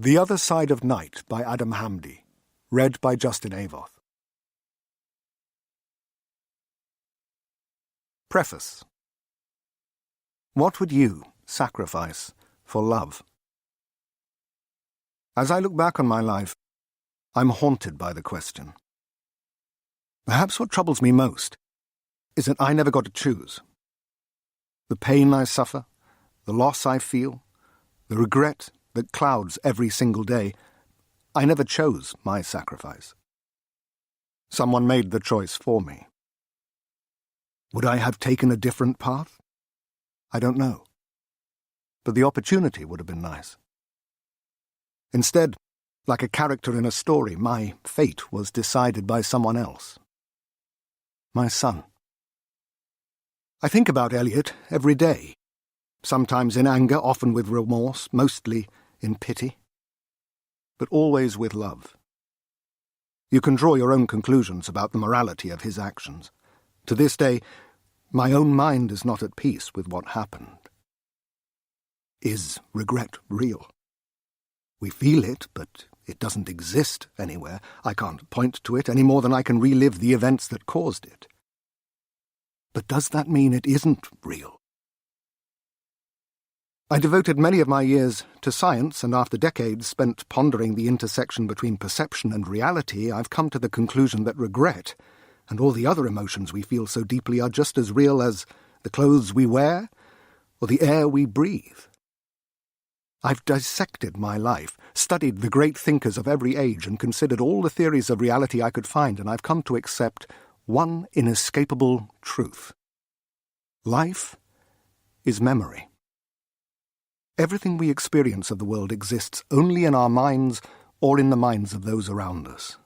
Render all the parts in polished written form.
The Other Side of Night by Adam Hamdy. Read by Justin Avoth. Preface. What would you sacrifice for love? As I look back on my life, I'm haunted by the question. Perhaps what troubles me most is that I never got to choose. The pain I suffer, the loss I feel, the regret that clouds every single day, I never chose my sacrifice. Someone made the choice for me. Would I have taken a different path? I don't know. But the opportunity would have been nice. Instead, like a character in a story, my fate was decided by someone else. My son. I think about Elliot every day, sometimes in anger, often with remorse, mostly in pity, but always with love. You can draw your own conclusions about the morality of his actions. To this day, my own mind is not at peace with what happened. Is regret real? We feel it, but it doesn't exist anywhere. I can't point to it any more than I can relive the events that caused it. But does that mean it isn't real? I devoted many of my years to science, and after decades spent pondering the intersection between perception and reality, I've come to the conclusion that regret and all the other emotions we feel so deeply are just as real as the clothes we wear or the air we breathe. I've dissected my life, studied the great thinkers of every age, and considered all the theories of reality I could find, and I've come to accept one inescapable truth. Life is memory. Everything we experience of the world exists only in our minds or in the minds of those around us.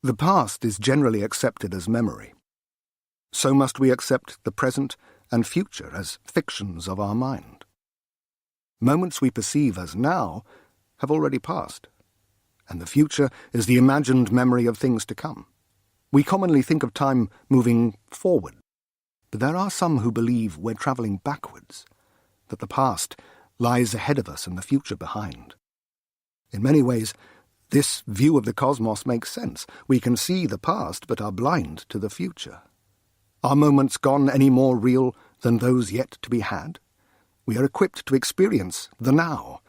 The past is generally accepted as memory. So must we accept the present and future as fictions of our mind. Moments we perceive as now have already passed, and the future is the imagined memory of things to come. We commonly think of time moving forward, but there are some who believe we're travelling backwards, that the past lies ahead of us and the future behind. In many ways, this view of the cosmos makes sense. We can see the past, but are blind to the future. Are moments gone any more real than those yet to be had? We are equipped to experience the now,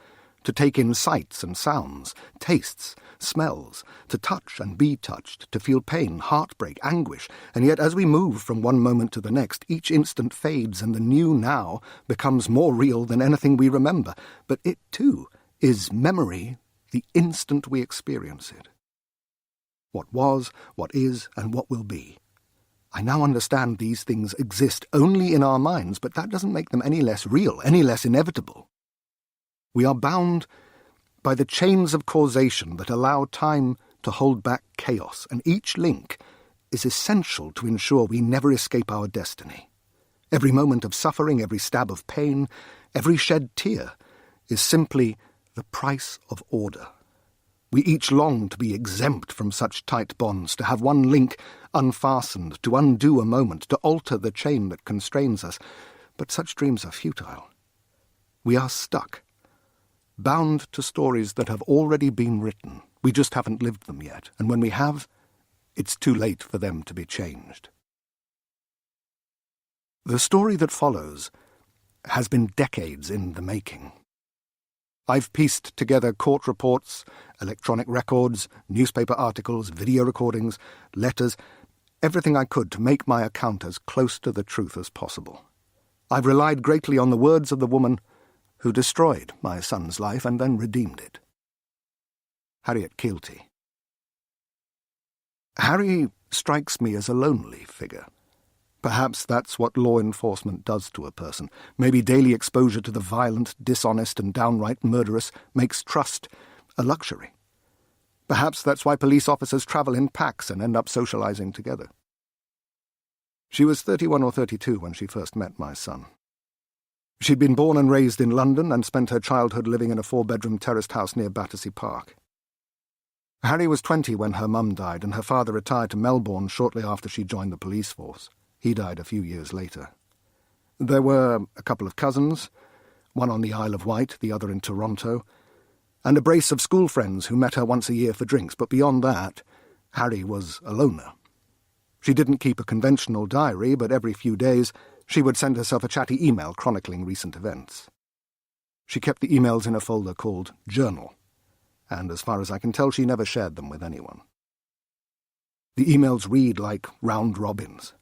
to take in sights and sounds, tastes, smells, to touch and be touched, to feel pain, heartbreak, anguish, and yet as we move from one moment to the next, each instant fades and the new now becomes more real than anything we remember. But it, too, is memory the instant we experience it. What was, what is, and what will be. I now understand these things exist only in our minds, but that doesn't make them any less real, any less inevitable. We are bound by the chains of causation that allow time to hold back chaos, and each link is essential to ensure we never escape our destiny. Every moment of suffering, every stab of pain, every shed tear is simply the price of order. We each long to be exempt from such tight bonds, to have one link unfastened, to undo a moment, to alter the chain that constrains us. But such dreams are futile. We are stuck, bound to stories that have already been written. We just haven't lived them yet, and when we have, it's too late for them to be changed. The story that follows has been decades in the making. I've pieced together court reports, electronic records, newspaper articles, video recordings, letters, everything I could to make my account as close to the truth as possible. I've relied greatly on the words of the woman who destroyed my son's life and then redeemed it. Harriet Keelty. Harry strikes me as a lonely figure. Perhaps that's what law enforcement does to a person. Maybe daily exposure to the violent, dishonest, and downright murderous makes trust a luxury. Perhaps that's why police officers travel in packs and end up socializing together. She was 31 or 32 when she first met my son. She'd been born and raised in London and spent her childhood living in a 4-bedroom terraced house near Battersea Park. Harry was 20 when her mum died, and her father retired to Melbourne shortly after she joined the police force. He died a few years later. There were a couple of cousins, one on the Isle of Wight, the other in Toronto, and a brace of school friends who met her once a year for drinks, but beyond that, Harry was a loner. She didn't keep a conventional diary, but every few days she would send herself a chatty email chronicling recent events. She kept the emails in a folder called Journal, and as far as I can tell, she never shared them with anyone. The emails read like round robins,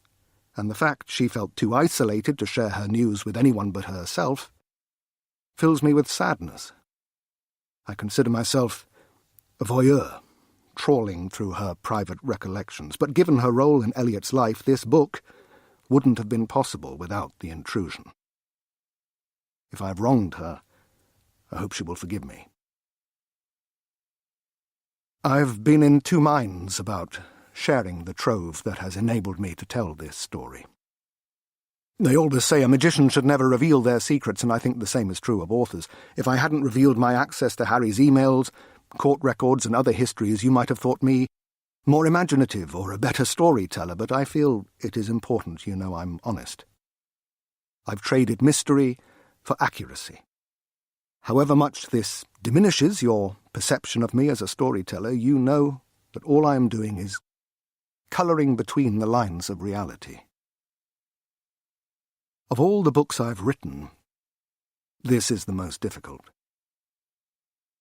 and the fact she felt too isolated to share her news with anyone but herself fills me with sadness. I consider myself a voyeur, trawling through her private recollections, but given her role in Eliot's life, this book wouldn't have been possible without the intrusion. If I've wronged her, I hope she will forgive me. I've been in two minds about sharing the trove that has enabled me to tell this story. They always say a magician should never reveal their secrets, and I think the same is true of authors. If I hadn't revealed my access to Harry's emails, court records, and other histories, you might have thought me more imaginative or a better storyteller, but I feel it is important you know I'm honest. I've traded mystery for accuracy. However much this diminishes your perception of me as a storyteller, you know that all I am doing is colouring between the lines of reality. Of all the books I've written, this is the most difficult.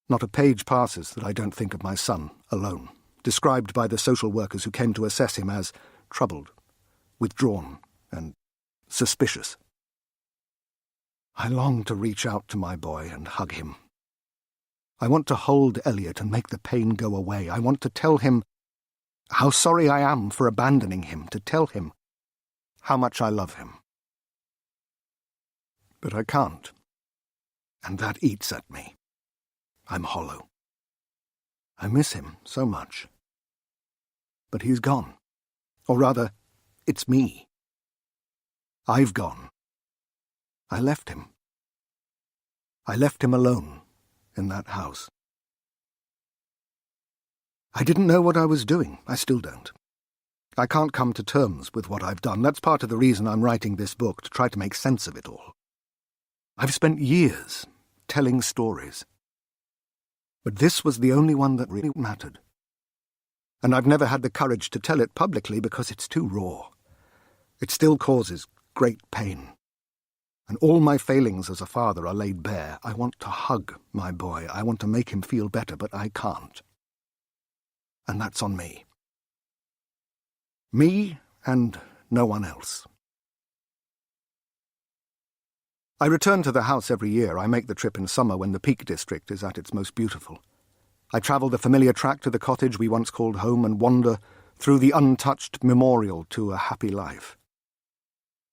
Not a page passes that I don't think of my son alone, described by the social workers who came to assess him as troubled, withdrawn, and suspicious. I long to reach out to my boy and hug him. I want to hold Eliot and make the pain go away. I want to tell him how sorry I am for abandoning him, to tell him how much I love him. But I can't, and that eats at me. I'm hollow. I miss him so much. But he's gone. Or rather, it's me. I've gone. I left him. I left him alone in that house. I didn't know what I was doing. I still don't. I can't come to terms with what I've done. That's part of the reason I'm writing this book, to try to make sense of it all. I've spent years telling stories, but this was the only one that really mattered. And I've never had the courage to tell it publicly because it's too raw. It still causes great pain. And all my failings as a father are laid bare. I want to hug my boy. I want to make him feel better, but I can't. And that's on me. Me and no one else. I return to the house every year. I make the trip in summer when the Peak District is at its most beautiful. I travel the familiar track to the cottage we once called home and wander through the untouched memorial to a happy life.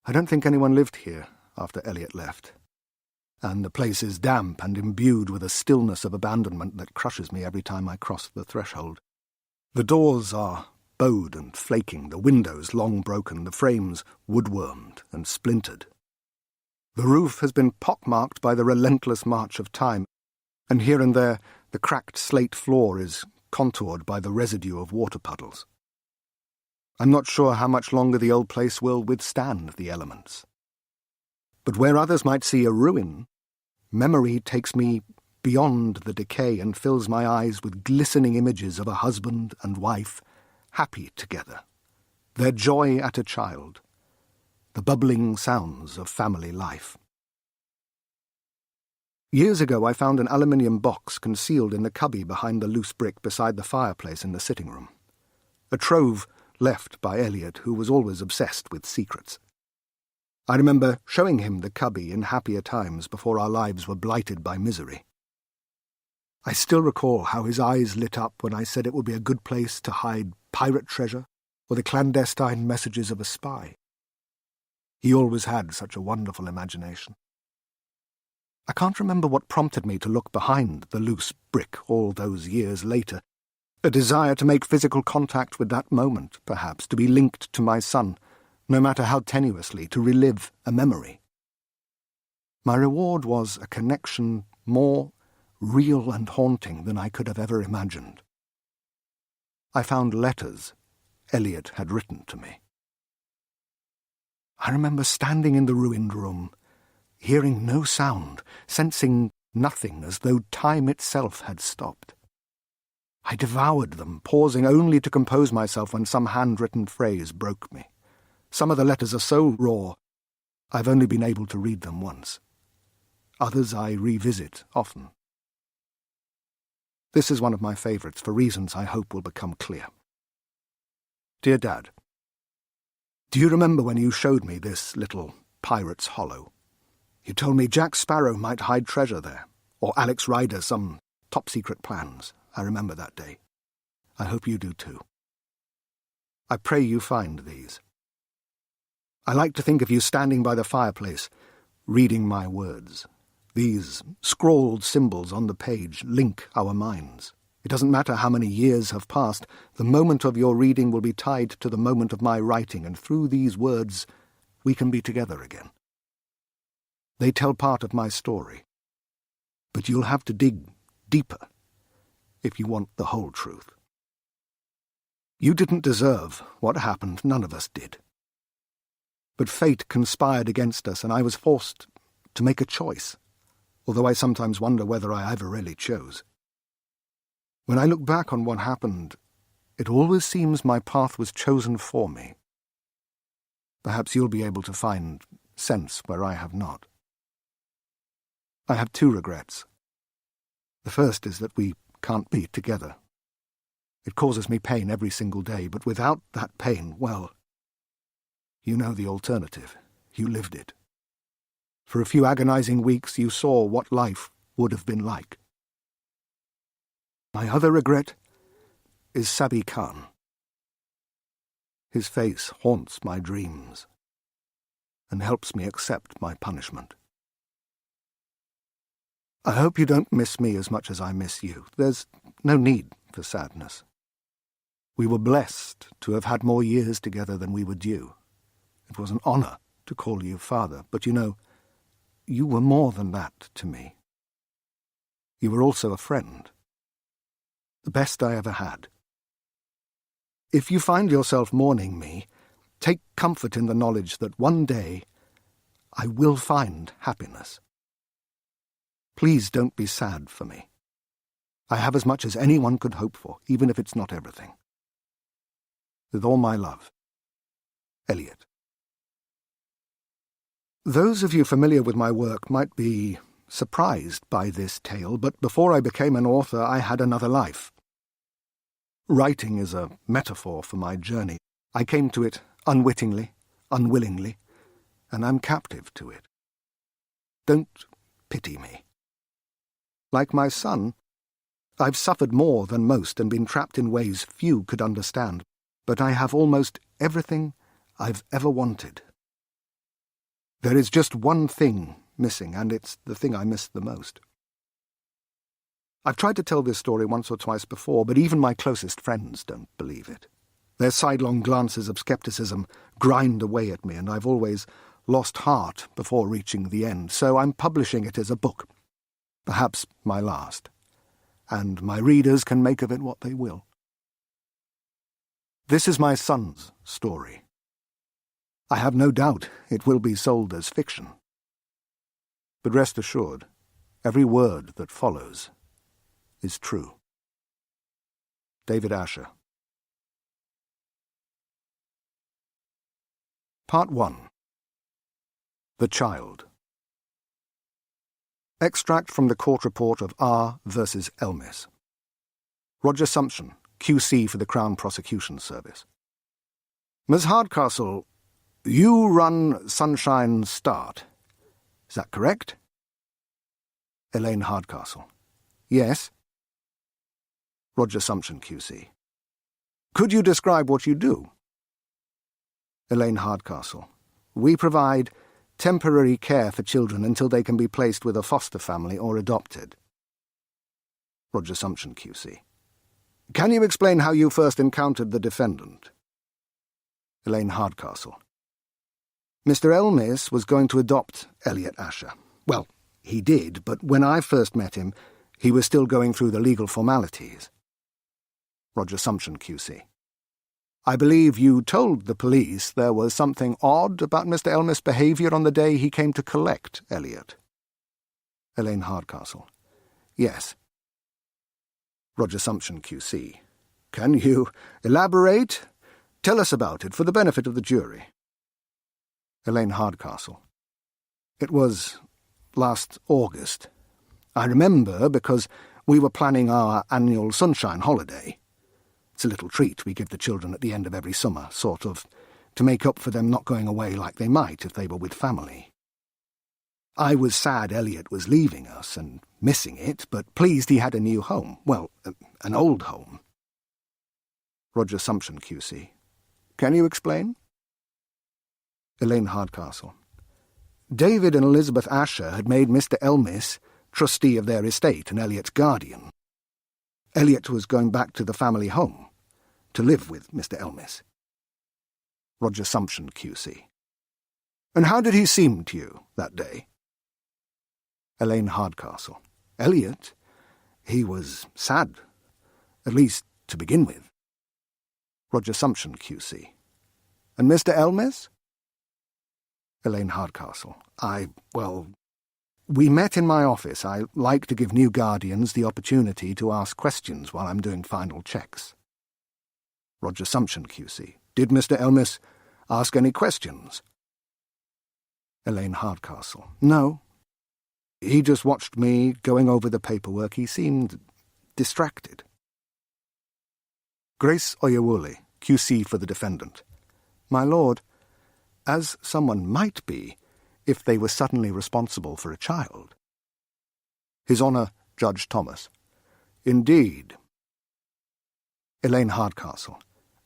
I don't think anyone lived here after Eliot left, and the place is damp and imbued with a stillness of abandonment that crushes me every time I cross the threshold. The doors are bowed and flaking, the windows long broken, the frames woodwormed and splintered. The roof has been pockmarked by the relentless march of time, and here and there the cracked slate floor is contoured by the residue of water puddles. I'm not sure how much longer the old place will withstand the elements. But where others might see a ruin, memory takes me beyond the decay and fills my eyes with glistening images of a husband and wife happy together, their joy at a child, the bubbling sounds of family life. Years ago I found an aluminium box concealed in the cubby behind the loose brick beside the fireplace in the sitting room. A trove left by Eliot, who was always obsessed with secrets. I remember showing him the cubby in happier times before our lives were blighted by misery. I still recall how his eyes lit up when I said it would be a good place to hide pirate treasure or the clandestine messages of a spy. He always had such a wonderful imagination. I can't remember what prompted me to look behind the loose brick all those years later. A desire to make physical contact with that moment, perhaps, to be linked to my son, no matter how tenuously, to relive a memory. My reward was a connection more real and haunting than I could have ever imagined. I found letters Eliot had written to me. I remember standing in the ruined room, hearing no sound, sensing nothing, as though time itself had stopped. I devoured them, pausing only to compose myself when some handwritten phrase broke me. Some of the letters are so raw, I've only been able to read them once. Others I revisit often. This is one of my favourites, for reasons I hope will become clear. Dear Dad, do you remember when you showed me this little pirate's hollow? You told me Jack Sparrow might hide treasure there, or Alex Ryder some top-secret plans. I remember that day. I hope you do too. I pray you find these. I like to think of you standing by the fireplace, reading my words. These scrawled symbols on the page link our minds. It doesn't matter how many years have passed, the moment of your reading will be tied to the moment of my writing, and through these words we can be together again. They tell part of my story, but you'll have to dig deeper if you want the whole truth. You didn't deserve what happened, none of us did. But fate conspired against us, and I was forced to make a choice, although I sometimes wonder whether I ever really chose. When I look back on what happened, it always seems my path was chosen for me. Perhaps you'll be able to find sense where I have not. I have two regrets. The first is that we can't be together. It causes me pain every single day, but without that pain, well, you know the alternative. You lived it. For a few agonizing weeks you saw what life would have been like. My other regret is Sabi Khan. His face haunts my dreams and helps me accept my punishment. I hope you don't miss me as much as I miss you. There's no need for sadness. We were blessed to have had more years together than we were due. It was an honor to call you father, but you know, you were more than that to me. You were also a friend. The best I ever had. If you find yourself mourning me, take comfort in the knowledge that one day I will find happiness. Please don't be sad for me. I have as much as anyone could hope for, even if it's not everything. With all my love, Elliot. Those of you familiar with my work might be surprised by this tale, but before I became an author, I had another life. Writing is a metaphor for my journey. I came to it unwittingly, unwillingly, and I'm captive to it. Don't pity me. Like my son, I've suffered more than most and been trapped in ways few could understand, but I have almost everything I've ever wanted. There is just one thing missing, and it's the thing I miss the most. I've tried to tell this story once or twice before, but even my closest friends don't believe it. Their sidelong glances of skepticism grind away at me, and I've always lost heart before reaching the end, so I'm publishing it as a book, perhaps my last, and my readers can make of it what they will. This is my son's story. I have no doubt it will be sold as fiction. But rest assured, every word that follows is true. David Asher. Part 1. The Child. Extract from the court report of R. versus Elmis. Roger Sumption, QC for the Crown Prosecution Service. Ms. Hardcastle, you run Sunshine Start. Is that correct? Elaine Hardcastle. Yes. Roger Sumption, QC. Could you describe what you do? Elaine Hardcastle. We provide temporary care for children until they can be placed with a foster family or adopted. Roger Sumption, QC. Can you explain how you first encountered the defendant? Elaine Hardcastle. Mr. Elmis was going to adopt Elliot Asher. Well, he did, but when I first met him, he was still going through the legal formalities. Roger Sumption, QC. I believe you told the police there was something odd about Mr. Elmis' behaviour on the day he came to collect Elliot. Elaine Hardcastle. Yes. Roger Sumption, QC. Can you elaborate? Tell us about it for the benefit of the jury. Elaine Hardcastle. It was last August. I remember because we were planning our annual sunshine holiday. It's a little treat we give the children at the end of every summer, sort of, to make up for them not going away like they might if they were with family. I was sad Elliot was leaving us and missing it, but pleased he had a new home. Well, an old home. Roger Sumption, QC. Can you explain? Elaine Hardcastle. David and Elizabeth Asher had made Mr. Elmis trustee of their estate and Elliot's guardian. Elliot was going back to the family home to live with Mr. Elmis. Roger Sumption, QC. And how did he seem to you that day? Elaine Hardcastle. Elliot? He was sad, at least to begin with. Roger Sumption, QC. And Mr. Elmis? Elaine Hardcastle. We met in my office. I like to give new guardians the opportunity to ask questions while I'm doing final checks. Roger Sumption, QC. Did Mr. Elmis ask any questions? Elaine Hardcastle. No. He just watched me going over the paperwork. He seemed distracted. Grace Oyewole, QC for the defendant. My lord, as someone might be if they were suddenly responsible for a child. His Honour, Judge Thomas. Indeed. Elaine Hardcastle.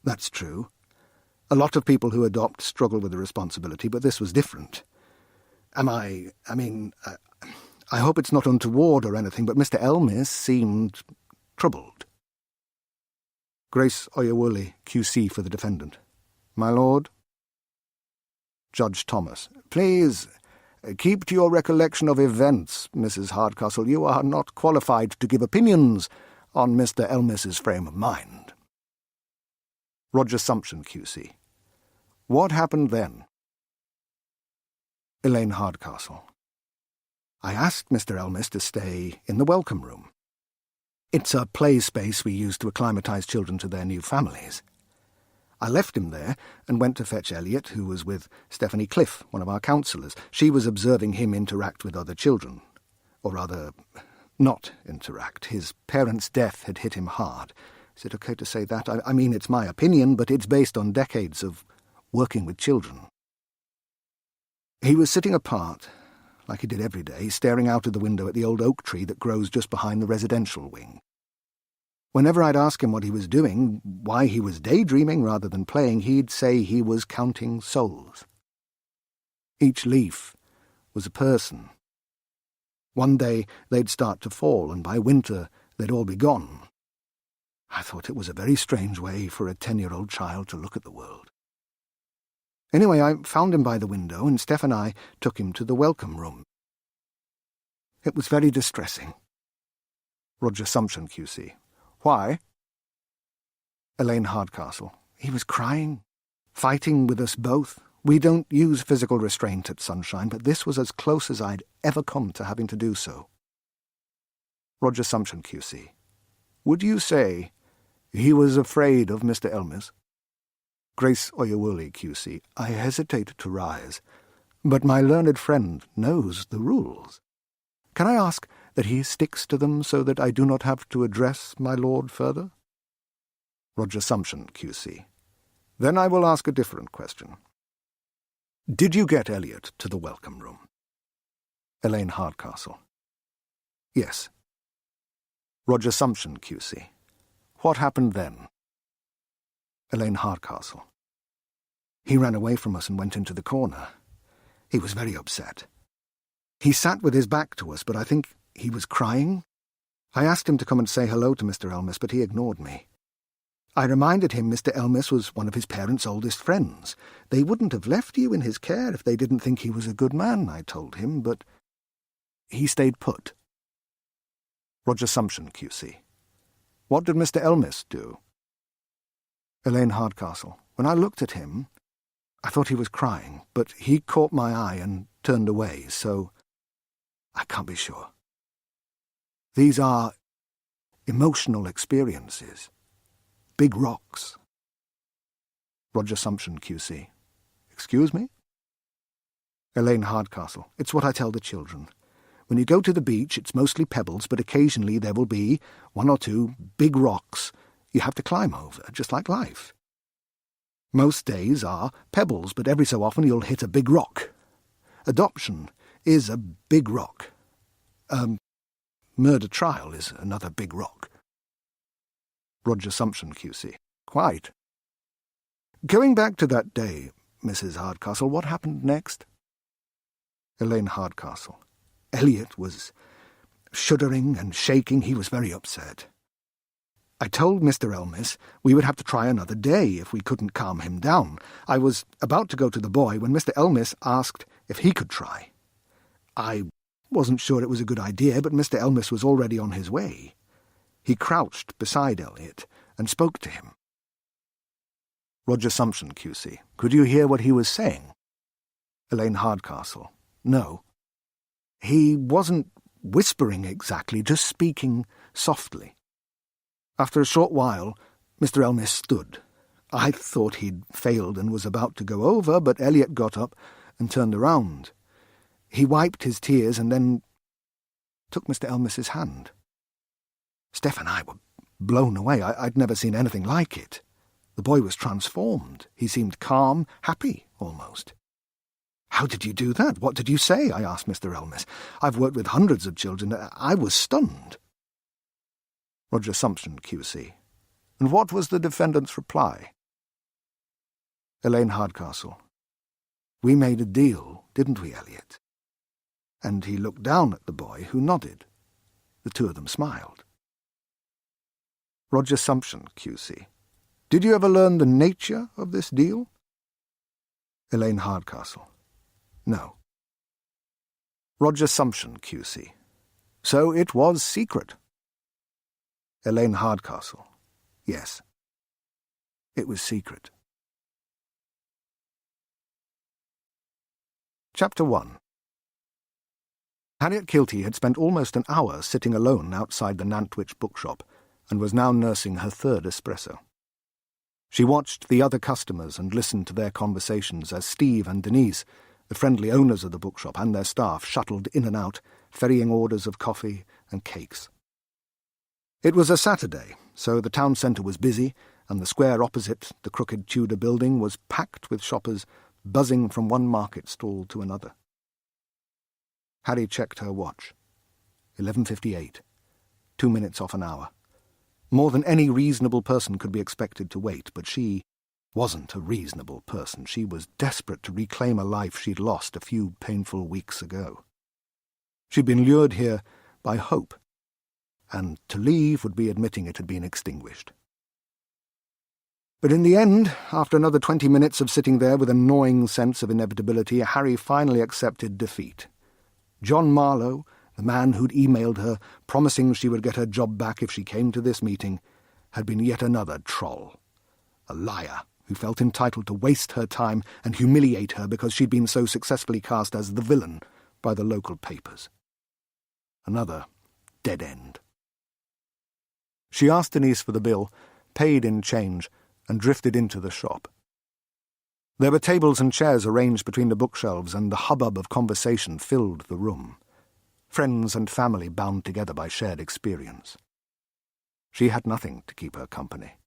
That's true. A lot of people who adopt struggle with the responsibility, but this was different. I hope it's not untoward or anything, but Mr. Elmis seemed troubled. Grace Oyewole, QC for the defendant. My lord? Judge Thomas. Please, keep to your recollection of events, Mrs. Hardcastle. You are not qualified to give opinions on Mr. Elmis's frame of mind. Roger Sumption, QC. What happened then? Elaine Hardcastle. I asked Mr. Elmis to stay in the welcome room. It's a play space we use to acclimatise children to their new families. I left him there and went to fetch Elliot, who was with Stephanie Cliff, one of our counsellors. She was observing him interact with other children. Or rather, not interact. His parents' death had hit him hard. Is it okay to say that? I mean, it's my opinion, but it's based on decades of working with children. He was sitting apart, like he did every day, staring out of the window at the old oak tree that grows just behind the residential wing. Whenever I'd ask him what he was doing, why he was daydreaming rather than playing, he'd say he was counting souls. Each leaf was a person. One day they'd start to fall, and by winter they'd all be gone. I thought it was a very strange way for a 10-year-old child to look at the world. Anyway, I found him by the window, and Steph and I took him to the welcome room. It was very distressing. Roger Sumption, QC. Why? Elaine Hardcastle. He was crying, fighting with us both. We don't use physical restraint at Sunshine, but this was as close as I'd ever come to having to do so. Roger Sumption, QC. Would you say he was afraid of Mr. Elmis? Grace Oyewole, QC. I hesitate to rise, but my learned friend knows the rules. Can I ask that he sticks to them so that I do not have to address my lord further? Roger Sumption, QC. Then I will ask a different question. Did you get Elliot to the welcome room? Elaine Hardcastle. Yes. Roger Sumption, QC. What happened then? Elaine Hardcastle. He ran away from us and went into the corner. He was very upset. He sat with his back to us, but I think he was crying. I asked him to come and say hello to Mr. Elmis, but he ignored me. I reminded him Mr. Elmis was one of his parents' oldest friends. They wouldn't have left you in his care if they didn't think he was a good man, I told him, but he stayed put. Roger Sumption, QC. What did Mr. Elmis do? Elaine Hardcastle. When I looked at him, I thought he was crying, but he caught my eye and turned away, so I can't be sure. These are emotional experiences. Big rocks. Roger Sumption, QC. Excuse me? Elaine Hardcastle. It's what I tell the children. When you go to the beach, it's mostly pebbles, but occasionally there will be 1 or 2 big rocks you have to climb over, just like life. Most days are pebbles, but every so often you'll hit a big rock. Adoption is a big rock. Murder trial is another big rock. Roger Sumption, QC. Quite. Going back to that day, Mrs. Hardcastle, what happened next? Elaine Hardcastle. Elliot was shuddering and shaking. He was very upset. I told Mr. Elmis we would have to try another day if we couldn't calm him down. I was about to go to the boy when Mr. Elmis asked if he could try. I wasn't sure it was a good idea, but Mr. Elmis was already on his way. He crouched beside Elliot and spoke to him. Roger Sumption, QC. Could you hear what he was saying? Elaine Hardcastle. No. He wasn't whispering exactly, just speaking softly. After a short while, Mr. Elmis stood. I thought he'd failed and was about to go over, but Elliot got up and turned around. He wiped his tears and then took Mr. Elmis's hand. Steph and I were blown away. I'd never seen anything like it. The boy was transformed. He seemed calm, happy, almost. How did you do that? What did you say? I asked Mr. Elmis. I've worked with hundreds of children. I was stunned. Roger Sumption, QC. And what was the defendant's reply? Elaine Hardcastle. We made a deal, didn't we, Elliot? And he looked down at the boy, who nodded. The two of them smiled. Roger Sumption, QC. Did you ever learn the nature of this deal? Elaine Hardcastle. No. Roger Sumption, QC. So it was secret? Elaine Hardcastle. Yes. It was secret. Chapter 1. Harriet Kilty had spent almost an hour sitting alone outside the Nantwich bookshop and was now nursing her 3rd espresso. She watched the other customers and listened to their conversations as Steve and Denise, the friendly owners of the bookshop, and their staff shuttled in and out, ferrying orders of coffee and cakes. It was a Saturday, so the town centre was busy, and the square opposite, the crooked Tudor building, was packed with shoppers buzzing from one market stall to another. Harry checked her watch. 11:58. 2 minutes off an hour. More than any reasonable person could be expected to wait, but she wasn't a reasonable person. She was desperate to reclaim a life she'd lost a few painful weeks ago. She'd been lured here by hope, and to leave would be admitting it had been extinguished. But in the end, after another 20 minutes of sitting there with a gnawing sense of inevitability, Harry finally accepted defeat. John Marlowe, the man who'd emailed her, promising she would get her job back if she came to this meeting, had been yet another troll. A liar who felt entitled to waste her time and humiliate her because she'd been so successfully cast as the villain by the local papers. Another dead end. She asked Denise for the bill, paid in change, and drifted into the shop. There were tables and chairs arranged between the bookshelves, and the hubbub of conversation filled the room. Friends and family bound together by shared experience. She had nothing to keep her company.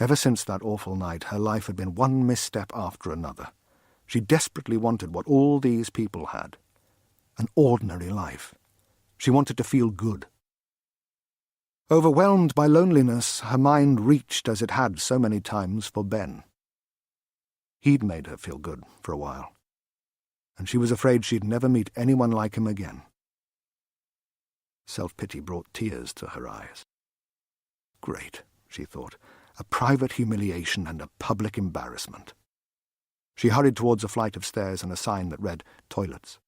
Ever since that awful night, her life had been one misstep after another. She desperately wanted what all these people had. An ordinary life. She wanted to feel good. Overwhelmed by loneliness, her mind reached as it had so many times for Ben. He'd made her feel good for a while, and she was afraid she'd never meet anyone like him again. Self-pity brought tears to her eyes. Great, she thought, a private humiliation and a public embarrassment. She hurried towards a flight of stairs and a sign that read, "Toilets."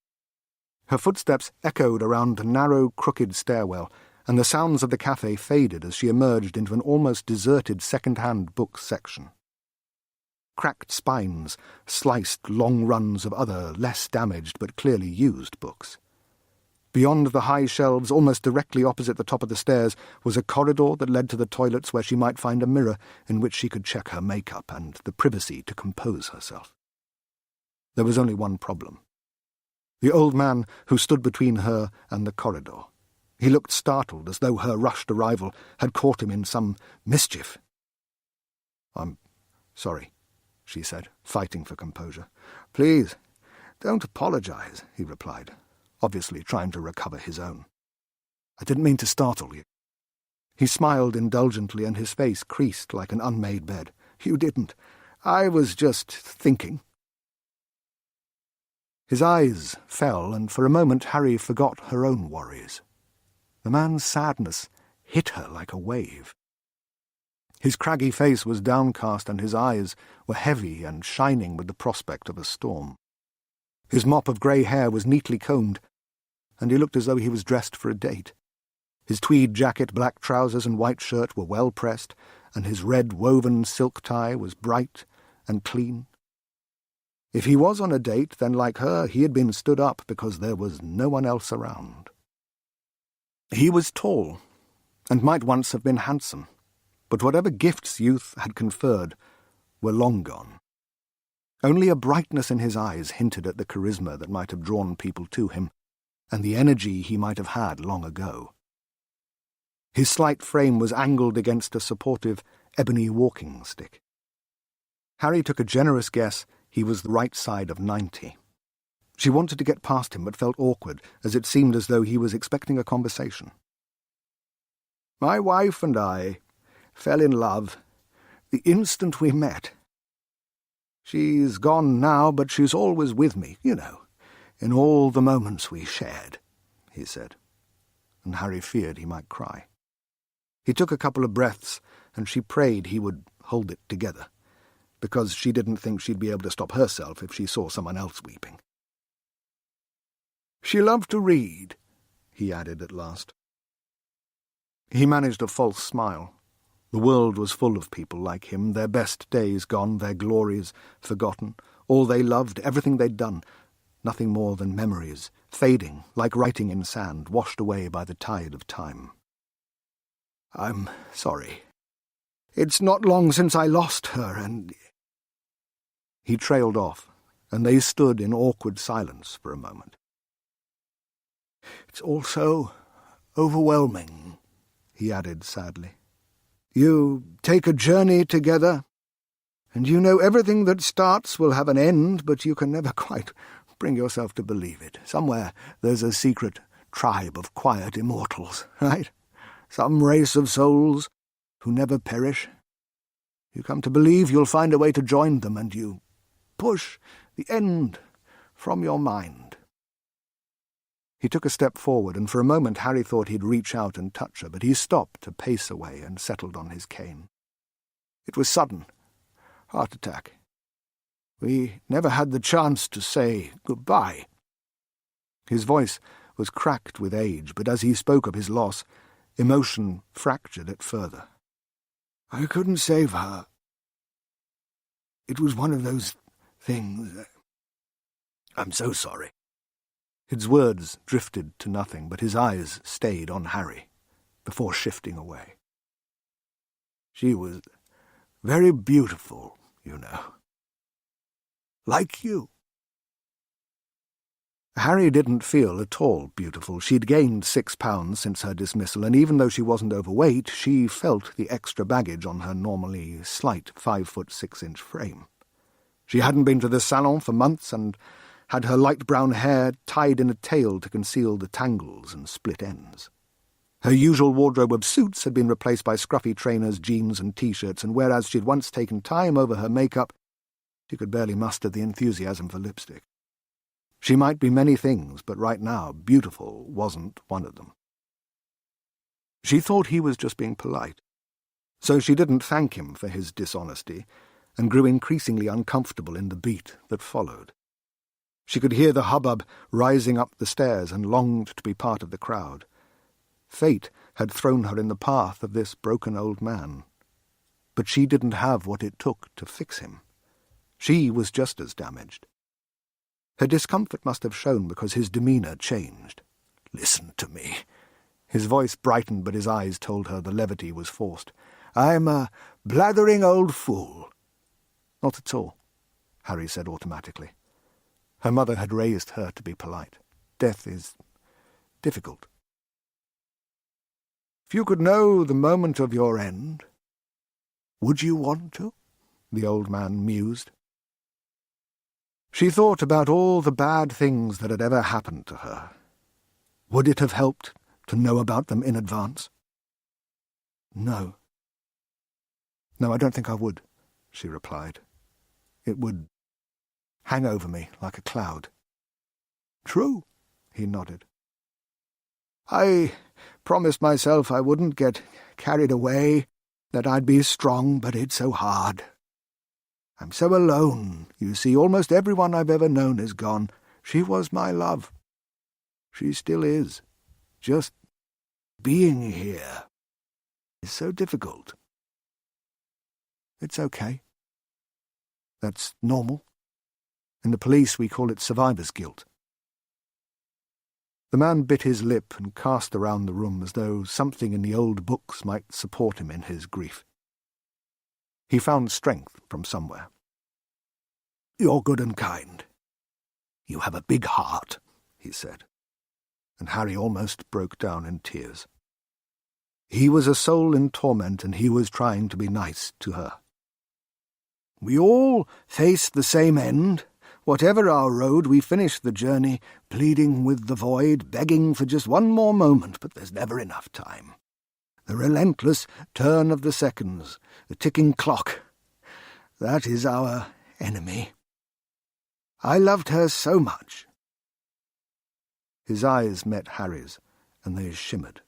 Her footsteps echoed around the narrow, crooked stairwell, and the sounds of the cafe faded as she emerged into an almost deserted second-hand book section. Cracked spines sliced long runs of other, less damaged but clearly used books. Beyond the high shelves, almost directly opposite the top of the stairs, was a corridor that led to the toilets where she might find a mirror in which she could check her makeup and the privacy to compose herself. There was only one problem. The old man who stood between her and the corridor. He looked startled, as though her rushed arrival had caught him in some mischief. "I'm sorry," she said, fighting for composure. "Please, don't apologize," he replied, obviously trying to recover his own. "I didn't mean to startle you." He smiled indulgently, and his face creased like an unmade bed. "You didn't. I was just thinking." His eyes fell, and for a moment Harry forgot her own worries. The man's sadness hit her like a wave. His craggy face was downcast, and his eyes were heavy and shining with the prospect of a storm. His mop of grey hair was neatly combed, and he looked as though he was dressed for a date. His tweed jacket, black trousers, and white shirt were well pressed, and his red woven silk tie was bright and clean. If he was on a date, then like her, he had been stood up because there was no one else around. He was tall, and might once have been handsome, but whatever gifts youth had conferred were long gone. Only a brightness in his eyes hinted at the charisma that might have drawn people to him, and the energy he might have had long ago. His slight frame was angled against a supportive ebony walking stick. Harry took a generous guess he was the right side of 90. She wanted to get past him, but felt awkward, as it seemed as though he was expecting a conversation. "My wife and I fell in love the instant we met. She's gone now, but she's always with me, you know, in all the moments we shared," he said, and Harry feared he might cry. He took a couple of breaths, and she prayed he would hold it together, because she didn't think she'd be able to stop herself if she saw someone else weeping. "She loved to read," he added at last. He managed a false smile. The world was full of people like him, their best days gone, their glories forgotten, all they loved, everything they'd done, nothing more than memories, fading, like writing in sand, washed away by the tide of time. "I'm sorry. It's not long since I lost her, and—" He trailed off, and they stood in awkward silence for a moment. "It's all so overwhelming," he added sadly. "You take a journey together, and you know everything that starts will have an end, but you can never quite bring yourself to believe it. Somewhere there's a secret tribe of quiet immortals, right? Some race of souls who never perish. You come to believe you'll find a way to join them, and you push the end from your mind." He took a step forward, and for a moment Harry thought he'd reach out and touch her, but he stopped a pace away and settled on his cane. "It was sudden. Heart attack. We never had the chance to say goodbye." His voice was cracked with age, but as he spoke of his loss, emotion fractured it further. "I couldn't save her. It was one of those things. I'm so sorry." His words drifted to nothing, but his eyes stayed on Harry, before shifting away. "She was very beautiful, you know. Like you." Harry didn't feel at all beautiful. She'd gained 6 pounds since her dismissal, and even though she wasn't overweight, she felt the extra baggage on her normally slight 5'6" frame. She hadn't been to the salon for months, and had her light brown hair tied in a tail to conceal the tangles and split ends. Her usual wardrobe of suits had been replaced by scruffy trainers, jeans and T-shirts, and whereas she'd once taken time over her makeup, she could barely muster the enthusiasm for lipstick. She might be many things, but right now, beautiful wasn't one of them. She thought he was just being polite, so she didn't thank him for his dishonesty, and grew increasingly uncomfortable in the beat that followed. She could hear the hubbub rising up the stairs and longed to be part of the crowd. Fate had thrown her in the path of this broken old man. But she didn't have what it took to fix him. She was just as damaged. Her discomfort must have shown because his demeanour changed. Listen to me." His voice brightened, but his eyes told her the levity was forced. "I'm a blathering old fool." "Not at all," Harry said automatically. Her mother had raised her to be polite. Death is difficult. "If you could know the moment of your end, would you want to?" the old man mused. She thought about all the bad things that had ever happened to her. Would it have helped to know about them in advance? No. "No, I don't think I would," she replied. "It would hang over me like a cloud." "True," he nodded. "I promised myself I wouldn't get carried away, that I'd be strong, but it's so hard. I'm so alone, you see. Almost everyone I've ever known is gone. She was my love. She still is. Just being here is so difficult." "It's okay. That's normal. In the police we call it survivor's guilt." The man bit his lip and cast around the room as though something in the old books might support him in his grief. He found strength from somewhere. "You're good and kind. You have a big heart," he said, and Harry almost broke down in tears. He was a soul in torment, and he was trying to be nice to her. "We all face the same end. Whatever our road, we finish the journey, pleading with the void, begging for just one more moment, but there's never enough time. The relentless turn of the seconds, the ticking clock, that is our enemy. I loved her so much." His eyes met Harry's, and they shimmered.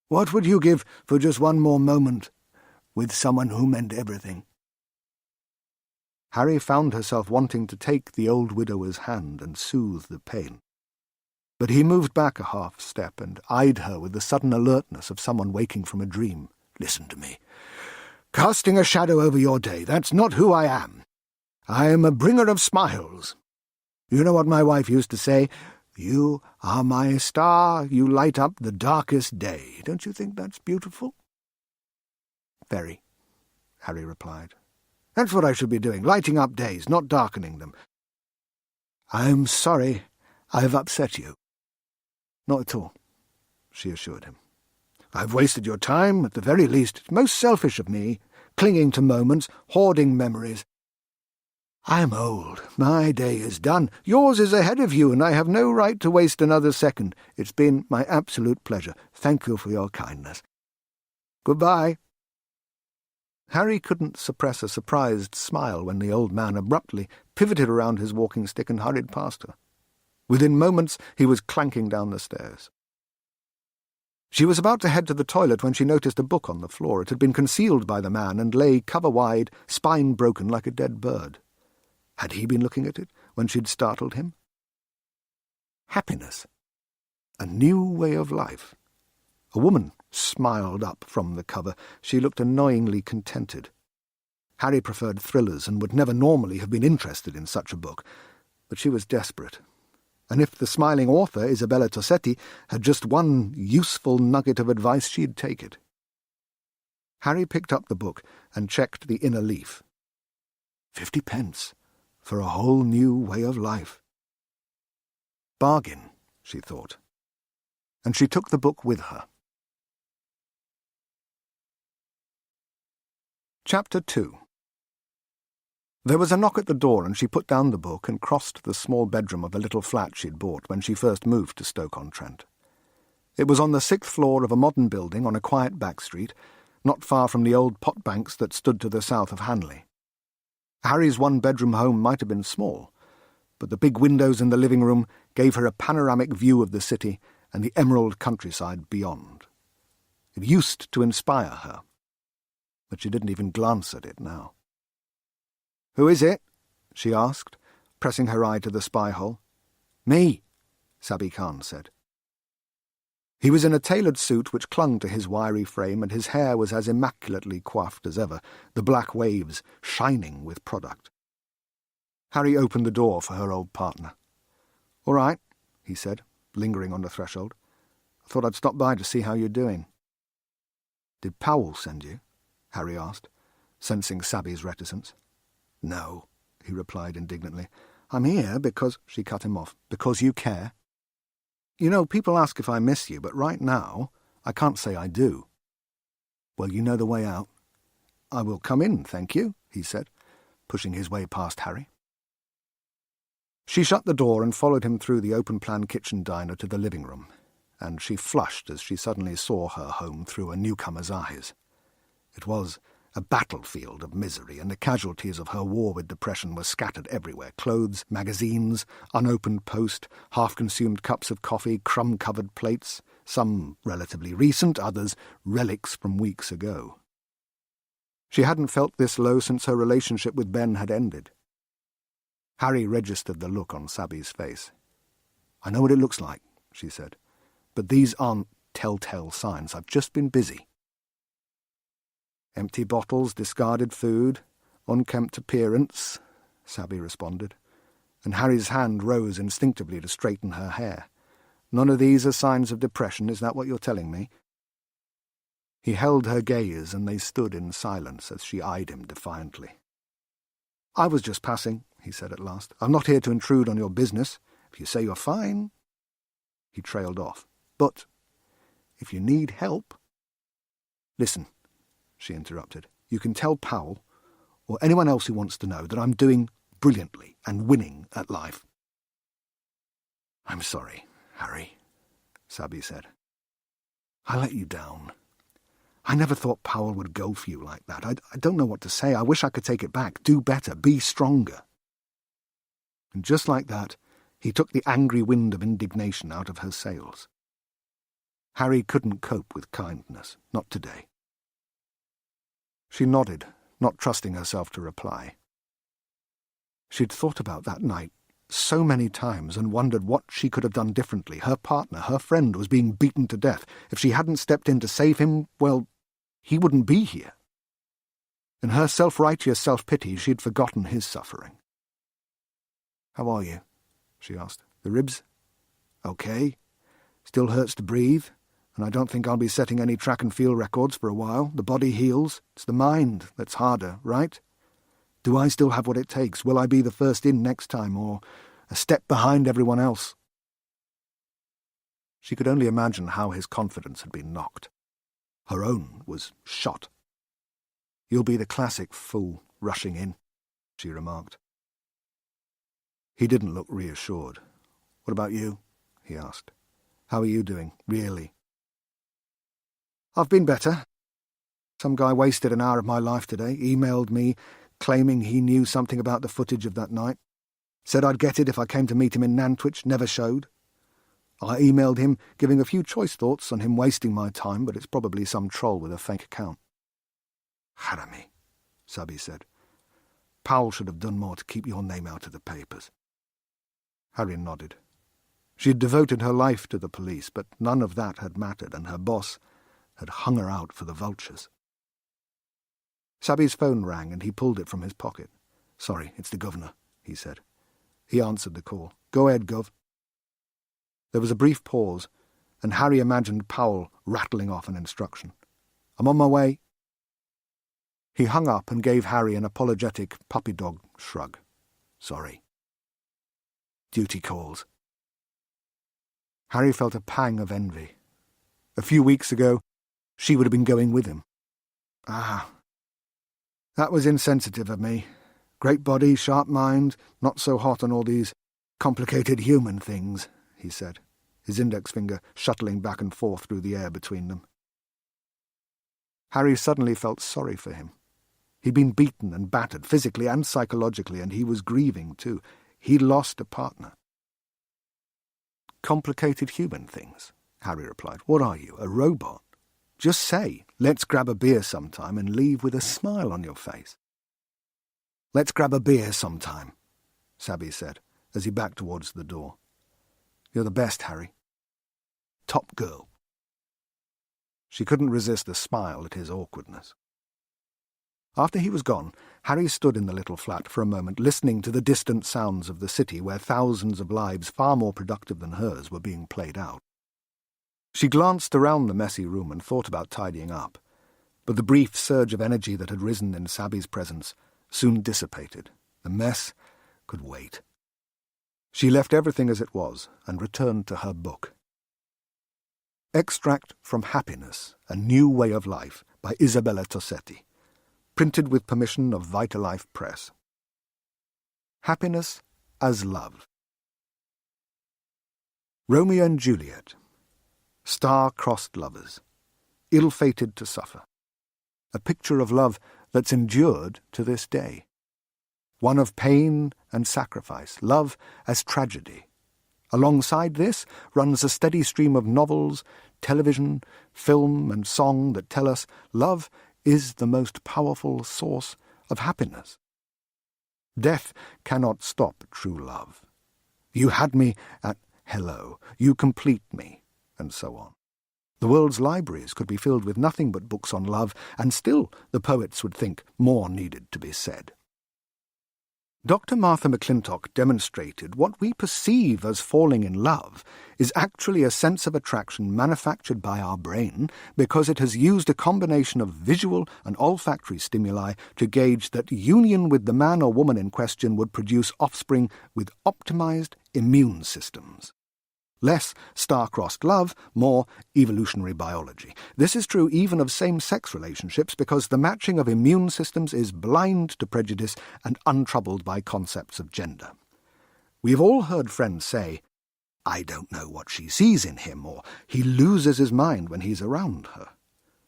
"What would you give for just one more moment with someone who meant everything?" Harry found herself wanting to take the old widower's hand and soothe the pain. But he moved back a half step and eyed her with the sudden alertness of someone waking from a dream. "Listen to me. Casting a shadow over your day, that's not who I am. I am a bringer of smiles. You know what my wife used to say? You are my star, you light up the darkest day. Don't you think that's beautiful?" "Very," Harry replied. "That's what I should be doing, lighting up days, not darkening them." "I'm sorry I've upset you." "Not at all," she assured him. "I've wasted your time, at the very least. It's most selfish of me, clinging to moments, hoarding memories. I'm old. My day is done. Yours is ahead of you, and I have no right to waste another second. It's been my absolute pleasure. Thank you for your kindness. Goodbye." Harry couldn't suppress a surprised smile when the old man abruptly pivoted around his walking stick and hurried past her. Within moments he was clanking down the stairs. She was about to head to the toilet when she noticed a book on the floor. It had been concealed by the man and lay cover-wide, spine broken like a dead bird. Had he been looking at it when she'd startled him? Happiness. A new way of life. A woman smiled up from the cover. She looked annoyingly contented. Harry preferred thrillers and would never normally have been interested in such a book, but she was desperate. And if the smiling author, Isabella Tossetti, had just one useful nugget of advice, she'd take it. Harry picked up the book and checked the inner leaf. 50 pence for a whole new way of life. Bargain, she thought, and she took the book with her. Chapter 2. There was a knock at the door, and she put down the book and crossed the small bedroom of a little flat she'd bought when she first moved to Stoke-on-Trent. It was on the 6th floor of a modern building on a quiet back street, not far from the old pot banks that stood to the south of Hanley. Harry's one-bedroom home might have been small, but the big windows in the living room gave her a panoramic view of the city and the emerald countryside beyond. It used to inspire her, but she didn't even glance at it now. "Who is it?" she asked, pressing her eye to the spy-hole. "Me," Sabi Khan said. He was in a tailored suit which clung to his wiry frame, and his hair was as immaculately coiffed as ever, the black waves shining with product. Harry opened the door for her old partner. "All right," he said. lingering on the threshold. "I thought I'd stop by to see how you're doing." "Did Powell send you?" Harry asked, sensing Sabby's reticence. "No," he replied indignantly. "I'm here because—" She cut him off. "Because you care? You know, people ask if I miss you, but right now I can't say I do." "Well, you know the way out." "I will come in, thank you," he said, pushing his way past Harry. She shut the door and followed him through the open-plan kitchen diner to the living room, and she flushed as she suddenly saw her home through a newcomer's eyes. It was a battlefield of misery, and the casualties of her war with depression were scattered everywhere. Clothes, magazines, unopened post, half-consumed cups of coffee, crumb-covered plates, some relatively recent, others relics from weeks ago. She hadn't felt this low since her relationship with Ben had ended. Harry registered the look on Sabby's face. "I know what it looks like," she said, "but these aren't telltale signs. I've just been busy." "Empty bottles, discarded food, unkempt appearance," Sabby responded, and Harry's hand rose instinctively to straighten her hair. "None of these are signs of depression, is that what you're telling me?" He held her gaze, and they stood in silence as she eyed him defiantly. "I was just passing," he said at last. "I'm not here to intrude on your business. If you say you're fine—" He trailed off. "But if you need help—" "Listen," she interrupted. "You can tell Powell, or anyone else who wants to know, that I'm doing brilliantly and winning at life." "I'm sorry, Harry," Sabby said. "I let you down. I never thought Powell would go for you like that. I don't know what to say. I wish I could take it back. Do better. Be stronger." And just like that, he took the angry wind of indignation out of her sails. Harry couldn't cope with kindness, not today. She nodded, not trusting herself to reply. She'd thought about that night so many times and wondered what she could have done differently. Her partner, her friend, was being beaten to death. If she hadn't stepped in to save him, well, he wouldn't be here. In her self-righteous self-pity, she'd forgotten his suffering. "How are you?" she asked. "The ribs? Okay. Still hurts to breathe, and I don't think I'll be setting any track and field records for a while. The body heals. It's the mind that's harder, right? Do I still have what it takes? Will I be the first in next time, or a step behind everyone else?" She could only imagine how his confidence had been knocked. Her own was shot. "You'll be the classic fool rushing in," she remarked. He didn't look reassured. "What about you?" he asked. "How are you doing, really?" "I've been better. Some guy wasted an hour of my life today, emailed me, claiming he knew something about the footage of that night. Said I'd get it if I came to meet him in Nantwich, never showed. I emailed him, giving a few choice thoughts on him wasting my time, but it's probably some troll with a fake account." "Harami," Sabby said. "Powell should have done more to keep your name out of the papers." Harry nodded. She had devoted her life to the police, but none of that had mattered, and her boss had hung her out for the vultures. Sabby's phone rang, and he pulled it from his pocket. "Sorry, it's the governor," he said. He answered the call. "Go ahead, Gov." There was a brief pause, and Harry imagined Powell rattling off an instruction. "I'm on my way." He hung up and gave Harry an apologetic puppy-dog shrug. "Sorry. Duty calls." Harry felt a pang of envy. A few weeks ago, she would have been going with him. "Ah, that was insensitive of me. Great body, sharp mind, not so hot on all these complicated human things," he said, his index finger shuttling back and forth through the air between them. Harry suddenly felt sorry for him. He'd been beaten and battered, physically and psychologically, and he was grieving too. He'd lost a partner. "Complicated human things," Harry replied. "What are you, a robot? Just say, 'Let's grab a beer sometime,' and leave with a smile on your face." "Let's grab a beer sometime," Sabby said, as he backed towards the door. "You're the best, Harry. Top girl." She couldn't resist a smile at his awkwardness. After he was gone, Harry stood in the little flat for a moment, listening to the distant sounds of the city where thousands of lives far more productive than hers were being played out. She glanced around the messy room and thought about tidying up, but the brief surge of energy that had risen in Sabby's presence soon dissipated. The mess could wait. She left everything as it was and returned to her book. Extract from Happiness, A New Way of Life by Isabella Tossetti, printed with permission of Vitalife Press. Happiness as Love. Romeo and Juliet, star-crossed lovers, ill-fated to suffer. A picture of love that's endured to this day. One of pain and sacrifice, love as tragedy. Alongside this runs a steady stream of novels, television, film, and song that tell us love is the most powerful source of happiness. Death cannot stop true love. You had me at hello, you complete me, and so on. The world's libraries could be filled with nothing but books on love, and still the poets would think more needed to be said. Dr. Martha McClintock demonstrated what we perceive as falling in love is actually a sense of attraction manufactured by our brain because it has used a combination of visual and olfactory stimuli to gauge that union with the man or woman in question would produce offspring with optimized immune systems. Less star-crossed love, more evolutionary biology. This is true even of same-sex relationships because the matching of immune systems is blind to prejudice and untroubled by concepts of gender. We have all heard friends say, "I don't know what she sees in him," or "he loses his mind when he's around her."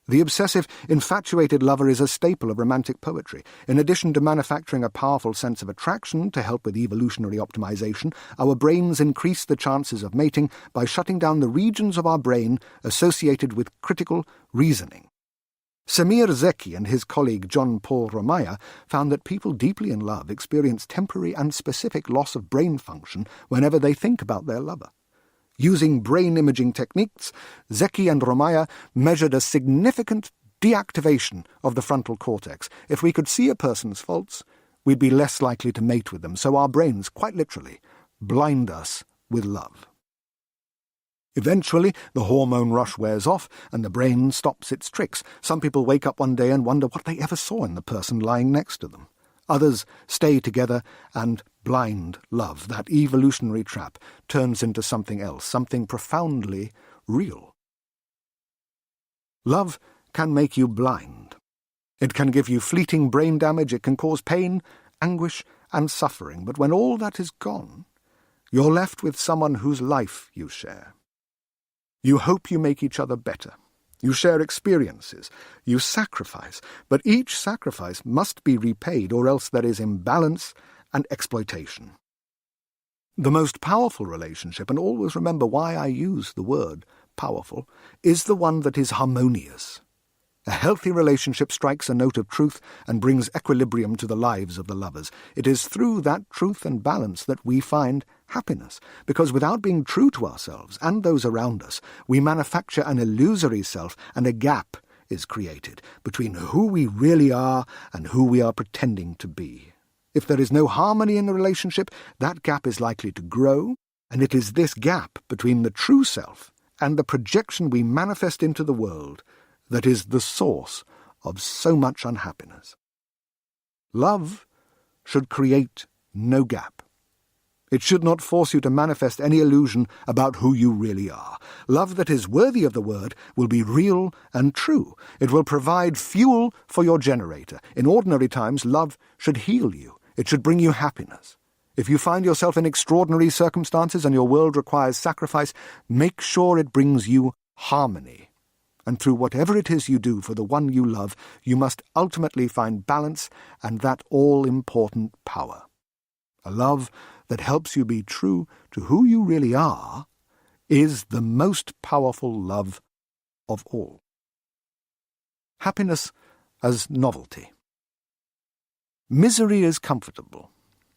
The obsessive, infatuated lover is a staple of romantic poetry. In addition to manufacturing a powerful sense of attraction to help with evolutionary optimization, our brains increase the chances of mating by shutting down the regions of our brain associated with critical reasoning. Samir Zeki and his colleague John Paul Romaya found that people deeply in love experience temporary and specific loss of brain function whenever they think about their lover. Using brain imaging techniques, Zeki and Romaya measured a significant deactivation of the frontal cortex. If we could see a person's faults, we'd be less likely to mate with them, so our brains, quite literally, blind us with love. Eventually, the hormone rush wears off and the brain stops its tricks. Some people wake up one day and wonder what they ever saw in the person lying next to them. Others stay together and blind love, that evolutionary trap, turns into something else, something profoundly real. Love can make you blind. It can give you fleeting brain damage, it can cause pain, anguish, and suffering, but when all that is gone, you're left with someone whose life you share. You hope you make each other better. You share experiences, you sacrifice, but each sacrifice must be repaid or else there is imbalance and exploitation. The most powerful relationship, and always remember why I use the word powerful, is the one that is harmonious. A healthy relationship strikes a note of truth and brings equilibrium to the lives of the lovers. It is through that truth and balance that we find happiness, because without being true to ourselves and those around us, we manufacture an illusory self and a gap is created between who we really are and who we are pretending to be. If there is no harmony in the relationship, that gap is likely to grow, and it is this gap between the true self and the projection we manifest into the world that is the source of so much unhappiness. Love should create no gap. It should not force you to manifest any illusion about who you really are. Love that is worthy of the word will be real and true. It will provide fuel for your generator. In ordinary times, love should heal you. It should bring you happiness. If you find yourself in extraordinary circumstances and your world requires sacrifice, make sure it brings you harmony. And through whatever it is you do for the one you love, you must ultimately find balance and that all-important power. A love that helps you be true to who you really are is the most powerful love of all. Happiness as novelty. Misery is comfortable.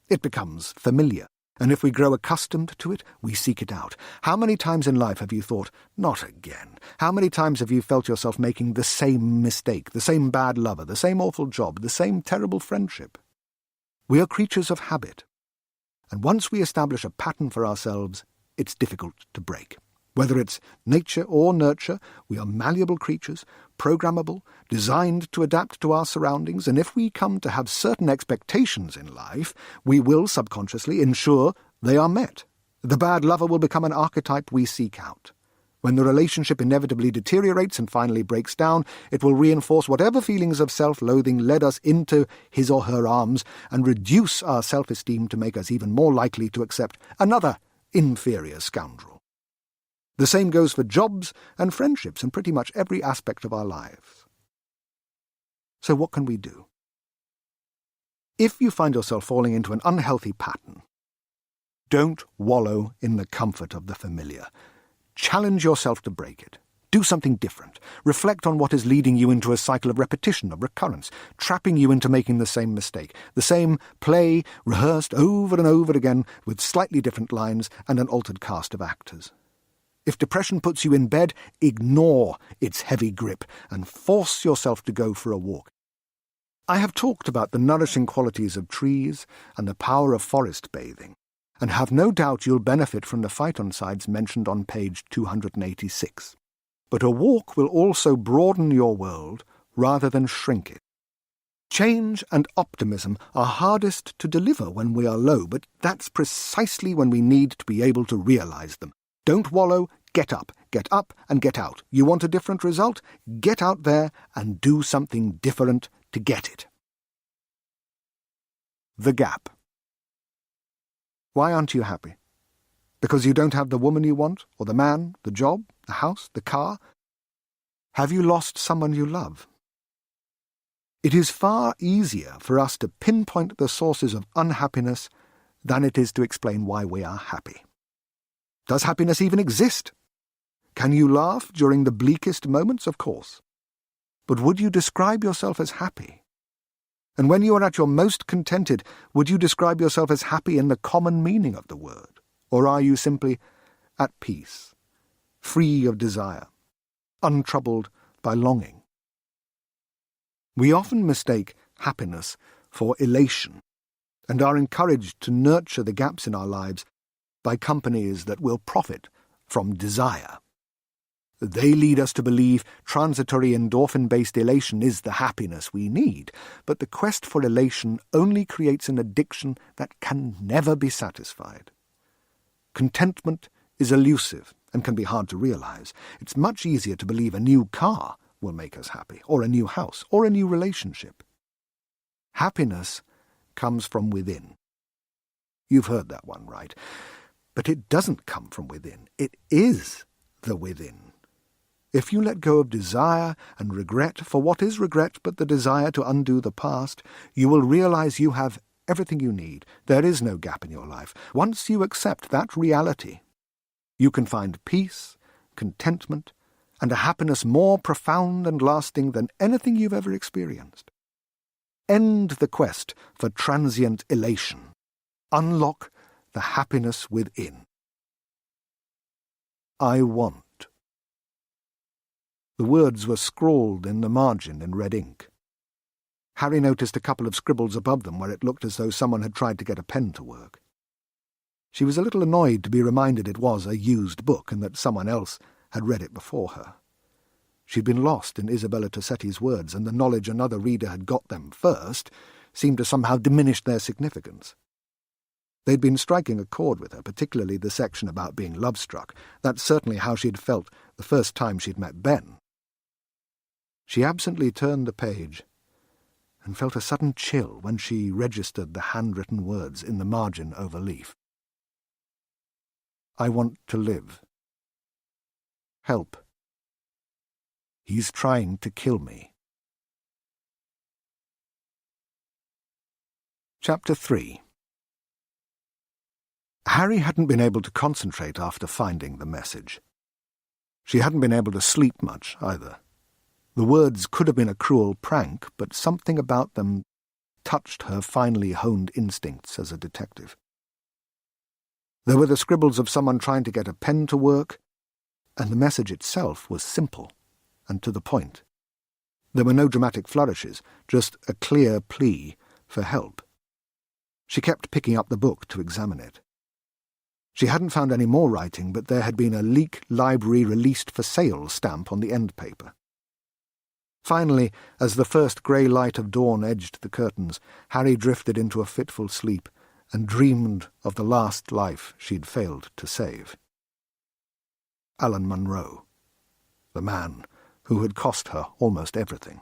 It becomes familiar. And if we grow accustomed to it, we seek it out. How many times in life have you thought, not again? How many times have you felt yourself making the same mistake, the same bad lover, the same awful job, the same terrible friendship? We are creatures of habit. And once we establish a pattern for ourselves, it's difficult to break. Whether it's nature or nurture, we are malleable creatures, programmable, designed to adapt to our surroundings, and if we come to have certain expectations in life, we will subconsciously ensure they are met. The bad lover will become an archetype we seek out. When the relationship inevitably deteriorates and finally breaks down, it will reinforce whatever feelings of self-loathing led us into his or her arms and reduce our self-esteem to make us even more likely to accept another inferior scoundrel. The same goes for jobs and friendships and pretty much every aspect of our lives. So what can we do? If you find yourself falling into an unhealthy pattern, don't wallow in the comfort of the familiar. Challenge yourself to break it. Do something different. Reflect on what is leading you into a cycle of repetition, of recurrence, trapping you into making the same mistake, the same play rehearsed over and over again with slightly different lines and an altered cast of actors. If depression puts you in bed, ignore its heavy grip and force yourself to go for a walk. I have talked about the nourishing qualities of trees and the power of forest bathing, and have no doubt you'll benefit from the phytoncides mentioned on page 286. But a walk will also broaden your world rather than shrink it. Change and optimism are hardest to deliver when we are low, but that's precisely when we need to be able to realize them. Don't wallow, get up and get out. You want a different result? Get out there and do something different to get it. The gap. Why aren't you happy? Because you don't have the woman you want, or the man, the job, the house, the car? Have you lost someone you love? It is far easier for us to pinpoint the sources of unhappiness than it is to explain why we are happy. Does happiness even exist? Can you laugh during the bleakest moments? Of course. But would you describe yourself as happy? And when you are at your most contented, would you describe yourself as happy in the common meaning of the word? Or are you simply at peace, free of desire, untroubled by longing? We often mistake happiness for elation and are encouraged to nurture the gaps in our lives by companies that will profit from desire. They lead us to believe transitory endorphin-based elation is the happiness we need, but the quest for elation only creates an addiction that can never be satisfied. Contentment is elusive and can be hard to realize. It's much easier to believe a new car will make us happy, or a new house, or a new relationship. Happiness comes from within. You've heard that one, right? But it doesn't come from within. It is the within. If you let go of desire and regret for what is regret but the desire to undo the past, you will realize you have everything you need. There is no gap in your life. Once you accept that reality, you can find peace, contentment, and a happiness more profound and lasting than anything you've ever experienced. End the quest for transient elation. Unlock the happiness within. I want. The words were scrawled in the margin in red ink. Harry noticed a couple of scribbles above them where it looked as though someone had tried to get a pen to work. She was a little annoyed to be reminded it was a used book and that someone else had read it before her. She'd been lost in Isabella Tossetti's words, and the knowledge another reader had got them first seemed to somehow diminish their significance. They'd been striking a chord with her, particularly the section about being love-struck. That's certainly how she'd felt the first time she'd met Ben. She absently turned the page and felt a sudden chill when she registered the handwritten words in the margin over leaf. I want to live. Help. He's trying to kill me. Chapter 3. Harry hadn't been able to concentrate after finding the message. She hadn't been able to sleep much, either. The words could have been a cruel prank, but something about them touched her finely honed instincts as a detective. There were the scribbles of someone trying to get a pen to work, and the message itself was simple and to the point. There were no dramatic flourishes, just a clear plea for help. She kept picking up the book to examine it. She hadn't found any more writing, but there had been a Leak Library Released for Sale stamp on the end paper. Finally, as the first grey light of dawn edged the curtains, Harry drifted into a fitful sleep and dreamed of the last life she'd failed to save. Alan Munro, the man who had cost her almost everything.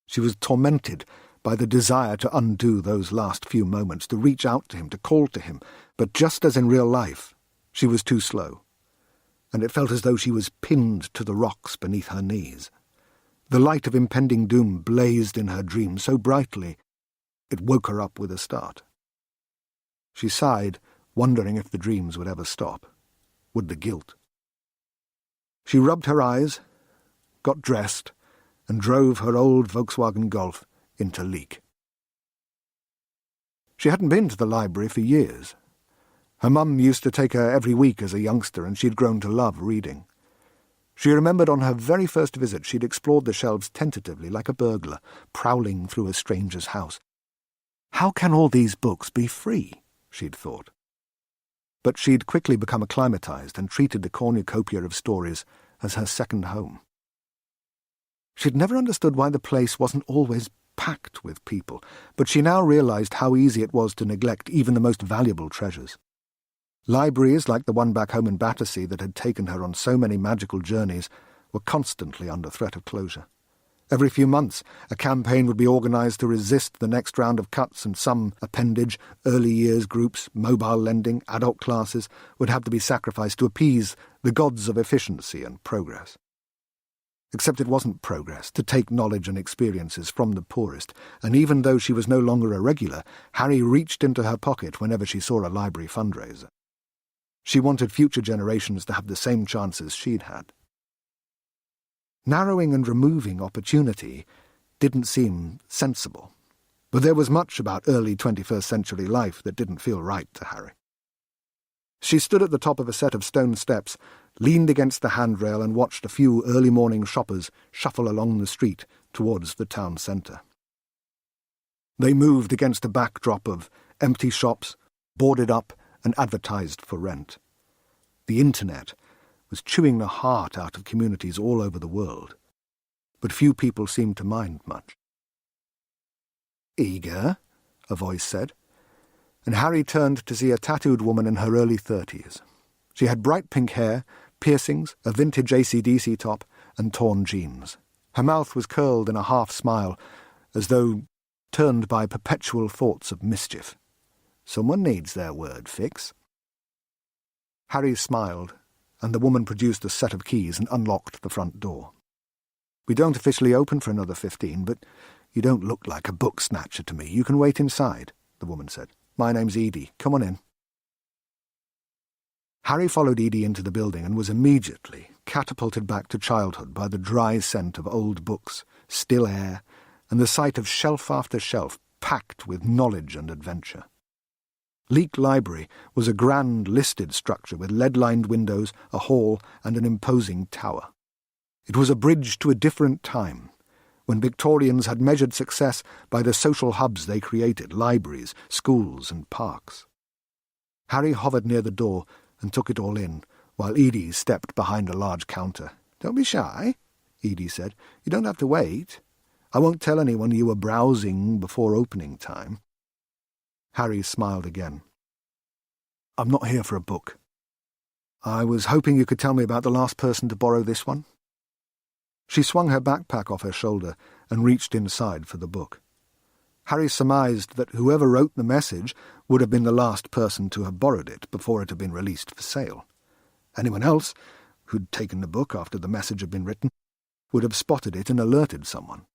She was tormented by the desire to undo those last few moments, to reach out to him, to call to him, but just as in real life, she was too slow, and it felt as though she was pinned to the rocks beneath her knees. The light of impending doom blazed in her dream so brightly it woke her up with a start. She sighed, wondering if the dreams would ever stop. Would the guilt? She rubbed her eyes, got dressed, and drove her old Volkswagen Golf into Leek. She hadn't been to the library for years. Her mum used to take her every week as a youngster, and she'd grown to love reading. She remembered on her very first visit she'd explored the shelves tentatively like a burglar, prowling through a stranger's house. How can all these books be free? She'd thought. But she'd quickly become acclimatized and treated the cornucopia of stories as her second home. She'd never understood why the place wasn't always packed with people, but she now realized how easy it was to neglect even the most valuable treasures. Libraries like the one back home in Battersea that had taken her on so many magical journeys were constantly under threat of closure. Every few months, a campaign would be organised to resist the next round of cuts, and some appendage, early years groups, mobile lending, adult classes would have to be sacrificed to appease the gods of efficiency and progress. Except it wasn't progress to take knowledge and experiences from the poorest, and even though she was no longer a regular, Harry reached into her pocket whenever she saw a library fundraiser. She wanted future generations to have the same chances she'd had. Narrowing and removing opportunity didn't seem sensible, but there was much about early 21st century life that didn't feel right to Harry. She stood at the top of a set of stone steps, leaned against the handrail and watched a few early morning shoppers shuffle along the street towards the town centre. They moved against a backdrop of empty shops, boarded up and advertised for rent. The internet was chewing the heart out of communities all over the world, but few people seemed to mind much. "Eager?" a voice said, and Harry turned to see a tattooed woman in her early 30s. She had bright pink hair, piercings, a vintage AC/DC top, and torn jeans. Her mouth was curled in a half-smile, as though turned by perpetual thoughts of mischief. "Someone needs their word fix." Harry smiled, and the woman produced a set of keys and unlocked the front door. "We don't officially open for another 15, but you don't look like a book snatcher to me. You can wait inside," the woman said. "My name's Edie. Come on in." Harry followed Edie into the building and was immediately catapulted back to childhood by the dry scent of old books, still air, and the sight of shelf after shelf packed with knowledge and adventure. Leek Library was a grand listed structure with lead-lined windows, a hall, and an imposing tower. It was a bridge to a different time, when Victorians had measured success by the social hubs they created, libraries, schools, and parks. Harry hovered near the door and took it all in, while Edie stepped behind a large counter. "Don't be shy," Edie said. "You don't have to wait. I won't tell anyone you were browsing before opening time." Harry smiled again. "I'm not here for a book. I was hoping you could tell me about the last person to borrow this one." She swung her backpack off her shoulder and reached inside for the book. Harry surmised that whoever wrote the message would have been the last person to have borrowed it before it had been released for sale. Anyone else, who'd taken the book after the message had been written, would have spotted it and alerted someone.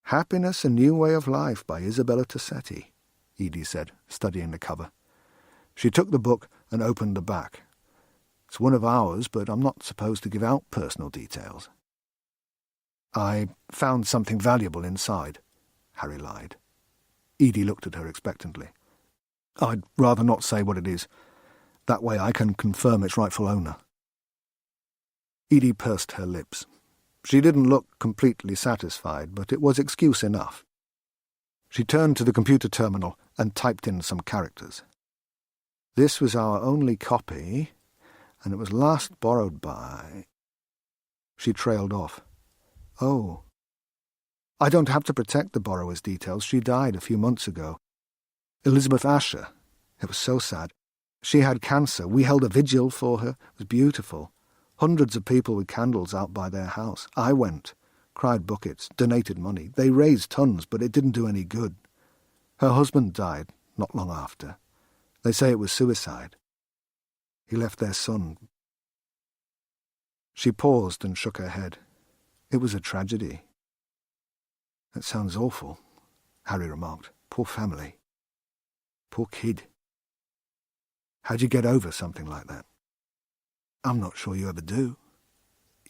"Happiness, a New Way of Life" by Isabella Tossetti, Edie said, studying the cover. She took the book and opened the back. "It's one of ours, but I'm not supposed to give out personal details." "I found something valuable inside," Harry lied. Edie looked at her expectantly. I'd rather not say what it is. That way I can confirm its rightful owner. Edie pursed her lips. She didn't look completely satisfied, but it was excuse enough. She turned to the computer terminal and typed in some characters. This was our only copy, and it was last borrowed by... She trailed off. Oh. I don't have to protect the borrower's details. She died a few months ago. Elizabeth Asher. It was so sad. She had cancer. We held a vigil for her. It was beautiful. Hundreds of people with candles out by their house. I went, cried buckets, donated money. They raised tons, but it didn't do any good. Her husband died not long after. They say it was suicide. He left their son. She paused and shook her head. It was a tragedy. That sounds awful, Harry remarked. Poor family. Poor kid. How'd you get over something like that? I'm not sure you ever do,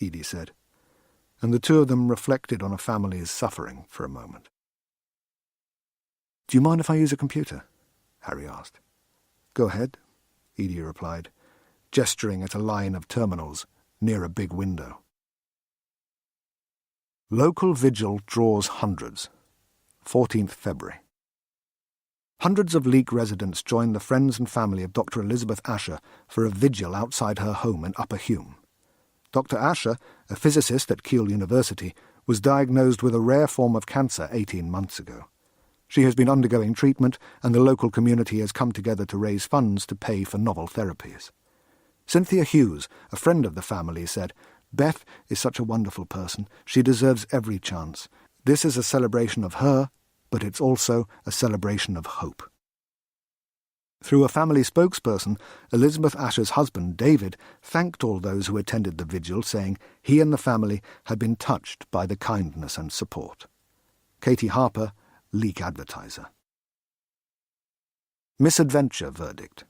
Edie said, and the two of them reflected on a family's suffering for a moment. Do you mind if I use a computer? Harry asked. Go ahead, Edie replied, gesturing at a line of terminals near a big window. Local vigil draws hundreds. 14th February. Hundreds of Leek residents joined the friends and family of Dr. Elizabeth Asher for a vigil outside her home in Upper Hume. Dr. Asher, a physicist at Keele University, was diagnosed with a rare form of cancer 18 months ago. She has been undergoing treatment, and the local community has come together to raise funds to pay for novel therapies. Cynthia Hughes, a friend of the family, said, Beth is such a wonderful person. She deserves every chance. This is a celebration of her, but it's also a celebration of hope. Through a family spokesperson, Elizabeth Asher's husband, David, thanked all those who attended the vigil, saying he and the family had been touched by the kindness and support. Katie Harper, Leek Advertiser. Misadventure verdict.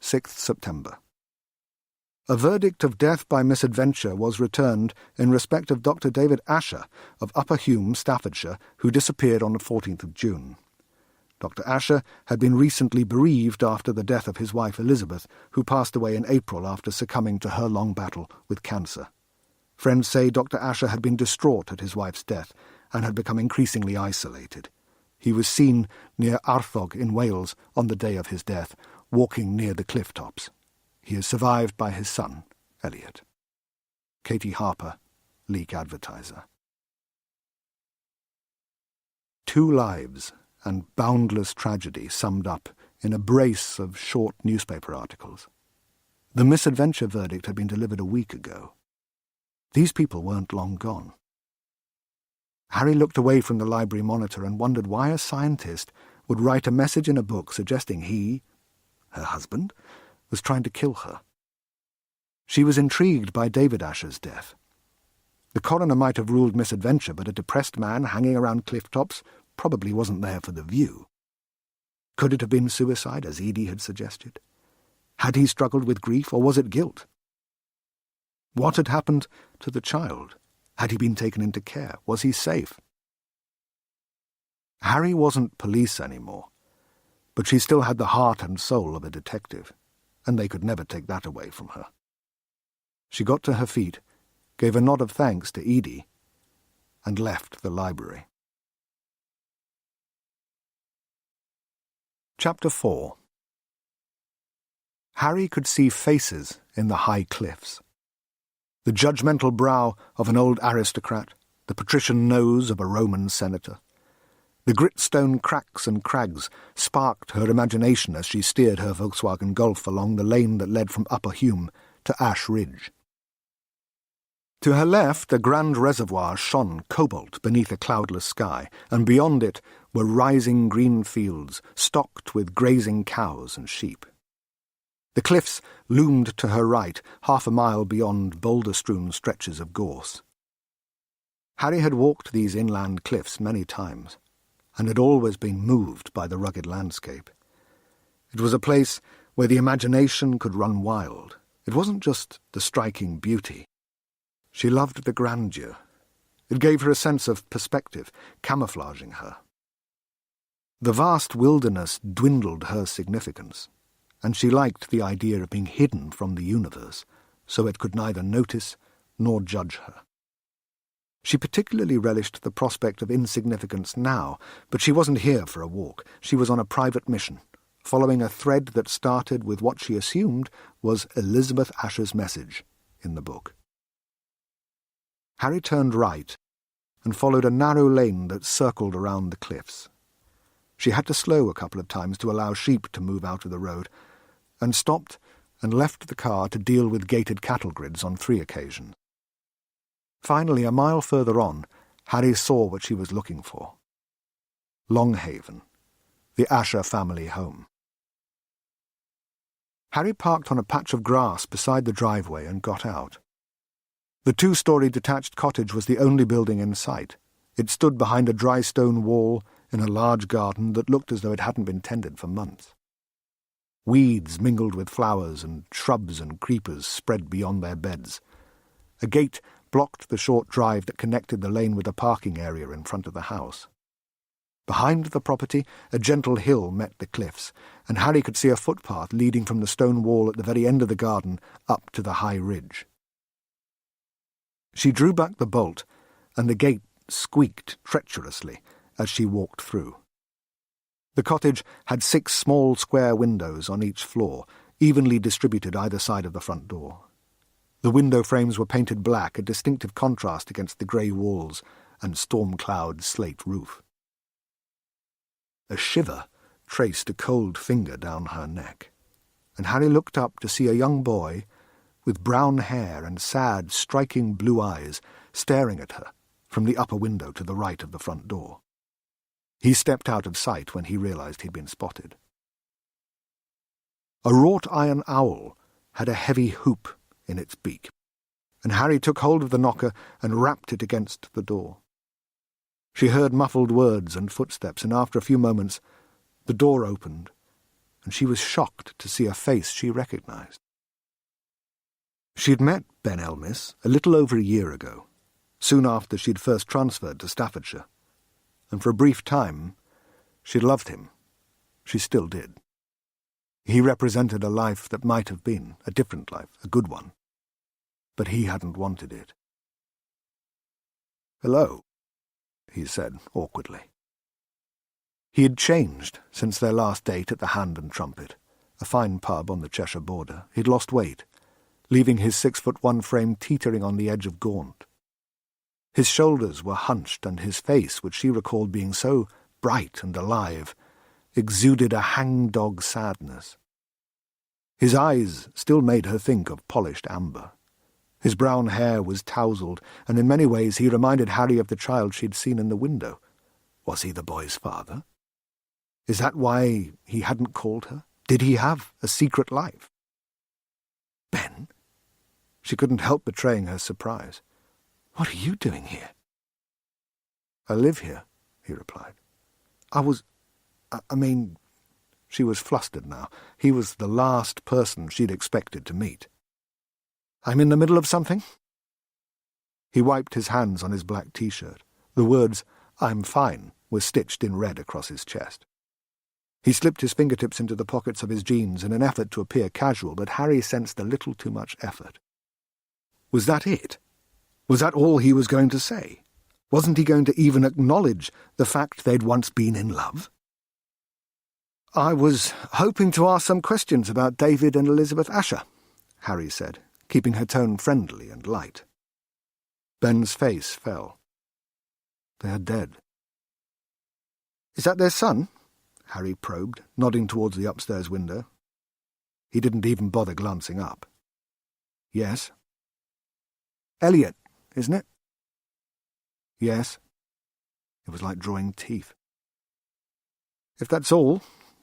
6th September. A verdict of death by misadventure was returned in respect of Dr. David Asher of Upper Hume, Staffordshire, who disappeared on the 14th of June. Dr. Asher had been recently bereaved after the death of his wife Elizabeth, who passed away in April after succumbing to her long battle with cancer. Friends say Dr. Asher had been distraught at his wife's death and had become increasingly isolated. He was seen near Arthog in Wales on the day of his death, walking near the cliff tops. He is survived by his son, Elliot. Katie Harper, Leek Advertiser. 2 lives and boundless tragedy summed up in a brace of short newspaper articles. The misadventure verdict had been delivered a week ago. These people weren't long gone. Harry looked away from the library monitor and wondered why a scientist would write a message in a book suggesting he, her husband, was trying to kill her. She was intrigued by David Asher's death. The coroner might have ruled misadventure, but a depressed man hanging around cliff tops probably wasn't there for the view. Could it have been suicide, as Edie had suggested? Had he struggled with grief, or was it guilt? What had happened to the child? Had he been taken into care? Was he safe? Harry wasn't police anymore, but she still had the heart and soul of a detective, and they could never take that away from her. She got to her feet, gave a nod of thanks to Edie, and left the library. Chapter 4. Harry could see faces in the high cliffs. The judgmental brow of an old aristocrat, the patrician nose of a Roman senator. The gritstone cracks and crags sparked her imagination as she steered her Volkswagen Golf along the lane that led from Upper Hume to Ash Ridge. To her left, a grand reservoir shone cobalt beneath a cloudless sky, and beyond it were rising green fields stocked with grazing cows and sheep. The cliffs loomed to her right, half a mile beyond boulder-strewn stretches of gorse. Harry had walked these inland cliffs many times, and had always been moved by the rugged landscape. It was a place where the imagination could run wild. It wasn't just the striking beauty. She loved the grandeur. It gave her a sense of perspective, camouflaging her. The vast wilderness dwindled her significance, and she liked the idea of being hidden from the universe, so it could neither notice nor judge her. She particularly relished the prospect of insignificance now, but she wasn't here for a walk. She was on a private mission, following a thread that started with what she assumed was Elizabeth Asher's message in the book. Harry turned right and followed a narrow lane that circled around the cliffs. She had to slow a couple of times to allow sheep to move out of the road, and stopped and left the car to deal with gated cattle grids on 3 occasions. Finally, a mile further on, Harry saw what she was looking for. Longhaven, the Asher family home. Harry parked on a patch of grass beside the driveway and got out. The 2-story detached cottage was the only building in sight. It stood behind a dry stone wall in a large garden that looked as though it hadn't been tended for months. Weeds mingled with flowers, and shrubs and creepers spread beyond their beds. A gate blocked the short drive that connected the lane with the parking area in front of the house. Behind the property, a gentle hill met the cliffs, and Harry could see a footpath leading from the stone wall at the very end of the garden up to the high ridge. She drew back the bolt, and the gate squeaked treacherously as she walked through. The cottage had 6 small square windows on each floor, evenly distributed either side of the front door. The window frames were painted black, a distinctive contrast against the grey walls and storm-cloud slate roof. A shiver traced a cold finger down her neck, and Harry looked up to see a young boy with brown hair and sad, striking blue eyes staring at her from the upper window to the right of the front door. He stepped out of sight when he realized he'd been spotted. A wrought iron owl had a heavy hoop in its beak, and Harry took hold of the knocker and rapped it against the door. She heard muffled words and footsteps, and after a few moments the door opened, and she was shocked to see a face she recognized. She'd met Ben Elmis a little over a year ago, soon after she'd first transferred to Staffordshire, and for a brief time she'd loved him. She still did. He represented a life that might have been a different life, a good one. But he hadn't wanted it. "Hello," he said awkwardly. He had changed since their last date at the Hand and Trumpet, a fine pub on the Cheshire border. He'd lost weight, leaving his 6'1" frame teetering on the edge of gaunt. His shoulders were hunched, and his face, which she recalled being so bright and alive, exuded a hangdog sadness. His eyes still made her think of polished amber. His brown hair was tousled, and in many ways he reminded Harry of the child she'd seen in the window. Was he the boy's father? Is that why he hadn't called her? Did he have a secret life? Ben? She couldn't help betraying her surprise. "What are you doing here?" "I live here," he replied. I mean... She was flustered now. He was the last person she'd expected to meet. "I'm in the middle of something?" He wiped his hands on his black T-shirt. The words, "I'm fine," were stitched in red across his chest. He slipped his fingertips into the pockets of his jeans in an effort to appear casual, but Harry sensed a little too much effort. Was that it? Was that all he was going to say? Wasn't he going to even acknowledge the fact they'd once been in love? "I was hoping to ask some questions about David and Elizabeth Asher," Harry said, keeping her tone friendly and light. Ben's face fell. "They are dead." "Is that their son?" Harry probed, nodding towards the upstairs window. He didn't even bother glancing up. "Yes." "Elliot, isn't it?" "Yes." It was like drawing teeth. "If that's all,"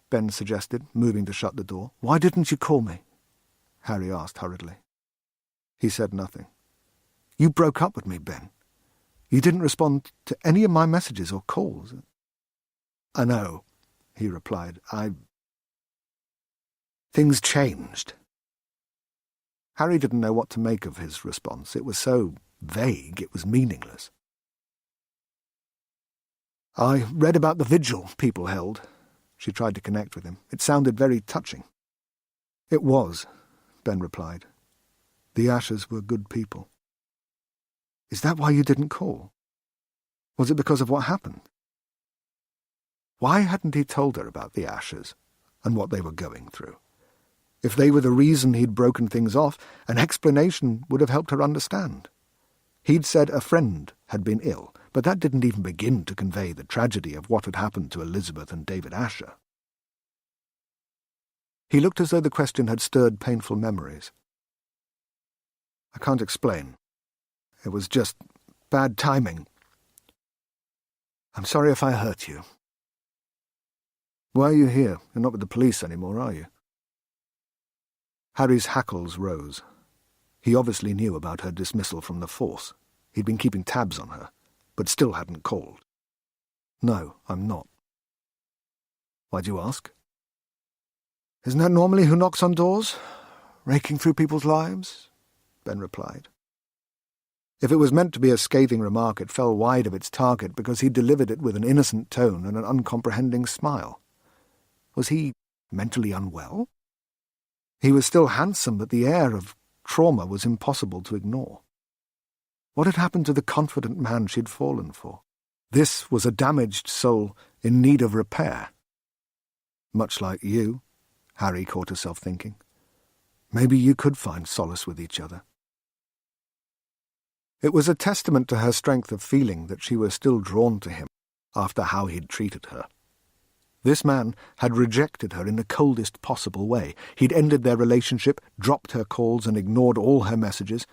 Ben suggested, moving to shut the door. "Why didn't you call me?" Harry asked hurriedly. He said nothing. "You broke up with me, Ben. You didn't respond to any of my messages or calls." "I know," he replied. Things changed." Harry didn't know what to make of his response. It was so vague, it was meaningless. I read about the vigil people held. She tried to connect with him. It sounded very touching. It was, Ben replied. The Ashers were good people. Is that why you didn't call? Was it because of what happened? Why hadn't he told her about the Ashers and what they were going through? If they were the reason he'd broken things off, an explanation would have helped her understand. He'd said a friend had been ill, but that didn't even begin to convey the tragedy of what had happened to Elizabeth and David Asher. He looked as though the question had stirred painful memories. I can't explain. It was just bad timing. I'm sorry if I hurt you. Why are you here? You're not with the police anymore, are you? Harry's hackles rose. He obviously knew about her dismissal from the force. He'd been keeping tabs on her, but still hadn't called. No, I'm not. Why'd you ask? Isn't that normally who knocks on doors? Raking through people's lives? Ben replied. If it was meant to be a scathing remark, it fell wide of its target because he delivered it with an innocent tone and an uncomprehending smile. Was he mentally unwell? He was still handsome, but the air of trauma was impossible to ignore. What had happened to the confident man she'd fallen for? This was a damaged soul in need of repair. Much like you, Harry caught herself thinking. Maybe you could find solace with each other. It was a testament to her strength of feeling that she was still drawn to him after how he'd treated her. This man had rejected her in the coldest possible way. He'd ended their relationship, dropped her calls, and ignored all her messages.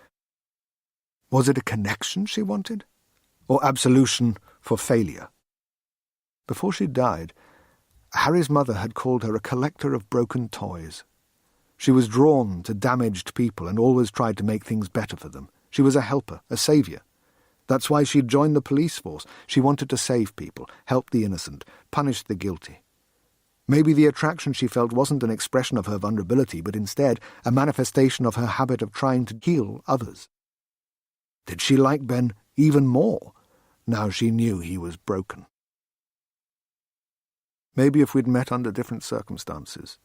Was it a connection she wanted? Or absolution for failure? Before she died, Harry's mother had called her a collector of broken toys. She was drawn to damaged people and always tried to make things better for them. She was a helper, a saviour. That's why she'd joined the police force. She wanted to save people, help the innocent, punish the guilty. Maybe the attraction she felt wasn't an expression of her vulnerability, but instead a manifestation of her habit of trying to heal others. Did she like Ben even more, now she knew he was broken? Maybe if we'd met under different circumstances,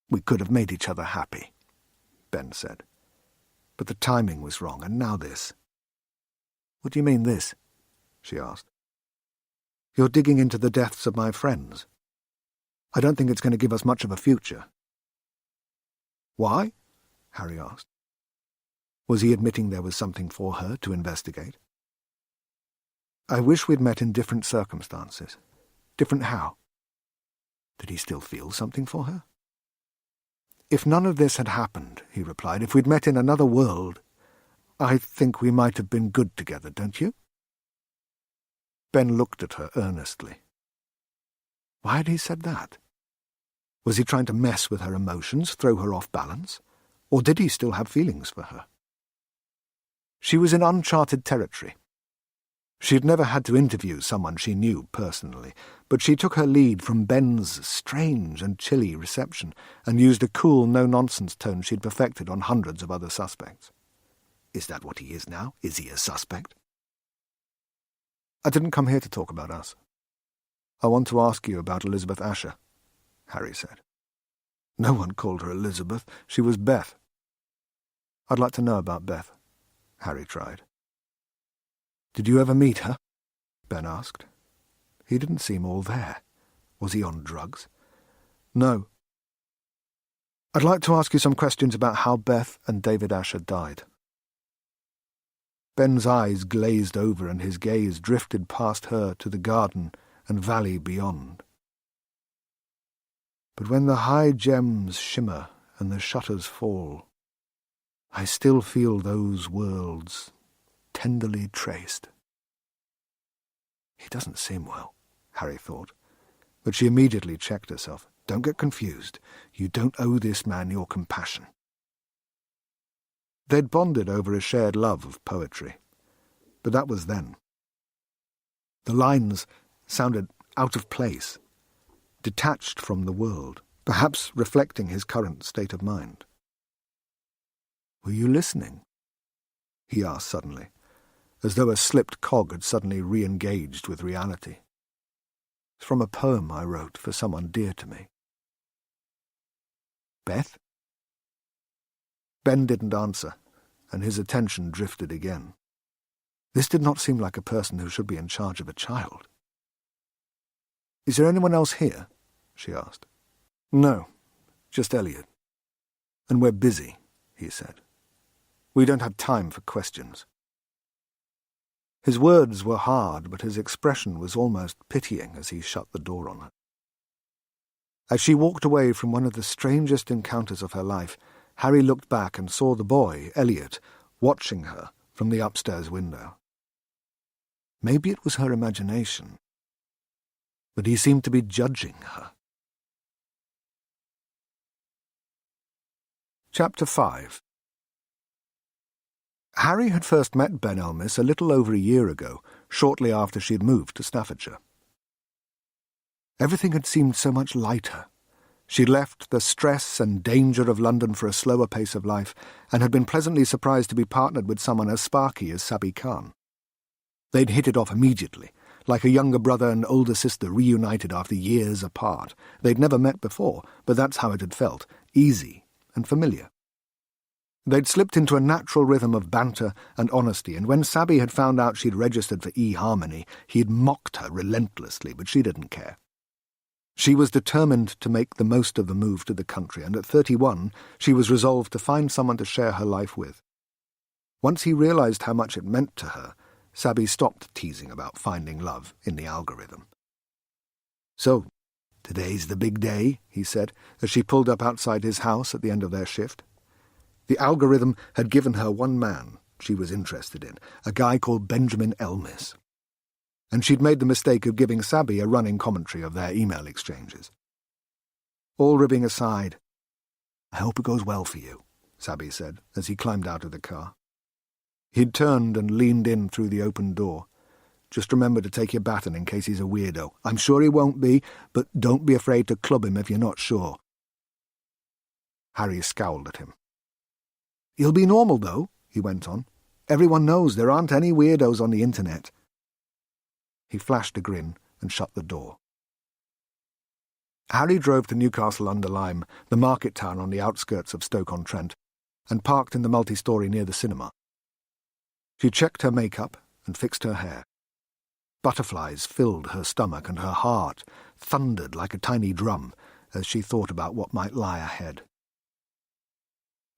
we could have made each other happy, Ben said. But the timing was wrong, and now this. What do you mean, this? She asked. You're digging into the deaths of my friends. I don't think it's going to give us much of a future. Why? Harry asked. Was he admitting there was something for her to investigate? I wish we'd met in different circumstances. Different how? Did he still feel something for her? If none of this had happened, he replied, if we'd met in another world, I think we might have been good together, don't you? Ben looked at her earnestly. Why had he said that? Was he trying to mess with her emotions, throw her off balance? Or did he still have feelings for her? She was in uncharted territory. She'd never had to interview someone she knew personally, but she took her lead from Ben's strange and chilly reception and used a cool, no-nonsense tone she'd perfected on hundreds of other suspects. Is that what he is now? Is he a suspect? I didn't come here to talk about us. I want to ask you about Elizabeth Asher, Harry said. No one called her Elizabeth. She was Beth. I'd like to know about Beth, Harry tried. Did you ever meet her? Ben asked. He didn't seem all there. Was he on drugs? No. I'd like to ask you some questions about how Beth and David Asher died. Ben's eyes glazed over and his gaze drifted past her to the garden and valley beyond. But when the high gems shimmer and the shutters fall, I still feel those worlds tenderly traced. He doesn't seem well, Harry thought, but she immediately checked herself. Don't get confused. You don't owe this man your compassion. They'd bonded over a shared love of poetry, but that was then. The lines sounded out of place, detached from the world, perhaps reflecting his current state of mind. Were you listening? He asked suddenly. as though a slipped cog had suddenly re-engaged with reality. It's from a poem I wrote for someone dear to me. Beth? Ben didn't answer, and his attention drifted again. This did not seem like a person who should be in charge of a child. Is there anyone else here? She asked. No, just Elliot. And we're busy, he said. We don't have time for questions. His words were hard, but his expression was almost pitying as he shut the door on her. As she walked away from one of the strangest encounters of her life, Harry looked back and saw the boy, Elliot, watching her from the upstairs window. Maybe it was her imagination, but he seemed to be judging her. Chapter 5. Harry had first met Ben Elmis a little over a year ago, shortly after she had moved to Staffordshire. Everything had seemed so much lighter. She'd left the stress and danger of London for a slower pace of life, and had been pleasantly surprised to be partnered with someone as sparky as Sabi Khan. They'd hit it off immediately, like a younger brother and older sister reunited after years apart. They'd never met before, but that's how it had felt, easy and familiar. They'd slipped into a natural rhythm of banter and honesty, and when Sabi had found out she'd registered for eHarmony, he'd mocked her relentlessly, but she didn't care. She was determined to make the most of the move to the country, and at 31 she was resolved to find someone to share her life with. Once he realized how much it meant to her, Sabi stopped teasing about finding love in the algorithm. So, today's the big day, he said, as she pulled up outside his house at the end of their shift. The algorithm had given her one man she was interested in, a guy called Benjamin Elmis. And she'd made the mistake of giving Sabi a running commentary of their email exchanges. All ribbing aside, "I hope it goes well for you," Sabi said, as he climbed out of the car. He'd turned and leaned in through the open door. "Just remember to take your baton in case he's a weirdo. I'm sure he won't be, but don't be afraid to club him if you're not sure." Harry scowled at him. "He'll be normal, though," he went on. "Everyone knows there aren't any weirdos on the internet." He flashed a grin and shut the door. Harry drove to Newcastle-under-Lyme, the market town on the outskirts of Stoke-on-Trent, and parked in the multi-storey near the cinema. She checked her makeup and fixed her hair. Butterflies filled her stomach, and her heart thundered like a tiny drum as she thought about what might lie ahead.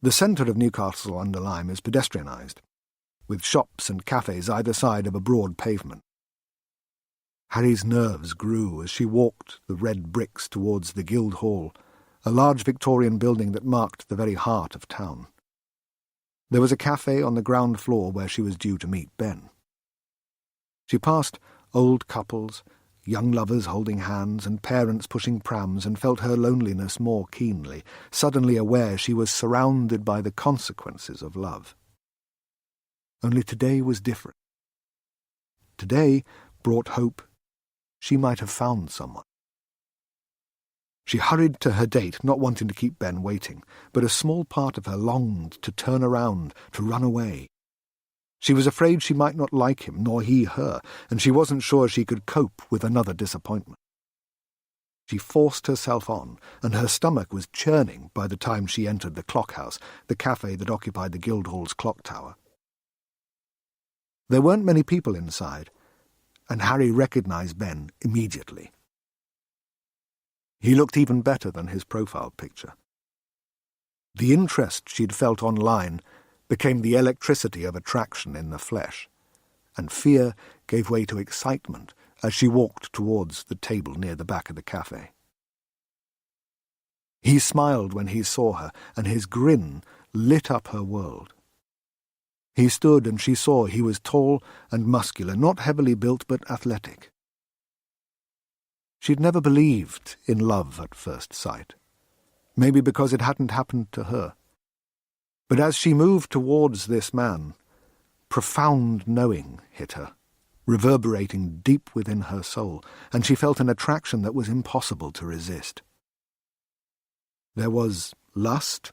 The centre of Newcastle-under-Lyme is pedestrianised, with shops and cafes either side of a broad pavement. Harry's nerves grew as she walked the red bricks towards the Guildhall, a large Victorian building that marked the very heart of town. There was a cafe on the ground floor where she was due to meet Ben. She passed old couples, young lovers holding hands, and parents pushing prams, and felt her loneliness more keenly, suddenly aware she was surrounded by the consequences of love. Only today was different. Today brought hope. She might have found someone. She hurried to her date, not wanting to keep Ben waiting, but a small part of her longed to turn around, to run away. She was afraid she might not like him, nor he her, and she wasn't sure she could cope with another disappointment. She forced herself on, and her stomach was churning by the time she entered the Clock House, the cafe that occupied the Guildhall's clock tower. There weren't many people inside, and Harry recognised Ben immediately. He looked even better than his profile picture. The interest she'd felt online became the electricity of attraction in the flesh, and fear gave way to excitement as she walked towards the table near the back of the cafe. He smiled when he saw her, and his grin lit up her world. He stood, and she saw he was tall and muscular, not heavily built but athletic. She'd never believed in love at first sight, maybe because it hadn't happened to her. But as she moved towards this man, profound knowing hit her, reverberating deep within her soul, and she felt an attraction that was impossible to resist. There was lust,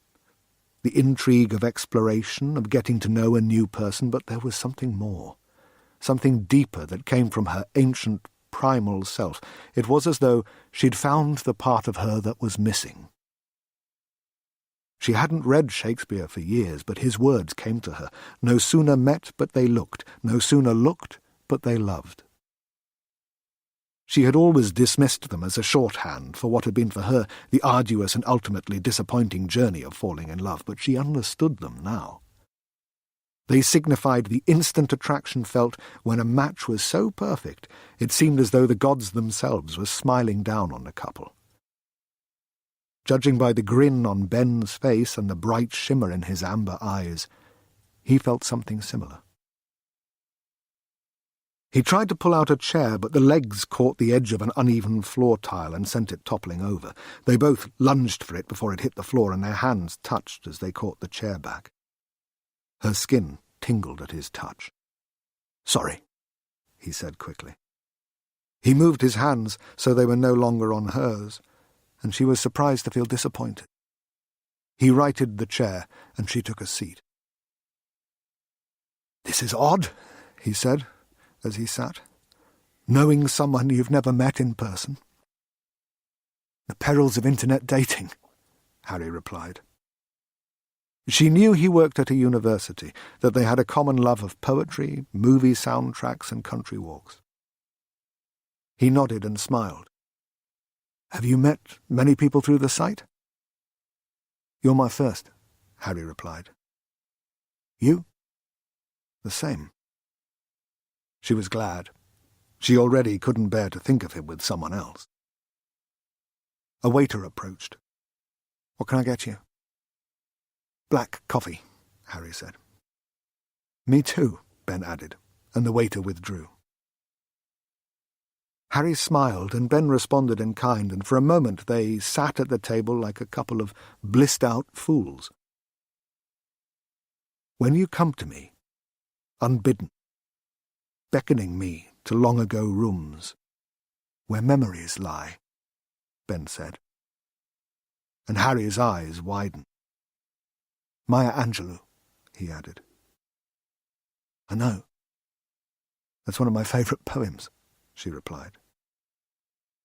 the intrigue of exploration, of getting to know a new person, but there was something more, something deeper that came from her ancient, primal self. It was as though she'd found the part of her that was missing. She hadn't read Shakespeare for years, but his words came to her. No sooner met but they looked, no sooner looked but they loved. She had always dismissed them as a shorthand for what had been for her the arduous and ultimately disappointing journey of falling in love, but she understood them now. They signified the instant attraction felt when a match was so perfect it seemed as though the gods themselves were smiling down on the couple. Judging by the grin on Ben's face and the bright shimmer in his amber eyes, he felt something similar. He tried to pull out a chair, but the legs caught the edge of an uneven floor tile and sent it toppling over. They both lunged for it before it hit the floor, and their hands touched as they caught the chair back. Her skin tingled at his touch. "Sorry," he said quickly. He moved his hands so they were no longer on hers, and she was surprised to feel disappointed. He righted the chair, and she took a seat. "This is odd," he said, as he sat. "Knowing someone you've never met in person." "The perils of internet dating," Harry replied. She knew he worked at a university, that they had a common love of poetry, movie soundtracks, and country walks. He nodded and smiled. "Have you met many people through the site?" "You're my first," Harry replied. "You?" "The same." She was glad. She already couldn't bear to think of him with someone else. A waiter approached. "What can I get you?" "Black coffee," Harry said. "Me too," Ben added, and the waiter withdrew. Harry smiled, and Ben responded in kind, and for a moment they sat at the table like a couple of blissed-out fools. "When you come to me, unbidden, beckoning me to long-ago rooms, where memories lie," Ben said. And Harry's eyes widened. "Maya Angelou," he added. "I know. That's one of my favourite poems," she replied.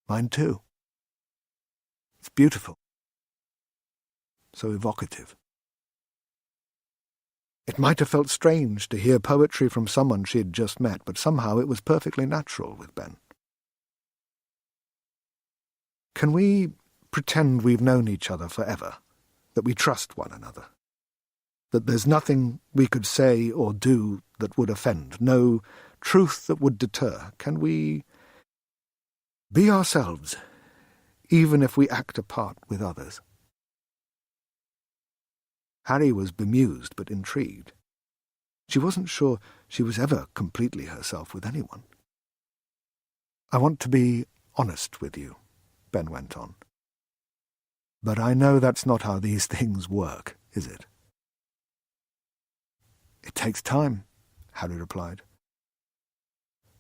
"Mine too. It's beautiful. So evocative." It might have felt strange to hear poetry from someone she had just met, but somehow it was perfectly natural with Ben. "Can we pretend we've known each other forever, that we trust one another? That there's nothing we could say or do that would offend, no truth that would deter? Can we be ourselves, even if we act a part with others?" Harry was bemused but intrigued. She wasn't sure she was ever completely herself with anyone. "I want to be honest with you," Ben went on. "But I know that's not how these things work, is it?" "It takes time," Harry replied.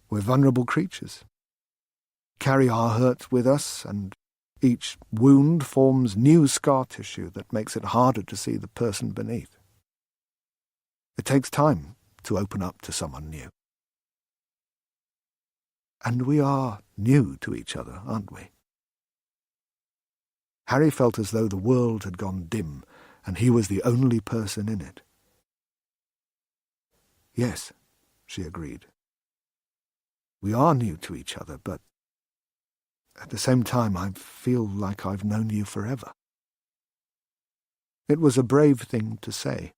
"We're vulnerable creatures. Carry our hurt with us, and each wound forms new scar tissue that makes it harder to see the person beneath. It takes time to open up to someone new. And we are new to each other, aren't we?" Harry felt as though the world had gone dim, and he was the only person in it. "Yes," she agreed. "We are new to each other, but at the same time I feel like I've known you forever." It was a brave thing to say,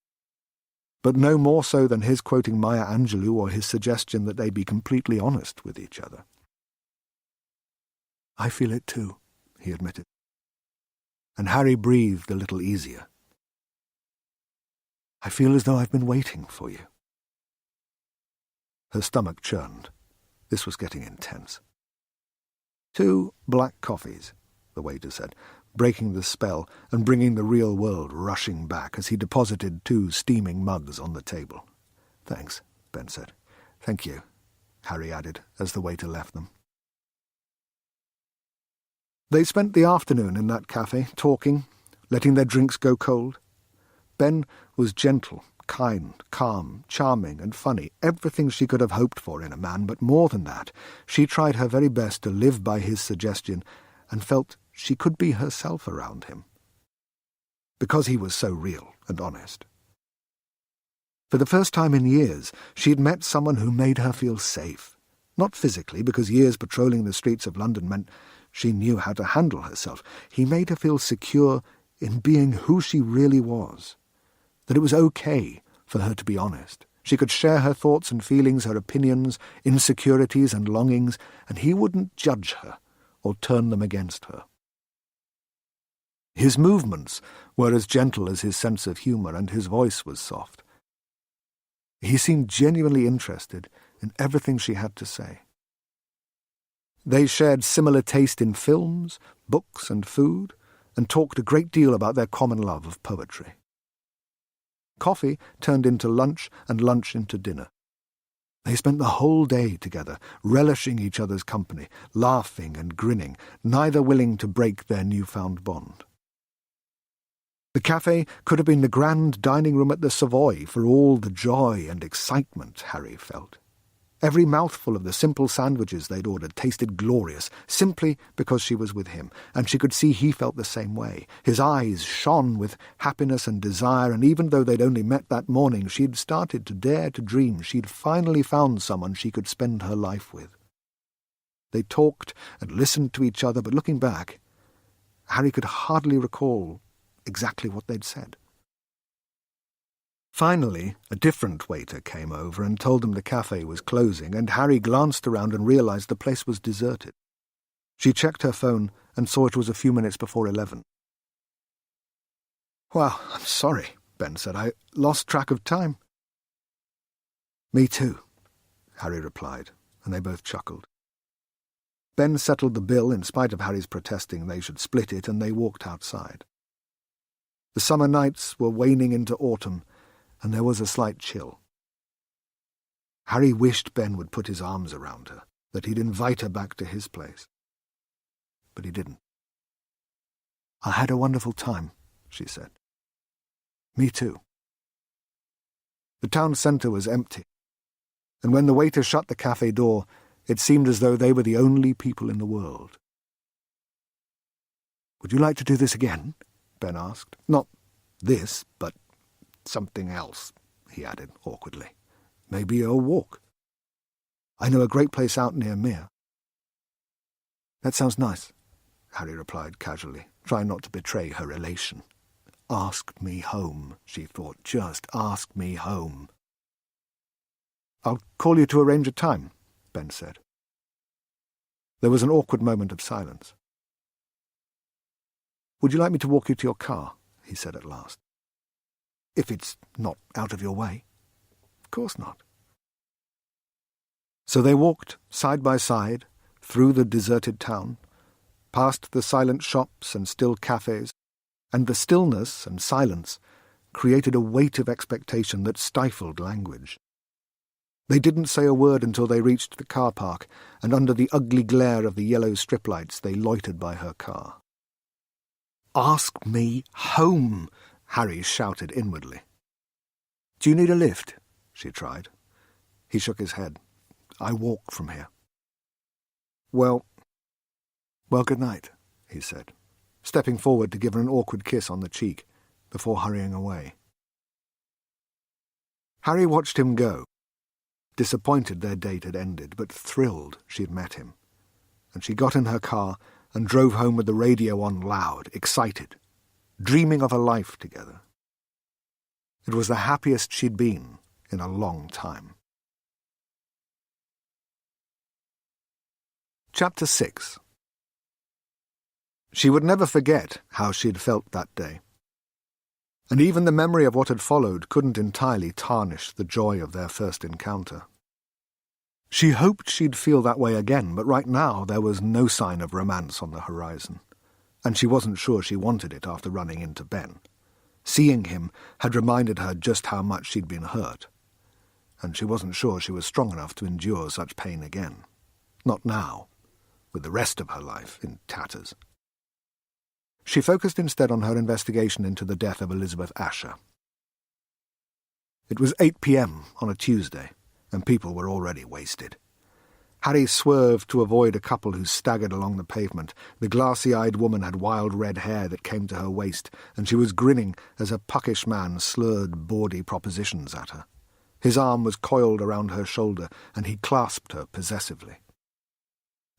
but no more so than his quoting Maya Angelou or his suggestion that they be completely honest with each other. "I feel it too," he admitted, and Harry breathed a little easier. "I feel as though I've been waiting for you." Her stomach churned. This was getting intense. "2 black coffees," the waiter said, breaking the spell and bringing the real world rushing back as he deposited 2 steaming mugs on the table. "Thanks," Ben said. "Thank you," Harry added as the waiter left them. They spent the afternoon in that cafe, talking, letting their drinks go cold. Ben was gentle, kind, calm, charming and funny, everything she could have hoped for in a man, but more than that, she tried her very best to live by his suggestion and felt she could be herself around him. Because he was so real and honest. For the first time in years, she had met someone who made her feel safe. Not physically, because years patrolling the streets of London meant she knew how to handle herself. He made her feel secure in being who she really was. That it was okay for her to be honest. She could share her thoughts and feelings, her opinions, insecurities and longings, and he wouldn't judge her or turn them against her. His movements were as gentle as his sense of humour, and his voice was soft. He seemed genuinely interested in everything she had to say. They shared similar taste in films, books and food, and talked a great deal about their common love of poetry. Coffee turned into lunch and lunch into dinner. They spent the whole day together, relishing each other's company, laughing and grinning, neither willing to break their newfound bond. The cafe could have been the grand dining room at the Savoy for all the joy and excitement Harry felt. Every mouthful of the simple sandwiches they'd ordered tasted glorious, simply because she was with him, and she could see he felt the same way. His eyes shone with happiness and desire, and even though they'd only met that morning, she'd started to dare to dream she'd finally found someone she could spend her life with. They talked and listened to each other, but looking back, Harry could hardly recall exactly what they'd said. Finally, a different waiter came over and told them the cafe was closing, and Harry glanced around and realised the place was deserted. She checked her phone and saw it was a few minutes before 11. "Well, I'm sorry," Ben said. "I lost track of time." "Me too," Harry replied, and they both chuckled. Ben settled the bill in spite of Harry's protesting they should split it, and they walked outside. The summer nights were waning into autumn, and there was a slight chill. Harry wished Ben would put his arms around her, that he'd invite her back to his place. But he didn't. "I had a wonderful time," she said. "Me too." The town centre was empty, and when the waiter shut the cafe door, it seemed as though they were the only people in the world. "Would you like to do this again?" Ben asked. "Not this, but something else," he added awkwardly. "Maybe a walk. I know a great place out near Mere." "That sounds nice," Harry replied casually, trying not to betray her elation. Ask me home, she thought. Just ask me home. "I'll call you to arrange a time," Ben said. There was an awkward moment of silence. "Would you like me to walk you to your car?" he said at last. "If it's not out of your way." "Of course not." So they walked side by side through the deserted town, past the silent shops and still cafes, and the stillness and silence created a weight of expectation that stifled language. They didn't say a word until they reached the car park, and under the ugly glare of the yellow strip lights they loitered by her car. "Ask me home!" Harry shouted inwardly. "Do you need a lift?" she tried. He shook his head. "I walk from here." Well, good night," he said, stepping forward to give her an awkward kiss on the cheek before hurrying away. Harry watched him go, disappointed their date had ended, but thrilled she'd met him, and she got in her car and drove home with the radio on loud, excited, dreaming of a life together. It was the happiest she'd been in a long time. Chapter 6. She would never forget how she'd felt that day, and even the memory of what had followed couldn't entirely tarnish the joy of their first encounter. She hoped she'd feel that way again, but right now there was no sign of romance on the horizon, and she wasn't sure she wanted it after running into Ben. Seeing him had reminded her just how much she'd been hurt, and she wasn't sure she was strong enough to endure such pain again. Not now, with the rest of her life in tatters. She focused instead on her investigation into the death of Elizabeth Asher. It was 8 p.m. on a Tuesday, and people were already wasted. Harry swerved to avoid a couple who staggered along the pavement. The glassy-eyed woman had wild red hair that came to her waist, and she was grinning as a puckish man slurred bawdy propositions at her. His arm was coiled around her shoulder, and he clasped her possessively.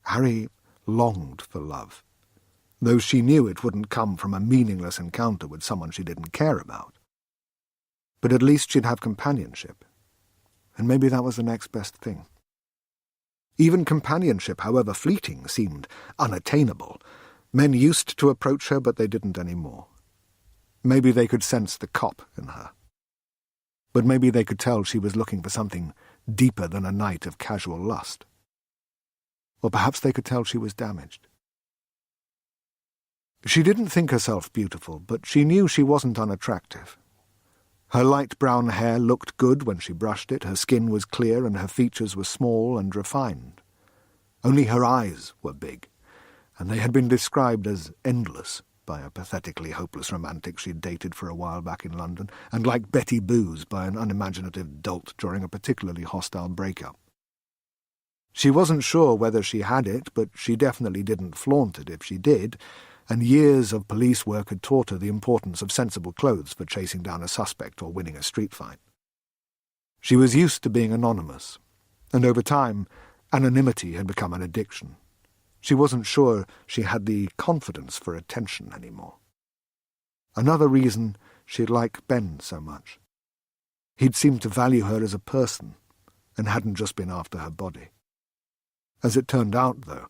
Harry longed for love, though she knew it wouldn't come from a meaningless encounter with someone she didn't care about. But at least she'd have companionship, and maybe that was the next best thing. Even companionship, however fleeting, seemed unattainable. Men used to approach her, but they didn't anymore. Maybe they could sense the cop in her. But maybe they could tell she was looking for something deeper than a night of casual lust. Or perhaps they could tell she was damaged. She didn't think herself beautiful, but she knew she wasn't unattractive. Her light brown hair looked good when she brushed it, her skin was clear, and her features were small and refined. Only her eyes were big, and they had been described as endless by a pathetically hopeless romantic she'd dated for a while back in London, and like Betty Boos by an unimaginative dolt during a particularly hostile breakup. She wasn't sure whether she had it, but she definitely didn't flaunt it if she did, and years of police work had taught her the importance of sensible clothes for chasing down a suspect or winning a street fight. She was used to being anonymous, and over time, anonymity had become an addiction. She wasn't sure she had the confidence for attention anymore. Another reason she'd like Ben so much. He'd seemed to value her as a person, and hadn't just been after her body. As it turned out, though,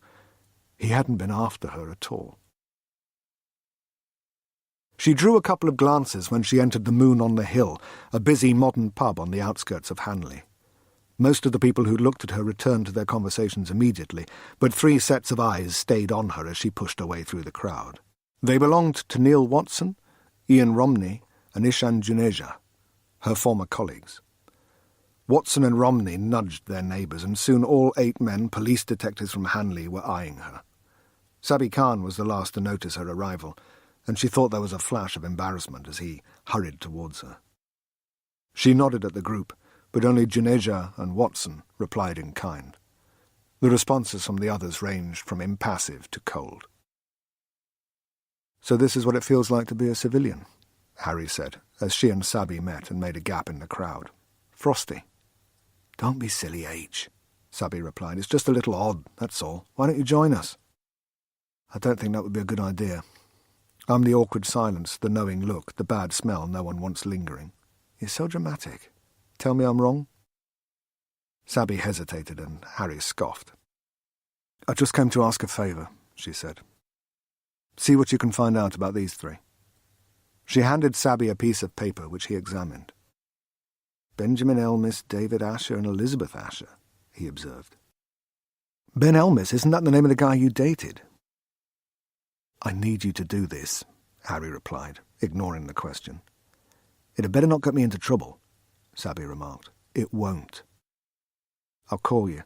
he hadn't been after her at all. She drew a couple of glances when she entered the Moon on the Hill, a busy modern pub on the outskirts of Hanley. Most of the people who looked at her returned to their conversations immediately, but 3 sets of eyes stayed on her as she pushed her way through the crowd. They belonged to Neil Watson, Ian Romney, and Ishan Juneja, her former colleagues. Watson and Romney nudged their neighbours, and soon all 8 men, police detectives from Hanley, were eyeing her. Sabi Khan was the last to notice her arrival, and she thought there was a flash of embarrassment as he hurried towards her. She nodded at the group, but only Juneja and Watson replied in kind. The responses from the others ranged from impassive to cold. "So this is what it feels like to be a civilian," Harry said, as she and Sabi met and made a gap in the crowd. "Frosty." "Don't be silly, H," Sabi replied. "It's just a little odd, that's all. Why don't you join us?" "I don't think that would be a good idea. I'm the awkward silence, the knowing look, the bad smell no one wants lingering. You're so dramatic. Tell me I'm wrong?" Sabi hesitated, and Harry scoffed. "I just came to ask a favour," she said. "See what you can find out about these 3. She handed Sabi a piece of paper which he examined. "Benjamin Elmis, David Asher, and Elizabeth Asher," he observed. "Ben Elmis, isn't that the name of the guy you dated?" "I need you to do this," Harry replied, ignoring the question. "It had better not get me into trouble," Sabi remarked. "It won't." "I'll call you."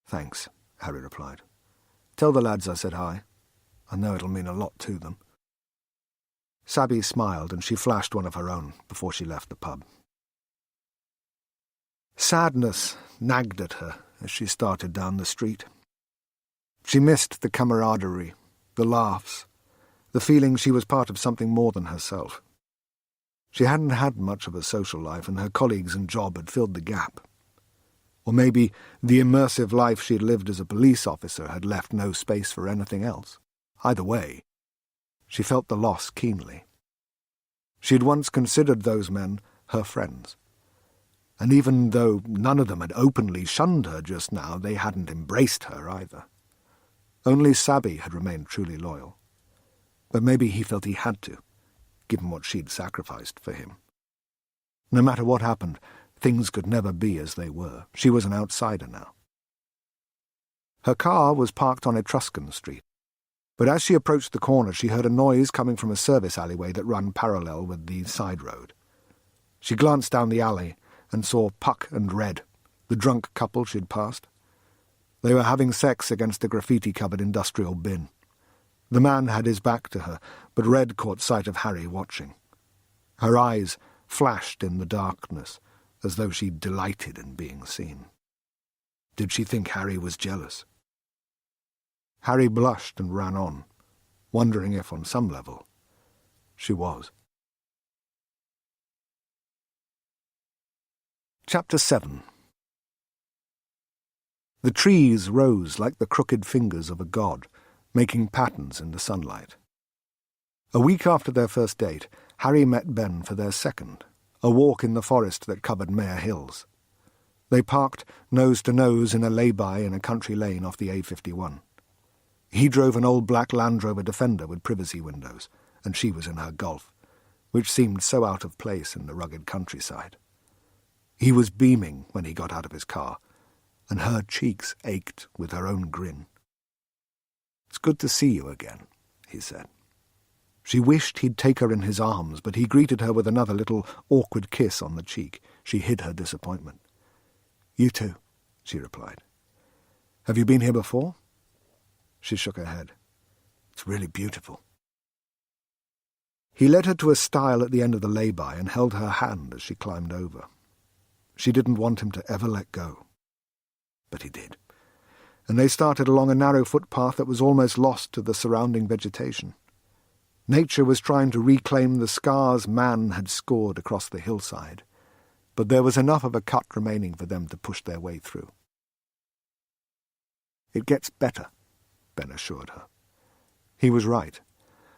"Thanks," Harry replied. "Tell the lads I said hi. I know it'll mean a lot to them." Sabi smiled, and she flashed one of her own before she left the pub. Sadness nagged at her as she started down the street. She missed the camaraderie, the laughs, the feeling she was part of something more than herself. She hadn't had much of a social life, and her colleagues and job had filled the gap. Or maybe the immersive life she'd lived as a police officer had left no space for anything else. Either way, she felt the loss keenly. She had once considered those men her friends. And even though none of them had openly shunned her just now, they hadn't embraced her either. Only Sabi had remained truly loyal. But maybe he felt he had to, given what she'd sacrificed for him. No matter what happened, things could never be as they were. She was an outsider now. Her car was parked on Etruscan Street, but as she approached the corner, she heard a noise coming from a service alleyway that ran parallel with the side road. She glanced down the alley and saw Puck and Red, the drunk couple she'd passed. They were having sex against a graffiti-covered industrial bin. The man had his back to her, but Red caught sight of Harry watching. Her eyes flashed in the darkness, as though she delighted in being seen. Did she think Harry was jealous? Harry blushed and ran on, wondering if, on some level, she was. Chapter 7. The trees rose like the crooked fingers of a god, making patterns in the sunlight. A week after their first date, Harry met Ben for their second, a walk in the forest that covered Mare Hills. They parked nose to nose in a lay-by in a country lane off the A51. He drove an old black Land Rover Defender with privacy windows, and she was in her Golf, which seemed so out of place in the rugged countryside. He was beaming when he got out of his car, and her cheeks ached with her own grin. "It's good to see you again," he said. She wished he'd take her in his arms, but he greeted her with another little awkward kiss on the cheek. She hid her disappointment. "You too," she replied. "Have you been here before?" She shook her head. "It's really beautiful." He led her to a stile at the end of the lay-by and held her hand as she climbed over. She didn't want him to ever let go. But he did, and they started along a narrow footpath that was almost lost to the surrounding vegetation. Nature was trying to reclaim the scars man had scored across the hillside, but there was enough of a cut remaining for them to push their way through. "It gets better," Ben assured her. He was right.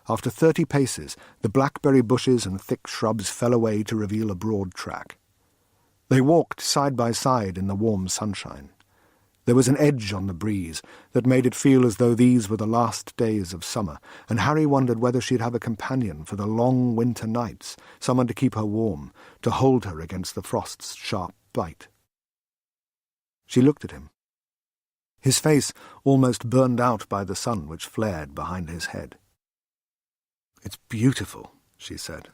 After 30 paces, the blackberry bushes and thick shrubs fell away to reveal a broad track. They walked side by side in the warm sunshine. There was an edge on the breeze that made it feel as though these were the last days of summer, and Harry wondered whether she'd have a companion for the long winter nights, someone to keep her warm, to hold her against the frost's sharp bite. She looked at him. His face almost burned out by the sun which flared behind his head. "It's beautiful," she said,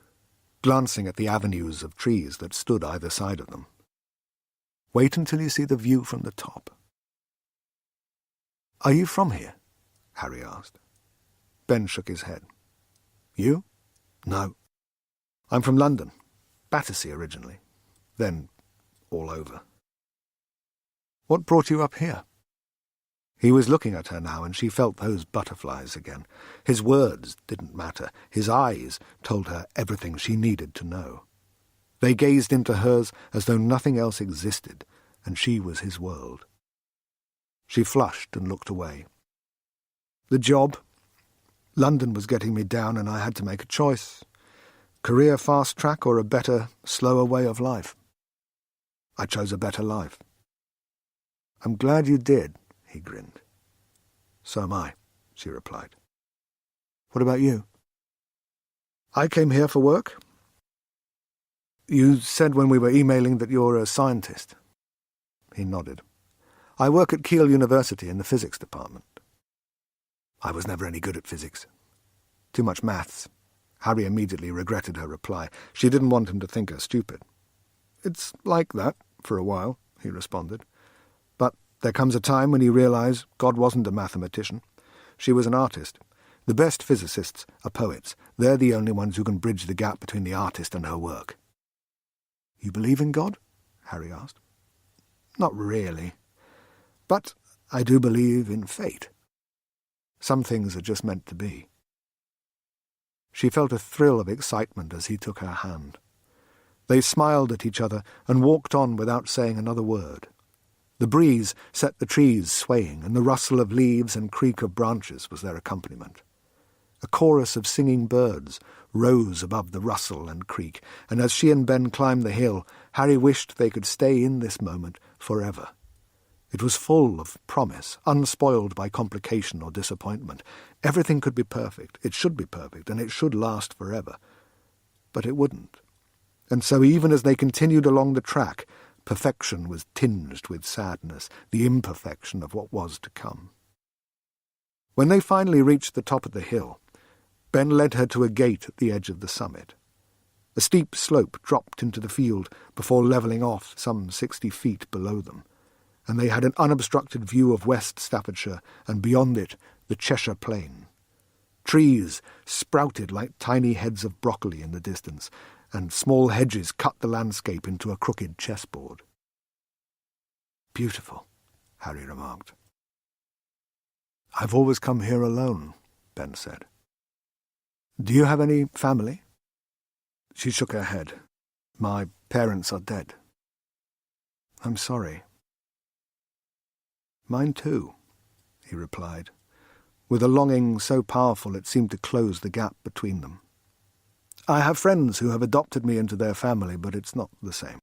glancing at the avenues of trees that stood either side of them. "Wait until you see the view from the top." "Are you from here?" Harry asked. Ben shook his head. "You? No. I'm from London. Battersea originally. Then all over." "What brought you up here?" He was looking at her now, and she felt those butterflies again. His words didn't matter. His eyes told her everything she needed to know. They gazed into hers as though nothing else existed, and she was his world. She flushed and looked away. "The job. London was getting me down, and I had to make a choice. Career fast track or a better, slower way of life. I chose a better life." "I'm glad you did," he grinned. "So am I," she replied. "What about you?" "I came here for work." "You said when we were emailing that you're a scientist." He nodded. "I work at Keele University in the physics department." "I was never any good at physics. Too much maths." Harry immediately regretted her reply. She didn't want him to think her stupid. "It's like that, for a while," he responded. "But there comes a time when you realize God wasn't a mathematician. She was an artist. The best physicists are poets. They're the only ones who can bridge the gap between the artist and her work." "You believe in God?" Harry asked. "Not really. But I do believe in fate. Some things are just meant to be." She felt a thrill of excitement as he took her hand. They smiled at each other and walked on without saying another word. The breeze set the trees swaying, and the rustle of leaves and creak of branches was their accompaniment. A chorus of singing birds rose above the rustle and creak, and as she and Ben climbed the hill, Harry wished they could stay in this moment forever. It was full of promise, unspoiled by complication or disappointment. Everything could be perfect, it should be perfect, and it should last forever. But it wouldn't. And so even as they continued along the track, perfection was tinged with sadness, the imperfection of what was to come. When they finally reached the top of the hill, Ben led her to a gate at the edge of the summit. A steep slope dropped into the field before levelling off some 60 feet below them, and they had an unobstructed view of West Staffordshire, and beyond it the Cheshire Plain. Trees sprouted like tiny heads of broccoli in the distance, and small hedges cut the landscape into a crooked chessboard. "Beautiful," Harry remarked. "I've always come here alone," Ben said. "Do you have any family?" She shook her head. "My parents are dead." "I'm sorry." "Mine too," he replied, with a longing so powerful it seemed to close the gap between them. "I have friends who have adopted me into their family, but it's not the same.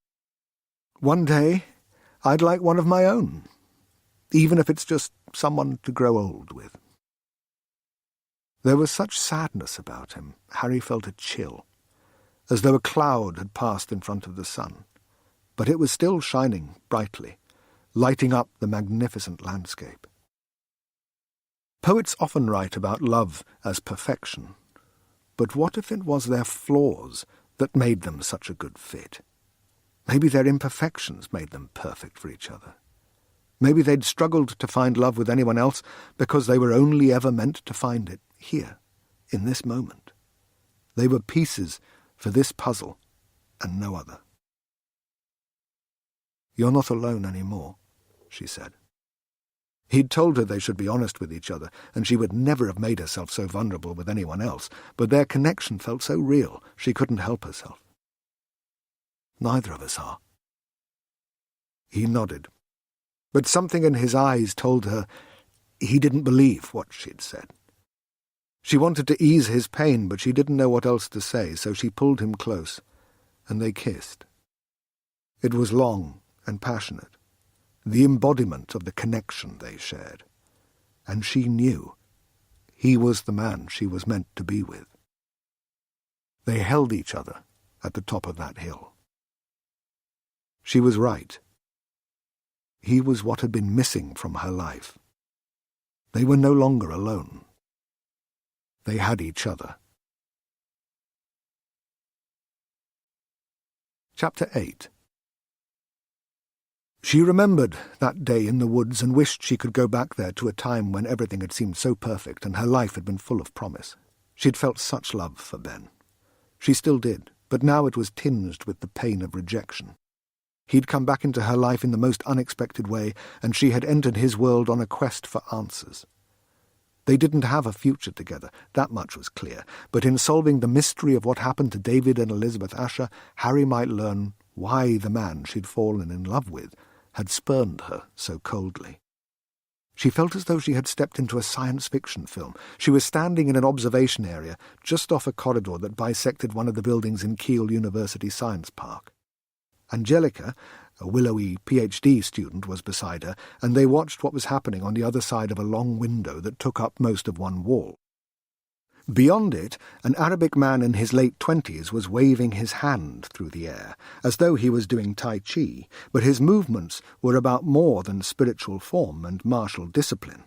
One day, I'd like one of my own, even if it's just someone to grow old with." There was such sadness about him, Harry felt a chill, as though a cloud had passed in front of the sun, but it was still shining brightly, lighting up the magnificent landscape. Poets often write about love as perfection, but what if it was their flaws that made them such a good fit? Maybe their imperfections made them perfect for each other. Maybe they'd struggled to find love with anyone else because they were only ever meant to find it here, in this moment. They were pieces for this puzzle and no other. "You're not alone anymore," she said. He'd told her they should be honest with each other, and she would never have made herself so vulnerable with anyone else, but their connection felt so real she couldn't help herself. "Neither of us are." He nodded, but something in his eyes told her he didn't believe what she'd said. She wanted to ease his pain, but she didn't know what else to say, so she pulled him close, and they kissed. It was long and passionate, the embodiment of the connection they shared, and she knew he was the man she was meant to be with. They held each other at the top of that hill. She was right. He was what had been missing from her life. They were no longer alone. They had each other. Chapter 8. She remembered that day in the woods and wished she could go back there to a time when everything had seemed so perfect and her life had been full of promise. She'd felt such love for Ben. She still did, but now it was tinged with the pain of rejection. He'd come back into her life in the most unexpected way, and she had entered his world on a quest for answers. They didn't have a future together, that much was clear, but in solving the mystery of what happened to David and Elizabeth Asher, Harry might learn why the man she'd fallen in love with had spurned her so coldly. She felt as though she had stepped into a science fiction film. She was standing in an observation area just off a corridor that bisected one of the buildings in Keele University Science Park. Angelica, a willowy PhD student, was beside her, and they watched what was happening on the other side of a long window that took up most of one wall. Beyond it, an Arabic man in his late 20s was waving his hand through the air, as though he was doing Tai Chi, but his movements were about more than spiritual form and martial discipline.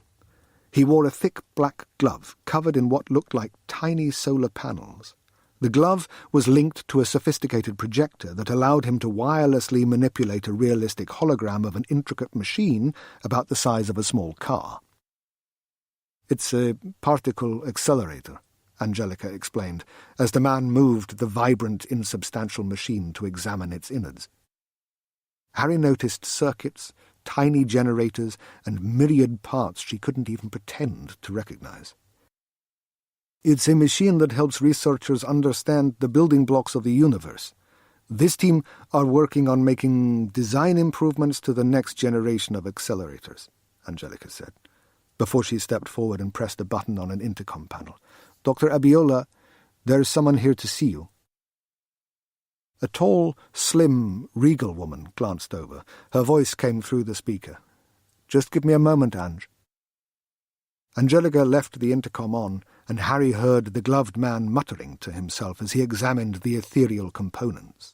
He wore a thick black glove covered in what looked like tiny solar panels. The glove was linked to a sophisticated projector that allowed him to wirelessly manipulate a realistic hologram of an intricate machine about the size of a small car. "It's a particle accelerator," Angelica explained, as the man moved the vibrant, insubstantial machine to examine its innards. Harry noticed circuits, tiny generators, and myriad parts she couldn't even pretend to recognize. "It's a machine that helps researchers understand the building blocks of the universe. This team are working on making design improvements to the next generation of accelerators," Angelica said, before she stepped forward and pressed a button on an intercom panel. "Dr. Abiola, there's someone here to see you." A tall, slim, regal woman glanced over. Her voice came through the speaker. "Just give me a moment, Ange." Angelica left the intercom on, and Harry heard the gloved man muttering to himself as he examined the ethereal components.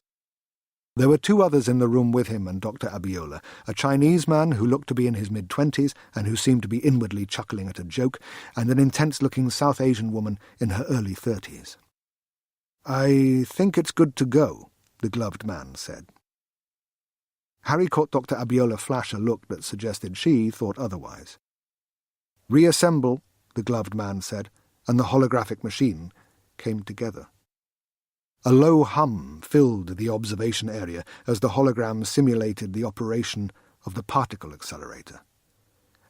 There were two others in the room with him and Dr. Abiola, a Chinese man who looked to be in his mid-20s and who seemed to be inwardly chuckling at a joke, and an intense-looking South Asian woman in her early 30s. "I think it's good to go," the gloved man said. Harry caught Dr. Abiola flash a look that suggested she thought otherwise. "Reassemble," the gloved man said, and the holographic machine came together. A low hum filled the observation area as the hologram simulated the operation of the particle accelerator.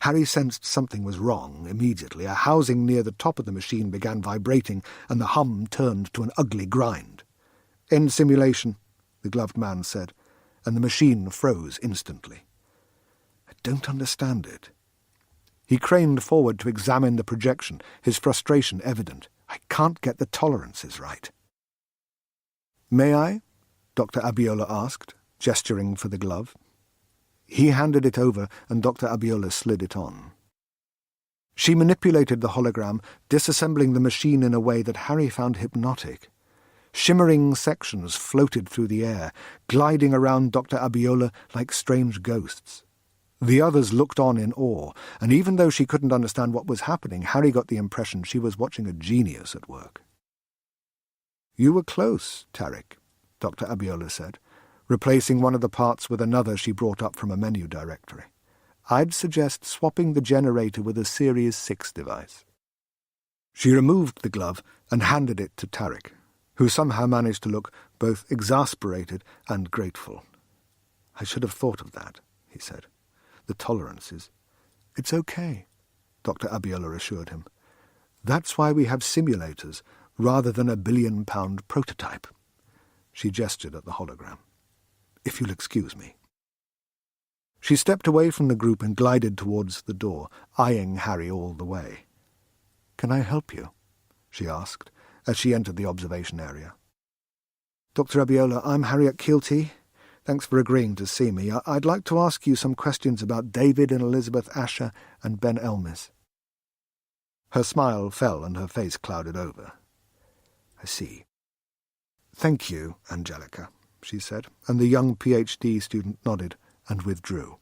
Harry sensed something was wrong immediately. A housing near the top of the machine began vibrating, and the hum turned to an ugly grind. "End simulation," the gloved man said, and the machine froze instantly. "I don't understand it." He craned forward to examine the projection, his frustration evident. "I can't get the tolerances right." "May I?" Dr. Abiola asked, gesturing for the glove. He handed it over, and Dr. Abiola slid it on. She manipulated the hologram, disassembling the machine in a way that Harry found hypnotic. Shimmering sections floated through the air, gliding around Dr. Abiola like strange ghosts. The others looked on in awe, and even though she couldn't understand what was happening, Harry got the impression she was watching a genius at work. "You were close, Tarek," Dr. Abiola said, replacing one of the parts with another she brought up from a menu directory. "I'd suggest swapping the generator with a Series 6 device." She removed the glove and handed it to Tarek, who somehow managed to look both exasperated and grateful. "I should have thought of that," he said. "The tolerances." "It's okay," Dr. Abiola assured him. "That's why we have simulators rather than a billion-pound prototype." She gestured at the hologram. "If you'll excuse me." She stepped away from the group and glided towards the door, eyeing Harry all the way. "Can I help you?" she asked, as she entered the observation area. "Dr. Abiola, I'm Harriet Keelty. Thanks for agreeing to see me. I'd like to ask you some questions about David and Elizabeth Asher and Ben Elmis." Her smile fell and her face clouded over. "I see." "Thank you, Angelica," she said, and the young PhD student nodded and withdrew.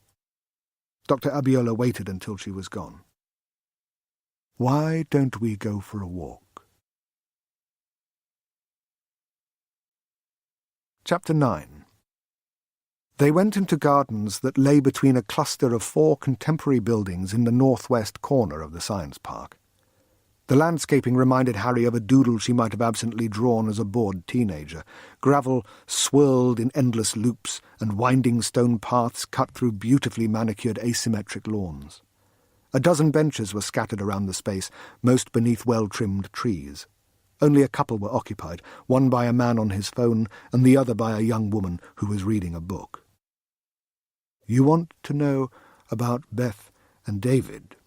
Dr. Abiola waited until she was gone. "Why don't we go for a walk?" Chapter 9. They went into gardens that lay between a cluster of 4 contemporary buildings in the northwest corner of the science park. The landscaping reminded Harry of a doodle she might have absently drawn as a bored teenager. Gravel swirled in endless loops, and winding stone paths cut through beautifully manicured asymmetric lawns. A dozen benches were scattered around the space, most beneath well-trimmed trees. Only a couple were occupied, one by a man on his phone and the other by a young woman who was reading a book. "You want to know about Beth and David?"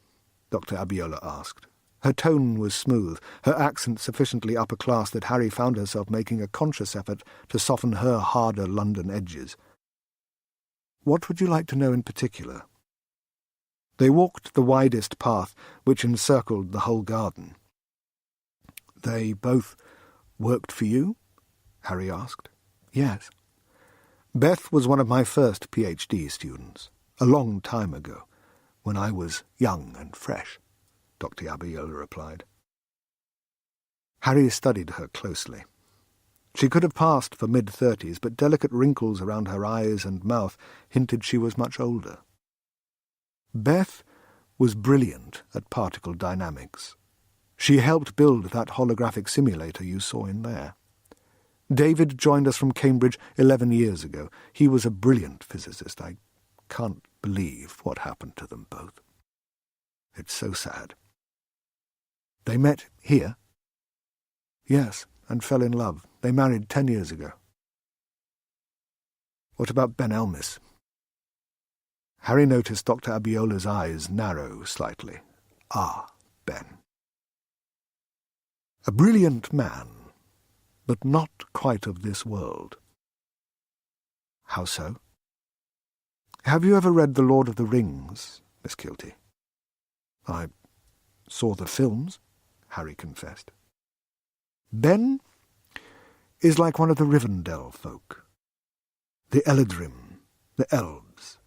Dr. Abiola asked. Her tone was smooth, her accent sufficiently upper class that Harry found herself making a conscious effort to soften her harder London edges. "What would you like to know in particular?" They walked the widest path, which encircled the whole garden. "They both worked for you?" Harry asked. "Yes. Beth was one of my first PhD students, a long time ago, when I was young and fresh," Dr. Abiola replied. Harry studied her closely. She could have passed for mid-30s, but delicate wrinkles around her eyes and mouth hinted she was much older. Beth was brilliant at particle dynamics. She helped build that holographic simulator you saw in there. David joined us from Cambridge 11 years ago. He was a brilliant physicist. I can't believe what happened to them both. It's so sad. They met here? Yes, and fell in love. They married 10 years ago. What about Ben Elmis? Harry noticed Dr. Abiola's eyes narrow slightly. Ah, Ben. A brilliant man, but not quite of this world. How so? Have you ever read The Lord of the Rings, Miss Keelty? I saw the films, Harry confessed. Ben is like one of the Rivendell folk. The Eladrim, the elves.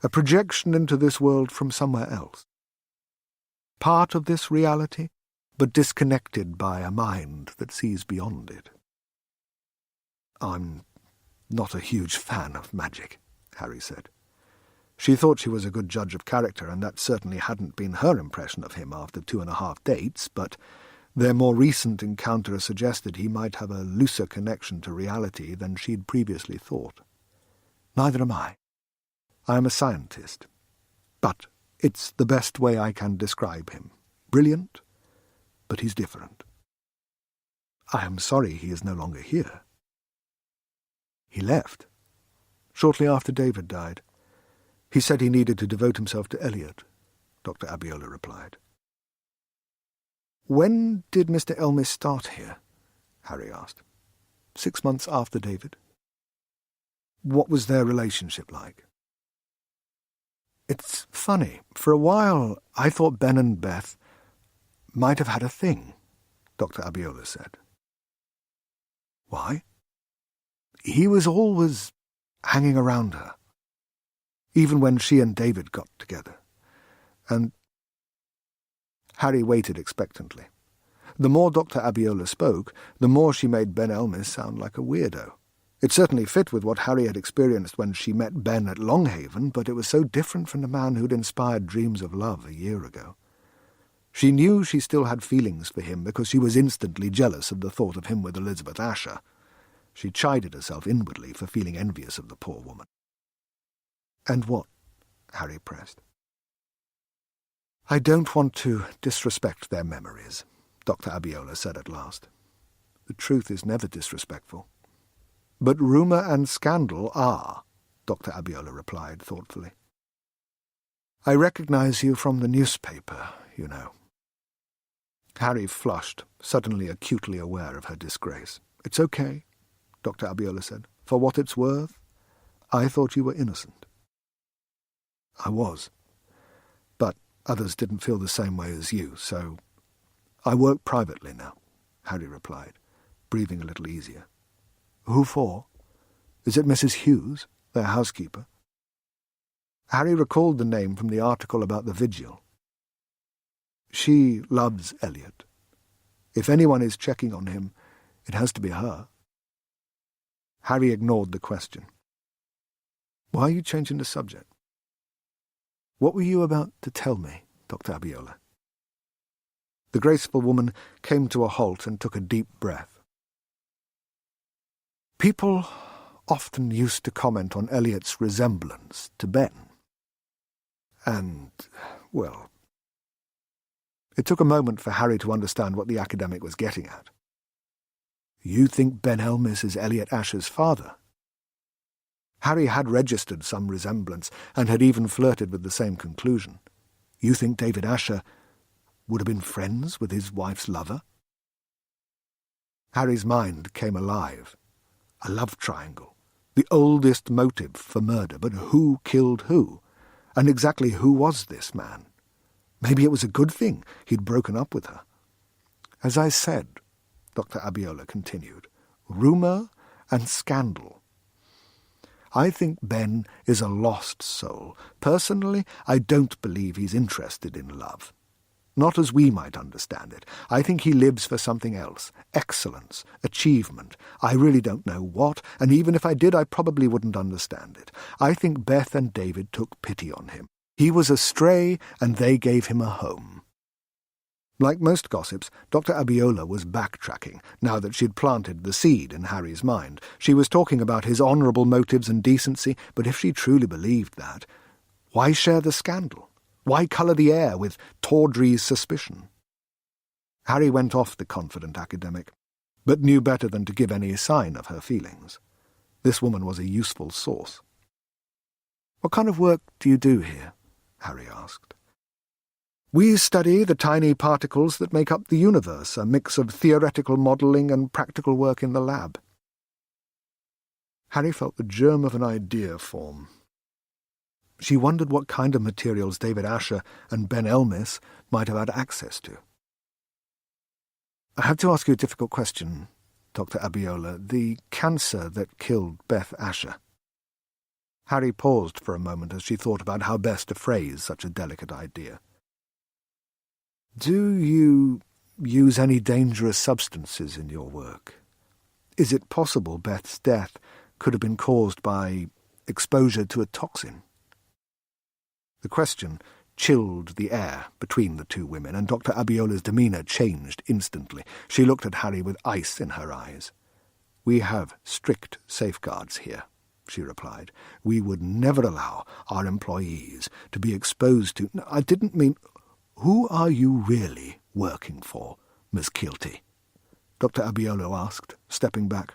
A projection into this world from somewhere else. Part of this reality, but disconnected by a mind that sees beyond it. I'm not a huge fan of magic, Harry said. She thought she was a good judge of character, and that certainly hadn't been her impression of him after 2.5 dates, but Their more recent encounter suggested he might have a looser connection to reality than she'd previously thought. Neither am I. I am a scientist. But it's the best way I can describe him. Brilliant, but he's different. I am sorry he is no longer here. He left. Shortly after David died. He said he needed to devote himself to Elliot, Dr. Abiola replied. When did Mr. Elmis start here? Harry asked. 6 months after David. What was their relationship like? It's funny. For a while, I thought Ben and Beth might have had a thing, Dr. Abiola said. Why? He was always hanging around her, even when she and David got together. And Harry waited expectantly. The more Dr. Abiola spoke, the more she made Ben Elmis sound like a weirdo. It certainly fit with what Harry had experienced when she met Ben at Longhaven, but it was so different from the man who'd inspired dreams of love a year ago. She knew she still had feelings for him because she was instantly jealous of the thought of him with Elizabeth Asher. She chided herself inwardly for feeling envious of the poor woman. And what? Harry pressed. I don't want to disrespect their memories, Dr. Abiola said at last. The truth is never disrespectful. But rumour and scandal are, Dr. Abiola replied thoughtfully. I recognise you from the newspaper, you know. Harry flushed, suddenly acutely aware of her disgrace. It's okay, Dr. Abiola said. For what it's worth, I thought you were innocent. I was. But others didn't feel the same way as you, so I work privately now, Harry replied, breathing a little easier. Who for? Is it Mrs. Hughes, their housekeeper? Harry recalled the name from the article about the vigil. She loves Elliot. If anyone is checking on him, it has to be her. Harry ignored the question. Why are you changing the subject? What were you about to tell me, Dr. Abiola? The graceful woman came to a halt and took a deep breath. People often used to comment on Elliot's resemblance to Ben. And, well, it took a moment for Harry to understand what the academic was getting at. You think Ben Elmis is Elliot Asher's father? Harry had registered some resemblance and had even flirted with the same conclusion. You think David Asher would have been friends with his wife's lover? Harry's mind came alive. A love triangle. The oldest motive for murder, but who killed who? And exactly who was this man? Maybe it was a good thing he'd broken up with her. As I said, Dr. Abiola continued, rumour and scandal. I think Ben is a lost soul. Personally, I don't believe he's interested in love. Not as we might understand it. I think he lives for something else. Excellence, achievement. I really don't know what, and even if I did, I probably wouldn't understand it. I think Beth and David took pity on him. He was astray, and they gave him a home. Like most gossips, Dr. Abiola was backtracking, now that she'd planted the seed in Harry's mind. She was talking about his honourable motives and decency, but if she truly believed that, why share the scandal? Why colour the air with tawdry suspicion? Harry went off the confident academic, but knew better than to give any sign of her feelings. This woman was a useful source. What kind of work do you do here? Harry asked. We study the tiny particles that make up the universe, a mix of theoretical modelling and practical work in the lab. Harry felt the germ of an idea form. She wondered what kind of materials David Asher and Ben Elmis might have had access to. I have to ask you a difficult question, Dr. Abiola. The cancer that killed Beth Asher. Harry paused for a moment as she thought about how best to phrase such a delicate idea. Do you use any dangerous substances in your work? Is it possible Beth's death could have been caused by exposure to a toxin? The question chilled the air between the two women, and Dr. Abiola's demeanour changed instantly. She looked at Harry with ice in her eyes. "We have strict safeguards here," she replied. "We would never allow our employees to be exposed to—" "I didn't mean—" "Who are you really working for, Miss Keelty?" Dr. Abiola asked, stepping back.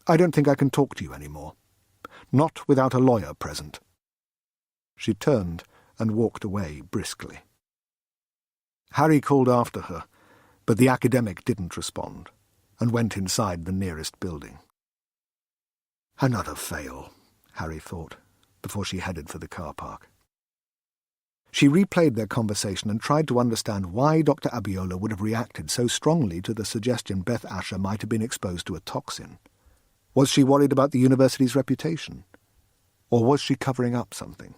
"I don't think I can talk to you any more. Not without a lawyer present." She turned and walked away briskly. Harry called after her, but the academic didn't respond, and went inside the nearest building. Another fail, Harry thought, before she headed for the car park. She replayed their conversation and tried to understand why Dr. Abiola would have reacted so strongly to the suggestion Beth Asher might have been exposed to a toxin. Was she worried about the university's reputation? Or was she covering up something?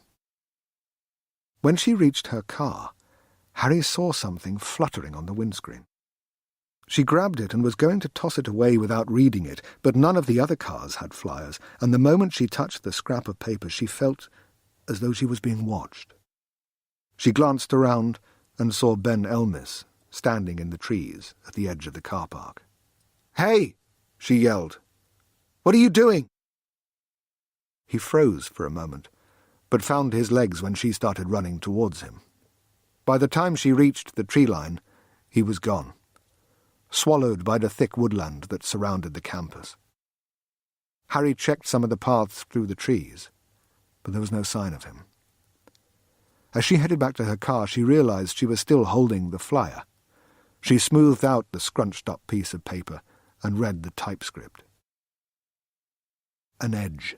When she reached her car, Harry saw something fluttering on the windscreen. She grabbed it and was going to toss it away without reading it, but none of the other cars had flyers, and the moment she touched the scrap of paper she felt as though she was being watched. She glanced around and saw Ben Elmis standing in the trees at the edge of the car park. "Hey!" she yelled. "What are you doing?" He froze for a moment, but found his legs when she started running towards him. By the time she reached the tree line, he was gone, swallowed by the thick woodland that surrounded the campus. Harry checked some of the paths through the trees, but there was no sign of him. As she headed back to her car, she realized she was still holding the flyer. She smoothed out the scrunched-up piece of paper and read the typescript. An edge,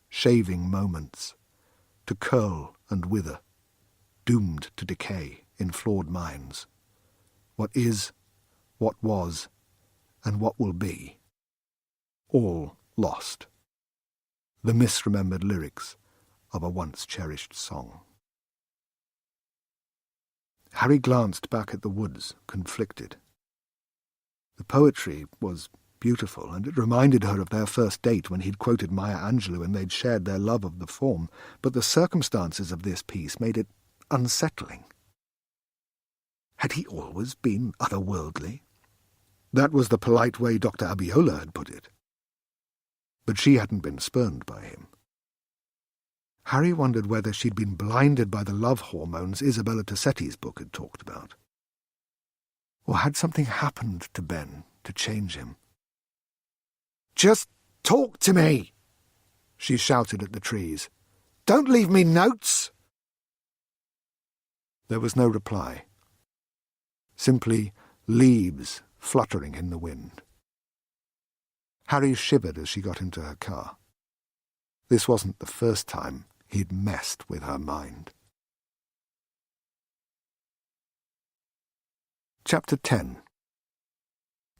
shaving moments, to curl and wither, doomed to decay in flawed minds. What is, what was, and what will be. All lost. The misremembered lyrics of a once-cherished song. Harry glanced back at the woods, conflicted. The poetry was beautiful, and it reminded her of their first date when he'd quoted Maya Angelou and they'd shared their love of the form, but the circumstances of this piece made it unsettling. Had he always been otherworldly? That was the polite way Dr. Abiola had put it. But she hadn't been spurned by him. Harry wondered whether she'd been blinded by the love hormones Isabella Tassetti's book had talked about. Or had something happened to Ben to change him? "Just talk to me!" she shouted at the trees. "Don't leave me notes!" There was no reply. Simply leaves fluttering in the wind. Harry shivered as she got into her car. This wasn't the first time he'd messed with her mind. Chapter 10.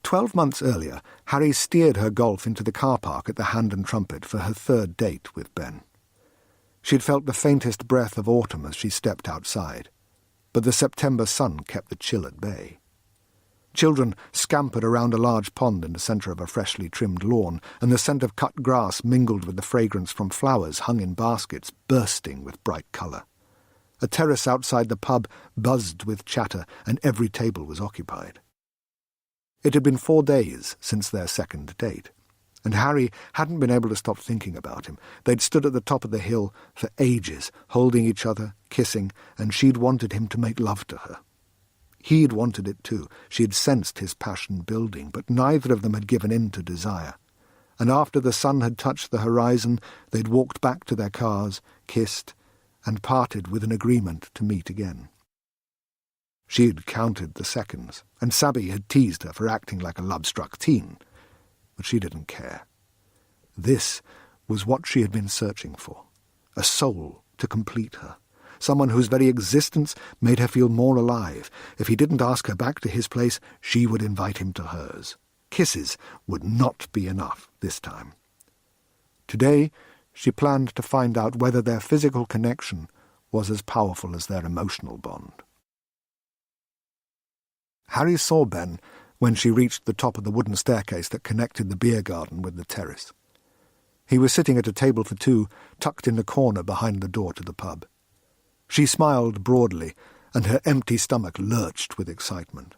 12 months earlier, Harry steered her Golf into the car park at the Hand and Trumpet for her third date with Ben. She'd felt the faintest breath of autumn as she stepped outside, but the September sun kept the chill at bay. Children scampered around a large pond in the centre of a freshly trimmed lawn, and the scent of cut grass mingled with the fragrance from flowers hung in baskets, bursting with bright colour. A terrace outside the pub buzzed with chatter, and every table was occupied. It had been 4 days since their second date, and Harry hadn't been able to stop thinking about him. They'd stood at the top of the hill for ages, holding each other, kissing, and she'd wanted him to make love to her. He'd wanted it too. She had sensed his passion building, but neither of them had given in to desire. And after the sun had touched the horizon, they'd walked back to their cars, kissed, and parted with an agreement to meet again. She'd counted the seconds, and Sabby had teased her for acting like a love-struck teen. But she didn't care. This was what she had been searching for, a soul to complete her. Someone whose very existence made her feel more alive. If he didn't ask her back to his place, she would invite him to hers. Kisses would not be enough this time. Today, she planned to find out whether their physical connection was as powerful as their emotional bond. Harry saw Ben when she reached the top of the wooden staircase that connected the beer garden with the terrace. He was sitting at a table for two, tucked in the corner behind the door to the pub. She smiled broadly, and her empty stomach lurched with excitement.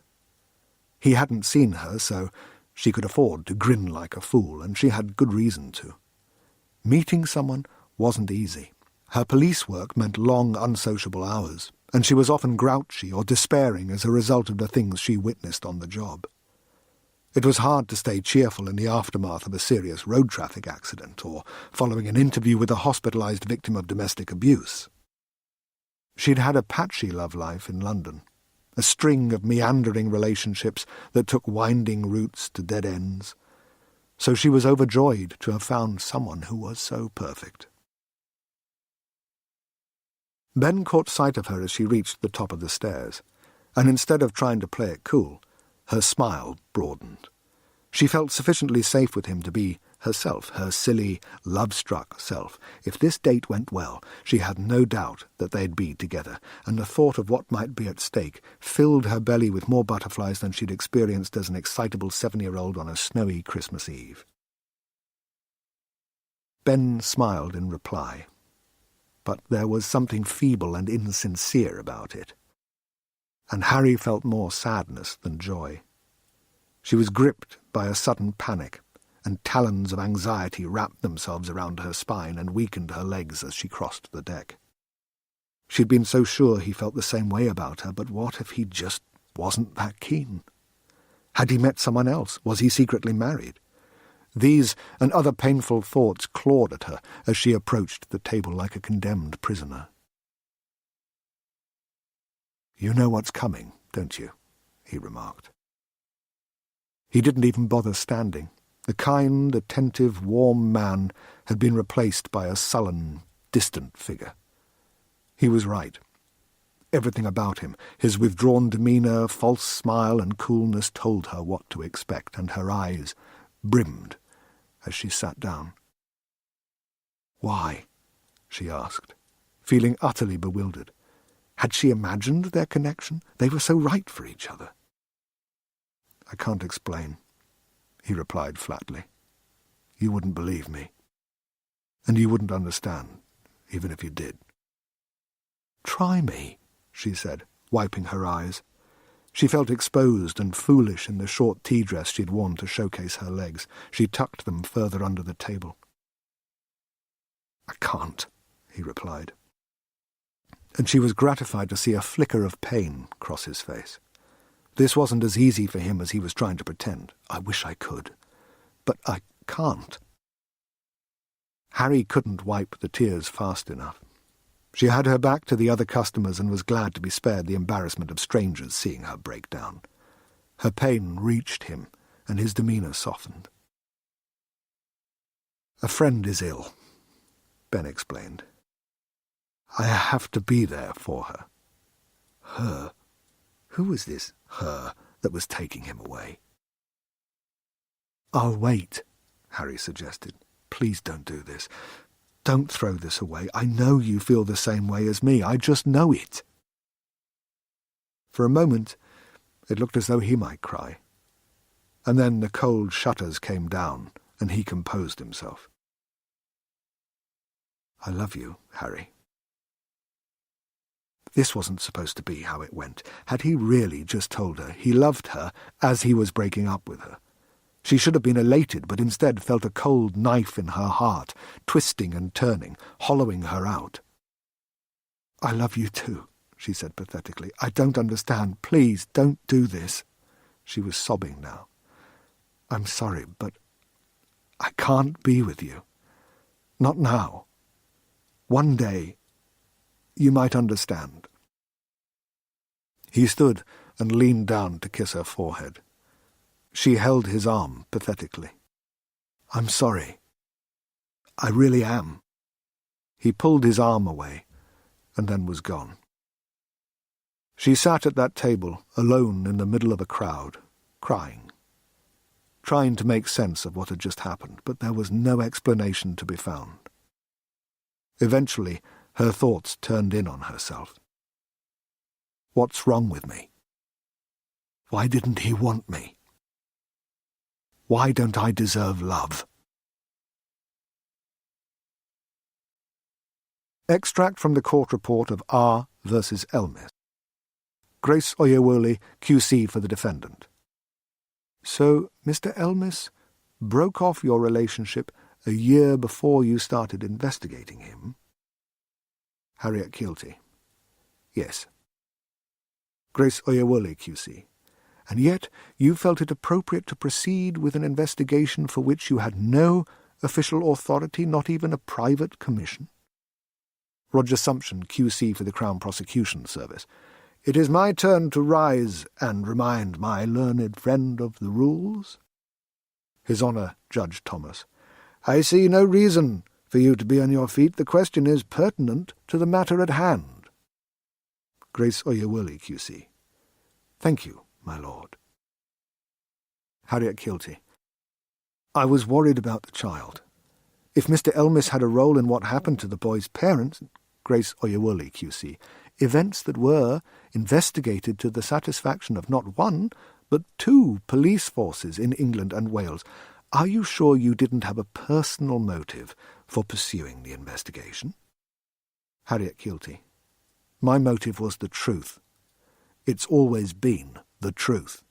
He hadn't seen her, so she could afford to grin like a fool, and she had good reason to. Meeting someone wasn't easy. Her police work meant long, unsociable hours, and she was often grouchy or despairing as a result of the things she witnessed on the job. It was hard to stay cheerful in the aftermath of a serious road traffic accident or following an interview with a hospitalised victim of domestic abuse. She'd had a patchy love life in London, a string of meandering relationships that took winding routes to dead ends, so she was overjoyed to have found someone who was so perfect. Ben caught sight of her as she reached the top of the stairs, and instead of trying to play it cool, her smile broadened. She felt sufficiently safe with him to be herself, her silly, love-struck self. If this date went well, she had no doubt that they'd be together, and the thought of what might be at stake filled her belly with more butterflies than she'd experienced as an excitable 7-year-old on a snowy Christmas Eve. Ben smiled in reply, but there was something feeble and insincere about it, and Harry felt more sadness than joy. She was gripped by a sudden panic, and talons of anxiety wrapped themselves around her spine and weakened her legs as she crossed the deck. She'd been so sure he felt the same way about her, but what if he just wasn't that keen? Had he met someone else? Was he secretly married? These and other painful thoughts clawed at her as she approached the table like a condemned prisoner. "You know what's coming, don't you?" he remarked. He didn't even bother standing. The kind, attentive, warm man had been replaced by a sullen, distant figure. He was right. Everything about him, his withdrawn demeanour, false smile and coolness, told her what to expect, and her eyes brimmed as she sat down. "Why?" she asked, feeling utterly bewildered. Had she imagined their connection? They were so right for each other. "I can't explain," he replied flatly. "You wouldn't believe me. And you wouldn't understand, even if you did." "Try me," she said, wiping her eyes. She felt exposed and foolish in the short tea dress she'd worn to showcase her legs. She tucked them further under the table. "I can't," he replied. And she was gratified to see a flicker of pain cross his face. This wasn't as easy for him as he was trying to pretend. "I wish I could. But I can't." Harry couldn't wipe the tears fast enough. She had her back to the other customers and was glad to be spared the embarrassment of strangers seeing her break down. Her pain reached him, and his demeanour softened. "A friend is ill," Ben explained. "I have to be there for her." Her? Who was this her that was taking him away? "I'll wait," Harry suggested. "Please don't do this. Don't throw this away. I know you feel the same way as me. I just know it." For a moment, it looked as though he might cry. And then the cold shutters came down, and he composed himself. "I love you, Harry." This wasn't supposed to be how it went. Had he really just told her he loved her as he was breaking up with her? She should have been elated, but instead felt a cold knife in her heart, twisting and turning, hollowing her out. "I love you too," she said pathetically. "I don't understand. Please, don't do this." She was sobbing now. "I'm sorry, but I can't be with you. Not now. One day, you might understand." He stood and leaned down to kiss her forehead. She held his arm pathetically. "I'm sorry. I really am." He pulled his arm away and then was gone. She sat at that table, alone in the middle of a crowd, crying, trying to make sense of what had just happened, but there was no explanation to be found. Eventually, her thoughts turned in on herself. What's wrong with me? Why didn't he want me? Why don't I deserve love? Extract from the court report of R. versus Elmis. Grace Oyewole, QC for the defendant. So, Mr. Elmis broke off your relationship a year before you started investigating him? Harriet Kilty. Yes. Grace Oyewole, QC. And yet you felt it appropriate to proceed with an investigation for which you had no official authority, not even a private commission? Roger Sumption, QC for the Crown Prosecution Service. It is my turn to rise and remind my learned friend of the rules. His Honour, Judge Thomas. I see no reason for you to be on your feet. The question is pertinent to the matter at hand. Grace Oyewole, QC. Thank you, my lord. Harriet Kilty. I was worried about the child. If Mr. Elmis had a role in what happened to the boy's parents, Grace Oyewole, QC, events that were investigated to the satisfaction of not one, but 2 police forces in England and Wales, are you sure you didn't have a personal motive for pursuing the investigation? Harriet Kilty. My motive was the truth. It's always been the truth.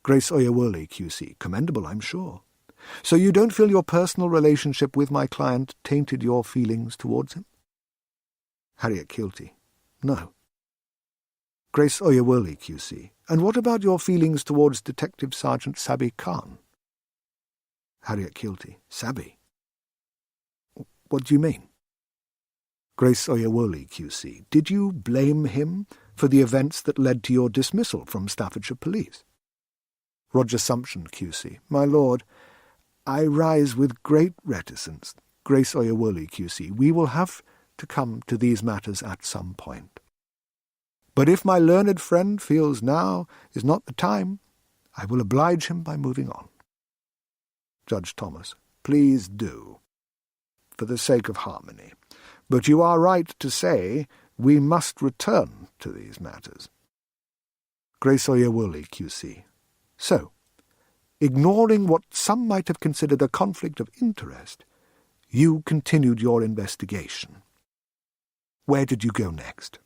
Grace Oyewole, QC. Commendable, I'm sure. So you don't feel your personal relationship with my client tainted your feelings towards him? Harriet Kilty. No. Grace Oyewole, QC. And what about your feelings towards Detective Sergeant Sabi Khan? Harriet Kilty. Sabi? What do you mean? Grace Oyewole, QC. Did you blame him for the events that led to your dismissal from Staffordshire Police? Roger Sumption, QC. My lord, I rise with great reticence. Grace Oyewole, QC. We will have to come to these matters at some point. But if my learned friend feels now is not the time, I will oblige him by moving on. Judge Thomas. Please do, for the sake of harmony. But you are right to say we must return to these matters. Grace Oyewole, QC. So, ignoring what some might have considered a conflict of interest, you continued your investigation. Where did you go next?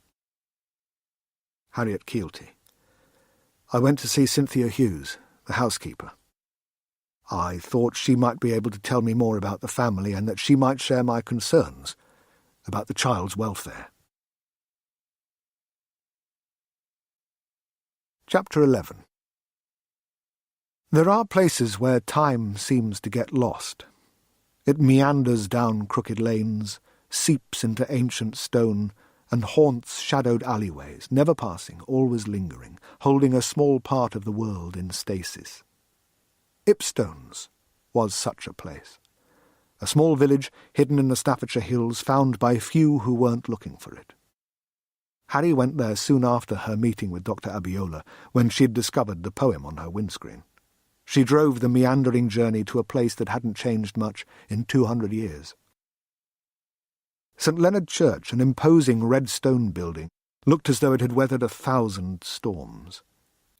Harriet Kilty. I went to see Cynthia Hughes, the housekeeper. I thought she might be able to tell me more about the family and that she might share my concerns about the child's welfare. Chapter 11. There are places where time seems to get lost. It meanders down crooked lanes, seeps into ancient stone, and haunts shadowed alleyways, never passing, always lingering, holding a small part of the world in stasis. Ipstones was such a place. A small village hidden in the Staffordshire hills, found by few who weren't looking for it. Harry went there soon after her meeting with Dr. Abiola, when she'd discovered the poem on her windscreen. She drove the meandering journey to a place that hadn't changed much in 200 years. St. Leonard Church, an imposing red stone building, looked as though it had weathered 1,000 storms.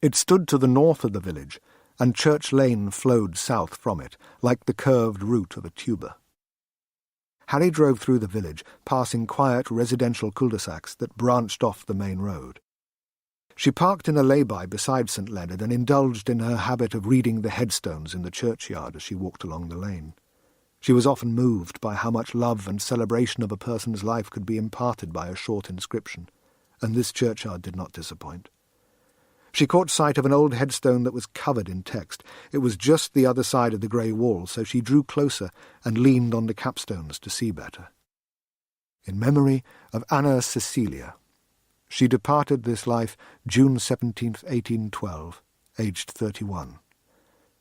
It stood to the north of the village, and Church Lane flowed south from it, like the curved root of a tuber. Harry drove through the village, passing quiet residential cul-de-sacs that branched off the main road. She parked in a lay-by beside St. Leonard and indulged in her habit of reading the headstones in the churchyard as she walked along the lane. She was often moved by how much love and celebration of a person's life could be imparted by a short inscription, and this churchyard did not disappoint. She caught sight of an old headstone that was covered in text. It was just the other side of the grey wall, so she drew closer and leaned on the capstones to see better. In memory of Anna Cecilia. She departed this life June 17th, 1812, aged 31.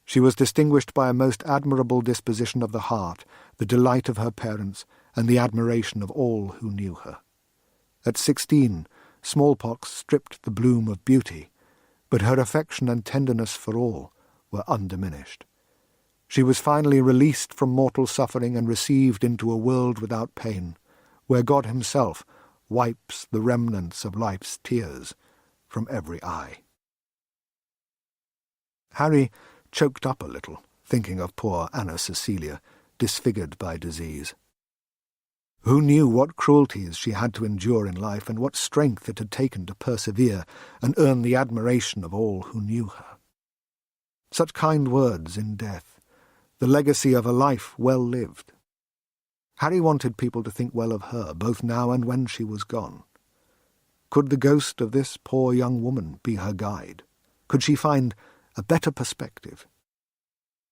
She was distinguished by a most admirable disposition of the heart, the delight of her parents, and the admiration of all who knew her. At 16, smallpox stripped the bloom of beauty, but her affection and tenderness for all were undiminished. She was finally released from mortal suffering and received into a world without pain, where God himself wipes the remnants of life's tears from every eye. Harry choked up a little, thinking of poor Anna Cecilia, disfigured by disease. Who knew what cruelties she had to endure in life and what strength it had taken to persevere and earn the admiration of all who knew her? Such kind words in death, the legacy of a life well lived. Harry wanted people to think well of her, both now and when she was gone. Could the ghost of this poor young woman be her guide? Could she find a better perspective?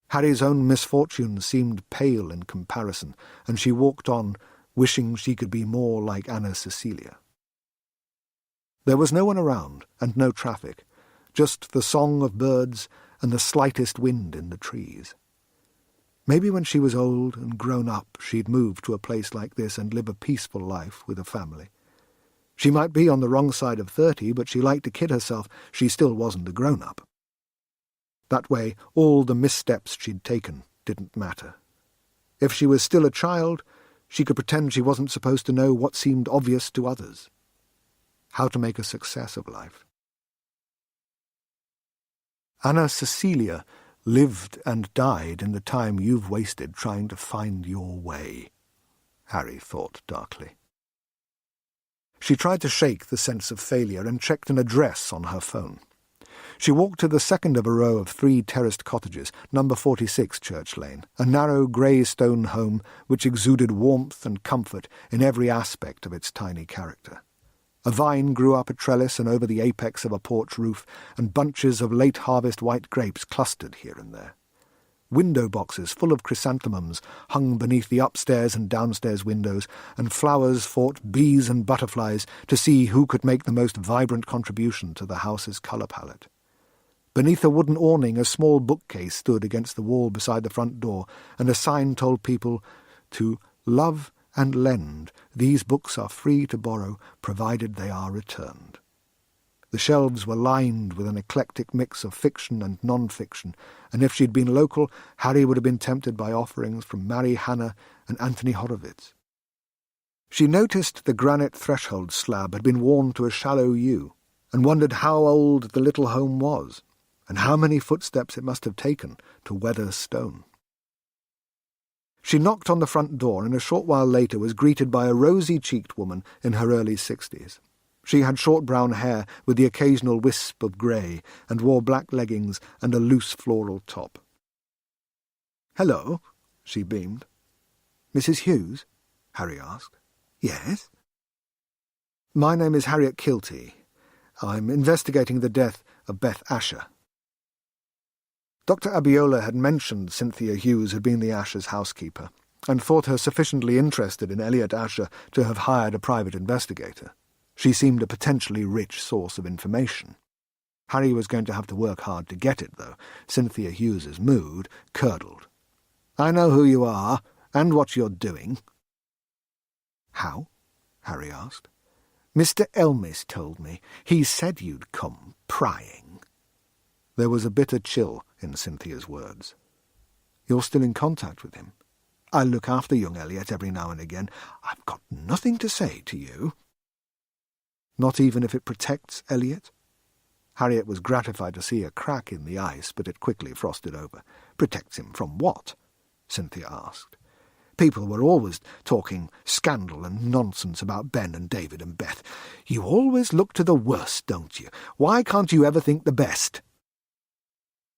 Harry's own misfortunes seemed pale in comparison, and she walked on, wishing she could be more like Anna Cecilia. There was no one around, and no traffic, just the song of birds and the slightest wind in the trees. Maybe when she was old and grown up, she'd move to a place like this and live a peaceful life with a family. She might be on the wrong side of 30, but she liked to kid herself she still wasn't a grown-up. That way, all the missteps she'd taken didn't matter. If she was still a child, she could pretend she wasn't supposed to know what seemed obvious to others. How to make a success of life. Anna Cecilia lived and died in the time you've wasted trying to find your way, Harry thought darkly. She tried to shake the sense of failure and checked an address on her phone. She walked to the second of a row of 3 terraced cottages, number 46 Church Lane, a narrow grey stone home which exuded warmth and comfort in every aspect of its tiny character. A vine grew up a trellis and over the apex of a porch roof, and bunches of late-harvest white grapes clustered here and there. Window boxes full of chrysanthemums hung beneath the upstairs and downstairs windows, and flowers fought bees and butterflies to see who could make the most vibrant contribution to the house's colour palette. Beneath a wooden awning a small bookcase stood against the wall beside the front door, and a sign told people to love and lend. These books are free to borrow, provided they are returned. The shelves were lined with an eclectic mix of fiction and non-fiction, and if she'd been local, Harry would have been tempted by offerings from Mary Hannah and Anthony Horowitz. She noticed the granite threshold slab had been worn to a shallow U, and wondered how old the little home was, and how many footsteps it must have taken to weather stone. She knocked on the front door and a short while later was greeted by a rosy-cheeked woman in her early 60s. She had short brown hair with the occasional wisp of grey and wore black leggings and a loose floral top. "Hello," she beamed. "Mrs. Hughes?" Harry asked. "Yes?" "My name is Harriet Kilty. I'm investigating the death of Beth Asher." Dr. Abiola had mentioned Cynthia Hughes had been the Ashers' housekeeper, and thought her sufficiently interested in Elliot Asher to have hired a private investigator. She seemed a potentially rich source of information. Harry was going to have to work hard to get it, though. Cynthia Hughes's mood curdled. "I know who you are, and what you're doing." "How?" Harry asked. "Mr. Elmis told me. He said you'd come prying." There was a bitter chill in Cynthia's words. "You're still in contact with him?" "I look after young Elliot every now and again. I've got nothing to say to you." "Not even if it protects Elliot?" Harriet was gratified to see a crack in the ice, but it quickly frosted over. "Protects him from what?" Cynthia asked. "People were always talking scandal and nonsense about Ben and David and Beth. You always look to the worst, don't you? Why can't you ever think the best?"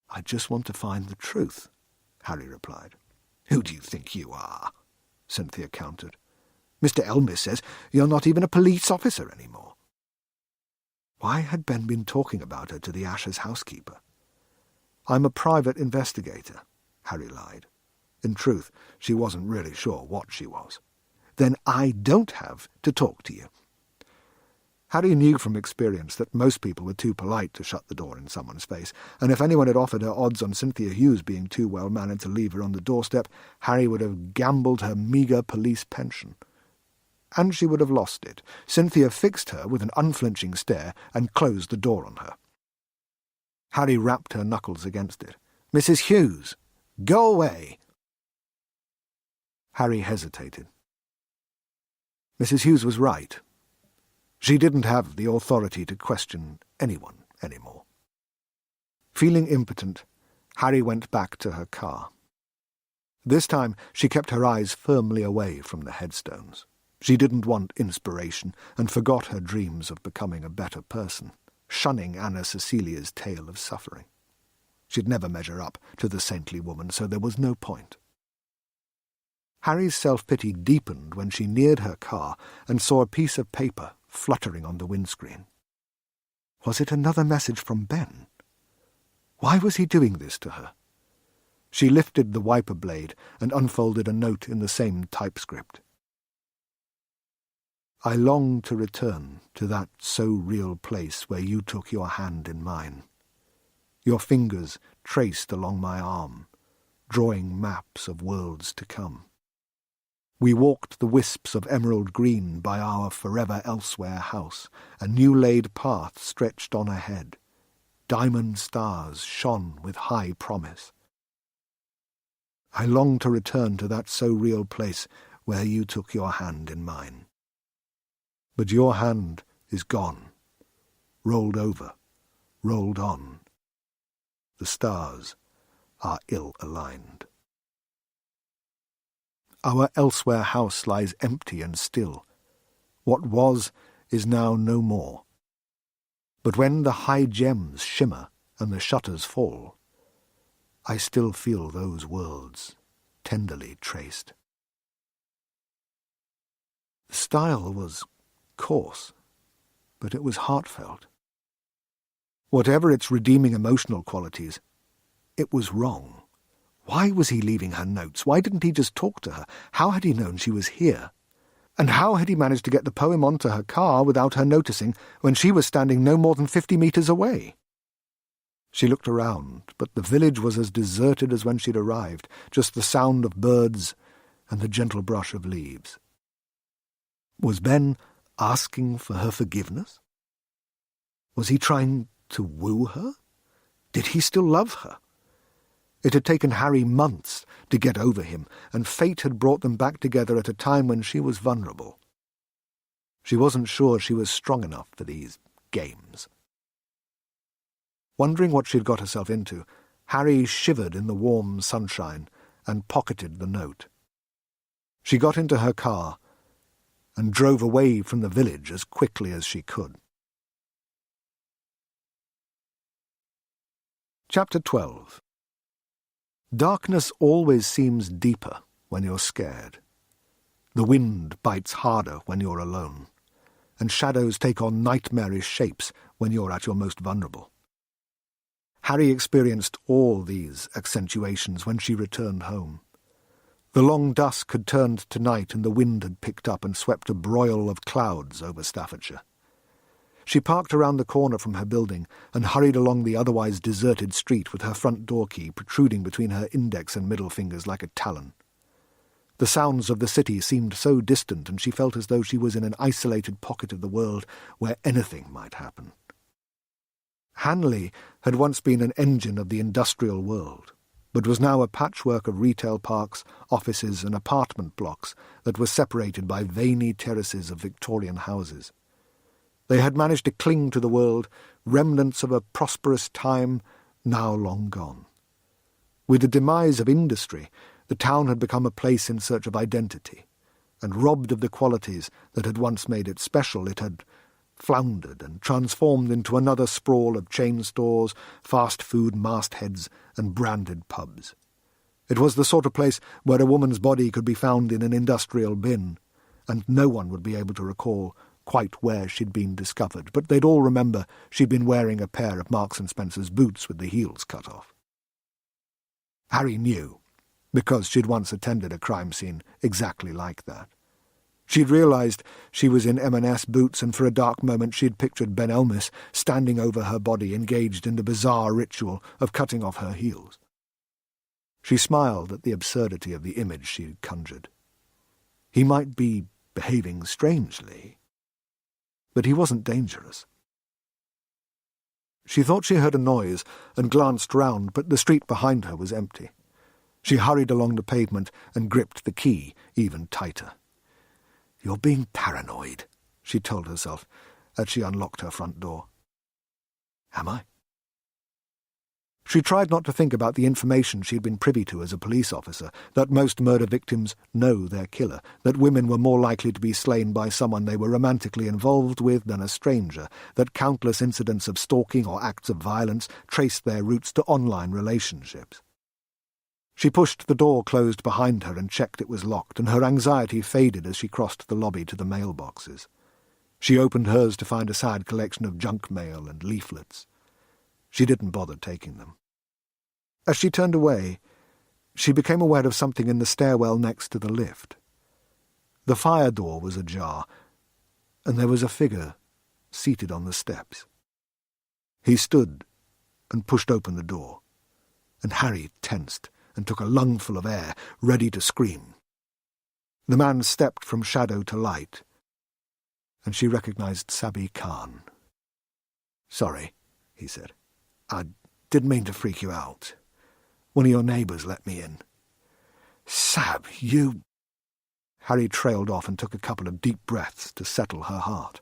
"I just want to find the truth," Harry replied. "Who do you think you are?" Cynthia countered. "Mr. Elmis says you're not even a police officer anymore." Why had Ben been talking about her to the Ashers' housekeeper? "I'm a private investigator," Harry lied. In truth, she wasn't really sure what she was. "Then I don't have to talk to you." Harry knew from experience that most people were too polite to shut the door in someone's face, and if anyone had offered her odds on Cynthia Hughes being too well-mannered to leave her on the doorstep, Harry would have gambled her meagre police pension. And she would have lost it. Cynthia fixed her with an unflinching stare and closed the door on her. Harry rapped her knuckles against it. "Mrs. Hughes, go away!" Harry hesitated. Mrs. Hughes was right. She didn't have the authority to question anyone anymore. Feeling impotent, Harry went back to her car. This time she kept her eyes firmly away from the headstones. She didn't want inspiration, and forgot her dreams of becoming a better person, shunning Anna Cecilia's tale of suffering. She'd never measure up to the saintly woman, so there was no point. Harry's self-pity deepened when she neared her car and saw a piece of paper fluttering on the windscreen. Was it another message from Ben? Why was he doing this to her? She lifted the wiper blade and unfolded a note in the same typescript. I long to return to that so real place where you took your hand in mine. Your fingers traced along my arm, drawing maps of worlds to come. We walked the wisps of emerald green by our forever elsewhere house. A new-laid path stretched on ahead. Diamond stars shone with high promise. I long to return to that so real place where you took your hand in mine. But your hand is gone, rolled over, rolled on. The stars are ill-aligned. Our elsewhere house lies empty and still. What was is now no more. But when the high gems shimmer and the shutters fall, I still feel those worlds tenderly traced. The style was coarse, but it was heartfelt. Whatever its redeeming emotional qualities, it was wrong. Why was he leaving her notes? Why didn't he just talk to her? How had he known she was here? And how had he managed to get the poem onto her car without her noticing when she was standing no more than 50 meters away? She looked around, but the village was as deserted as when she'd arrived, just the sound of birds and the gentle brush of leaves. Was Ben asking for her forgiveness? Was he trying to woo her? Did he still love her? It had taken Harry months to get over him, and fate had brought them back together at a time when she was vulnerable. She wasn't sure she was strong enough for these games. Wondering what she'd got herself into, Harry shivered in the warm sunshine and pocketed the note. She got into her car and drove away from the village as quickly as she could. Chapter 12. Darkness always seems deeper when you're scared. The wind bites harder when you're alone, and shadows take on nightmarish shapes when you're at your most vulnerable. Harry experienced all these accentuations when she returned home. The long dusk had turned to night, and the wind had picked up and swept a broil of clouds over Staffordshire. She parked around the corner from her building and hurried along the otherwise deserted street with her front door key protruding between her index and middle fingers like a talon. The sounds of the city seemed so distant, and she felt as though she was in an isolated pocket of the world where anything might happen. Hanley had once been an engine of the industrial world, but was now a patchwork of retail parks, offices and apartment blocks that were separated by veiny terraces of Victorian houses. They had managed to cling to the world, remnants of a prosperous time now long gone. With the demise of industry, the town had become a place in search of identity, and robbed of the qualities that had once made it special, it had floundered and transformed into another sprawl of chain stores, fast food mastheads, and branded pubs. It was the sort of place where a woman's body could be found in an industrial bin, and no one would be able to recall quite where she'd been discovered, but they'd all remember she'd been wearing a pair of Marks & Spencer's boots with the heels cut off. Harry knew, because she'd once attended a crime scene exactly like that. She'd realised she was in M&S boots, and for a dark moment she'd pictured Ben Elmis standing over her body, engaged in the bizarre ritual of cutting off her heels. She smiled at the absurdity of the image she'd conjured. He might be behaving strangely, but he wasn't dangerous. She thought she heard a noise and glanced round, but the street behind her was empty. She hurried along the pavement and gripped the key even tighter. "You're being paranoid," she told herself as she unlocked her front door. "Am I?" She tried not to think about the information she'd been privy to as a police officer, that most murder victims know their killer, that women were more likely to be slain by someone they were romantically involved with than a stranger, that countless incidents of stalking or acts of violence traced their roots to online relationships. She pushed the door closed behind her and checked it was locked, and her anxiety faded as she crossed the lobby to the mailboxes. She opened hers to find a sad collection of junk mail and leaflets. She didn't bother taking them. As she turned away, she became aware of something in the stairwell next to the lift. The fire door was ajar, and there was a figure seated on the steps. He stood and pushed open the door, and Harry tensed and took a lungful of air, ready to scream. The man stepped from shadow to light, and she recognized Sabi Khan. "Sorry," he said. "I didn't mean to freak you out. One of your neighbours let me in." "Sab, you—" Harry trailed off and took a couple of deep breaths to settle her heart.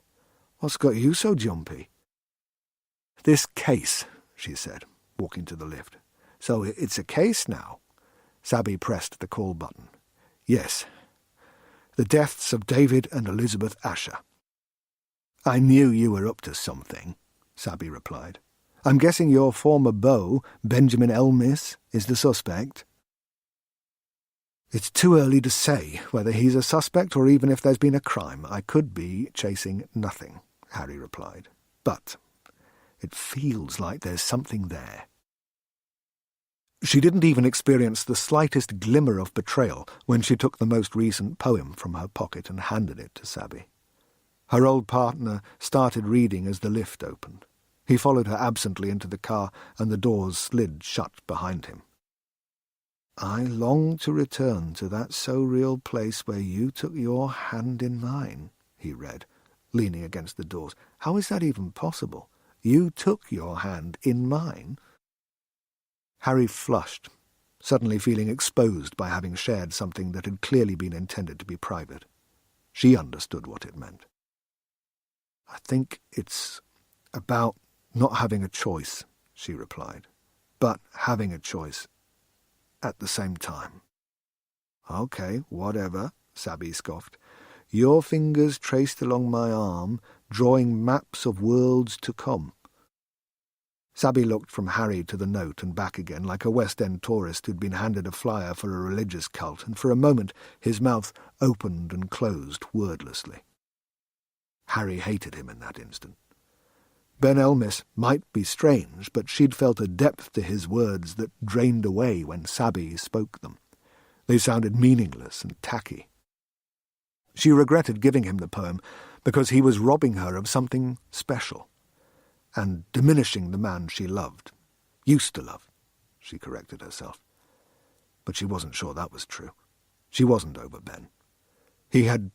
"What's got you so jumpy?" "This case," she said, walking to the lift. "So it's a case now?" Sabi pressed the call button. "Yes. The deaths of David and Elizabeth Asher." "I knew you were up to something," Sabi replied. "I'm guessing your former beau, Benjamin Elmis, is the suspect?" "It's too early to say whether he's a suspect or even if there's been a crime. I could be chasing nothing," Harry replied. "But it feels like there's something there." She didn't even experience the slightest glimmer of betrayal when she took the most recent poem from her pocket and handed it to Sabi. Her old partner started reading as the lift opened. He followed her absently into the car, and the doors slid shut behind him. "I long to return to that so-real place where you took your hand in mine," he read, leaning against the doors. "How is that even possible? You took your hand in mine?" Harry flushed, suddenly feeling exposed by having shared something that had clearly been intended to be private. She understood what it meant. "I think it's about not having a choice," she replied, "but having a choice at the same time." "Okay, whatever," Sabi scoffed. "Your fingers traced along my arm, drawing maps of worlds to come." Sabi looked from Harry to the note and back again, like a West End tourist who'd been handed a flyer for a religious cult, and for a moment his mouth opened and closed wordlessly. Harry hated him in that instant. Ben Elmis might be strange, but she'd felt a depth to his words that drained away when Sabi spoke them. They sounded meaningless and tacky. She regretted giving him the poem because he was robbing her of something special, and diminishing the man she loved. Used to love, she corrected herself. But she wasn't sure that was true. She wasn't over Ben. He had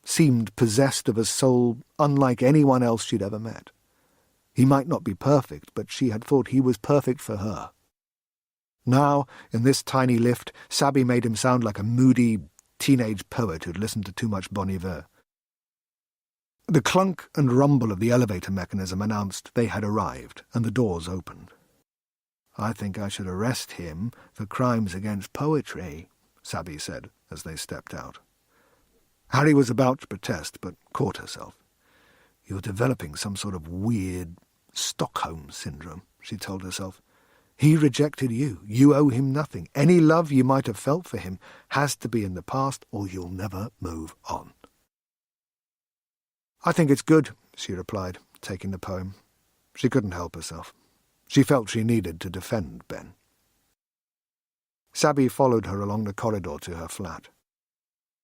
seemed possessed of a soul unlike anyone else she'd ever met. He might not be perfect, but she had thought he was perfect for her. Now, in this tiny lift, Sabi made him sound like a moody teenage poet who'd listened to too much Bon Iver. The clunk and rumble of the elevator mechanism announced they had arrived, and the doors opened. "I think I should arrest him for crimes against poetry," Sabi said as they stepped out. Harry was about to protest, but caught herself. "You're developing some sort of weird Stockholm syndrome," she told herself. "He rejected you. You owe him nothing. Any love you might have felt for him has to be in the past, or you'll never move on." "I think it's good," she replied, taking the poem. She couldn't help herself. She felt she needed to defend Ben. Sabi followed her along the corridor to her flat.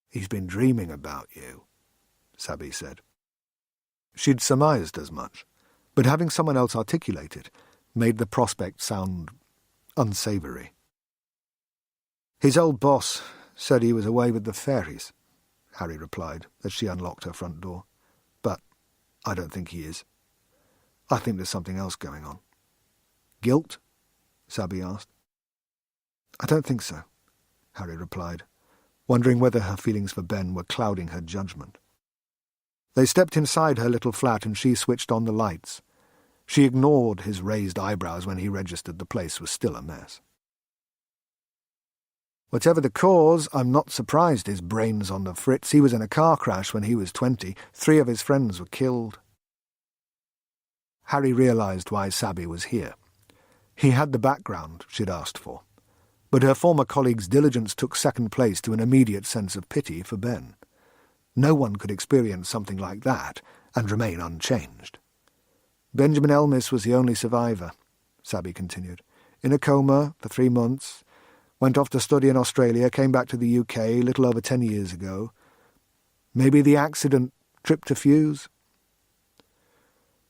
"He's been dreaming about you," Sabi said. She'd surmised as much, but having someone else articulate it made the prospect sound unsavoury. "His old boss said he was away with the fairies," Harry replied as she unlocked her front door. "But I don't think he is. I think there's something else going on." "Guilt?" Sabi asked. "I don't think so," Harry replied, wondering whether her feelings for Ben were clouding her judgment. They stepped inside her little flat and she switched on the lights. She ignored his raised eyebrows when he registered the place was still a mess. "Whatever the cause, I'm not surprised his brain's on the fritz. He was in a car crash when he was 20. 3 of his friends were killed." Harry realised why Sabby was here. He had the background she'd asked for, but her former colleague's diligence took second place to an immediate sense of pity for Ben. No one could experience something like that and remain unchanged. "Benjamin Elmis was the only survivor," Sabby continued. "In a coma for 3 months. Went off to study in Australia, came back to the UK a little over 10 years ago. Maybe the accident tripped a fuse."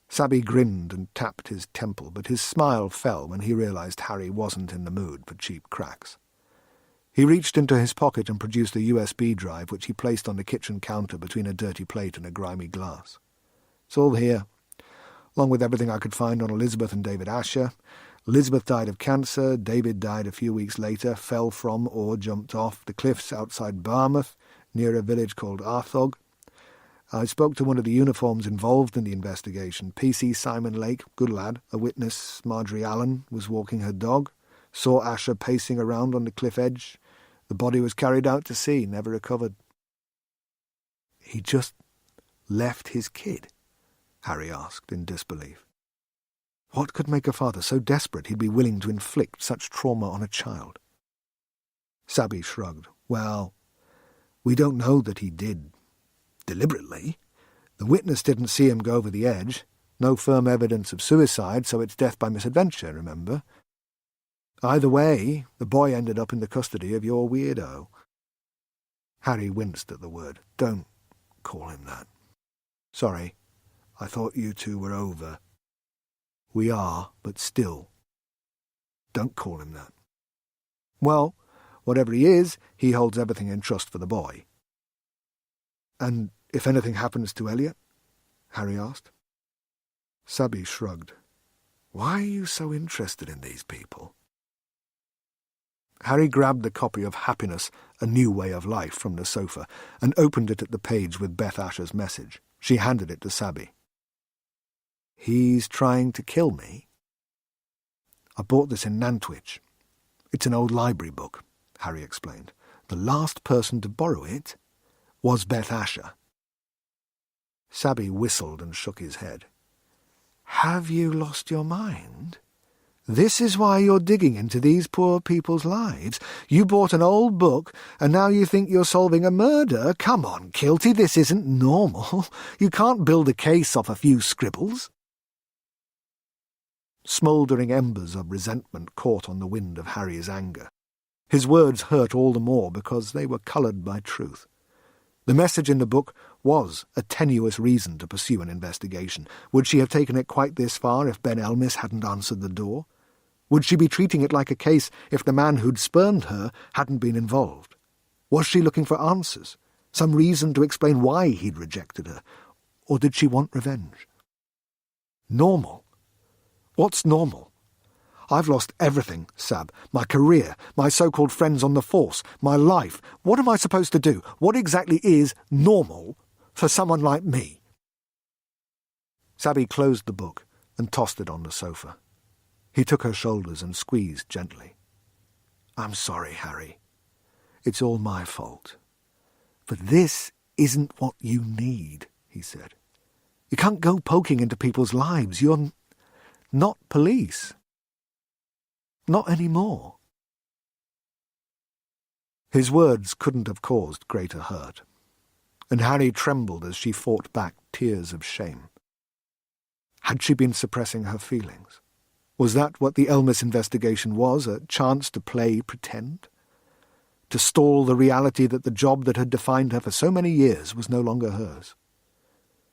Sabby grinned and tapped his temple, but his smile fell when he realised Harry wasn't in the mood for cheap cracks. He reached into his pocket and produced a USB drive, which he placed on the kitchen counter between a dirty plate and a grimy glass. "It's all here, along with everything I could find on Elizabeth and David Asher. Elizabeth died of cancer, David died a few weeks later, fell from or jumped off the cliffs outside Barmouth, near a village called Arthog. I spoke to one of the uniforms involved in the investigation, PC Simon Lake, good lad. A witness, Marjorie Allen, was walking her dog, saw Asher pacing around on the cliff edge. The body was carried out to sea, never recovered." "He just left his kid?" Harry asked in disbelief. What could make a father so desperate he'd be willing to inflict such trauma on a child? Sabby shrugged. "Well, we don't know that he did deliberately. The witness didn't see him go over the edge. No firm evidence of suicide, so it's death by misadventure, remember? Either way, the boy ended up in the custody of your weirdo." Harry winced at the word. "Don't call him that." "Sorry, I thought you two were over." "We are, but still. Don't call him that." "Well, whatever he is, he holds everything in trust for the boy." "And if anything happens to Elliot?" Harry asked. Sabby shrugged. "Why are you so interested in these people?" Harry grabbed the copy of Happiness, A New Way of Life from the sofa and opened it at the page with Beth Asher's message. She handed it to Sabby. "He's trying to kill me?" "I bought this in Nantwich. It's an old library book," Harry explained. "The last person to borrow it was Beth Asher." Sabby whistled and shook his head. "Have you lost your mind? This is why you're digging into these poor people's lives. You bought an old book, and now you think you're solving a murder? Come on, Kilty, this isn't normal. You can't build a case off a few scribbles." Smouldering embers of resentment caught on the wind of Harry's anger. His words hurt all the more because they were coloured by truth. The message in the book was a tenuous reason to pursue an investigation. Would she have taken it quite this far if Ben Elmis hadn't answered the door? Would she be treating it like a case if the man who'd spurned her hadn't been involved? Was she looking for answers, some reason to explain why he'd rejected her? Or did she want revenge? Normal? What's normal? I've lost everything, Sab. My career, my so-called friends on the force, my life. What am I supposed to do? What exactly is normal for someone like me? Sabby closed the book and tossed it on the sofa. He took her shoulders and squeezed gently. "I'm sorry, Harry. It's all my fault. But this isn't what you need," he said. "You can't go poking into people's lives. You're not police. Not anymore." His words couldn't have caused greater hurt, and Harry trembled as she fought back tears of shame. Had she been suppressing her feelings? Was that what the Elmis investigation was, a chance to play pretend? To stall the reality that the job that had defined her for so many years was no longer hers?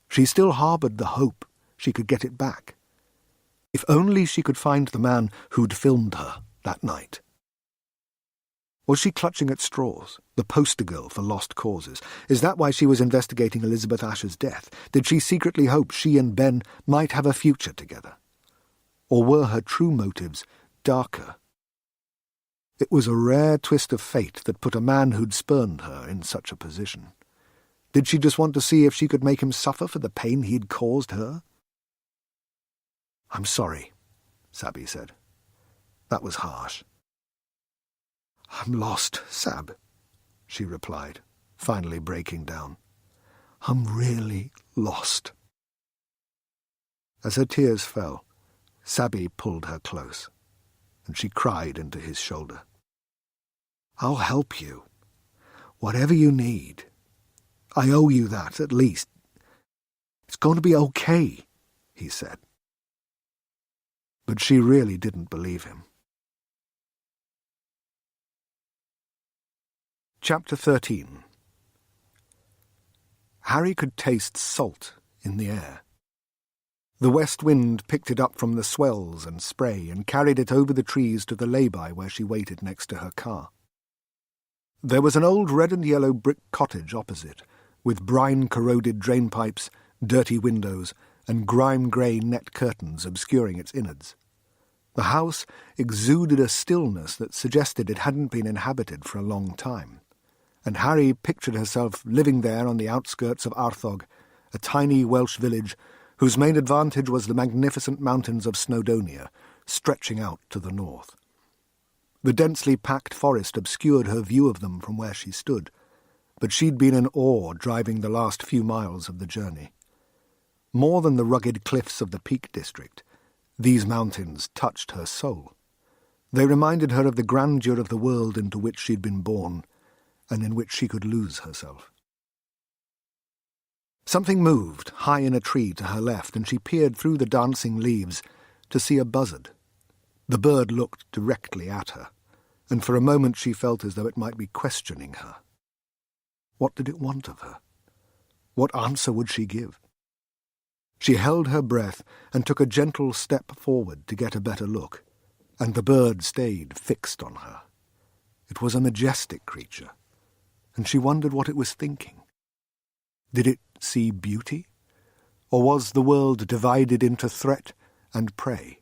She still harboured the hope she could get it back. If only she could find the man who'd filmed her that night. Was she clutching at straws, the poster girl for lost causes? Is that why she was investigating Elizabeth Asher's death? Did she secretly hope she and Ben might have a future together? Or were her true motives darker? It was a rare twist of fate that put a man who'd spurned her in such a position. Did she just want to see if she could make him suffer for the pain he'd caused her? "I'm sorry," Sabby said. "That was harsh." "I'm lost, Sab," she replied, finally breaking down. "I'm really lost." As her tears fell, Sabby pulled her close, and she cried into his shoulder. "I'll help you. Whatever you need. I owe you that, at least. It's going to be okay," he said. But she really didn't believe him. Chapter 13. Harry could taste salt in the air. The west wind picked it up from the swells and spray and carried it over the trees to the lay-by where she waited next to her car. There was an old red and yellow brick cottage opposite, with brine-corroded drainpipes, dirty windows, and grime-grey net curtains obscuring its innards. The house exuded a stillness that suggested it hadn't been inhabited for a long time, and Harry pictured herself living there on the outskirts of Arthog, a tiny Welsh village whose main advantage was the magnificent mountains of Snowdonia, stretching out to the north. The densely packed forest obscured her view of them from where she stood, but she'd been in awe driving the last few miles of the journey. More than the rugged cliffs of the Peak District, these mountains touched her soul. They reminded her of the grandeur of the world into which she'd been born, and in which she could lose herself. Something moved high in a tree to her left, and she peered through the dancing leaves to see a buzzard. The bird looked directly at her, and for a moment she felt as though it might be questioning her. What did it want of her? What answer would she give? She held her breath and took a gentle step forward to get a better look, and the bird stayed fixed on her. It was a majestic creature, and she wondered what it was thinking. Did it see beauty, or was the world divided into threat and prey?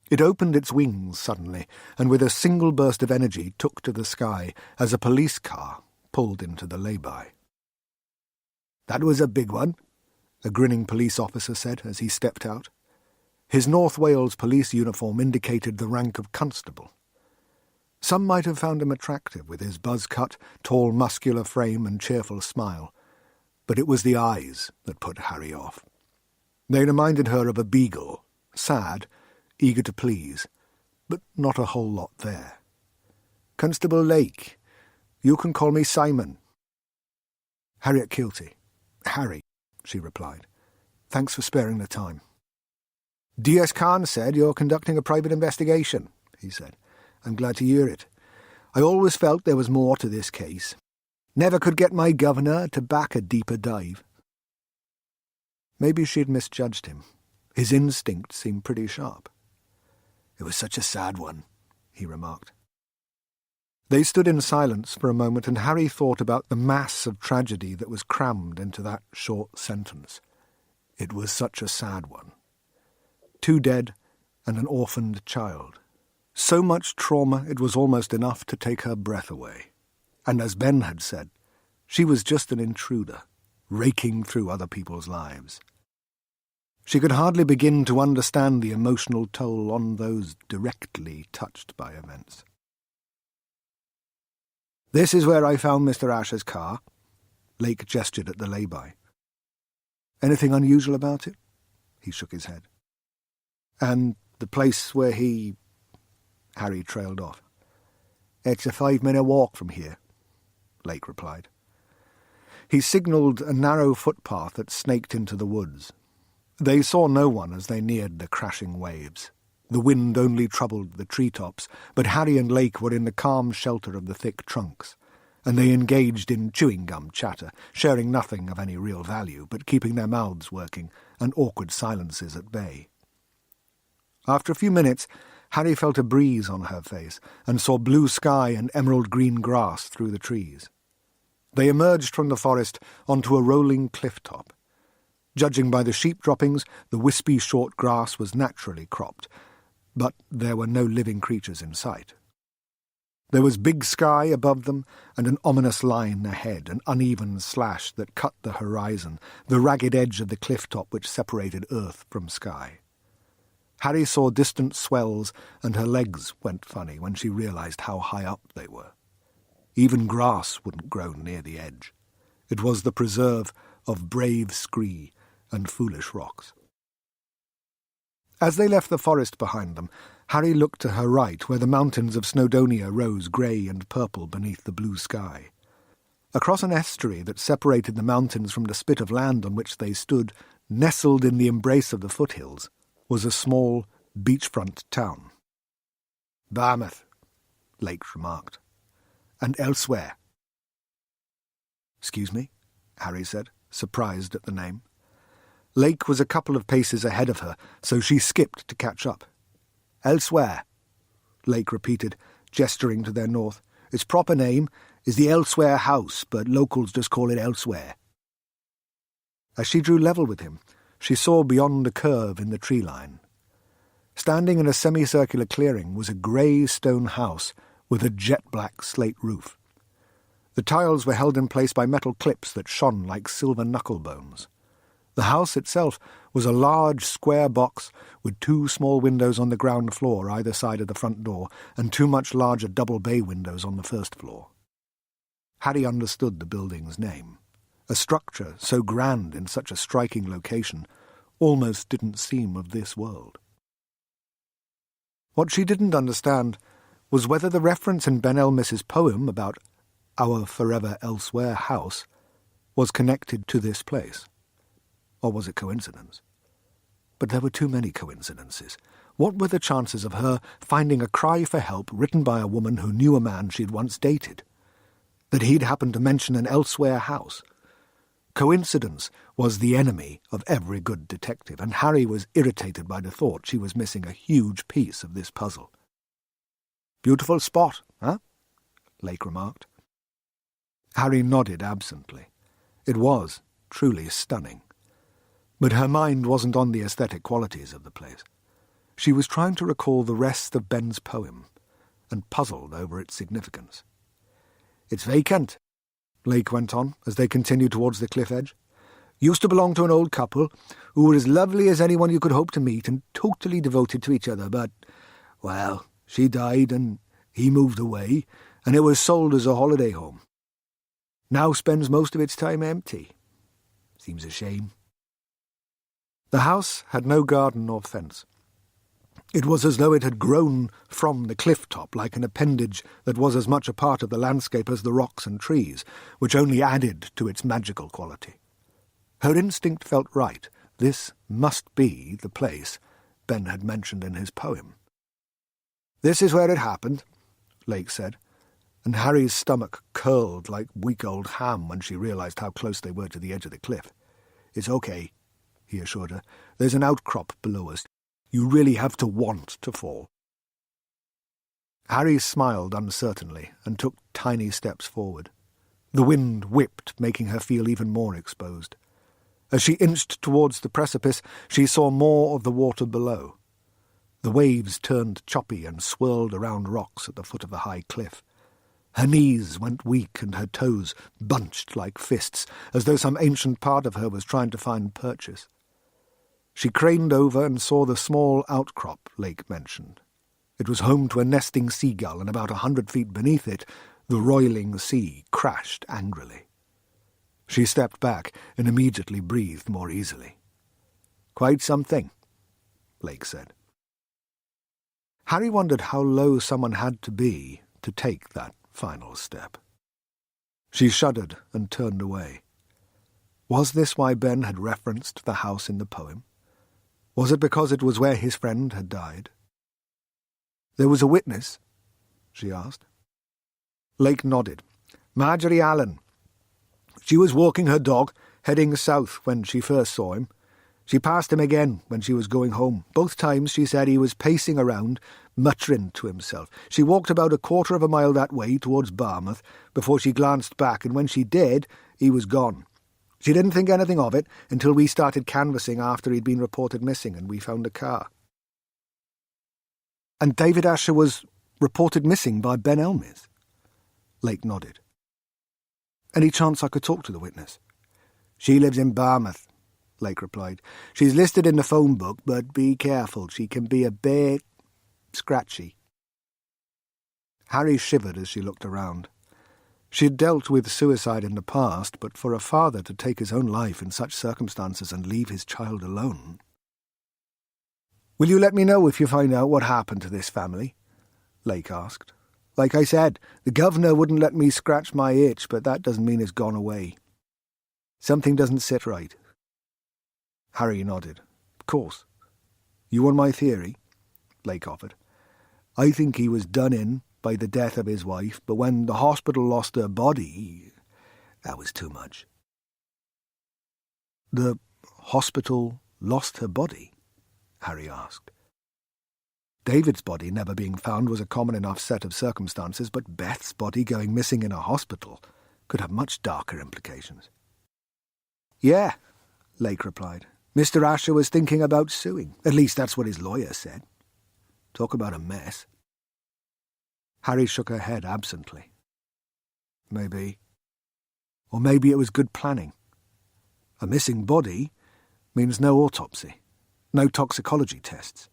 It opened its wings suddenly, and with a single burst of energy took to the sky as a police car pulled into the lay-by. "That was a big one," a grinning police officer said as he stepped out. His North Wales police uniform indicated the rank of constable. Some might have found him attractive with his buzz-cut, tall, muscular frame and cheerful smile, but it was the eyes that put Harry off. They reminded her of a beagle, sad, eager to please, but not a whole lot there. "Constable Lake, you can call me Simon." "Harriet Kilty. Harry," she replied. "Thanks for sparing the time." "DS Khan said you're conducting a private investigation," he said. "I'm glad to hear it. I always felt there was more to this case. Never could get my governor to back a deeper dive." Maybe she'd misjudged him. His instinct seemed pretty sharp. "It was such a sad one," he remarked. They stood in silence for a moment, and Harry thought about the mass of tragedy that was crammed into that short sentence. It was such a sad one. 2 dead and an orphaned child. So much trauma it was almost enough to take her breath away. And as Ben had said, she was just an intruder, raking through other people's lives. She could hardly begin to understand the emotional toll on those directly touched by events. "This is where I found Mr. Asher's car." Lake gestured at the lay-by. "Anything unusual about it?" He shook his head. "And the place where he—" Harry trailed off. "It's a 5-minute walk from here," Lake replied. He signalled a narrow footpath that snaked into the woods. They saw no one as they neared the crashing waves. The wind only troubled the treetops, but Harry and Lake were in the calm shelter of the thick trunks, and they engaged in chewing-gum chatter, sharing nothing of any real value, but keeping their mouths working and awkward silences at bay. After a few minutes, Harry felt a breeze on her face and saw blue sky and emerald-green grass through the trees. They emerged from the forest onto a rolling cliff-top. Judging by the sheep droppings, the wispy short grass was naturally cropped, but there were no living creatures in sight. There was big sky above them and an ominous line ahead, an uneven slash that cut the horizon, the ragged edge of the cliff-top which separated earth from sky. Harry saw distant swells, and her legs went funny when she realised how high up they were. Even grass wouldn't grow near the edge. It was the preserve of brave scree and foolish rocks. As they left the forest behind them, Harry looked to her right, where the mountains of Snowdonia rose grey and purple beneath the blue sky. Across an estuary that separated the mountains from the spit of land on which they stood, nestled in the embrace of the foothills, was a small beachfront town. "Barmouth," Lake remarked. "And elsewhere." "Excuse me?" Harry said, surprised at the name. Lake was a couple of paces ahead of her, so she skipped to catch up. "Elsewhere," Lake repeated, gesturing to their north. "Its proper name is the Elsewhere House, but locals just call it Elsewhere." As she drew level with him, she saw beyond a curve in the tree line. Standing in a semicircular clearing was a grey stone house with a jet-black slate roof. The tiles were held in place by metal clips that shone like silver knuckle-bones. The house itself was a large square box with 2 small windows on the ground floor either side of the front door and 2 much larger double bay windows on the first floor. Harry understood the building's name. A structure so grand in such a striking location almost didn't seem of this world. What she didn't understand was whether the reference in Ben Elmis's poem about our forever elsewhere house was connected to this place. Or was it coincidence? But there were too many coincidences. What were the chances of her finding a cry for help written by a woman who knew a man she'd once dated? That he'd happened to mention an elsewhere house? Coincidence was the enemy of every good detective, and Harry was irritated by the thought she was missing a huge piece of this puzzle. "Beautiful spot, huh?" Lake remarked. Harry nodded absently. It was truly stunning. But her mind wasn't on the aesthetic qualities of the place. She was trying to recall the rest of Ben's poem, and puzzled over its significance. "It's vacant," Lake went on, as they continued towards the cliff edge. "Used to belong to an old couple, who were as lovely as anyone you could hope to meet, and totally devoted to each other, but, well, she died, and he moved away, and it was sold as a holiday home. Now spends most of its time empty. Seems a shame." The house had no garden or fence. It was as though it had grown from the cliff top, like an appendage that was as much a part of the landscape as the rocks and trees, which only added to its magical quality. Her instinct felt right. This must be the place Ben had mentioned in his poem. "This is where it happened," Lake said, and Harry's stomach curled like weak old ham when she realised how close they were to the edge of the cliff. "It's okay," he assured her. "There's an outcrop below us. You really have to want to fall." Harry smiled uncertainly and took tiny steps forward. The wind whipped, making her feel even more exposed. As she inched towards the precipice, she saw more of the water below. The waves turned choppy and swirled around rocks at the foot of the high cliff. Her knees went weak and her toes bunched like fists, as though some ancient part of her was trying to find purchase. She craned over and saw the small outcrop Lake mentioned. It was home to a nesting seagull, and about 100 feet beneath it, the roiling sea crashed angrily. She stepped back and immediately breathed more easily. "Quite something," Lake said. Harry wondered how low someone had to be to take that final step. She shuddered and turned away. Was this why Ben had referenced the house in the poem? Was it because it was where his friend had died? "There was a witness?" she asked. Lake nodded. "Marjorie Allen. She was walking her dog, heading south when she first saw him. She passed him again when she was going home. Both times she said he was pacing around, muttering to himself. She walked about a quarter of a mile that way towards Barmouth before she glanced back, and when she did, he was gone. She didn't think anything of it until we started canvassing after he'd been reported missing and we found a car." "And David Asher was reported missing by Ben Elmis?" Lake nodded. "Any chance I could talk to the witness?" "She lives in Barmouth," Lake replied. "She's listed in the phone book, but be careful. She can be a bit scratchy." Harry shivered as she looked around. She had dealt with suicide in the past, but for a father to take his own life in such circumstances and leave his child alone... "Will you let me know if you find out what happened to this family?" Lake asked. "Like I said, the governor wouldn't let me scratch my itch, but that doesn't mean it's gone away. Something doesn't sit right." Harry nodded. "Of course. You want my theory?" Lake offered. "I think he was done in by the death of his wife, but when the hospital lost her body, that was too much." "The hospital lost her body?" Harry asked. David's body never being found was a common enough set of circumstances, but Beth's body going missing in a hospital could have much darker implications. "Yeah," Lake replied. "Mr. Asher was thinking about suing. At least that's what his lawyer said. Talk about a mess." Harry shook her head absently. "Maybe. Or maybe it was good planning. A missing body means no autopsy, no toxicology tests.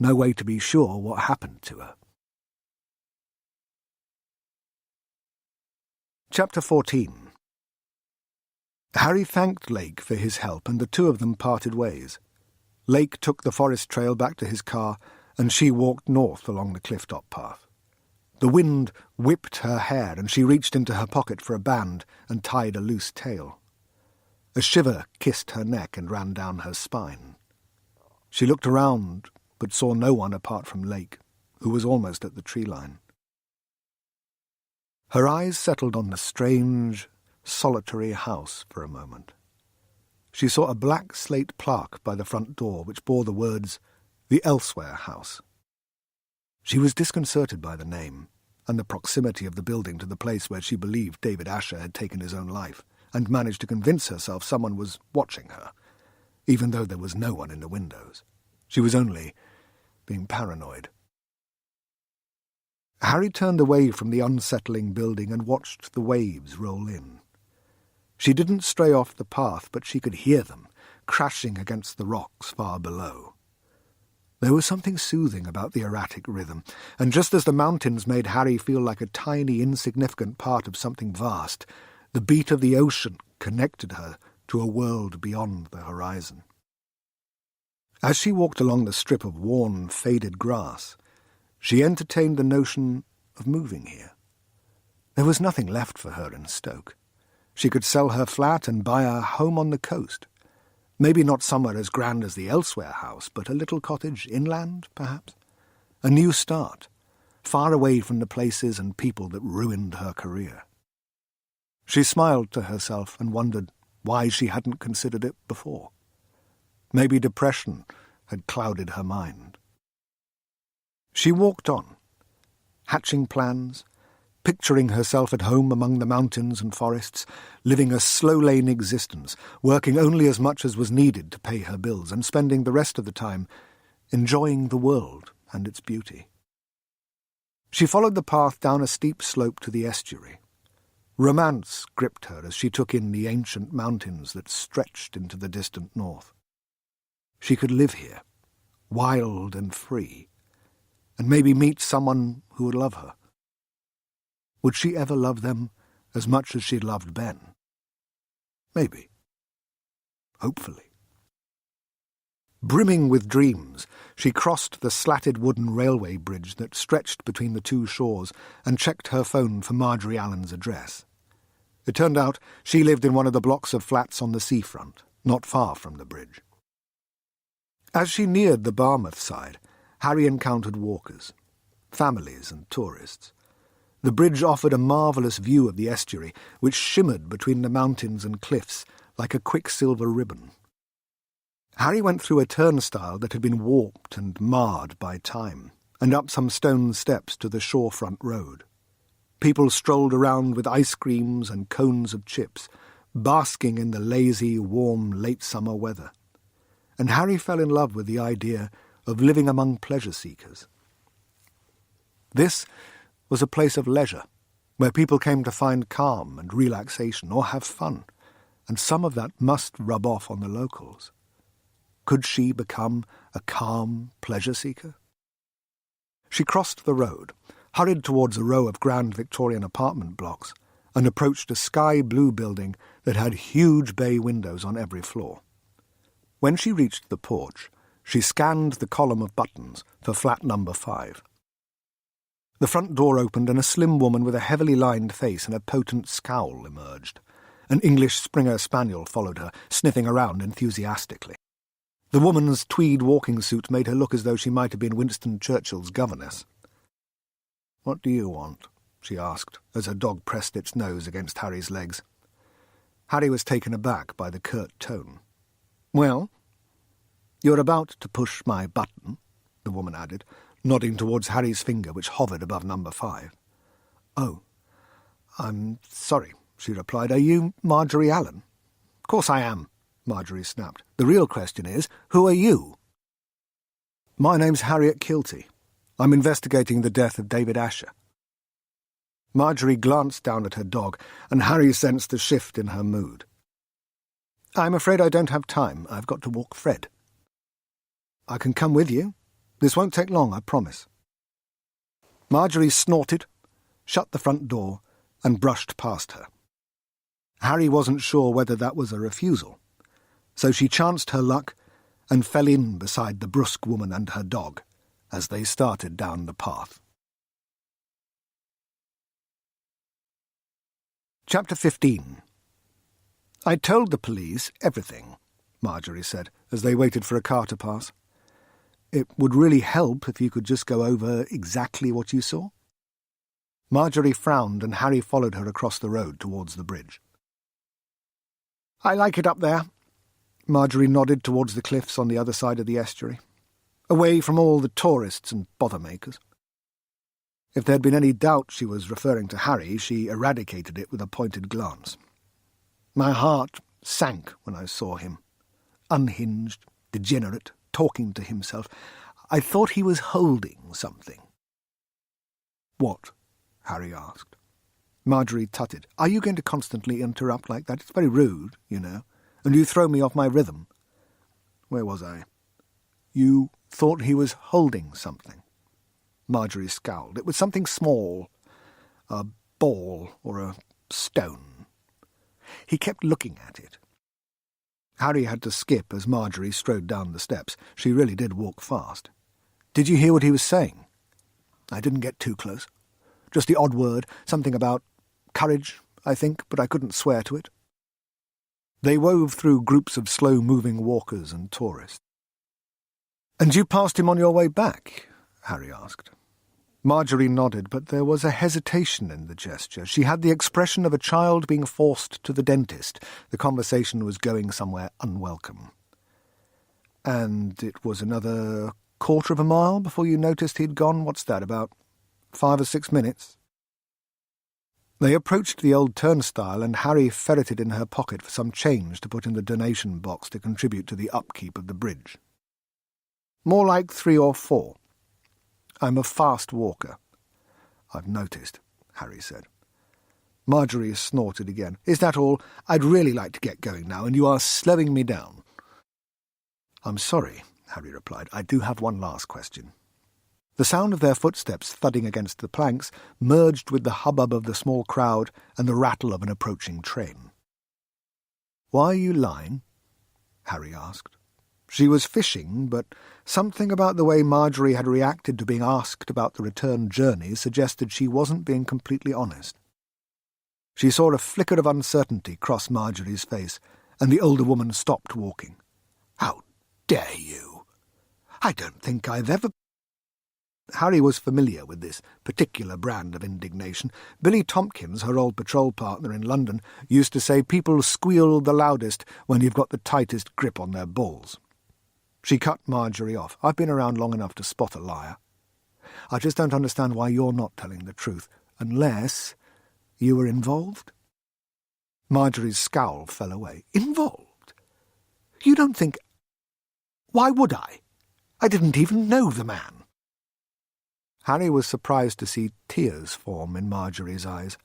No way to be sure what happened to her." Chapter 14. Harry thanked Lake for his help, and the two of them parted ways. Lake took the forest trail back to his car, and she walked north along the cliff-top path. The wind whipped her hair, and she reached into her pocket for a band and tied a loose tail. A shiver kissed her neck and ran down her spine. She looked around, but saw no one apart from Lake, who was almost at the tree line. Her eyes settled on the strange, solitary house for a moment. She saw a black slate plaque by the front door which bore the words, "The Elsewhere House." She was disconcerted by the name and the proximity of the building to the place where she believed David Asher had taken his own life, and managed to convince herself someone was watching her, even though there was no one in the windows. She was only being paranoid. Harry turned away from the unsettling building and watched the waves roll in. She didn't stray off the path, but she could hear them, crashing against the rocks far below. There was something soothing about the erratic rhythm, and just as the mountains made Harry feel like a tiny, insignificant part of something vast, the beat of the ocean connected her to a world beyond the horizon. As she walked along the strip of worn, faded grass, she entertained the notion of moving here. There was nothing left for her in Stoke. She could sell her flat and buy a home on the coast. Maybe not somewhere as grand as the Elsewhere House, but a little cottage inland, perhaps. A new start, far away from the places and people that ruined her career. She smiled to herself and wondered why she hadn't considered it before. Maybe depression had clouded her mind. She walked on, hatching plans, picturing herself at home among the mountains and forests, living a slow-lane existence, working only as much as was needed to pay her bills, and spending the rest of the time enjoying the world and its beauty. She followed the path down a steep slope to the estuary. Romance gripped her as she took in the ancient mountains that stretched into the distant north. She could live here, wild and free, and maybe meet someone who would love her. Would she ever love them as much as she'd loved Ben? Maybe. Hopefully. Brimming with dreams, she crossed the slatted wooden railway bridge that stretched between the two shores and checked her phone for Marjorie Allen's address. It turned out she lived in one of the blocks of flats on the seafront, not far from the bridge. As she neared the Barmouth side, Harry encountered walkers, families and tourists. The bridge offered a marvellous view of the estuary, which shimmered between the mountains and cliffs like a quicksilver ribbon. Harry went through a turnstile that had been warped and marred by time, and up some stone steps to the shorefront road. People strolled around with ice creams and cones of chips, basking in the lazy, warm, late-summer weather. And Harry fell in love with the idea of living among pleasure-seekers. This was a place of leisure, where people came to find calm and relaxation or have fun, and some of that must rub off on the locals. Could she become a calm pleasure-seeker? She crossed the road, hurried towards a row of grand Victorian apartment blocks, and approached a sky-blue building that had huge bay windows on every floor. When she reached the porch, she scanned the column of buttons for flat number 5. The front door opened and a slim woman with a heavily lined face and a potent scowl emerged. An English Springer Spaniel followed her, sniffing around enthusiastically. The woman's tweed walking suit made her look as though she might have been Winston Churchill's governess. "What do you want?" she asked, as her dog pressed its nose against Harry's legs. Harry was taken aback by the curt tone. "Well, you're about to push my button," the woman added, nodding towards Harry's finger, which hovered above number 5. "Oh, I'm sorry," she replied. "Are you Marjorie Allen?" "Of course I am," Marjorie snapped. "The real question is, who are you?" "My name's Harriet Kilty. I'm investigating the death of David Asher." Marjorie glanced down at her dog, and Harry sensed a shift in her mood. "I'm afraid I don't have time. I've got to walk Fred." "I can come with you. This won't take long, I promise." Marjorie snorted, shut the front door, and brushed past her. Harry wasn't sure whether that was a refusal, so she chanced her luck and fell in beside the brusque woman and her dog as they started down the path. Chapter 15. "I told the police everything," Marjorie said, as they waited for a car to pass. "It would really help if you could just go over exactly what you saw." Marjorie frowned, and Harry followed her across the road towards the bridge. "I like it up there." Marjorie nodded towards the cliffs on the other side of the estuary, away from all the tourists and bother-makers. If there had been any doubt she was referring to Harry, she eradicated it with a pointed glance. "My heart sank when I saw him. Unhinged, degenerate, talking to himself. I thought he was holding something." "What?" Harry asked. Marjorie tutted. "Are you going to constantly interrupt like that? It's very rude, you know, and you throw me off my rhythm." "Where was I?" "You thought he was holding something." Marjorie scowled. "It was something small, a ball or a stone. He kept looking at it." Harry had to skip as Marjorie strode down the steps. She really did walk fast. "Did you hear what he was saying?" "I didn't get too close. Just the odd word, something about courage, I think, but I couldn't swear to it." They wove through groups of slow-moving walkers and tourists. "And you passed him on your way back?" Harry asked. Marjorie nodded, but there was a hesitation in the gesture. She had the expression of a child being forced to the dentist. The conversation was going somewhere unwelcome. "And it was another quarter of a mile before you noticed he'd gone? What's that, about 5 or 6 minutes?" They approached the old turnstile, and Harry ferreted in her pocket for some change to put in the donation box to contribute to the upkeep of the bridge. "More like 3 or 4. I'm a fast walker." "I've noticed," Harry said. Marjorie snorted again. "Is that all? I'd really like to get going now, and you are slowing me down." "I'm sorry," Harry replied. "I do have one last question." The sound of their footsteps thudding against the planks merged with the hubbub of the small crowd and the rattle of an approaching train. "Why are you lying?" Harry asked. She was fishing, but something about the way Marjorie had reacted to being asked about the return journey suggested she wasn't being completely honest. She saw a flicker of uncertainty cross Marjorie's face, and the older woman stopped walking. "How dare you? I don't think I've ever—" Harry was familiar with this particular brand of indignation. Billy Tompkins, her old patrol partner in London, used to say people squeal the loudest when you've got the tightest grip on their balls. She cut Marjorie off. "I've been around long enough to spot a liar. I just don't understand why you're not telling the truth, unless you were involved." Marjorie's scowl fell away. "Involved? You don't think— Why would I? I didn't even know the man." Harry was surprised to see tears form in Marjorie's eyes,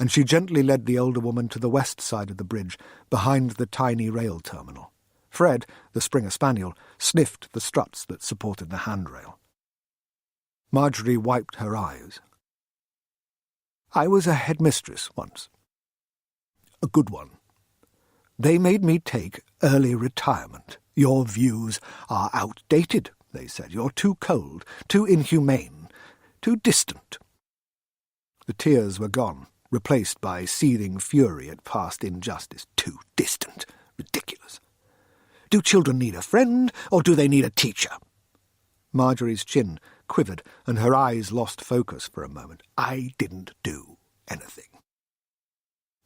and she gently led the older woman to the west side of the bridge, behind the tiny rail terminal. Fred, the Springer Spaniel, sniffed the struts that supported the handrail. Marjorie wiped her eyes. "I was a headmistress once. A good one. They made me take early retirement. Your views are outdated, they said. You're too cold, too inhumane, too distant." The tears were gone, replaced by seething fury at past injustice. Too distant. Ridiculous. Do children need a friend, or do they need a teacher? Marjorie's chin quivered, and her eyes lost focus for a moment. I didn't do anything.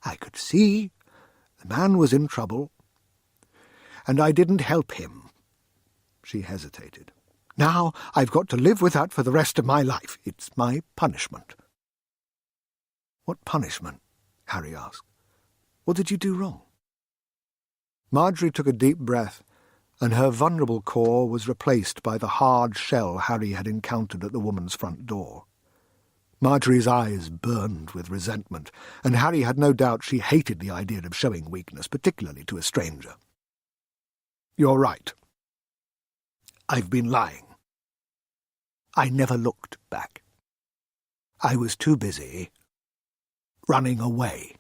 I could see the man was in trouble, and I didn't help him. She hesitated. Now I've got to live with that for the rest of my life. It's my punishment. What punishment? Harry asked. What did you do wrong? Marjorie took a deep breath, and her vulnerable core was replaced by the hard shell Harry had encountered at the woman's front door. Marjorie's eyes burned with resentment, and Harry had no doubt she hated the idea of showing weakness, particularly to a stranger. You're right. I've been lying. I never looked back. I was too busy running away.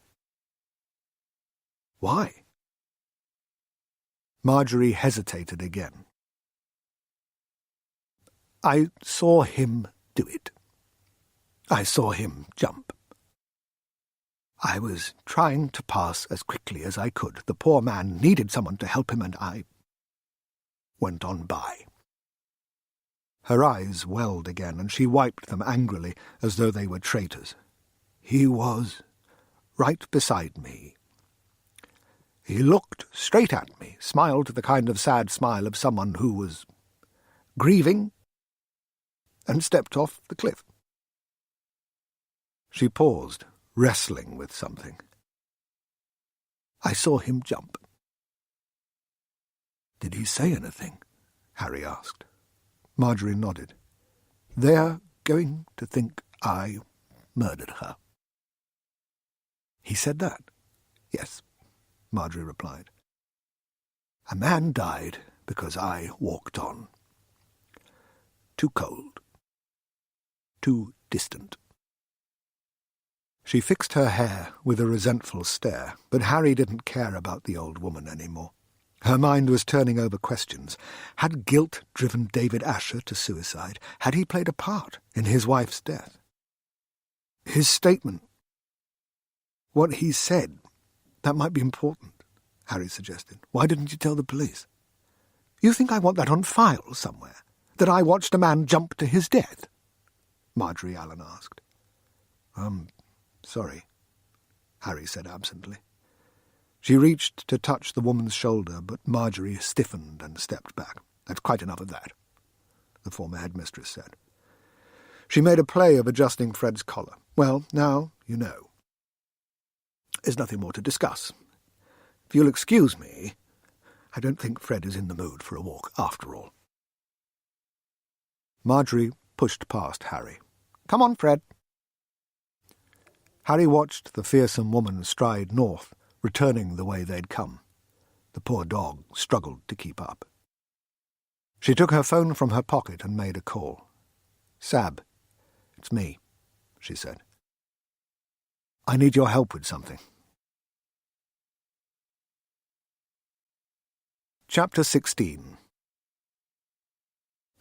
Why? Marjorie hesitated again. I saw him do it. I saw him jump. I was trying to pass as quickly as I could. The poor man needed someone to help him, and I went on by. Her eyes welled again, and she wiped them angrily as though they were traitors. He was right beside me. He looked straight at me, smiled the kind of sad smile of someone who was grieving, and stepped off the cliff. She paused, wrestling with something. I saw him jump. Did he say anything? Harry asked. Marjorie nodded. They're going to think I murdered her. He said that? Yes, Marjorie replied. A man died because I walked on. Too cold. Too distant. She fixed her hair with a resentful stare, but Harry didn't care about the old woman any more. Her mind was turning over questions. Had guilt driven David Asher to suicide? Had he played a part in his wife's death? His statement, what he said, that might be important, Harry suggested. Why didn't you tell the police? You think I want that on file somewhere? That I watched a man jump to his death? Marjorie Allen asked. Sorry, Harry said absently. She reached to touch the woman's shoulder, but Marjorie stiffened and stepped back. That's quite enough of that, the former headmistress said. She made a play of adjusting Fred's collar. Well, now you know. There's nothing more to discuss. If you'll excuse me, I don't think Fred is in the mood for a walk after all. Marjorie pushed past Harry. Come on, Fred. Harry watched the fearsome woman stride north, returning the way they'd come. The poor dog struggled to keep up. She took her phone from her pocket and made a call. Sab, it's me, she said. I need your help with something. Chapter 16.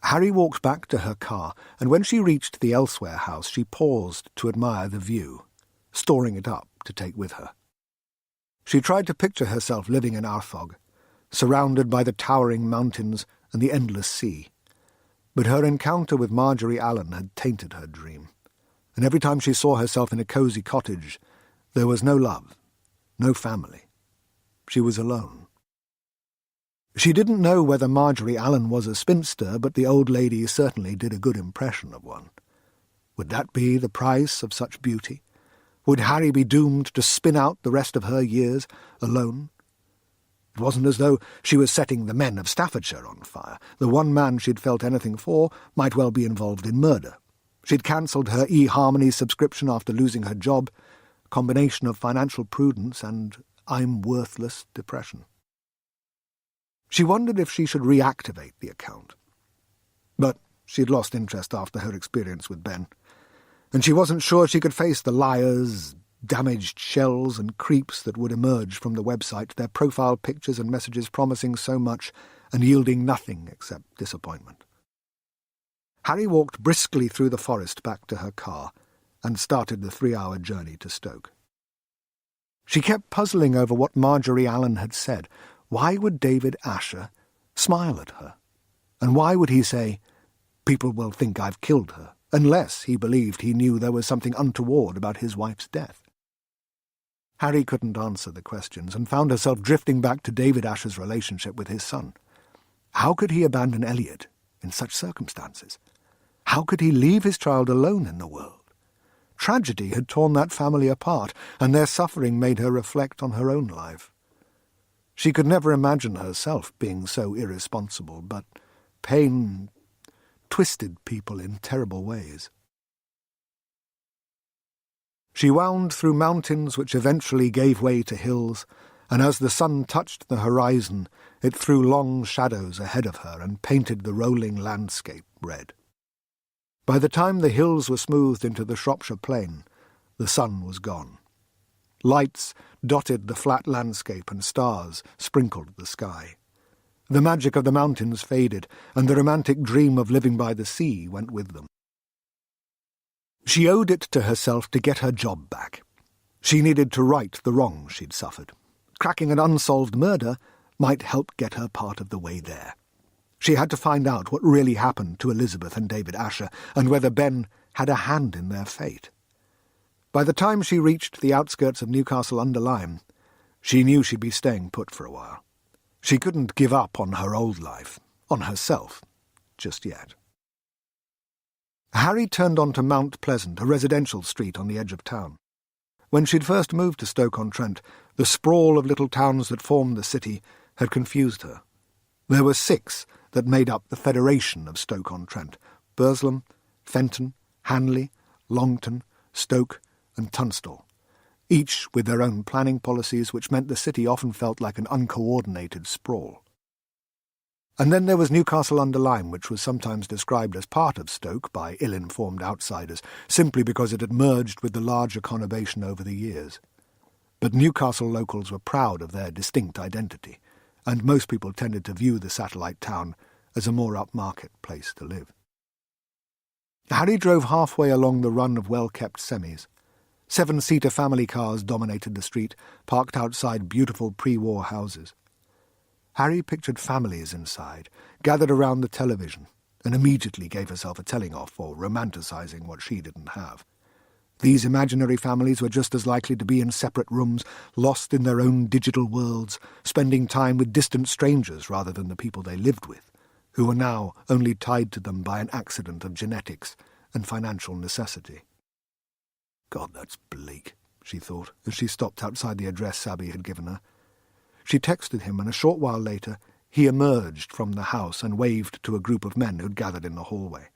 Harry walked back to her car, and when she reached the Elsewhere house, she paused to admire the view, storing it up to take with her. She tried to picture herself living in Arthog, surrounded by the towering mountains and the endless sea. But her encounter with Marjorie Allen had tainted her dream, and every time she saw herself in a cosy cottage, there was no love, no family. She was alone. She didn't know whether Marjorie Allen was a spinster, but the old lady certainly did a good impression of one. Would that be the price of such beauty? Would Harry be doomed to spin out the rest of her years alone? It wasn't as though she was setting the men of Staffordshire on fire. The one man she'd felt anything for might well be involved in murder. She'd cancelled her eHarmony subscription after losing her job, combination of financial prudence and I'm worthless depression. She wondered if she should reactivate the account. But she'd lost interest after her experience with Ben, and she wasn't sure she could face the liars, damaged shells and creeps that would emerge from the website, their profile pictures and messages promising so much and yielding nothing except disappointment. Harry walked briskly through the forest back to her car and started the 3-hour journey to Stoke. She kept puzzling over what Marjorie Allen had said. Why would David Asher smile at her? And why would he say, "People will think I've killed her," unless he believed he knew there was something untoward about his wife's death? Harry couldn't answer the questions and found herself drifting back to David Asher's relationship with his son. How could he abandon Elliot in such circumstances? How could he leave his child alone in the world? Tragedy had torn that family apart, and their suffering made her reflect on her own life. She could never imagine herself being so irresponsible, but pain twisted people in terrible ways. She wound through mountains which eventually gave way to hills, and as the sun touched the horizon, it threw long shadows ahead of her and painted the rolling landscape red. By the time the hills were smoothed into the Shropshire plain, the sun was gone. Lights dotted the flat landscape and stars sprinkled the sky. The magic of the mountains faded, and the romantic dream of living by the sea went with them. She owed it to herself to get her job back. She needed to right the wrongs she'd suffered. Cracking an unsolved murder might help get her part of the way there. She had to find out what really happened to Elizabeth and David Asher, and whether Ben had a hand in their fate. By the time she reached the outskirts of Newcastle-under-Lyme, she knew she'd be staying put for a while. She couldn't give up on her old life, on herself, just yet. Harry turned onto Mount Pleasant, a residential street on the edge of town. When she'd first moved to Stoke-on-Trent, the sprawl of little towns that formed the city had confused her. There were 6 that made up the Federation of Stoke-on-Trent: Burslem, Fenton, Hanley, Longton, Stoke and Tunstall, each with their own planning policies, which meant the city often felt like an uncoordinated sprawl. And then there was Newcastle-under-Lyme, which was sometimes described as part of Stoke by ill-informed outsiders, simply because it had merged with the larger conurbation over the years. But Newcastle locals were proud of their distinct identity, and most people tended to view the satellite town as a more upmarket place to live. Harry drove halfway along the run of well-kept semis. 7-seater family cars dominated the street, parked outside beautiful pre-war houses. Harry pictured families inside, gathered around the television, and immediately gave herself a telling-off for romanticising what she didn't have. These imaginary families were just as likely to be in separate rooms, lost in their own digital worlds, spending time with distant strangers rather than the people they lived with, who were now only tied to them by an accident of genetics and financial necessity. God, that's bleak, she thought, as she stopped outside the address Sabby had given her. She texted him, and a short while later he emerged from the house and waved to a group of men who'd gathered in the hallway.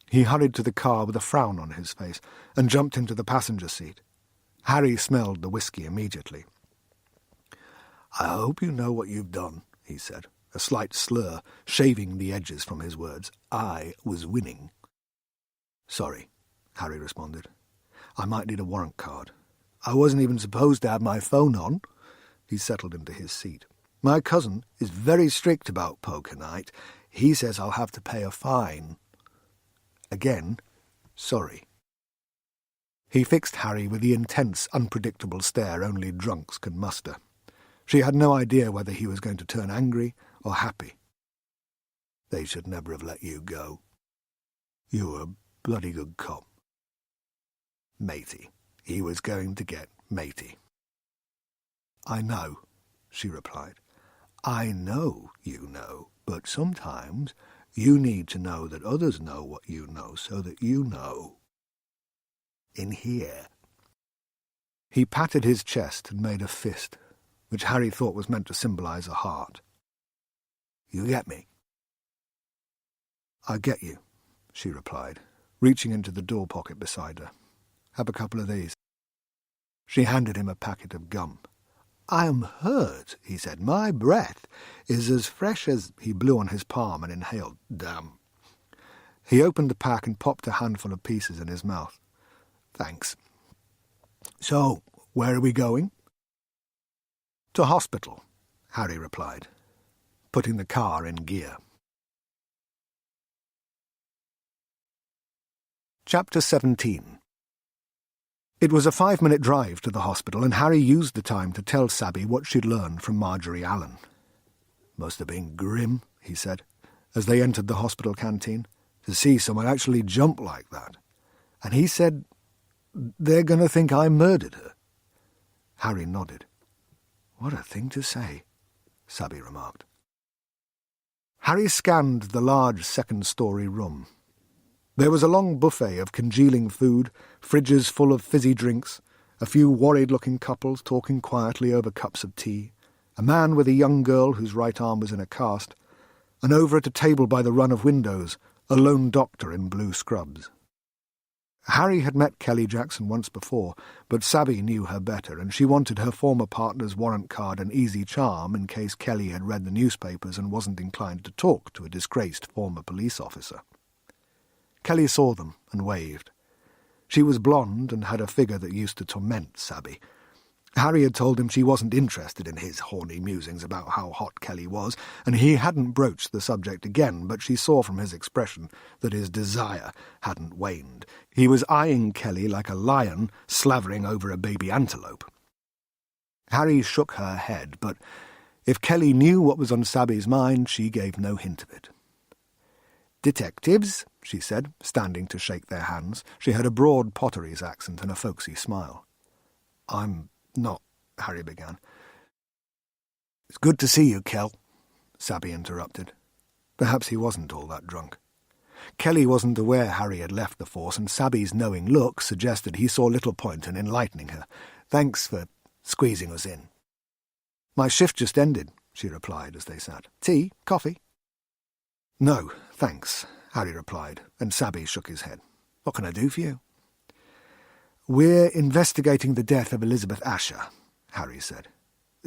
He hurried to the car with a frown on his face and jumped into the passenger seat. Harry smelled the whiskey immediately. "I hope you know what you've done," he said, a slight slur shaving the edges from his words. "I was winning." "Sorry," Harry responded. "I might need a warrant card. I wasn't even supposed to have my phone on." He settled into his seat. "My cousin is very strict about poker night. He says I'll have to pay a fine." Again, sorry. He fixed Harry with the intense, unpredictable stare only drunks can muster. She had no idea whether he was going to turn angry or happy. "They should never have let you go. You were a bloody good cop." Matey. He was going to get matey. "I know," she replied. "I know you know, but sometimes you need to know that others know what you know so that you know. In here." He patted his chest and made a fist, which Harry thought was meant to symbolize a heart. "You get me?" "I get you," she replied, reaching into the door pocket beside her. "Have a couple of these." She handed him a packet of gum. "I am hurt," he said. "My breath is as fresh as—" He blew on his palm and inhaled. "Damn." He opened the pack and popped a handful of pieces in his mouth. "Thanks. So, where are we going?" "To hospital," Harry replied, putting the car in gear. Chapter 17. It was a 5-minute drive to the hospital, and Harry used the time to tell Sabby what she'd learned from Marjorie Allen. "Must have been grim," he said, as they entered the hospital canteen, "to see someone actually jump like that. And he said, they're going to think I murdered her." Harry nodded. "What a thing to say," Sabby remarked. Harry scanned the large second-story room. There was a long buffet of congealing food, fridges full of fizzy drinks, a few worried-looking couples talking quietly over cups of tea, a man with a young girl whose right arm was in a cast, and over at a table by the run of windows, a lone doctor in blue scrubs. Harry had met Kelly Jackson once before, but Sabby knew her better, and she wanted her former partner's warrant card and easy charm in case Kelly had read the newspapers and wasn't inclined to talk to a disgraced former police officer. Kelly saw them and waved. She was blonde and had a figure that used to torment Sabby. Harry had told him she wasn't interested in his horny musings about how hot Kelly was, and he hadn't broached the subject again, but she saw from his expression that his desire hadn't waned. He was eyeing Kelly like a lion slavering over a baby antelope. Harry shook her head, but if Kelly knew what was on Sabby's mind, she gave no hint of it. "Detectives," she said, standing to shake their hands. She had a broad Potteries accent and a folksy smile. "I'm not," Harry began. "It's good to see you, Kel," Sabby interrupted. Perhaps he wasn't all that drunk. Kelly wasn't aware Harry had left the force, and Sabby's knowing look suggested he saw little point in enlightening her. "Thanks for squeezing us in." "My shift just ended," she replied as they sat. "Tea? Coffee?" "No, thanks," Harry replied, and Sabby shook his head. "What can I do for you?" "We're investigating the death of Elizabeth Asher," Harry said.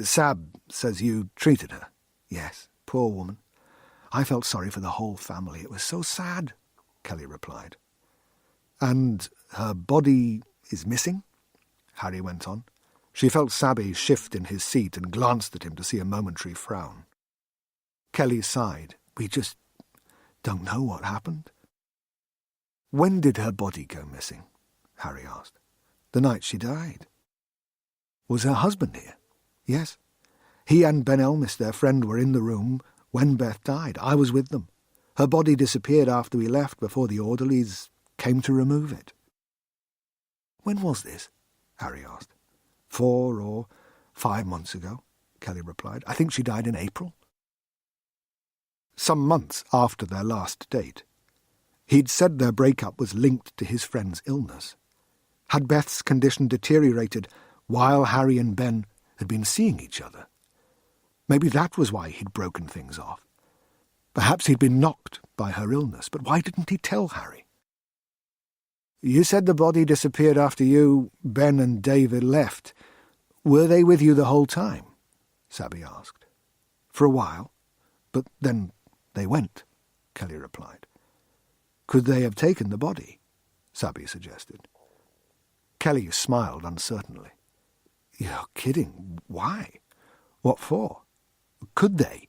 "Sab says you treated her." "Yes, poor woman. I felt sorry for the whole family. It was so sad," Kelly replied. "And her body is missing?" Harry went on. She felt Sabby shift in his seat and glanced at him to see a momentary frown. Kelly sighed. "We just don't know what happened." "When did her body go missing?" Harry asked. "The night she died." "Was her husband here?" "Yes. He and Ben Elmis, their friend, were in the room when Beth died. I was with them. Her body disappeared after we left before the orderlies came to remove it." "When was this?" Harry asked. 4 or 5 months ago," Kelly replied. "I think she died in April." Some months after their last date. He'd said their breakup was linked to his friend's illness. Had Beth's condition deteriorated while Harry and Ben had been seeing each other? Maybe that was why he'd broken things off. Perhaps he'd been knocked by her illness, but why didn't he tell Harry? "You said the body disappeared after you, Ben and David left. Were they with you the whole time?" Sabby asked. "For a while, but then they went," Kelly replied. "Could they have taken the body?" Sabby suggested. Kelly smiled uncertainly. "You're kidding. Why? What for? Could they?"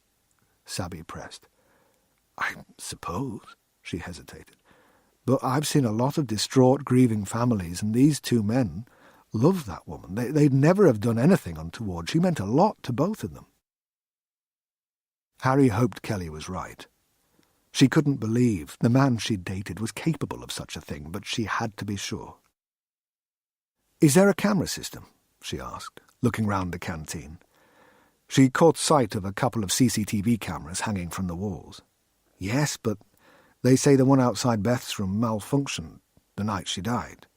Sabby pressed. "I suppose," she hesitated. "But I've seen a lot of distraught, grieving families, and these 2 men loved that woman. They'd never have done anything untoward. She meant a lot to both of them." Harry hoped Kelly was right. She couldn't believe the man she'd dated was capable of such a thing, but she had to be sure. "Is there a camera system?" she asked, looking round the canteen. She caught sight of a couple of CCTV cameras hanging from the walls. "Yes, but they say the one outside Beth's room malfunctioned the night she died."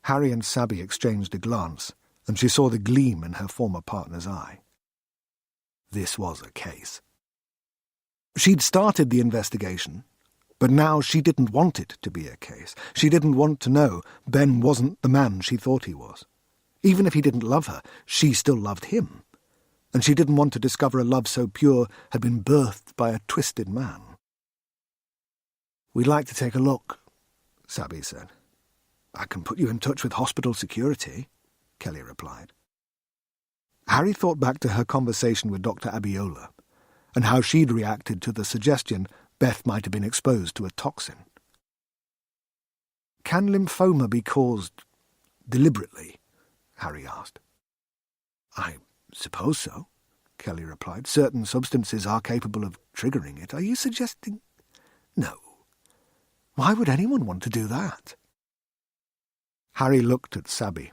Harry and Sabby exchanged a glance, and she saw the gleam in her former partner's eye. This was a case. She'd started the investigation, but now she didn't want it to be a case. She didn't want to know Ben wasn't the man she thought he was. Even if he didn't love her, she still loved him, and she didn't want to discover a love so pure had been birthed by a twisted man. "We'd like to take a look," Sabby said. "I can put you in touch with hospital security," Kelly replied. Harry thought back to her conversation with Dr. Abiola, and how she'd reacted to the suggestion Beth might have been exposed to a toxin. "Can lymphoma be caused deliberately?" Harry asked. "I suppose so," Kelly replied. "Certain substances are capable of triggering it. Are you suggesting—" "No. Why would anyone want to do that?" Harry looked at Sabby.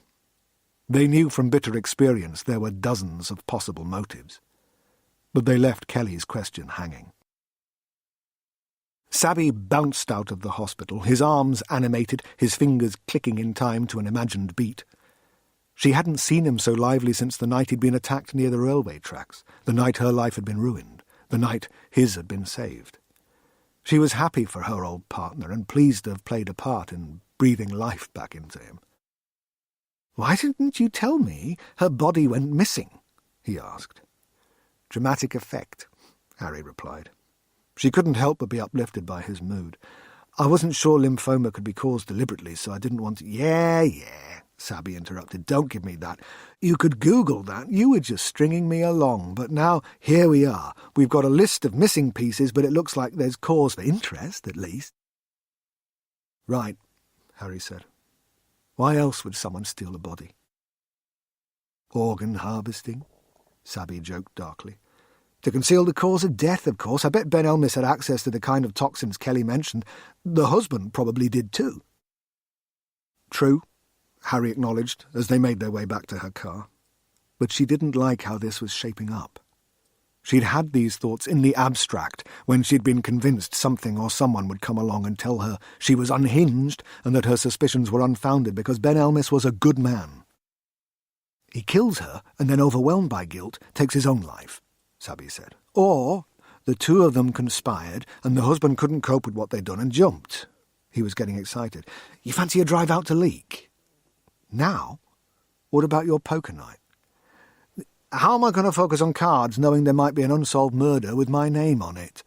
They knew from bitter experience there were dozens of possible motives, but they left Kelly's question hanging. Sabby bounced out of the hospital, his arms animated, his fingers clicking in time to an imagined beat. She hadn't seen him so lively since the night he'd been attacked near the railway tracks, the night her life had been ruined, the night his had been saved. She was happy for her old partner and pleased to have played a part in breathing life back into him. "Why didn't you tell me her body went missing?" he asked. "Dramatic effect," Harry replied. She couldn't help but be uplifted by his mood. "I wasn't sure lymphoma could be caused deliberately, so I didn't want to—" Yeah, Sabby interrupted. "Don't give me that. You could Google that. You were just stringing me along. But now, here we are. We've got a list of missing pieces, but it looks like there's cause for interest, at least." "Right," Harry said. "Why else would someone steal a body?" "Organ harvesting," Sabby joked darkly. "To conceal the cause of death, of course. I bet Ben Elmis had access to the kind of toxins Kelly mentioned. The husband probably did too." "True," Harry acknowledged as they made their way back to her car. But she didn't like how this was shaping up. She'd had these thoughts in the abstract when she'd been convinced something or someone would come along and tell her she was unhinged and that her suspicions were unfounded because Ben Elmis was a good man. "He kills her and then, overwhelmed by guilt, takes his own life," Sabby said. "Or the two of them conspired and the husband couldn't cope with what they'd done and jumped." He was getting excited. "You fancy a drive out to Leek?" "Now? What about your poker night?" "How am I going to focus on cards knowing there might be an unsolved murder with my name on it?"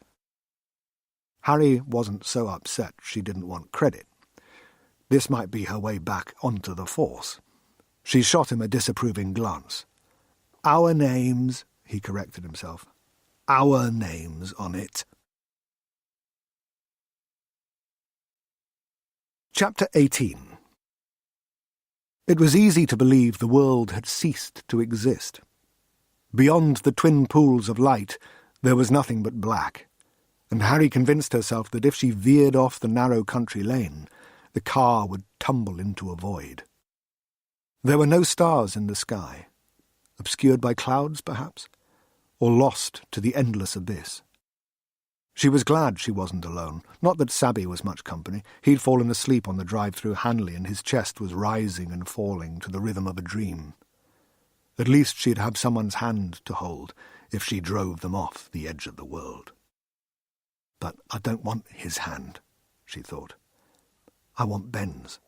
Harry wasn't so upset she didn't want credit. This might be her way back onto the force. She shot him a disapproving glance. "Our names," he corrected himself. "Our names on it." Chapter 18. It was easy to believe the world had ceased to exist. Beyond the twin pools of light, there was nothing but black, and Harry convinced herself that if she veered off the narrow country lane, the car would tumble into a void. There were no stars in the sky, obscured by clouds, perhaps, or lost to the endless abyss. She was glad she wasn't alone, not that Sabby was much company. He'd fallen asleep on the drive through Hanley, and his chest was rising and falling to the rhythm of a dream. At least she'd have someone's hand to hold if she drove them off the edge of the world. "But I don't want his hand," she thought. "I want Ben's."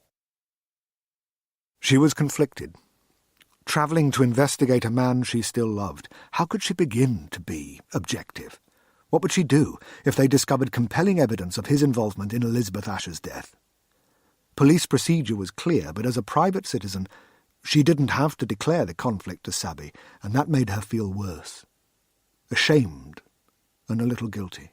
She was conflicted. Travelling to investigate a man she still loved, how could she begin to be objective? What would she do if they discovered compelling evidence of his involvement in Elizabeth Asher's death? Police procedure was clear, but as a private citizen, she didn't have to declare the conflict to Sabby, and that made her feel worse. Ashamed and a little guilty.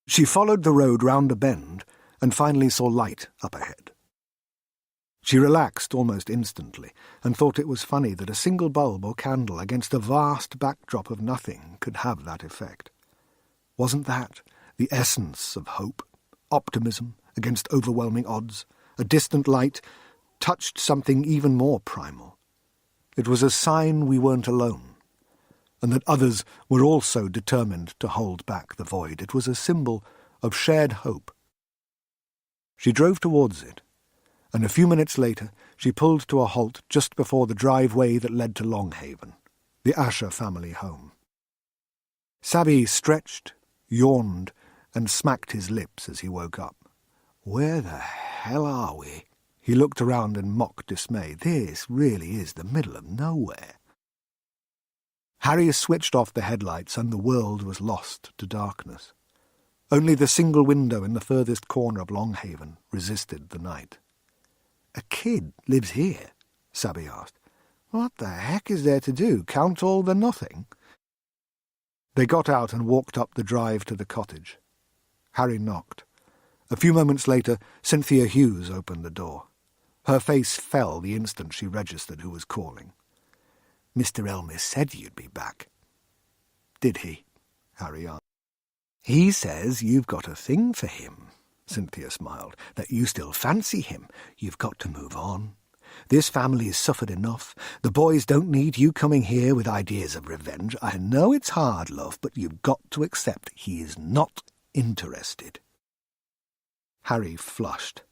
She followed the road round a bend and finally saw light up ahead. She relaxed almost instantly and thought it was funny that a single bulb or candle against a vast backdrop of nothing could have that effect. Wasn't that the essence of hope, optimism against overwhelming odds? A distant light touched something even more primal. It was a sign we weren't alone, and that others were also determined to hold back the void. It was a symbol of shared hope. She drove towards it, and a few minutes later she pulled to a halt just before the driveway that led to Longhaven, the Asher family home. Sabby stretched, yawned, and smacked his lips as he woke up. "Where the hell are we?" He looked around in mock dismay. This really is the middle of nowhere. Harry switched off the headlights and the world was lost to darkness. Only the single window in the furthest corner of Longhaven resisted the night. "A kid lives here?" Sabby asked. "What the heck is there to do? Count all the nothing?" They got out and walked up the drive to the cottage. Harry knocked. A few moments later, Cynthia Hughes opened the door. Her face fell the instant she registered who was calling. "Mr. Elmis said you'd be back." "Did he?" Harry asked. "He says you've got a thing for him," Cynthia smiled, "that you still fancy him. You've got to move on. This family's suffered enough. The boys don't need you coming here with ideas of revenge. I know it's hard, love, but you've got to accept he is not interested." Harry flushed.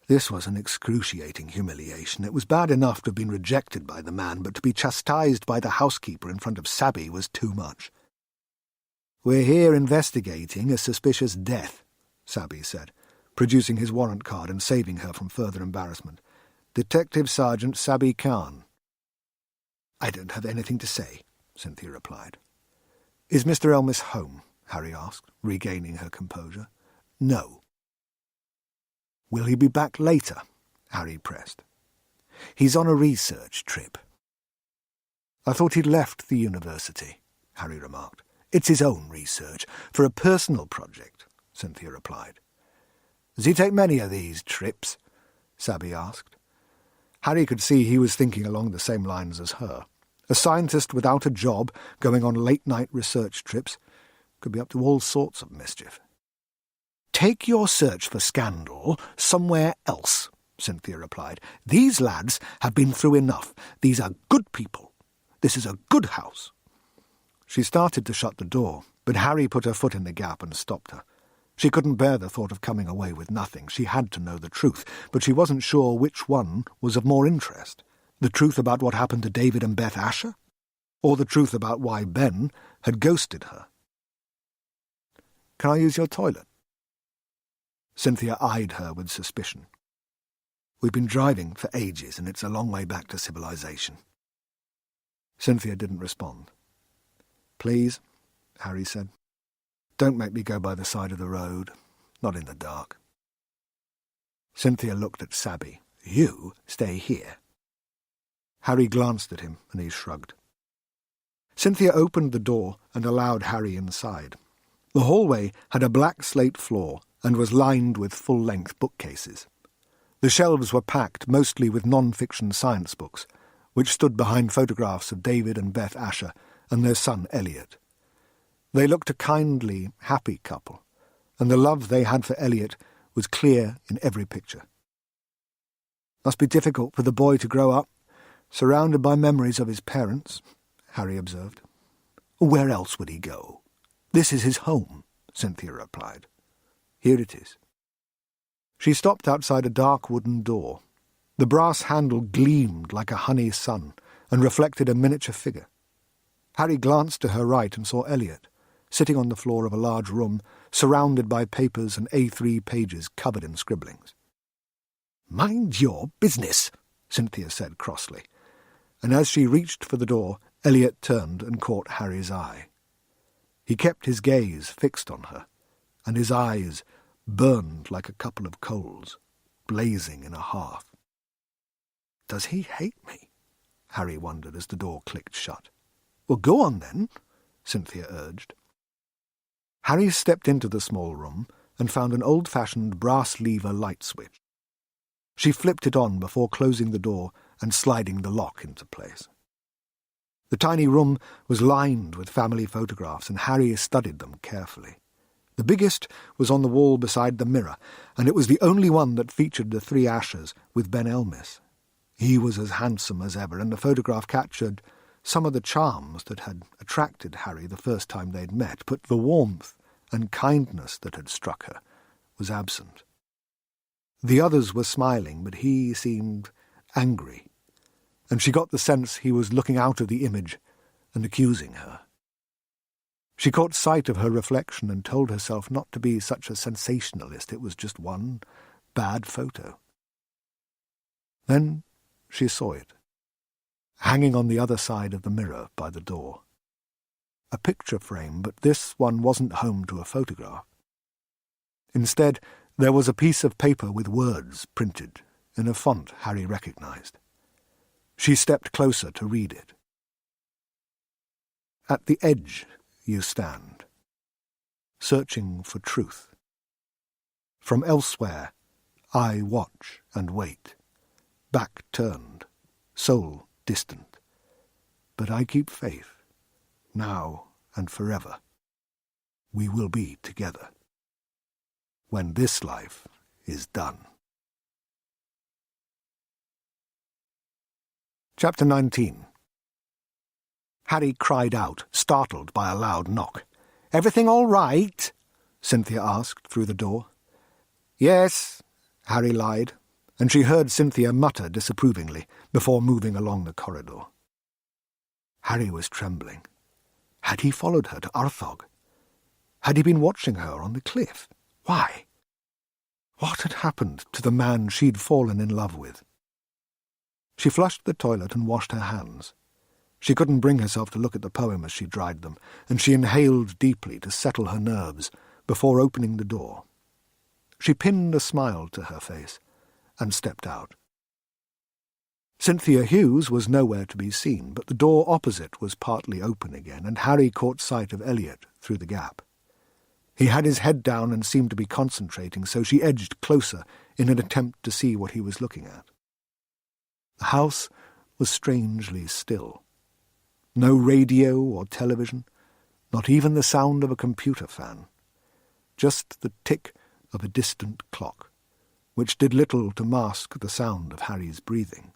This was an excruciating humiliation. It was bad enough to have been rejected by the man, but to be chastised by the housekeeper in front of Sabby was too much. "We're here investigating a suspicious death," Sabby said, producing his warrant card and saving her from further embarrassment. "Detective Sergeant Sabby Khan." "I don't have anything to say," Cynthia replied. "Is Mr. Elmis home?" Harry asked, regaining her composure. "No." "Will he be back later?" Harry pressed. "He's on a research trip." "I thought he'd left the university," Harry remarked. "It's his own research, for a personal project," Cynthia replied. "Does he take many of these trips?" Sabby asked. Harry could see he was thinking along the same lines as her. A scientist without a job, going on late-night research trips, could be up to all sorts of mischief. "Take your search for scandal somewhere else," Cynthia replied. "These lads have been through enough. These are good people. This is a good house." She started to shut the door, but Harry put her foot in the gap and stopped her. She couldn't bear the thought of coming away with nothing. She had to know the truth, but she wasn't sure which one was of more interest. The truth about what happened to David and Beth Asher? Or the truth about why Ben had ghosted her? "Can I use your toilet?" Cynthia eyed her with suspicion. "We've been driving for ages, and it's a long way back to civilization." Cynthia didn't respond. "Please," Harry said. "Don't make me go by the side of the road. Not in the dark." Cynthia looked at Sabby. "You stay here." Harry glanced at him, and he shrugged. Cynthia opened the door and allowed Harry inside. The hallway had a black slate floor and was lined with full-length bookcases. The shelves were packed mostly with non-fiction science books, which stood behind photographs of David and Beth Asher and their son Elliot. They looked a kindly, happy couple, and the love they had for Elliot was clear in every picture. "Must be difficult for the boy to grow up, surrounded by memories of his parents," Harry observed. "Where else would he go? This is his home," Cynthia replied. "Here it is." She stopped outside a dark wooden door. The brass handle gleamed like a honey sun and reflected a miniature figure. Harry glanced to her right and saw Elliot, sitting on the floor of a large room, surrounded by papers and A3 pages covered in scribblings. "Mind your business," Cynthia said crossly, and as she reached for the door, Elliot turned and caught Harry's eye. He kept his gaze fixed on her, and his eyes burned like a couple of coals, blazing in a hearth. "Does he hate me?" Harry wondered as the door clicked shut. "Well, go on then," Cynthia urged. Harry stepped into the small room and found an old-fashioned brass lever light switch. She flipped it on before closing the door and sliding the lock into place. The tiny room was lined with family photographs, and Harry studied them carefully. The biggest was on the wall beside the mirror, and it was the only one that featured the three Ashers with Ben Elmis. He was as handsome as ever, and the photograph captured some of the charms that had attracted Harry the first time they'd met, but the warmth and kindness that had struck her was absent. The others were smiling, but he seemed angry, and she got the sense he was looking out of the image and accusing her. She caught sight of her reflection and told herself not to be such a sensationalist. It was just one bad photo. Then she saw it, hanging on the other side of the mirror by the door. A picture frame, but this one wasn't home to a photograph. Instead, there was a piece of paper with words printed in a font Harry recognized. She stepped closer to read it. At the edge you stand, searching for truth. From elsewhere I watch and wait, back turned, soul distant. But I keep faith, now and forever. We will be together, when this life is done. Chapter 19. Harry cried out, startled by a loud knock. "Everything all right?" Cynthia asked through the door. "Yes," Harry lied, and she heard Cynthia mutter disapprovingly before moving along the corridor. Harry was trembling. Had he followed her to Arthog? Had he been watching her on the cliff? Why? What had happened to the man she'd fallen in love with? She flushed the toilet and washed her hands. She couldn't bring herself to look at the poem as she dried them, and she inhaled deeply to settle her nerves before opening the door. She pinned a smile to her face and stepped out. Cynthia Hughes was nowhere to be seen, but the door opposite was partly open again, and Harry caught sight of Elliot through the gap. He had his head down and seemed to be concentrating, so she edged closer in an attempt to see what he was looking at. The house was strangely still. No radio or television, not even the sound of a computer fan. Just the tick of a distant clock, which did little to mask the sound of Harry's breathing.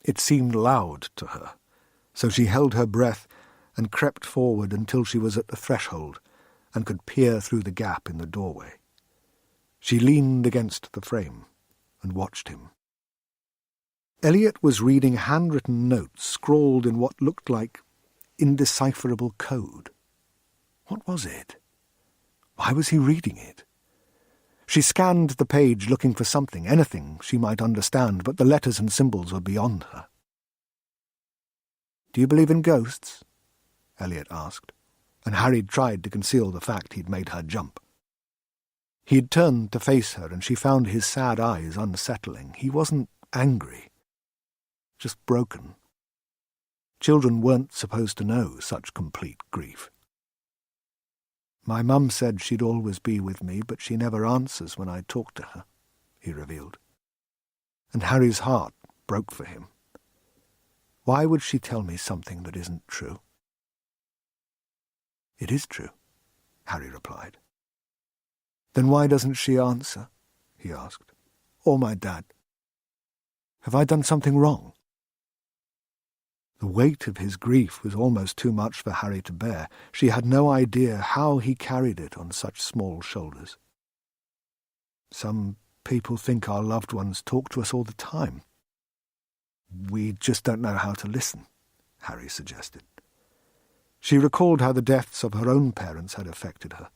It seemed loud to her, so she held her breath and crept forward until she was at the threshold and could peer through the gap in the doorway. She leaned against the frame and watched him. Elliot was reading handwritten notes scrawled in what looked like indecipherable code. What was it? Why was he reading it? She scanned the page looking for something, anything she might understand, but the letters and symbols were beyond her. "Do you believe in ghosts?" Elliot asked, and Harry tried to conceal the fact he'd made her jump. He'd turned to face her, and she found his sad eyes unsettling. He wasn't angry, just broken. Children weren't supposed to know such complete grief. "My mum said she'd always be with me, but she never answers when I talk to her," he revealed. And Harry's heart broke for him. Why would she tell me something that isn't true? "It is true," Harry replied. "Then why doesn't she answer?" he asked. "Or my dad? Have I done something wrong?" The weight of his grief was almost too much for Harry to bear. She had no idea how he carried it on such small shoulders. "Some people think our loved ones talk to us all the time. We just don't know how to listen," Harry suggested. She recalled how the deaths of her own parents had affected her,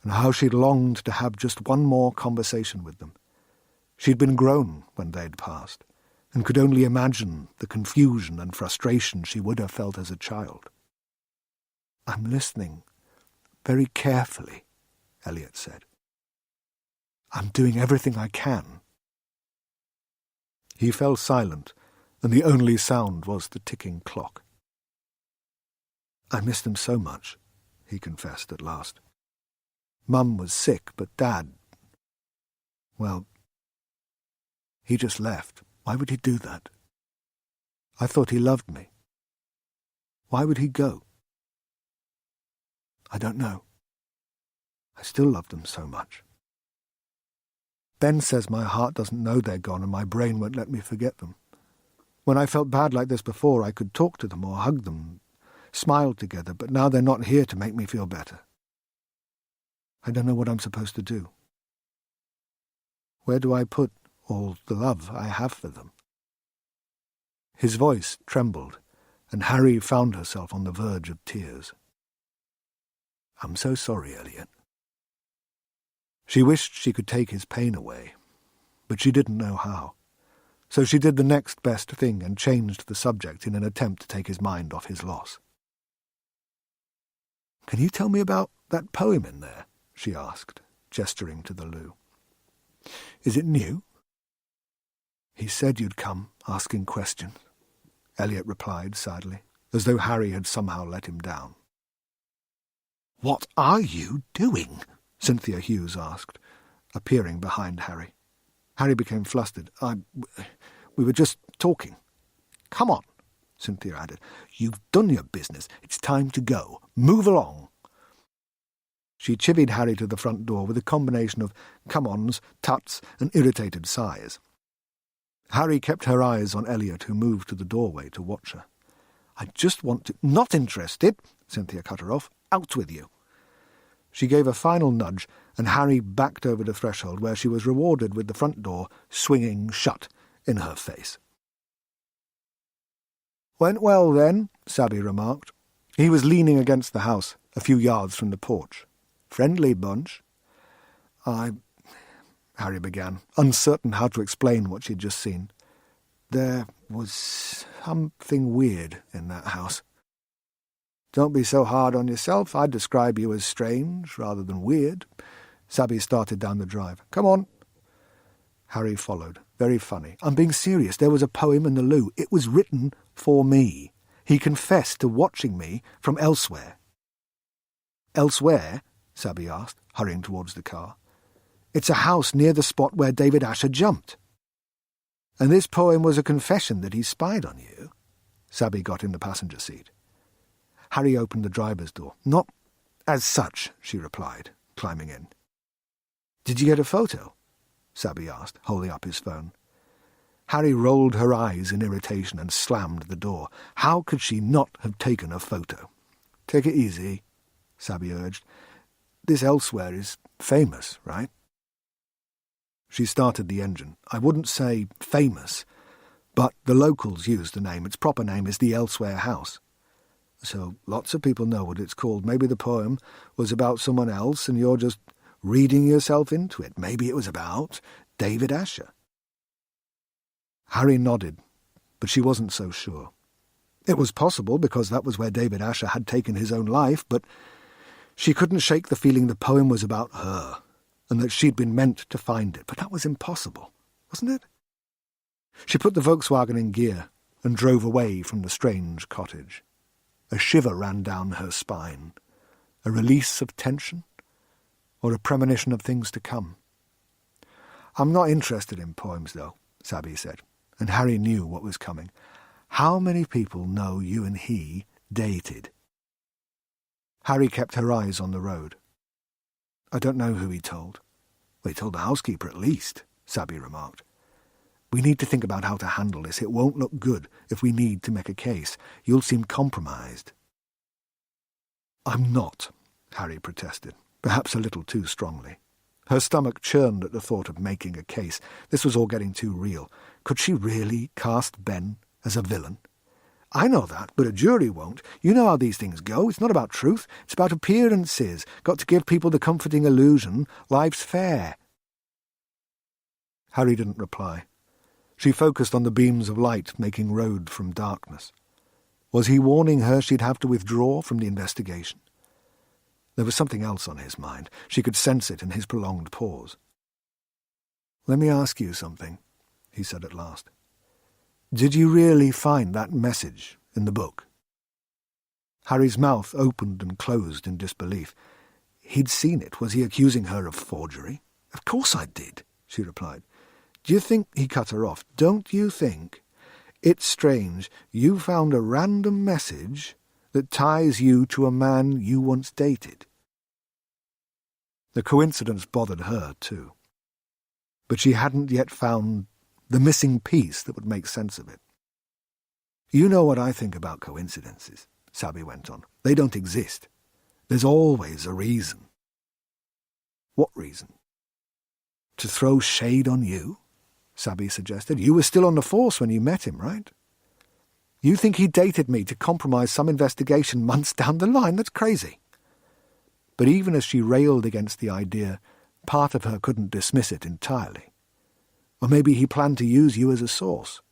and how she'd longed to have just one more conversation with them. She'd been grown when they'd passed, and could only imagine the confusion and frustration she would have felt as a child. "I'm listening very carefully," Elliot said. "I'm doing everything I can." He fell silent, and the only sound was the ticking clock. "I missed them so much," he confessed at last. "Mum was sick, but Dad, well, he just left. Why would he do that? I thought he loved me. Why would he go? I don't know. I still love them so much. Ben says my heart doesn't know they're gone and my brain won't let me forget them. When I felt bad like this before, I could talk to them or hug them, smile together, but now they're not here to make me feel better. I don't know what I'm supposed to do. Where do I put all the love I have for them?" His voice trembled, and Harry found herself on the verge of tears. "I'm so sorry, Elliot." She wished she could take his pain away, but she didn't know how. so she did the next best thing and changed the subject in an attempt to take his mind off his loss. "Can you tell me about that poem in there?" she asked, gesturing to the loo. "Is it new?" "He said you'd come, asking questions," Elliot replied sadly, as though Harry had somehow let him down. "What are you doing?" Cynthia Hughes asked, appearing behind Harry. Harry became flustered. We were just talking." "Come on," Cynthia added. "You've done your business. It's time to go. Move along." She chivied Harry to the front door with a combination of come-ons, tuts, and irritated sighs. Harry kept her eyes on Elliot, who moved to the doorway to watch her. "I just want to—" "Not interested," Cynthia cut her off. "Out with you." She gave a final nudge, and Harry backed over the threshold, where she was rewarded with the front door swinging shut in her face. "Went well, then," Sabby remarked. He was leaning against the house, a few yards from the porch. "Friendly bunch." Harry began, uncertain how to explain what she'd just seen. "There was something weird in that house." "Don't be so hard on yourself. I'd describe you as strange rather than weird." Sabby started down the drive. "Come on." Harry followed. "Very funny. I'm being serious. There was a poem in the loo. It was written for me. He confessed to watching me from elsewhere." "Elsewhere?" Sabby asked, hurrying towards the car. "It's a house near the spot where David Asher jumped." "And this poem was a confession that he spied on you?" Sabby got in the passenger seat. Harry opened the driver's door. "Not as such," she replied, climbing in. "Did you get a photo?" Sabby asked, holding up his phone. Harry rolled her eyes in irritation and slammed the door. How could she not have taken a photo? "Take it easy," Sabby urged. "This elsewhere is famous, right?" She started the engine. "I wouldn't say famous, but the locals use the name. Its proper name is the Elsewhere House. So lots of people know what it's called. Maybe the poem was about someone else and you're just reading yourself into it. Maybe it was about David Asher." Harry nodded, but she wasn't so sure. It was possible because that was where David Asher had taken his own life, but she couldn't shake the feeling the poem was about her and that she'd been meant to find it. But that was impossible, wasn't it? She put the Volkswagen in gear and drove away from the strange cottage. A shiver ran down her spine, a release of tension, or a premonition of things to come. "I'm not interested in poems, though," Sabby said, and Harry knew what was coming. "How many people know you and he dated?" Harry kept her eyes on the road. "I don't know who he told." "Well, he told the housekeeper at least," Sabby remarked. "We need to think about how to handle this. It won't look good if we need to make a case. You'll seem compromised." "I'm not," Harry protested, perhaps a little too strongly. Her stomach churned at the thought of making a case. This was all getting too real. Could she really cast Ben as a villain? "I know that, but a jury won't. You know how these things go. It's not about truth. It's about appearances. Got to give people the comforting illusion life's fair." Harry didn't reply. She focused on the beams of light making road from darkness. Was he warning her she'd have to withdraw from the investigation? There was something else on his mind. She could sense it in his prolonged pause. "Let me ask you something," he said at last. "Did you really find that message in the book?" Harry's mouth opened and closed in disbelief. He'd seen it. Was he accusing her of forgery? "Of course I did," she replied. "Do you think—" He cut her off. "Don't you think it's strange you found a random message that ties you to a man you once dated?" The coincidence bothered her, too. But she hadn't yet found the missing piece that would make sense of it. "You know what I think about coincidences," Sabby went on. "They don't exist. There's always a reason." "What reason?" "To throw shade on you," Sabby suggested. "You were still on the force when you met him, right? You think he dated me to compromise some investigation months down the line? That's crazy." But even as she railed against the idea, part of her couldn't dismiss it entirely. Or maybe he planned to use you as a source,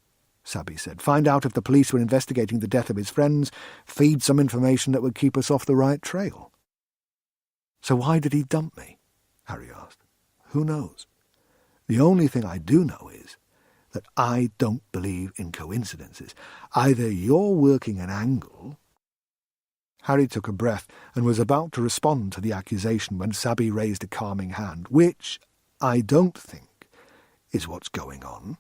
Sabby said. Find out if the police were investigating the death of his friends, feed some information that would keep us off the right trail. So why did he dump me? Harry asked. Who knows? The only thing I do know is that I don't believe in coincidences. Either you're working an angle... Harry took a breath and was about to respond to the accusation when Sabby raised a calming hand, which I don't think is what's going on.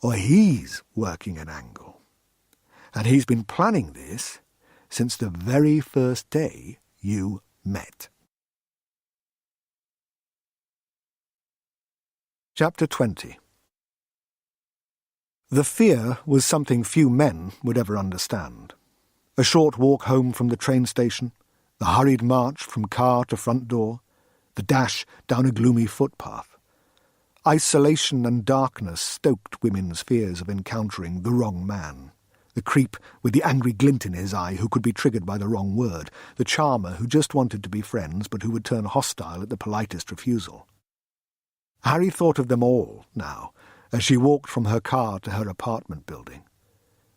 Or he's working an angle. And he's been planning this since the very first day you met. Chapter 20. The fear was something few men would ever understand. A short walk home from the train station, the hurried march from car to front door, the dash down a gloomy footpath. Isolation and darkness stoked women's fears of encountering the wrong man. The creep with the angry glint in his eye who could be triggered by the wrong word, the charmer who just wanted to be friends but who would turn hostile at the politest refusal. Harry thought of them all now, as she walked from her car to her apartment building.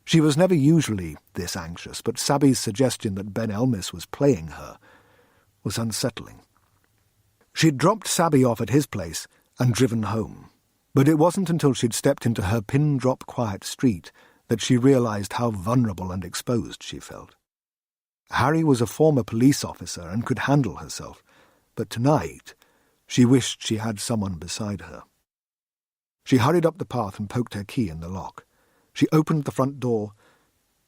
She was never usually this anxious, but Sabby's suggestion that Ben Elmis was playing her was unsettling. She'd dropped Sabby off at his place and driven home, but it wasn't until she'd stepped into her pin-drop quiet street that she realized how vulnerable and exposed she felt. Harry was a former police officer and could handle herself, but tonight she wished she had someone beside her. She hurried up the path and poked her key in the lock. She opened the front door,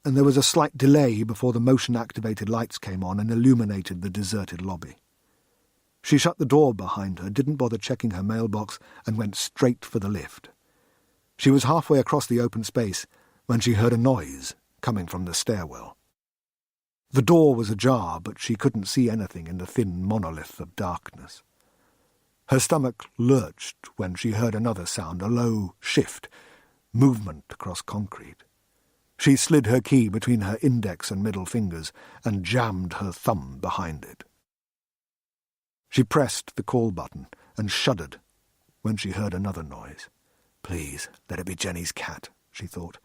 and there was a slight delay before the motion-activated lights came on and illuminated the deserted lobby. She shut the door behind her, didn't bother checking her mailbox, and went straight for the lift. She was halfway across the open space when she heard a noise coming from the stairwell. The door was ajar, but she couldn't see anything in the thin monolith of darkness. Her stomach lurched when she heard another sound, a low shift, movement across concrete. She slid her key between her index and middle fingers and jammed her thumb behind it. She pressed the call button and shuddered when she heard another noise. Please, let it be Jenny's cat, she thought,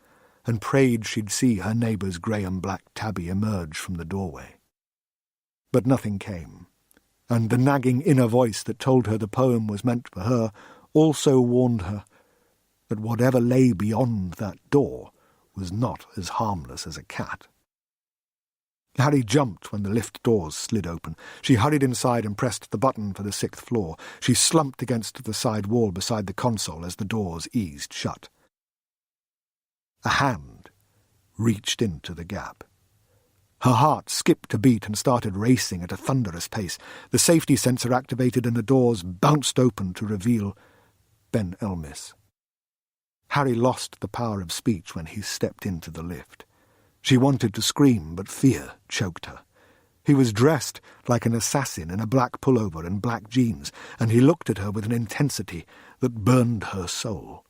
and prayed she'd see her neighbour's grey and black tabby emerge from the doorway. But nothing came, and the nagging inner voice that told her the poem was meant for her also warned her that whatever lay beyond that door was not as harmless as a cat. Harry jumped when the lift doors slid open. She hurried inside and pressed the button for the 6th floor. She slumped against the side wall beside the console as the doors eased shut. A hand reached into the gap. Her heart skipped a beat and started racing at a thunderous pace. The safety sensor activated and the doors bounced open to reveal Ben Elmis. Harry lost the power of speech when he stepped into the lift. She wanted to scream, but fear choked her. He was dressed like an assassin in a black pullover and black jeans, and he looked at her with an intensity that burned her soul.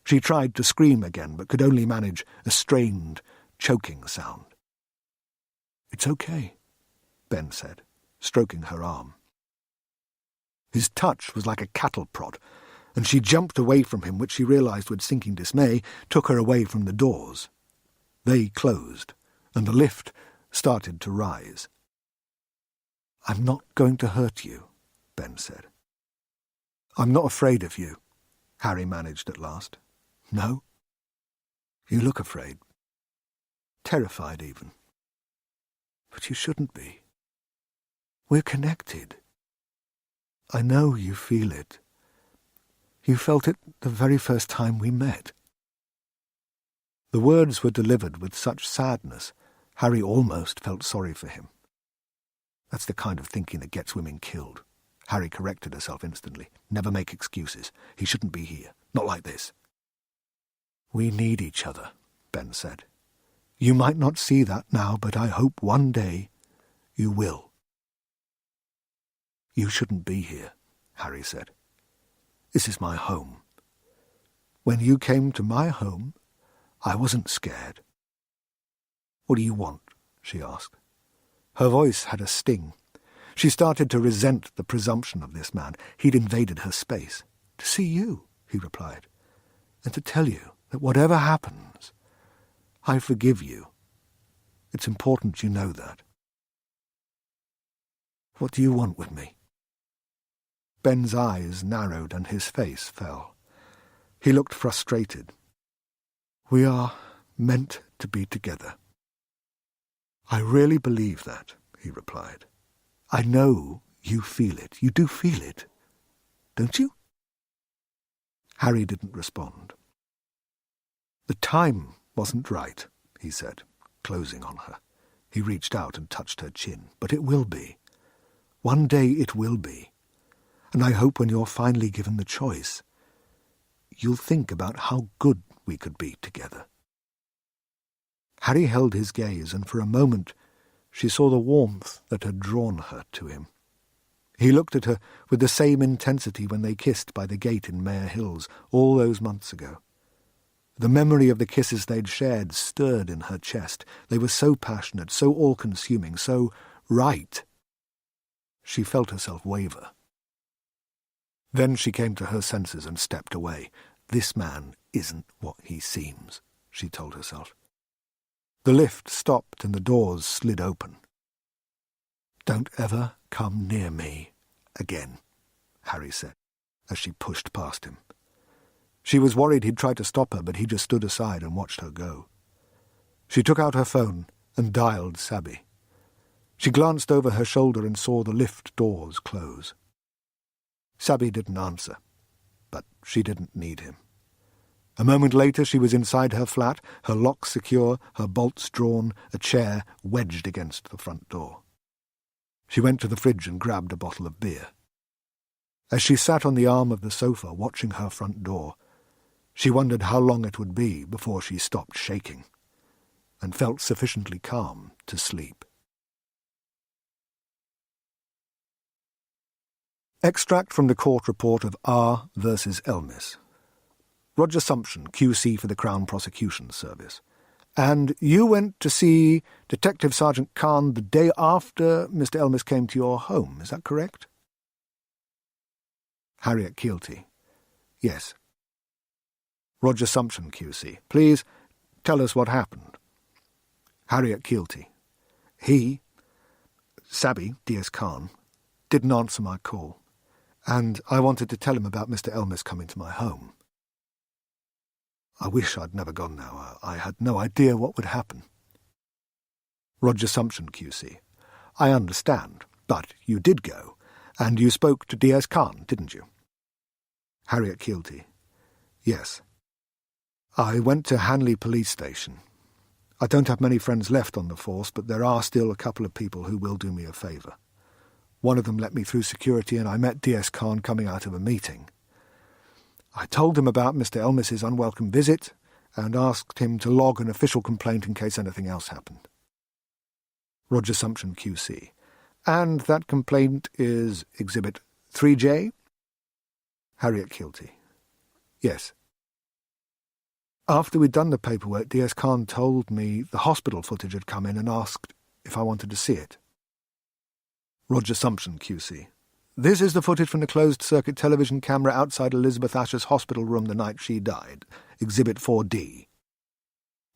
She tried to scream again, but could only manage a strained, choking sound. "It's okay," Ben said, stroking her arm. His touch was like a cattle prod, and she jumped away from him, which she realized with sinking dismay took her away from the doors. They closed, and the lift started to rise. "I'm not going to hurt you," Ben said. "I'm not afraid of you," Harry managed at last. "No? You look afraid. Terrified, even. But you shouldn't be. We're connected. I know you feel it. You felt it the very first time we met." The words were delivered with such sadness, Harry almost felt sorry for him. That's the kind of thinking that gets women killed. Harry corrected herself instantly. Never make excuses. He shouldn't be here. Not like this. "We need each other," Ben said. "You might not see that now, but I hope one day you will." "You shouldn't be here," Harry said. "This is my home. When you came to my home, I wasn't scared." "What do you want?" she asked. Her voice had a sting. She started to resent the presumption of this man. He'd invaded her space. "To see you," he replied, "and to tell you that whatever happens, I forgive you. It's important you know that." "What do you want with me?" Ben's eyes narrowed and his face fell. He looked frustrated. "We are meant to be together." "I really believe that," he replied. "I know you feel it. You do feel it, don't you?" Harry didn't respond. "The time wasn't right," he said, closing on her. He reached out and touched her chin. "But it will be. One day it will be. And I hope when you're finally given the choice, you'll think about how good we could be together." Harry held his gaze, and for a moment she saw the warmth that had drawn her to him. He looked at her with the same intensity when they kissed by the gate in Mayor Hills all those months ago. The memory of the kisses they'd shared stirred in her chest. They were so passionate, so all-consuming, so right. She felt herself waver. Then she came to her senses and stepped away. "This man isn't what he seems," she told herself. The lift stopped and the doors slid open. "Don't ever come near me again," Harry said, as she pushed past him. She was worried he'd try to stop her, but he just stood aside and watched her go. She took out her phone and dialed Sabby. She glanced over her shoulder and saw the lift doors close. Sabby didn't answer, but she didn't need him. A moment later she was inside her flat, her lock secure, her bolts drawn, a chair wedged against the front door. She went to the fridge and grabbed a bottle of beer. As she sat on the arm of the sofa watching her front door, she wondered how long it would be before she stopped shaking, and felt sufficiently calm to sleep. Extract from the court report of R. versus Elmis. Roger Sumption, QC for the Crown Prosecution Service. "And you went to see Detective Sergeant Khan the day after Mr. Elmis came to your home, is that correct?" Harriet Keelty. "Yes." Roger Sumption, QC. "Please tell us what happened." Harriet Keelty. Sabby, D.S. Khan, didn't answer my call, and I wanted to tell him about Mr. Elmis coming to my home. I wish I'd never gone now. I had no idea what would happen." Roger Sumption, QC. "I understand, but you did go, and you spoke to D.S. Khan, didn't you?" Harriet Keelty. "Yes. I went to Hanley Police Station. I don't have many friends left on the force, but there are still a couple of people who will do me a favour. One of them let me through security, and I met D.S. Khan coming out of a meeting. I told him about Mr. Elmis's unwelcome visit and asked him to log an official complaint in case anything else happened." Roger Sumption, QC. "And that complaint is Exhibit 3J? Harriet Keelty. "Yes." "After we'd done the paperwork, D.S. Khan told me the hospital footage had come in and asked if I wanted to see it." Roger Sumption, QC. "This is the footage from the closed-circuit television camera outside Elizabeth Asher's hospital room the night she died. Exhibit 4D.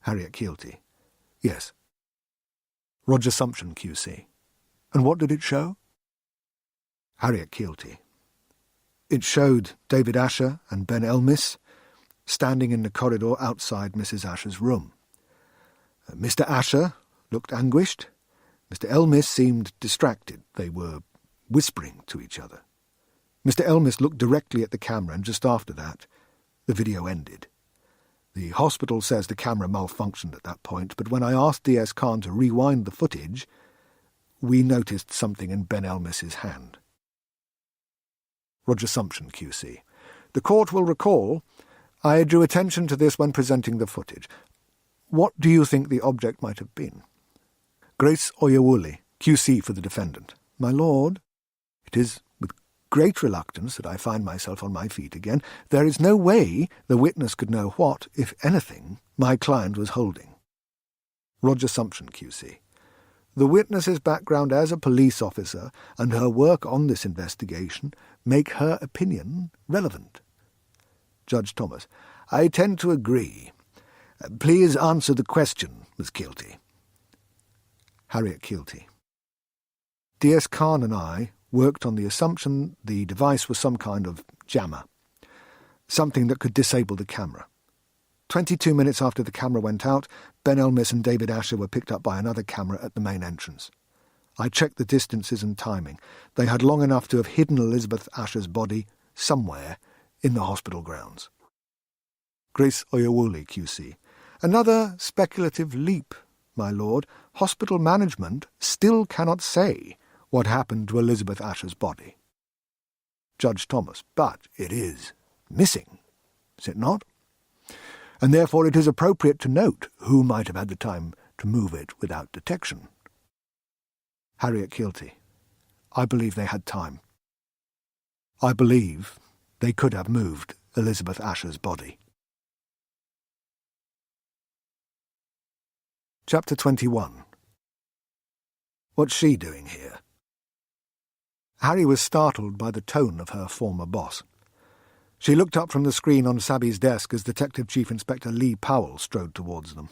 Harriet Keelty. "Yes." Roger Sumption, QC. "And what did it show?" Harriet Keelty. "It showed David Asher and Ben Elmis standing in the corridor outside Mrs. Asher's room. Mr. Asher looked anguished. Mr. Elmis seemed distracted. They were whispering to each other. Mr. Elmis looked directly at the camera, and just after that, the video ended. The hospital says the camera malfunctioned at that point, but when I asked D.S. Khan to rewind the footage, we noticed something in Ben Elmis's hand." Roger Sumption, QC. "The court will recall I drew attention to this when presenting the footage. What do you think the object might have been?" Grace Oyewole, QC for the defendant. "My lord, it is with great reluctance that I find myself on my feet again. There is no way the witness could know what, if anything, my client was holding." Roger Sumption, QC. "The witness's background as a police officer and her work on this investigation make her opinion relevant." Judge Thomas. I tend to agree. Please answer the question, Miss Keelty. Harriet Keelty. D.S. Khan and I worked on the assumption the device was some kind of jammer, something that could disable the camera. 22 minutes after the camera went out, Ben Elmis and David Asher were picked up by another camera at the main entrance. I checked the distances and timing. They had long enough to have hidden Elizabeth Asher's body somewhere in the hospital grounds. Grace Oyewole, QC. Another speculative leap, my lord. Hospital management still cannot say what happened to Elizabeth Asher's body. Judge Thomas. But it is missing, is it not? And therefore it is appropriate to note who might have had the time to move it without detection. Harriet Keelty. I believe they had time. I believe they could have moved Elizabeth Asher's body. Chapter 21. What's she doing here? Harry was startled by the tone of her former boss. She looked up from the screen on Sabby's desk as Detective Chief Inspector Lee Powell strode towards them.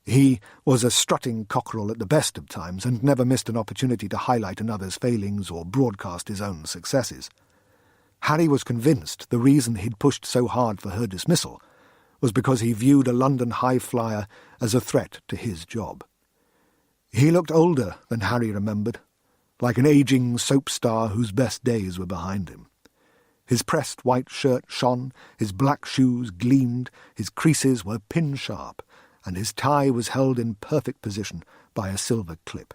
He was a strutting cockerel at the best of times and never missed an opportunity to highlight another's failings or broadcast his own successes. Harry was convinced the reason he'd pushed so hard for her dismissal was because he viewed a London high flyer as a threat to his job. He looked older than Harry remembered, like an ageing soap star whose best days were behind him. His pressed white shirt shone, his black shoes gleamed, his creases were pin-sharp, and his tie was held in perfect position by a silver clip.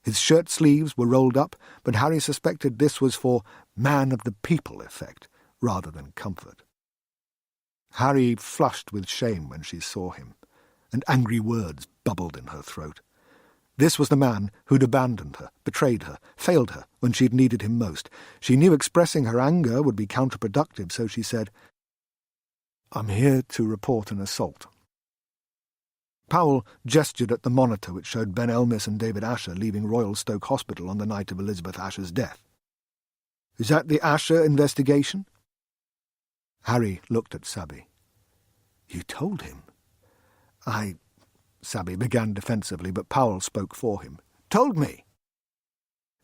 His shirt sleeves were rolled up, but Harry suspected this was for man-of-the-people effect rather than comfort. Harry flushed with shame when she saw him, and angry words bubbled in her throat. This was the man who'd abandoned her, betrayed her, failed her when she'd needed him most. She knew expressing her anger would be counterproductive, so she said, I'm here to report an assault. Powell gestured at the monitor which showed Ben Elmis and David Asher leaving Royal Stoke Hospital on the night of Elizabeth Asher's death. Is that the Asher investigation? Harry looked at Sabby. You told him? Sabby began defensively, but Powell spoke for him. Told me?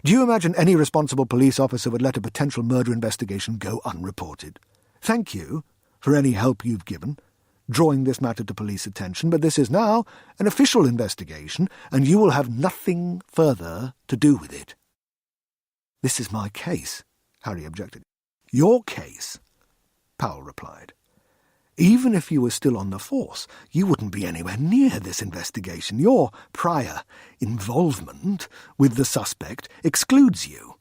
Do you imagine any responsible police officer would let a potential murder investigation go unreported? Thank you for any help you've given, drawing this matter to police attention, but this is now an official investigation, and you will have nothing further to do with it. This is my case, Harry objected. Your case, Powell replied. Even if you were still on the force, you wouldn't be anywhere near this investigation. Your prior involvement with the suspect excludes you.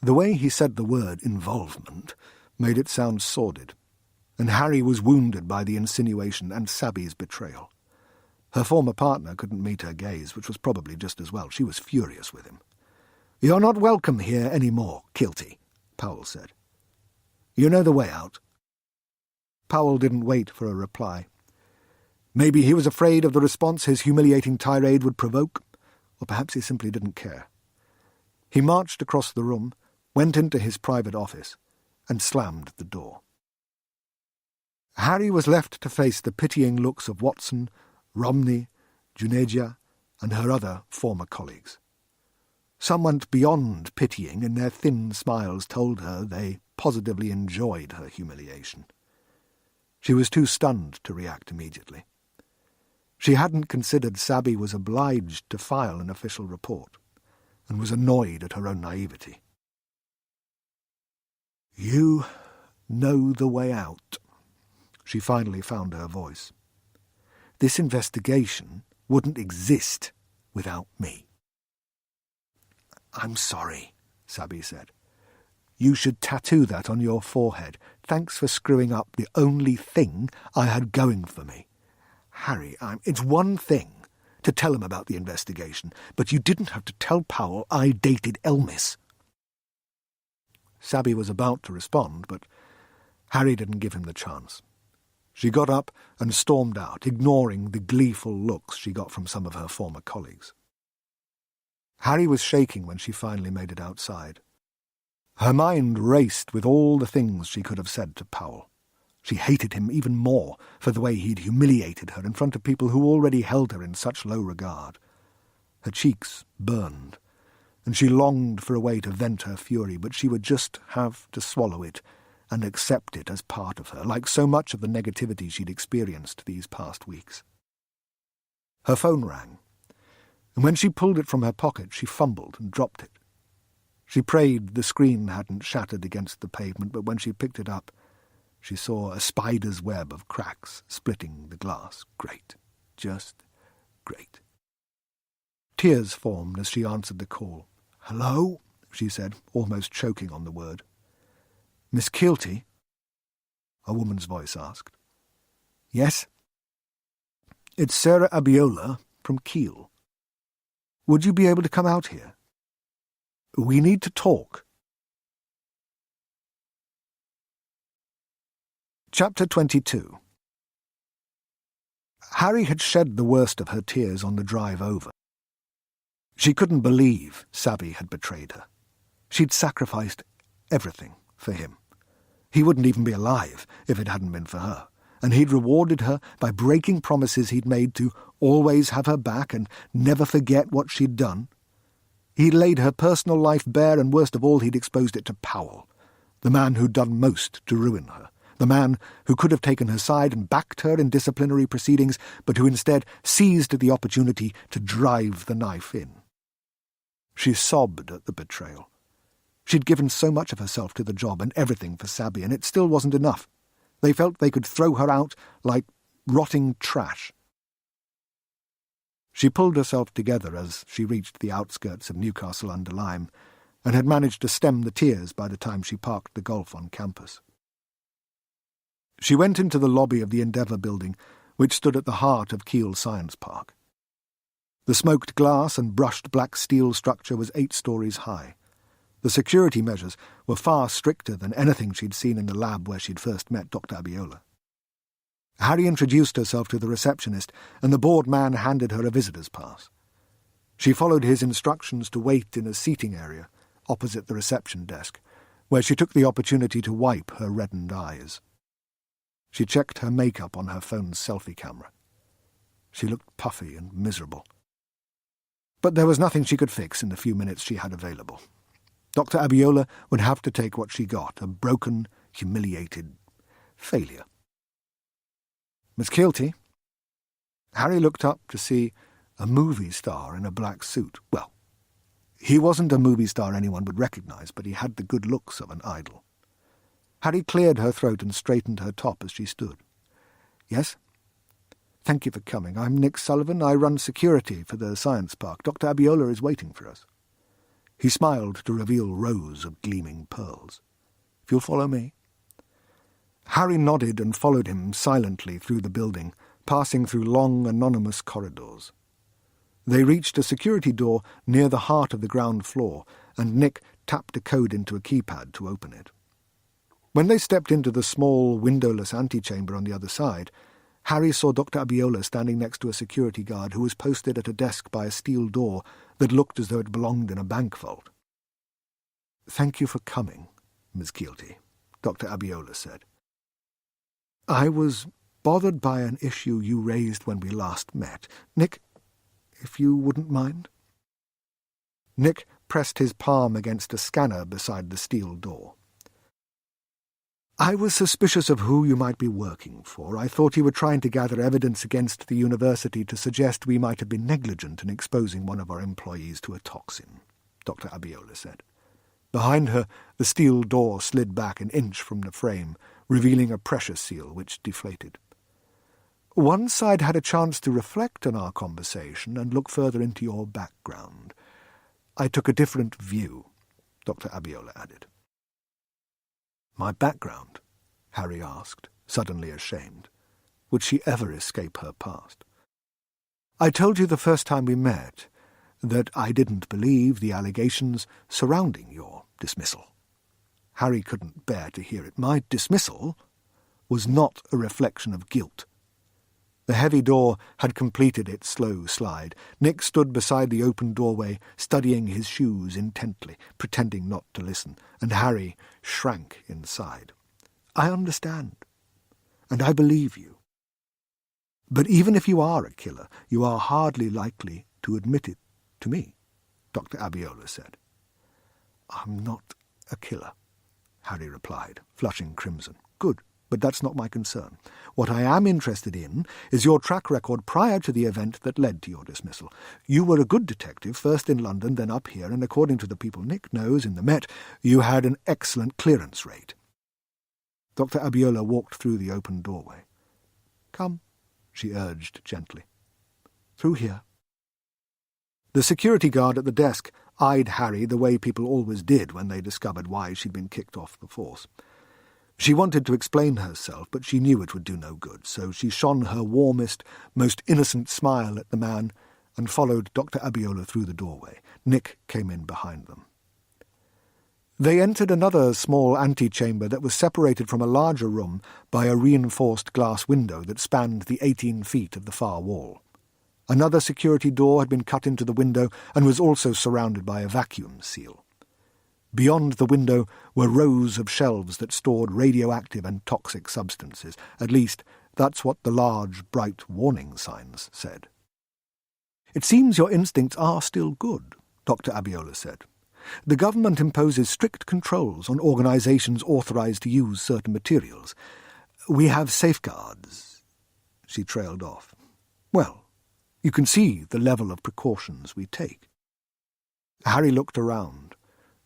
The way he said the word involvement made it sound sordid, and Harry was wounded by the insinuation and Sabby's betrayal. Her former partner couldn't meet her gaze, which was probably just as well. She was furious with him. You're not welcome here any more, Keelty, Powell said. You know the way out. Powell didn't wait for a reply. Maybe he was afraid of the response his humiliating tirade would provoke, or perhaps he simply didn't care. He marched across the room, went into his private office, and slammed the door. Harry was left to face the pitying looks of Watson, Romney, Juneja, and her other former colleagues. Some went beyond pitying, and their thin smiles told her they positively enjoyed her humiliation. She was too stunned to react immediately. She hadn't considered Sabby was obliged to file an official report, and was annoyed at her own naivety. You know the way out. She finally found her voice. This investigation wouldn't exist without me. I'm sorry, Sabby said. You should tattoo that on your forehead. Thanks for screwing up the only thing I had going for me. Harry, it's one thing to tell him about the investigation, but you didn't have to tell Powell I dated Elmis. Sabby was about to respond, but Harry didn't give him the chance. She got up and stormed out, ignoring the gleeful looks she got from some of her former colleagues. Harry was shaking when she finally made it outside. Her mind raced with all the things she could have said to Powell. She hated him even more for the way he'd humiliated her in front of people who already held her in such low regard. Her cheeks burned, and she longed for a way to vent her fury, but she would just have to swallow it and accept it as part of her, like so much of the negativity she'd experienced these past weeks. Her phone rang, and when she pulled it from her pocket, she fumbled and dropped it. She prayed the screen hadn't shattered against the pavement, but when she picked it up, she saw a spider's web of cracks splitting the glass. Great. Just great. Tears formed as she answered the call. "Hello?" she said, almost choking on the word. "Miss Keelty?" a woman's voice asked. "Yes?" "It's Sarah Abiola from Kiel. Would you be able to come out here? We need to talk." Chapter 22. Harry had shed the worst of her tears on the drive over. She couldn't believe Sabby had betrayed her. She'd sacrificed everything for him. He wouldn't even be alive if it hadn't been for her, and he'd rewarded her by breaking promises he'd made to always have her back and never forget what she'd done. He'd laid her personal life bare, and worst of all, he'd exposed it to Powell, the man who'd done most to ruin her, the man who could have taken her side and backed her in disciplinary proceedings, but who instead seized the opportunity to drive the knife in. She sobbed at the betrayal. She'd given so much of herself to the job and everything for Sabby, and it still wasn't enough. They felt they could throw her out like rotting trash. She pulled herself together as she reached the outskirts of Newcastle-under-Lyme, and had managed to stem the tears by the time she parked the Golf on campus. She went into the lobby of the Endeavour building, which stood at the heart of Kiel Science Park. The smoked glass and brushed black steel structure was 8 stories high. The security measures were far stricter than anything she'd seen in the lab where she'd first met Dr. Abiola. Harry introduced herself to the receptionist, and the bored man handed her a visitor's pass. She followed his instructions to wait in a seating area opposite the reception desk, where she took the opportunity to wipe her reddened eyes. She checked her makeup on her phone's selfie camera. She looked puffy and miserable. But there was nothing she could fix in the few minutes she had available. Dr. Abiola would have to take what she got, a broken, humiliated failure. "Miss Keelty?" Harry looked up to see a movie star in a black suit. Well, he wasn't a movie star anyone would recognize, but he had the good looks of an idol. Harry cleared her throat and straightened her top as she stood. "Yes? Thank you for coming. I'm Nick Sullivan. I run security for the science park. Dr. Abiola is waiting for us." He smiled to reveal rows of gleaming pearls. "If you'll follow me." Harry nodded and followed him silently through the building, passing through long, anonymous corridors. They reached a security door near the heart of the ground floor, and Nick tapped a code into a keypad to open it. When they stepped into the small, windowless antechamber on the other side, Harry saw Dr. Abiola standing next to a security guard who was posted at a desk by a steel door that looked as though it belonged in a bank vault. "Thank you for coming, Miss Keelty," Dr. Abiola said. "I was bothered by an issue you raised when we last met. Nick, if you wouldn't mind?" Nick pressed his palm against a scanner beside the steel door. "I was suspicious of who you might be working for. I thought you were trying to gather evidence against the university to suggest we might have been negligent in exposing one of our employees to a toxin," Dr. Abiola said. Behind her, the steel door slid back an inch from the frame, revealing a pressure seal which deflated. "Once I'd had a chance to reflect on our conversation and look further into your background, I took a different view," Dr. Abiola added. "My background?" Harry asked, suddenly ashamed. Would she ever escape her past? "I told you the first time we met that I didn't believe the allegations surrounding your dismissal." Harry couldn't bear to hear it. "My dismissal was not a reflection of guilt." The heavy door had completed its slow slide. Nick stood beside the open doorway, studying his shoes intently, pretending not to listen, and Harry shrank inside. "I understand. and I believe you. But even if you are a killer, you are hardly likely to admit it to me, Dr. Abiola said. I'm not a killer, Harry replied, flushing crimson. Good, but that's not my concern. What I am interested in is your track record prior to the event that led to your dismissal. You were a good detective, first in London, then up here, and according to the people Nick knows in the Met, you had an excellent clearance rate. Dr. Abiola walked through the open doorway. Come, she urged gently. Through here. The security guard at the desk eyed Harry the way people always did when they discovered why she'd been kicked off the force. She wanted to explain herself, but she knew it would do no good, so she shone her warmest, most innocent smile at the man and followed Dr. Abiola through the doorway. Nick came in behind them. They entered another small antechamber that was separated from a larger room by a reinforced glass window that spanned the 18 feet of the far wall. Another security door had been cut into the window and was also surrounded by a vacuum seal. Beyond the window were rows of shelves that stored radioactive and toxic substances. At least, that's what the large, bright warning signs said. It seems your instincts are still good, Dr. Abiola said. The government imposes strict controls on organizations authorized to use certain materials. We have safeguards. She trailed off. Well, you can see the level of precautions we take. Harry looked around.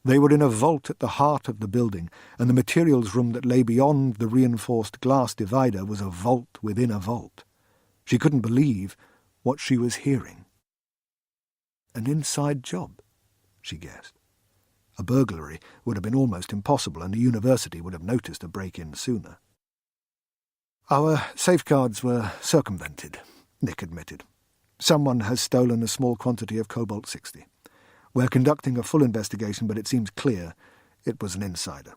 They were in a vault at the heart of the building, and the materials room that lay beyond the reinforced glass divider was a vault within a vault. She couldn't believe what she was hearing. An inside job, she guessed. A burglary would have been almost impossible, and the university would have noticed a break-in sooner. Our safeguards were circumvented, Nick admitted. Someone has stolen a small quantity of cobalt-60. We're conducting a full investigation, but it seems clear it was an insider.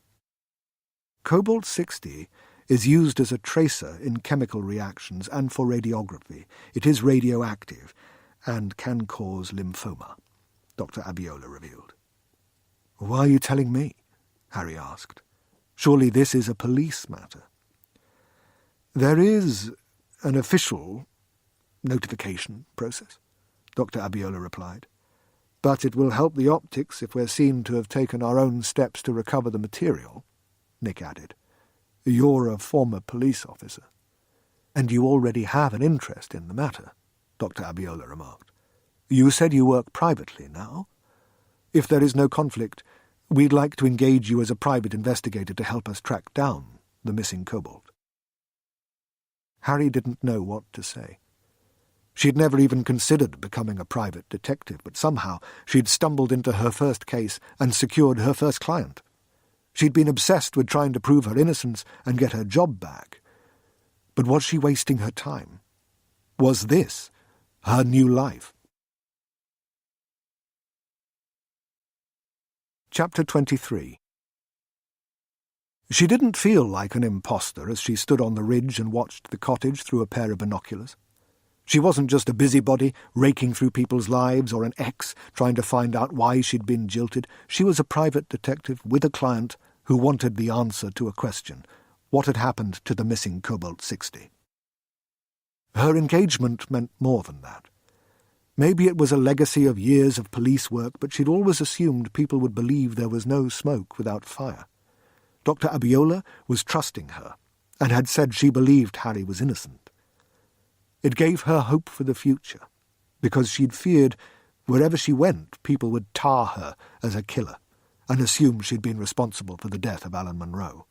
Cobalt-60 is used as a tracer in chemical reactions and for radiography. It is radioactive and can cause lymphoma, Dr. Abiola revealed. Why are you telling me? Harry asked. Surely this is a police matter. There is an official notification process, Dr. Abiola replied. But it will help the optics if we're seen to have taken our own steps to recover the material, Nick added. You're a former police officer. And you already have an interest in the matter, Dr. Abiola remarked. You said you work privately now. If there is no conflict, we'd like to engage you as a private investigator to help us track down the missing cobalt. Harry didn't know what to say. She'd never even considered becoming a private detective, but somehow she'd stumbled into her first case and secured her first client. She'd been obsessed with trying to prove her innocence and get her job back. But was she wasting her time? Was this her new life? Chapter 23. She didn't feel like an imposter as she stood on the ridge and watched the cottage through a pair of binoculars. She wasn't just a busybody raking through people's lives or an ex trying to find out why she'd been jilted. She was a private detective with a client who wanted the answer to a question. What had happened to the missing cobalt-60? Her engagement meant more than that. Maybe it was a legacy of years of police work, but she'd always assumed people would believe there was no smoke without fire. Dr. Abiola was trusting her and had said she believed Harry was innocent. It gave her hope for the future, because she'd feared wherever she went people would tar her as a killer and assume she'd been responsible for the death of Alan Munro.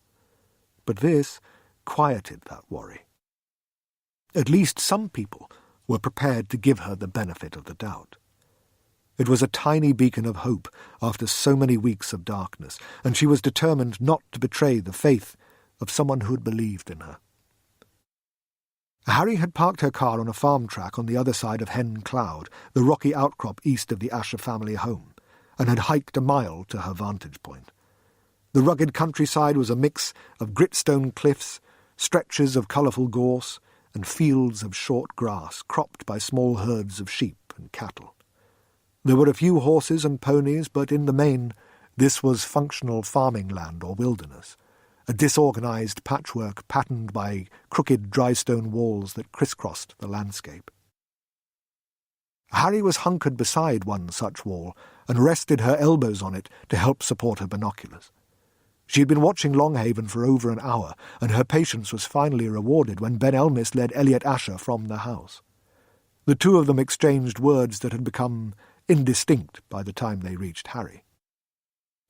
But this quieted that worry. At least some people were prepared to give her the benefit of the doubt. It was a tiny beacon of hope after so many weeks of darkness, and she was determined not to betray the faith of someone who had believed in her. Harry had parked her car on a farm track on the other side of Hen Cloud, the rocky outcrop east of the Asher family home, and had hiked a mile to her vantage point. The rugged countryside was a mix of gritstone cliffs, stretches of colourful gorse, and fields of short grass cropped by small herds of sheep and cattle. There were a few horses and ponies, but in the main this was functional farming land or wilderness, a disorganized patchwork patterned by crooked dry stone walls that crisscrossed the landscape. Harry was hunkered beside one such wall and rested her elbows on it to help support her binoculars. She had been watching Longhaven for over an hour, and her patience was finally rewarded when Ben Elmis led Elliot Asher from the house. The two of them exchanged words that had become indistinct by the time they reached Harry.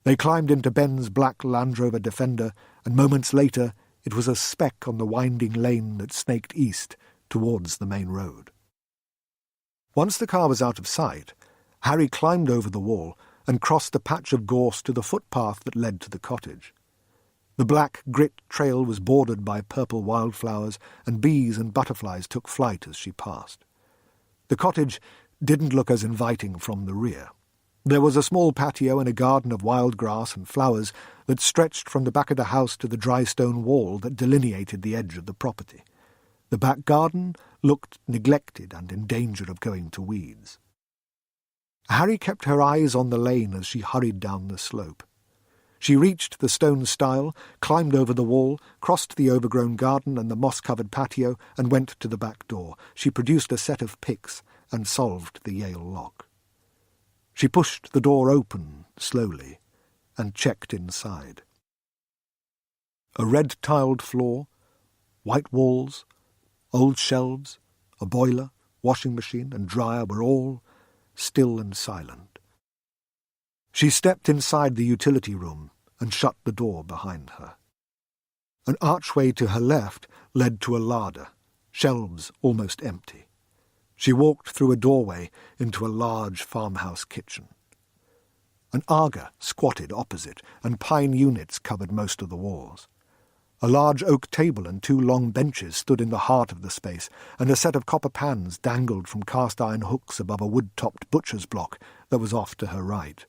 They climbed into Ben's black Land Rover Defender, and moments later it was a speck on the winding lane that snaked east towards the main road. Once the car was out of sight, Harry climbed over the wall and crossed the patch of gorse to the footpath that led to the cottage. The black grit trail was bordered by purple wildflowers, and bees and butterflies took flight as she passed. The cottage didn't look as inviting from the rear. There was a small patio and a garden of wild grass and flowers that stretched from the back of the house to the dry stone wall that delineated the edge of the property. The back garden looked neglected and in danger of going to weeds. Harry kept her eyes on the lane as she hurried down the slope. She reached the stone stile, climbed over the wall, crossed the overgrown garden and the moss-covered patio, and went to the back door. She produced a set of picks and solved the Yale lock. She pushed the door open slowly and checked inside. A red-tiled floor, white walls, old shelves, a boiler, washing machine and dryer were all still and silent. She stepped inside the utility room and shut the door behind her. An archway to her left led to a larder, shelves almost empty. She walked through a doorway into a large farmhouse kitchen. An Aga squatted opposite, and pine units covered most of the walls. A large oak table and two long benches stood in the heart of the space, and a set of copper pans dangled from cast-iron hooks above a wood-topped butcher's block that was off to her right.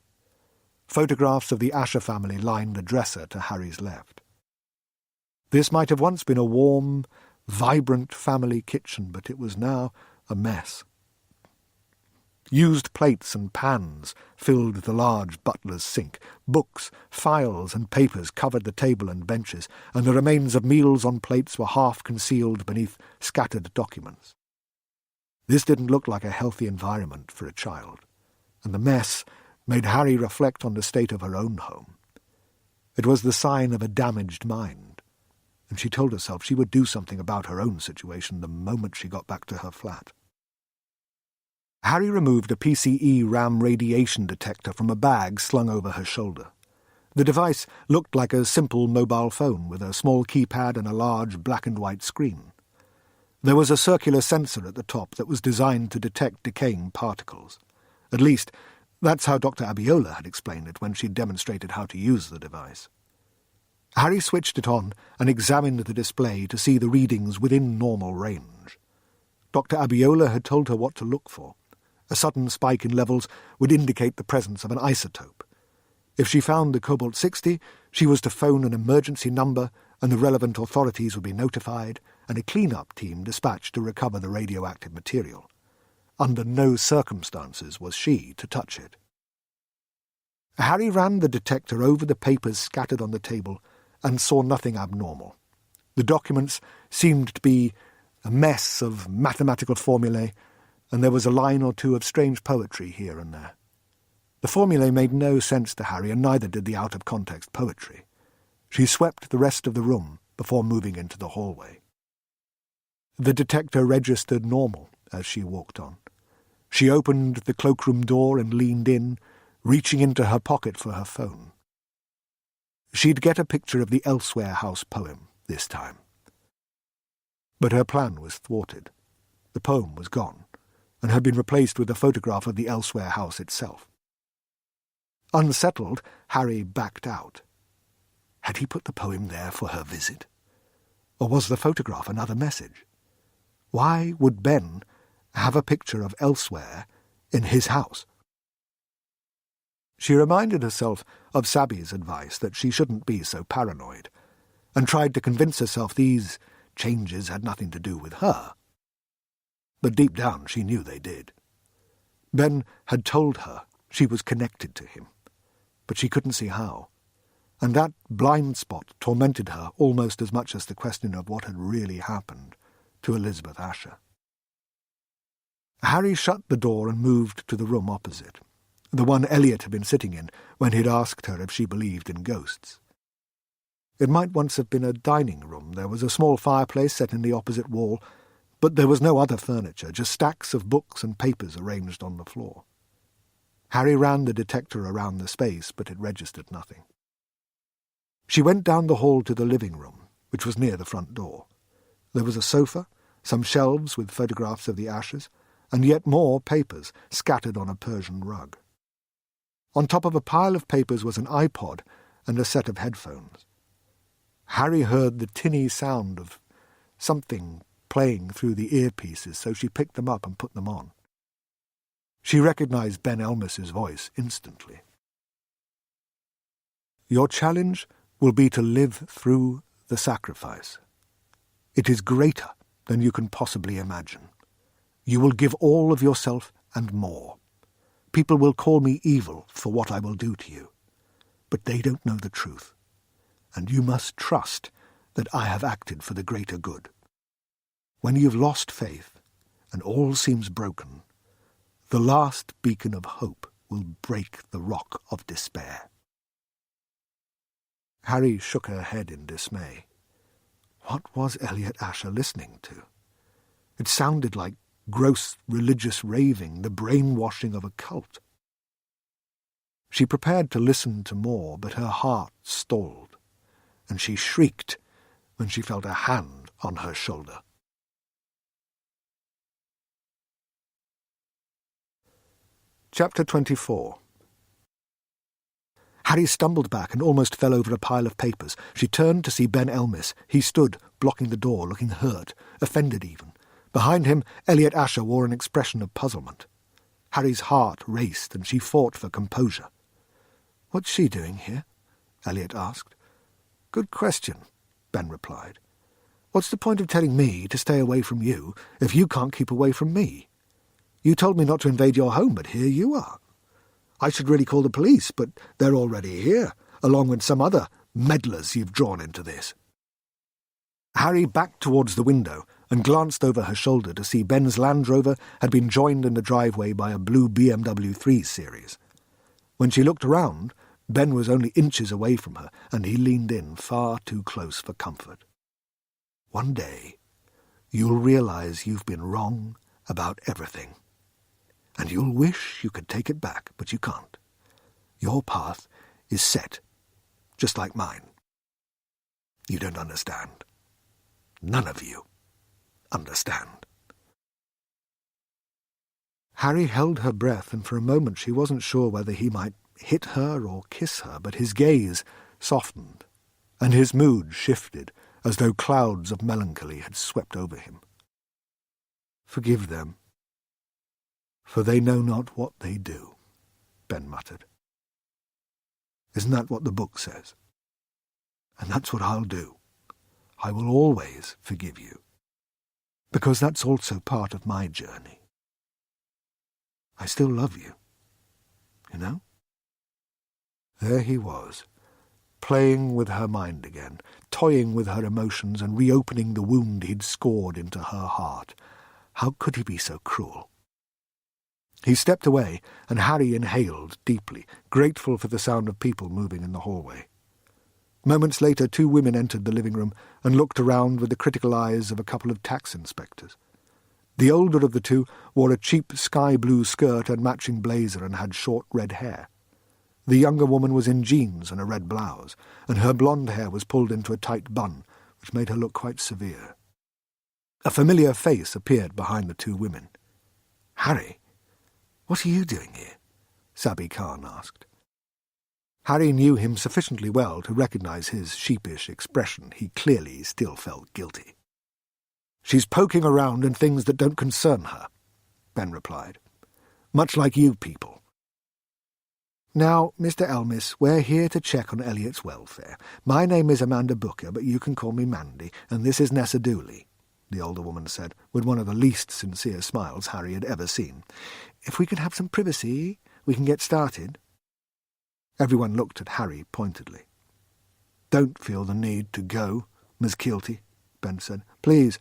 Photographs of the Asher family lined the dresser to Harry's left. This might have once been a warm, vibrant family kitchen, but it was now a mess. Used plates and pans filled the large butler's sink. Books, files and papers covered the table and benches, and the remains of meals on plates were half concealed beneath scattered documents. This didn't look like a healthy environment for a child, and the mess made Harry reflect on the state of her own home. It was the sign of a damaged mind, and she told herself she would do something about her own situation the moment she got back to her flat. Harry removed a PCE RAM radiation detector from a bag slung over her shoulder. The device looked like a simple mobile phone with a small keypad and a large black-and-white screen. There was a circular sensor at the top that was designed to detect decaying particles. At least, that's how Dr. Abiola had explained it when she'd demonstrated how to use the device. Harry switched it on and examined the display to see the readings within normal range. Dr. Abiola had told her what to look for. A sudden spike in levels would indicate the presence of an isotope. If she found the cobalt-60, she was to phone an emergency number, and the relevant authorities would be notified, and a clean-up team dispatched to recover the radioactive material. Under no circumstances was she to touch it. Harry ran the detector over the papers scattered on the table and saw nothing abnormal. The documents seemed to be a mess of mathematical formulae, and there was a line or two of strange poetry here and there. The formulae made no sense to Harry, and neither did the out-of-context poetry. She swept the rest of the room before moving into the hallway. The detector registered normal as she walked on. She opened the cloakroom door and leaned in, reaching into her pocket for her phone. She'd get a picture of the Elsewhere House poem this time. But her plan was thwarted. The poem was gone, and had been replaced with a photograph of the Elsewhere house itself. Unsettled, Harry backed out. Had he put the poem there for her visit? Or was the photograph another message? Why would Ben have a picture of Elsewhere in his house? She reminded herself of Sabi's advice that she shouldn't be so paranoid, and tried to convince herself these changes had nothing to do with her. But deep down she knew they did. Ben had told her she was connected to him, but she couldn't see how. and that blind spot tormented her almost as much as the question of what had really happened to Elizabeth Asher. Harry shut the door and moved to the room opposite, the one Elliot had been sitting in when he'd asked her if she believed in ghosts. It might once have been a dining room. There was a small fireplace set in the opposite wall, but there was no other furniture, just stacks of books and papers arranged on the floor. Harry ran the detector around the space, but it registered nothing. She went down the hall to the living room, which was near the front door. There was a sofa, some shelves with photographs of the Ashers, and yet more papers scattered on a Persian rug. On top of a pile of papers was an iPod and a set of headphones. Harry heard the tinny sound of something playing through the earpieces, so she picked them up and put them on. She recognized Ben Elmis's voice instantly. "Your challenge will be to live through the sacrifice. It is greater than you can possibly imagine. You will give all of yourself and more. People will call me evil for what I will do to you, but they don't know the truth, and you must trust that I have acted for the greater good. When you've lost faith and all seems broken, the last beacon of hope will break the rock of despair." Harry shook her head in dismay. What was Elliot Asher listening to? It sounded like gross religious raving, the brainwashing of a cult. She prepared to listen to more, but her heart stalled, and she shrieked when she felt a hand on her shoulder. Chapter 24. Harry stumbled back and almost fell over a pile of papers. She turned to see Ben Elmis. He stood, blocking the door, looking hurt, offended even. Behind him, Elliot Asher wore an expression of puzzlement. Harry's heart raced, and she fought for composure. "What's she doing here?" Elliot asked. "Good question," Ben replied. "What's the point of telling me to stay away from you if you can't keep away from me? You told me not to invade your home, but here you are. I should really call the police, but they're already here, along with some other meddlers you've drawn into this." Harry backed towards the window and glanced over her shoulder to see Ben's Land Rover had been joined in the driveway by a blue BMW 3 Series. When she looked around, Ben was only inches away from her, and he leaned in far too close for comfort. "One day, you'll realize you've been wrong about everything. And you'll wish you could take it back, but you can't. Your path is set, just like mine. You don't understand. None of you understand." Harry held her breath, and for a moment she wasn't sure whether he might hit her or kiss her, but his gaze softened, and his mood shifted as though clouds of melancholy had swept over him. "Forgive them, for they know not what they do," Ben muttered. "Isn't that what the book says? And that's what I'll do. I will always forgive you, because that's also part of my journey. I still love you, you know?" There he was, playing with her mind again, toying with her emotions and reopening the wound he'd scored into her heart. How could he be so cruel? He stepped away, and Harry inhaled deeply, grateful for the sound of people moving in the hallway. Moments later, 2 women entered the living room and looked around with the critical eyes of a couple of tax inspectors. The older of the 2 wore a cheap sky-blue skirt and matching blazer and had short red hair. The younger woman was in jeans and a red blouse, and her blonde hair was pulled into a tight bun, which made her look quite severe. A familiar face appeared behind the 2 women. "Harry, what are you doing here?" Sabi Khan asked. Harry knew him sufficiently well to recognize his sheepish expression. He clearly still felt guilty. "She's poking around in things that don't concern her," Ben replied. "Much like you people." "Now, Mr. Elmis, we're here to check on Elliot's welfare. My name is Amanda Booker, but you can call me Mandy, and this is Nessa Dooley," the older woman said, with one of the least sincere smiles Harry had ever seen. "If we can have some privacy, we can get started." Everyone looked at Harry pointedly. Don't feel the need to go, Miss Keelty, Ben said. Please,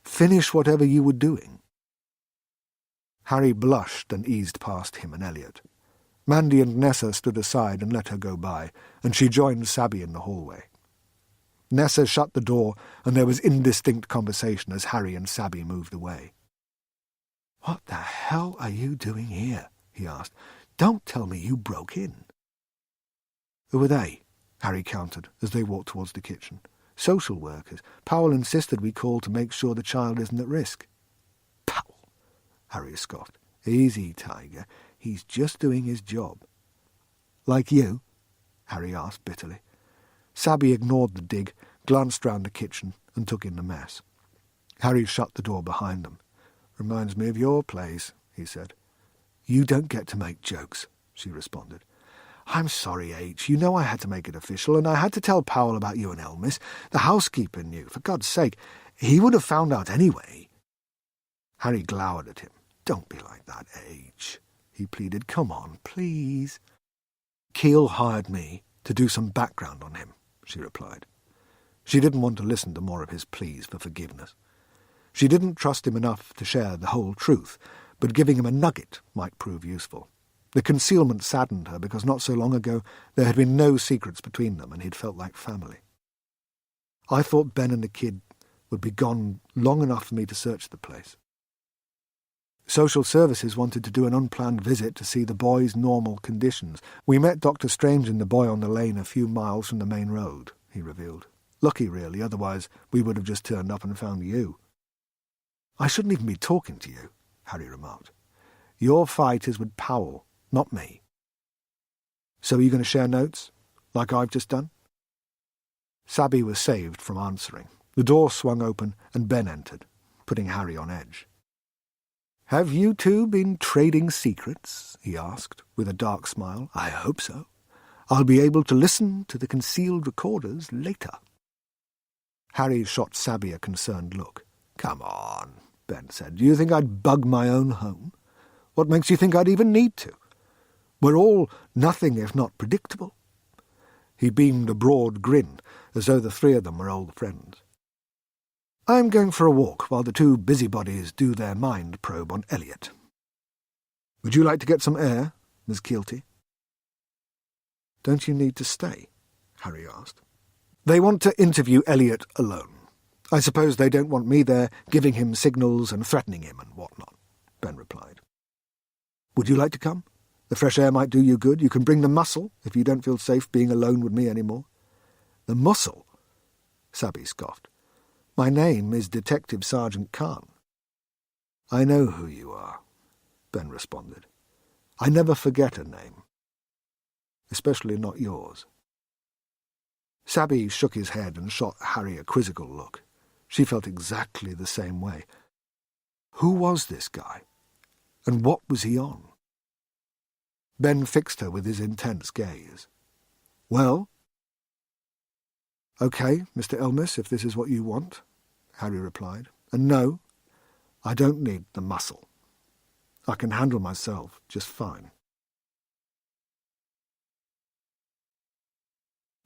finish whatever you were doing. Harry blushed and eased past him and Elliot. Mandy and Nessa stood aside and let her go by, and she joined Sabby in the hallway. Nessa shut the door, and there was indistinct conversation as Harry and Sabby moved away. "What the hell are you doing here?" he asked. "Don't tell me you broke in." "Who were they?" Harry countered as they walked towards the kitchen. "Social workers. Powell insisted we call to make sure the child isn't at risk." "Powell!" Harry scoffed. "Easy, Tiger. He's just doing his job." "Like you?" Harry asked bitterly. Sabby ignored the dig, glanced round the kitchen, and took in the mess. Harry shut the door behind them. "Reminds me of your place," he said. "You don't get to make jokes," she responded. "I'm sorry, H. You know I had to make it official, and I had to tell Powell about you and Elmis. The housekeeper knew. For God's sake, he would have found out anyway." Harry glowered at him. "Don't be like that, H," he pleaded. "Come on, please." "Keel hired me to do some background on him," she replied. She didn't want to listen to more of his pleas for forgiveness. She didn't trust him enough to share the whole truth, but giving him a nugget might prove useful. The concealment saddened her because not so long ago there had been no secrets between them and he'd felt like family. "I thought Ben and the kid would be gone long enough for me to search the place. Social services wanted to do an unplanned visit to see the boy's normal conditions. We met Dr. Strange and the boy on the lane a few miles from the main road," he revealed. "Lucky, really, otherwise we would have just turned up and found you." "I shouldn't even be talking to you," Harry remarked. "Your fight is with Powell, not me." "So are you going to share notes, like I've just done?" Sabby was saved from answering. The door swung open and Ben entered, putting Harry on edge. "Have you two been trading secrets?" he asked, with a dark smile. "I hope so. I'll be able to listen to the concealed recorders later." Harry shot Sabby a concerned look. "Come on," Ben said. "Do you think I'd bug my own home? What makes you think I'd even need to? We're all nothing if not predictable." He beamed a broad grin, as though the three of them were old friends. "I'm going for a walk while the two busybodies do their mind probe on Elliot. Would you like to get some air, Miss Keelty?" "Don't you need to stay?" Harry asked. "They want to interview Elliot alone. I suppose they don't want me there giving him signals and threatening him and whatnot," Ben replied. "Would you like to come? The fresh air might do you good. You can bring the muscle if you don't feel safe being alone with me anymore." "The muscle?" Sabby scoffed. "My name is Detective Sergeant Khan." "I know who you are," Ben responded. "I never forget a name. Especially not yours." Sabby shook his head and shot Harry a quizzical look. She felt exactly the same way. Who was this guy? And what was he on? Ben fixed her with his intense gaze. "Well?" "Okay, Mr. Elmis, if this is what you want," Harry replied. "And no, I don't need the muscle. I can handle myself just fine."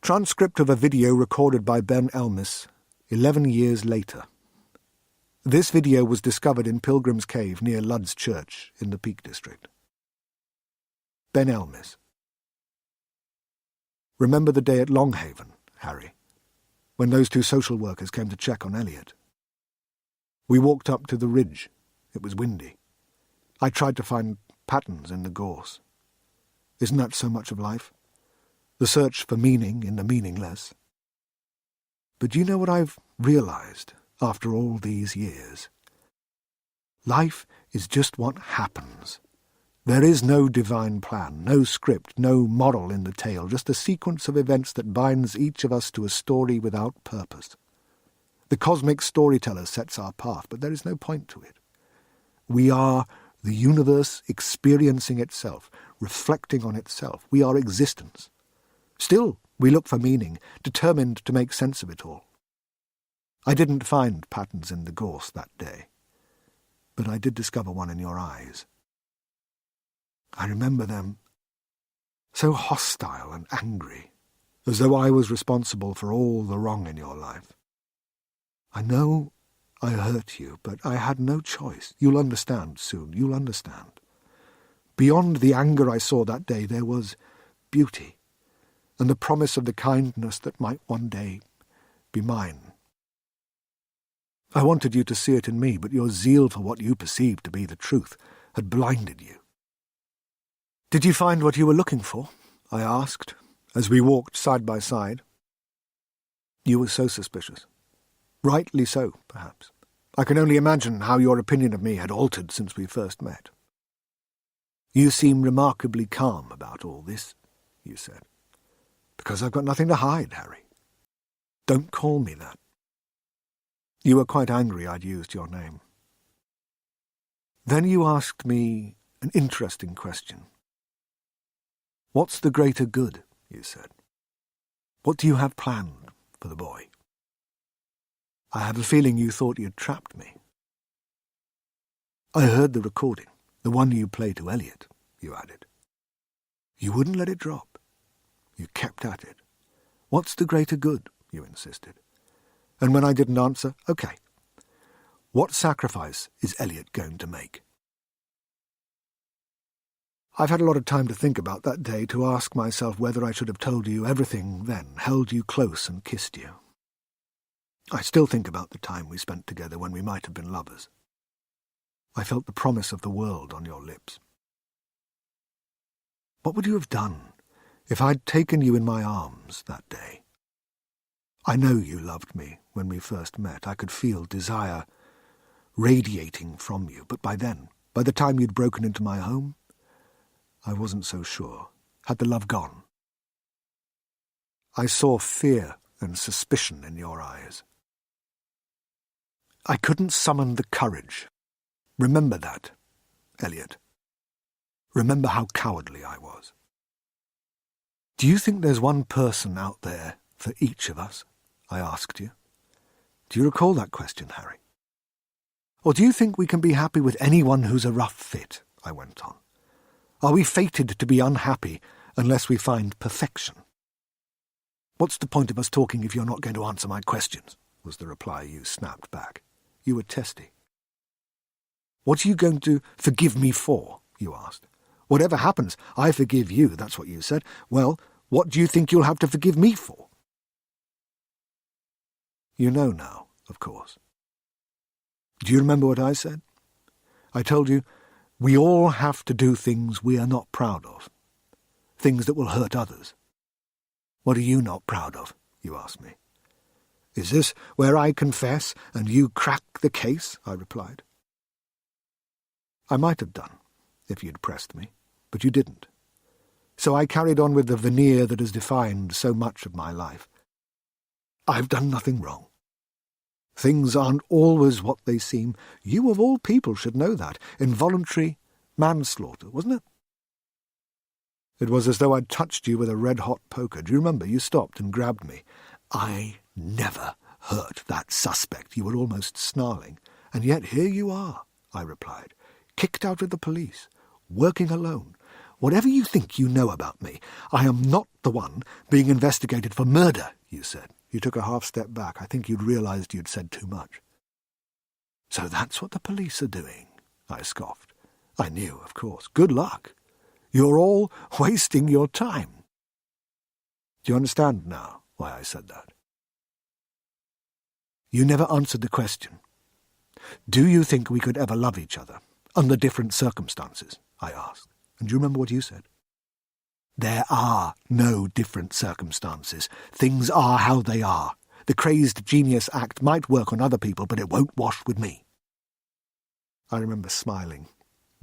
Transcript of a video recorded by Ben Elmis 11 years later. This video was discovered in Pilgrim's Cave near Ludd's Church in the Peak District. Ben Elmis. "Remember the day at Longhaven, Harry, when those two social workers came to check on Elliot? We walked up to the ridge. It was windy. I tried to find patterns in the gorse. Isn't that so much of life? The search for meaning in the meaningless. But do you know what I've realized after all these years? Life is just what happens. There is no divine plan, no script, no moral in the tale, just a sequence of events that binds each of us to a story without purpose. The cosmic storyteller sets our path, but there is no point to it. We are the universe experiencing itself, reflecting on itself. We are existence. Still, we look for meaning, determined to make sense of it all. I didn't find patterns in the gorse that day, but I did discover one in your eyes. I remember them so hostile and angry, as though I was responsible for all the wrong in your life. I know I hurt you, but I had no choice. You'll understand soon, you'll understand. Beyond the anger I saw that day, there was beauty, and the promise of the kindness that might one day be mine. I wanted you to see it in me, but your zeal for what you perceived to be the truth had blinded you. Did you find what you were looking for? I asked, as we walked side by side. You were so suspicious. Rightly so, perhaps. I can only imagine how your opinion of me had altered since we first met. You seem remarkably calm about all this, you said. Because I've got nothing to hide, Harry. Don't call me that. You were quite angry I'd used your name. Then you asked me an interesting question. What's the greater good, you said. What do you have planned for the boy? I have a feeling you thought you'd trapped me. I heard the recording, the one you played to Elliot, you added. You wouldn't let it drop. You kept at it. What's the greater good, you insisted. And when I didn't answer, okay. What sacrifice is Elliot going to make? I've had a lot of time to think about that day, to ask myself whether I should have told you everything then, held you close and kissed you. I still think about the time we spent together when we might have been lovers. I felt the promise of the world on your lips. What would you have done if I'd taken you in my arms that day? I know you loved me when we first met. I could feel desire radiating from you, but by then, by the time you'd broken into my home, I wasn't so sure. Had the love gone? I saw fear and suspicion in your eyes. I couldn't summon the courage. Remember that, Elliot. Remember how cowardly I was. Do you think there's one person out there for each of us? I asked you. Do you recall that question, Harry? Or do you think we can be happy with anyone who's a rough fit? I went on. Are we fated to be unhappy unless we find perfection? What's the point of us talking if you're not going to answer my questions? Was the reply you snapped back. You were testy. What are you going to forgive me for? You asked. Whatever happens, I forgive you, that's what you said. Well, what do you think you'll have to forgive me for? You know now, of course. Do you remember what I said? I told you, we all have to do things we are not proud of, things that will hurt others. What are you not proud of? You asked me. Is this where I confess and you crack the case? I replied. I might have done, if you'd pressed me, but you didn't. So I carried on with the veneer that has defined so much of my life. I've done nothing wrong. Things aren't always what they seem. You, of all people, should know that. Involuntary manslaughter, wasn't it? It was as though I'd touched you with a red-hot poker. Do you remember? You stopped and grabbed me. I never hurt that suspect. You were almost snarling. And yet here you are, I replied, kicked out of the police, working alone. Whatever you think you know about me, I am not the one being investigated for murder, you said. You took a half-step back. I think you'd realized you'd said too much. So that's what the police are doing, I scoffed. I knew, of course. Good luck. You're all wasting your time. Do you understand now why I said that? You never answered the question. Do you think we could ever love each other under different circumstances? I asked. And do you remember what you said? There are no different circumstances. Things are how they are. The crazed genius act might work on other people, but it won't wash with me. I remember smiling,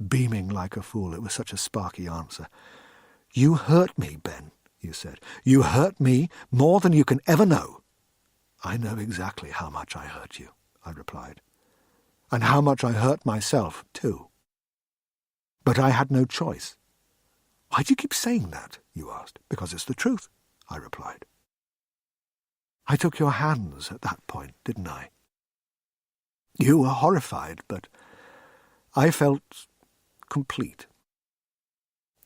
beaming like a fool. It was such a sparky answer. You hurt me, Ben, you said. You hurt me more than you can ever know. I know exactly how much I hurt you, I replied, and how much I hurt myself, too. But I had no choice. Why do you keep saying that? You asked. Because it's the truth, I replied. I took your hands at that point, didn't I? You were horrified, but I felt complete.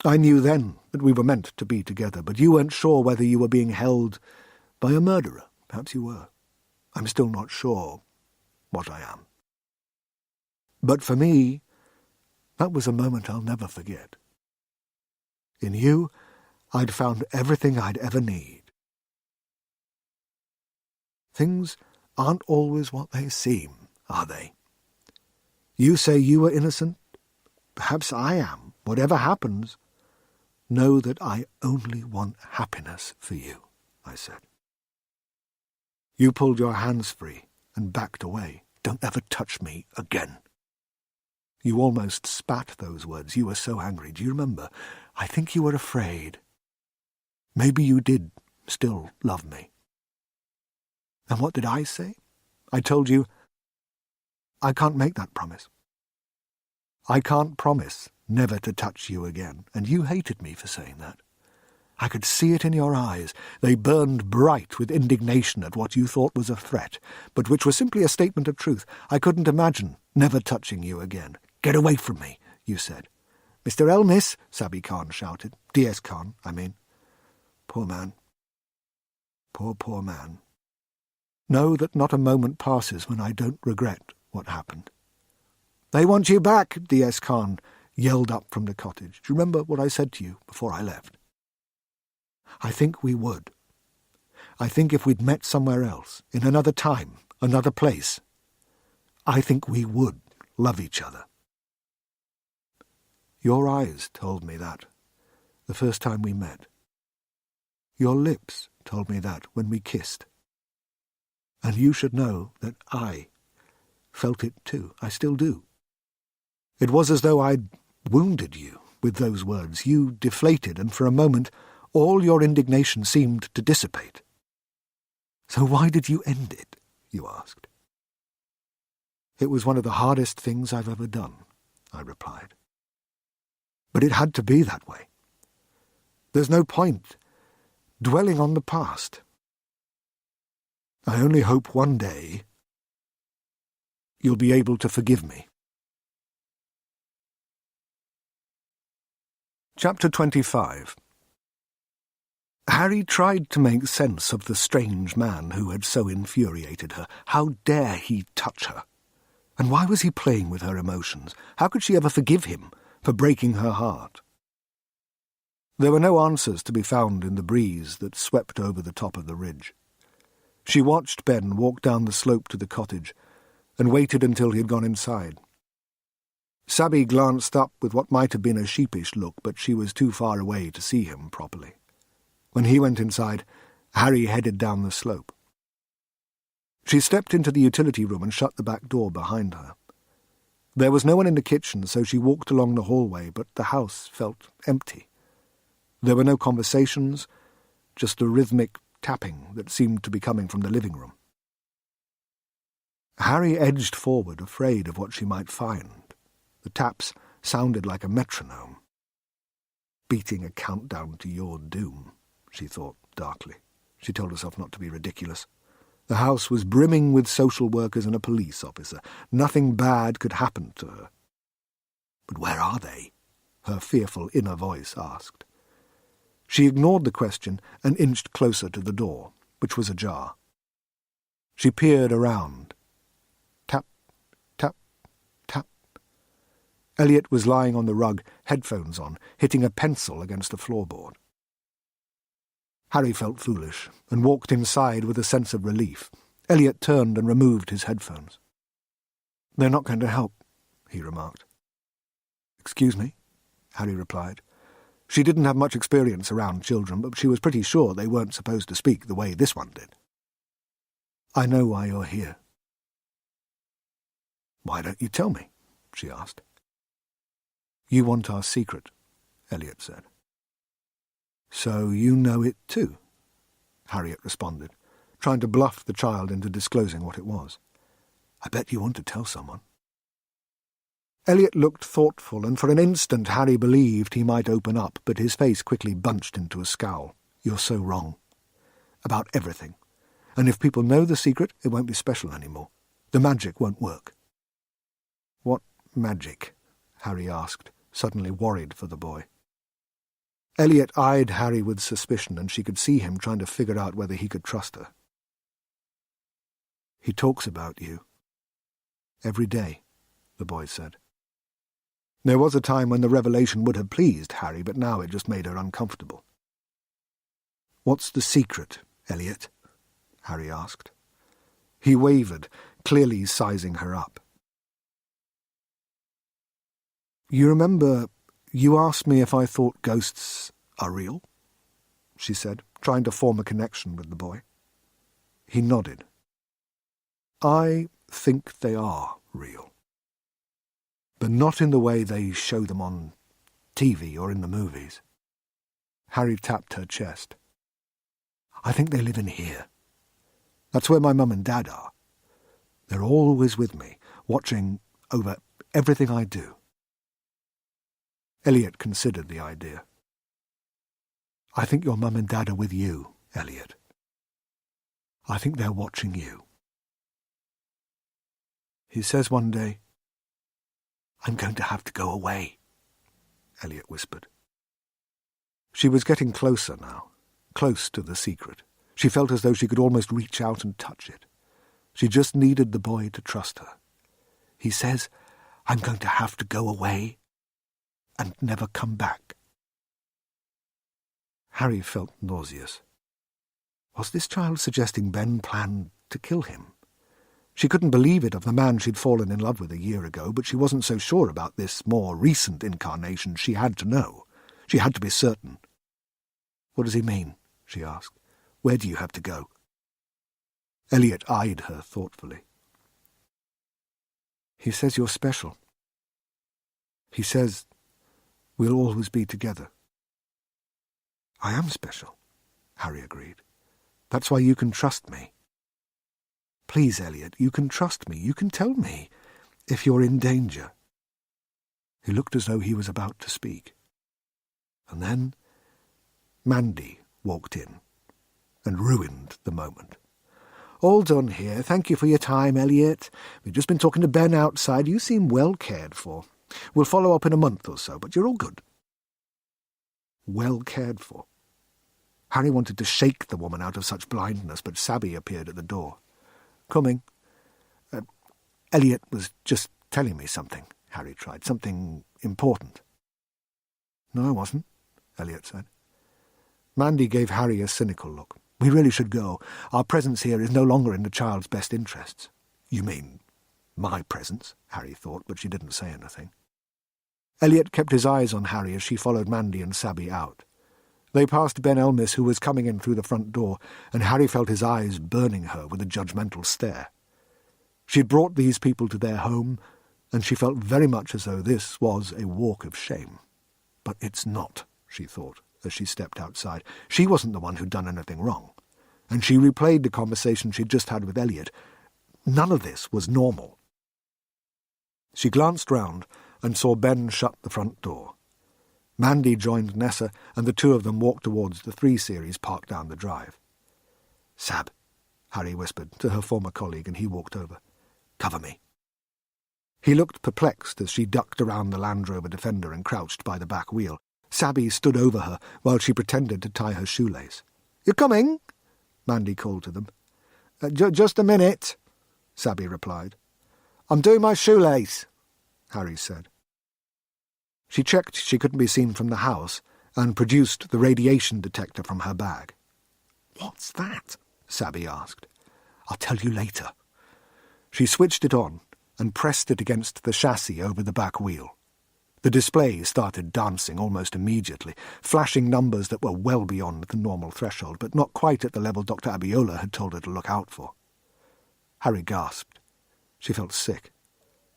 I knew then that we were meant to be together, but you weren't sure whether you were being held by a murderer. Perhaps you were. I'm still not sure what I am. But for me, that was a moment I'll never forget. In you, I'd found everything I'd ever need. Things aren't always what they seem, are they? You say you were innocent. Perhaps I am. Whatever happens, know that I only want happiness for you, I said. You pulled your hands free and backed away. Don't ever touch me again. You almost spat those words. You were so angry. Do you remember? I think you were afraid. Maybe you did still love me. And what did I say? I told you, I can't make that promise. I can't promise never to touch you again, and you hated me for saying that. I could see it in your eyes. They burned bright with indignation at what you thought was a threat, but which was simply a statement of truth. I couldn't imagine never touching you again. Get away from me, you said. Mr. Elmis, Sabi Khan shouted. DS Khan, I mean. Poor man. Poor man. Know that not a moment passes when I don't regret what happened. They want you back, DS Khan yelled up from the cottage. Do you remember what I said to you before I left? I think we would. I think if we'd met somewhere else, in another time, another place, I think we would love each other. Your eyes told me that the first time we met. Your lips told me that when we kissed. And you should know that I felt it too. I still do. It was as though I'd wounded you with those words. You deflated, and for a moment all your indignation seemed to dissipate. So why did you end it? You asked. It was one of the hardest things I've ever done, I replied. But it had to be that way. There's no point dwelling on the past. I only hope one day you'll be able to forgive me. Chapter 25. Harry tried to make sense of the strange man who had so infuriated her. How dare he touch her? And why was he playing with her emotions? How could she ever forgive him for breaking her heart? There were no answers to be found in the breeze that swept over the top of the ridge. She watched Ben walk down the slope to the cottage and waited until he had gone inside. Sabi glanced up with what might have been a sheepish look, but she was too far away to see him properly. When he went inside, Harry headed down the slope. She stepped into the utility room and shut the back door behind her. There was no one in the kitchen, so she walked along the hallway, but the house felt empty. There were no conversations, just a rhythmic tapping that seemed to be coming from the living room. Harry edged forward, afraid of what she might find. The taps sounded like a metronome. Beating a countdown to your doom, she thought darkly. She told herself not to be ridiculous. The house was brimming with social workers and a police officer. Nothing bad could happen to her. But where are they? Her fearful inner voice asked. She ignored the question and inched closer to the door, which was ajar. She peered around. Tap, tap, tap. Elliot was lying on the rug, headphones on, hitting a pencil against the floorboard. Harry felt foolish and walked inside with a sense of relief. Elliot turned and removed his headphones. "They're not going to help," he remarked. "Excuse me," Harry replied. She didn't have much experience around children, but she was pretty sure they weren't supposed to speak the way this one did. "I know why you're here." "Why don't you tell me?" she asked. "You want our secret," Elliot said. "So you know it too," Harriet responded, trying to bluff the child into disclosing what it was. "I bet you want to tell someone." Elliot looked thoughtful, and for an instant Harry believed he might open up, but his face quickly bunched into a scowl. "You're so wrong. About everything. And if people know the secret, it won't be special anymore. The magic won't work." "What magic?" Harry asked, suddenly worried for the boy. Elliot eyed Harry with suspicion, and she could see him trying to figure out whether he could trust her. "He talks about you. Every day," the boy said. There was a time when the revelation would have pleased Harry, but now it just made her uncomfortable. "What's the secret, Elliot?" Harry asked. He wavered, clearly sizing her up. "You remember you asked me if I thought ghosts are real?" she said, trying to form a connection with the boy. He nodded. "I think they are real. But not in the way they show them on TV or in the movies." Harry tapped her chest. "I think they live in here. That's where my mum and dad are. They're always with me, watching over everything I do." Elliot considered the idea. "I think your mum and dad are with you, Elliot. I think they're watching you." He says one day, "I'm going to have to go away," Elliot whispered. She was getting closer now, close to the secret. She felt as though she could almost reach out and touch it. She just needed the boy to trust her. "He says, I'm going to have to go away and never come back." Harry felt nauseous. Was this child suggesting Ben planned to kill him? She couldn't believe it of the man she'd fallen in love with a year ago, but she wasn't so sure about this more recent incarnation. She had to know. She had to be certain. "What does he mean?" she asked. "Where do you have to go?" Elliot eyed her thoughtfully. "He says you're special. He says we'll always be together." "I am special," Harry agreed. "That's why you can trust me. Please, Elliot, you can trust me. You can tell me if you're in danger." He looked as though he was about to speak. And then Mandy walked in and ruined the moment. "All done here. Thank you for your time, Elliot. We've just been talking to Ben outside. You seem well cared for. We'll follow up in a month or so, but you're all good." Well cared for. Harry wanted to shake the woman out of such blindness, but Sabby appeared at the door. "Coming." Elliot was just telling me something," Harry tried. "Something important." "No, I wasn't," Elliot said. Mandy gave Harry a cynical look. "We really should go. Our presence here is no longer in the child's best interests." "You mean my presence?" Harry thought, but she didn't say anything. Elliot kept his eyes on Harry as she followed Mandy and Sabby out. They passed Ben Elmis, who was coming in through the front door, and Harry felt his eyes burning her with a judgmental stare. She'd brought these people to their home, and she felt very much as though this was a walk of shame. But it's not, she thought, as she stepped outside. She wasn't the one who'd done anything wrong, and she replayed the conversation she'd just had with Elliot. None of this was normal. She glanced round and saw Ben shut the front door. Mandy joined Nessa, and the two of them walked towards the 3 Series parked down the drive. "Sab," Harry whispered to her former colleague, and he walked over. "Cover me." He looked perplexed as she ducked around the Land Rover Defender and crouched by the back wheel. Sabby stood over her while she pretended to tie her shoelace. "You coming?" Mandy called to them. Just a minute," Sabby replied. "I'm doing my shoelace," Harry said. She checked she couldn't be seen from the house and produced the radiation detector from her bag. "What's that?" Sabby asked. "I'll tell you later." She switched it on and pressed it against the chassis over the back wheel. The display started dancing almost immediately, flashing numbers that were well beyond the normal threshold, but not quite at the level Dr. Abiola had told her to look out for. Harry gasped. She felt sick.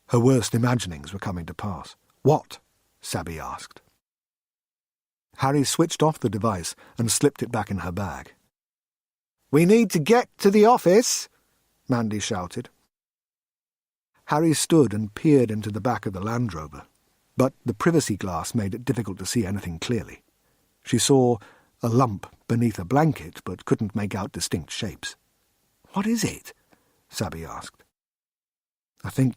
Her worst imaginings were coming to pass. "What?" Sabby asked. Harry switched off the device and slipped it back in her bag. "We need to get to the office," Mandy shouted. Harry stood and peered into the back of the Land Rover, but the privacy glass made it difficult to see anything clearly. She saw a lump beneath a blanket, but couldn't make out distinct shapes. "What is it?" Sabby asked. "I think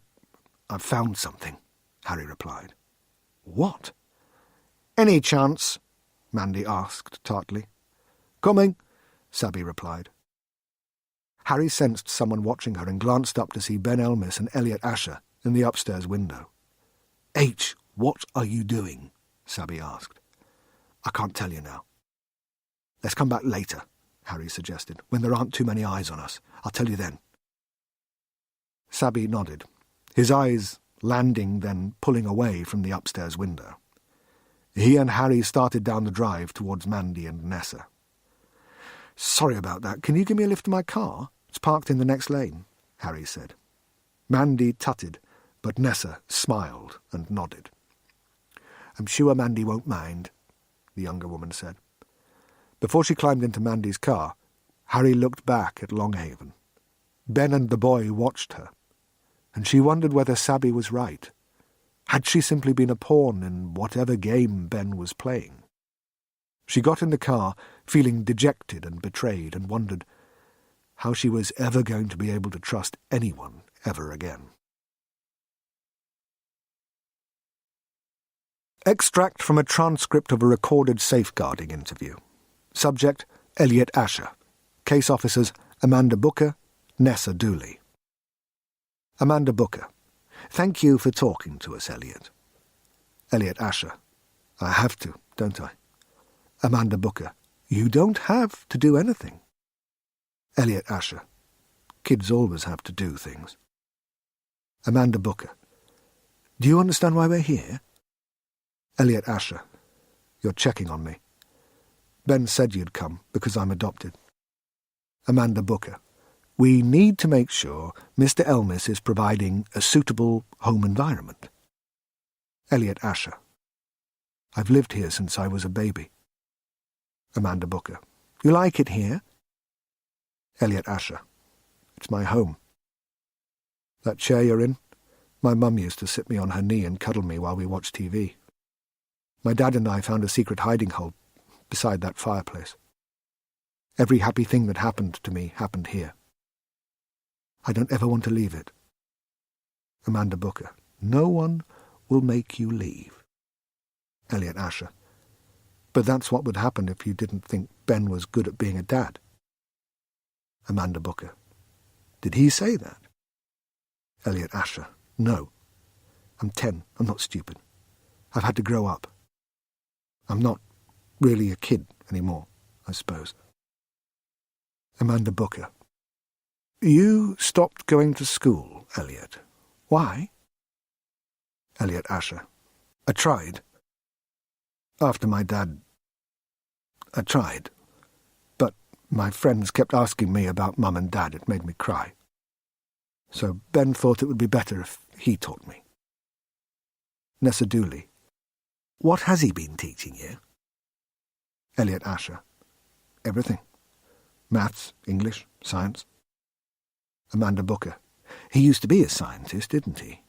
I've found something," Harry replied. "What?" "Any chance?" Mandy asked tartly. "Coming," Sabby replied. Harry sensed someone watching her and glanced up to see Ben Elmis and Elliot Asher in the upstairs window. "H, what are you doing?" Sabby asked. "I can't tell you now." "Let's come back later," Harry suggested, "when there aren't too many eyes on us. I'll tell you then." Sabby nodded, his eyes landing then pulling away from the upstairs window. He and Harry started down the drive towards Mandy and Nessa. "Sorry about that. Can you give me a lift to my car? It's parked in the next lane," Harry said. Mandy tutted, but Nessa smiled and nodded. "I'm sure Mandy won't mind," the younger woman said. Before she climbed into Mandy's car, Harry looked back at Longhaven. Ben and the boy watched her, and she wondered whether Sabby was right. Had she simply been a pawn in whatever game Ben was playing? She got in the car, feeling dejected and betrayed, and wondered how she was ever going to be able to trust anyone ever again. Extract from a transcript of a recorded safeguarding interview. Subject, Elliot Asher. Case officers, Amanda Booker, Nessa Dooley. Amanda Booker. "Thank you for talking to us, Elliot." Elliot Asher. "I have to, don't I?" Amanda Booker. "You don't have to do anything." Elliot Asher. "Kids always have to do things." Amanda Booker. "Do you understand why we're here?" Elliot Asher. "You're checking on me. Ben said you'd come because I'm adopted." Amanda Booker. "We need to make sure Mr. Elmis is providing a suitable home environment." Elliot Asher. "I've lived here since I was a baby." Amanda Booker. "You like it here?" Elliot Asher. "It's my home." "That chair you're in? My mum used to sit me on her knee and cuddle me while we watched TV. My dad and I found a secret hiding hole beside that fireplace. Every happy thing that happened to me happened here. I don't ever want to leave it." Amanda Booker. "No one will make you leave." Elliot Asher. "But that's what would happen if you didn't think Ben was good at being a dad." Amanda Booker. "Did he say that?" Elliot Asher. "No. I'm 10. I'm not stupid. I've had to grow up. I'm not really a kid anymore, I suppose." Amanda Booker. "You stopped going to school, Elliot. Why?" Elliot Asher. "I tried. After my dad, I tried. But my friends kept asking me about Mum and Dad. It made me cry. So Ben thought it would be better if he taught me." Nessa Dooley. "What has he been teaching you?" Elliot Asher. "Everything. Maths, English, science." Amanda Booker. "He used to be a scientist, didn't he?"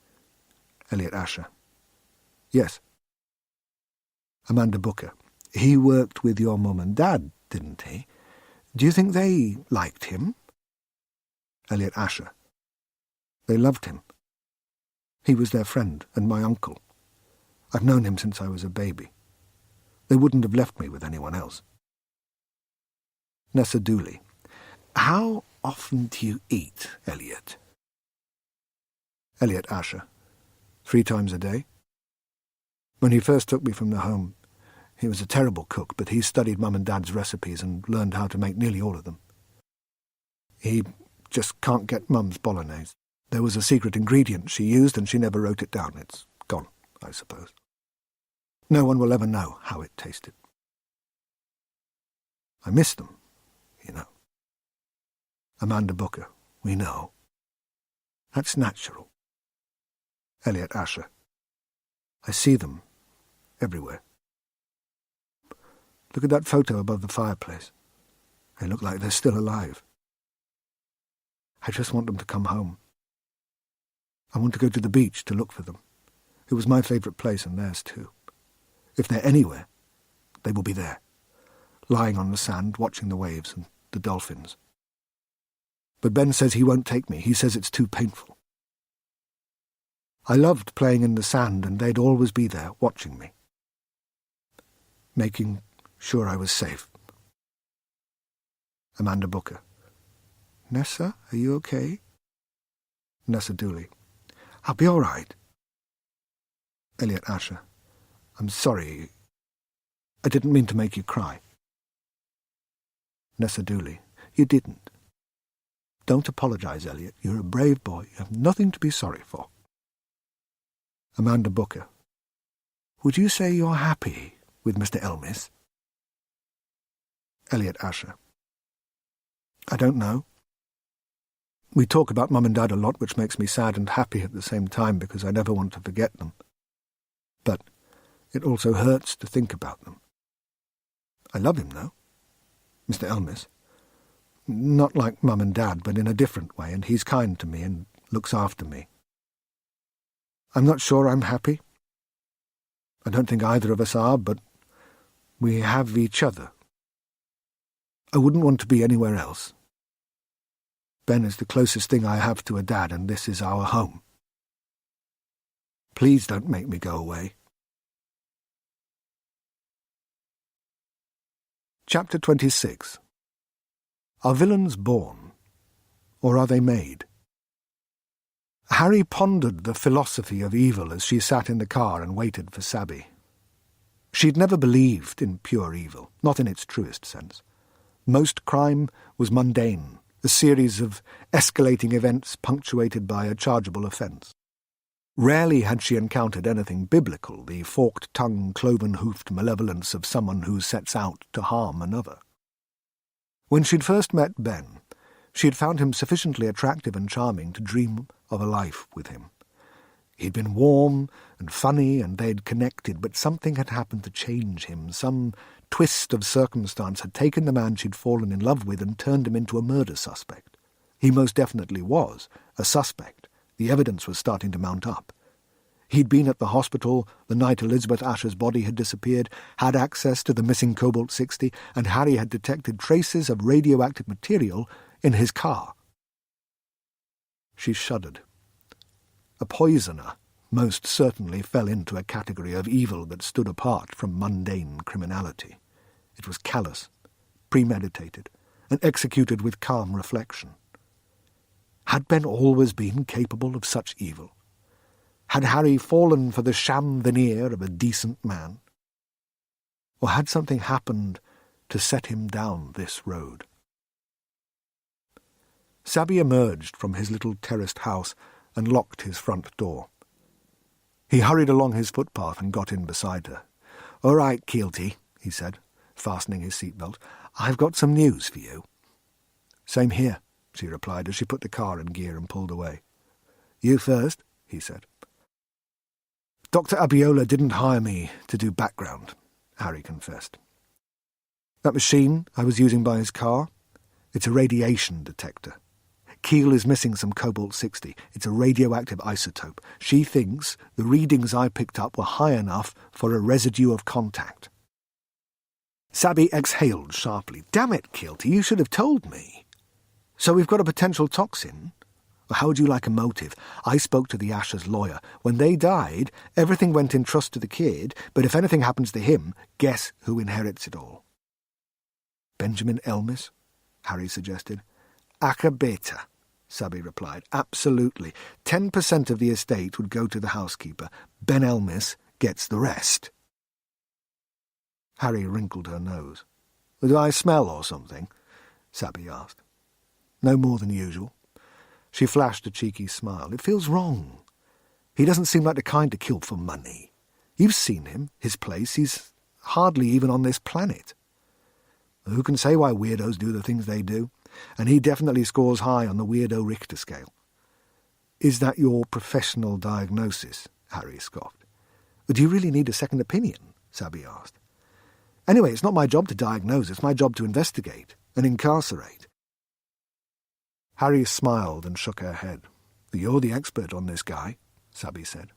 Elliot Asher. "Yes." Amanda Booker. "He worked with your mum and dad, didn't he? Do you think they liked him?" Elliot Asher. "They loved him. He was their friend and my uncle. I've known him since I was a baby. They wouldn't have left me with anyone else." Nessa Dooley. "How often do you eat, Elliot?" Elliot Asher. 3 times a day. When he first took me from the home, he was a terrible cook, but he studied Mum and Dad's recipes and learned how to make nearly all of them. He just can't get Mum's bolognese. There was a secret ingredient she used and she never wrote it down. It's gone, I suppose. No one will ever know how it tasted. I miss them, you know." Amanda Booker. "We know. That's natural." Elliot Asher. "I see them everywhere. Look at that photo above the fireplace. They look like they're still alive. I just want them to come home. I want to go to the beach to look for them. It was my favourite place and theirs too. If they're anywhere, they will be there, lying on the sand, watching the waves and the dolphins. But Ben says he won't take me. He says it's too painful. I loved playing in the sand, and they'd always be there, watching me. Making sure I was safe. Amanda Booker. Nessa, are you okay? Nessa Dooley. I'll be all right. Elliot Asher. I'm sorry. I didn't mean to make you cry. Nessa Dooley. You didn't. Don't apologise, Elliot. You're a brave boy. You have nothing to be sorry for. Amanda Booker. Would you say you're happy with Mr. Elmis? Elliot Asher. I don't know. We talk about Mum and Dad a lot, which makes me sad and happy at the same time because I never want to forget them. But it also hurts to think about them. I love him, though. Mr. Elmis. Not like Mum and Dad, but in a different way, and he's kind to me and looks after me. I'm not sure I'm happy. I don't think either of us are, but we have each other. I wouldn't want to be anywhere else. Ben is the closest thing I have to a dad, and this is our home. Please don't make me go away. Chapter 26. Are villains born, or are they made? Harry pondered the philosophy of evil as she sat in the car and waited for Sabby. She'd never believed in pure evil, not in its truest sense. Most crime was mundane, a series of escalating events punctuated by a chargeable offence. Rarely had she encountered anything biblical, the forked-tongued, cloven-hoofed malevolence of someone who sets out to harm another. When she'd first met Ben, she had found him sufficiently attractive and charming to dream of a life with him. He'd been warm and funny, and they'd connected, but something had happened to change him. Some twist of circumstance had taken the man she'd fallen in love with and turned him into a murder suspect. He most definitely was a suspect. The evidence was starting to mount up. He'd been at the hospital the night Elizabeth Asher's body had disappeared, had access to the missing Cobalt-60, and Harry had detected traces of radioactive material in his car. She shuddered. A poisoner most certainly fell into a category of evil that stood apart from mundane criminality. It was callous, premeditated, and executed with calm reflection. Had Ben always been capable of such evil? Had Harry fallen for the sham veneer of a decent man? Or had something happened to set him down this road? Sabby emerged from his little terraced house and locked his front door. He hurried along his footpath and got in beside her. "All right, Keelty," he said, fastening his seatbelt. "I've got some news for you." "Same here," she replied as she put the car in gear and pulled away. "You first," he said. "Dr. Abiola didn't hire me to do background," Harry confessed. "That machine I was using by his car, it's a radiation detector. Keel is missing some Cobalt-60. It's a radioactive isotope. She thinks the readings I picked up were high enough for a residue of contact." Sabby exhaled sharply. "Damn it, Keelty, you should have told me. So we've got a potential toxin? Well, how would you like a motive? I spoke to the Ashers' lawyer. When they died, everything went in trust to the kid, but if anything happens to him, guess who inherits it all?" "Benjamin Elmis?" Harry suggested. "Aka beta," Sabby replied. "Absolutely. 10% of the estate would go to the housekeeper. Ben Elmis gets the rest." Harry wrinkled her nose. "Do I smell or something?" Sabby asked. "No more than usual." She flashed a cheeky smile. "It feels wrong. He doesn't seem like the kind to kill for money. You've seen him, his place. He's hardly even on this planet. Who can say why weirdos do the things they do? And he definitely scores high on the weirdo Richter scale." "Is that your professional diagnosis?" Harry scoffed. "Do you really need a second opinion?" Sabby asked. "Anyway, it's not my job to diagnose. It's my job to investigate and incarcerate." Harry smiled and shook her head. "You're the expert on this guy," Sabby said.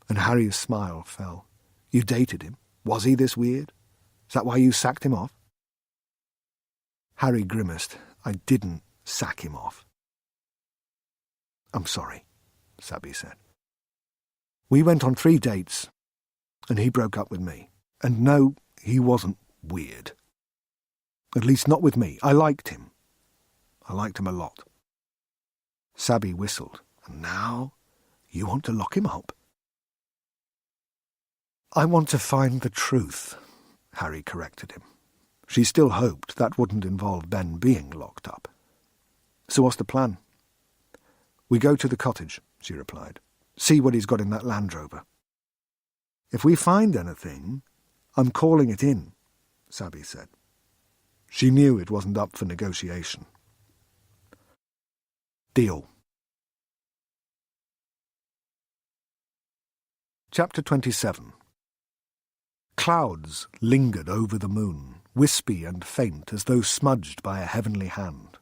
And Harry's smile fell. "You dated him. Was he this weird? Is that why you sacked him off?" Harry grimaced. "I didn't sack him off." "I'm sorry," Sabby said. "We went on 3 dates, and he broke up with me. And no, he wasn't Weird. At least not with me. I liked him. I liked him a lot. Sabby whistled. And now you want to lock him up? I want to find the truth, Harry corrected him. She still hoped that wouldn't involve Ben being locked up. So what's the plan? We go to the cottage, she replied. See what he's got in that Land Rover. If we find anything, I'm calling it in, Sabby said. She knew it wasn't up for negotiation. Deal. Chapter 27. Clouds lingered over the moon, wispy and faint as though smudged by a heavenly hand.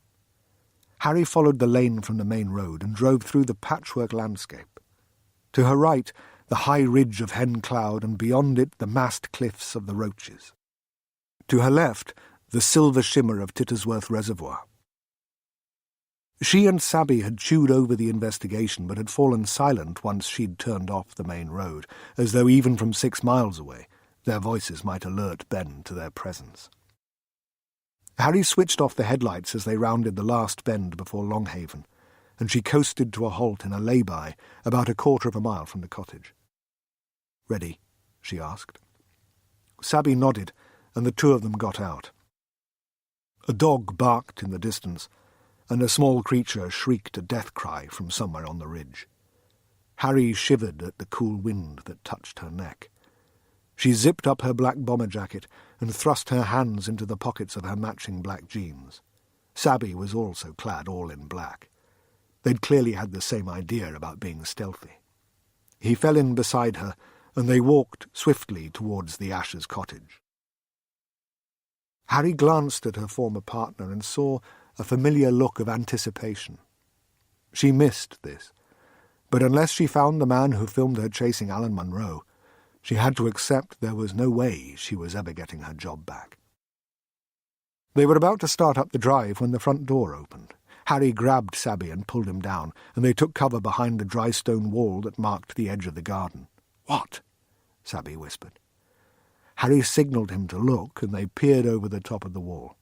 Harry followed the lane from the main road and drove through the patchwork landscape. To her right, the high ridge of Hen Cloud, and beyond it the massed cliffs of the Roaches. To her left, the silver shimmer of Tittersworth Reservoir. She and Sabby had chewed over the investigation but had fallen silent once she'd turned off the main road, as though even from 6 miles away their voices might alert Ben to their presence. Harry switched off the headlights as they rounded the last bend before Longhaven, and she coasted to a halt in a lay-by about 1/4 of a mile from the cottage. "Ready?" she asked. Sabby nodded, and the two of them got out. A dog barked in the distance, and a small creature shrieked a death cry from somewhere on the ridge. Harry shivered at the cool wind that touched her neck. She zipped up her black bomber jacket and thrust her hands into the pockets of her matching black jeans. Sabby was also clad all in black. They'd clearly had the same idea about being stealthy. He fell in beside her, and they walked swiftly towards the Ashes' cottage. Harry glanced at her former partner and saw a familiar look of anticipation. She missed this, but unless she found the man who filmed her chasing Alan Munro, she had to accept there was no way she was ever getting her job back. They were about to start up the drive when the front door opened. Harry grabbed Sabby and pulled him down, and they took cover behind the dry stone wall that marked the edge of the garden. "What?" Sabby whispered. Harry signalled him to look, and they peered over the top of the wall.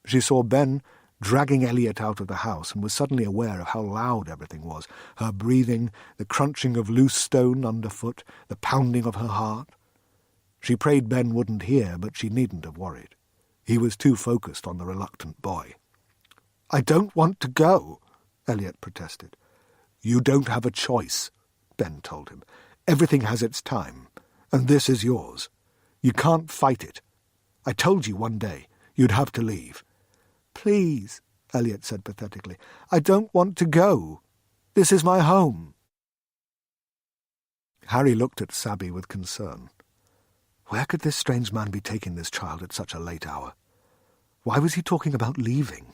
She saw Ben dragging Elliot out of the house and was suddenly aware of how loud everything was, her breathing, the crunching of loose stone underfoot, the pounding of her heart. She prayed Ben wouldn't hear, but she needn't have worried. He was too focused on the reluctant boy. "I don't want to go," Elliot protested. "You don't have a choice," Ben told him. "Everything has its time, and this is yours. You can't fight it. I told you one day you'd have to leave." "Please," Elliot said pathetically, "I don't want to go. This is my home." Harry looked at Sabby with concern. Where could this strange man be taking this child at such a late hour? Why was he talking about leaving?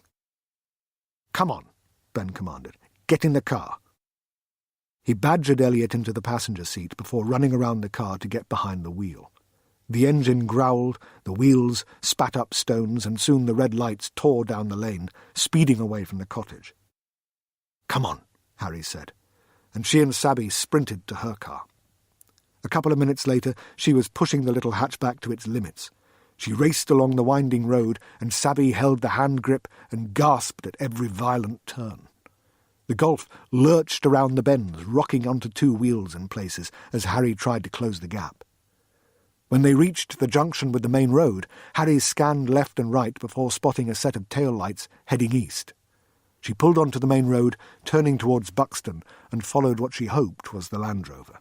"Come on," Ben commanded. "Get in the car." He badgered Elliot into the passenger seat before running around the car to get behind the wheel. The engine growled, the wheels spat up stones, and soon the red lights tore down the lane, speeding away from the cottage. "Come on," Harry said, and she and Sabby sprinted to her car. A couple of minutes later, she was pushing the little hatchback to its limits. She raced along the winding road, and Sabby held the hand grip and gasped at every violent turn. The Golf lurched around the bends, rocking onto 2 wheels in places as Harry tried to close the gap. When they reached the junction with the main road, Harry scanned left and right before spotting a set of tail lights heading east. She pulled onto the main road, turning towards Buxton, and followed what she hoped was the Land Rover.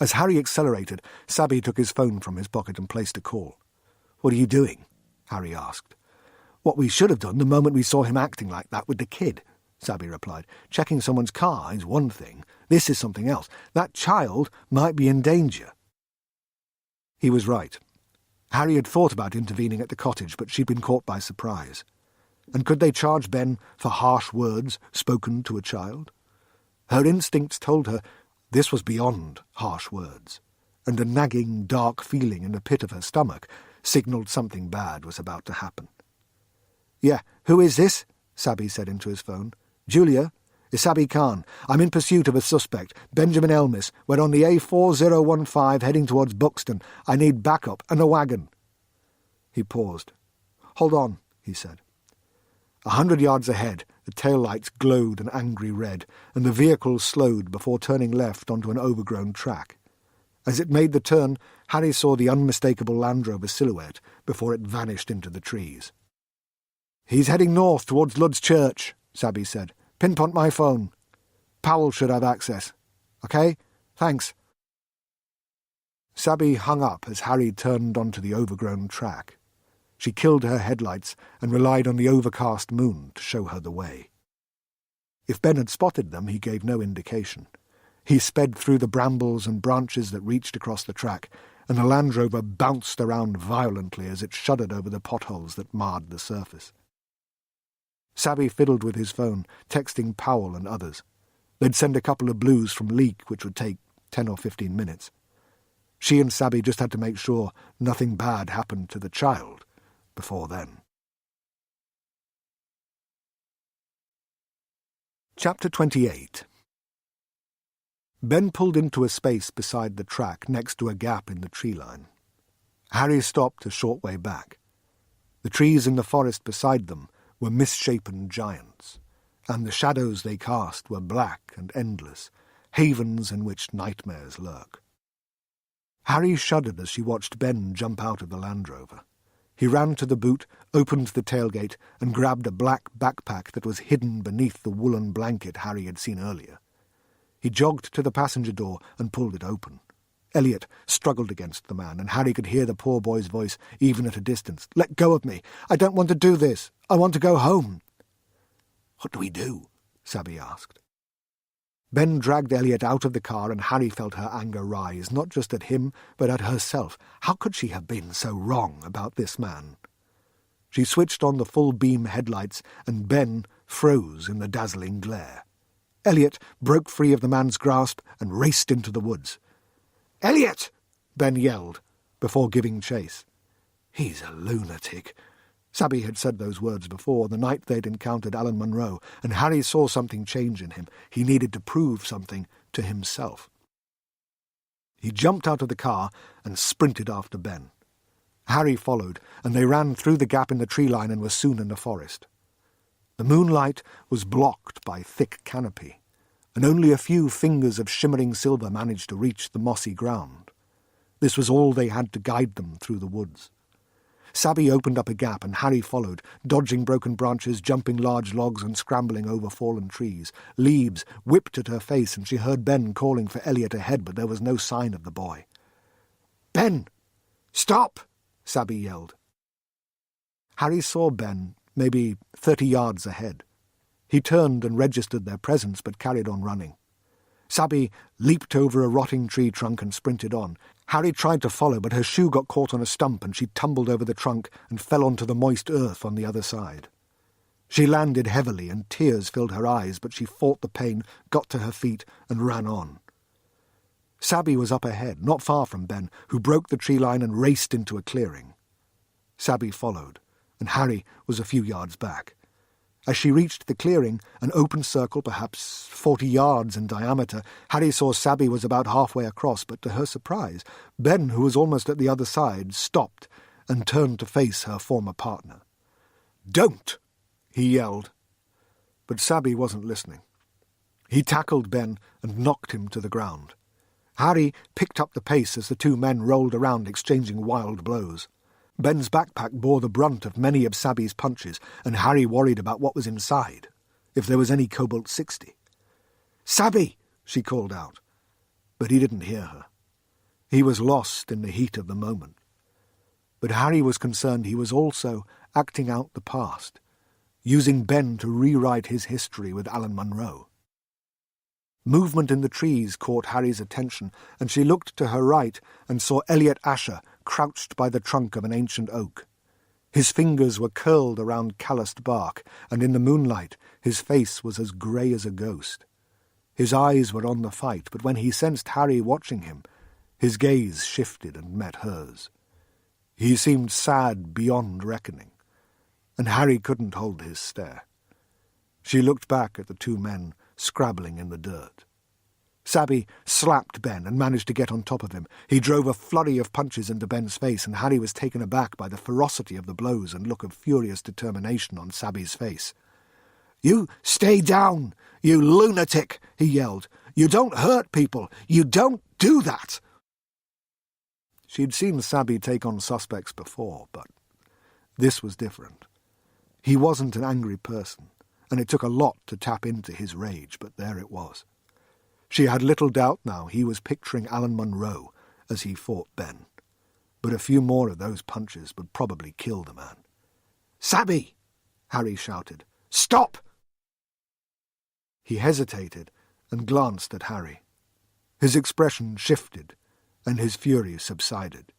As Harry accelerated, Sabby took his phone from his pocket and placed a call. "What are you doing?" Harry asked. "What we should have done the moment we saw him acting like that with the kid," Sabby replied. "Checking someone's car is one thing. This is something else. That child might be in danger." He was right. Harry had thought about intervening at the cottage, but she'd been caught by surprise. And could they charge Ben for harsh words spoken to a child? Her instincts told her this was beyond harsh words, and a nagging, dark feeling in the pit of her stomach signalled something bad was about to happen. "Yeah, who is this?" Sabby said into his phone. "Julia? It's Sabby Khan. I'm in pursuit of a suspect, Benjamin Elmis. We're on the A4015 heading towards Buxton. I need backup and a wagon." He paused. "Hold on," he said. 100 yards ahead, the taillights glowed an angry red, and the vehicle slowed before turning left onto an overgrown track. As it made the turn, Harry saw the unmistakable Land Rover silhouette before it vanished into the trees. "He's heading north towards Ludd's Church," Sabby said. "Pinpoint my phone. Powell should have access. OK? Thanks." Sabby hung up as Harry turned onto the overgrown track. She killed her headlights and relied on the overcast moon to show her the way. If Ben had spotted them, he gave no indication. He sped through the brambles and branches that reached across the track, and the Land Rover bounced around violently as it shuddered over the potholes that marred the surface. Sabby fiddled with his phone, texting Powell and others. They'd send a couple of blues from Leek, which would take 10 or 15 minutes. She and Sabby just had to make sure nothing bad happened to the child before then. Chapter 28. Ben pulled into a space beside the track next to a gap in the tree line. Harry stopped a short way back. The trees in the forest beside them were misshapen giants, and the shadows they cast were black and endless, havens in which nightmares lurk. Harry shuddered as she watched Ben jump out of the Land Rover. He ran to the boot, opened the tailgate, and grabbed a black backpack that was hidden beneath the woolen blanket Harry had seen earlier. He jogged to the passenger door and pulled it open. Elliot struggled against the man, and Harry could hear the poor boy's voice, even at a distance. "Let go of me. I don't want to do this. I want to go home." "What do we do?" Sabby asked. Ben dragged Elliot out of the car, and Harry felt her anger rise, not just at him, but at herself. How could she have been so wrong about this man? She switched on the full-beam headlights, and Ben froze in the dazzling glare. Elliot broke free of the man's grasp and raced into the woods. "Elliot!" Ben yelled, before giving chase. "He's a lunatic." Sabby had said those words before, the night they'd encountered Alan Munro, and Harry saw something change in him. He needed to prove something to himself. He jumped out of the car and sprinted after Ben. Harry followed, and they ran through the gap in the tree line and were soon in the forest. The moonlight was blocked by thick canopy, and only a few fingers of shimmering silver managed to reach the mossy ground. This was all they had to guide them through the woods. Sabby opened up a gap, and Harry followed, dodging broken branches, jumping large logs, and scrambling over fallen trees. Leaves whipped at her face, and she heard Ben calling for Elliot ahead, but there was no sign of the boy. "Ben! Stop!" Sabby yelled. Harry saw Ben, maybe 30 yards ahead. He turned and registered their presence, but carried on running. Sabby leaped over a rotting tree trunk and sprinted on. Harry tried to follow, but her shoe got caught on a stump, and she tumbled over the trunk and fell onto the moist earth on the other side. She landed heavily, and tears filled her eyes, but she fought the pain, got to her feet, and ran on. Sabby was up ahead, not far from Ben, who broke the tree line and raced into a clearing. Sabby followed, and Harry was a few yards back. As she reached the clearing, an open circle, perhaps 40 yards in diameter, Harry saw Sabby was about halfway across, but to her surprise, Ben, who was almost at the other side, stopped and turned to face her former partner. "Don't!" he yelled. But Sabby wasn't listening. He tackled Ben and knocked him to the ground. Harry picked up the pace as the two men rolled around, exchanging wild blows. Ben's backpack bore the brunt of many of Sabby's punches, and Harry worried about what was inside, if there was any Cobalt 60. "Sabby!" she called out. But he didn't hear her. He was lost in the heat of the moment. But Harry was concerned he was also acting out the past, using Ben to rewrite his history with Alan Munro. Movement in the trees caught Harry's attention, and she looked to her right and saw Elliot Asher crouched by the trunk of an ancient oak. His fingers were curled around calloused bark, and in the moonlight his face was as grey as a ghost. His eyes were on the fight, but when he sensed Harry watching him, his gaze shifted and met hers. He seemed sad beyond reckoning, and Harry couldn't hold his stare. She looked back at the two men scrabbling in the dirt. Sabby slapped Ben and managed to get on top of him. He drove a flurry of punches into Ben's face, and Harry was taken aback by the ferocity of the blows and look of furious determination on Sabby's face. "You stay down, you lunatic," he yelled. "You don't hurt people. You don't do that." She'd seen Sabby take on suspects before, but this was different. He wasn't an angry person, and it took a lot to tap into his rage, but there it was. She had little doubt now he was picturing Alan Munro as he fought Ben. But a few more of those punches would probably kill the man. "Sabby!" Harry shouted. "Stop!" He hesitated and glanced at Harry. His expression shifted, and his fury subsided.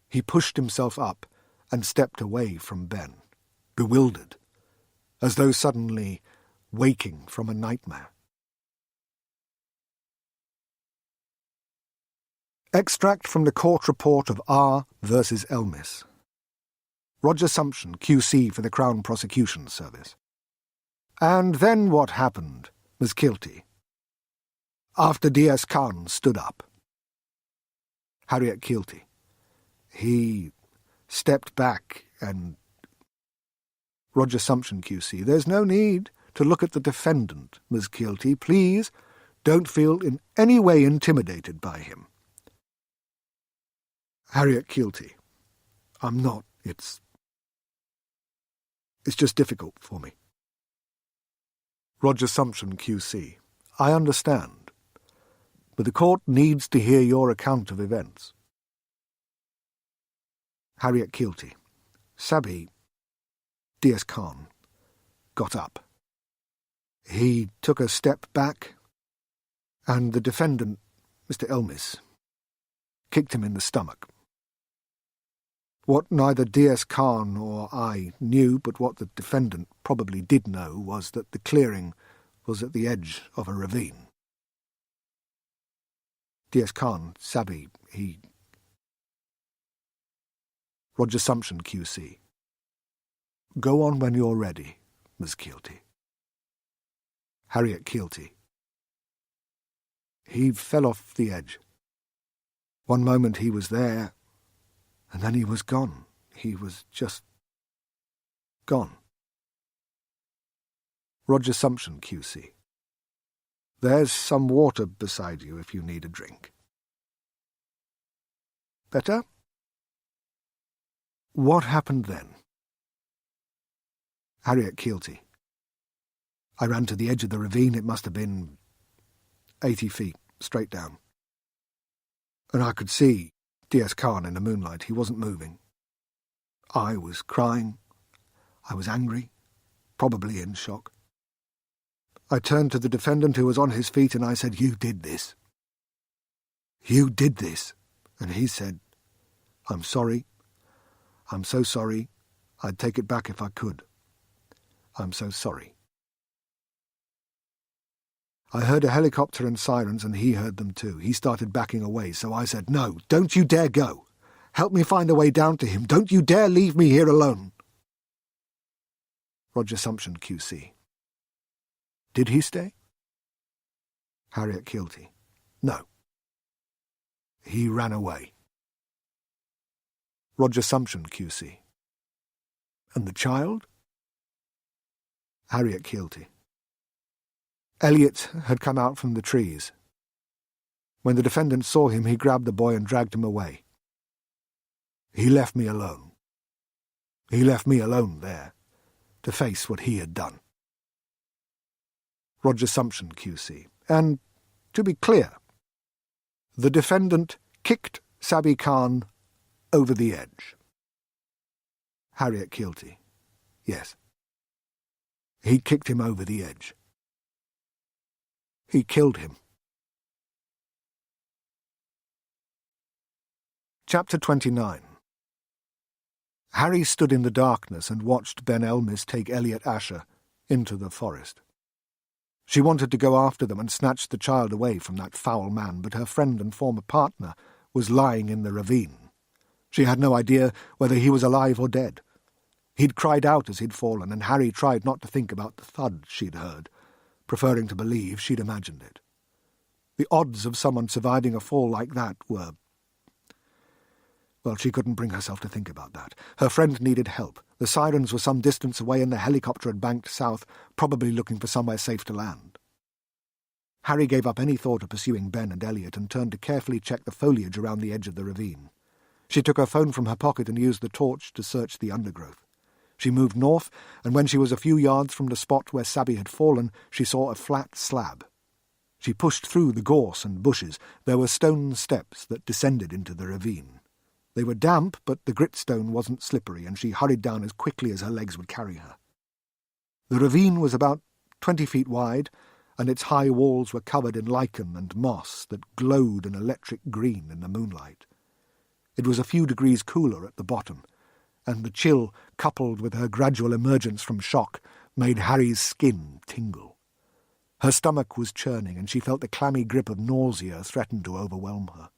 He pushed himself up and stepped away from Ben, bewildered, as though suddenly waking from a nightmare. Extract from the court report of R versus Elmis. Roger Sumption, QC for the Crown Prosecution Service. And then what happened, Ms. Kilty? After D.S. Khan stood up. Harriet Kilty. He stepped back and... Roger Sumption, QC. There's no need to look at the defendant, Ms. Kilty. Please don't feel in any way intimidated by him. Harriet Kilty. I'm not. It's just difficult for me. Roger Sumption, QC. I understand. But the court needs to hear your account of events. Harriet Kilty. Sabby, D.S. Khan, got up. He took a step back, and the defendant, Mr. Elmis, kicked him in the stomach. What neither D.S. Khan or I knew, but what the defendant probably did know, was that the clearing was at the edge of a ravine. D.S. Khan, Sabby, he... Roger Sumption, QC. Go on when you're ready, Ms. Kilty. Harriet Kilty. He fell off the edge. One moment he was there, and then he was gone. He was just gone. Roger Sumption, QC. There's some water beside you if you need a drink. Better? What happened then? Harriet Kilty. I ran to the edge of the ravine. It must have been 80 feet, straight down. And I could see D.S. Khan in the moonlight. He wasn't moving. I was crying. I was angry, probably in shock. I turned to the defendant, who was on his feet, and I said, "You did this. You did this." And he said, "I'm sorry. I'm so sorry. I'd take it back if I could. I'm so sorry." I heard a helicopter and sirens, and he heard them too. He started backing away, so I said, "No, don't you dare go. Help me find a way down to him. Don't you dare leave me here alone." Roger Sumption, QC. Did he stay? Harriet Kilty. No. He ran away. Roger Sumption, QC. And the child? Harriet Kilty. Elliot had come out from the trees. When the defendant saw him, he grabbed the boy and dragged him away. He left me alone. He left me alone there, to face what he had done. Roger Sumption, QC. And, to be clear, the defendant kicked Sabby Khan over the edge. Harriet Kilty. Yes. He kicked him over the edge. He killed him. Chapter 29. Harry stood in the darkness and watched Ben Elmis take Elliot Asher into the forest. She wanted to go after them and snatch the child away from that foul man, but her friend and former partner was lying in the ravine. She had no idea whether he was alive or dead. He'd cried out as he'd fallen, and Harry tried not to think about the thud she'd heard, preferring to believe she'd imagined it. The odds of someone surviving a fall like that were... Well, she couldn't bring herself to think about that. Her friend needed help. The sirens were some distance away and the helicopter had banked south, probably looking for somewhere safe to land. Harry gave up any thought of pursuing Ben and Elliot and turned to carefully check the foliage around the edge of the ravine. She took her phone from her pocket and used the torch to search the undergrowth. She moved north, and when she was a few yards from the spot where Sabby had fallen, she saw a flat slab. She pushed through the gorse and bushes. There were stone steps that descended into the ravine. They were damp, but the gritstone wasn't slippery, and she hurried down as quickly as her legs would carry her. The ravine was about 20 feet wide, and its high walls were covered in lichen and moss that glowed an electric green in the moonlight. It was a few degrees cooler at the bottom, and the chill, coupled with her gradual emergence from shock, made Harry's skin tingle. Her stomach was churning, and she felt the clammy grip of nausea threaten to overwhelm her.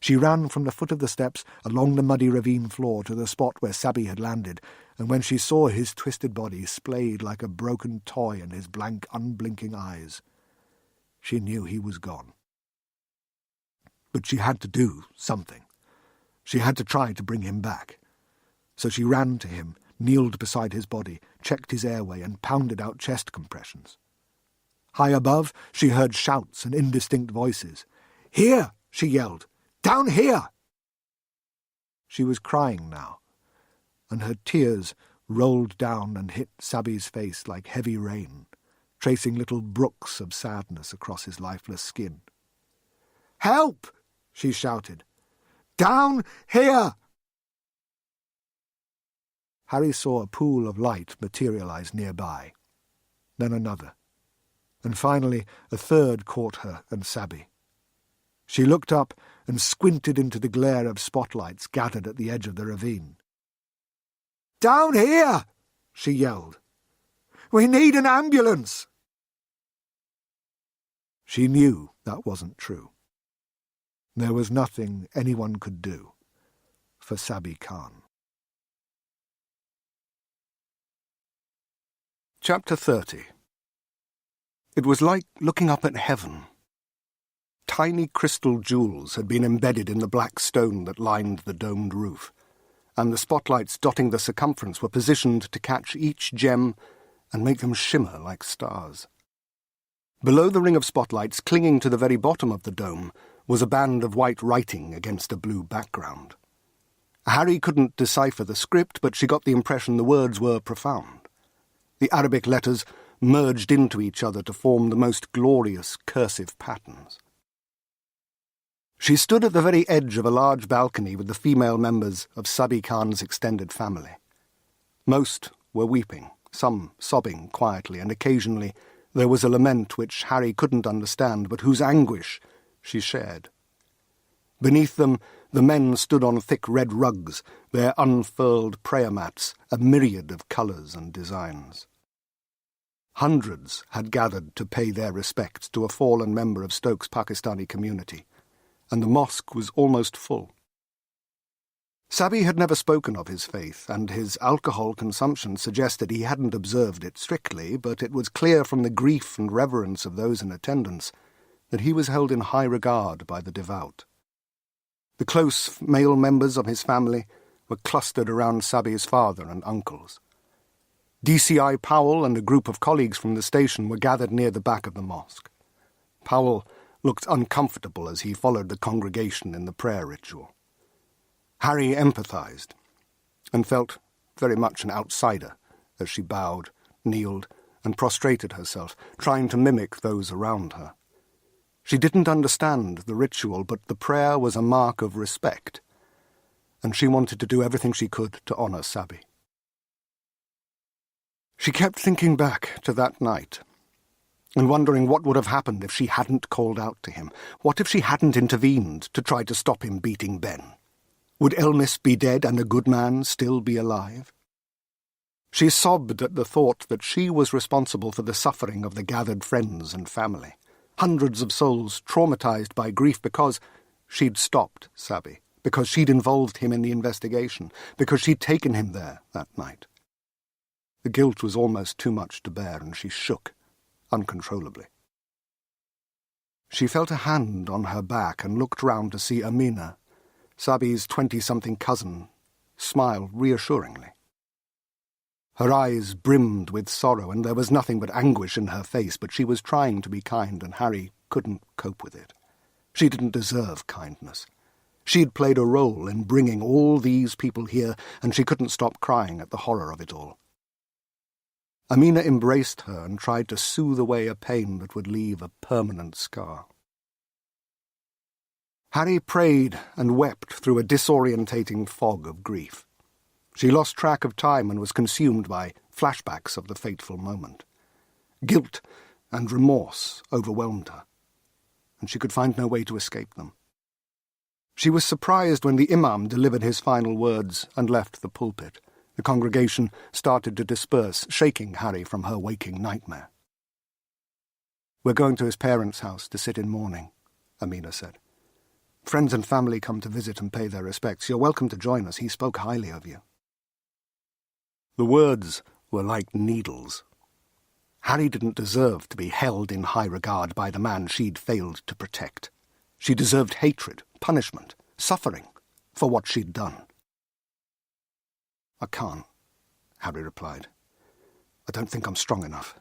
She ran from the foot of the steps along the muddy ravine floor to the spot where Sabby had landed, and when she saw his twisted body splayed like a broken toy in his blank, unblinking eyes, she knew he was gone. But she had to do something. She had to try to bring him back. So she ran to him, kneeled beside his body, checked his airway, and pounded out chest compressions. High above, she heard shouts and indistinct voices. "Here!" she yelled. "Down here!" She was crying now, and her tears rolled down and hit Sabby's face like heavy rain, tracing little brooks of sadness across his lifeless skin. "Help!" she shouted. "Down here!" Harry saw a pool of light materialize nearby, then another, and finally a third caught her and Sabby. She looked up and squinted into the glare of spotlights gathered at the edge of the ravine. "Down here!" she yelled. "We need an ambulance!" She knew that wasn't true. There was nothing anyone could do for Sabby Khan. Chapter 30. It was like looking up at heaven. Tiny crystal jewels had been embedded in the black stone that lined the domed roof, and the spotlights dotting the circumference were positioned to catch each gem and make them shimmer like stars. Below the ring of spotlights, clinging to the very bottom of the dome, was a band of white writing against a blue background. Harry couldn't decipher the script, but she got the impression the words were profound. The Arabic letters merged into each other to form the most glorious cursive patterns. She stood at the very edge of a large balcony with the female members of Sabby Khan's extended family. Most were weeping, some sobbing quietly, and occasionally there was a lament which Harry couldn't understand, but whose anguish she shared. Beneath them, the men stood on thick red rugs, their unfurled prayer mats, a myriad of colours and designs. Hundreds had gathered to pay their respects to a fallen member of Stoke's Pakistani community, and the mosque was almost full. Sabby had never spoken of his faith, and his alcohol consumption suggested he hadn't observed it strictly, but it was clear from the grief and reverence of those in attendance that he was held in high regard by the devout. The close male members of his family were clustered around Sabby's father and uncles. DCI Powell and a group of colleagues from the station were gathered near the back of the mosque. Powell looked uncomfortable as he followed the congregation in the prayer ritual. Harry empathized and felt very much an outsider as she bowed, kneeled, and prostrated herself, trying to mimic those around her. She didn't understand the ritual, but the prayer was a mark of respect, and she wanted to do everything she could to honor Sabby. She kept thinking back to that night, and wondering what would have happened if she hadn't called out to him. What if she hadn't intervened to try to stop him beating Ben? Would Elmis be dead and the good man still be alive? She sobbed at the thought that she was responsible for the suffering of the gathered friends and family. Hundreds of souls traumatized by grief because she'd stopped Sabby, because she'd involved him in the investigation, because she'd taken him there that night. The guilt was almost too much to bear, and she shook uncontrollably. She felt a hand on her back and looked round to see Amina, Sabi's 20-something cousin, smile reassuringly. Her eyes brimmed with sorrow, and there was nothing but anguish in her face, but she was trying to be kind, and Harry couldn't cope with it. She didn't deserve kindness. She'd played a role in bringing all these people here, and she couldn't stop crying at the horror of it all. Amina embraced her and tried to soothe away a pain that would leave a permanent scar. Harry prayed and wept through a disorientating fog of grief. She lost track of time and was consumed by flashbacks of the fateful moment. Guilt and remorse overwhelmed her, and she could find no way to escape them. She was surprised when the imam delivered his final words and left the pulpit. The congregation started to disperse, shaking Harry from her waking nightmare. "We're going to his parents' house to sit in mourning," Amina said. "Friends and family come to visit and pay their respects. You're welcome to join us. He spoke highly of you." The words were like needles. Harry didn't deserve to be held in high regard by the man she'd failed to protect. She deserved hatred, punishment, suffering for what she'd done. "I can't," Harry replied. "I don't think I'm strong enough.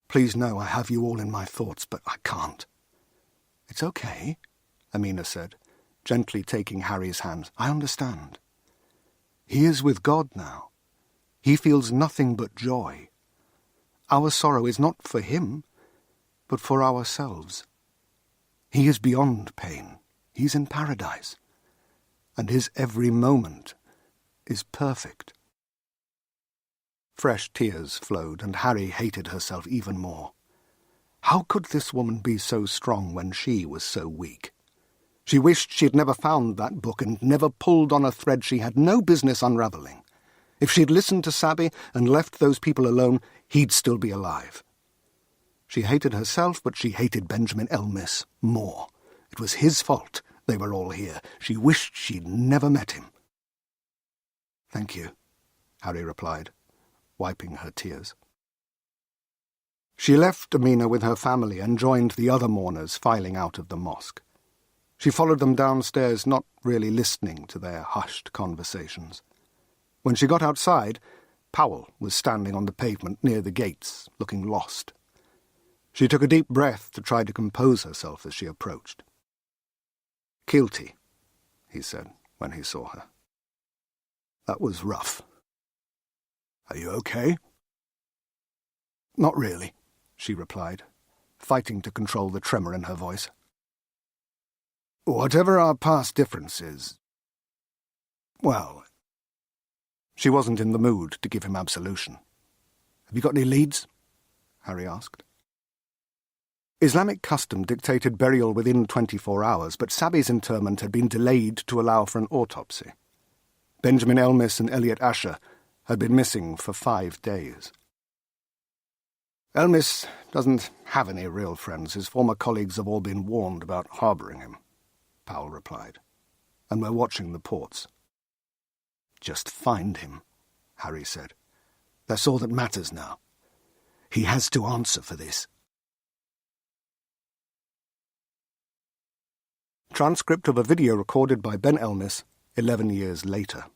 Please know I have you all in my thoughts, but I can't." "It's okay," Amina said, gently taking Harry's hand. "I understand. He is with God now. He feels nothing but joy. Our sorrow is not for him, but for ourselves. He is beyond pain. He's in paradise. And his every moment is perfect." Fresh tears flowed, and Harry hated herself even more. How could this woman be so strong when she was so weak? She wished she'd never found that book and never pulled on a thread she had no business unravelling. If she'd listened to Sabi and left those people alone, he'd still be alive. She hated herself, but she hated Benjamin Elmis more. It was his fault they were all here. She wished she'd never met him. "Thank you," Harry replied, wiping her tears. She left Amina with her family and joined the other mourners filing out of the mosque. She followed them downstairs, not really listening to their hushed conversations. When she got outside, Powell was standing on the pavement near the gates, looking lost. She took a deep breath to try to compose herself as she approached. "Guilty," he said when he saw her. "That was rough. Are you okay?" "Not really," she replied, fighting to control the tremor in her voice. "Whatever our past differences, well..." She wasn't in the mood to give him absolution. "Have you got any leads?" Harry asked. Islamic custom dictated burial within 24 hours, but Sabi's interment had been delayed to allow for an autopsy. Benjamin Elmis and Elliot Asher had been missing for 5 days. "Elmis doesn't have any real friends. His former colleagues have all been warned about harbouring him," Powell replied. "And we're watching the ports." "Just find him," Harry said. "That's all that matters now. He has to answer for this." Transcript of a video recorded by Ben Elmis 11 years later.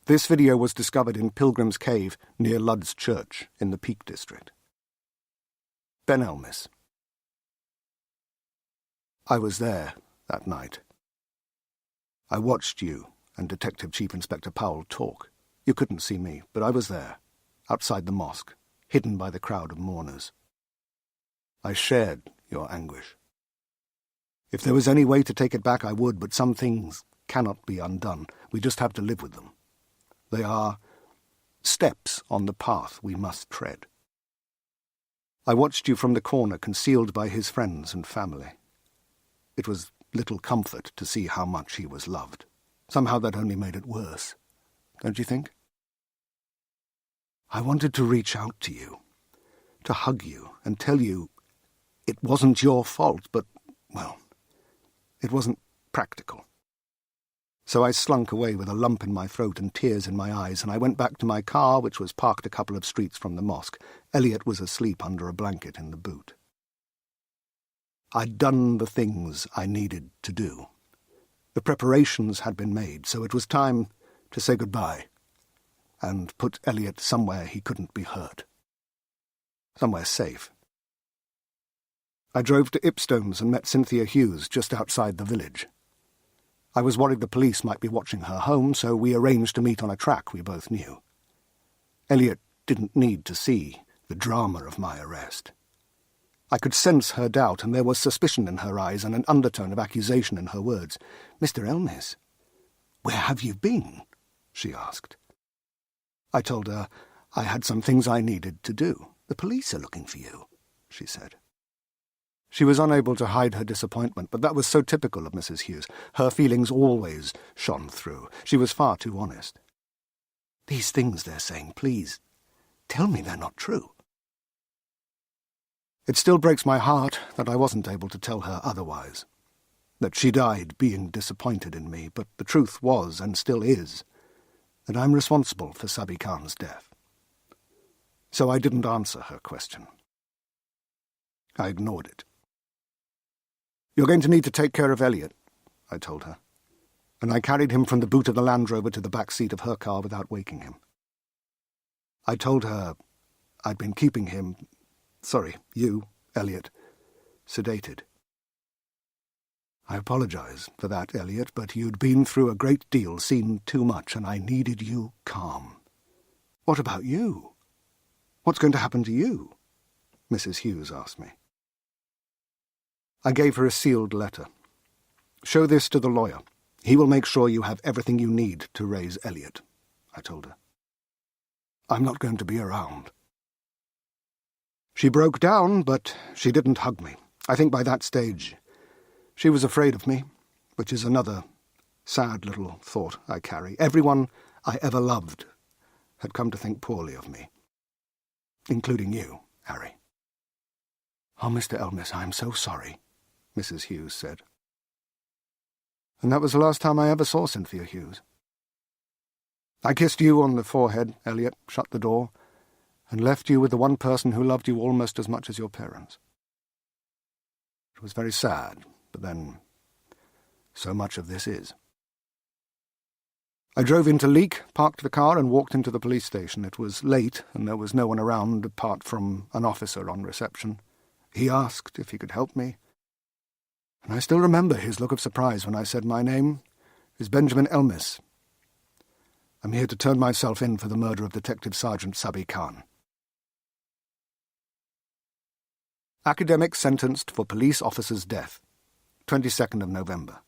This video was discovered in Pilgrim's Cave near Ludd's Church in the Peak District. Ben Elmis. "I was there that night. I watched you and Detective Chief Inspector Powell talk. You couldn't see me, but I was there, outside the mosque, hidden by the crowd of mourners. I shared your anguish. If there was any way to take it back, I would, but some things cannot be undone. We just have to live with them. They are steps on the path we must tread. I watched you from the corner, concealed by his friends and family. It was little comfort to see how much he was loved. Somehow that only made it worse, don't you think? I wanted to reach out to you, to hug you and tell you it wasn't your fault, but, well, it wasn't practical. So I slunk away with a lump in my throat and tears in my eyes, and I went back to my car, which was parked a couple of streets from the mosque. Elliot was asleep under a blanket in the boot. I'd done the things I needed to do. The preparations had been made, so it was time to say goodbye and put Elliot somewhere he couldn't be hurt. Somewhere safe. I drove to Ipstones and met Cynthia Hughes just outside the village. I was worried the police might be watching her home, so we arranged to meet on a track we both knew. Elliot didn't need to see the drama of my arrest. I could sense her doubt, and there was suspicion in her eyes and an undertone of accusation in her words. "Mr. Elmis, where have you been?" she asked. I told her I had some things I needed to do. "The police are looking for you," she said. She was unable to hide her disappointment, but that was so typical of Mrs. Hughes. Her feelings always shone through. She was far too honest. "These things they're saying, please, tell me they're not true." It still breaks my heart that I wasn't able to tell her otherwise, that she died being disappointed in me, but the truth was, and still is, that I'm responsible for Sabi Khan's death. So I didn't answer her question. I ignored it. "You're going to need to take care of Elliot," I told her, and I carried him from the boot of the Land Rover to the back seat of her car without waking him. I told her I'd been keeping him, you, Elliot, sedated. "I apologize for that, Elliot, but you'd been through a great deal, seen too much, and I needed you calm." "What about you? What's going to happen to you?" Mrs. Hughes asked me. I gave her a sealed letter. "Show this to the lawyer. He will make sure you have everything you need to raise Elliot," I told her. "I'm not going to be around." She broke down, but she didn't hug me. I think by that stage she was afraid of me, which is another sad little thought I carry. Everyone I ever loved had come to think poorly of me, including you, Harry. "Oh, Mr. Elmis, I'm so sorry," Mrs. Hughes said. And that was the last time I ever saw Cynthia Hughes. I kissed you on the forehead, Elliot, shut the door, and left you with the one person who loved you almost as much as your parents. It was very sad, but then so much of this is. I drove into Leek, parked the car, and walked into the police station. It was late, and there was no one around apart from an officer on reception. He asked if he could help me, and I still remember his look of surprise when I said, "My name is Benjamin Elmis. I'm here to turn myself in for the murder of Detective Sergeant Sabi Khan." Academic sentenced for police officer's death, 22nd of November.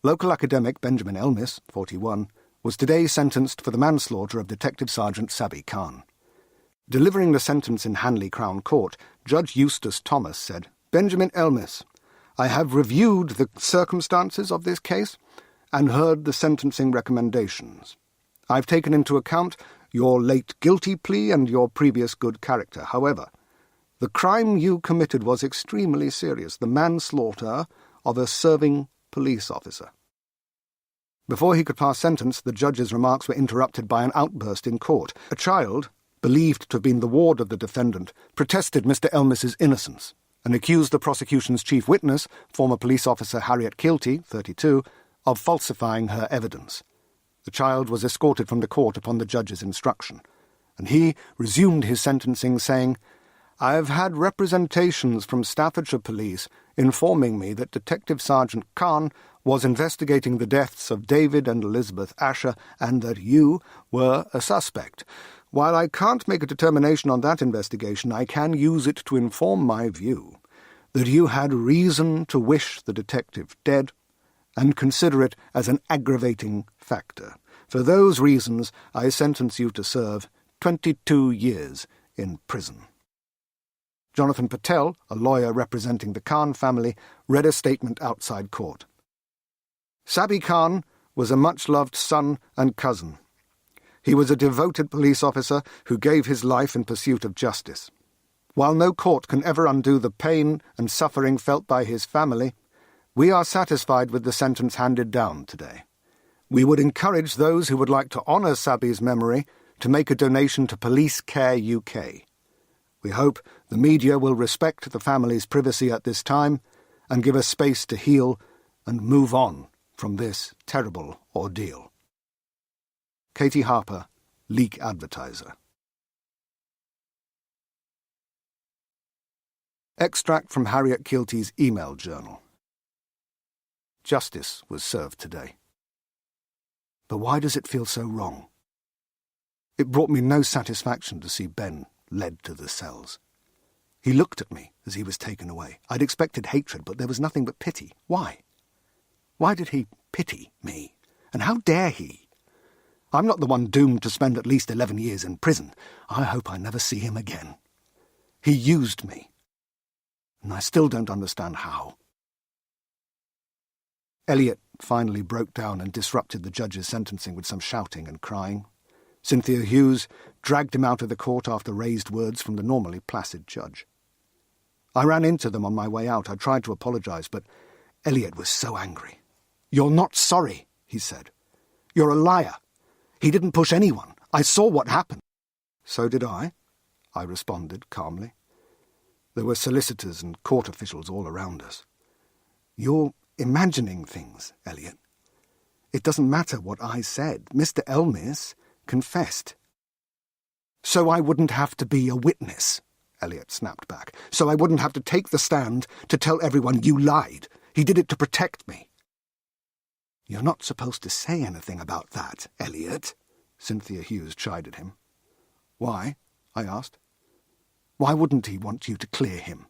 Local academic Benjamin Elmis, 41, was today sentenced for the manslaughter of Detective Sergeant Sabi Khan. Delivering the sentence in Hanley Crown Court, Judge Eustace Thomas said, "Benjamin Elmis, I have reviewed the circumstances of this case and heard the sentencing recommendations. I've taken into account your late guilty plea and your previous good character. However, the crime you committed was extremely serious, the manslaughter of a serving police officer." Before he could pass sentence, the judge's remarks were interrupted by an outburst in court. A child, believed to have been the ward of the defendant, protested Mr. Elmis's innocence and accused the prosecution's chief witness, former police officer Harriet Kilty, 32, of falsifying her evidence. The child was escorted from the court upon the judge's instruction, and he resumed his sentencing, saying, "I have had representations from Staffordshire Police informing me that Detective Sergeant Khan was investigating the deaths of David and Elizabeth Asher and that you were a suspect. While I can't make a determination on that investigation, I can use it to inform my view that you had reason to wish the detective dead and consider it as an aggravating factor. For those reasons, I sentence you to serve 22 years in prison." Jonathan Patel, a lawyer representing the Khan family, read a statement outside court. "Sabi Khan was a much-loved son and cousin. He was a devoted police officer who gave his life in pursuit of justice. While no court can ever undo the pain and suffering felt by his family, we are satisfied with the sentence handed down today. We would encourage those who would like to honour Sabi's memory to make a donation to Police Care UK. We hope the media will respect the family's privacy at this time and give us space to heal and move on from this terrible ordeal. Katie Harper, Leak Advertiser. Extract from Harriet Keelty's email journal. Justice was served today. But why does it feel so wrong? It brought me no satisfaction to see Ben led to the cells. He looked at me as he was taken away. I'd expected hatred, but there was nothing but pity. Why? Why did he pity me? And how dare he? I'm not the one doomed to spend at least 11 years in prison. I hope I never see him again. He used me. And I still don't understand how. Elliot finally broke down and disrupted the judge's sentencing with some shouting and crying. Cynthia Hughes dragged him out of the court after raised words from the normally placid judge. I ran into them on my way out. I tried to apologize, but Elliot was so angry. "You're not sorry," he said. "You're a liar. He didn't push anyone. I saw what happened." "So did I responded calmly. There were solicitors and court officials all around us. "You're imagining things, Elliot. It doesn't matter what I said. Mr. Elmis confessed." "So I wouldn't have to be a witness," Elliot snapped back. "So I wouldn't have to take the stand to tell everyone you lied. He did it to protect me." "You're not supposed to say anything about that, Elliot," Cynthia Hughes chided him. "Why?" I asked. "Why wouldn't he want you to clear him,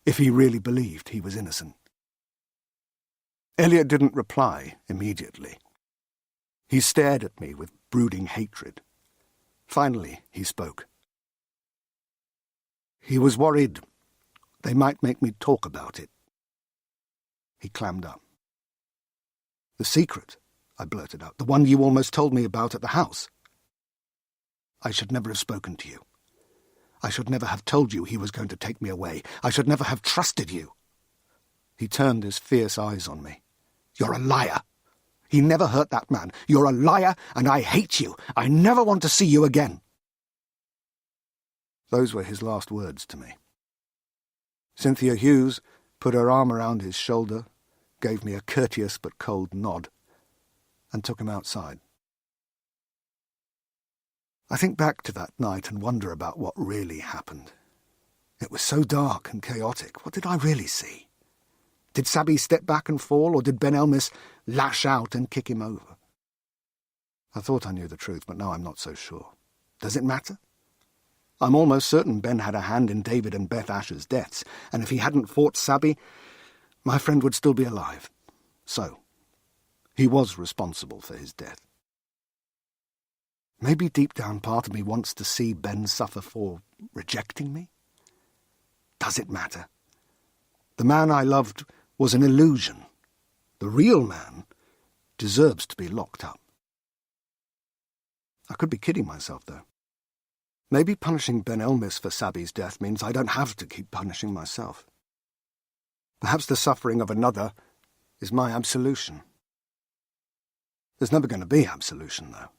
if he really believed he was innocent?" Elliot didn't reply immediately. He stared at me with brooding hatred. Finally, he spoke. "He was worried they might make me talk about it." He clammed up. "The secret," I blurted out, "the one you almost told me about at the house." "I should never have spoken to you. I should never have told you he was going to take me away. I should never have trusted you." He turned his fierce eyes on me. "You're a liar. He never hurt that man. You're a liar, and I hate you. I never want to see you again." Those were his last words to me. Cynthia Hughes put her arm around his shoulder, gave me a courteous but cold nod, and took him outside. I think back to that night and wonder about what really happened. It was so dark and chaotic. What did I really see? Did Sabby step back and fall, or did Ben Elmis lash out and kick him over? I thought I knew the truth, but now I'm not so sure. Does it matter? I'm almost certain Ben had a hand in David and Beth Asher's deaths, and if he hadn't fought Sabby, my friend would still be alive. So, he was responsible for his death. Maybe deep down part of me wants to see Ben suffer for rejecting me. Does it matter? The man I loved was an illusion. The real man deserves to be locked up. I could be kidding myself, though. Maybe punishing Ben Elmis for Sabby's death means I don't have to keep punishing myself. Perhaps the suffering of another is my absolution. There's never going to be absolution, though.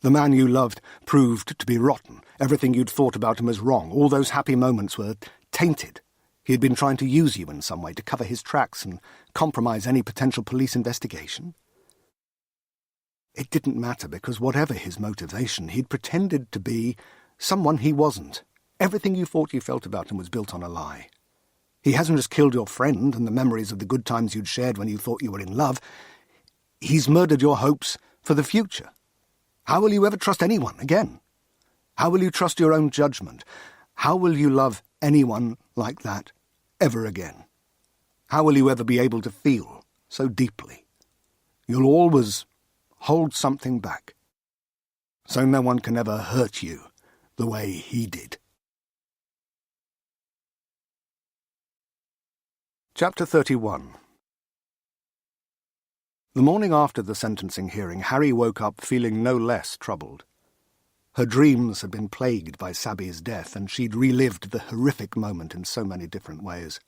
The man you loved proved to be rotten. Everything you'd thought about him was wrong. All those happy moments were tainted. He had been trying to use you in some way to cover his tracks and compromise any potential police investigation. It didn't matter, because whatever his motivation, he'd pretended to be someone he wasn't. Everything you thought you felt about him was built on a lie. He hasn't just killed your friend and the memories of the good times you'd shared when you thought you were in love. He's murdered your hopes for the future. How will you ever trust anyone again? How will you trust your own judgment? How will you love anyone like that ever again? How will you ever be able to feel so deeply? You'll always hold something back, so no one can ever hurt you the way he did. Chapter 31. The morning after the sentencing hearing, Harry woke up feeling no less troubled. Her dreams had been plagued by Sabby's death, and she'd relived the horrific moment in so many different ways.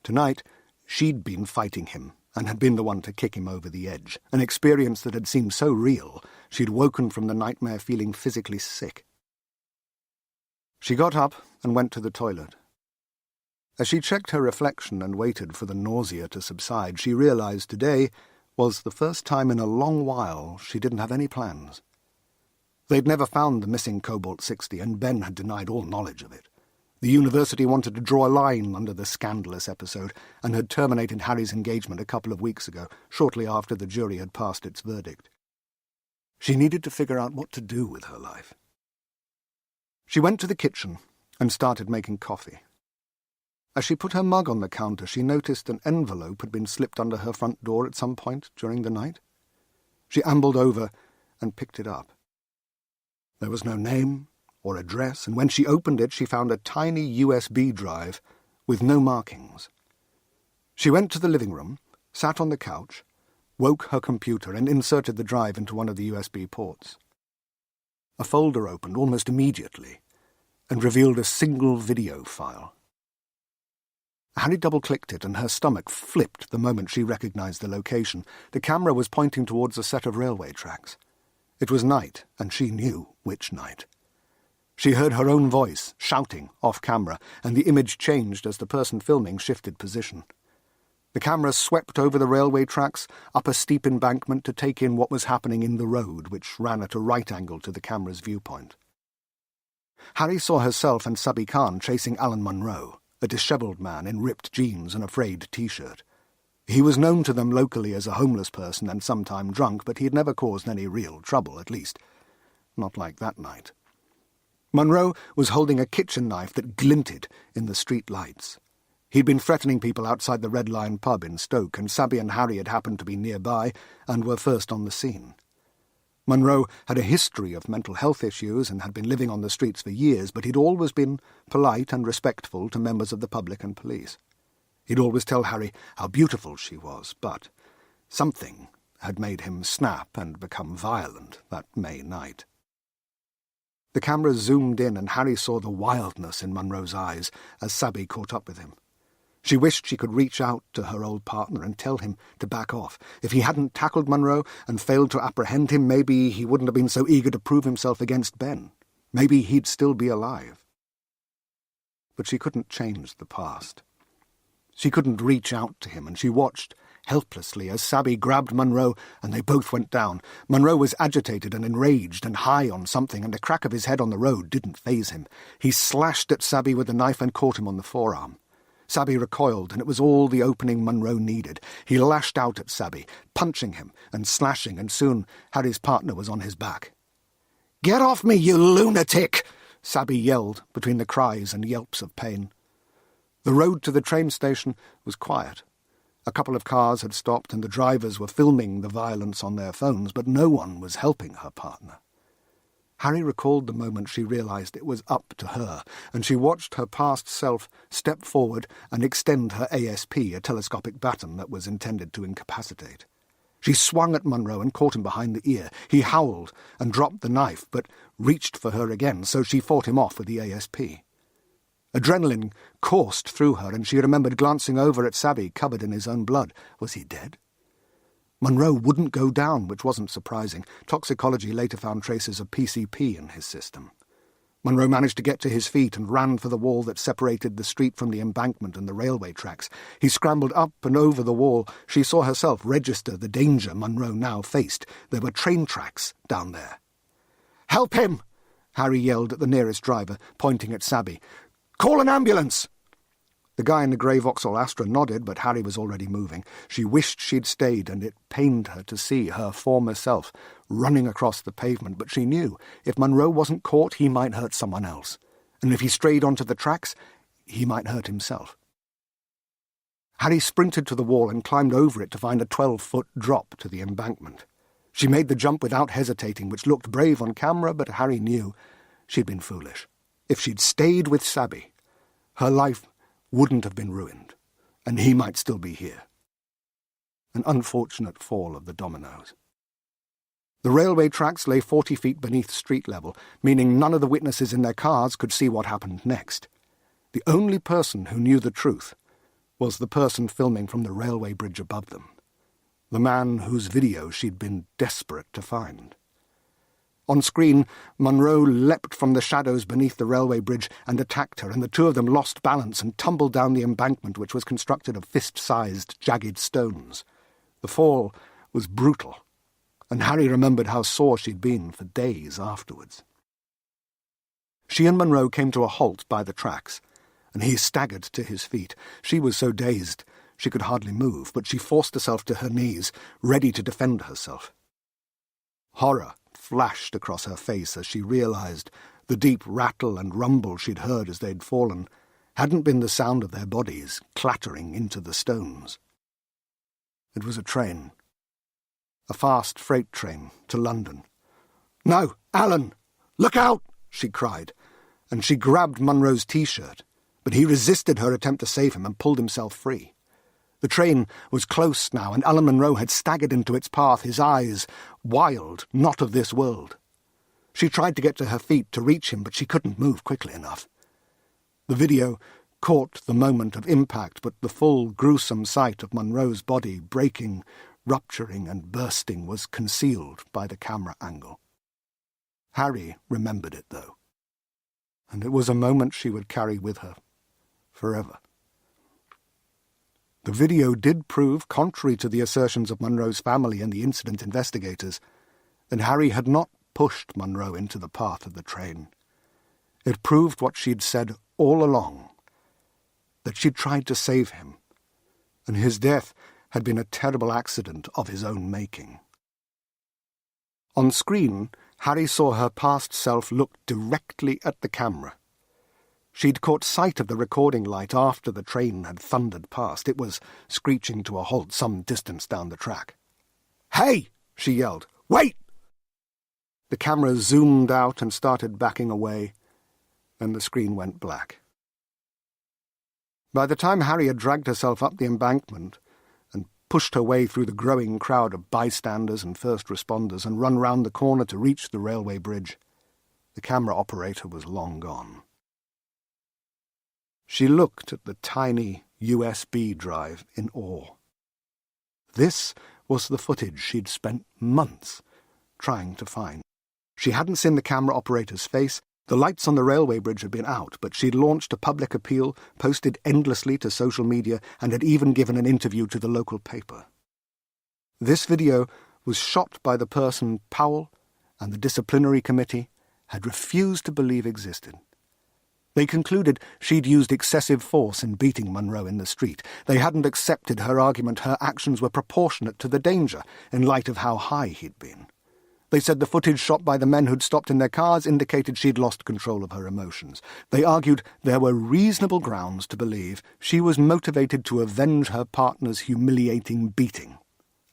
Tonight, she'd been fighting him, and had been the one to kick him over the edge, an experience that had seemed so real, she'd woken from the nightmare feeling physically sick. She got up and went to the toilet. As she checked her reflection and waited for the nausea to subside, she realized today was the first time in a long while she didn't have any plans. They'd never found the missing Cobalt 60, and Ben had denied all knowledge of it. The university wanted to draw a line under the scandalous episode and had terminated Harry's engagement a couple of weeks ago, shortly after the jury had passed its verdict. She needed to figure out what to do with her life. She went to the kitchen and started making coffee. As she put her mug on the counter, she noticed an envelope had been slipped under her front door at some point during the night. She ambled over and picked it up. There was no name or address, and when she opened it, she found a tiny USB drive with no markings. She went to the living room, sat on the couch, woke her computer, and inserted the drive into one of the USB ports. A folder opened almost immediately and revealed a single video file. Harry double-clicked it, and her stomach flipped the moment she recognized the location. The camera was pointing towards a set of railway tracks. It was night, and she knew which night. She heard her own voice, shouting, off-camera, and the image changed as the person filming shifted position. The camera swept over the railway tracks, up a steep embankment to take in what was happening in the road, which ran at a right angle to the camera's viewpoint. Harry saw herself and Sabi Khan chasing Alan Munro, a dishevelled man in ripped jeans and a frayed T-shirt. He was known to them locally as a homeless person and sometime drunk, but he had never caused any real trouble, at least not like that night. Munro was holding a kitchen knife that glinted in the street lights. He'd been threatening people outside the Red Lion pub in Stoke, and Sabi and Harry had happened to be nearby and were first on the scene. Munro had a history of mental health issues and had been living on the streets for years, but he'd always been polite and respectful to members of the public and police. He'd always tell Harry how beautiful she was, but something had made him snap and become violent that May night. The camera zoomed in, and Harry saw the wildness in Munro's eyes as Sabi caught up with him. She wished she could reach out to her old partner and tell him to back off. If he hadn't tackled Munro and failed to apprehend him, maybe he wouldn't have been so eager to prove himself against Ben. Maybe he'd still be alive. But she couldn't change the past. She couldn't reach out to him, and she watched helplessly as Sabi grabbed Munro and they both went down. Munro was agitated and enraged and high on something, and the crack of his head on the road didn't faze him. He slashed at Sabi with the knife and caught him on the forearm. Sabi recoiled, and it was all the opening Munro needed. He lashed out at Sabi, punching him and slashing, and soon Harry's partner was on his back. "Get off me, you lunatic!" Sabi yelled between the cries and yelps of pain. The road to the train station was quiet. A couple of cars had stopped, and the drivers were filming the violence on their phones, but no one was helping her partner. Harry recalled the moment she realized it was up to her, and she watched her past self step forward and extend her ASP, a telescopic baton that was intended to incapacitate. She swung at Munro and caught him behind the ear. He howled and dropped the knife, but reached for her again, so she fought him off with the ASP. Adrenaline coursed through her, and she remembered glancing over at Sabi, covered in his own blood. Was he dead? Munro wouldn't go down, which wasn't surprising. Toxicology later found traces of PCP in his system. Munro managed to get to his feet and ran for the wall that separated the street from the embankment and the railway tracks. He scrambled up and over the wall. She saw herself register the danger Munro now faced. There were train tracks down there. "Help him!" Harry yelled at the nearest driver, pointing at Sabi. "Call an ambulance!" The guy in the grey Vauxhall Astra nodded, but Harry was already moving. She wished she'd stayed, and it pained her to see her former self running across the pavement, but she knew if Munro wasn't caught, he might hurt someone else, and if he strayed onto the tracks, he might hurt himself. Harry sprinted to the wall and climbed over it to find a 12-foot drop to the embankment. She made the jump without hesitating, which looked brave on camera, but Harry knew she'd been foolish. If she'd stayed with Sabi, her life wouldn't have been ruined, and he might still be here. An unfortunate fall of the dominoes. The railway tracks lay 40 feet beneath street level, meaning none of the witnesses in their cars could see what happened next. The only person who knew the truth was the person filming from the railway bridge above them, the man whose video she'd been desperate to find. On screen, Munro leapt from the shadows beneath the railway bridge and attacked her, and the two of them lost balance and tumbled down the embankment, which was constructed of fist-sized, jagged stones. The fall was brutal, and Harry remembered how sore she'd been for days afterwards. She and Munro came to a halt by the tracks, and he staggered to his feet. She was so dazed she could hardly move, but she forced herself to her knees, ready to defend herself. Horror flashed across her face as she realized the deep rattle and rumble she'd heard as they'd fallen hadn't been the sound of their bodies clattering into the stones. It was a train. A fast freight train to London. "No, Alan! Look out!" she cried, and she grabbed Munro's T-shirt, but he resisted her attempt to save him and pulled himself free. The train was close now, and Alan Munro had staggered into its path, his eyes wild, not of this world. She tried to get to her feet to reach him, but she couldn't move quickly enough. The video caught the moment of impact, but the full, gruesome sight of Munro's body breaking, rupturing and bursting was concealed by the camera angle. Harry remembered it, though, and it was a moment she would carry with her forever. The video did prove, contrary to the assertions of Munro's family and the incident investigators, that Harry had not pushed Munro into the path of the train. It proved what she'd said all along, that she'd tried to save him, and his death had been a terrible accident of his own making. On screen, Harry saw her past self look directly at the camera. She'd caught sight of the recording light after the train had thundered past. It was screeching to a halt some distance down the track. "Hey!" she yelled. "Wait!" The camera zoomed out and started backing away, and the screen went black. By the time Harry had dragged herself up the embankment and pushed her way through the growing crowd of bystanders and first responders and run round the corner to reach the railway bridge, the camera operator was long gone. She looked at the tiny USB drive in awe. This was the footage she'd spent months trying to find. She hadn't seen the camera operator's face. The lights on the railway bridge had been out, but she'd launched a public appeal, posted endlessly to social media, and had even given an interview to the local paper. This video was shot by the person Powell and the disciplinary committee had refused to believe existed. They concluded she'd used excessive force in beating Munro in the street. They hadn't accepted her argument her actions were proportionate to the danger in light of how high he'd been. They said the footage shot by the men who'd stopped in their cars indicated she'd lost control of her emotions. They argued there were reasonable grounds to believe she was motivated to avenge her partner's humiliating beating,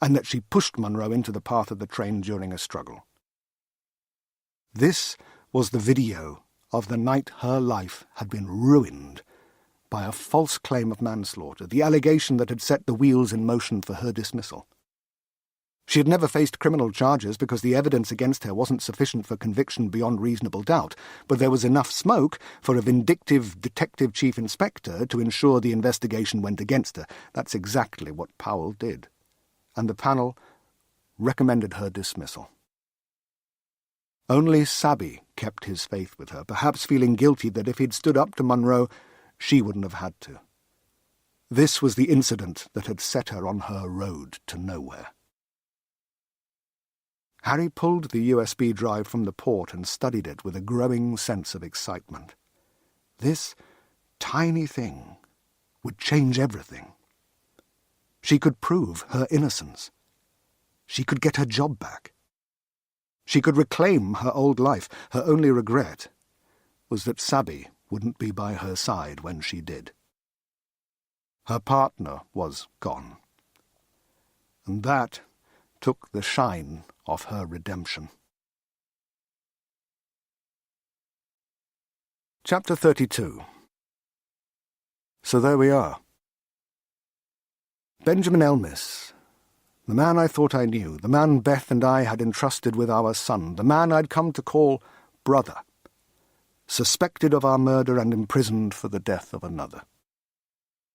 and that she pushed Munro into the path of the train during a struggle. This was the video of the night her life had been ruined by a false claim of manslaughter, the allegation that had set the wheels in motion for her dismissal. She had never faced criminal charges because the evidence against her wasn't sufficient for conviction beyond reasonable doubt, but there was enough smoke for a vindictive detective chief inspector to ensure the investigation went against her. That's exactly what Powell did, and the panel recommended her dismissal. Only Sabby kept his faith with her, perhaps feeling guilty that if he'd stood up to Munro, she wouldn't have had to. This was the incident that had set her on her road to nowhere. Harry pulled the USB drive from the port and studied it with a growing sense of excitement. This tiny thing would change everything. She could prove her innocence. She could get her job back. She could reclaim her old life. Her only regret was that Sabby wouldn't be by her side when she did. Her partner was gone, and that took the shine off her redemption. Chapter 32. So there we are. Benjamin Elmis, the man I thought I knew, the man Beth and I had entrusted with our son, the man I'd come to call brother, suspected of our murder and imprisoned for the death of another.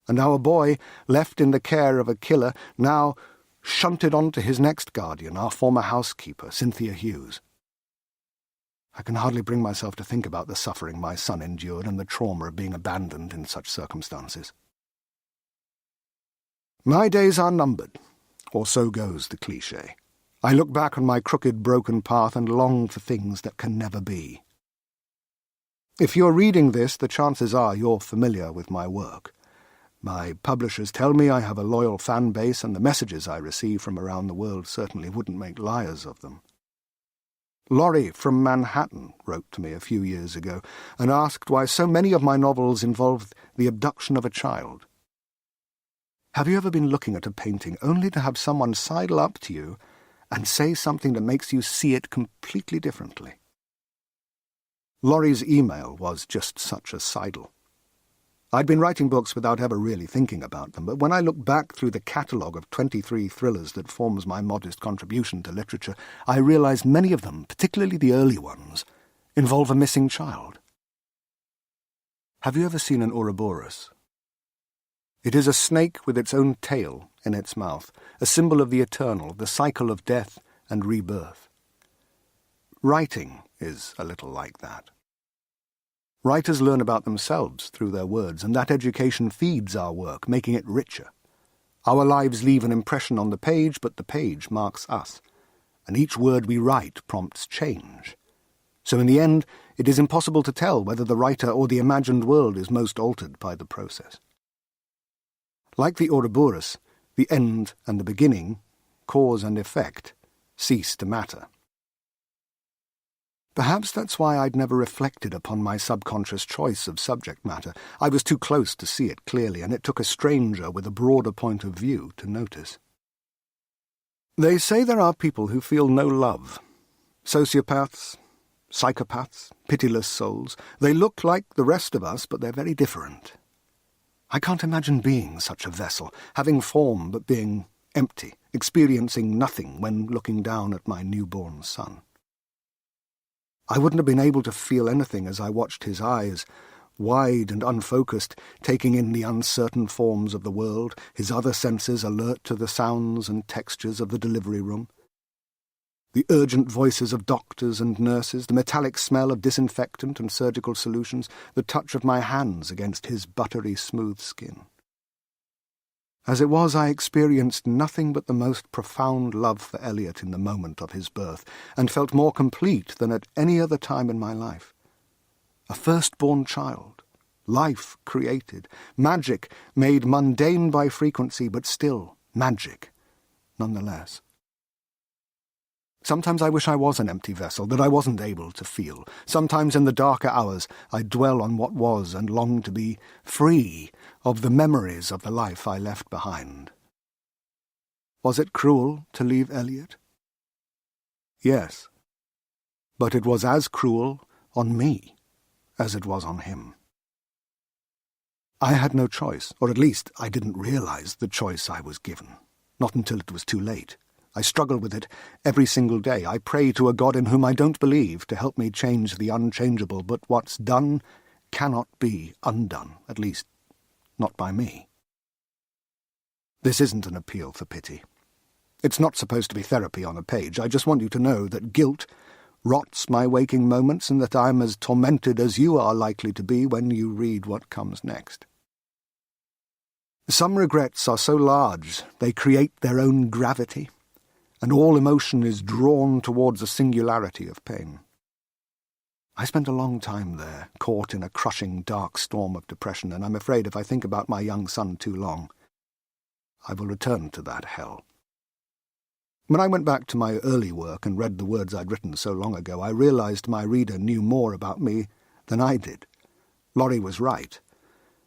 And our boy, left in the care of a killer, now shunted on to his next guardian, our former housekeeper, Cynthia Hughes. I can hardly bring myself to think about the suffering my son endured and the trauma of being abandoned in such circumstances. My days are numbered, or so goes the cliché. I look back on my crooked, broken path and long for things that can never be. If you're reading this, the chances are you're familiar with my work. My publishers tell me I have a loyal fan base, and the messages I receive from around the world certainly wouldn't make liars of them. Laurie from Manhattan wrote to me a few years ago and asked why so many of my novels involved the abduction of a child. Have you ever been looking at a painting only to have someone sidle up to you and say something that makes you see it completely differently? Laurie's email was just such a sidle. I'd been writing books without ever really thinking about them, but when I look back through the catalogue of 23 thrillers that forms my modest contribution to literature, I realise many of them, particularly the early ones, involve a missing child. Have you ever seen an Ouroboros? It is a snake with its own tail in its mouth, a symbol of the eternal, the cycle of death and rebirth. Writing is a little like that. Writers learn about themselves through their words, and that education feeds our work, making it richer. Our lives leave an impression on the page, but the page marks us, and each word we write prompts change. So in the end, it is impossible to tell whether the writer or the imagined world is most altered by the process. Like the Ouroboros, the end and the beginning, cause and effect, cease to matter. Perhaps that's why I'd never reflected upon my subconscious choice of subject matter. I was too close to see it clearly, and it took a stranger with a broader point of view to notice. They say there are people who feel no love. Sociopaths, psychopaths, pitiless souls. They look like the rest of us, but they're very different. I can't imagine being such a vessel, having form but being empty, experiencing nothing when looking down at my newborn son. I wouldn't have been able to feel anything as I watched his eyes, wide and unfocused, taking in the uncertain forms of the world, his other senses alert to the sounds and textures of the delivery room. The urgent voices of doctors and nurses, the metallic smell of disinfectant and surgical solutions, the touch of my hands against his buttery smooth skin. As it was, I experienced nothing but the most profound love for Elliot in the moment of his birth, and felt more complete than at any other time in my life. A firstborn child, life created, magic made mundane by frequency, but still magic, nonetheless. Sometimes I wish I was an empty vessel, that I wasn't able to feel. Sometimes in the darker hours I dwell on what was and long to be free of the memories of the life I left behind. Was it cruel to leave Elliot? Yes, but it was as cruel on me as it was on him. I had no choice, or at least I didn't realize the choice I was given, not until it was too late. I struggle with it every single day. I pray to a God in whom I don't believe to help me change the unchangeable, but what's done cannot be undone, at least not by me. This isn't an appeal for pity. It's not supposed to be therapy on a page. I just want you to know that guilt rots my waking moments and that I'm as tormented as you are likely to be when you read what comes next. Some regrets are so large they create their own gravity, and all emotion is drawn towards a singularity of pain. I spent a long time there, caught in a crushing, dark storm of depression, and I'm afraid if I think about my young son too long, I will return to that hell. When I went back to my early work and read the words I'd written so long ago, I realized my reader knew more about me than I did. Laurie was right.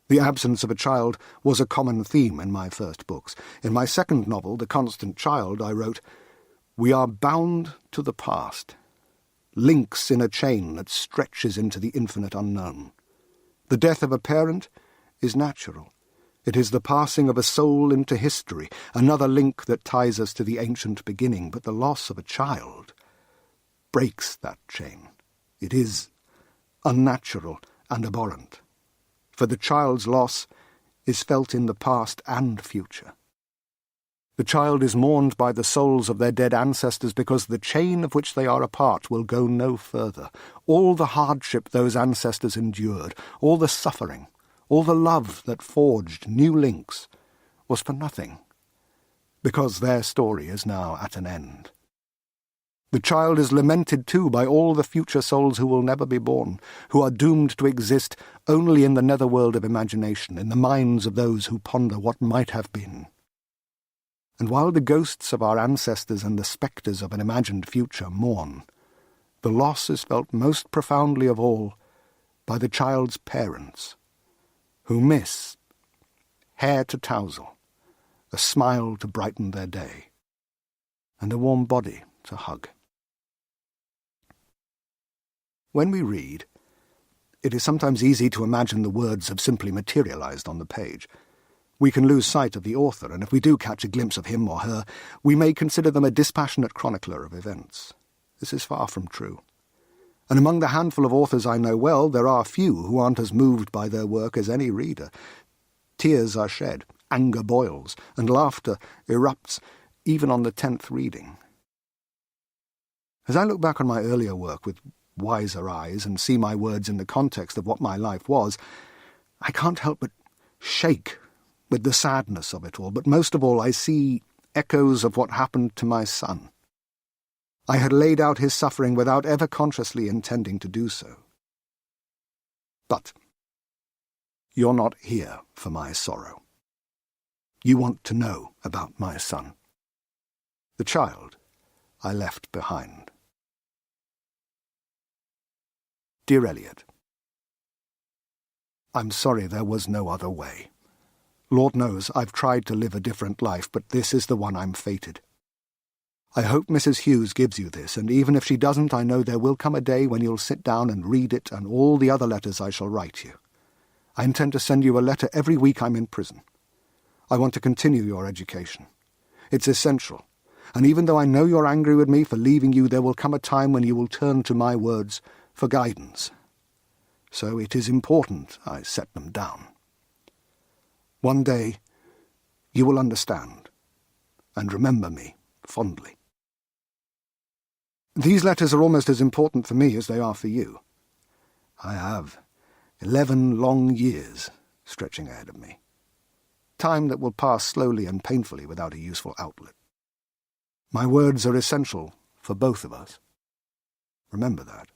The absence of a child was a common theme in my first books. In my second novel, The Constant Child, I wrote, "We are bound to the past, links in a chain that stretches into the infinite unknown. The death of a parent is natural. It is the passing of a soul into history, another link that ties us to the ancient beginning, but the loss of a child breaks that chain. It is unnatural and abhorrent, for the child's loss is felt in the past and future. The child is mourned by the souls of their dead ancestors because the chain of which they are a part will go no further. All the hardship those ancestors endured, all the suffering, all the love that forged new links, was for nothing, because their story is now at an end. The child is lamented too by all the future souls who will never be born, who are doomed to exist only in the netherworld of imagination, in the minds of those who ponder what might have been. And while the ghosts of our ancestors and the spectres of an imagined future mourn, the loss is felt most profoundly of all by the child's parents, who miss hair to tousle, a smile to brighten their day, and a warm body to hug. When we read, it is sometimes easy to imagine the words have simply materialized on the page. We can lose sight of the author, and if we do catch a glimpse of him or her, we may consider them a dispassionate chronicler of events. This is far from true. And among the handful of authors I know well, there are few who aren't as moved by their work as any reader. Tears are shed, anger boils, and laughter erupts even on the 10th reading. As I look back on my earlier work with wiser eyes and see my words in the context of what my life was, I can't help but shake with the sadness of it all, but most of all I see echoes of what happened to my son. I had laid out his suffering without ever consciously intending to do so. But you're not here for my sorrow. You want to know about my son. The child I left behind. Dear Eliot, I'm sorry there was no other way. Lord knows I've tried to live a different life, but this is the one I'm fated. I hope Mrs. Hughes gives you this, and even if she doesn't, I know there will come a day when you'll sit down and read it and all the other letters I shall write you. I intend to send you a letter every week I'm in prison. I want to continue your education. It's essential, and even though I know you're angry with me for leaving you, there will come a time when you will turn to my words for guidance. So it is important I set them down. One day you will understand and remember me fondly. These letters are almost as important for me as they are for you. I have 11 long years stretching ahead of me. Time that will pass slowly and painfully without a useful outlet. My words are essential for both of us. Remember that.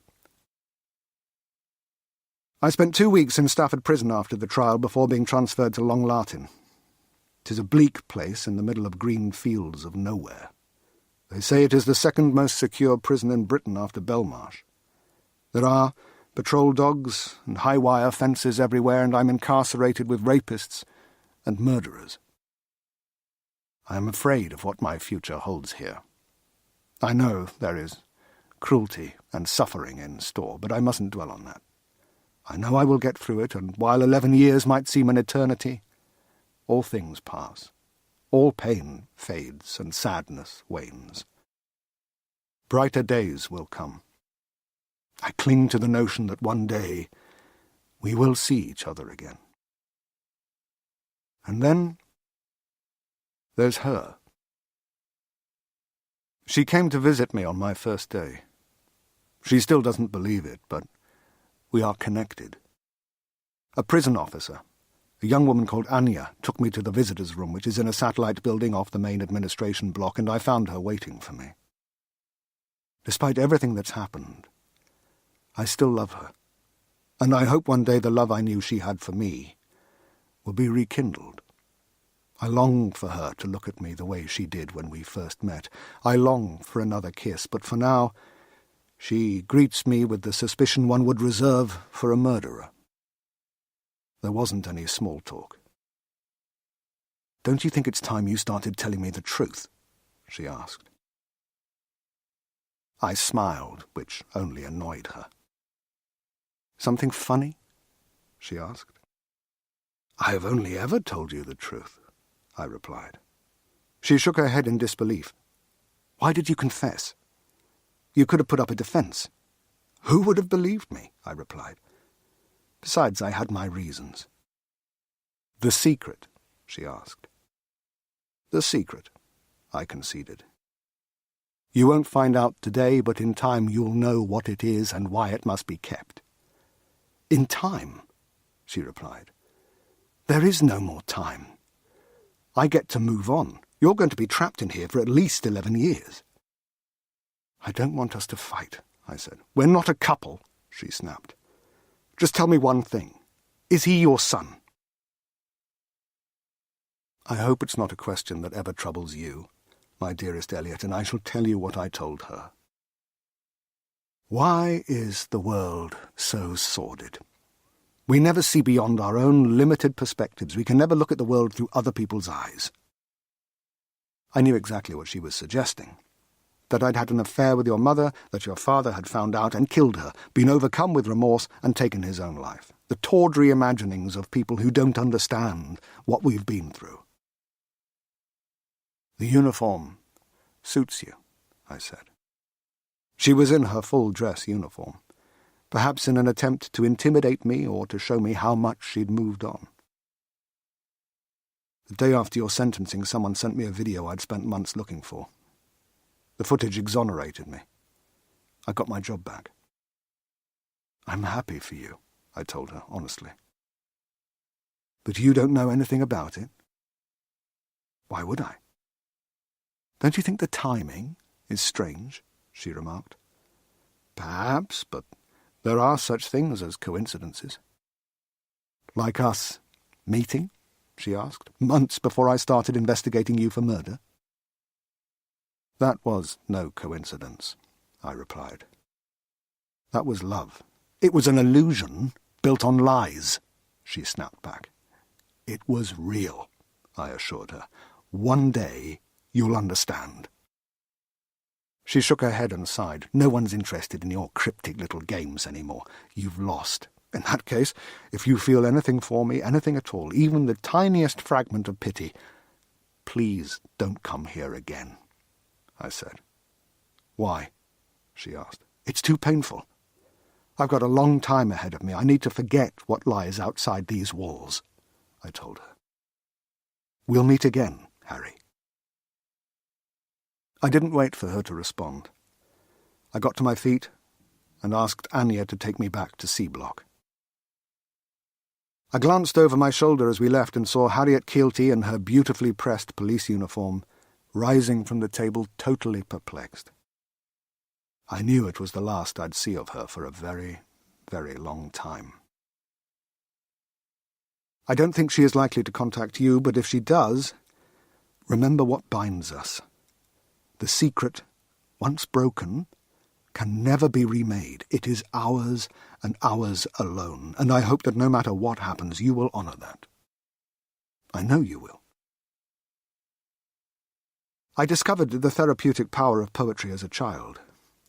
I spent 2 weeks in Stafford Prison after the trial before being transferred to Long Lartin. 'Tis a bleak place in the middle of green fields of nowhere. They say it is the second most secure prison in Britain after Belmarsh. There are patrol dogs and high-wire fences everywhere, and I'm incarcerated with rapists and murderers. I am afraid of what my future holds here. I know there is cruelty and suffering in store, but I mustn't dwell on that. I know I will get through it, and while 11 years might seem an eternity, all things pass. All pain fades and sadness wanes. Brighter days will come. I cling to the notion that one day we will see each other again. And then there's her. She came to visit me on my first day. She still doesn't believe it, but we are connected. A prison officer, a young woman called Anya, took me to the visitors' room, which is in a satellite building off the main administration block, and I found her waiting for me. Despite everything that's happened, I still love her, and I hope one day the love I knew she had for me will be rekindled. I long for her to look at me the way she did when we first met. I long for another kiss, but for now she greets me with the suspicion one would reserve for a murderer. There wasn't any small talk. "Don't you think it's time you started telling me the truth?" she asked. I smiled, which only annoyed her. "Something funny?" she asked. "I have only ever told you the truth," I replied. She shook her head in disbelief. "Why did you confess? You could have put up a defense." "Who would have believed me?" I replied. "Besides, I had my reasons." "The secret?" she asked. "The secret," I conceded. You won't find out today, but in time you'll know what it is and why it must be kept. In time, she replied. There is no more time. I get to move on. You're going to be trapped in here for at least 11 years. I don't want us to fight, I said. We're not a couple, she snapped. Just tell me one thing. Is he your son? I hope it's not a question that ever troubles you, my dearest Elliot, and I shall tell you what I told her. Why is the world so sordid? We never see beyond our own limited perspectives. We can never look at the world through other people's eyes. I knew exactly what she was suggesting. That I'd had an affair with your mother, that your father had found out and killed her, been overcome with remorse and taken his own life. The tawdry imaginings of people who don't understand what we've been through. The uniform suits you, I said. She was in her full dress uniform, perhaps in an attempt to intimidate me or to show me how much she'd moved on. The day after your sentencing, someone sent me a video I'd spent months looking for. The footage exonerated me. I got my job back. I'm happy for you, I told her honestly. But you don't know anything about it? Why would I? Don't you think the timing is strange? She remarked. Perhaps, but there are such things as coincidences. Like us meeting? She asked, months before I started investigating you for murder. That was no coincidence, I replied. That was love. It was an illusion built on lies, she snapped back. It was real, I assured her. One day you'll understand. She shook her head and sighed. No one's interested in your cryptic little games anymore. You've lost. In that case, if you feel anything for me, anything at all, even the tiniest fragment of pity, please don't come here again, I said. Why? She asked. It's too painful. I've got a long time ahead of me. I need to forget what lies outside these walls, I told her. We'll meet again, Harry. I didn't wait for her to respond. I got to my feet and asked Anya to take me back to C Block. I glanced over my shoulder as we left and saw Harriet Keelty in her beautifully pressed police uniform, rising from the table totally perplexed. I knew it was the last I'd see of her for a very, very long time. I don't think she is likely to contact you, but if she does, remember what binds us. The secret, once broken, can never be remade. It is ours and ours alone, and I hope that no matter what happens, you will honour that. I know you will. I discovered the therapeutic power of poetry as a child.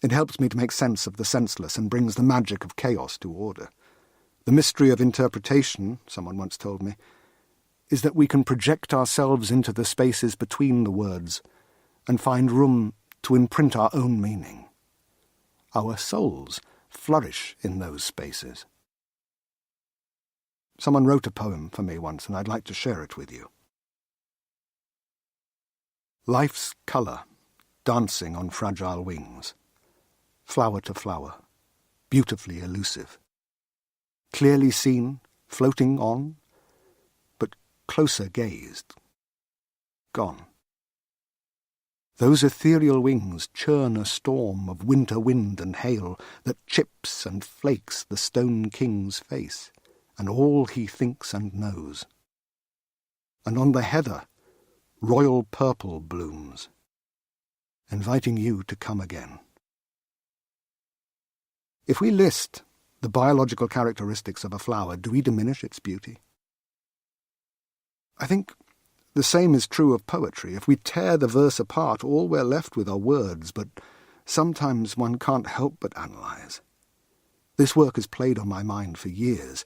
It helps me to make sense of the senseless and brings the magic of chaos to order. The mystery of interpretation, someone once told me, is that we can project ourselves into the spaces between the words and find room to imprint our own meaning. Our souls flourish in those spaces. Someone wrote a poem for me once, and I'd like to share it with you. Life's colour, dancing on fragile wings, flower to flower, beautifully elusive, clearly seen, floating on, but closer gazed, gone. Those ethereal wings churn a storm of winter wind and hail that chips and flakes the stone king's face and all he thinks and knows. And on the heather, royal purple blooms, inviting you to come again. If we list the biological characteristics of a flower, do we diminish its beauty? I think the same is true of poetry. If we tear the verse apart, all we're left with are words, but sometimes one can't help but analyse. This work has played on my mind for years.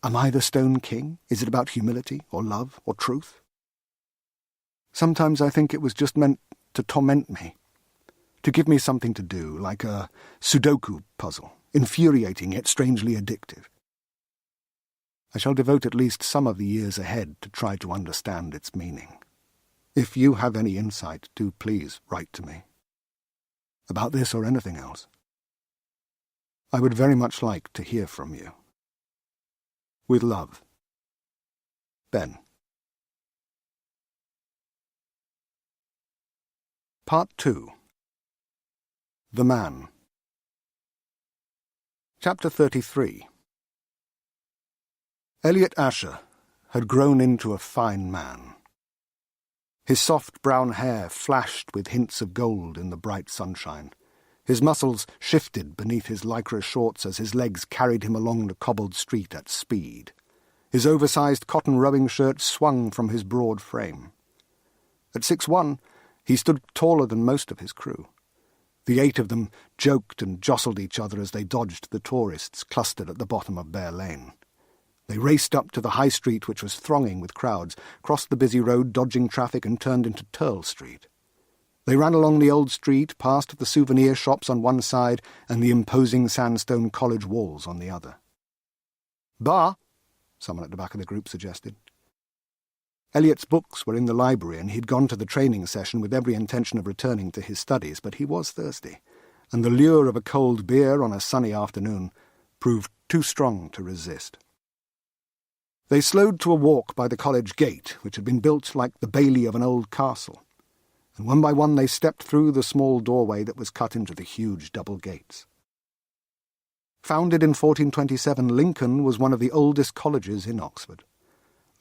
Am I the Stone King? Is it about humility, or love, or truth? Sometimes I think it was just meant to torment me, to give me something to do, like a Sudoku puzzle, infuriating yet strangely addictive. I shall devote at least some of the years ahead to try to understand its meaning. If you have any insight, do please write to me. About this or anything else. I would very much like to hear from you. With love, Ben. Part 2. The Man. Chapter 33. Elliot Asher had grown into a fine man. His soft brown hair flashed with hints of gold in the bright sunshine. His muscles shifted beneath his lycra shorts as his legs carried him along the cobbled street at speed. His oversized cotton rowing shirt swung from his broad frame. At 6'1", he stood taller than most of his crew. The 8 of them joked and jostled each other as they dodged the tourists clustered at the bottom of Bear Lane. They raced up to the high street, which was thronging with crowds, crossed the busy road, dodging traffic, and turned into Turl Street. They ran along the old street, past the souvenir shops on one side and the imposing sandstone college walls on the other. "Bar?" someone at the back of the group suggested. Elliot's books were in the library, and he'd gone to the training session with every intention of returning to his studies, but he was thirsty, and the lure of a cold beer on a sunny afternoon proved too strong to resist. They slowed to a walk by the college gate, which had been built like the bailey of an old castle, and one by one they stepped through the small doorway that was cut into the huge double gates. Founded in 1427, Lincoln was one of the oldest colleges in Oxford.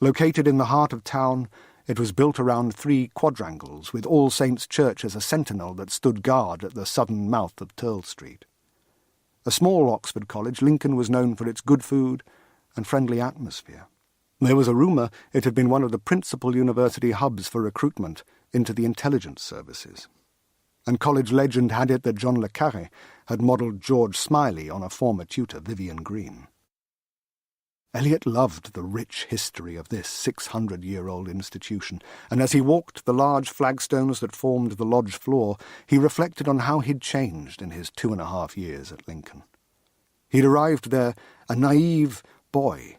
Located in the heart of town, it was built around 3 quadrangles, with All Saints' Church as a sentinel that stood guard at the southern mouth of Turl Street. A small Oxford college, Lincoln was known for its good food and friendly atmosphere. There was a rumour it had been one of the principal university hubs for recruitment into the intelligence services. And college legend had it that John le Carré had modelled George Smiley on a former tutor, Vivian Green. Elliot loved the rich history of this 600-year-old institution, and as he walked the large flagstones that formed the lodge floor, he reflected on how he'd changed in his 2.5 years at Lincoln. He'd arrived there a naive boy,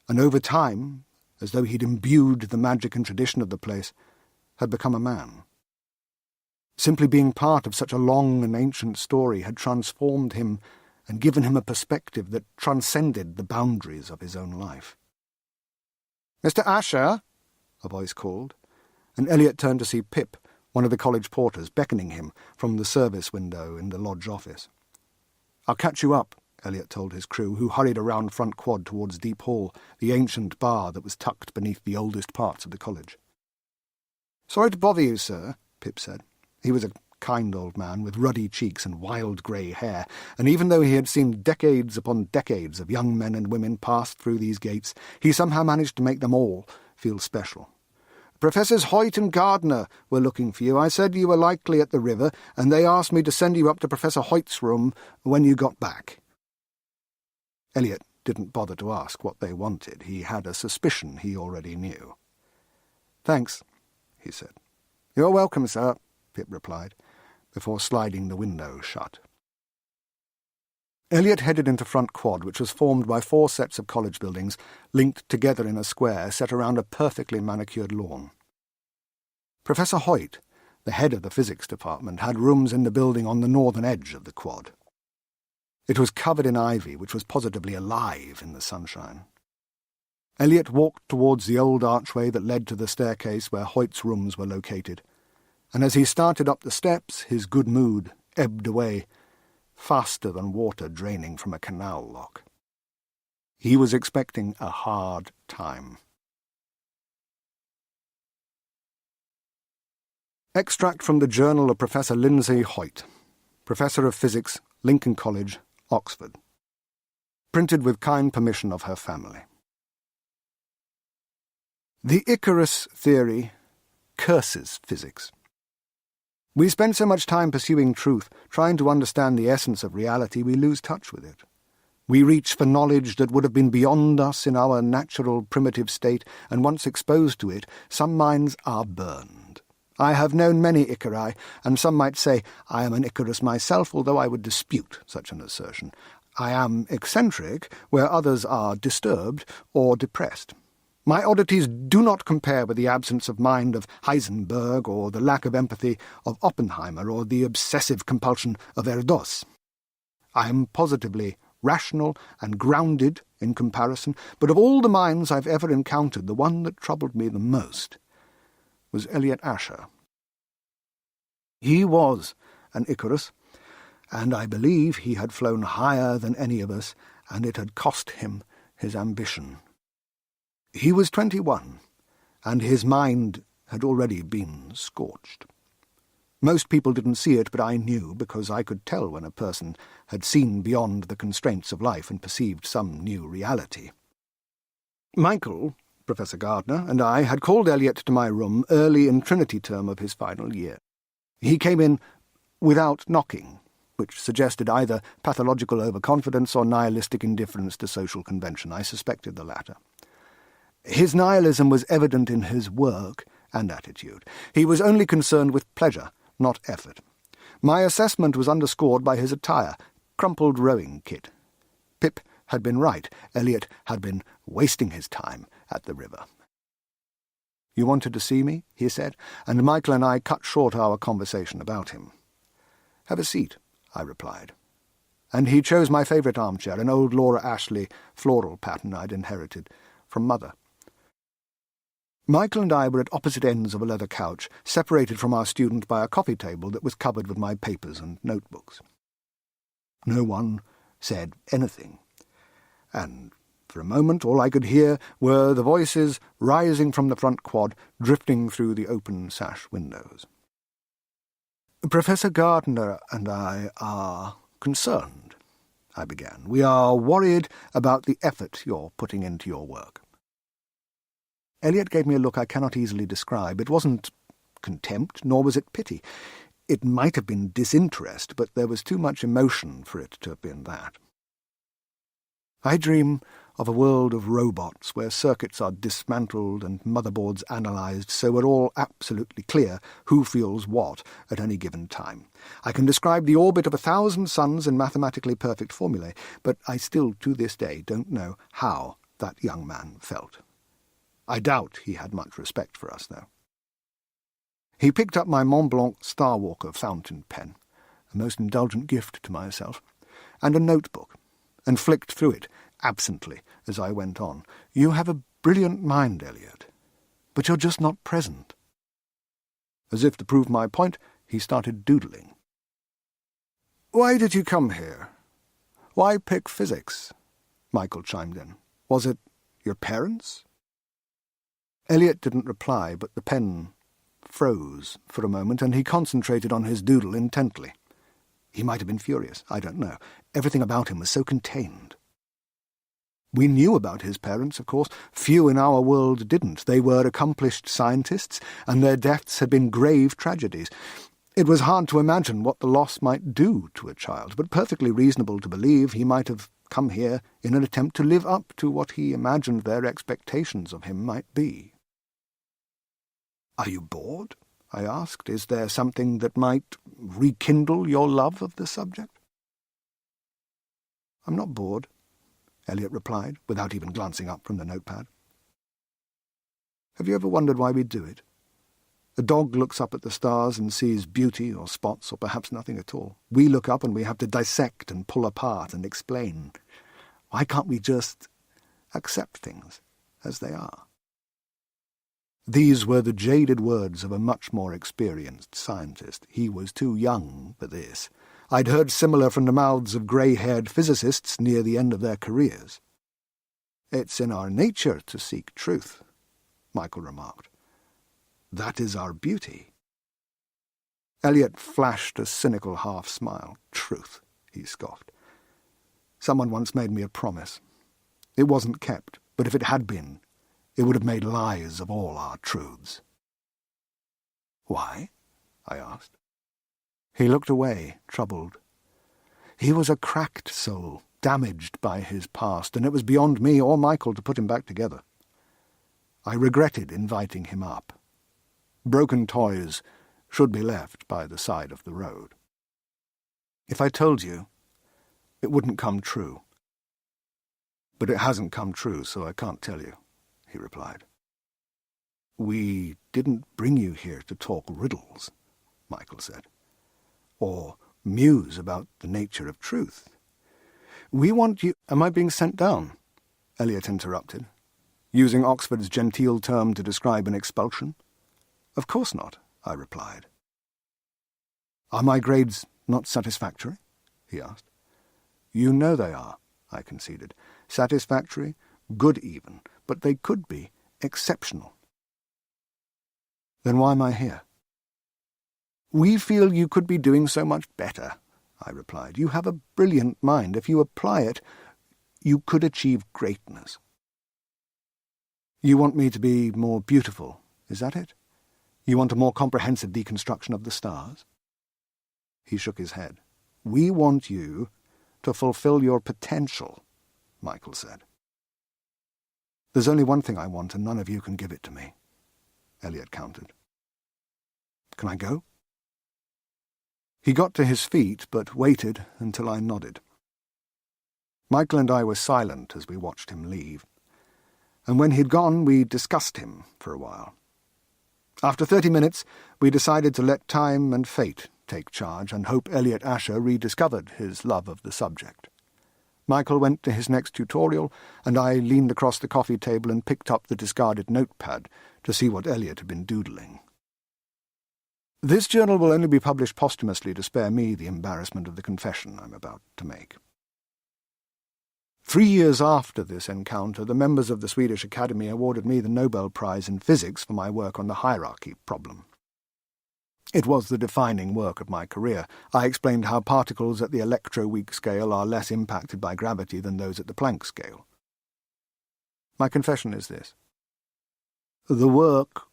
and over time, as though he'd imbued the magic and tradition of the place, had become a man. Simply being part of such a long and ancient story had transformed him and given him a perspective that transcended the boundaries of his own life. "Mr. Asher," a voice called, and Elliot turned to see Pip, one of the college porters, beckoning him from the service window in the lodge office. "I'll catch you up," Elliot told his crew, who hurried around Front Quad towards Deep Hall, the ancient bar that was tucked beneath the oldest parts of the college. "Sorry to bother you, sir," Pip said. He was a kind old man with ruddy cheeks and wild grey hair, and even though he had seen decades upon decades of young men and women pass through these gates, he somehow managed to make them all feel special. "Professors Hoyt and Gardner were looking for you. I said you were likely at the river, and they asked me to send you up to Professor Hoyt's room when you got back." Elliot didn't bother to ask what they wanted. He had a suspicion he already knew. "Thanks," he said. "You're welcome, sir," Pip replied, before sliding the window shut. Elliot headed into Front Quad, which was formed by 4 sets of college buildings linked together in a square set around a perfectly manicured lawn. Professor Hoyt, the head of the physics department, had rooms in the building on the northern edge of the quad. It was covered in ivy, which was positively alive in the sunshine. Elliot walked towards the old archway that led to the staircase where Hoyt's rooms were located, and as he started up the steps, his good mood ebbed away, faster than water draining from a canal lock. He was expecting a hard time. Extract from the Journal of Professor Lindsay Hoyt, Professor of Physics, Lincoln College, Oxford. Printed with kind permission of her family. The Icarus theory curses physics. We spend so much time pursuing truth, trying to understand the essence of reality, we lose touch with it. We reach for knowledge that would have been beyond us in our natural primitive state, and once exposed to it, some minds are burned. I have known many Icari, and some might say I am an Icarus myself, although I would dispute such an assertion. I am eccentric, where others are disturbed or depressed. My oddities do not compare with the absence of mind of Heisenberg, or the lack of empathy of Oppenheimer, or the obsessive compulsion of Erdos. I am positively rational and grounded in comparison, but of all the minds I've ever encountered, the one that troubled me the most was Elliot Asher. He was an Icarus, and I believe he had flown higher than any of us, and it had cost him his ambition. He was 21, and his mind had already been scorched. Most people didn't see it, but I knew, because I could tell when a person had seen beyond the constraints of life and perceived some new reality. Michael, Professor Gardner, and I had called Elliot to my room early in Trinity term of his final year. He came in without knocking, which suggested either pathological overconfidence or nihilistic indifference to social convention. I suspected the latter. His nihilism was evident in his work and attitude. He was only concerned with pleasure, not effort. My assessment was underscored by his attire, crumpled rowing kit. Pip had been right. Elliot had been wasting his time at the river. "You wanted to see me?" he said, and Michael and I cut short our conversation about him. "Have a seat," I replied. And he chose my favourite armchair, an old Laura Ashley floral pattern I'd inherited from Mother. Michael and I were at opposite ends of a leather couch, separated from our student by a coffee table that was covered with my papers and notebooks. No one said anything, and for a moment all I could hear were the voices rising from the front quad, drifting through the open sash windows. "Professor Gardner and I are concerned," I began. "We are worried about the effort you're putting into your work." Elliot gave me a look I cannot easily describe. It wasn't contempt, nor was it pity. It might have been disinterest, but there was too much emotion for it to have been that. "I dream of a world of robots where circuits are dismantled and motherboards analysed so we're all absolutely clear who feels what at any given time. I can describe the orbit of 1,000 suns in mathematically perfect formulae, but I still to this day don't know how that young man felt. I doubt he had much respect for us, though." He picked up my Mont Blanc Starwalker fountain pen, a most indulgent gift to myself, and a notebook, and flicked through it absently as I went on. "You have a brilliant mind, Elliot, but you're just not present." As if to prove my point, he started doodling. "Why did you come here? Why pick physics?" Michael chimed in. "Was it your parents?" Elliot didn't reply, but the pen froze for a moment, and he concentrated on his doodle intently. He might have been furious, I don't know. Everything about him was so contained. We knew about his parents, of course. Few in our world didn't. They were accomplished scientists, and their deaths had been grave tragedies. It was hard to imagine what the loss might do to a child, but perfectly reasonable to believe he might have come here in an attempt to live up to what he imagined their expectations of him might be. "Are you bored?" I asked. "Is there something that might rekindle your love of the subject?" "I'm not bored," Elliot replied, without even glancing up from the notepad. "Have you ever wondered why we do it? A dog looks up at the stars and sees beauty or spots or perhaps nothing at all. We look up and we have to dissect and pull apart and explain. Why can't we just accept things as they are?" These were the jaded words of a much more experienced scientist. He was too young for this. I'd heard similar from the mouths of grey-haired physicists near the end of their careers. "It's in our nature to seek truth," Michael remarked. "That is our beauty." Elliot flashed a cynical half-smile. "Truth," he scoffed. "Someone once made me a promise. It wasn't kept, but if it had been, it would have made lies of all our truths." "Why?" I asked. He looked away, troubled. He was a cracked soul, damaged by his past, and it was beyond me or Michael to put him back together. I regretted inviting him up. Broken toys should be left by the side of the road. "If I told you, it wouldn't come true. But it hasn't come true, so I can't tell you," he replied. "We didn't bring you here to talk riddles," Michael said, "or muse about the nature of truth. We want you—" "Am I being sent down?" Eliot interrupted, using Oxford's genteel term to describe an expulsion. "Of course not," I replied. "Are my grades not satisfactory?" he asked. "You know they are," I conceded. "Satisfactory, good even, but they could be exceptional." "Then why am I here?" "We feel you could be doing so much better," I replied. "You have a brilliant mind. If you apply it, you could achieve greatness." "You want me to be more beautiful, is that it? You want a more comprehensive deconstruction of the stars?" He shook his head. "We want you to fulfill your potential," Michael said. "There's only one thing I want, and none of you can give it to me," Eliot countered. "Can I go?" He got to his feet, but waited until I nodded. Michael and I were silent as we watched him leave, and when he'd gone we discussed him for a while. After 30 minutes we decided to let time and fate take charge and hope Eliot Asher rediscovered his love of the subject. Michael went to his next tutorial, and I leaned across the coffee table and picked up the discarded notepad to see what Eliot had been doodling. This journal will only be published posthumously to spare me the embarrassment of the confession I'm about to make. 3 years after this encounter, the members of the Swedish Academy awarded me the Nobel Prize in Physics for my work on the hierarchy problem. It was the defining work of my career. I explained how particles at the electroweak scale are less impacted by gravity than those at the Planck scale. My confession is this. The work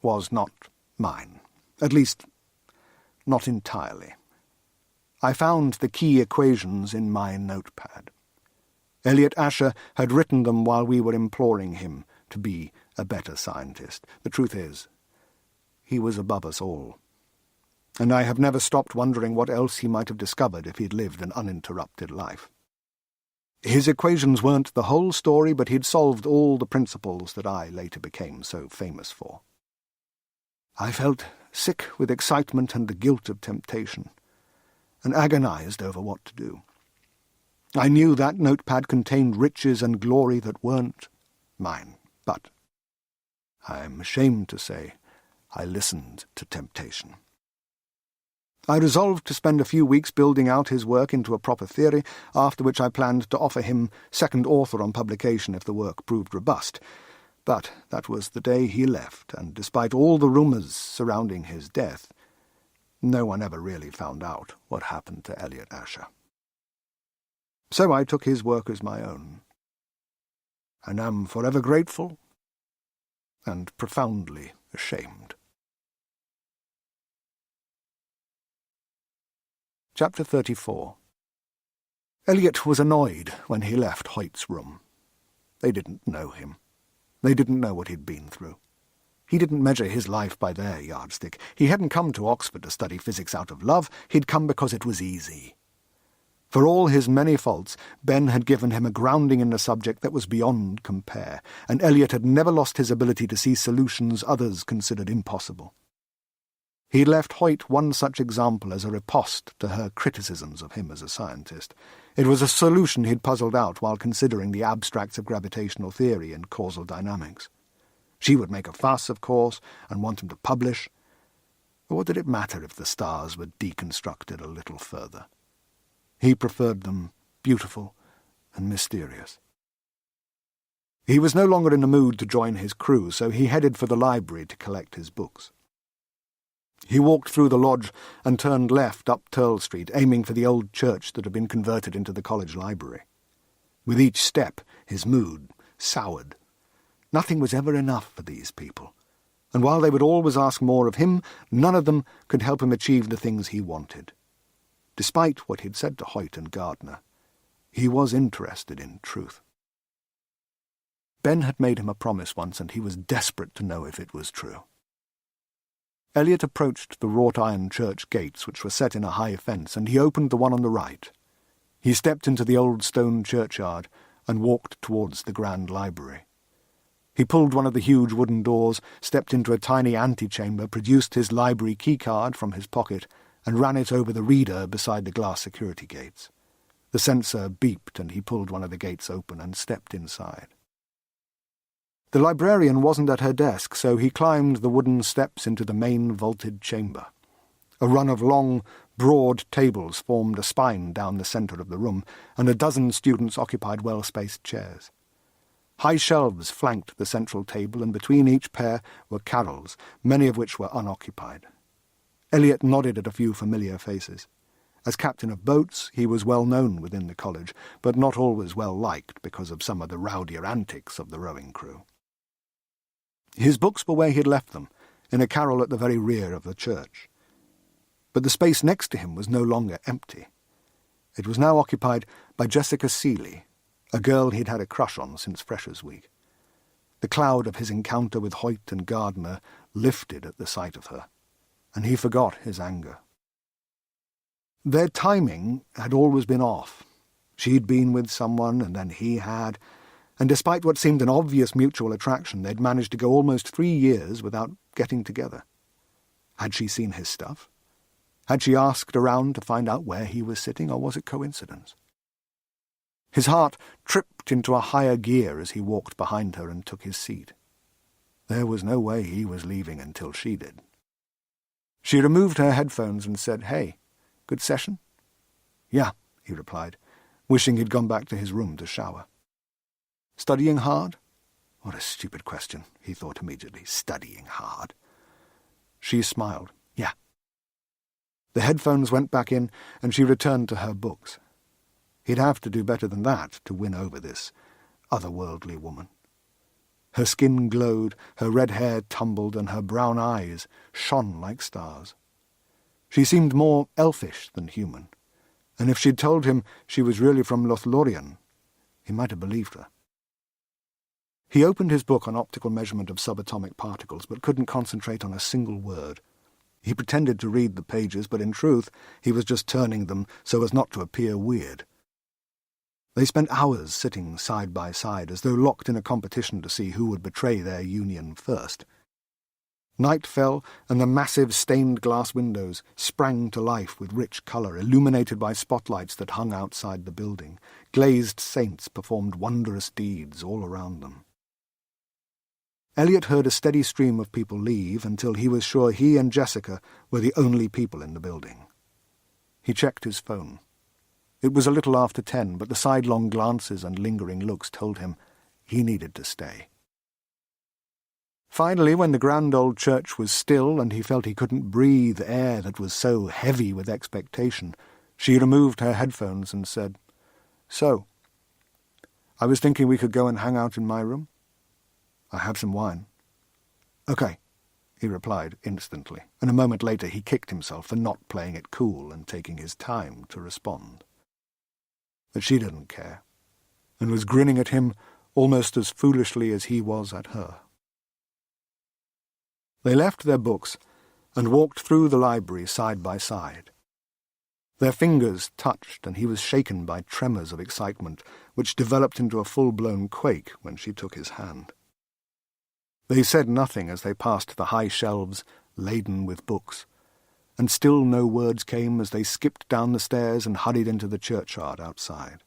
was not mine. At least, not entirely. I found the key equations in my notepad. Eliot Asher had written them while we were imploring him to be a better scientist. The truth is, he was above us all. And I have never stopped wondering what else he might have discovered if he'd lived an uninterrupted life. His equations weren't the whole story, but he'd solved all the principles that I later became so famous for. I felt sick with excitement and the guilt of temptation, and agonized over what to do. I knew that notepad contained riches and glory that weren't mine, but I'm ashamed to say I listened to temptation. I resolved to spend a few weeks building out his work into a proper theory, after which I planned to offer him second author on publication if the work proved robust. But that was the day he left, and despite all the rumours surrounding his death, no one ever really found out what happened to Eliot Asher. So I took his work as my own, and am forever grateful and profoundly ashamed. Chapter 34. Eliot was annoyed when he left Hoyt's room. They didn't know him. They didn't know what he'd been through. He didn't measure his life by their yardstick. He hadn't come to Oxford to study physics out of love. He'd come because it was easy. For all his many faults, Ben had given him a grounding in the subject that was beyond compare, and Eliot had never lost his ability to see solutions others considered impossible. He'd left Hoyt one such example as a riposte to her criticisms of him as a scientist. It was a solution he'd puzzled out while considering the abstracts of gravitational theory and causal dynamics. She would make a fuss, of course, and want him to publish. But what did it matter if the stars were deconstructed a little further? He preferred them beautiful and mysterious. He was no longer in the mood to join his crew, so he headed for the library to collect his books. He walked through the lodge and turned left up Turl Street, aiming for the old church that had been converted into the college library. With each step, his mood soured. Nothing was ever enough for these people, and while they would always ask more of him, none of them could help him achieve the things he wanted. Despite what he'd said to Hoyt and Gardner, he was interested in truth. Ben had made him a promise once, and he was desperate to know if it was true. Eliot approached the wrought-iron church gates, which were set in a high fence, and he opened the one on the right. He stepped into the old stone churchyard and walked towards the grand library. He pulled one of the huge wooden doors, stepped into a tiny antechamber, produced his library keycard from his pocket, and ran it over the reader beside the glass security gates. The sensor beeped, and he pulled one of the gates open and stepped inside. The librarian wasn't at her desk, so he climbed the wooden steps into the main vaulted chamber. A run of long, broad tables formed a spine down the centre of the room, and a dozen students occupied well-spaced chairs. High shelves flanked the central table, and between each pair were carrels, many of which were unoccupied. Eliot nodded at a few familiar faces. As captain of boats, he was well known within the college, but not always well liked because of some of the rowdier antics of the rowing crew. His books were where he had left them, in a carrel at the very rear of the church. But the space next to him was no longer empty. It was now occupied by Jessica Seeley, a girl he'd had a crush on since Freshers' Week. The cloud of his encounter with Hoyt and Gardner lifted at the sight of her, and he forgot his anger. Their timing had always been off. She'd been with someone, and then he had, and despite what seemed an obvious mutual attraction, they'd managed to go almost 3 years without getting together. Had she seen his stuff? Had she asked around to find out where he was sitting, or was it coincidence? His heart tripped into a higher gear as he walked behind her and took his seat. There was no way he was leaving until she did. She removed her headphones and said, "Hey, good session?" "Yeah," he replied, wishing he'd gone back to his room to shower. "Studying hard?" What a stupid question, he thought immediately. Studying hard. She smiled. "Yeah." The headphones went back in, and she returned to her books. He'd have to do better than that to win over this otherworldly woman. Her skin glowed, her red hair tumbled, and her brown eyes shone like stars. She seemed more elfish than human, and if she'd told him she was really from Lothlorien, he might have believed her. He opened his book on optical measurement of subatomic particles, but couldn't concentrate on a single word. He pretended to read the pages, but in truth he was just turning them so as not to appear weird. They spent hours sitting side by side, as though locked in a competition to see who would betray their union first. Night fell, and the massive stained-glass windows sprang to life with rich colour, illuminated by spotlights that hung outside the building. Glazed saints performed wondrous deeds all around them. Eliot heard a steady stream of people leave until he was sure he and Jessica were the only people in the building. He checked his phone. It was a little after 10, but the sidelong glances and lingering looks told him he needed to stay. Finally, when the grand old church was still and he felt he couldn't breathe air that was so heavy with expectation, she removed her headphones and said, "So, I was thinking we could go and hang out in my room. I have some wine." "Okay," he replied instantly, and a moment later he kicked himself for not playing it cool and taking his time to respond. But she didn't care, and was grinning at him almost as foolishly as he was at her. They left their books and walked through the library side by side. Their fingers touched, and he was shaken by tremors of excitement, which developed into a full-blown quake when she took his hand. They said nothing as they passed the high shelves laden with books, and still no words came as they skipped down the stairs and hurried into the churchyard outside.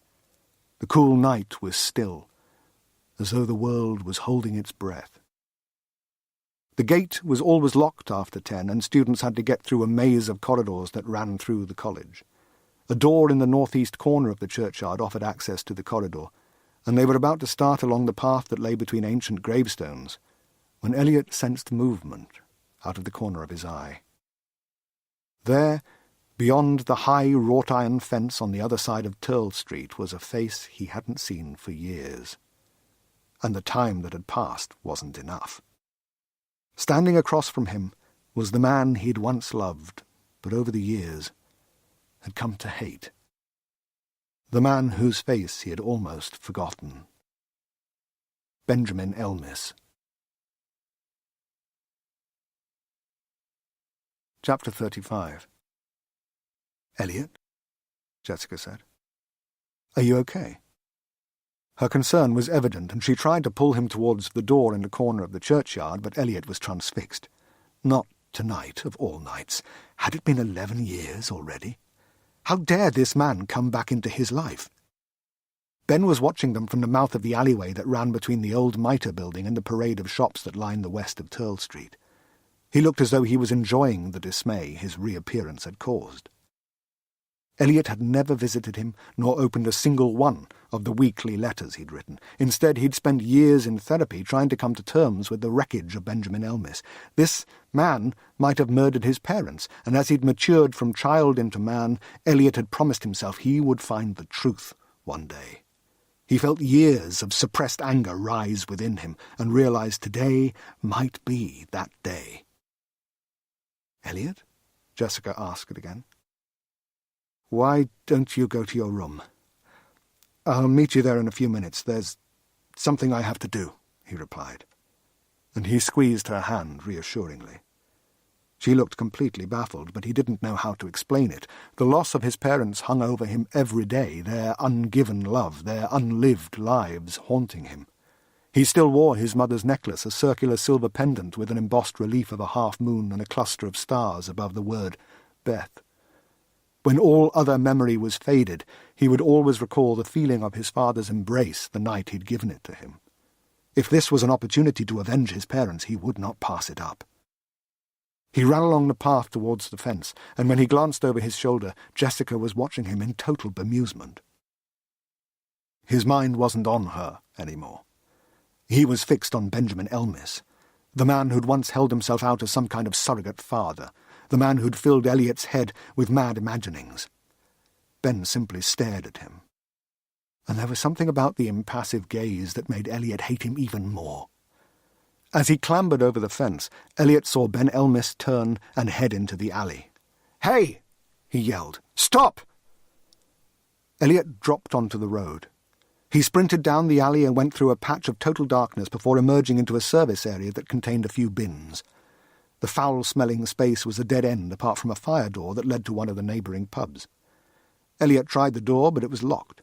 The cool night was still, as though the world was holding its breath. The gate was always locked after 10, and students had to get through a maze of corridors that ran through the college. A door in the northeast corner of the churchyard offered access to the corridor, and they were about to start along the path that lay between ancient gravestones when Eliot sensed movement out of the corner of his eye. There, beyond the high wrought-iron fence on the other side of Turl Street, was a face he hadn't seen for years. And the time that had passed wasn't enough. Standing across from him was the man he'd once loved, but over the years had come to hate. The man whose face he had almost forgotten. Benjamin Elmis. Chapter 35. "Eliot," Jessica said. "Are you okay?" Her concern was evident, and she tried to pull him towards the door in the corner of the churchyard, but Elliot was transfixed. Not tonight, of all nights. Had it been 11 years already? How dare this man come back into his life? Ben was watching them from the mouth of the alleyway that ran between the old Mitre building and the parade of shops that lined the west of Turl Street. He looked as though he was enjoying the dismay his reappearance had caused. Elliot had never visited him, nor opened a single one of the weekly letters he'd written. Instead, he'd spent years in therapy trying to come to terms with the wreckage of Benjamin Elmis. This man might have murdered his parents, and as he'd matured from child into man, Elliot had promised himself he would find the truth one day. He felt years of suppressed anger rise within him, and realized today might be that day. "Elliot?" Jessica asked again. "Why don't you go to your room? I'll meet you there in a few minutes. There's something I have to do," he replied. And he squeezed her hand reassuringly. She looked completely baffled, but he didn't know how to explain it. The loss of his parents hung over him every day, their ungiven love, their unlived lives haunting him. He still wore his mother's necklace, a circular silver pendant with an embossed relief of a half-moon and a cluster of stars above the word Beth. When all other memory was faded, he would always recall the feeling of his father's embrace the night he'd given it to him. If this was an opportunity to avenge his parents, he would not pass it up. He ran along the path towards the fence, and when he glanced over his shoulder, Jessica was watching him in total bemusement. His mind wasn't on her anymore. He was fixed on Benjamin Elmis, the man who'd once held himself out as some kind of surrogate father, the man who'd filled Elliot's head with mad imaginings. Ben simply stared at him. And there was something about the impassive gaze that made Elliot hate him even more. As he clambered over the fence, Elliot saw Ben Elmis turn and head into the alley. "Hey!" he yelled. "Stop!" Elliot dropped onto the road. He sprinted down the alley and went through a patch of total darkness before emerging into a service area that contained a few bins. The foul-smelling space was a dead end apart from a fire door that led to one of the neighbouring pubs. Elliot tried the door, but it was locked.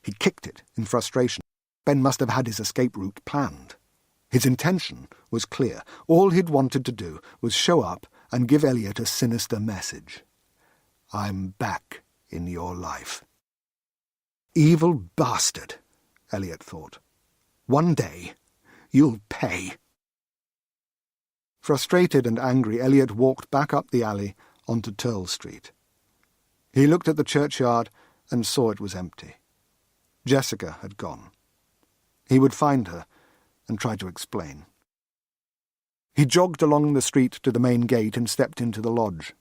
He kicked it in frustration. Ben must have had his escape route planned. His intention was clear. All he'd wanted to do was show up and give Elliot a sinister message. "I'm back in your life." Evil bastard, Elliot thought. One day, you'll pay. Frustrated and angry, Elliot walked back up the alley onto Turl Street. He looked at the churchyard and saw it was empty. Jessica had gone. He would find her and try to explain. He jogged along the street to the main gate and stepped into the lodge.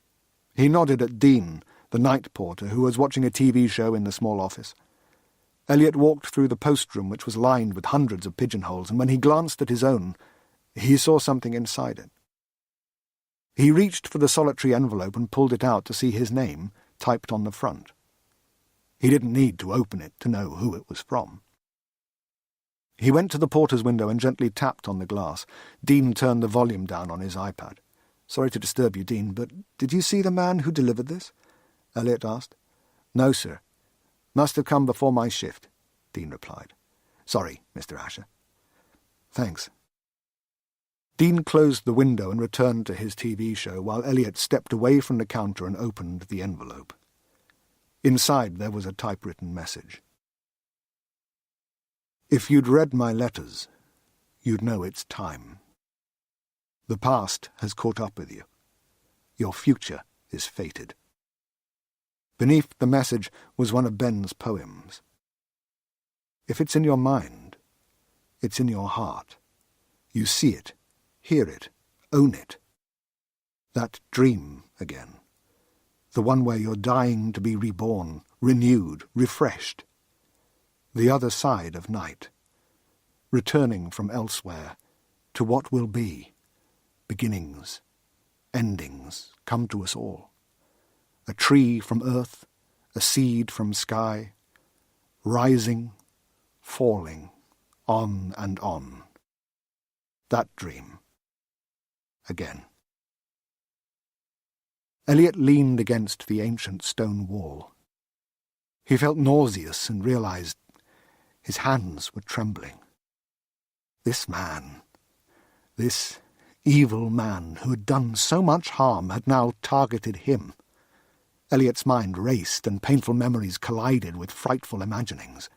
He nodded at Dean, the night porter, who was watching a TV show in the small office. Elliot walked through the post room, which was lined with hundreds of pigeonholes, and when he glanced at his own, he saw something inside it. He reached for the solitary envelope and pulled it out to see his name typed on the front. He didn't need to open it to know who it was from. He went to the porter's window and gently tapped on the glass. Dean turned the volume down on his iPad. "Sorry to disturb you, Dean, but did you see the man who delivered this?" Elliot asked. "No, sir. Must have come before my shift," Dean replied. "Sorry, Mr. Asher." "Thanks." Dean closed the window and returned to his TV show while Elliot stepped away from the counter and opened the envelope. Inside there was a typewritten message. "If you'd read my letters, you'd know it's time. The past has caught up with you. Your future is fated." Beneath the message was one of Ben's poems. "If it's in your mind, it's in your heart. You see it, hear it, own it. That dream again. The one where you're dying to be reborn, renewed, refreshed. The other side of night. Returning from elsewhere to what will be. Beginnings, endings come to us all. A tree from earth, a seed from sky. Rising, falling, on and on. That dream. Again." Elliot leaned against the ancient stone wall. He felt nauseous and realized His hands were trembling. This man, this evil man who had done so much harm, had now targeted him. Eliot's mind raced, and painful memories collided with frightful imaginings.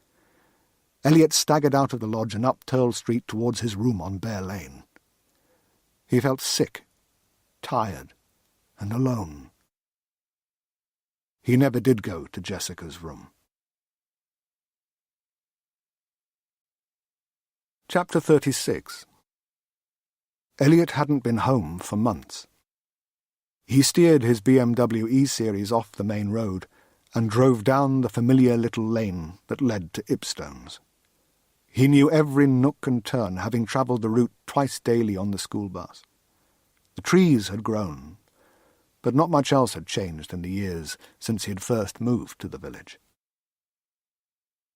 Eliot staggered out of the lodge and up Turl Street towards his room on Bear Lane. He felt sick, tired, and alone. He never did go to Jessica's room. Chapter 36. Eliot hadn't been home for months. He steered his BMW E-Series off the main road and drove down the familiar little lane that led to Ipstones. He knew every nook and turn, having travelled the route twice daily on the school bus. The trees had grown, but not much else had changed in the years since he had first moved to the village.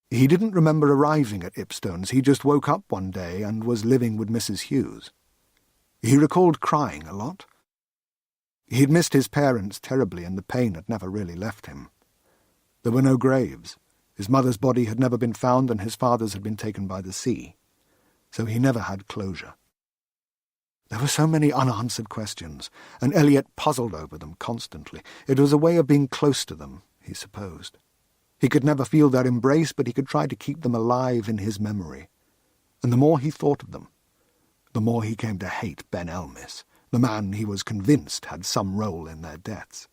He didn't remember arriving at Ipstones. He just woke up one day and was living with Mrs. Hughes. He recalled crying a lot. He'd missed his parents terribly, and the pain had never really left him. There were no graves. His mother's body had never been found, and his father's had been taken by the sea. So he never had closure. There were so many unanswered questions, and Eliot puzzled over them constantly. It was a way of being close to them, he supposed. He could never feel their embrace, but he could try to keep them alive in his memory. And the more he thought of them, the more he came to hate Ben Elmis, the man he was convinced had some role in their deaths.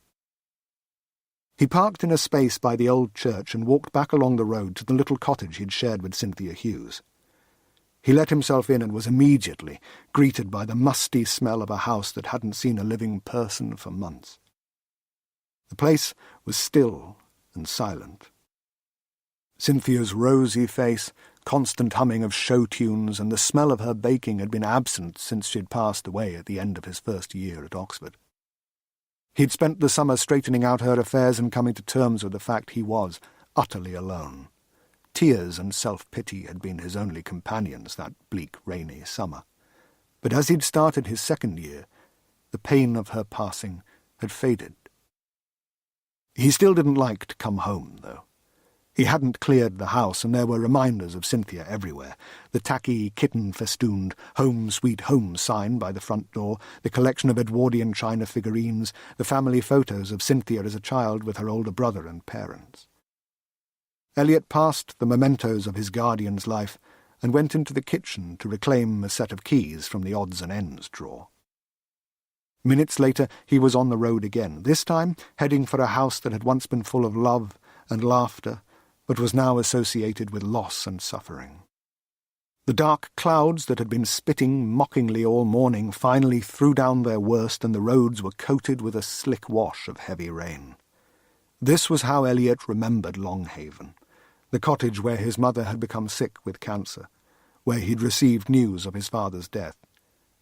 He parked in a space by the old church and walked back along the road to the little cottage he'd shared with Cynthia Hughes. He let himself in and was immediately greeted by the musty smell of a house that hadn't seen a living person for months. The place was still and silent. Cynthia's rosy face, constant humming of show tunes, and the smell of her baking had been absent since she'd passed away at the end of his first year at Oxford. He'd spent the summer straightening out her affairs and coming to terms with the fact he was utterly alone. Tears and self-pity had been his only companions that bleak, rainy summer. But as he'd started his second year, the pain of her passing had faded. He still didn't like to come home, though. He hadn't cleared the house, and there were reminders of Cynthia everywhere. The tacky, kitten-festooned "Home Sweet Home" sign by the front door, the collection of Edwardian china figurines, the family photos of Cynthia as a child with her older brother and parents. Eliot passed the mementos of his guardian's life and went into the kitchen to reclaim a set of keys from the odds and ends drawer. Minutes later he was on the road again, this time heading for a house that had once been full of love and laughter, but was now associated with loss and suffering. The dark clouds that had been spitting mockingly all morning finally threw down their worst, and the roads were coated with a slick wash of heavy rain. This was how Eliot remembered Longhaven, the cottage where his mother had become sick with cancer, where he'd received news of his father's death,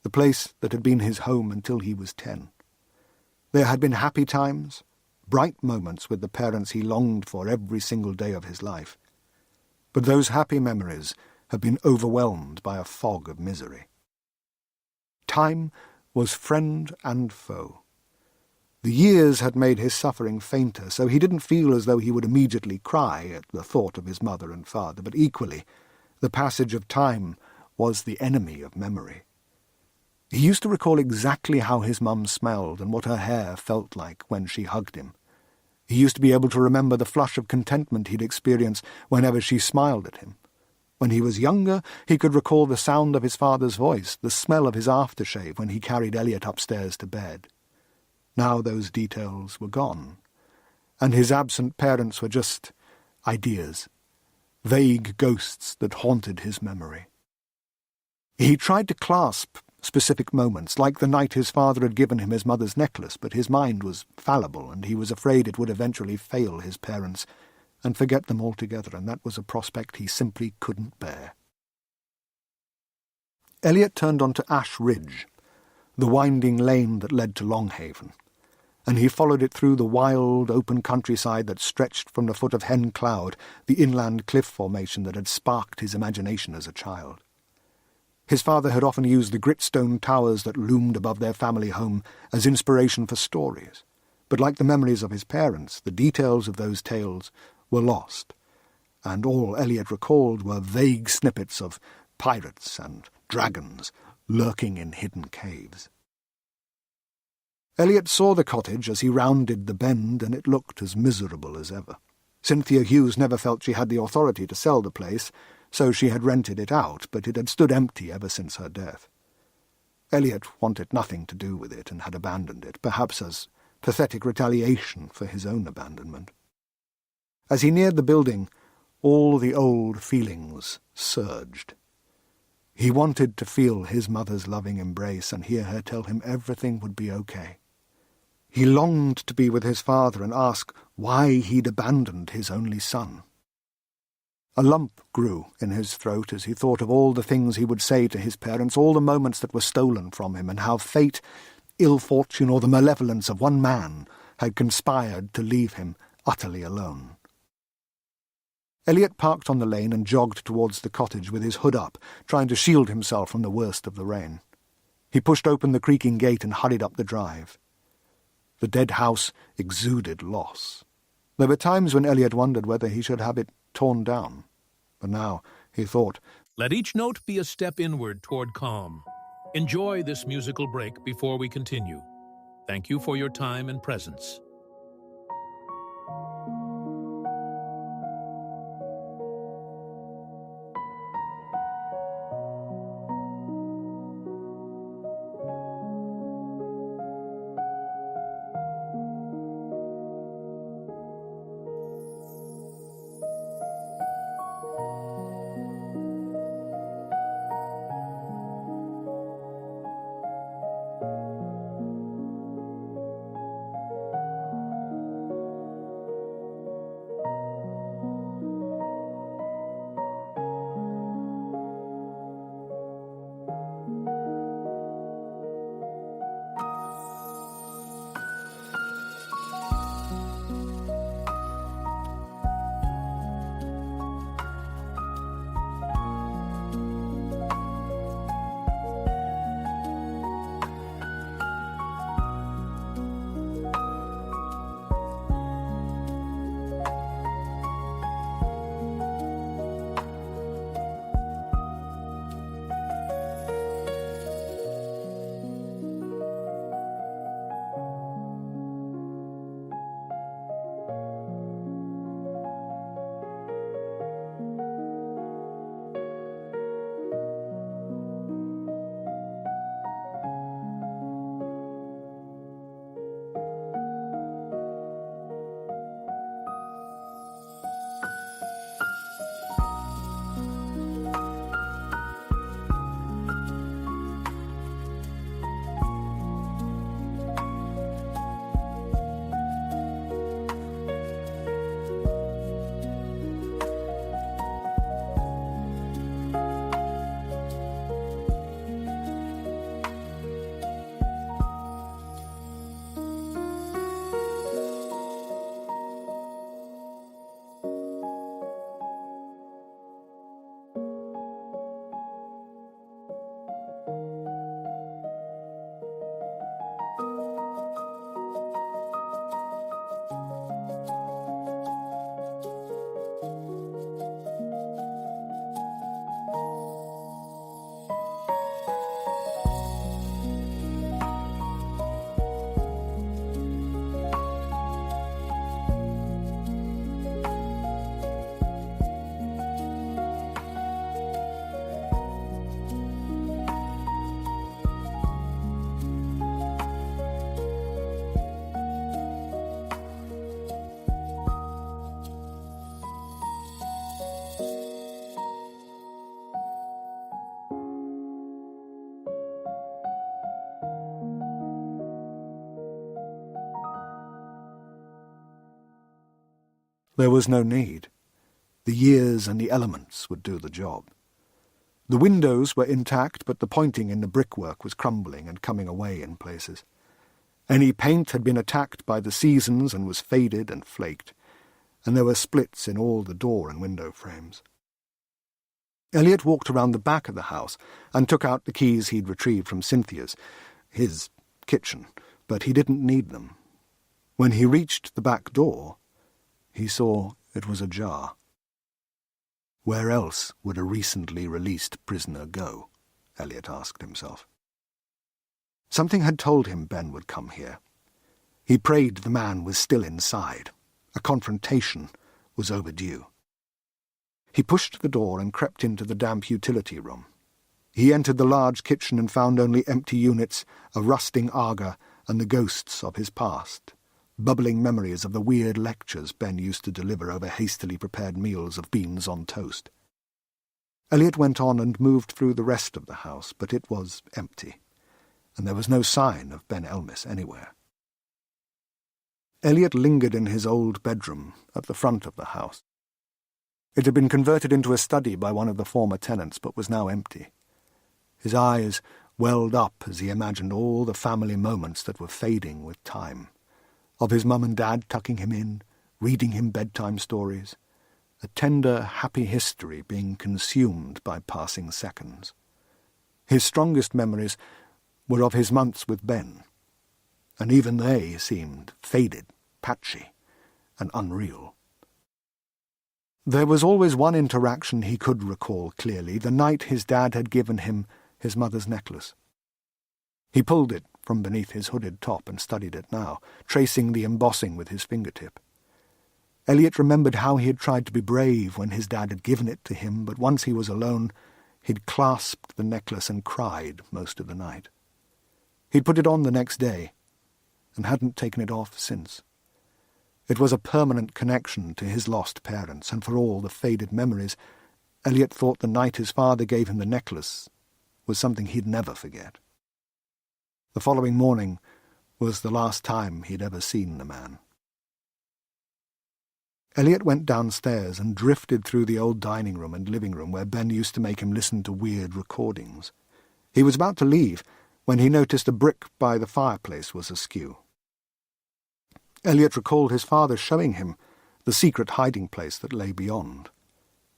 the place that had been his home until he was 10. There had been happy times, bright moments with the parents he longed for every single day of his life. But those happy memories had been overwhelmed by a fog of misery. Time was friend and foe. The years had made his suffering fainter, so he didn't feel as though he would immediately cry at the thought of his mother and father, but equally, the passage of time was the enemy of memory. He used to recall exactly how his mum smelled and what her hair felt like when she hugged him. He used to be able to remember the flush of contentment he'd experience whenever she smiled at him. When he was younger, he could recall the sound of his father's voice, the smell of his aftershave when he carried Eliot upstairs to bed. Now those details were gone, and his absent parents were just ideas, vague ghosts that haunted his memory. He tried to clasp specific moments, like the night his father had given him his mother's necklace, but his mind was fallible, and he was afraid it would eventually fail his parents and forget them altogether, and that was a prospect he simply couldn't bear. Eliot turned onto Ash Ridge, the winding lane that led to Longhaven, and he followed it through the wild, open countryside that stretched from the foot of Hen Cloud, the inland cliff formation that had sparked his imagination as a child. His father had often used the gritstone towers that loomed above their family home as inspiration for stories, but like the memories of his parents, the details of those tales were lost, and all Eliot recalled were vague snippets of pirates and dragons lurking in hidden caves. Eliot saw the cottage as he rounded the bend, and it looked as miserable as ever. Cynthia Hughes never felt she had the authority to sell the place, so she had rented it out, but it had stood empty ever since her death. Eliot wanted nothing to do with it and had abandoned it, perhaps as pathetic retaliation for his own abandonment. As he neared the building, all the old feelings surged. He wanted to feel his mother's loving embrace and hear her tell him everything would be okay. He longed to be with his father and ask why he'd abandoned his only son. A lump grew in his throat as he thought of all the things he would say to his parents, all the moments that were stolen from him, and how fate, ill fortune, or the malevolence of one man had conspired to leave him utterly alone. Eliot parked on the lane and jogged towards the cottage with his hood up, trying to shield himself from the worst of the rain. He pushed open the creaking gate and hurried up the drive. The dead house exuded loss. There were times when Eliot wondered whether he should have it torn down. But now, he thought, let each note be a step inward toward calm. Enjoy this musical break before we continue. Thank you for your time and presence. There was no need. The years and the elements would do the job. The windows were intact, but the pointing in the brickwork was crumbling and coming away in places. Any paint had been attacked by the seasons and was faded and flaked, and there were splits in all the door and window frames. Eliot walked around the back of the house and took out the keys he'd retrieved from Cynthia's, his kitchen, but he didn't need them. When he reached the back door, he saw it was ajar. Where else would a recently released prisoner go? Elliot asked himself. Something had told him Ben would come here. He prayed the man was still inside. A confrontation was overdue. He pushed the door and crept into the damp utility room. He entered the large kitchen and found only empty units, a rusting Aga, and the ghosts of his past, bubbling memories of the weird lectures Ben used to deliver over hastily prepared meals of beans on toast. Elliot went on and moved through the rest of the house, but it was empty, and there was no sign of Ben Elmis anywhere. Elliot lingered in his old bedroom at the front of the house. It had been converted into a study by one of the former tenants, but was now empty. His eyes welled up as he imagined all the family moments that were fading with time, of his mum and dad tucking him in, reading him bedtime stories, a tender, happy history being consumed by passing seconds. His strongest memories were of his months with Ben, and even they seemed faded, patchy, and unreal. There was always one interaction he could recall clearly, the night his dad had given him his mother's necklace. He pulled it from beneath his hooded top and studied it now, tracing the embossing with his fingertip. Elliot remembered how he had tried to be brave when his dad had given it to him, but once he was alone, he'd clasped the necklace and cried most of the night. He'd put it on the next day, and hadn't taken it off since. It was a permanent connection to his lost parents, and for all the faded memories, Elliot thought the night his father gave him the necklace was something he'd never forget. The following morning was the last time he'd ever seen the man. Elliot went downstairs and drifted through the old dining room and living room where Ben used to make him listen to weird recordings. He was about to leave when he noticed a brick by the fireplace was askew. Elliot recalled his father showing him the secret hiding place that lay beyond,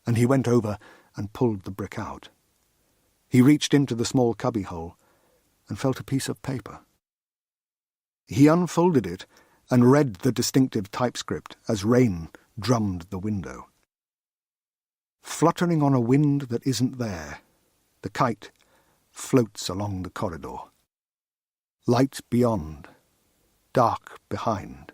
and he went over and pulled the brick out. He reached into the small cubbyhole and felt a piece of paper. He unfolded it and read the distinctive typescript as rain drummed the window. Fluttering on a wind that isn't there, the kite floats along the corridor. Light beyond, dark behind.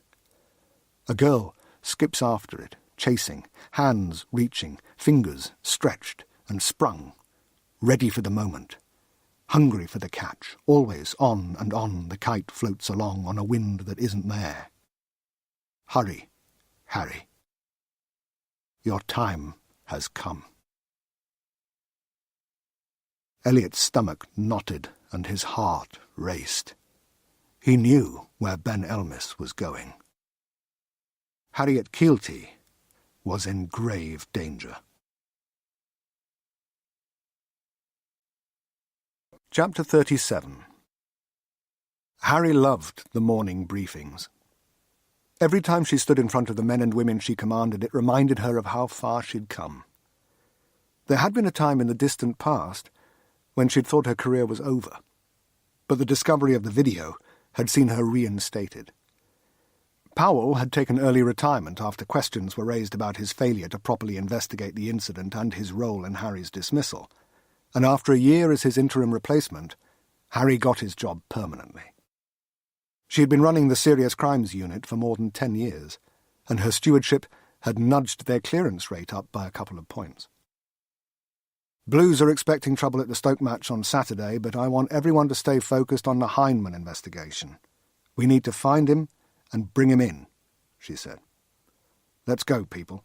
A girl skips after it, chasing, hands reaching, fingers stretched and sprung, ready for the moment, hungry for the catch. Always on and on the kite floats along on a wind that isn't there. Hurry, Harry. Your time has come. Elliot's stomach knotted and his heart raced. He knew where Ben Elmis was going. Harriet Keelty was in grave danger. Chapter 37. Harry loved the morning briefings. Every time she stood in front of the men and women she commanded, it reminded her of how far she'd come. There had been a time in the distant past when she'd thought her career was over, but the discovery of the video had seen her reinstated. Powell had taken early retirement after questions were raised about his failure to properly investigate the incident and his role in Harry's dismissal, and after a year as his interim replacement, Harry got his job permanently. She had been running the Serious Crimes Unit for more than 10 years, and her stewardship had nudged their clearance rate up by a couple of points. Blues are expecting trouble at the Stoke match on Saturday, but I want everyone to stay focused on the Heinemann investigation. We need to find him and bring him in, she said. Let's go, people.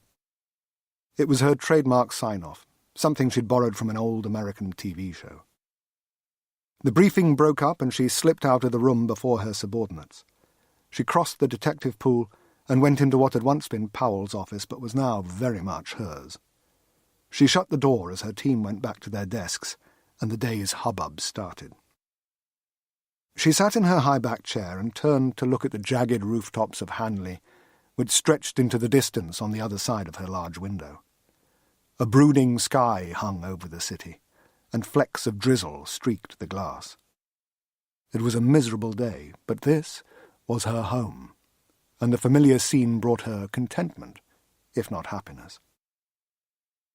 It was her trademark sign-off, something she'd borrowed from an old American TV show. The briefing broke up and she slipped out of the room before her subordinates. She crossed the detective pool and went into what had once been Powell's office but was now very much hers. She shut the door as her team went back to their desks and the day's hubbub started. She sat in her high-backed chair and turned to look at the jagged rooftops of Hanley, which stretched into the distance on the other side of her large window. A brooding sky hung over the city, and flecks of drizzle streaked the glass. It was a miserable day, but this was her home, and the familiar scene brought her contentment, if not happiness.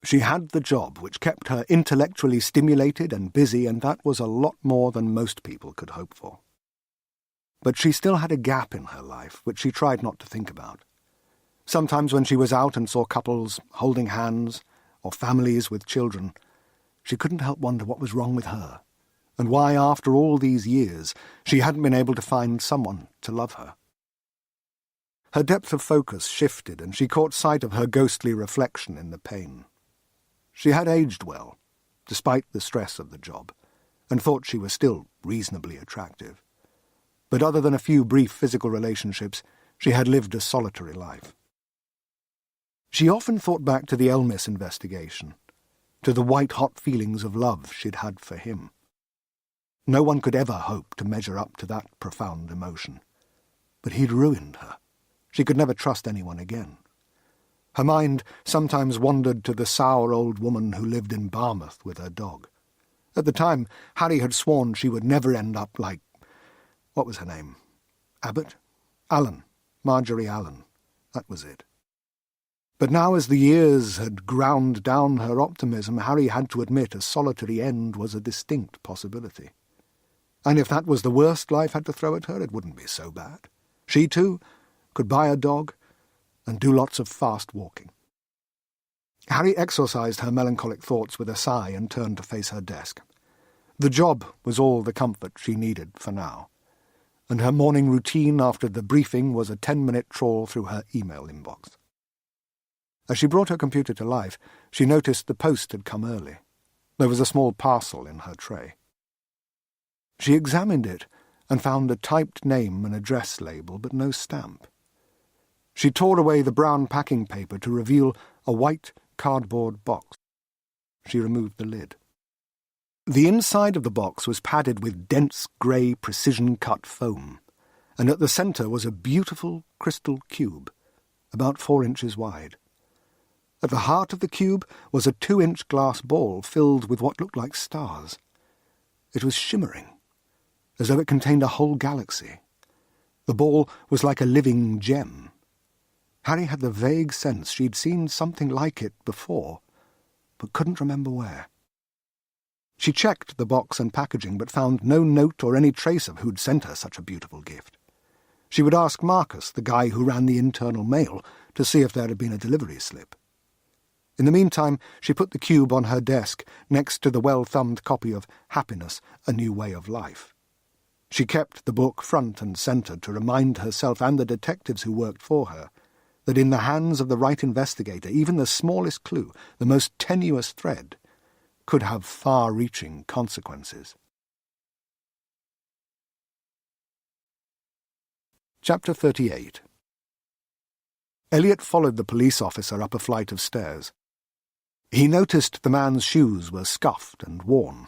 She had the job which kept her intellectually stimulated and busy, and that was a lot more than most people could hope for. But she still had a gap in her life which she tried not to think about. Sometimes when she was out and saw couples holding hands, or families with children, she couldn't help wonder what was wrong with her, and why, after all these years, she hadn't been able to find someone to love her. Her depth of focus shifted, and she caught sight of her ghostly reflection in the pane. She had aged well, despite the stress of the job, and thought she was still reasonably attractive. But other than a few brief physical relationships, she had lived a solitary life. She often thought back to the Elmis investigation, to the white-hot feelings of love she'd had for him. No one could ever hope to measure up to that profound emotion. But he'd ruined her. She could never trust anyone again. Her mind sometimes wandered to the sour old woman who lived in Barmouth with her dog. At the time, Harry had sworn she would never end up like... what was her name? Abbott? Allen. Marjorie Allen. That was it. But now, as the years had ground down her optimism, Harry had to admit a solitary end was a distinct possibility. And if that was the worst life had to throw at her, it wouldn't be so bad. She, too, could buy a dog and do lots of fast walking. Harry exorcised her melancholic thoughts with a sigh and turned to face her desk. The job was all the comfort she needed for now, and her morning routine after the briefing was a 10-minute trawl through her email inbox. As she brought her computer to life, she noticed the post had come early. There was a small parcel in her tray. She examined it and found a typed name and address label, but no stamp. She tore away the brown packing paper to reveal a white cardboard box. She removed the lid. The inside of the box was padded with dense grey precision-cut foam, and at the centre was a beautiful crystal cube, about 4 inches wide. At the heart of the cube was a 2-inch glass ball filled with what looked like stars. It was shimmering, as though it contained a whole galaxy. The ball was like a living gem. Harry had the vague sense she'd seen something like it before, but couldn't remember where. She checked the box and packaging, but found no note or any trace of who'd sent her such a beautiful gift. She would ask Marcus, the guy who ran the internal mail, to see if there had been a delivery slip. In the meantime, she put the cube on her desk next to the well-thumbed copy of Happiness, A New Way of Life. She kept the book front and centre to remind herself and the detectives who worked for her that in the hands of the right investigator, even the smallest clue, the most tenuous thread, could have far-reaching consequences. Chapter 38. Elliot followed the police officer up a flight of stairs. He noticed the man's shoes were scuffed and worn,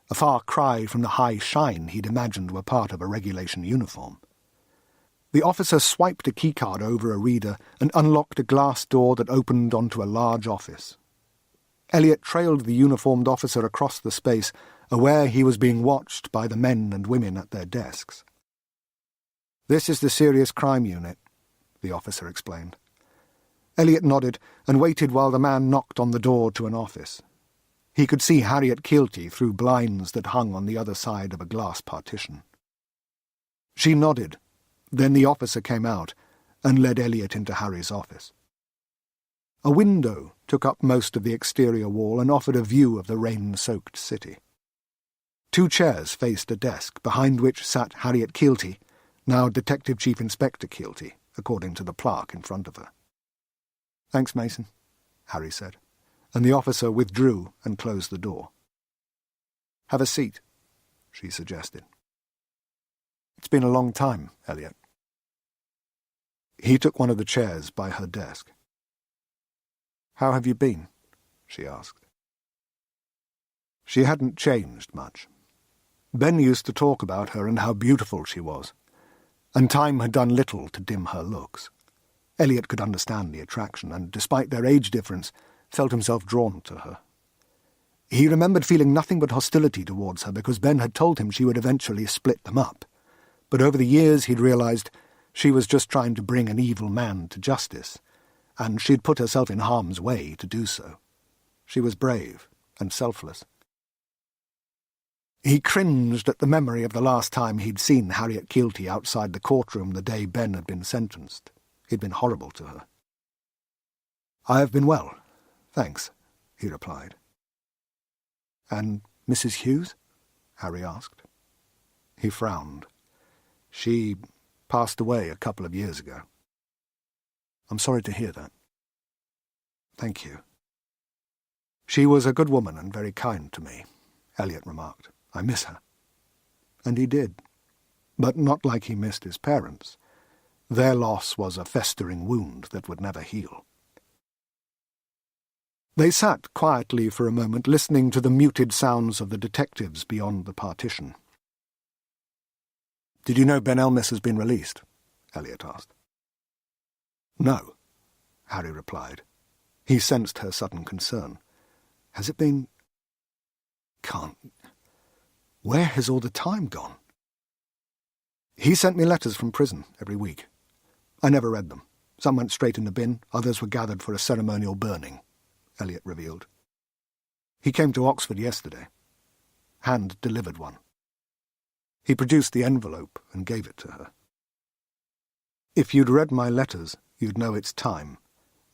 a far cry from the high shine he'd imagined were part of a regulation uniform. The officer swiped a keycard over a reader and unlocked a glass door that opened onto a large office. Elliot trailed the uniformed officer across the space, aware he was being watched by the men and women at their desks. "This is the Serious Crime Unit," the officer explained. Elliot nodded and waited while the man knocked on the door to an office. He could see Harriet Keelty through blinds that hung on the other side of a glass partition. She nodded. Then the officer came out and led Elliot into Harry's office. A window took up most of the exterior wall and offered a view of the rain-soaked city. 2 chairs faced a desk, behind which sat Harriet Keelty, now Detective Chief Inspector Keelty, according to the plaque in front of her. "Thanks, Mason," Harry said, and the officer withdrew and closed the door. "Have a seat," she suggested. "It's been a long time, Elliot." He took one of the chairs by her desk. "How have you been?" she asked. She hadn't changed much. Ben used to talk about her and how beautiful she was, and time had done little to dim her looks. Elliot could understand the attraction, and despite their age difference, felt himself drawn to her. He remembered feeling nothing but hostility towards her because Ben had told him she would eventually split them up. But over the years he'd realized she was just trying to bring an evil man to justice, and she'd put herself in harm's way to do so. She was brave and selfless. He cringed at the memory of the last time he'd seen Harriet Keelty outside the courtroom the day Ben had been sentenced. He'd been horrible to her. "I have been well, thanks," he replied. "And Mrs. Hughes?" Harry asked. He frowned. "She passed away a couple of years ago." "I'm sorry to hear that." "Thank you." "She was a good woman and very kind to me," Elliot remarked. "I miss her." And he did, but not like he missed his parents. Their loss was a festering wound that would never heal. They sat quietly for a moment, listening to the muted sounds of the detectives beyond the partition. "Did you know Ben Elmis has been released?" Elliot asked. "No," Harry replied. He sensed her sudden concern. "Has it been... Can't... Where has all the time gone?" "He sent me letters from prison every week. I never read them. Some went straight in the bin, others were gathered for a ceremonial burning," Elliot revealed. "He came to Oxford yesterday. Hand delivered one." He produced the envelope and gave it to her. "If you'd read my letters, you'd know it's time.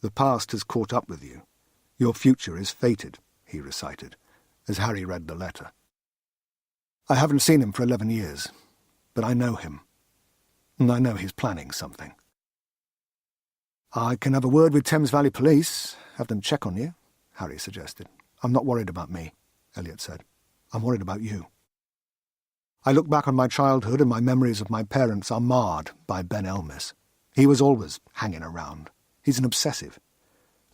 The past has caught up with you. Your future is fated," he recited, as Harry read the letter. "I haven't seen him for 11 years, but I know him, and I know he's planning something." "I can have a word with Thames Valley Police, have them check on you," Harry suggested. "I'm not worried about me," Elliot said. "I'm worried about you. I look back on my childhood and my memories of my parents are marred by Ben Elmis. He was always hanging around. He's an obsessive.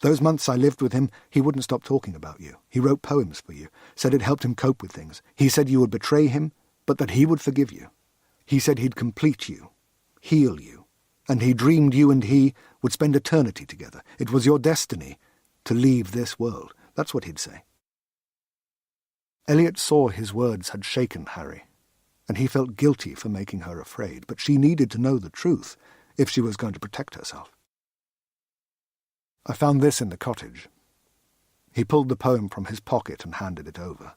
Those months I lived with him, he wouldn't stop talking about you. He wrote poems for you, said it helped him cope with things. He said you would betray him, but that he would forgive you. He said he'd complete you, heal you, and he dreamed you and he would spend eternity together. It was your destiny to leave this world. That's what he'd say." Elliot saw his words had shaken Harry, and he felt guilty for making her afraid, but she needed to know the truth if she was going to protect herself. "I found this in the cottage." He pulled the poem from his pocket and handed it over.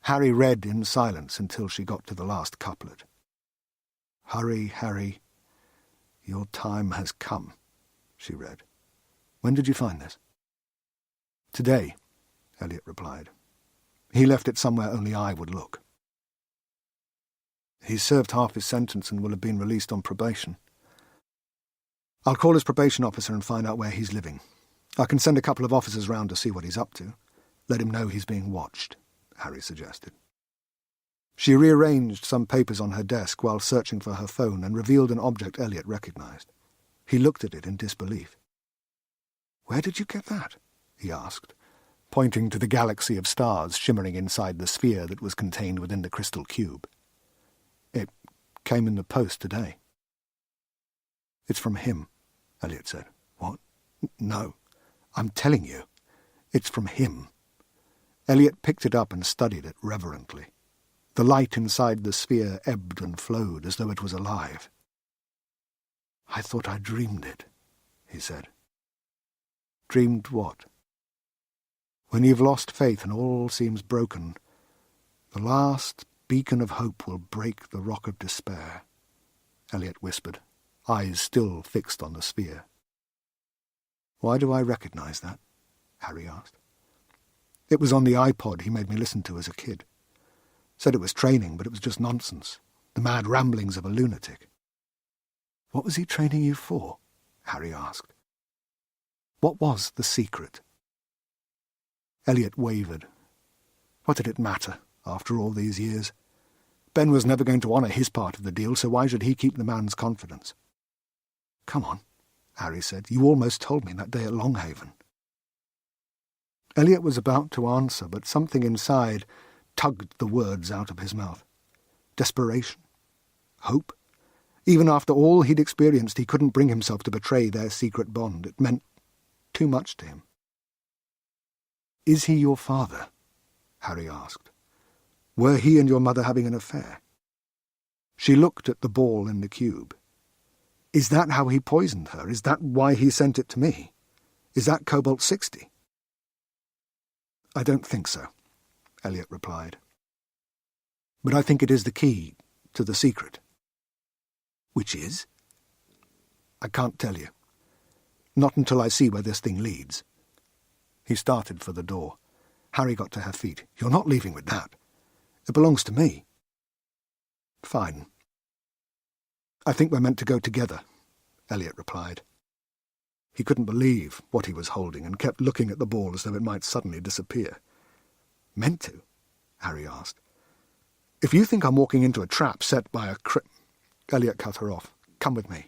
Harry read in silence until she got to the last couplet. "Hurry, Harry, your time has come," she read. "When did you find this?" "Today," Elliot replied. "He left it somewhere only I would look." "He's served half his sentence and will have been released on probation. I'll call his probation officer and find out where he's living. I can send a couple of officers round to see what he's up to. Let him know he's being watched," Harry suggested. She rearranged some papers on her desk while searching for her phone and revealed an object Elliot recognized. He looked at it in disbelief. "Where did you get that?" he asked, pointing to the galaxy of stars shimmering inside the sphere that was contained within the crystal cube. "It came in the post today." "It's from him," Elliot said. "What? No, I'm telling you, it's from him." Elliot picked it up and studied it reverently. The light inside the sphere ebbed and flowed as though it was alive. "I thought I dreamed it," he said. "Dreamed what?" "When you've lost faith and all seems broken, the last beacon of hope will break the rock of despair," Elliot whispered, eyes still fixed on the sphere. "Why do I recognize that?" Harry asked. "It was on the iPod he made me listen to as a kid. Said it was training, but it was just nonsense, the mad ramblings of a lunatic." "What was he training you for?" Harry asked. "What was the secret?" Elliot wavered. What did it matter, after all these years? Ben was never going to honour his part of the deal, so why should he keep the man's confidence? "Come on," Harry said. "You almost told me that day at Longhaven." Elliot was about to answer, but something inside tugged the words out of his mouth. Desperation? Hope? Even after all he'd experienced, he couldn't bring himself to betray their secret bond. It meant too much to him. "Is he your father?" Harry asked. "Were he and your mother having an affair?" She looked at the ball in the cube. "Is that how he poisoned her? Is that why he sent it to me? Is that Cobalt-60? I don't think so, Elliot replied. But I think it is the key to the secret. Which is? I can't tell you. Not until I see where this thing leads. He started for the door. Harry got to her feet. You're not leaving with that. It belongs to me. Fine. I think we're meant to go together, Elliot replied. He couldn't believe what he was holding and kept looking at the ball as though it might suddenly disappear. Meant to? Harry asked. If you think I'm walking into a trap set by a Elliot cut her off. Come with me.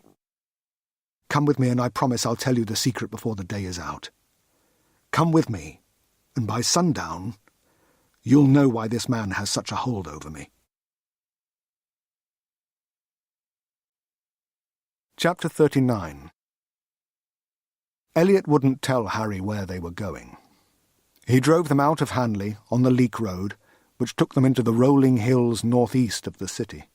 Come with me and I promise I'll tell you the secret before the day is out. Come with me, and by sundown, you'll know why this man has such a hold over me. Chapter 39. Elliot wouldn't tell Harry where they were going. He drove them out of Hanley on the Leek Road, which took them into the rolling hills northeast of the city.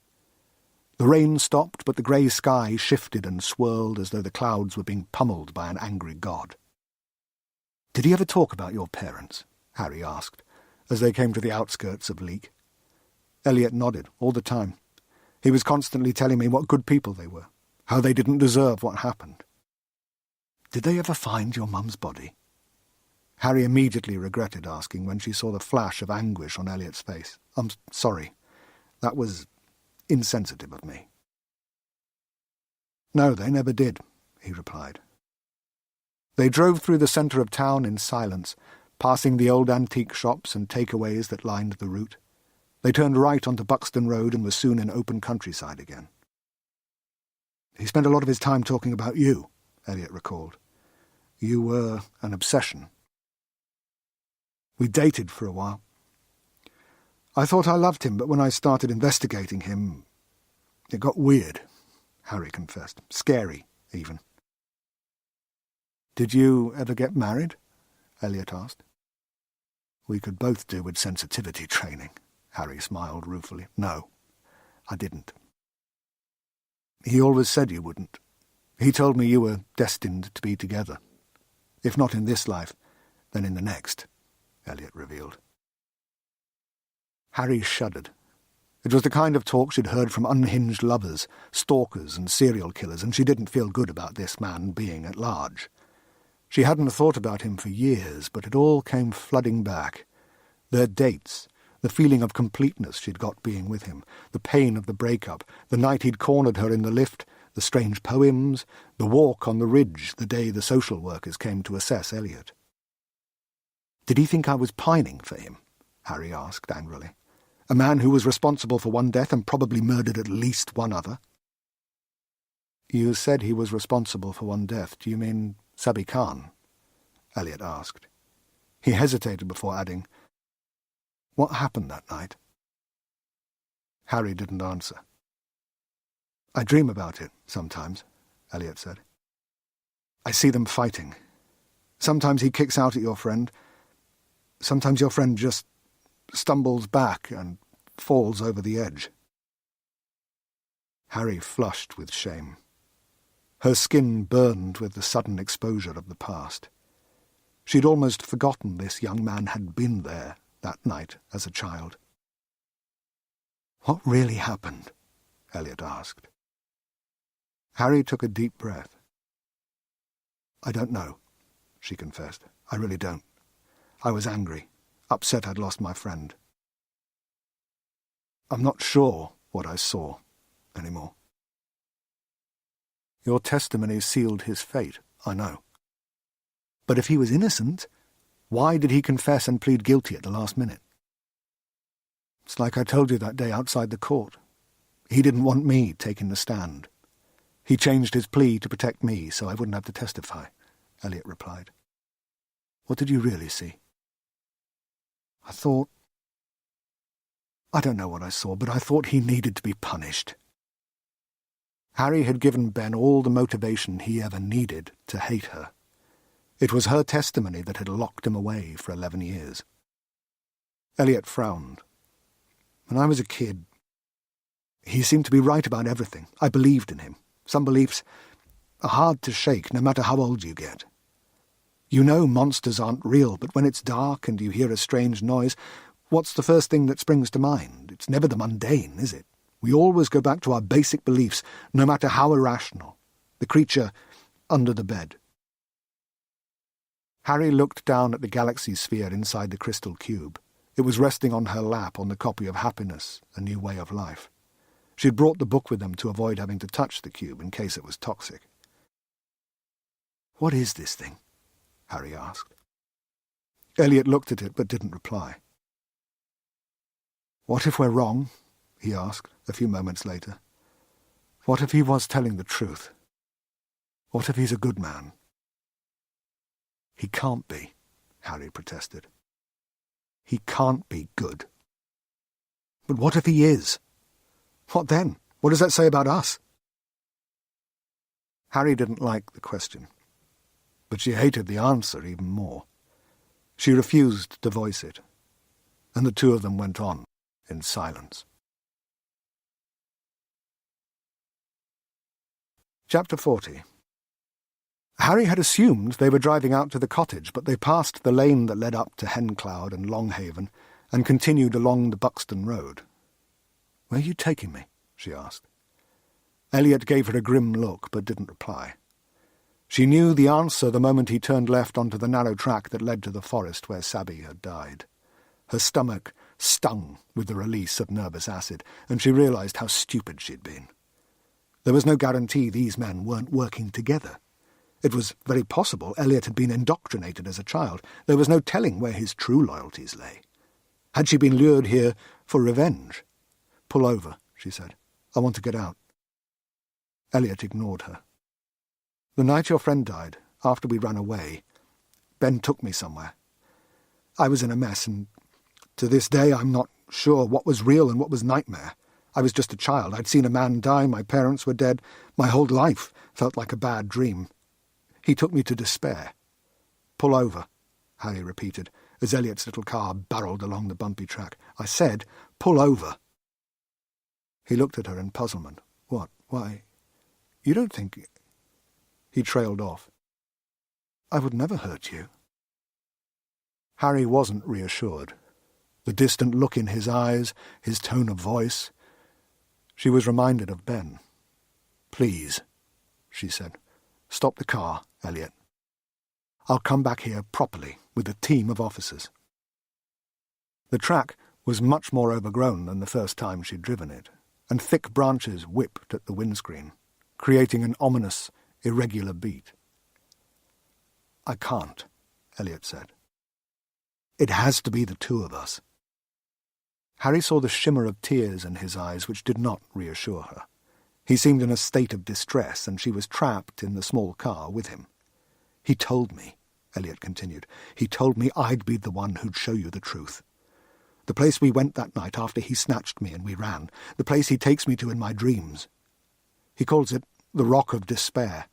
The rain stopped, but the grey sky shifted and swirled as though the clouds were being pummeled by an angry god. "Did he ever talk about your parents?" Harry asked, as they came to the outskirts of Leek. Elliot nodded, all the time. He was constantly telling me what good people they were, how they didn't deserve what happened. "Did they ever find your mum's body?" Harry immediately regretted asking when she saw the flash of anguish on Elliot's face. "I'm sorry. That was insensitive of me." "No, they never did," he replied. They drove through the centre of town in silence, passing the old antique shops and takeaways that lined the route. They turned right onto Buxton Road and were soon in open countryside again. "He spent a lot of his time talking about you," Elliot recalled. "You were an obsession." "We dated for a while. I thought I loved him, but when I started investigating him, it got weird," Harry confessed. "Scary, even." "Did you ever get married?" Elliot asked. "We could both do with sensitivity training," Harry smiled ruefully. "No, I didn't." "He always said you wouldn't. He told me you were destined to be together. If not in this life, then in the next," Elliot revealed. Harry shuddered. It was the kind of talk she'd heard from unhinged lovers, stalkers and serial killers, and she didn't feel good about this man being at large. She hadn't thought about him for years, but it all came flooding back. Their dates, the feeling of completeness she'd got being with him, the pain of the breakup, the night he'd cornered her in the lift, the strange poems, the walk on the ridge the day the social workers came to assess Elliot. "Did he think I was pining for him?" Harry asked angrily. "A man who was responsible for one death and probably murdered at least one other?" "You said he was responsible for one death. Do you mean Sabi Khan?" Elliot asked. He hesitated before adding, "What happened that night?" Harry didn't answer. "I dream about it sometimes," Elliot said. "I see them fighting. Sometimes he kicks out at your friend. Sometimes your friend just stumbles back and falls over the edge." Harry flushed with shame. Her skin burned with the sudden exposure of the past. She'd almost forgotten this young man had been there that night as a child. "What really happened?" Elliot asked. Harry took a deep breath. "I don't know," she confessed. "I really don't. I was angry, upset I'd lost my friend. I'm not sure what I saw anymore." "Your testimony sealed his fate, I know. But if he was innocent, why did he confess and plead guilty at the last minute?" "It's like I told you that day outside the court. He didn't want me taking the stand. He changed his plea to protect me so I wouldn't have to testify," Elliot replied. "What did you really see?" "I don't know what I saw, but I thought he needed to be punished." Harry had given Ben all the motivation he ever needed to hate her. It was her testimony that had locked him away for 11 years. Elliot frowned. "When I was a kid, he seemed to be right about everything. I believed in him. Some beliefs are hard to shake, no matter how old you get. You know monsters aren't real, but when it's dark and you hear a strange noise, what's the first thing that springs to mind? It's never the mundane, is it? We always go back to our basic beliefs, no matter how irrational. The creature under the bed. Harry looked down at the galaxy sphere inside the crystal cube. It was resting on her lap on the copy of Happiness, A New Way of Life. She had brought the book with them to avoid having to touch the cube in case it was toxic. "What is this thing?" Harry asked. Eliot looked at it but didn't reply. "What if we're wrong?" he asked a few moments later. "What if he was telling the truth? What if he's a good man?" "He can't be," Harry protested. "He can't be good." "But what if he is? What then? What does that say about us?" Harry didn't like the question, but she hated the answer even more. She refused to voice it, and the two of them went on in silence. Chapter 40. Harry had assumed they were driving out to the cottage, but they passed the lane that led up to Hencloud and Longhaven and continued along the Buxton Road. "Where are you taking me?" she asked. Eliot gave her a grim look, but didn't reply. She knew the answer the moment he turned left onto the narrow track that led to the forest where Sabby had died. Her stomach stung with the release of nervous acid, and she realised how stupid she'd been. There was no guarantee these men weren't working together. It was very possible Eliot had been indoctrinated as a child. There was no telling where his true loyalties lay. Had she been lured here for revenge? "Pull over," she said. "I want to get out." Eliot ignored her. "The night your friend died, after we ran away, Ben took me somewhere. I was in a mess, and to this day I'm not sure what was real and what was nightmare. I was just a child. I'd seen a man die, my parents were dead. My whole life felt like a bad dream. He took me to despair." "Pull over," Harry repeated, as Eliot's little car barreled along the bumpy track. "I said, pull over." He looked at her in puzzlement. "What? Why? You don't think—" He trailed off. "I would never hurt you." Harry wasn't reassured. The distant look in his eyes, his tone of voice. She was reminded of Ben. "Please," she said. "Stop the car, Eliot. I'll come back here properly with a team of officers." The track was much more overgrown than the first time she'd driven it, and thick branches whipped at the windscreen, creating an ominous, irregular beat. "I can't," Eliot said. "It has to be the two of us." Harry saw the shimmer of tears in his eyes, which did not reassure her. He seemed in a state of distress, and she was trapped in the small car with him. "He told me," Eliot continued, "he told me I'd be the one who'd show you the truth. The place we went that night after he snatched me and we ran, the place he takes me to in my dreams. He calls it the Rock of Despair."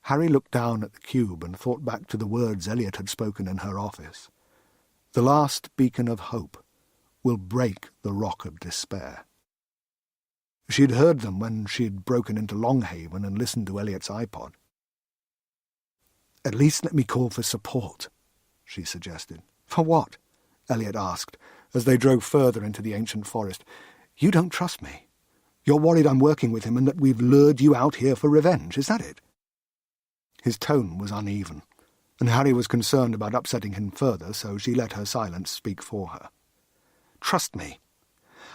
Harry looked down at the cube and thought back to the words Eliot had spoken in her office. "The last beacon of hope will break the Rock of Despair." She'd heard them when she'd broken into Longhaven and listened to Eliot's iPod. "At least let me call for support," she suggested. "For what?" Eliot asked, as they drove further into the ancient forest. "You don't trust me. You're worried I'm working with him and that we've lured you out here for revenge, is that it?" His tone was uneven, and Harry was concerned about upsetting him further, so she let her silence speak for her. "Trust me.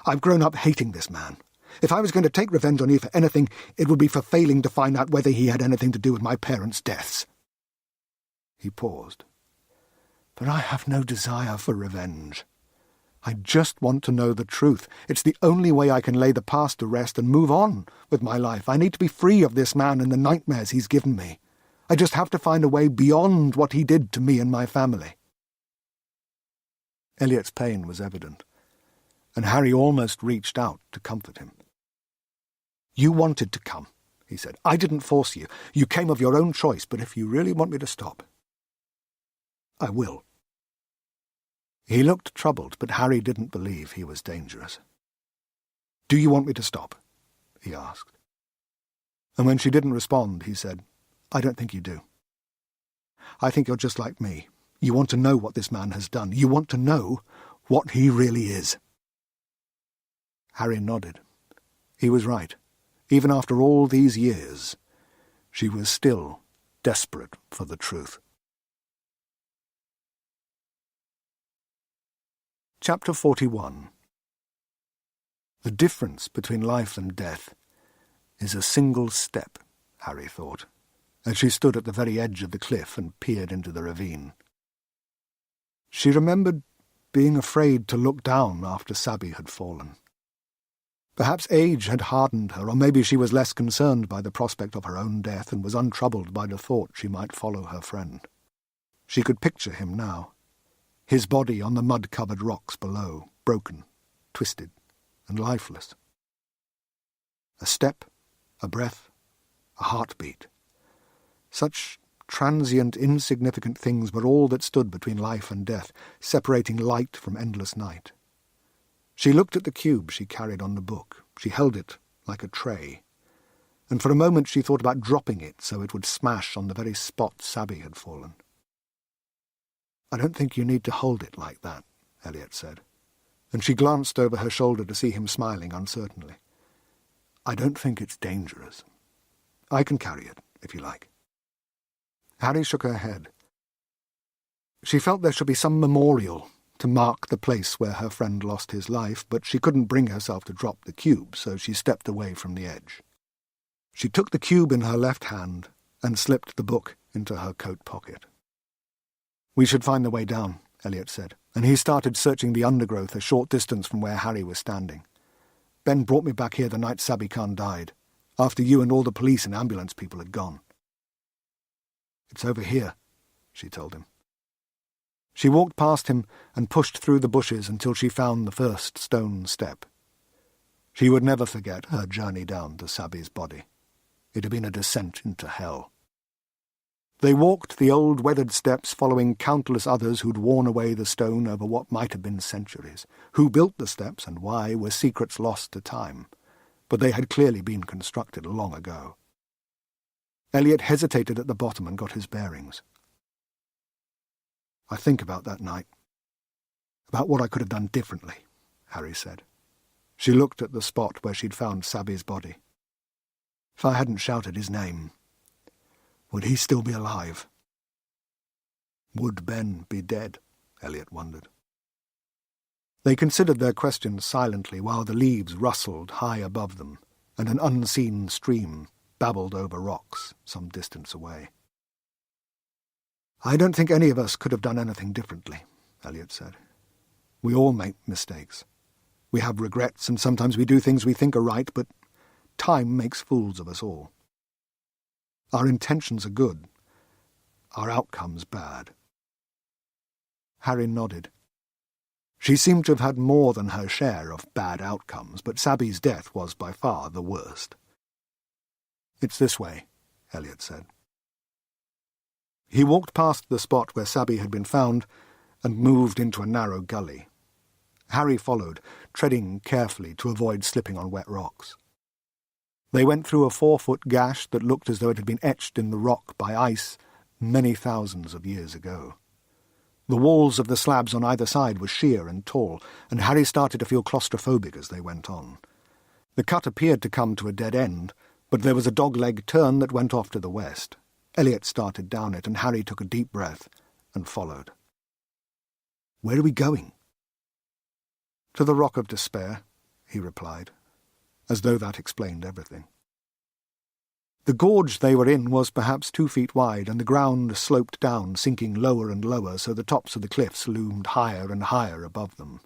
I've grown up hating this man. If I was going to take revenge on you for anything, it would be for failing to find out whether he had anything to do with my parents' deaths." He paused. "But I have no desire for revenge. I just want to know the truth. It's the only way I can lay the past to rest and move on with my life. I need to be free of this man and the nightmares he's given me. I just have to find a way beyond what he did to me and my family." Eliot's pain was evident, and Harry almost reached out to comfort him. "You wanted to come," he said. "I didn't force you. You came of your own choice, but if you really want me to stop, I will." He looked troubled, but Harry didn't believe he was dangerous. "Do you want me to stop?" he asked. And when she didn't respond, he said, "I don't think you do." I think you're just like me. You want to know what this man has done. You want to know what he really is." Harry nodded. He was right. Even after all these years, she was still desperate for the truth. Chapter 41. The difference between life and death is a single step, Harry thought, as she stood at the very edge of the cliff and peered into the ravine. She remembered being afraid to look down after Sabby had fallen. Perhaps age had hardened her, or maybe she was less concerned by the prospect of her own death and was untroubled by the thought she might follow her friend. She could picture him now, his body on the mud-covered rocks below, broken, twisted, and lifeless. A step, a breath, a heartbeat. Such transient, insignificant things were all that stood between life and death, separating light from endless night. She looked at the cube she carried on the book. She held it like a tray, and for a moment she thought about dropping it so it would smash on the very spot Sabby had fallen. "I don't think you need to hold it like that," Eliot said, and she glanced over her shoulder to see him smiling uncertainly. "I don't think it's dangerous. I can carry it, if you like." Harry shook her head. She felt there should be some memorial to mark the place where her friend lost his life, but she couldn't bring herself to drop the cube, so she stepped away from the edge. She took the cube in her left hand and slipped the book into her coat pocket. "We should find the way down," Eliot said, and he started searching the undergrowth a short distance from where Harry was standing. "Ben brought me back here the night Sabby Khan died, after you and all the police and ambulance people had gone." "It's over here," she told him. She walked past him and pushed through the bushes until she found the first stone step. She would never forget her journey down to Sabby's body. It had been a descent into hell. They walked the old weathered steps following countless others who'd worn away the stone over what might have been centuries. Who built the steps and why were secrets lost to time, but they had clearly been constructed long ago. Eliot hesitated at the bottom and got his bearings. "I think about that night, about what I could have done differently," Harry said. She looked at the spot where she'd found Sabby's body. "If I hadn't shouted his name, would he still be alive? Would Ben be dead?" Eliot wondered. They considered their questions silently while the leaves rustled high above them and an unseen stream babbled over rocks some distance away. "I don't think any of us could have done anything differently," Eliot said. "We all make mistakes. We have regrets, and sometimes we do things we think are right, but time makes fools of us all. Our intentions are good, our outcomes bad." Harry nodded. She seemed to have had more than her share of bad outcomes, but Sabby's death was by far the worst. "It's this way," Eliot said. He walked past the spot where Sabby had been found and moved into a narrow gully. Harry followed, treading carefully to avoid slipping on wet rocks. They went through a 4-foot gash that looked as though it had been etched in the rock by ice many thousands of years ago. The walls of the slabs on either side were sheer and tall, and Harry started to feel claustrophobic as they went on. The cut appeared to come to a dead end, but there was a dogleg turn that went off to the west. Eliot started down it, and Harry took a deep breath and followed. "Where are we going?" "To the Rock of Despair," he replied, as though that explained everything. The gorge they were in was perhaps 2 feet wide, and the ground sloped down, sinking lower and lower, so the tops of the cliffs loomed higher and higher above them.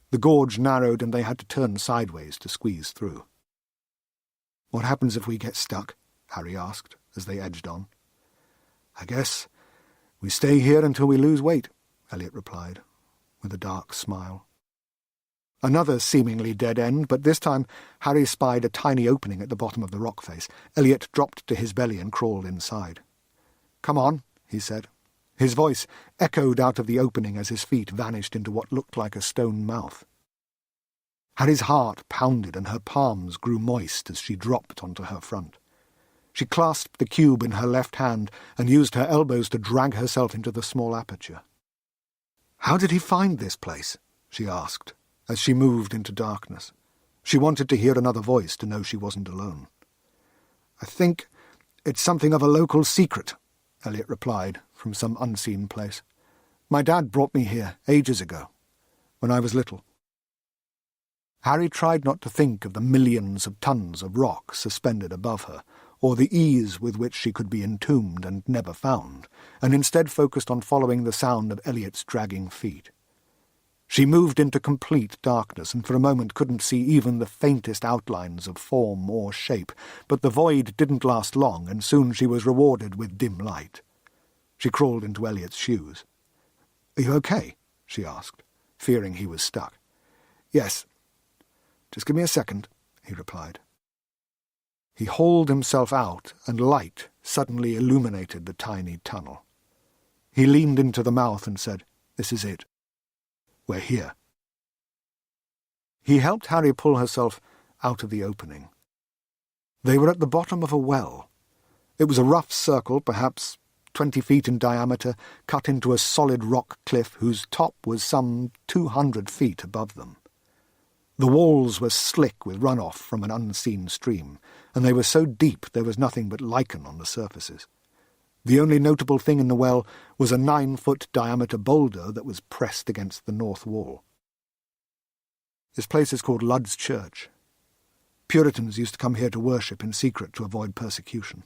The gorge narrowed, and they had to turn sideways to squeeze through. "What happens if we get stuck?" Harry asked, as they edged on. "I guess we stay here until we lose weight," Eliot replied, with a dark smile. Another seemingly dead end, but this time Harry spied a tiny opening at the bottom of the rock face. Eliot dropped to his belly and crawled inside. "Come on," he said. His voice echoed out of the opening as his feet vanished into what looked like a stone mouth. Harry's heart pounded and her palms grew moist as she dropped onto her front. She clasped the cube in her left hand and used her elbows to drag herself into the small aperture. "How did he find this place?" she asked, as she moved into darkness. She wanted to hear another voice to know she wasn't alone. "I think it's something of a local secret," Elliot replied, from some unseen place. "My dad brought me here ages ago, when I was little." Harry tried not to think of the millions of tons of rock suspended above her, or the ease with which she could be entombed and never found, and instead focused on following the sound of Elliot's dragging feet. She moved into complete darkness, and for a moment couldn't see even the faintest outlines of form or shape, but the void didn't last long, and soon she was rewarded with dim light. She crawled into Elliot's shoes. "Are you okay?" she asked, fearing he was stuck. "Yes. Just give me a second," he replied. He hauled himself out, and light suddenly illuminated the tiny tunnel. He leaned into the mouth and said, "This is it. We're here." He helped Harry pull herself out of the opening. They were at the bottom of a well. It was a rough circle, perhaps 20 feet in diameter, cut into a solid rock cliff whose top was some 200 feet above them. The walls were slick with runoff from an unseen stream, and they were so deep there was nothing but lichen on the surfaces. The only notable thing in the well was a 9-foot diameter boulder that was pressed against the north wall. This place is called Ludd's Church. Puritans used to come here to worship in secret to avoid persecution.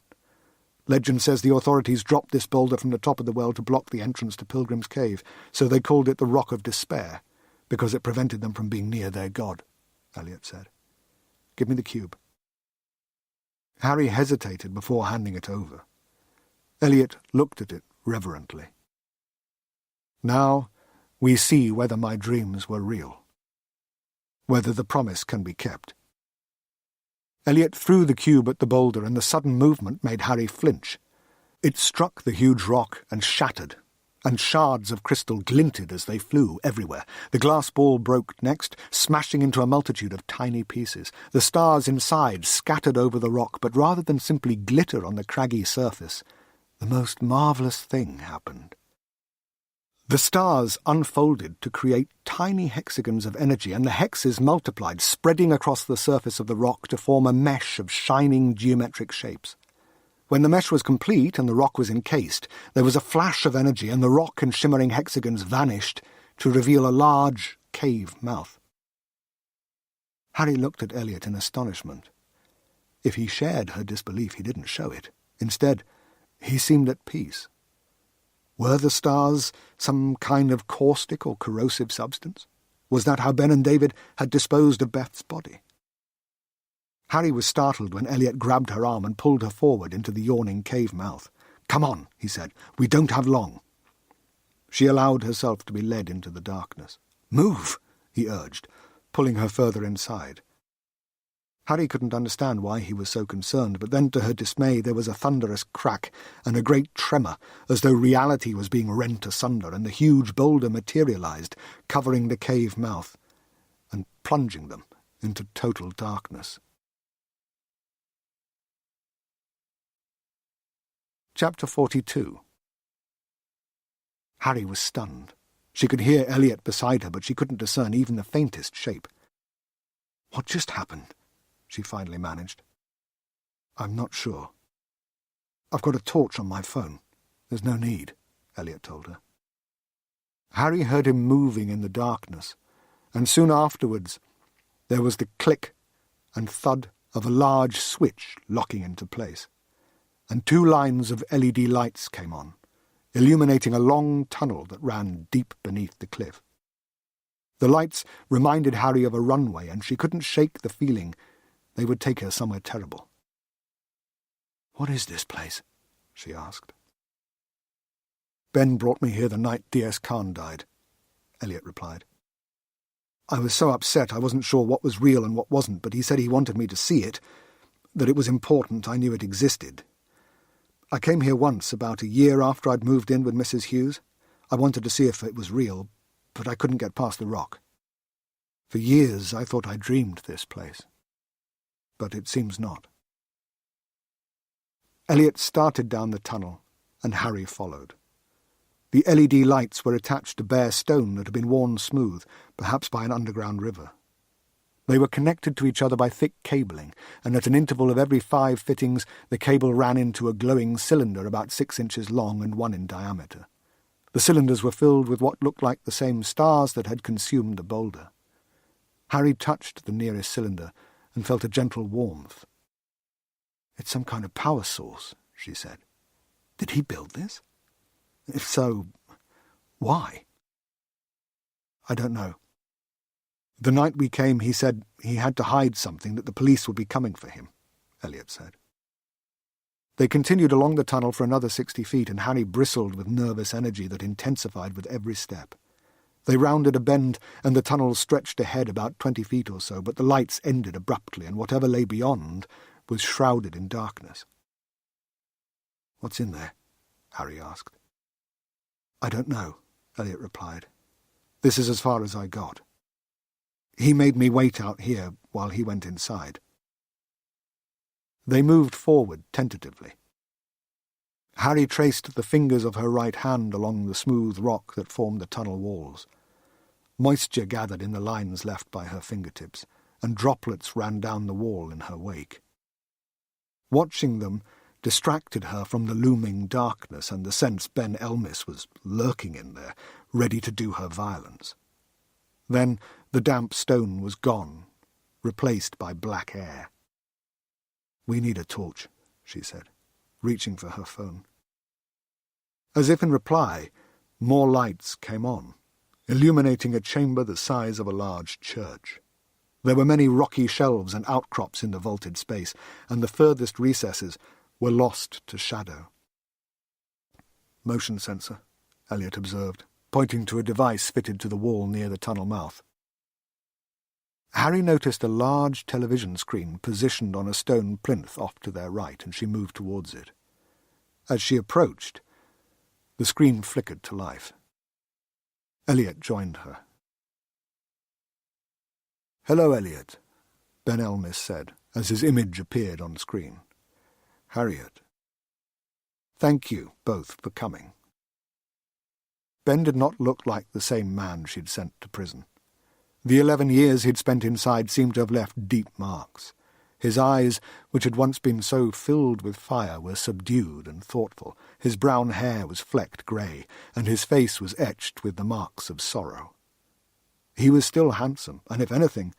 Legend says the authorities dropped this boulder from the top of the well to block the entrance to Pilgrim's Cave, so they called it the Rock of Despair, because it prevented them from being near their god, Elliot said. "Give me the cube." Harry hesitated before handing it over. Elliot looked at it reverently. "Now we see whether my dreams were real, whether the promise can be kept." Elliot threw the cube at the boulder, and the sudden movement made Harry flinch. It struck the huge rock and shattered, and shards of crystal glinted as they flew everywhere. The glass ball broke next, smashing into a multitude of tiny pieces. The stars inside scattered over the rock, but rather than simply glitter on the craggy surface, the most marvellous thing happened. The stars unfolded to create tiny hexagons of energy, and the hexes multiplied, spreading across the surface of the rock to form a mesh of shining geometric shapes. When the mesh was complete and the rock was encased, there was a flash of energy, and the rock and shimmering hexagons vanished to reveal a large cave mouth. Harry looked at Elliot in astonishment. If he shared her disbelief, he didn't show it. Instead, he seemed at peace. Were the stars some kind of caustic or corrosive substance? Was that how Ben and David had disposed of Beth's body? Harry was startled when Elliot grabbed her arm and pulled her forward into the yawning cave mouth. "Come on," he said. "We don't have long." She allowed herself to be led into the darkness. "Move," he urged, pulling her further inside. Harry couldn't understand why he was so concerned, but then to her dismay there was a thunderous crack and a great tremor, as though reality was being rent asunder, and the huge boulder materialized, covering the cave mouth and plunging them into total darkness. Chapter 42. Harry was stunned. She could hear Elliot beside her, but she couldn't discern even the faintest shape. "What just happened?" she finally managed. "I'm not sure. I've got a torch on my phone. There's no need," Elliot told her. Harry heard him moving in the darkness, and soon afterwards there was the click and thud of a large switch locking into place, and 2 lines of LED lights came on, illuminating a long tunnel that ran deep beneath the cliff. The lights reminded Harry of a runway, and she couldn't shake the feeling they would take her somewhere terrible. "What is this place?" she asked. "Ben brought me here the night D.S. Khan died," Elliot replied. "I was so upset I wasn't sure what was real and what wasn't, but he said he wanted me to see it, that it was important I knew it existed. I came here once, about a year after I'd moved in with Mrs. Hughes. I wanted to see if it was real, but I couldn't get past the rock. For years I thought I dreamed this place, but it seems not." Elliot started down the tunnel, and Harry followed. The LED lights were attached to bare stone that had been worn smooth, perhaps by an underground river. They were connected to each other by thick cabling, and at an interval of every 5 fittings the cable ran into a glowing cylinder about 6 inches long and 1 in diameter. The cylinders were filled with what looked like the same stars that had consumed the boulder. Harry touched the nearest cylinder and felt a gentle warmth. "It's some kind of power source," she said. "Did he build this? If so, why?" "I don't know. The night we came, he said he had to hide something, that the police would be coming for him," Elliot said. They continued along the tunnel for another 60 feet, and Harry bristled with nervous energy that intensified with every step. They rounded a bend, and the tunnel stretched ahead about 20 feet or so, but the lights ended abruptly, and whatever lay beyond was shrouded in darkness. "What's in there?" Harry asked. "I don't know," Elliot replied. "This is as far as I got. He made me wait out here while he went inside." They moved forward tentatively. Harry traced the fingers of her right hand along the smooth rock that formed the tunnel walls. Moisture gathered in the lines left by her fingertips, and droplets ran down the wall in her wake. Watching them distracted her from the looming darkness and the sense Ben Elmis was lurking in there, ready to do her violence. Then the damp stone was gone, replaced by black air. "We need a torch," she said, reaching for her phone. As if in reply, more lights came on, illuminating a chamber the size of a large church. There were many rocky shelves and outcrops in the vaulted space, and the furthest recesses were lost to shadow. "Motion sensor," Elliot observed, pointing to a device fitted to the wall near the tunnel mouth. Harry noticed a large television screen positioned on a stone plinth off to their right, and she moved towards it. As she approached, the screen flickered to life. Elliot joined her. "Hello, Elliot," Ben Elmis said, as his image appeared on screen. "Harriet. Thank you both for coming." Ben did not look like the same man she'd sent to prison. The 11 years he'd spent inside seemed to have left deep marks. His eyes, which had once been so filled with fire, were subdued and thoughtful. His brown hair was flecked grey, and his face was etched with the marks of sorrow. He was still handsome, and if anything,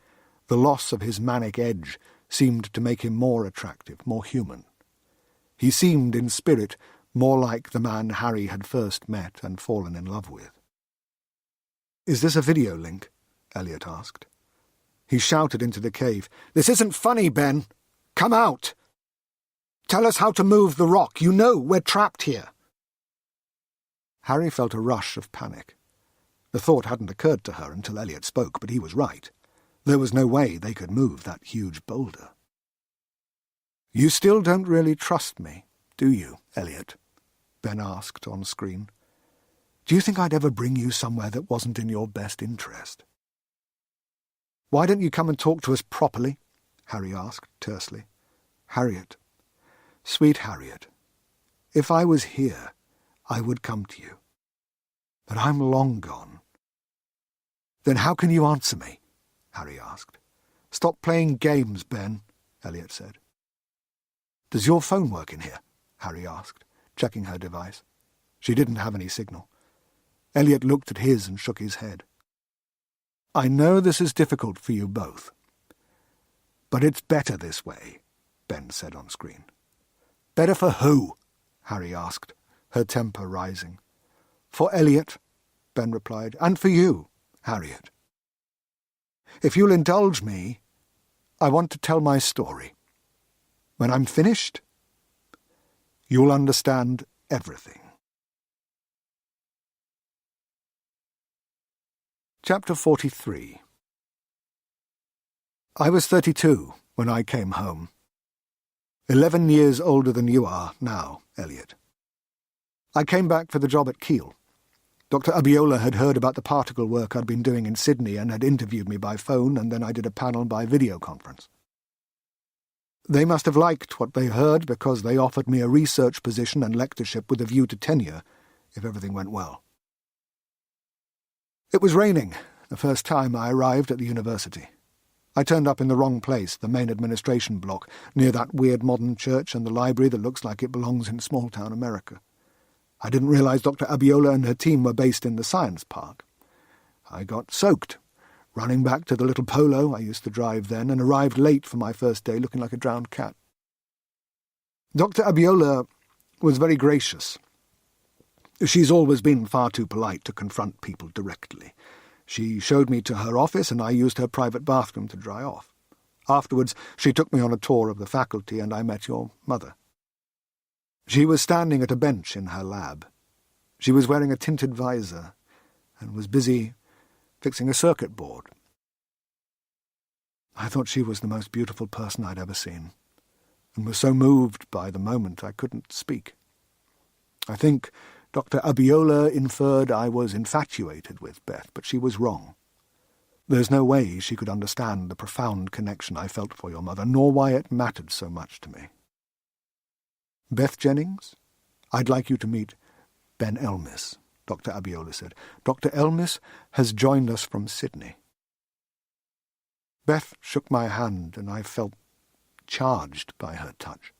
the loss of his manic edge seemed to make him more attractive, more human. He seemed, in spirit, more like the man Harry had first met and fallen in love with. "Is this a video link?" Elliot asked. He shouted into the cave, "This isn't funny, Ben! Come out! Tell us how to move the rock. You know we're trapped here." Harry felt a rush of panic. The thought hadn't occurred to her until Elliot spoke, but he was right. There was no way they could move that huge boulder. "You still don't really trust me, do you, Elliot?" Ben asked on screen. "Do you think I'd ever bring you somewhere that wasn't in your best interest?" "Why don't you come and talk to us properly?" Harry asked tersely. "Harriet, sweet Harriet, if I was here, I would come to you. But I'm long gone." "Then how can you answer me?" Harry asked. "Stop playing games, Ben," Elliot said. "Does your phone work in here?" Harry asked, checking her device. She didn't have any signal. Elliot looked at his and shook his head. "I know this is difficult for you both. But it's better this way," Ben said on screen. "Better for who?" Harry asked, her temper rising. "For Elliot," Ben replied, "and for you, Harriet. If you'll indulge me, I want to tell my story. When I'm finished, you'll understand everything." Chapter 43. I was 32 when I came home. 11 years older than you are now, Elliot. I came back for the job at Kiel. Dr. Abiola had heard about the particle work I'd been doing in Sydney and had interviewed me by phone, and then I did a panel by video conference. They must have liked what they heard because they offered me a research position and lectureship with a view to tenure, if everything went well. It was raining the first time I arrived at the university. I turned up in the wrong place, the main administration block, near that weird modern church and the library that looks like it belongs in small-town America. I didn't realize Dr. Abiola and her team were based in the science park. I got soaked, running back to the little Polo I used to drive then, and arrived late for my first day looking like a drowned cat. Dr. Abiola was very gracious. She's always been far too polite to confront people directly. She showed me to her office, and I used her private bathroom to dry off. Afterwards, she took me on a tour of the faculty, and I met your mother. She was standing at a bench in her lab. She was wearing a tinted visor and was busy fixing a circuit board. I thought she was the most beautiful person I'd ever seen, and was so moved by the moment I couldn't speak. I think Dr. Abiola inferred I was infatuated with Beth, but she was wrong. There's no way she could understand the profound connection I felt for your mother, nor why it mattered so much to me. Beth Jennings, I'd like you to meet Ben Elmis, Dr. Abiola said. Dr. Elmis has joined us from Sydney. Beth shook my hand, and I felt charged by her touch.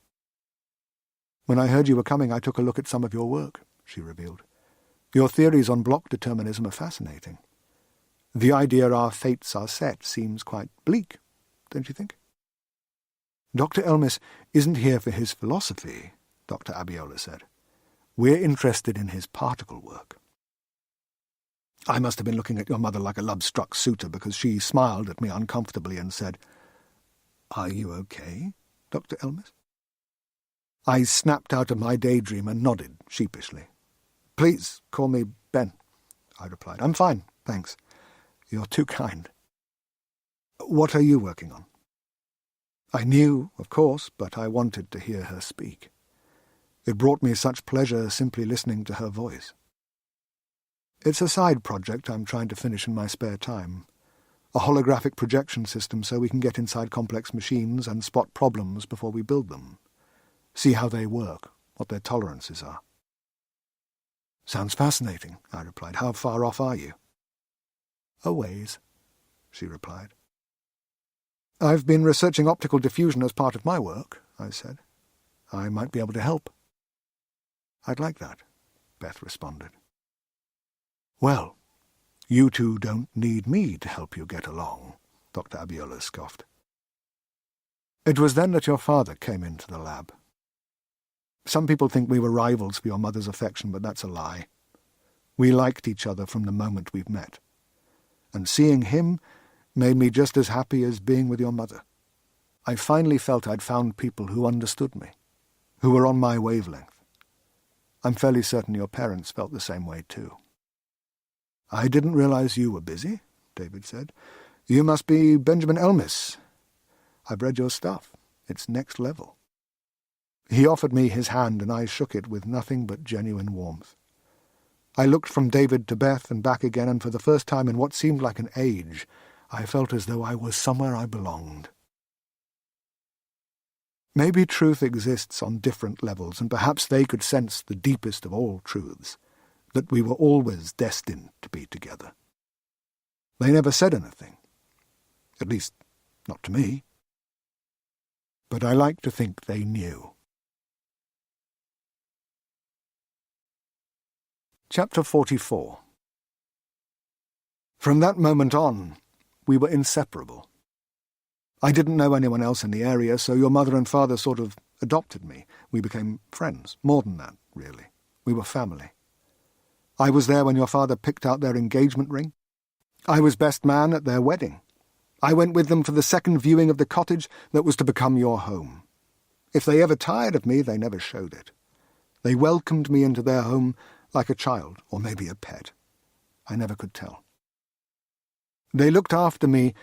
When I heard you were coming, I took a look at some of your work, she revealed. Your theories on block determinism are fascinating. The idea our fates are set seems quite bleak, don't you think? Dr. Elmis isn't here for his philosophy, Dr. Abiola said. We're interested in his particle work. I must have been looking at your mother like a love-struck suitor, because she smiled at me uncomfortably and said, Are you okay, Dr. Elmis? I snapped out of my daydream and nodded sheepishly. Please call me Ben, I replied. I'm fine, thanks. You're too kind. What are you working on? I knew, of course, but I wanted to hear her speak. It brought me such pleasure simply listening to her voice. It's a side project I'm trying to finish in my spare time. A holographic projection system so we can get inside complex machines and spot problems before we build them. See how they work, what their tolerances are. Sounds fascinating, I replied. How far off are you? A ways, she replied. I've been researching optical diffusion as part of my work, I said. I might be able to help. I'd like that, Beth responded. Well, you two don't need me to help you get along, Dr. Abiola scoffed. It was then that your father came into the lab. Some people think we were rivals for your mother's affection, but that's a lie. We liked each other from the moment we've met. And seeing him made me just as happy as being with your mother. I finally felt I'd found people who understood me, who were on my wavelength. I'm fairly certain your parents felt the same way too. I didn't realize you were busy, David said. You must be Benjamin Elmis. I've read your stuff. It's next level. He offered me his hand, and I shook it with nothing but genuine warmth. I looked from David to Beth and back again, and for the first time in what seemed like an age, I felt as though I was somewhere I belonged. Maybe truth exists on different levels, and perhaps they could sense the deepest of all truths, that we were always destined to be together. They never said anything. At least, not to me. But I like to think they knew. Chapter 44. From that moment on, we were inseparable. I didn't know anyone else in the area, so your mother and father sort of adopted me. We became friends. More than that, really. We were family. I was there when your father picked out their engagement ring. I was best man at their wedding. I went with them for the second viewing of the cottage that was to become your home. If they ever tired of me, they never showed it. They welcomed me into their home like a child, or maybe a pet. I never could tell. They looked after me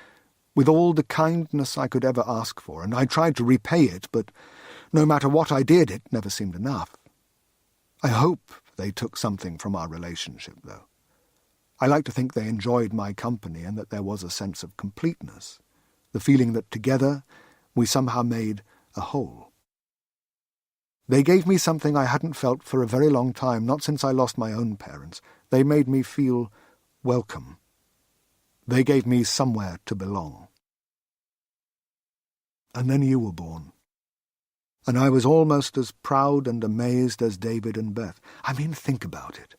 with all the kindness I could ever ask for, and I tried to repay it, but no matter what I did, it never seemed enough. I hope they took something from our relationship, though. I like to think they enjoyed my company and that there was a sense of completeness, the feeling that together we somehow made a whole. They gave me something I hadn't felt for a very long time, not since I lost my own parents. They made me feel welcome. They gave me somewhere to belong. And then you were born. And I was almost as proud and amazed as David and Beth. I mean, think about it.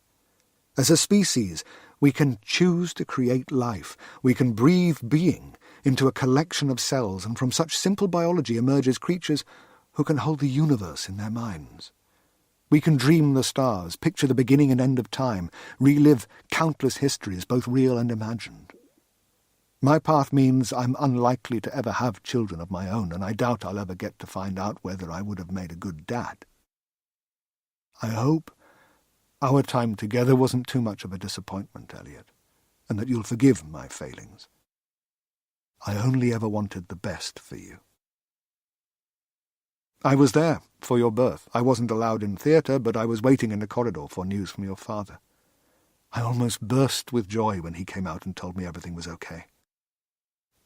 As a species, we can choose to create life. We can breathe being into a collection of cells, and from such simple biology emerges creatures who can hold the universe in their minds. We can dream the stars, picture the beginning and end of time, relive countless histories, both real and imagined. My path means I'm unlikely to ever have children of my own, and I doubt I'll ever get to find out whether I would have made a good dad. I hope our time together wasn't too much of a disappointment, Elliot, and that you'll forgive my failings. I only ever wanted the best for you. I was there for your birth. I wasn't allowed in theatre, but I was waiting in the corridor for news from your father. I almost burst with joy when he came out and told me everything was okay.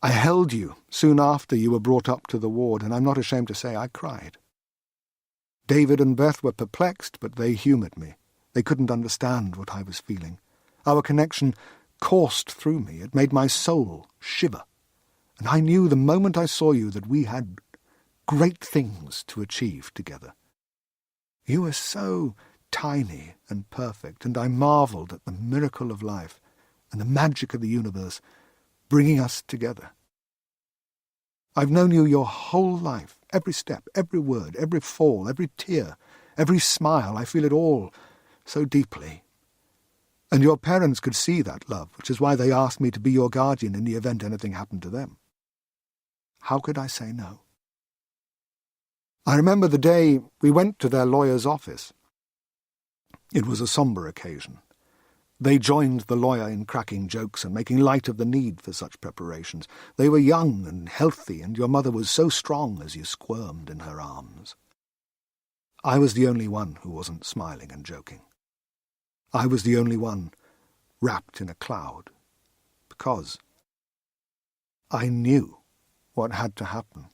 I held you soon after you were brought up to the ward, and I'm not ashamed to say I cried. David and Beth were perplexed, but they humoured me. They couldn't understand what I was feeling. Our connection coursed through me. It made my soul shiver. And I knew the moment I saw you that we had great things to achieve together. You were so tiny and perfect, and I marvelled at the miracle of life and the magic of the universe bringing us together. I've known you your whole life, every step, every word, every fall, every tear, every smile. I feel it all so deeply. And your parents could see that love, which is why they asked me to be your guardian in the event anything happened to them. How could I say no? I remember the day we went to their lawyer's office. It was a sombre occasion. They joined the lawyer in cracking jokes and making light of the need for such preparations. They were young and healthy, and your mother was so strong as you squirmed in her arms. I was the only one who wasn't smiling and joking. I was the only one wrapped in a cloud, because I knew what had to happen.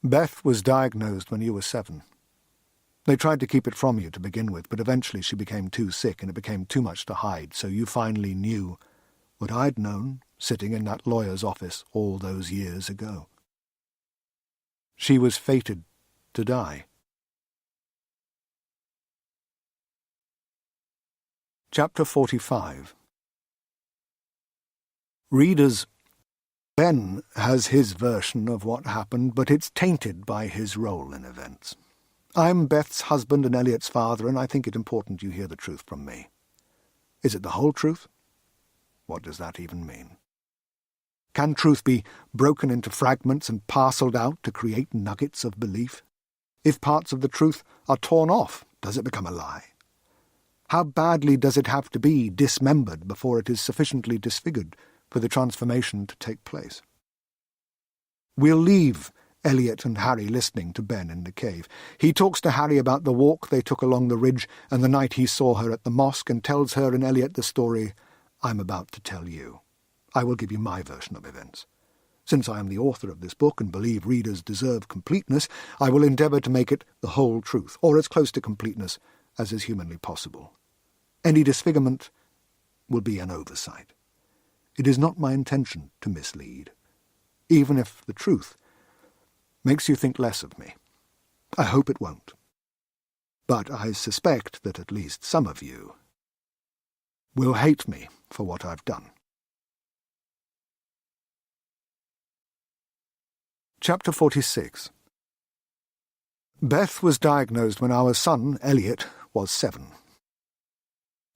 Beth was diagnosed when you were 7. They tried to keep it from you to begin with, but eventually she became too sick and it became too much to hide, so you finally knew what I'd known sitting in that lawyer's office all those years ago. She was fated to die. Chapter 45. Readers, Ben has his version of what happened, but it's tainted by his role in events. I'm Beth's husband and Elliot's father, and I think it important you hear the truth from me. Is it the whole truth? What does that even mean? Can truth be broken into fragments and parcelled out to create nuggets of belief? If parts of the truth are torn off, does it become a lie? How badly does it have to be dismembered before it is sufficiently disfigured for the transformation to take place? We'll leave Elliot and Harry listening to Ben in the cave. He talks to Harry about the walk they took along the ridge and the night he saw her at the mosque, and tells her and Elliot the story I'm about to tell you. I will give you my version of events. Since I am the author of this book and believe readers deserve completeness, I will endeavour to make it the whole truth, or as close to completeness as is humanly possible. Any disfigurement will be an oversight. It is not my intention to mislead, even if the truth makes you think less of me. I hope it won't. But I suspect that at least some of you will hate me for what I've done. Chapter 46. Beth was diagnosed when our son, Elliot, was 7.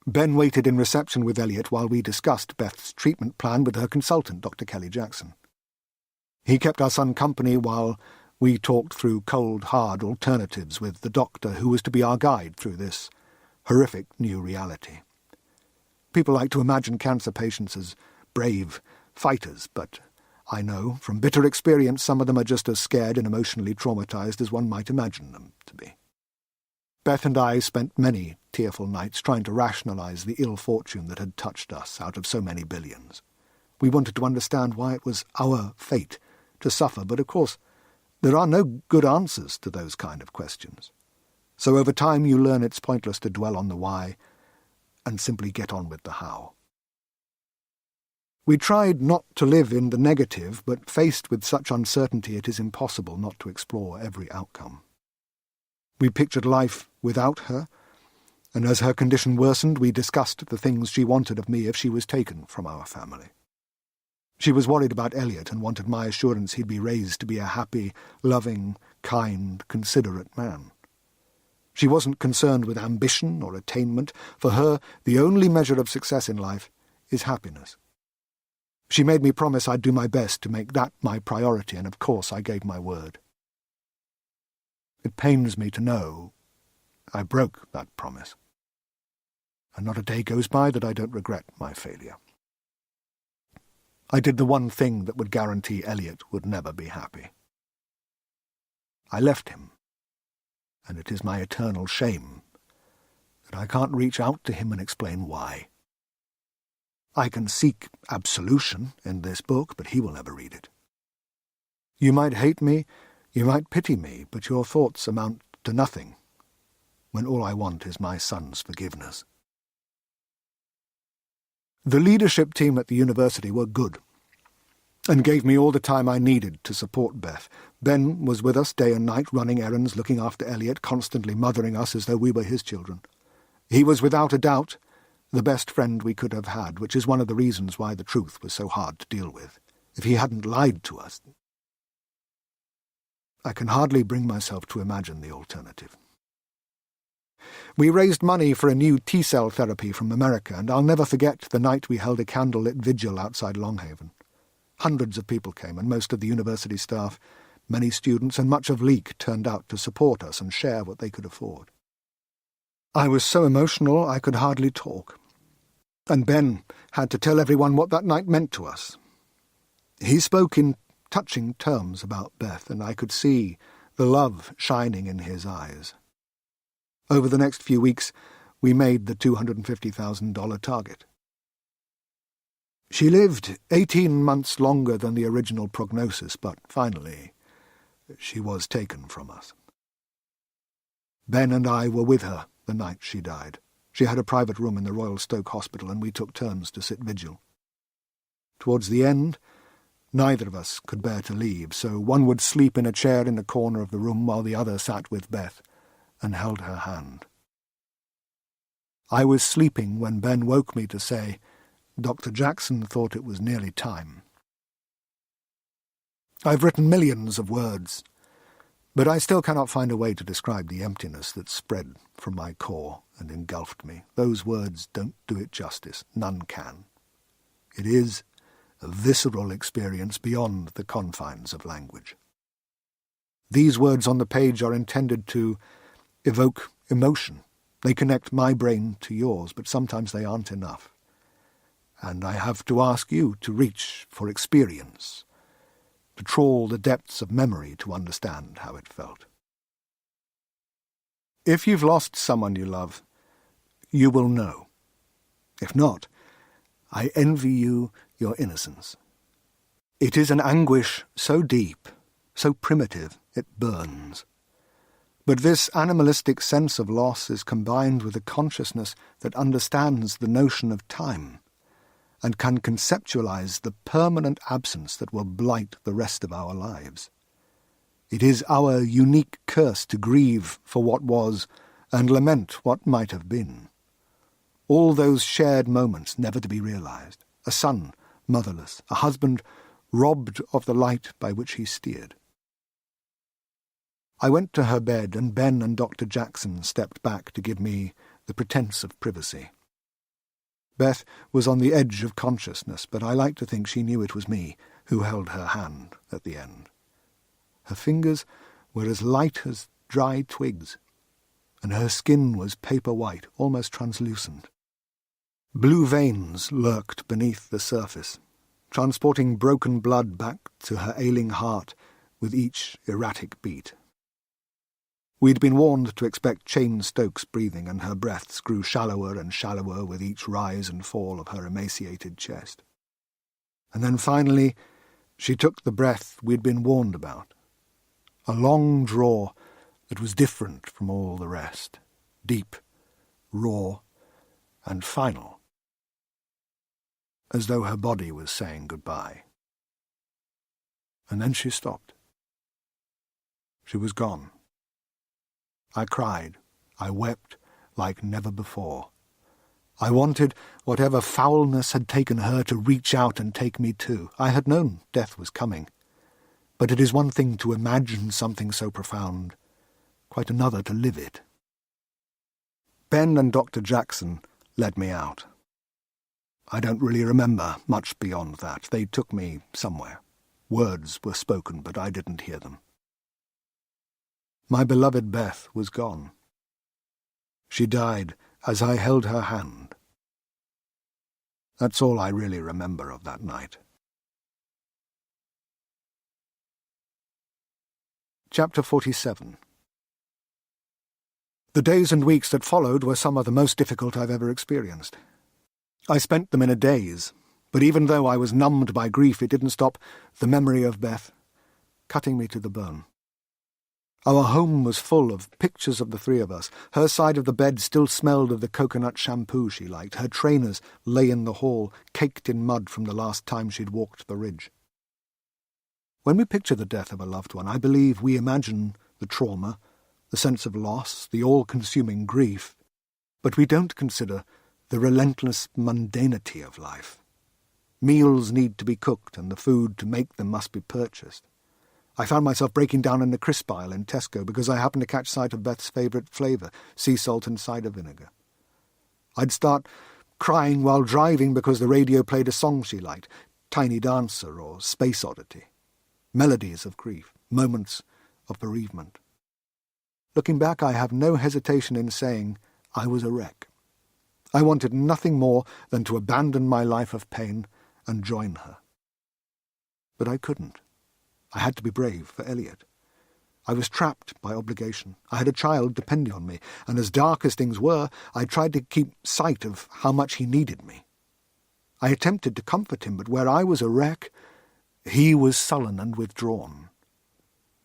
Ben waited in reception with Elliot while we discussed Beth's treatment plan with her consultant, Dr. Kelly Jackson. He kept our son company while we talked through cold, hard alternatives with the doctor who was to be our guide through this horrific new reality. People like to imagine cancer patients as brave fighters, but I know from bitter experience some of them are just as scared and emotionally traumatized as one might imagine them to be. Beth and I spent many tearful nights trying to rationalize the ill fortune that had touched us out of so many billions. We wanted to understand why it was our fate to suffer, but of course There are no good answers to those kind of questions. So over time you learn it's pointless to dwell on the why and simply get on with the how. We tried not to live in the negative, but faced with such uncertainty it is impossible not to explore every outcome. We pictured life without her, and as her condition worsened, we discussed the things she wanted of me if she was taken from our family. She was worried about Elliot and wanted my assurance he'd be raised to be a happy, loving, kind, considerate man. She wasn't concerned with ambition or attainment. For her, the only measure of success in life is happiness. She made me promise I'd do my best to make that my priority, and of course I gave my word. It pains me to know I broke that promise. And not a day goes by that I don't regret my failure. I did the one thing that would guarantee Elliot would never be happy. I left him, and it is my eternal shame that I can't reach out to him and explain why. I can seek absolution in this book, but he will never read it. You might hate me, you might pity me, but your thoughts amount to nothing when all I want is my son's forgiveness. The leadership team at the university were good and gave me all the time I needed to support Beth. Ben was with us day and night, running errands, looking after Elliot, constantly mothering us as though we were his children. He was without a doubt the best friend we could have had, which is one of the reasons why the truth was so hard to deal with. If he hadn't lied to us, I can hardly bring myself to imagine the alternative. We raised money for a new T-cell therapy from America, and I'll never forget the night we held a candlelit vigil outside Longhaven. Hundreds of people came, and most of the university staff, many students, and much of Leek turned out to support us and share what they could afford. I was so emotional I could hardly talk, and Ben had to tell everyone what that night meant to us. He spoke in touching terms about Beth, and I could see the love shining in his eyes. Over the next few weeks, we made the $250,000 target. She lived 18 months longer than the original prognosis, but finally, she was taken from us. Ben and I were with her the night she died. She had a private room in the Royal Stoke Hospital, and we took turns to sit vigil. Towards the end, neither of us could bear to leave, so one would sleep in a chair in the corner of the room while the other sat with Beth and held her hand. I was sleeping when Ben woke me to say, Dr. Jackson thought it was nearly time. I've written millions of words, but I still cannot find a way to describe the emptiness that spread from my core and engulfed me. Those words don't do it justice. None can. It is a visceral experience beyond the confines of language. These words on the page are intended to evoke emotion. They connect my brain to yours, but sometimes they aren't enough. And I have to ask you to reach for experience, to trawl the depths of memory to understand how it felt. If you've lost someone you love, you will know. If not, I envy you your innocence. It is an anguish so deep, so primitive, it burns. But this animalistic sense of loss is combined with a consciousness that understands the notion of time and can conceptualize the permanent absence that will blight the rest of our lives. It is our unique curse to grieve for what was and lament what might have been. All those shared moments never to be realized. A son motherless, a husband robbed of the light by which he steered. I went to her bed, and Ben and Dr. Jackson stepped back to give me the pretense of privacy. Beth was on the edge of consciousness, but I like to think she knew it was me who held her hand at the end. Her fingers were as light as dry twigs, and her skin was paper white, almost translucent. Blue veins lurked beneath the surface, transporting broken blood back to her ailing heart with each erratic beat. We'd been warned to expect Cheyne-Stokes breathing, and her breaths grew shallower and shallower with each rise and fall of her emaciated chest. And then finally she took the breath we'd been warned about. a long draw that was different from all the rest, deep, raw, and final, as though her body was saying goodbye. And then she stopped. She was gone. I cried. I wept like never before. I wanted whatever foulness had taken her to reach out and take me too. I had known death was coming. But it is one thing to imagine something so profound, quite another to live it. Ben and Dr. Jackson led me out. I don't really remember much beyond that. They took me somewhere. Words were spoken, but I didn't hear them. My beloved Beth was gone. She died as I held her hand. That's all I really remember of that night. Chapter 47. The days and weeks that followed were some of the most difficult I've ever experienced. I spent them in a daze, but even though I was numbed by grief, it didn't stop the memory of Beth cutting me to the bone. Our home was full of pictures of the three of us. Her side of the bed still smelled of the coconut shampoo she liked. Her trainers lay in the hall, caked in mud from the last time she'd walked the ridge. When we picture the death of a loved one, I believe we imagine the trauma, the sense of loss, the all-consuming grief, but we don't consider the relentless mundanity of life. Meals need to be cooked, and the food to make them must be purchased. I found myself breaking down in the crisp aisle in Tesco because I happened to catch sight of Beth's favourite flavour, sea salt and cider vinegar. I'd start crying while driving because the radio played a song she liked, Tiny Dancer or Space Oddity. Melodies of grief, moments of bereavement. Looking back, I have no hesitation in saying I was a wreck. I wanted nothing more than to abandon my life of pain and join her. But I couldn't. I had to be brave for Elliot. I was trapped by obligation. I had a child depending on me, and as dark as things were, I tried to keep sight of how much he needed me. I attempted to comfort him, but where I was a wreck, he was sullen and withdrawn.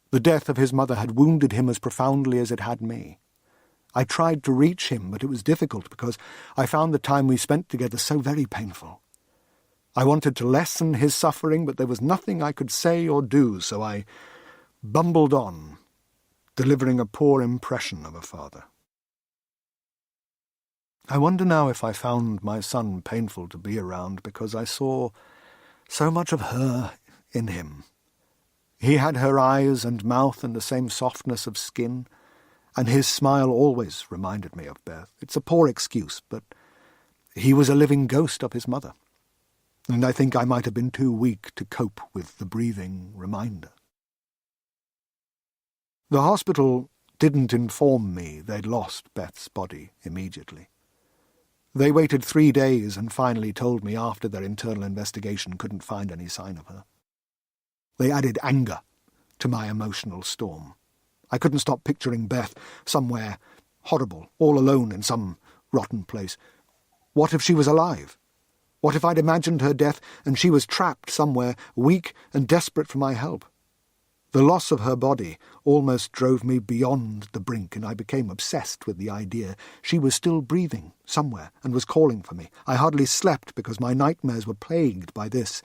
The death of his mother had wounded him as profoundly as it had me. I tried to reach him, but it was difficult because I found the time we spent together so very painful. I wanted to lessen his suffering, but there was nothing I could say or do, so I bumbled on, delivering a poor impression of a father. I wonder now if I found my son painful to be around because I saw so much of her in him. He had her eyes and mouth and the same softness of skin, and his smile always reminded me of Beth. It's a poor excuse, but he was a living ghost of his mother, and I think I might have been too weak to cope with the breathing reminder. The hospital didn't inform me they'd lost Beth's body immediately. They waited 3 days and finally told me after their internal investigation couldn't find any sign of her. They added anger to my emotional storm. I couldn't stop picturing Beth somewhere horrible, all alone in some rotten place. What if she was alive? What if I'd imagined her death and she was trapped somewhere, weak and desperate for my help? The loss of her body almost drove me beyond the brink, and I became obsessed with the idea she was still breathing somewhere and was calling for me. I hardly slept because my nightmares were plagued by this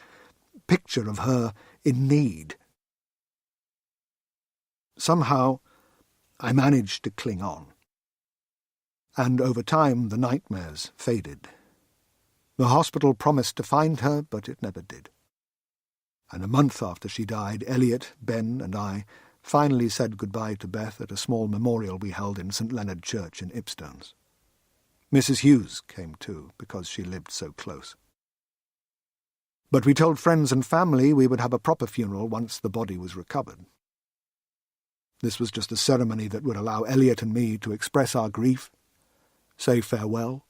picture of her in need. Somehow, I managed to cling on. And over time, the nightmares faded. The hospital promised to find her, but it never did. And a month after she died, Elliot, Ben, and I finally said goodbye to Beth at a small memorial we held in St. Leonard Church in Ipstones. Mrs. Hughes came too, because she lived so close. But we told friends and family we would have a proper funeral once the body was recovered. This was just a ceremony that would allow Elliot and me to express our grief, say farewell,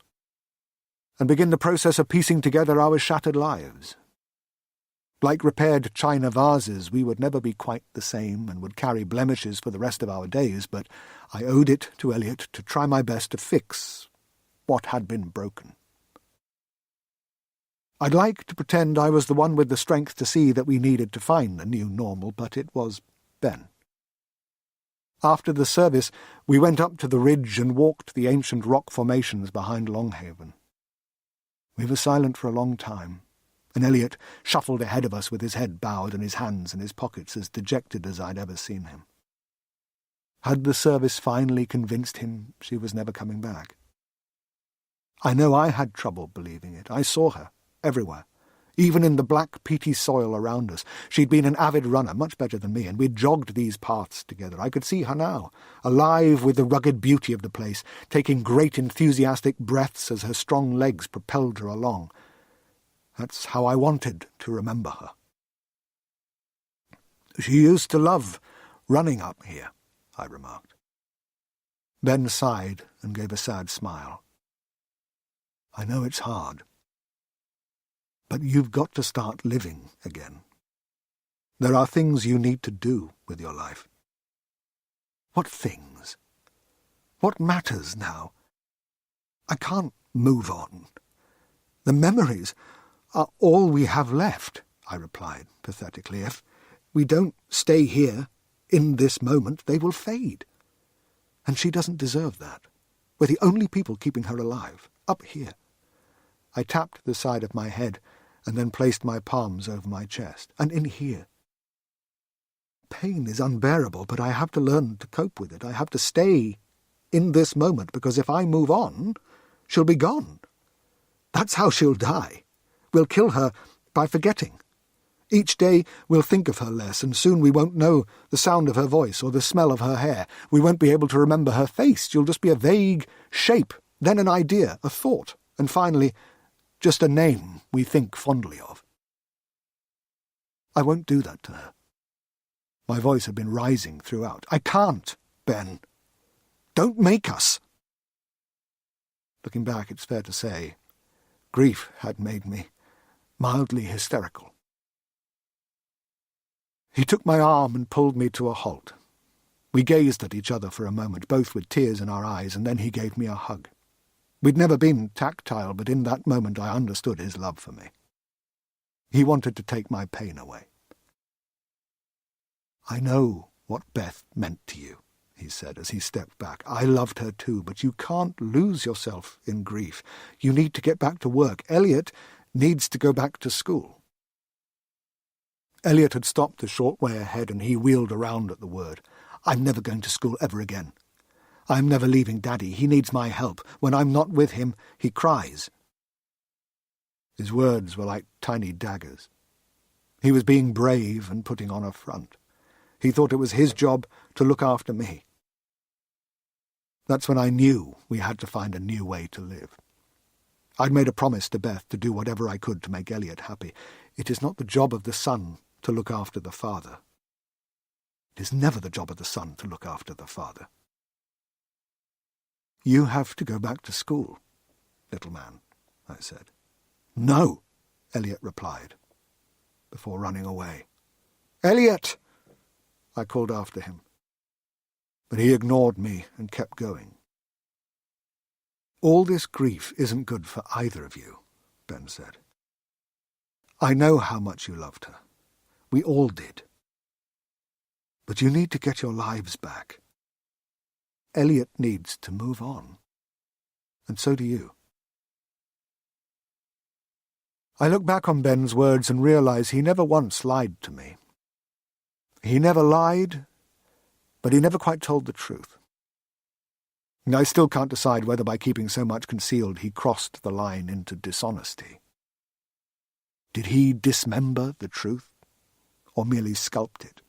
and begin the process of piecing together our shattered lives. Like repaired china vases, we would never be quite the same and would carry blemishes for the rest of our days, but I owed it to Elliot to try my best to fix what had been broken. I'd like to pretend I was the one with the strength to see that we needed to find a new normal, but it was Ben. After the service, we went up to the ridge and walked the ancient rock formations behind Longhaven. We were silent for a long time, and Elliot shuffled ahead of us with his head bowed and his hands in his pockets, as dejected as I'd ever seen him. Had the service finally convinced him she was never coming back? I know I had trouble believing it. I saw her everywhere, even in the black, peaty soil around us. She'd been an avid runner, much better than me, and we'd jogged these paths together. I could see her now, alive with the rugged beauty of the place, taking great enthusiastic breaths as her strong legs propelled her along. That's how I wanted to remember her. "She used to love running up here," I remarked. Ben sighed and gave a sad smile. "I know it's hard. But you've got to start living again. There are things you need to do with your life." "What things? What matters now? I can't move on. The memories are all we have left," I replied pathetically. "If we don't stay here, in this moment, they will fade. And she doesn't deserve that. We're the only people keeping her alive, up here." I tapped the side of my head and then placed my palms over my chest. "And in here. Pain is unbearable, but I have to learn to cope with it. I have to stay in this moment, because if I move on, she'll be gone. That's how she'll die. We'll kill her by forgetting. Each day we'll think of her less, and soon we won't know the sound of her voice or the smell of her hair. We won't be able to remember her face. She'll just be a vague shape, then an idea, a thought, and finally just a name we think fondly of. I won't do that to her." My voice had been rising throughout. "I can't, Ben. Don't make us." Looking back, it's fair to say, grief had made me mildly hysterical. He took my arm and pulled me to a halt. We gazed at each other for a moment, both with tears in our eyes, and then he gave me a hug. We'd never been tactile, but in that moment I understood his love for me. He wanted to take my pain away. "I know what Beth meant to you," he said as he stepped back. "I loved her too, but you can't lose yourself in grief. You need to get back to work. Elliot needs to go back to school." Elliot had stopped a short way ahead, and he wheeled around at the word. "I'm never going to school ever again. I'm never leaving Daddy. He needs my help. When I'm not with him, he cries." His words were like tiny daggers. He was being brave and putting on a front. He thought it was his job to look after me. That's when I knew we had to find a new way to live. I'd made a promise to Beth to do whatever I could to make Elliot happy. It is not the job of the son to look after the father. It is never the job of the son to look after the father. "You have to go back to school, little man," I said. "No," Elliot replied, before running away. "Elliot!" I called after him. But he ignored me and kept going. "All this grief isn't good for either of you," Ben said. "I know how much you loved her. We all did. But you need to get your lives back. Elliot needs to move on. And so do you." I look back on Ben's words and realize he never once lied to me. He never lied, but he never quite told the truth. I still can't decide whether by keeping so much concealed he crossed the line into dishonesty. Did he dismember the truth, or merely sculpt it?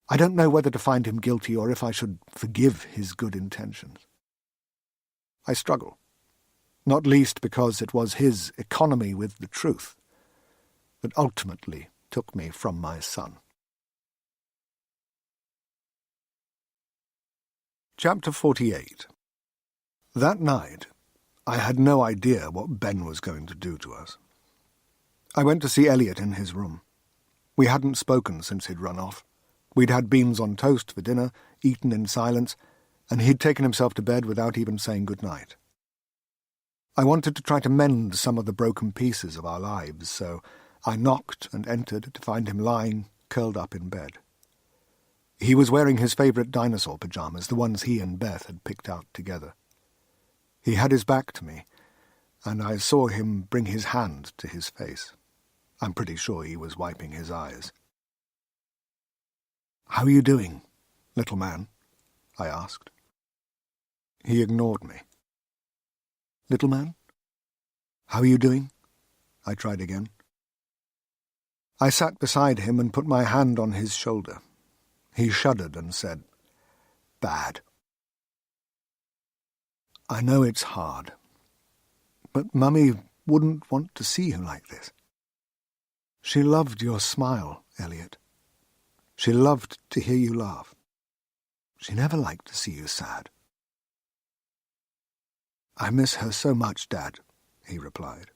I don't know whether to find him guilty or if I should forgive his good intentions. I struggle, not least because it was his economy with the truth that ultimately took me from my son. Chapter 48. That night, I had no idea what Ben was going to do to us. I went to see Elliot in his room. We hadn't spoken since he'd run off. We'd had beans on toast for dinner, eaten in silence, and he'd taken himself to bed without even saying good night. I wanted to try to mend some of the broken pieces of our lives, so I knocked and entered to find him lying curled up in bed. He was wearing his favourite dinosaur pyjamas, the ones he and Beth had picked out together. He had his back to me, and I saw him bring his hand to his face. I'm pretty sure he was wiping his eyes. "How are you doing, little man?" I asked. He ignored me. "Little man? How are you doing?" I tried again. I sat beside him and put my hand on his shoulder. He shuddered and said, "Bad." "I know it's hard, but Mummy wouldn't want to see you like this. She loved your smile, Elliot. She loved to hear you laugh. She never liked to see you sad." "I miss her so much, Dad," he replied.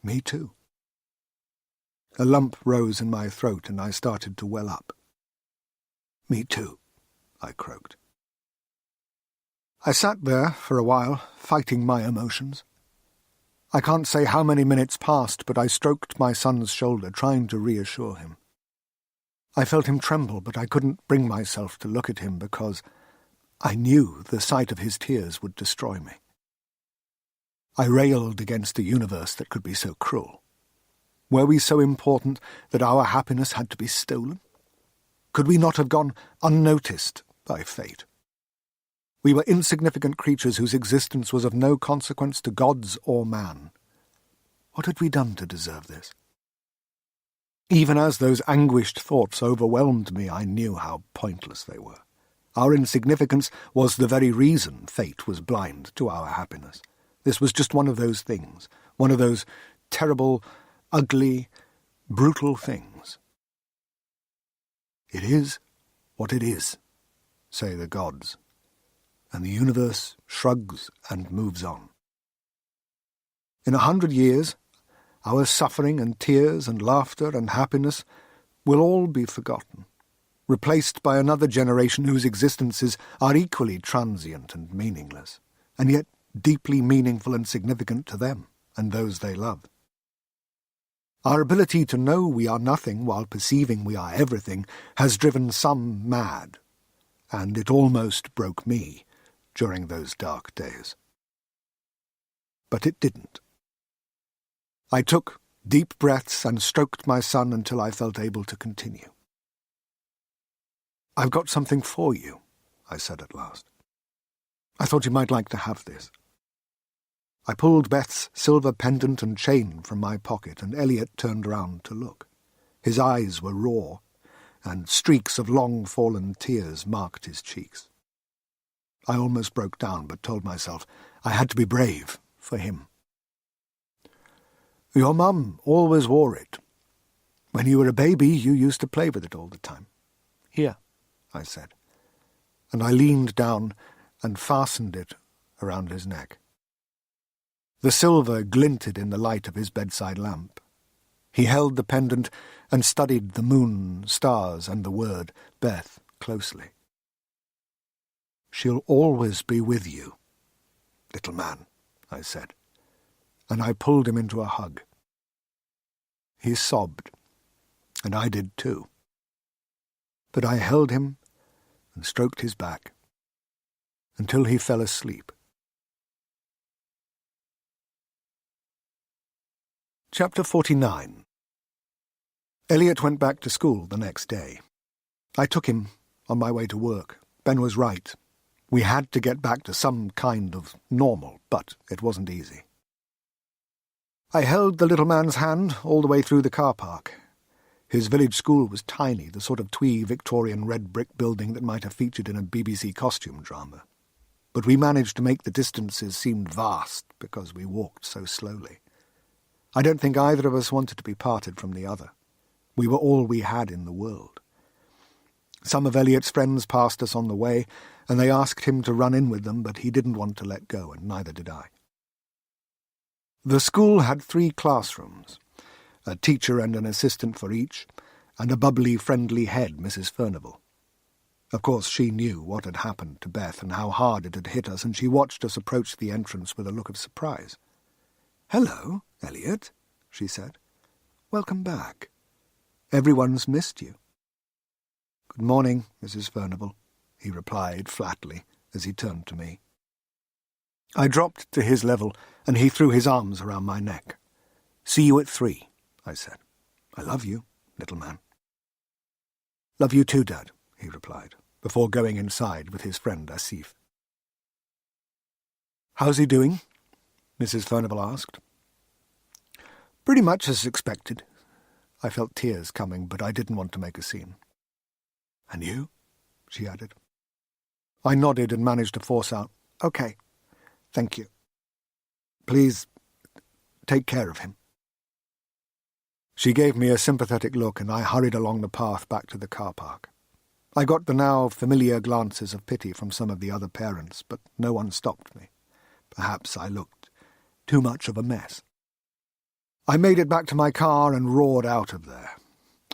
"Me too." A lump rose in my throat and I started to well up. "Me too," I croaked. I sat there for a while, fighting my emotions. I can't say how many minutes passed, but I stroked my son's shoulder, trying to reassure him. I felt him tremble, but I couldn't bring myself to look at him because I knew the sight of his tears would destroy me. I railed against a universe that could be so cruel. Were we so important that our happiness had to be stolen? Could we not have gone unnoticed by fate? We were insignificant creatures whose existence was of no consequence to gods or man. What had we done to deserve this? Even as those anguished thoughts overwhelmed me, I knew how pointless they were. Our insignificance was the very reason fate was blind to our happiness. This was just one of those things, one of those terrible, ugly, brutal things. "It is what it is," say the gods, and the universe shrugs and moves on. In 100 years, our suffering and tears and laughter and happiness will all be forgotten, replaced by another generation whose existences are equally transient and meaningless, and yet deeply meaningful and significant to them and those they love. Our ability to know we are nothing while perceiving we are everything has driven some mad, and it almost broke me during those dark days. But it didn't. I took deep breaths and stroked my son until I felt able to continue. "I've got something for you," I said at last. "I thought you might like to have this." I pulled Beth's silver pendant and chain from my pocket, and Elliot turned round to look. His eyes were raw, and streaks of long-fallen tears marked his cheeks. I almost broke down, but told myself I had to be brave for him. "Your mum always wore it. When you were a baby, you used to play with it all the time. Here," I said, and I leaned down and fastened it around his neck. The silver glinted in the light of his bedside lamp. He held the pendant and studied the moon, stars, and the word Beth closely. "She'll always be with you, little man," I said, and I pulled him into a hug. He sobbed, and I did too. But I held him and stroked his back until he fell asleep. Chapter 49. Elliot went back to school the next day. I took him on my way to work. Ben was right. We had to get back to some kind of normal, but it wasn't easy. I held the little man's hand all the way through the car park. His village school was tiny, the sort of twee Victorian red brick building that might have featured in a BBC costume drama. But we managed to make the distances seem vast because we walked so slowly. I don't think either of us wanted to be parted from the other. We were all we had in the world. Some of Elliot's friends passed us on the way, and they asked him to run in with them, but he didn't want to let go, and neither did I. The school had 3 classrooms, a teacher and an assistant for each, and a bubbly, friendly head, Mrs. Furnival. Of course, she knew what had happened to Beth and how hard it had hit us, and she watched us approach the entrance with a look of surprise. "Hello, Elliot," she said. "Welcome back. Everyone's missed you." "Good morning, Mrs. Furnival," he replied flatly as he turned to me. I dropped to his level, and he threw his arms around my neck. "See you at 3, I said. "I love you, little man." "Love you too, Dad," he replied, before going inside with his friend Asif. "How's he doing?" Mrs. Furnival asked. "Pretty much as expected." I felt tears coming, but I didn't want to make a scene. "And you?" she added. I nodded and managed to force out, "Okay, thank you. Please, take care of him." She gave me a sympathetic look, and I hurried along the path back to the car park. I got the now familiar glances of pity from some of the other parents, but no one stopped me. Perhaps I looked too much of a mess. I made it back to my car and roared out of there.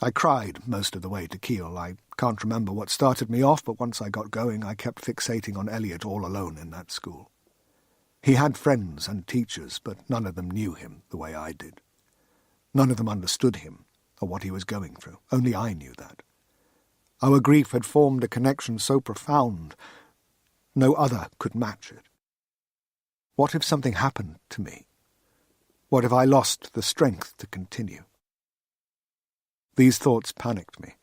I cried most of the way to Kiel. I can't remember what started me off, but once I got going, I kept fixating on Elliot all alone in that school. He had friends and teachers, but none of them knew him the way I did. None of them understood him or what he was going through. Only I knew that. Our grief had formed a connection so profound, no other could match it. What if something happened to me? What if I lost the strength to continue? These thoughts panicked me.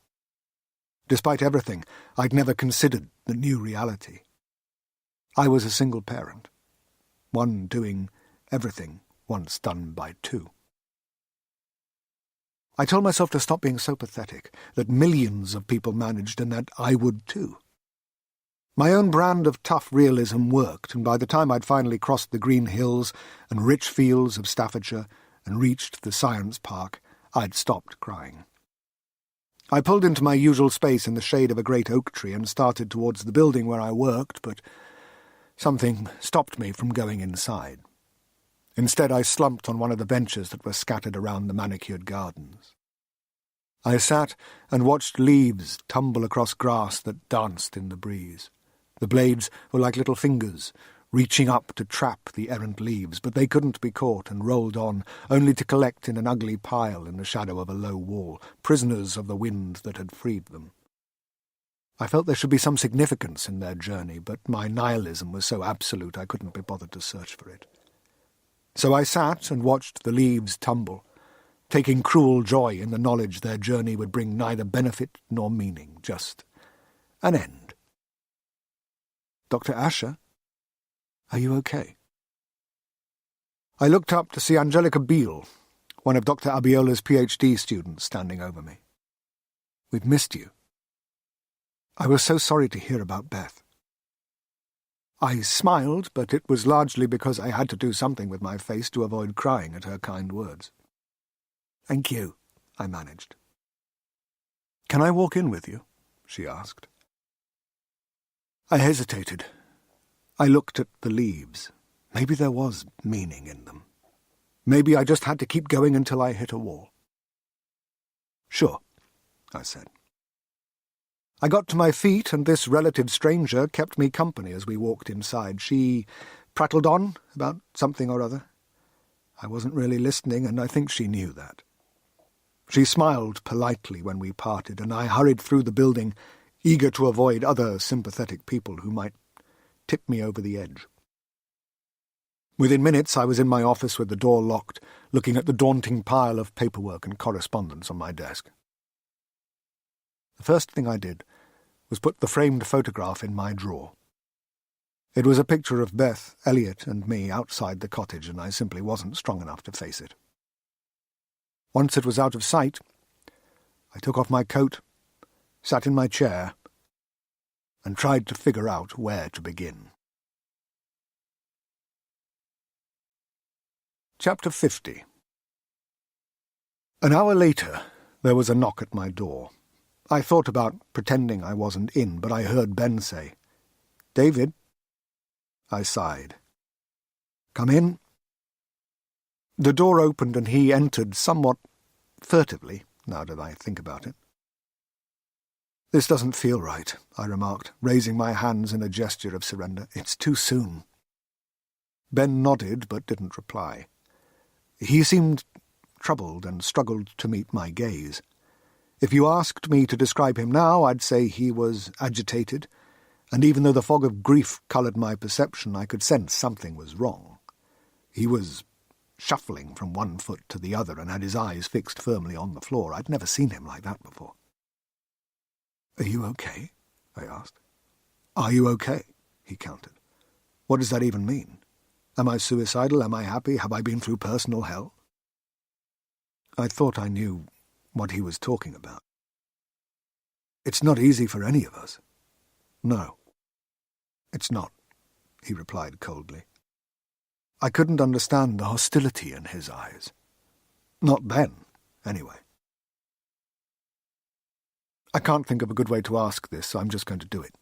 Despite everything, I'd never considered the new reality. I was a single parent, one doing everything once done by two. I told myself to stop being so pathetic, that millions of people managed and that I would too. My own brand of tough realism worked, and by the time I'd finally crossed the green hills and rich fields of Staffordshire and reached the science park, I'd stopped crying. I pulled into my usual space in the shade of a great oak tree and started towards the building where I worked, but something stopped me from going inside. Instead, I slumped on one of the benches that were scattered around the manicured gardens. I sat and watched leaves tumble across grass that danced in the breeze. The blades were like little fingers, reaching up to trap the errant leaves, but they couldn't be caught and rolled on, only to collect in an ugly pile in the shadow of a low wall, prisoners of the wind that had freed them. I felt there should be some significance in their journey, but my nihilism was so absolute I couldn't be bothered to search for it. So I sat and watched the leaves tumble, taking cruel joy in the knowledge their journey would bring neither benefit nor meaning, just an end. "Dr. Asher, are you okay?" I looked up to see Angelica Beale, one of Dr. Abiola's PhD students, standing over me. "We've missed you. I was so sorry to hear about Beth." I smiled, but it was largely because I had to do something with my face to avoid crying at her kind words. "Thank you," I managed. "Can I walk in with you?" she asked. I hesitated. I looked at the leaves. Maybe there was meaning in them. Maybe I just had to keep going until I hit a wall. "Sure," I said. I got to my feet, and this relative stranger kept me company as we walked inside. She prattled on about something or other. I wasn't really listening, and I think she knew that. She smiled politely when we parted, and I hurried through the building, eager to avoid other sympathetic people who might tip me over the edge. Within minutes I was in my office with the door locked, looking at the daunting pile of paperwork and correspondence on my desk. The first thing I did was put the framed photograph in my drawer. It was a picture of Beth, Elliot, and me outside the cottage, and I simply wasn't strong enough to face it. Once it was out of sight, I took off my coat, sat in my chair, and tried to figure out where to begin. Chapter 50. An hour later, there was a knock at my door. I thought about pretending I wasn't in, but I heard Ben say, "David?" I sighed. "Come in." The door opened and he entered somewhat furtively, now that I think about it. "This doesn't feel right," I remarked, raising my hands in a gesture of surrender. "It's too soon." Ben nodded but didn't reply. He seemed troubled and struggled to meet my gaze. If you asked me to describe him now, I'd say he was agitated, and even though the fog of grief coloured my perception, I could sense something was wrong. He was shuffling from one foot to the other and had his eyes fixed firmly on the floor. I'd never seen him like that before. "Are you okay?" I asked. "Are you okay?" he countered. "What does that even mean? Am I suicidal? Am I happy? Have I been through personal hell?" I thought I knew what he was talking about. "It's not easy for any of us." "No, it's not," he replied coldly. I couldn't understand the hostility in his eyes. Not then, anyway. I can't think of a good way to ask this, so I'm just going to do it.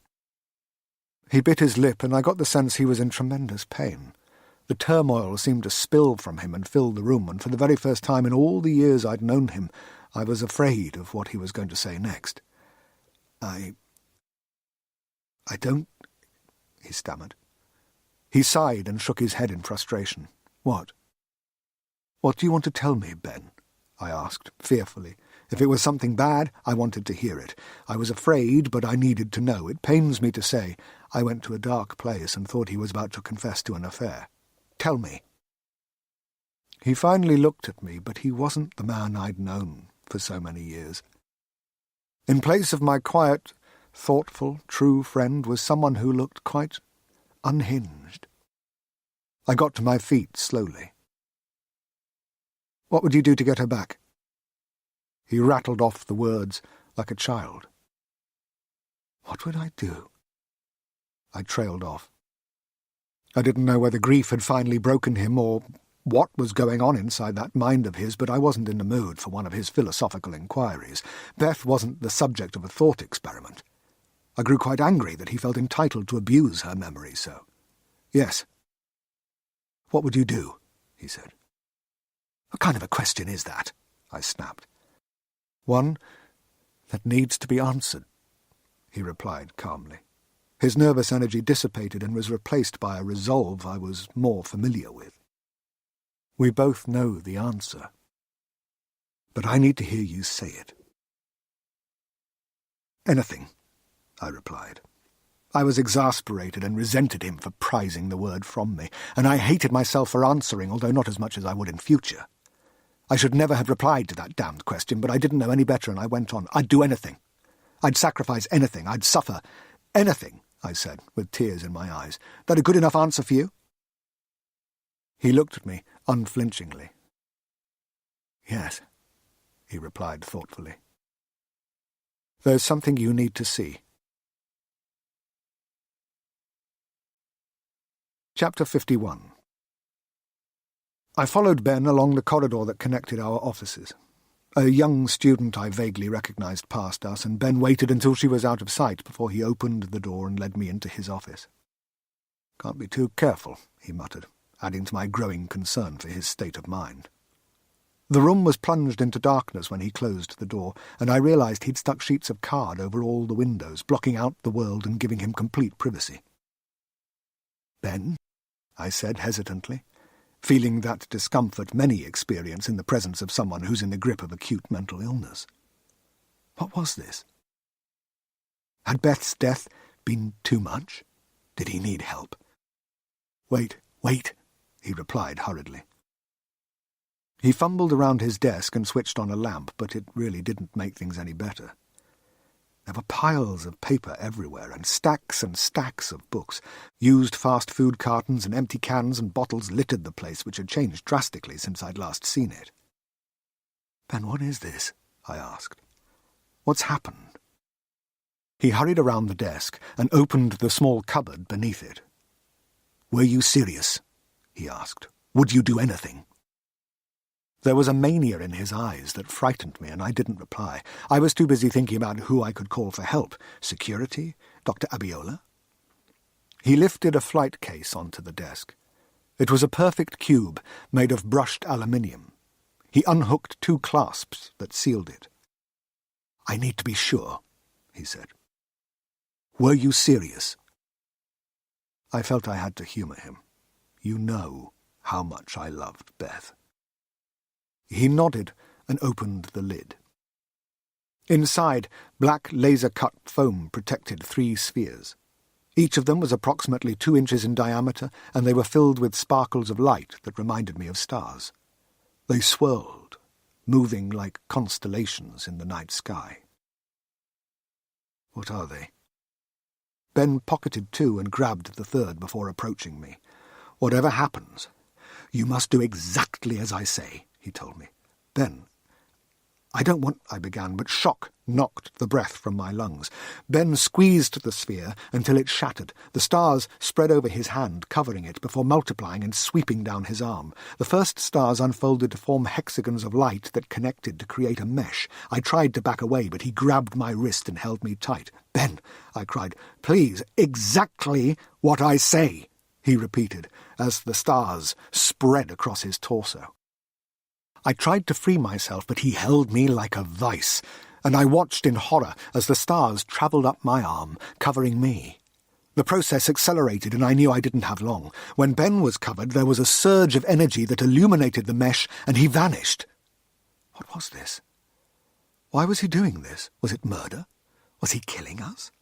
He bit his lip, and I got the sense he was in tremendous pain. The turmoil seemed to spill from him and fill the room, and for the very first time in all the years I'd known him, I was afraid of what he was going to say next. I don't," he stammered. He sighed and shook his head in frustration. "What? What do you want to tell me, Ben?" I asked, fearfully. If it was something bad, I wanted to hear it. I was afraid, but I needed to know. It pains me to say I went to a dark place and thought he was about to confess to an affair. Tell me. He finally looked at me, but he wasn't the man I'd known for so many years. In place of my quiet, thoughtful, true friend was someone who looked quite unhinged. I got to my feet slowly. "What would you do to get her back?" He rattled off the words like a child. What would I do? I trailed off. I didn't know whether grief had finally broken him or what was going on inside that mind of his, but I wasn't in the mood for one of his philosophical inquiries. Beth wasn't the subject of a thought experiment. I grew quite angry that he felt entitled to abuse her memory so. "Yes." "What would you do?" he said. "What kind of a question is that?" I snapped. "One that needs to be answered," he replied calmly. His nervous energy dissipated and was replaced by a resolve I was more familiar with. "We both know the answer, but I need to hear you say it." "Anything," I replied. I was exasperated and resented him for prizing the word from me, and I hated myself for answering, although not as much as I would in future. I should never have replied to that damned question, but I didn't know any better, and I went on. "I'd do anything. I'd sacrifice anything. I'd suffer anything," I said, with tears in my eyes. "That a good enough answer for you?" He looked at me unflinchingly. "Yes," he replied thoughtfully. "There's something you need to see." Chapter 51. I followed Ben along the corridor that connected our offices. A young student I vaguely recognised passed us, and Ben waited until she was out of sight before he opened the door and led me into his office. "Can't be too careful," he muttered, adding to my growing concern for his state of mind. The room was plunged into darkness when he closed the door, and I realised he'd stuck sheets of card over all the windows, blocking out the world and giving him complete privacy. "Ben?" I said hesitantly, feeling that discomfort many experience in the presence of someone who's in the grip of acute mental illness. What was this? Had Beth's death been too much? Did he need help? Wait, he replied hurriedly. He fumbled around his desk and switched on a lamp, but it really didn't make things any better. There were piles of paper everywhere and stacks of books. Used fast food cartons and empty cans and bottles littered the place, which had changed drastically since I'd last seen it. "Ben, what is this?" I asked. "What's happened?" He hurried around the desk and opened the small cupboard beneath it. "Were you serious?" he asked. "Would you do anything?" There was a mania in his eyes that frightened me, and I didn't reply. I was too busy thinking about who I could call for help. Security? Dr. Abiola? He lifted a flight case onto the desk. It was a perfect cube made of brushed aluminium. He unhooked 2 clasps that sealed it. "I need to be sure," he said. "Were you serious?" I felt I had to humour him. "You know how much I loved Beth." He nodded and opened the lid. Inside, black laser-cut foam protected 3 spheres. Each of them was approximately 2 inches in diameter, and they were filled with sparkles of light that reminded me of stars. They swirled, moving like constellations in the night sky. What are they? Ben pocketed 2 and grabbed the 3rd before approaching me. Whatever happens, you must do exactly as I say, he told me. Ben, I don't want, I began, but shock knocked the breath from my lungs. Ben squeezed the sphere until it shattered. The stars spread over his hand, covering it, before multiplying and sweeping down his arm. The first stars unfolded to form hexagons of light that connected to create a mesh. I tried to back away, but he grabbed my wrist and held me tight. Ben, I cried, please, exactly what I say, he repeated, as the stars spread across his torso. I tried to free myself, but he held me like a vice, and I watched in horror as the stars travelled up my arm, covering me. The process accelerated, and I knew I didn't have long. When Ben was covered, there was a surge of energy that illuminated the mesh, and he vanished. What was this? Why was he doing this? Was it murder? Was he killing us?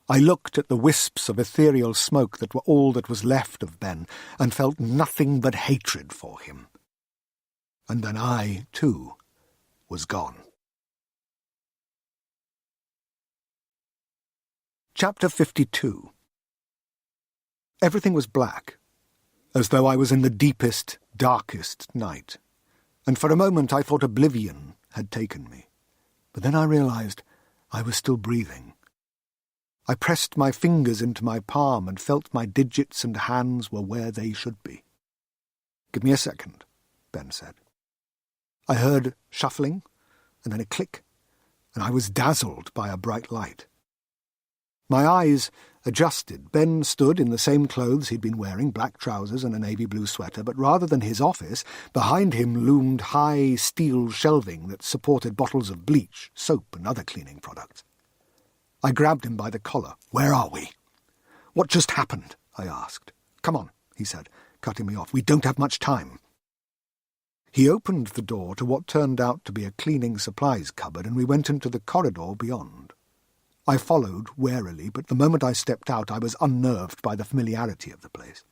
I looked at the wisps of ethereal smoke that were all that was left of Ben, and felt nothing but hatred for him. And then I, too, was gone. Chapter 52. Everything was black, as though I was in the deepest, darkest night, and for a moment I thought oblivion had taken me. But then I realized I was still breathing. I pressed my fingers into my palm and felt my digits and hands were where they should be. "Give me a second," Ben said. I heard shuffling, and then a click, and I was dazzled by a bright light. My eyes adjusted. Ben stood in the same clothes he'd been wearing, black trousers and a navy blue sweater, but rather than his office, behind him loomed high steel shelving that supported bottles of bleach, soap, and other cleaning products. I grabbed him by the collar. "Where are we?" "What just happened?" I asked. "Come on," he said, cutting me off. "We don't have much time." He opened the door to what turned out to be a cleaning supplies cupboard, and we went into the corridor beyond. I followed warily, but the moment I stepped out I was unnerved by the familiarity of the place.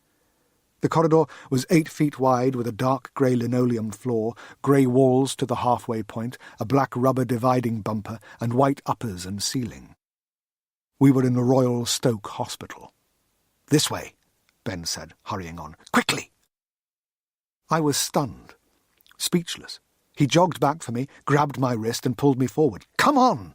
The corridor was 8 feet wide, with a dark grey linoleum floor, grey walls to the halfway point, a black rubber dividing bumper, and white uppers and ceiling. We were in the Royal Stoke Hospital. "This way," Ben said, hurrying on. "Quickly!" I was stunned, speechless. He jogged back for me, grabbed my wrist, and pulled me forward. "Come on!"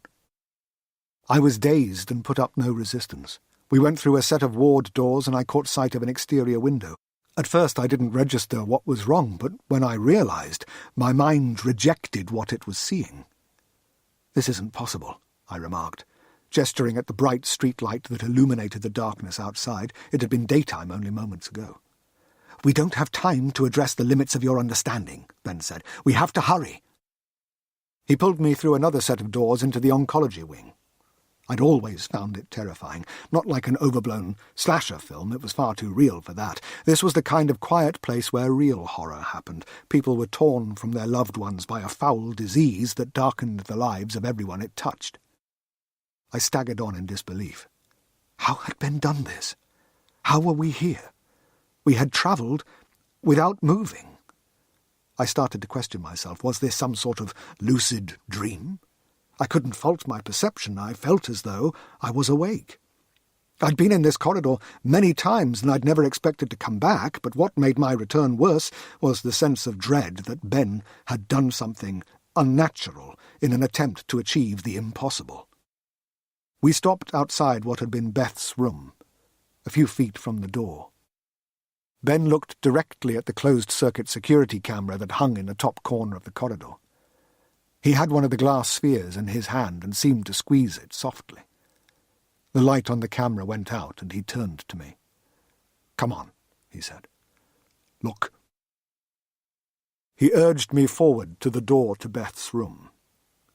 I was dazed and put up no resistance. We went through a set of ward doors, and I caught sight of an exterior window. At first I didn't register what was wrong, but when I realized, my mind rejected what it was seeing. "This isn't possible," I remarked, gesturing at the bright streetlight that illuminated the darkness outside. It had been daytime only moments ago. "We don't have time to address the limits of your understanding," Ben said. "We have to hurry." He pulled me through another set of doors into the oncology wing. I'd always found it terrifying. Not like an overblown slasher film, it was far too real for that. This was the kind of quiet place where real horror happened. People were torn from their loved ones by a foul disease that darkened the lives of everyone it touched. I staggered on in disbelief. How had Ben done this? How were we here? We had travelled without moving. I started to question myself. Was this some sort of lucid dream? I couldn't fault my perception. I felt as though I was awake. I'd been in this corridor many times, and I'd never expected to come back, but what made my return worse was the sense of dread that Ben had done something unnatural in an attempt to achieve the impossible. We stopped outside what had been Beth's room, a few feet from the door. Ben looked directly at the closed-circuit security camera that hung in the top corner of the corridor. He had one of the glass spheres in his hand and seemed to squeeze it softly. The light on the camera went out, and he turned to me. "Come on," he said. "Look." He urged me forward to the door to Beth's room.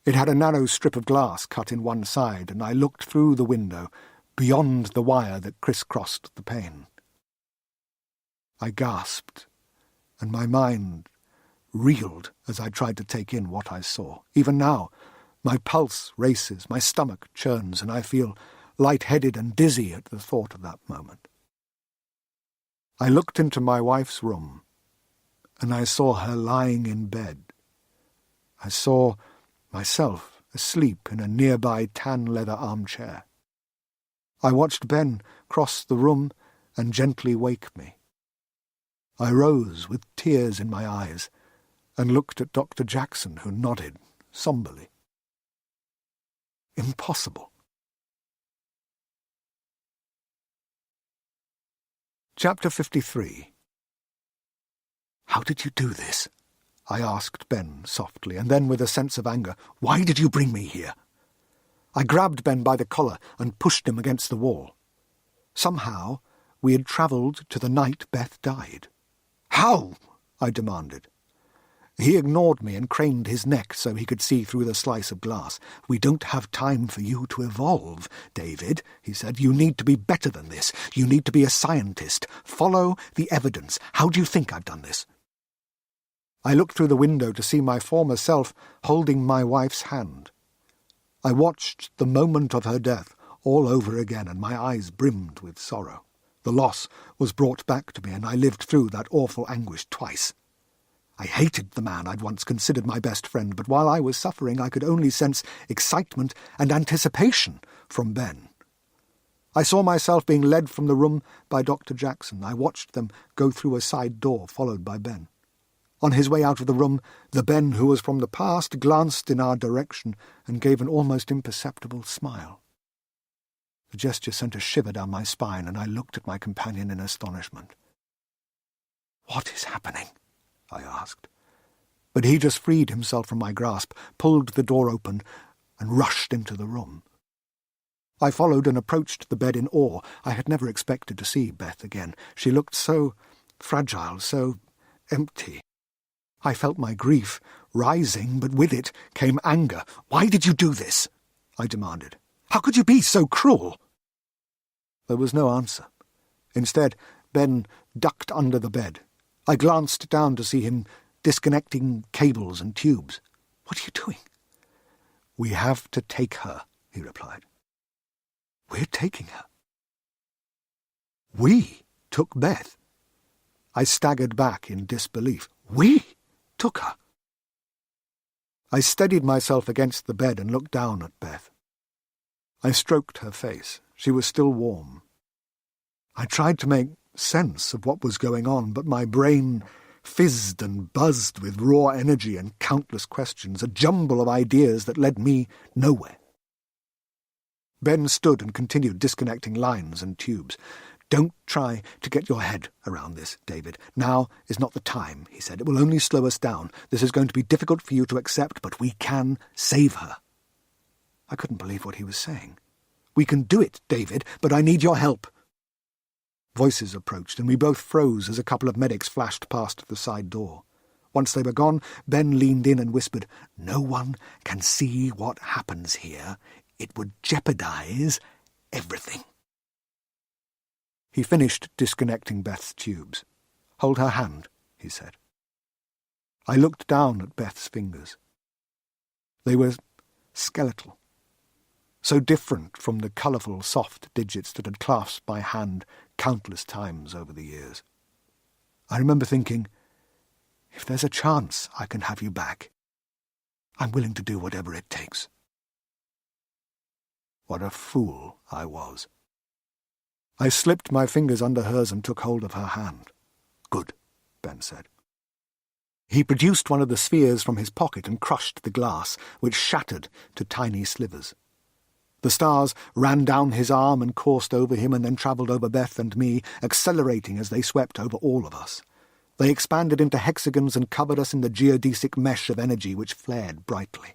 It had a narrow strip of glass cut in one side, and I looked through the window, beyond the wire that crisscrossed the pane. I gasped, and my mind reeled as I tried to take in what I saw. Even now, My pulse races, my stomach churns, and I feel light-headed and dizzy at the thought of that moment. I looked into my wife's room, and I saw her lying in bed. I saw myself asleep in a nearby tan-leather armchair. I watched Ben cross the room and gently wake me. I rose with tears in my eyes and looked at Dr. Jackson, who nodded somberly. Impossible. Chapter 53. "How did you do this?" I asked Ben softly, and then with a sense of anger, "Why did you bring me here?" I grabbed Ben by the collar and pushed him against the wall. Somehow we had travelled to the night Beth died. "How?" I demanded. He ignored me and craned his neck so he could see through the slice of glass. "We don't have time for you to evolve, David," he said. "You need to be better than this. You need to be a scientist. Follow the evidence. How do you think I've done this?" I looked through the window to see my former self holding my wife's hand. I watched the moment of her death all over again, and my eyes brimmed with sorrow. The loss was brought back to me, and I lived through that awful anguish twice. I hated the man I'd once considered my best friend, but while I was suffering I could only sense excitement and anticipation from Ben. I saw myself being led from the room by Dr. Jackson. I watched them go through a side door, followed by Ben. On his way out of the room, the Ben who was from the past glanced in our direction and gave an almost imperceptible smile. The gesture sent a shiver down my spine, and I looked at my companion in astonishment. "What is happening?" I asked. But he just freed himself from my grasp, pulled the door open, and rushed into the room. I followed and approached the bed in awe. I had never expected to see Beth again. She looked so fragile, so empty. I felt my grief rising, but with it came anger. "Why did you do this?" I demanded. "How could you be so cruel?" There was no answer. Instead, Ben ducked under the bed. I glanced down to see him disconnecting cables and tubes. "What are you doing?" "We have to take her," he replied. "We're taking her?" "We took Beth." I staggered back in disbelief. "We took her?" I steadied myself against the bed and looked down at Beth. I stroked her face. She was still warm. I tried to make sense of what was going on, but my brain fizzed and buzzed with raw energy and countless questions, a jumble of ideas that led me nowhere. Ben stood and continued disconnecting lines and tubes. "Don't try to get your head around this, David. Now is not the time," he said. "It will only slow us down. This is going to be difficult for you to accept, but we can save her." I couldn't believe what he was saying. "We can do it, David, but I need your help." Voices approached, and we both froze as a couple of medics flashed past the side door. Once they were gone, Ben leaned in and whispered, "No one can see what happens here. It would jeopardize everything." He finished disconnecting Beth's tubes. "Hold her hand," he said. I looked down at Beth's fingers. They were skeletal, so different from the colourful, soft digits that had clasped my hand countless times over the years. I remember thinking, if there's a chance I can have you back, I'm willing to do whatever it takes. What a fool I was. I slipped my fingers under hers and took hold of her hand. "Good," Ben said. He produced one of the spheres from his pocket and crushed the glass, which shattered to tiny slivers. The stars ran down his arm and coursed over him and then travelled over Beth and me, accelerating as they swept over all of us. They expanded into hexagons and covered us in the geodesic mesh of energy which flared brightly.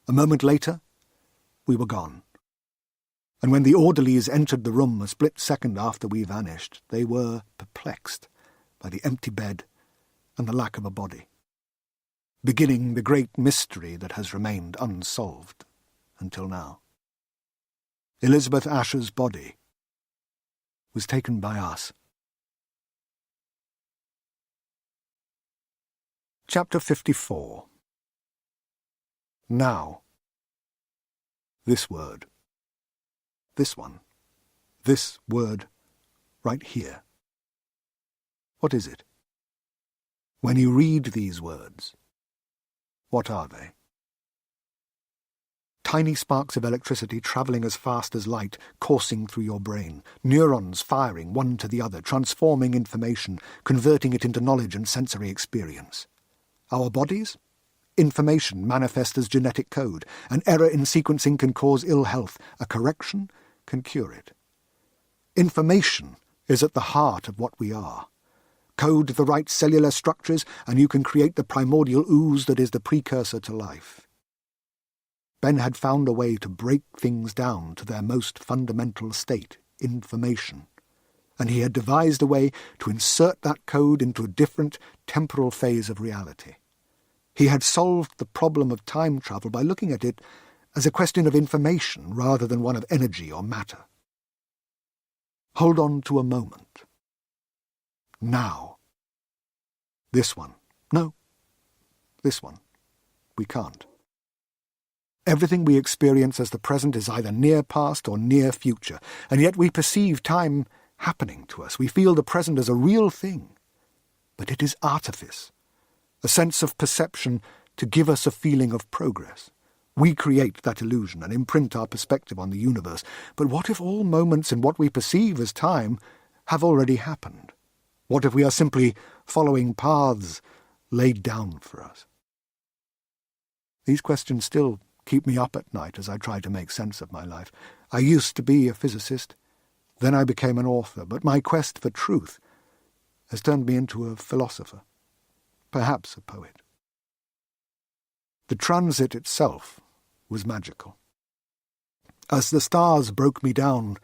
A moment later, we were gone. And when the orderlies entered the room a split second after we vanished, they were perplexed by the empty bed and the lack of a body, beginning the great mystery that has remained unsolved until now. Elizabeth Asher's body was taken by us. Chapter 54. Now, This word. This one. This word right here. What is it? When you read these words, what are they? Tiny sparks of electricity travelling as fast as light, coursing through your brain, neurons firing one to the other, transforming information, converting it into knowledge and sensory experience. Our bodies? Information manifest as genetic code. An error in sequencing can cause ill health. A correction can cure it. Information is at the heart of what we are. Code the right cellular structures, and you can create the primordial ooze that is the precursor to life. Ben had found a way to break things down to their most fundamental state, information, and he had devised a way to insert that code into a different temporal phase of reality. He had solved the problem of time travel by looking at it as a question of information rather than one of energy or matter. Hold on to a moment. Now. This one. No. This one. We can't. Everything we experience as the present is either near past or near future, and yet we perceive time happening to us. We feel the present as a real thing. But it is artifice, a sense of perception to give us a feeling of progress. We create that illusion and imprint our perspective on the universe. But what if all moments in what we perceive as time have already happened? What if we are simply following paths laid down for us? These questions still keep me up at night as I try to make sense of my life. I used to be a physicist. Then I became an author. But my quest for truth has turned me into a philosopher. Perhaps a poet. The transit itself was magical. As the stars broke me down,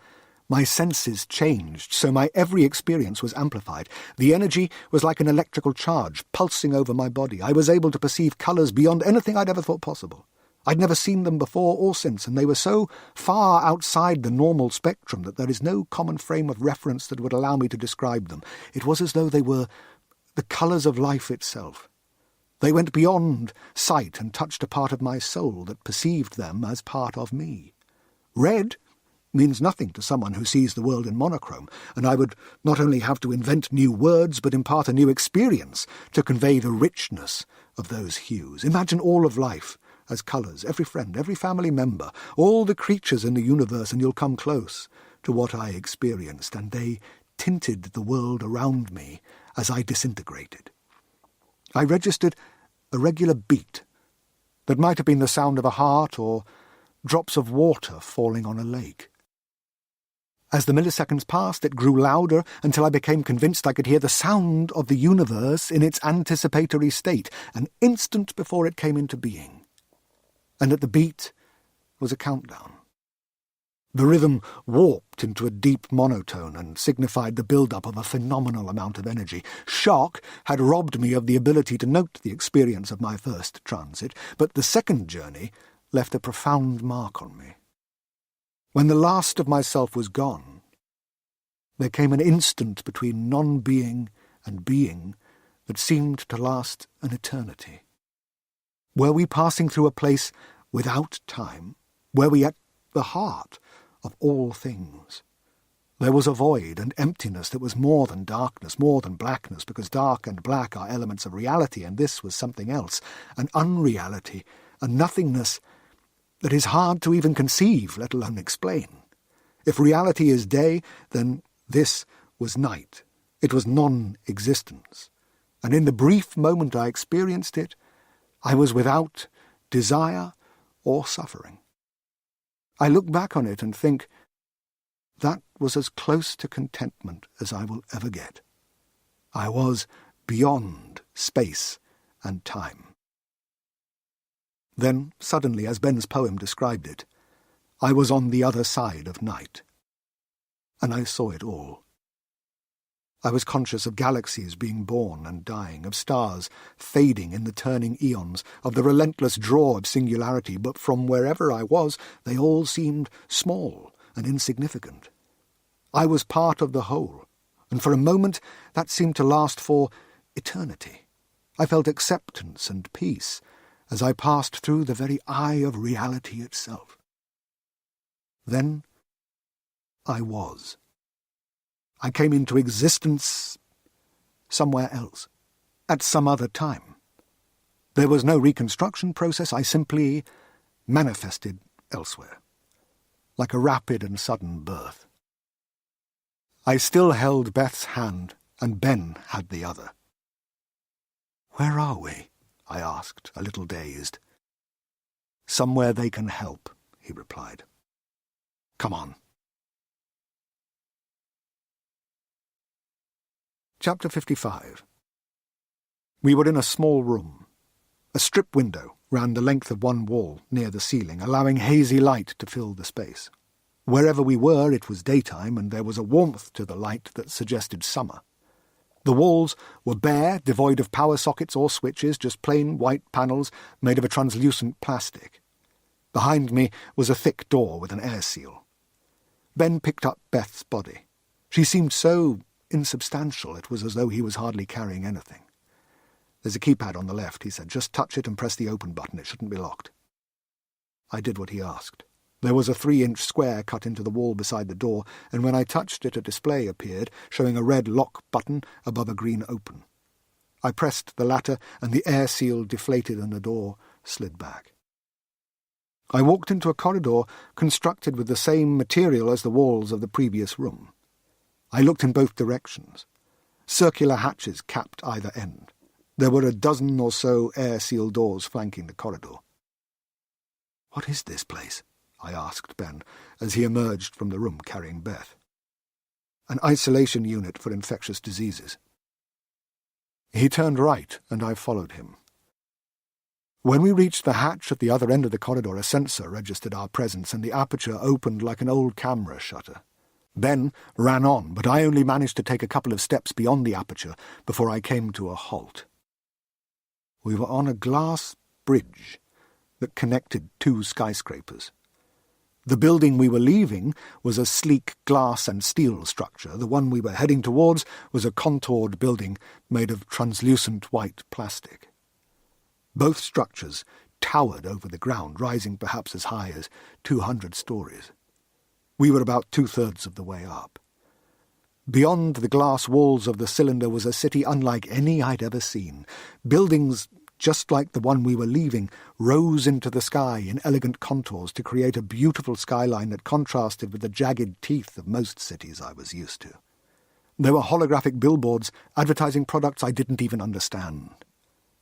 my senses changed, so my every experience was amplified. The energy was like an electrical charge pulsing over my body. I was able to perceive colours beyond anything I'd ever thought possible. I'd never seen them before or since, and they were so far outside the normal spectrum that there is no common frame of reference that would allow me to describe them. It was as though they were the colours of life itself. They went beyond sight and touched a part of my soul that perceived them as part of me. Red means nothing to someone who sees the world in monochrome, and I would not only have to invent new words but impart a new experience to convey the richness of those hues. Imagine all of life as colours, every friend, every family member, all the creatures in the universe, and you'll come close to what I experienced, and they tinted the world around me as I disintegrated. I registered a regular beat that might have been the sound of a heart or drops of water falling on a lake. As the milliseconds passed, it grew louder until I became convinced I could hear the sound of the universe in its anticipatory state, an instant before it came into being. And at the beat was a countdown. The rhythm warped into a deep monotone and signified the build-up of a phenomenal amount of energy. Shock had robbed me of the ability to note the experience of my first transit, but the second journey left a profound mark on me. When the last of myself was gone, there came an instant between non-being and being that seemed to last an eternity. Were we passing through a place without time? Were we at the heart of all things? There was a void and emptiness that was more than darkness, more than blackness, because dark and black are elements of reality, and this was something else, an unreality, a nothingness that is hard to even conceive, let alone explain. If reality is day, then this was night. It was non-existence. And in the brief moment I experienced it, I was without desire or suffering. I look back on it and think, that was as close to contentment as I will ever get. I was beyond space and time. Then, suddenly, as Ben's poem described it, I was on the other side of night, and I saw it all. I was conscious of galaxies being born and dying, of stars fading in the turning eons, of the relentless draw of singularity, but from wherever I was, they all seemed small and insignificant. I was part of the whole, and for a moment that seemed to last for eternity. I felt acceptance and peace as I passed through the very eye of reality itself. Then I was. I came into existence somewhere else, at some other time. There was no reconstruction process. I simply manifested elsewhere, like a rapid and sudden birth. I still held Beth's hand, and Ben had the other. "Where are we?" I asked, a little dazed. "Somewhere they can help," he replied. "Come on." Chapter 55. We were in a small room. A strip window ran the length of one wall near the ceiling, allowing hazy light to fill the space. Wherever we were, it was daytime, and there was a warmth to the light that suggested summer. The walls were bare, devoid of power sockets or switches, just plain white panels made of a translucent plastic. Behind me was a thick door with an air seal. Ben picked up Beth's body. She seemed so insubstantial, it was as though he was hardly carrying anything. "There's a keypad on the left," he said. "Just touch it and press the open button. It shouldn't be locked." I did what he asked. There was a 3-inch square cut into the wall beside the door, and when I touched it, a display appeared, showing a red lock button above a green open. I pressed the latter, and the air seal deflated and the door slid back. I walked into a corridor constructed with the same material as the walls of the previous room. I looked in both directions. Circular hatches capped either end. There were a dozen or so air seal doors flanking the corridor. "What is this place?" I asked Ben, as he emerged from the room carrying Beth. "An isolation unit for infectious diseases." He turned right, and I followed him. When we reached the hatch at the other end of the corridor, a sensor registered our presence, and the aperture opened like an old camera shutter. Ben ran on, but I only managed to take a couple of steps beyond the aperture before I came to a halt. We were on a glass bridge that connected 2 skyscrapers. The building we were leaving was a sleek glass and steel structure. The one we were heading towards was a contoured building made of translucent white plastic. Both structures towered over the ground, rising perhaps as high as 200 stories. We were about 2/3 of the way up. Beyond the glass walls of the cylinder was a city unlike any I'd ever seen. Buildings just like the one we were leaving rose into the sky in elegant contours to create a beautiful skyline that contrasted with the jagged teeth of most cities I was used to. There were holographic billboards advertising products I didn't even understand.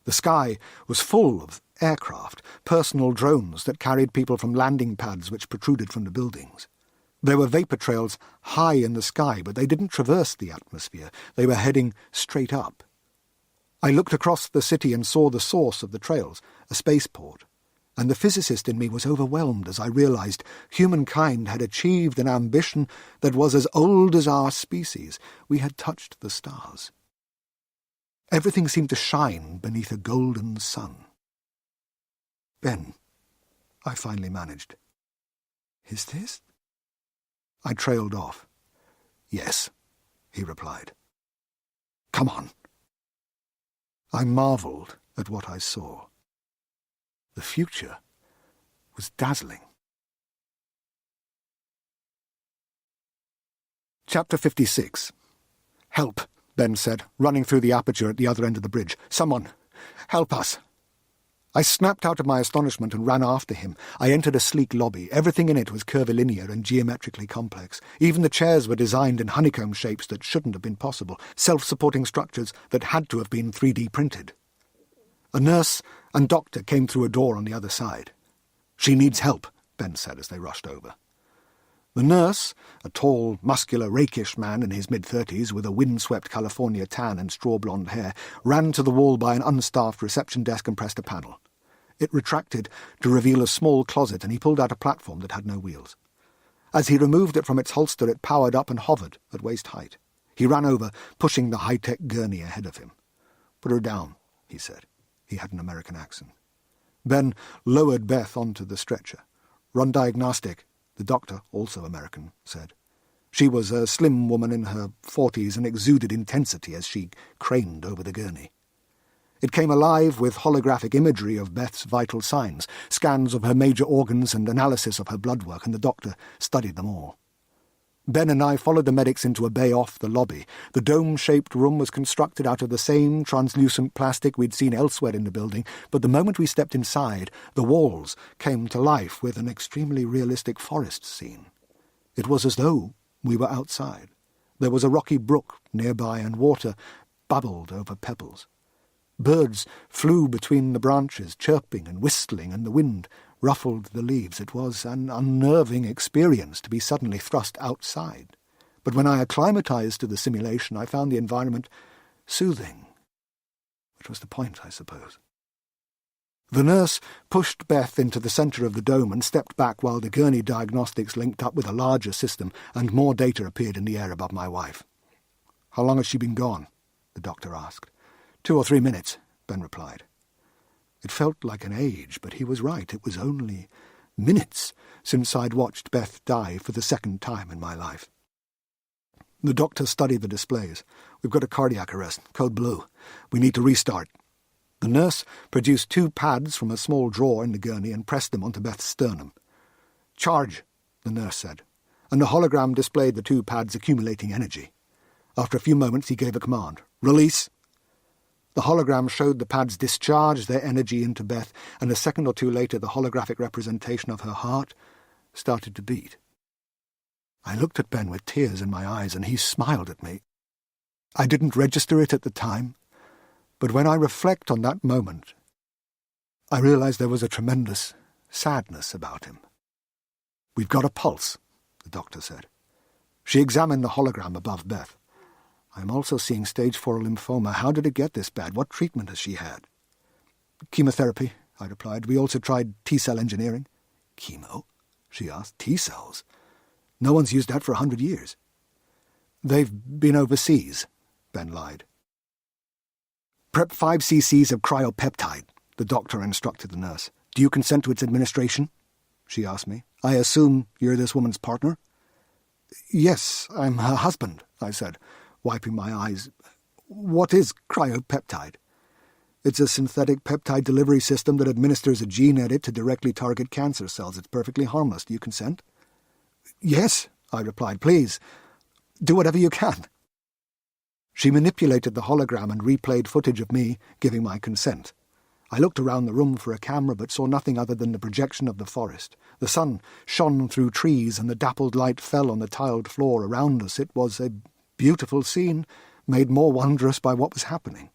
The sky was full of aircraft, personal drones that carried people from landing pads which protruded from the buildings. There were vapor trails high in the sky, but they didn't traverse the atmosphere. They were heading straight up. I looked across the city and saw the source of the trails, a spaceport, and the physicist in me was overwhelmed as I realized humankind had achieved an ambition that was as old as our species. We had touched the stars. Everything seemed to shine beneath a golden sun. "Ben," I finally managed. "Is this?" I trailed off. "Yes," he replied. "Come on." I marvelled at what I saw. The future was dazzling. Chapter 56. "Help," Ben said, running through the aperture at the other end of the bridge. "Someone, help us." I snapped out of my astonishment and ran after him. I entered a sleek lobby. Everything in it was curvilinear and geometrically complex. Even the chairs were designed in honeycomb shapes that shouldn't have been possible, self-supporting structures that had to have been 3D printed. A nurse and doctor came through a door on the other side. "She needs help," Ben said as they rushed over. The nurse, a tall, muscular, rakish man in his mid-30s with a windswept California tan and straw-blonde hair, ran to the wall by an unstaffed reception desk and pressed a panel. It retracted to reveal a small closet, and he pulled out a platform that had no wheels. As he removed it from its holster, it powered up and hovered at waist height. He ran over, pushing the high-tech gurney ahead of him. "Put her down," he said. He had an American accent. Ben lowered Beth onto the stretcher. "Run diagnostic," the doctor, also American, said. She was a slim woman in her 40s and exuded intensity as she craned over the gurney. It came alive with holographic imagery of Beth's vital signs, scans of her major organs and analysis of her blood work, and the doctor studied them all. Ben and I followed the medics into a bay off the lobby. The dome-shaped room was constructed out of the same translucent plastic we'd seen elsewhere in the building, but the moment we stepped inside, the walls came to life with an extremely realistic forest scene. It was as though we were outside. There was a rocky brook nearby, and water bubbled over pebbles. Birds flew between the branches, chirping and whistling, and the wind ruffled the leaves. It was an unnerving experience to be suddenly thrust outside. But when I acclimatized to the simulation, I found the environment soothing, which was the point, I suppose. The nurse pushed Beth into the centre of the dome and stepped back while the gurney diagnostics linked up with a larger system, and more data appeared in the air above my wife. "How long has she been gone?" the doctor asked. 2 or 3 minutes, Ben replied. It felt like an age, but he was right. It was only minutes since I'd watched Beth die for the second time in my life. The doctor studied the displays. "We've got a cardiac arrest, code blue. We need to restart." The nurse produced 2 pads from a small drawer in the gurney and pressed them onto Beth's sternum. "Charge," the nurse said, and the hologram displayed the 2 pads accumulating energy. After a few moments he gave a command. "Release." The hologram showed the pads discharge their energy into Beth, and a second or two later the holographic representation of her heart started to beat. I looked at Ben with tears in my eyes, and he smiled at me. I didn't register it at the time, but when I reflect on that moment, I realize there was a tremendous sadness about him. "We've got a pulse," the doctor said. She examined the hologram above Beth. "I'm also seeing stage 4 lymphoma. How did it get this bad? What treatment has she had?" "Chemotherapy," I replied. "We also tried T-cell engineering." "Chemo?" she asked. "T-cells? No one's used that for 100 years. "They've been overseas," Ben lied. "Prep 5 cc's of cryopeptide," the doctor instructed the nurse. "Do you consent to its administration?" she asked me. "I assume you're this woman's partner?" "Yes, I'm her husband," I said, wiping my eyes. "What is cryopeptide?" "It's a synthetic peptide delivery system that administers a gene edit to directly target cancer cells. It's perfectly harmless. Do you consent?" "Yes," I replied. "Please, do whatever you can." She manipulated the hologram and replayed footage of me giving my consent. I looked around the room for a camera but saw nothing other than the projection of the forest. The sun shone through trees and the dappled light fell on the tiled floor around us. It was a beautiful scene, made more wondrous by what was happening.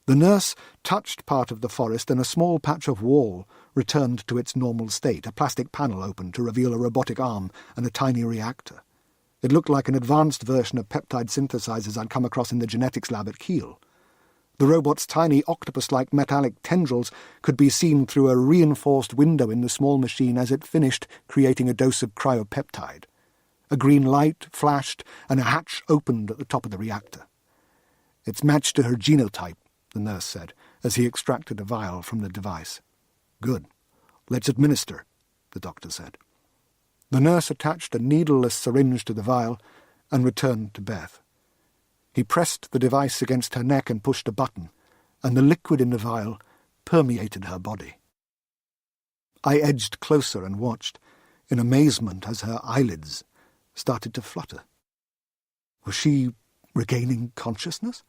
The nurse touched part of the forest and a small patch of wall returned to its normal state. A plastic panel opened to reveal a robotic arm and a tiny reactor. It looked like an advanced version of peptide synthesizers I'd come across in the genetics lab at Kiel. The robot's tiny octopus-like metallic tendrils could be seen through a reinforced window in the small machine as it finished creating a dose of cryopeptide. A green light flashed and a hatch opened at the top of the reactor. "It's matched to her genotype," the nurse said, as he extracted a vial from the device. "Good. Let's administer," the doctor said. The nurse attached a needleless syringe to the vial and returned to Beth. He pressed the device against her neck and pushed a button, and the liquid in the vial permeated her body. I edged closer and watched, in amazement, as her eyelids started to flutter. Was she regaining consciousness?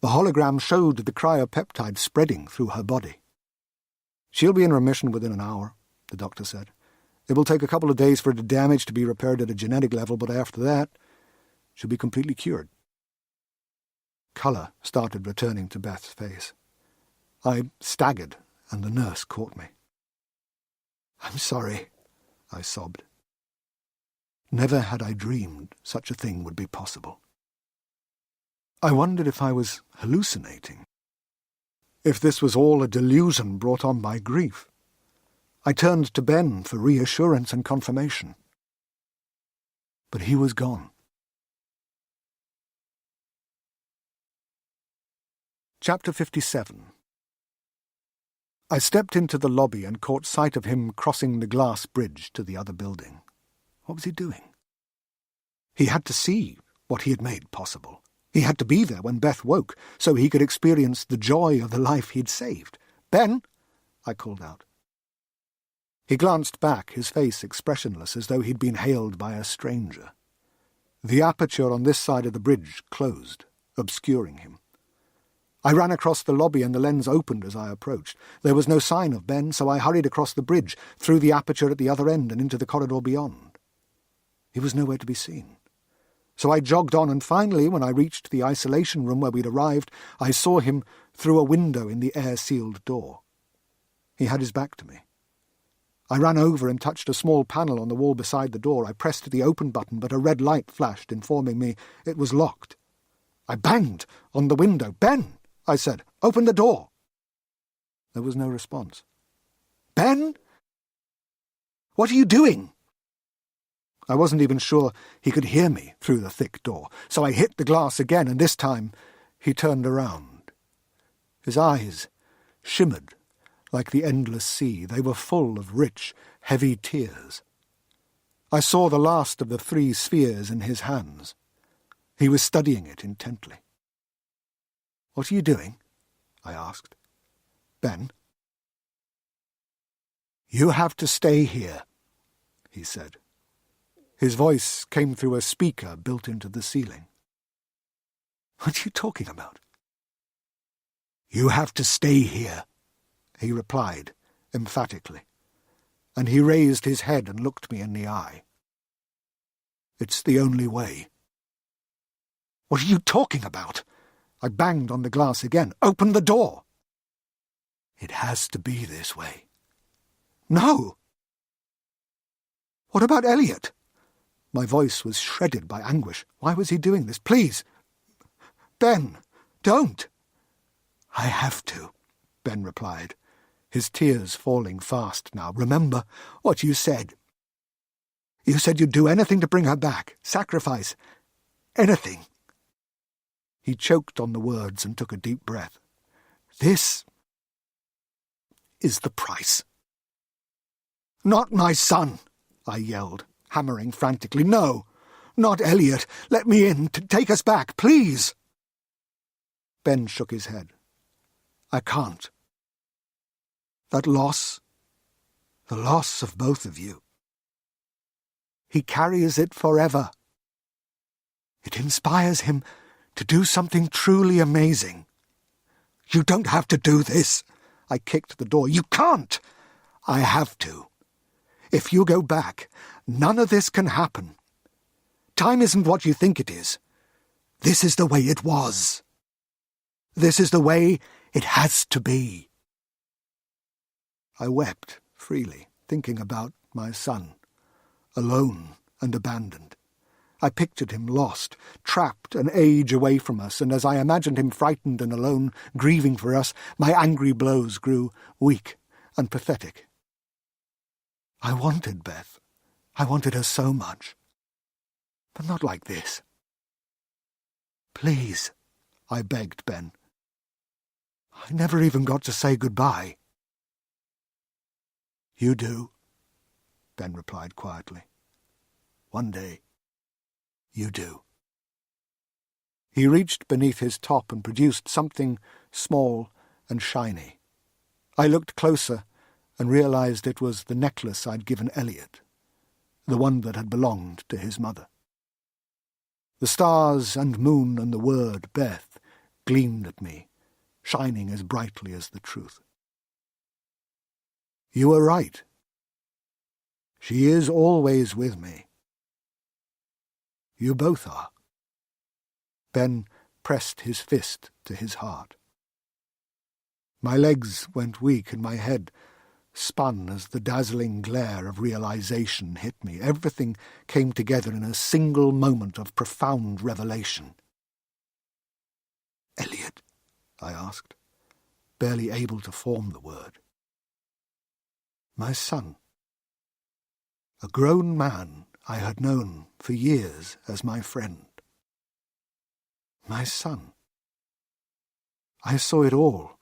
The hologram showed the cryopeptide spreading through her body. "She'll be in remission within an hour," the doctor said. "It will take a couple of days for the damage to be repaired at a genetic level, but after that, she'll be completely cured." Colour started returning to Beth's face. I staggered, and the nurse caught me. "I'm sorry," I sobbed. Never had I dreamed such a thing would be possible. I wondered if I was hallucinating, if this was all a delusion brought on by grief. I turned to Ben for reassurance and confirmation. But he was gone. Chapter 57. I stepped into the lobby and caught sight of him crossing the glass bridge to the other building. What was he doing? He had to see what he had made possible. He had to be there when Beth woke, so he could experience the joy of the life he'd saved. "Ben!" I called out. He glanced back, his face expressionless, as though he'd been hailed by a stranger. The aperture on this side of the bridge closed, obscuring him. I ran across the lobby and the lens opened as I approached. There was no sign of Ben, so I hurried across the bridge, through the aperture at the other end and into the corridor beyond. He was nowhere to be seen. So I jogged on, and finally, when I reached the isolation room where we'd arrived, I saw him through a window in the air-sealed door. He had his back to me. I ran over and touched a small panel on the wall beside the door. I pressed the open button, but a red light flashed, informing me it was locked. I banged on the window. "Ben!" I said. "Open the door!" There was no response. "Ben? What are you doing?" I wasn't even sure he could hear me through the thick door, so I hit the glass again, and this time he turned around. His eyes shimmered like the endless sea. They were full of rich, heavy tears. I saw the last of the 3 spheres in his hands. He was studying it intently. "What are you doing?" I asked. "Ben?" "You have to stay here," he said. His voice came through a speaker built into the ceiling. "What are you talking about?" "You have to stay here," he replied emphatically, and he raised his head and looked me in the eye. "It's the only way." "What are you talking about?" I banged on the glass again. "Open the door!" "It has to be this way." "No!" "What about Elliot?" My voice was shredded by anguish. Why was he doing this? "Please! Ben, don't!" "I have to," Ben replied, his tears falling fast now. "Remember what you said. You said you'd do anything to bring her back. Sacrifice. Anything." He choked on the words and took a deep breath. "This is the price." "Not my son!" I yelled, hammering frantically. "No, not Elliot. Let me in, to take us back, please." Ben shook his head. "I can't. That loss, the loss of both of you, he carries it forever. It inspires him to do something truly amazing. You don't have to do this." I kicked the door. "You can't." "I have to. If you go back, none of this can happen. Time isn't what you think it is. This is the way it was. This is the way it has to be." I wept freely, thinking about my son, alone and abandoned. I pictured him lost, trapped an age away from us, and as I imagined him frightened and alone, grieving for us, my angry blows grew weak and pathetic. I wanted Beth. I wanted her so much. But not like this. "Please," I begged Ben. "I never even got to say goodbye." "You do," Ben replied quietly. "One day, you do." He reached beneath his top and produced something small and shiny. I looked closer and realized it was the necklace I'd given Elliot, the one that had belonged to his mother. The stars and moon and the word Beth gleamed at me, shining as brightly as the truth. "You were right. She is always with me. You both are." Ben pressed his fist to his heart. My legs went weak and my head spun as the dazzling glare of realization hit me. Everything came together in a single moment of profound revelation. "Elliot?" I asked, barely able to form the word. "My son. A grown man I had known for years as my friend. My son. I saw it all,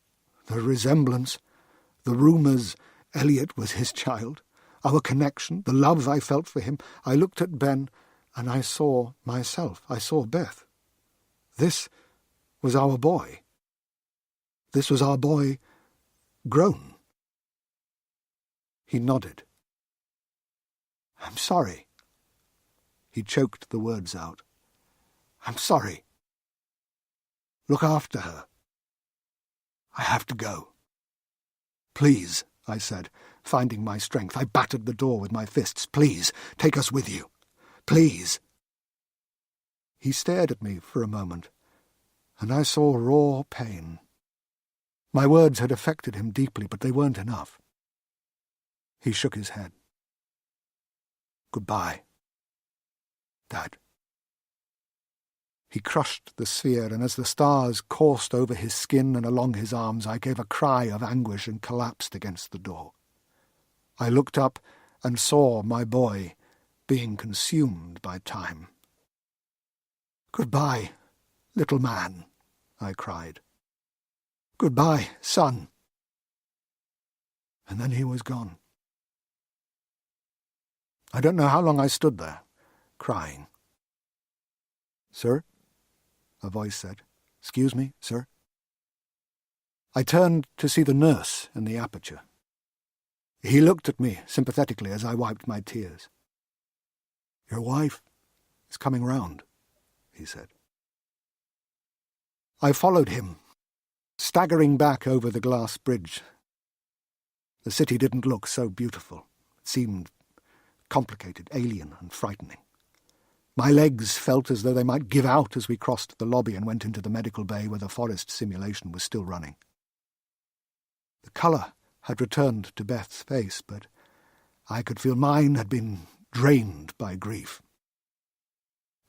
the resemblance, the rumours Elliot was his child, our connection, the love I felt for him. I looked at Ben and I saw myself. I saw Beth. This was our boy. This was our boy grown. He nodded. "I'm sorry." He choked the words out. "I'm sorry. Look after her. I have to go." "Please," I said, finding my strength. I battered the door with my fists. "Please, take us with you. Please." He stared at me for a moment, and I saw raw pain. My words had affected him deeply, but they weren't enough. He shook his head. "Goodbye, Dad." He crushed the sphere, and as the stars coursed over his skin and along his arms, I gave a cry of anguish and collapsed against the door. I looked up and saw my boy being consumed by time. "Goodbye, little man," I cried. "Goodbye, son." And then he was gone. I don't know how long I stood there, crying. "Sir?" a voice said. "Excuse me, sir?" I turned to see the nurse in the aperture. He looked at me sympathetically as I wiped my tears. "Your wife is coming round," he said. I followed him, staggering back over the glass bridge. The city didn't look so beautiful. It seemed complicated, alien, and frightening. My legs felt as though they might give out as we crossed the lobby and went into the medical bay where the forest simulation was still running. The colour had returned to Beth's face, but I could feel mine had been drained by grief.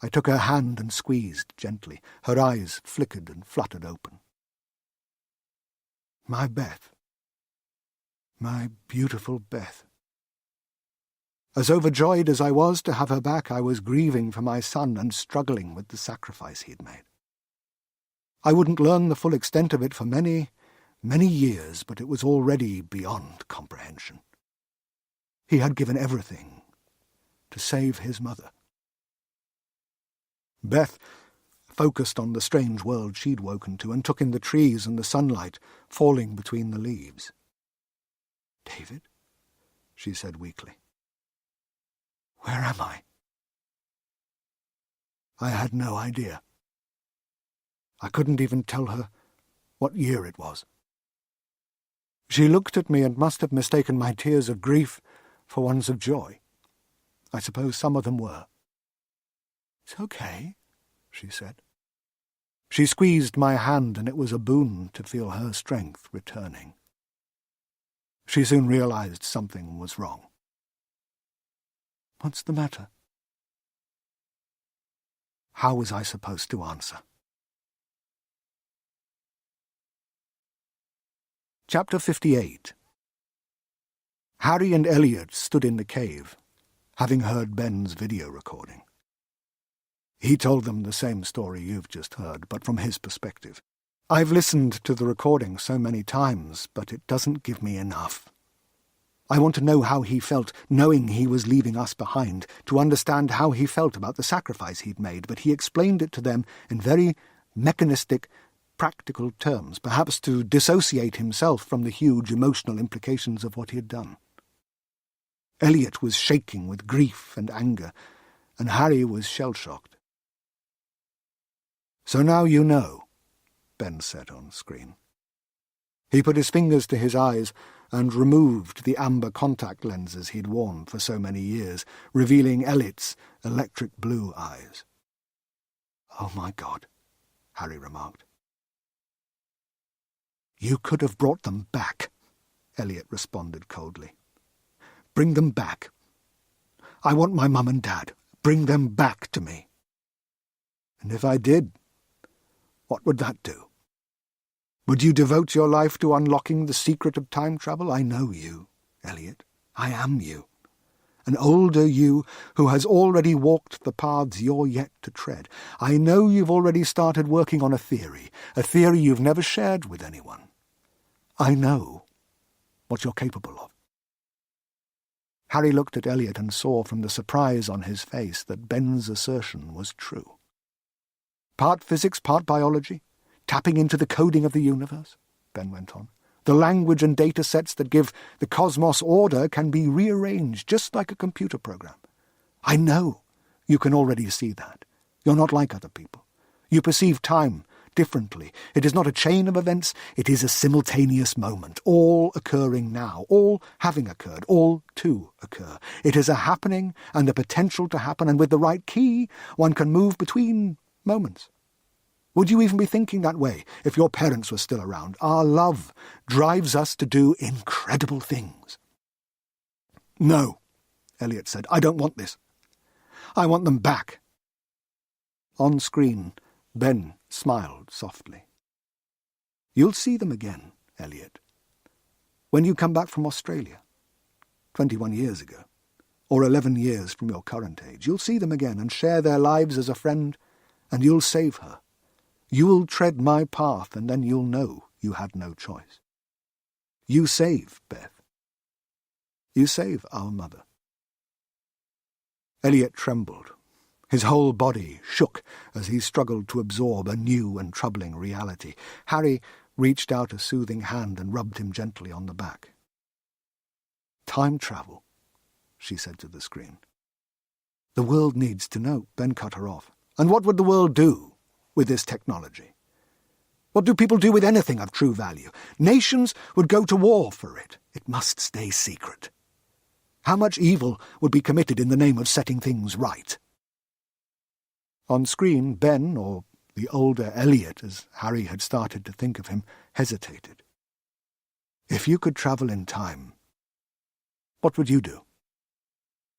I took her hand and squeezed gently. Her eyes flickered and fluttered open. My Beth. My beautiful Beth. As overjoyed as I was to have her back, I was grieving for my son and struggling with the sacrifice he'd made. I wouldn't learn the full extent of it for many, many years, but it was already beyond comprehension. He had given everything to save his mother. Beth focused on the strange world she'd woken to and took in the trees and the sunlight falling between the leaves. "David," she said weakly, "where am I?" I had no idea. I couldn't even tell her what year it was. She looked at me and must have mistaken my tears of grief for ones of joy. I suppose some of them were. "It's okay," she said. She squeezed my hand, and it was a boon to feel her strength returning. She soon realized something was wrong. "What's the matter?" How was I supposed to answer? Chapter 58. Harry and Elliot stood in the cave, having heard Ben's video recording. He told them the same story you've just heard, but from his perspective. I've listened to the recording so many times, but it doesn't give me enough. I want to know how he felt, knowing he was leaving us behind, to understand how he felt about the sacrifice he'd made, but he explained it to them in very mechanistic, practical terms, perhaps to dissociate himself from the huge emotional implications of what he had done. Elliot was shaking with grief and anger, and Harry was shell-shocked. "So now you know," Ben said on screen. He put his fingers to his eyes and removed the amber contact lenses he'd worn for so many years, revealing Elliot's electric blue eyes. "Oh, my God," Harry remarked. "You could have brought them back," Elliot responded coldly. "Bring them back. I want my mum and dad. Bring them back to me." "And if I did, what would that do? Would you devote your life to unlocking the secret of time travel? I know you, Elliot. I am you. An older you who has already walked the paths you're yet to tread. I know you've already started working on a theory you've never shared with anyone. I know what you're capable of." Harry looked at Elliot and saw from the surprise on his face that Ben's assertion was true. Part physics, part biology, tapping into the coding of the universe, Ben went on. The language and data sets that give the cosmos order can be rearranged just like a computer program. I know you can already see that. You're not like other people. You perceive time differently. It is not a chain of events, it is a simultaneous moment, all occurring now, all having occurred, all to occur. It is a happening and the potential to happen, and with the right key, one can move between moments. Would you even be thinking that way if your parents were still around? Our love drives us to do incredible things. No, Elliot said, I don't want this. I want them back. On screen, Ben smiled softly. You'll see them again, Elliot. When you come back from Australia, 21 years ago, or 11 years from your current age, you'll see them again and share their lives as a friend, and you'll save her. You'll tread my path, and then you'll know you had no choice. You save, Beth. You save our mother. Elliot trembled. His whole body shook as he struggled to absorb a new and troubling reality. Harry reached out a soothing hand and rubbed him gently on the back. Time travel, she said to the screen. The world needs to know. Ben cut her off. And what would the world do with this technology? What do people do with anything of true value? Nations would go to war for it. It must stay secret. How much evil would be committed in the name of setting things right? On screen, Ben, or the older Elliot, as Harry had started to think of him, hesitated. If you could travel in time, what would you do?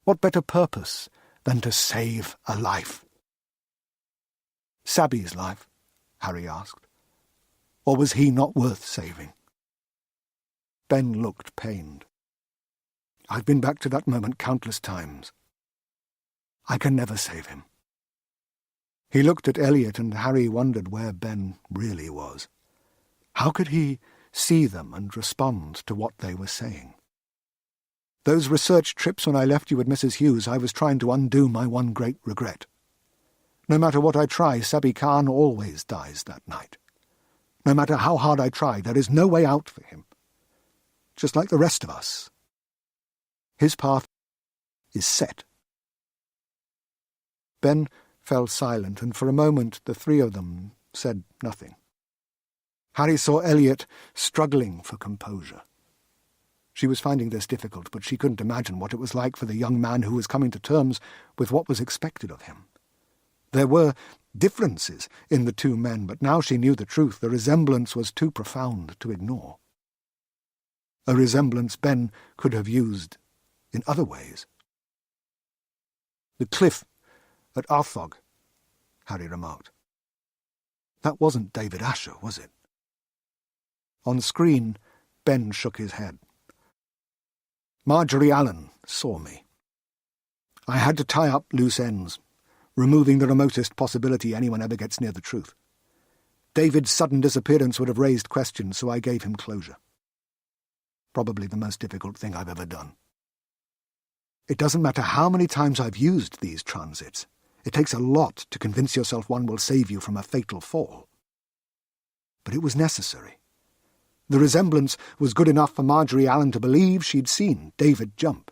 What better purpose than to save a life? Sabby's life, Harry asked. Or was he not worth saving? Ben looked pained. I've been back to that moment countless times. I can never save him. He looked at Elliot, and Harry wondered where Ben really was. How could he see them and respond to what they were saying? Those research trips when I left you with Mrs. Hughes, I was trying to undo my one great regret. No matter what I try, Sabby Khan always dies that night. No matter how hard I try, there is no way out for him. Just like the rest of us. His path is set. Ben fell silent, and for a moment the three of them said nothing. Harry saw Elliot struggling for composure. She was finding this difficult, but she couldn't imagine what it was like for the young man who was coming to terms with what was expected of him. There were differences in the two men, but now she knew the truth. The resemblance was too profound to ignore. A resemblance Ben could have used in other ways. The cliff at Arthog, Harry remarked. That wasn't David Asher, was it? On screen, Ben shook his head. Marjorie Allen saw me. I had to tie up loose ends, removing the remotest possibility anyone ever gets near the truth. David's sudden disappearance would have raised questions, so I gave him closure. Probably the most difficult thing I've ever done. It doesn't matter how many times I've used these transits. It takes a lot to convince yourself one will save you from a fatal fall. But it was necessary. The resemblance was good enough for Marjorie Allen to believe she'd seen David jump.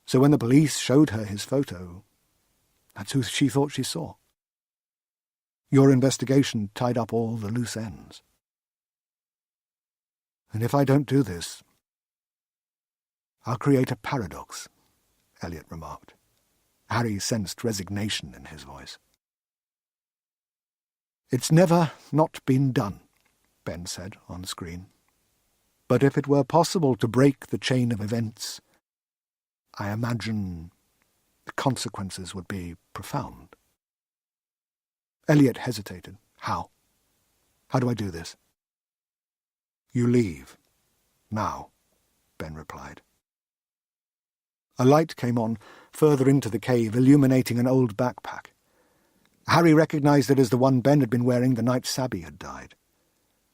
So when the police showed her his photo, that's who she thought she saw. Your investigation tied up all the loose ends. And if I don't do this, I'll create a paradox, Elliot remarked. Harry sensed resignation in his voice. It's never not been done, Ben said on screen. But if it were possible to break the chain of events, I imagine the consequences would be profound. Elliot hesitated. How? How do I do this? You leave. Now, Ben replied. A light came on further into the cave, illuminating an old backpack. Harry recognized it as the one Ben had been wearing the night Sabby had died.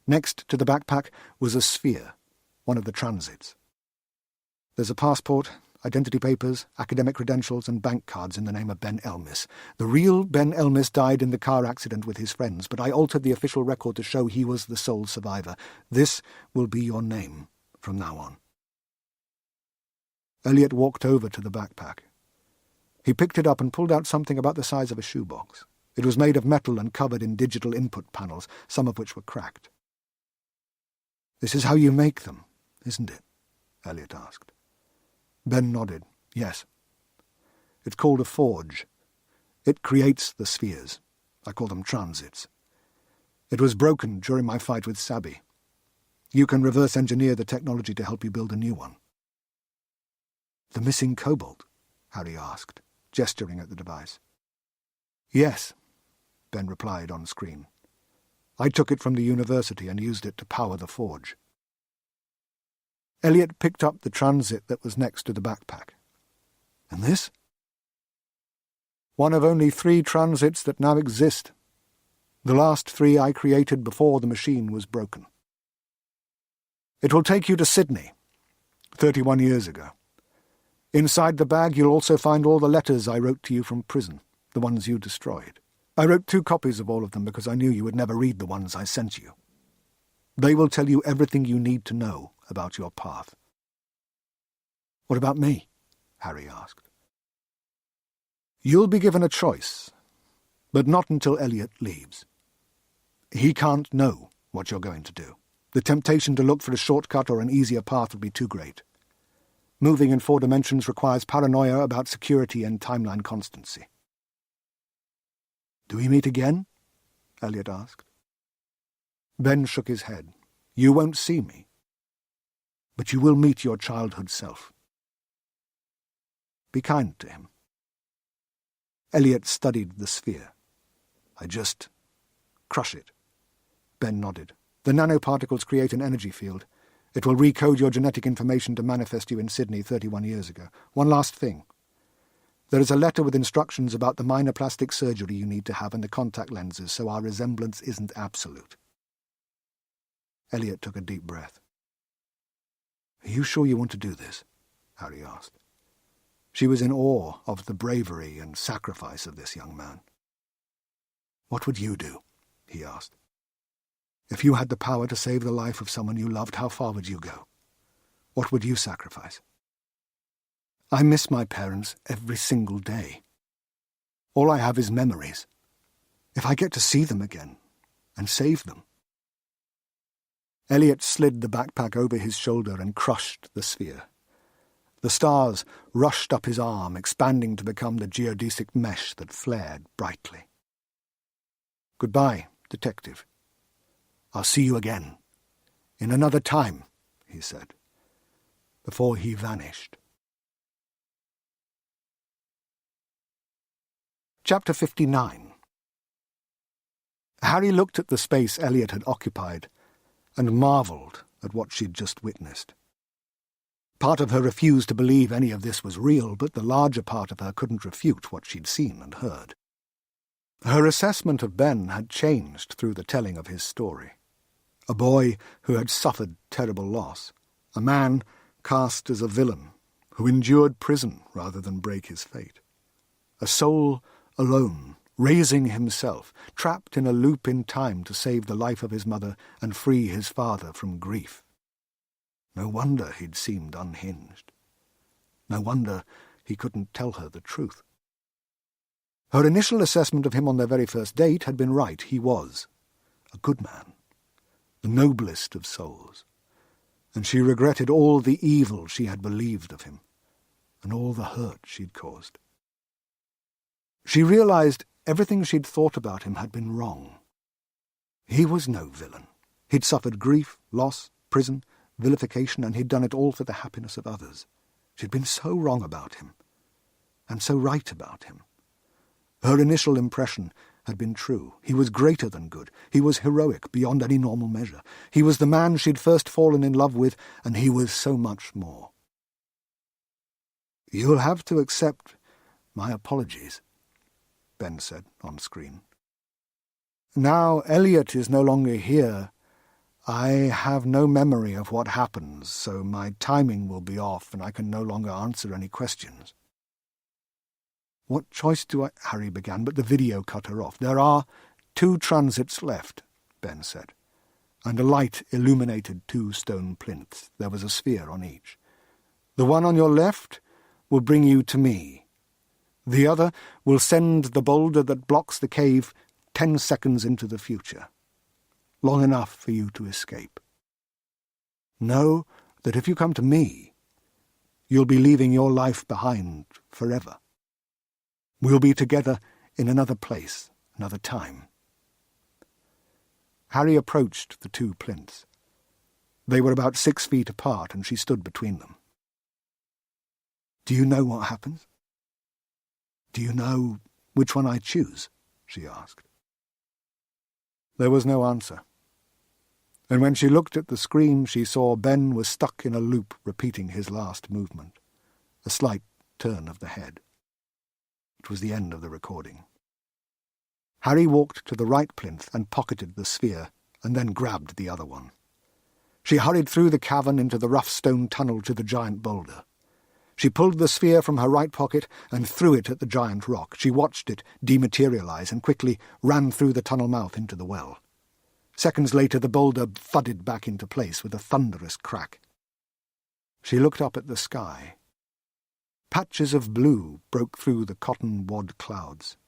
Next to the backpack was a sphere, one of the transits. There's a passport, identity papers, academic credentials, and bank cards in the name of Ben Elmis. The real Ben Elmis died in the car accident with his friends, but I altered the official record to show he was the sole survivor. This will be your name from now on." Elliot walked over to the backpack. He picked it up and pulled out something about the size of a shoebox. It was made of metal and covered in digital input panels, some of which were cracked. "This is how you make them, isn't it?" Elliot asked. Ben nodded. "Yes. It's called a forge. It creates the spheres. I call them transits. It was broken during my fight with Sabi. You can reverse engineer the technology to help you build a new one." "The missing cobalt?" Harry asked, gesturing at the device. "Yes," Ben replied on screen. "I took it from the university and used it to power the forge." Elliot picked up the transit that was next to the backpack. "And this?" "One of only 3 transits that now exist. The last 3 I created before the machine was broken. It will take you to Sydney, 31 years ago. Inside the bag you'll also find all the letters I wrote to you from prison, the ones you destroyed. I wrote 2 copies of all of them because I knew you would never read the ones I sent you. They will tell you everything you need to know about your path." "What about me?" Harry asked. "You'll be given a choice, but not until Elliot leaves. He can't know what you're going to do. The temptation to look for a shortcut or an easier path would be too great. Moving in 4 dimensions requires paranoia about security and timeline constancy." "Do we meet again?" Elliot asked. Ben shook his head. "You won't see me. But you will meet your childhood self. Be kind to him." Elliot studied the sphere. "I just crush it." Ben nodded. "The nanoparticles create an energy field. It will recode your genetic information to manifest you in Sydney 31 years ago. One last thing. There is a letter with instructions about the minor plastic surgery you need to have and the contact lenses, so our resemblance isn't absolute." Elliot took a deep breath. "Are you sure you want to do this?" Harry asked. She was in awe of the bravery and sacrifice of this young man. "What would you do?" he asked. "If you had the power to save the life of someone you loved, how far would you go? What would you sacrifice?" "I miss my parents every single day. All I have is memories. If I get to see them again and save them." Elliot slid the backpack over his shoulder and crushed the sphere. The stars rushed up his arm, expanding to become the geodesic mesh that flared brightly. "Goodbye, Detective. I'll see you again. In another time," he said, before he vanished. Chapter 59. Harry looked at the space Elliot had occupied and marvelled at what she'd just witnessed. Part of her refused to believe any of this was real, but the larger part of her couldn't refute what she'd seen and heard. Her assessment of Ben had changed through the telling of his story. A boy who had suffered terrible loss, a man cast as a villain who endured prison rather than break his fate, a soul alone, raising himself, trapped in a loop in time to save the life of his mother and free his father from grief. No wonder he'd seemed unhinged. No wonder he couldn't tell her the truth. Her initial assessment of him on their very first date had been right. He was a good man, the noblest of souls, and she regretted all the evil she had believed of him, and all the hurt she'd caused. She realized everything she'd thought about him had been wrong. He was no villain. He'd suffered grief, loss, prison, vilification, and he'd done it all for the happiness of others. She'd been so wrong about him, and so right about him. Her initial impression had been true. He was greater than good. He was heroic beyond any normal measure. He was the man she'd first fallen in love with, and he was so much more. "You'll have to accept my apologies," Ben said on screen. "Now Elliot is no longer here, I have no memory of what happens, so my timing will be off and I can no longer answer any questions. What choice do I— Harry began, but the video cut her off. There are 2 transits left, Ben said, and a light illuminated 2 stone plinths. There was a sphere on each. The one on your left will bring you to me. The other will send the boulder that blocks the cave 10 seconds into the future, long enough for you to escape. Know that if you come to me, you'll be leaving your life behind forever. We'll be together in another place, another time. Harry approached the 2 plinths. They were about 6 feet apart, and she stood between them. Do you know what happens? Do you know which one I choose? She asked. There was no answer. And when she looked at the screen, she saw Ben was stuck in a loop repeating his last movement, a slight turn of the head. It was the end of the recording. Harry walked to the right plinth and pocketed the sphere, and then grabbed the other one. She hurried through the cavern into the rough stone tunnel to the giant boulder. She pulled the sphere from her right pocket and threw it at the giant rock. She watched it dematerialize and quickly ran through the tunnel mouth into the well. Seconds later, the boulder thudded back into place with a thunderous crack. She looked up at the sky. Patches of blue broke through the cotton-wad clouds.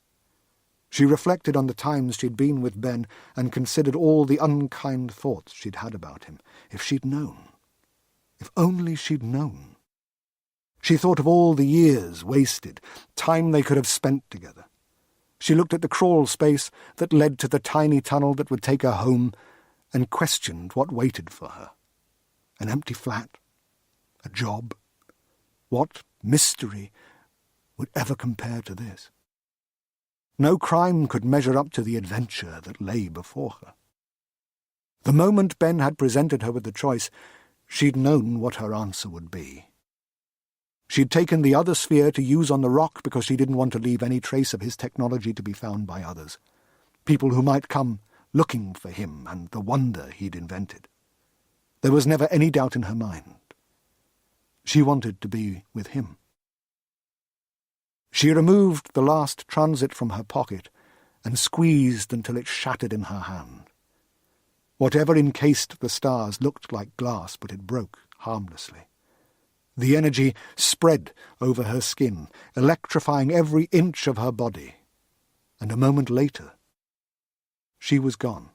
She reflected on the times she'd been with Ben and considered all the unkind thoughts she'd had about him. If she'd known. If only she'd known. She thought of all the years wasted, time they could have spent together. She looked at the crawl space that led to the tiny tunnel that would take her home and questioned what waited for her. An empty flat? A job? What mystery would ever compare to this? No crime could measure up to the adventure that lay before her. The moment Ben had presented her with the choice, she'd known what her answer would be. She'd taken the other sphere to use on the rock because she didn't want to leave any trace of his technology to be found by others, people who might come looking for him and the wonder he'd invented. There was never any doubt in her mind. She wanted to be with him. She removed the last transit from her pocket and squeezed until it shattered in her hand. Whatever encased the stars looked like glass, but it broke harmlessly. The energy spread over her skin, electrifying every inch of her body. And a moment later, she was gone.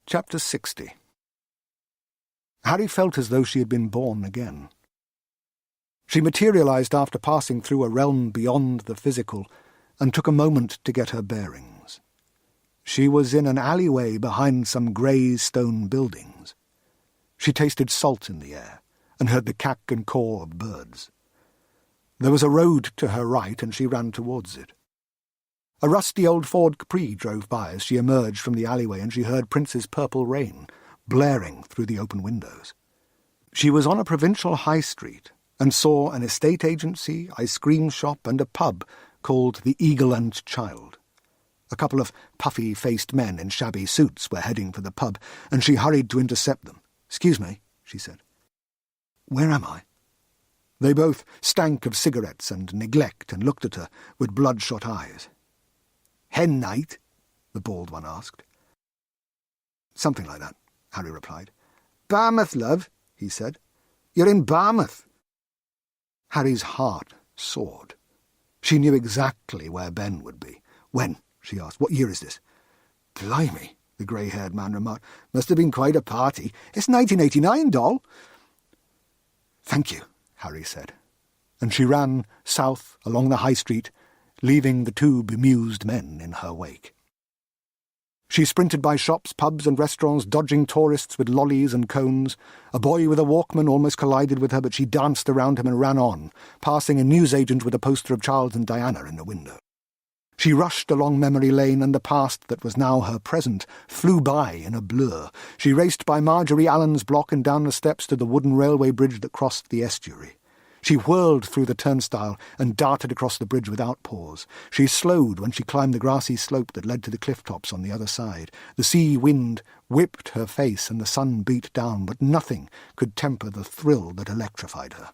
Chapter 60. Harry felt as though she had been born again. She materialized after passing through a realm beyond the physical and took a moment to get her bearings. She was in an alleyway behind some grey stone buildings. She tasted salt in the air and heard the cack and caw of birds. There was a road to her right, and she ran towards it. A rusty old Ford Capri drove by as she emerged from the alleyway, and she heard Prince's Purple Rain blaring through the open windows. She was on a provincial high street and saw an estate agency, ice cream shop, and a pub called the Eagle and Child. A couple of puffy-faced men in shabby suits were heading for the pub, and she hurried to intercept them. "Excuse me," she said. "Where am I?" They both stank of cigarettes and neglect and looked at her with bloodshot eyes. "Hen night?" the bald one asked. "Something like that," Harry replied. "Barmouth, love," he said. "You're in Barmouth." Harry's heart soared. She knew exactly where Ben would be. "When?" she asked. "What year is this?" "Blimey," the grey-haired man remarked. "Must have been quite a party. It's 1989, doll." "Thank you," Harry said, and she ran south along the high street, leaving the 2 bemused men in her wake. She sprinted by shops, pubs and restaurants, dodging tourists with lollies and cones. A boy with a Walkman almost collided with her, but she danced around him and ran on, passing a newsagent with a poster of Charles and Diana in the window. She rushed along memory lane, and the past that was now her present flew by in a blur. She raced by Marjorie Allen's block and down the steps to the wooden railway bridge that crossed the estuary. She whirled through the turnstile and darted across the bridge without pause. She slowed when she climbed the grassy slope that led to the cliff tops on the other side. The sea wind whipped her face and the sun beat down, but nothing could temper the thrill that electrified her.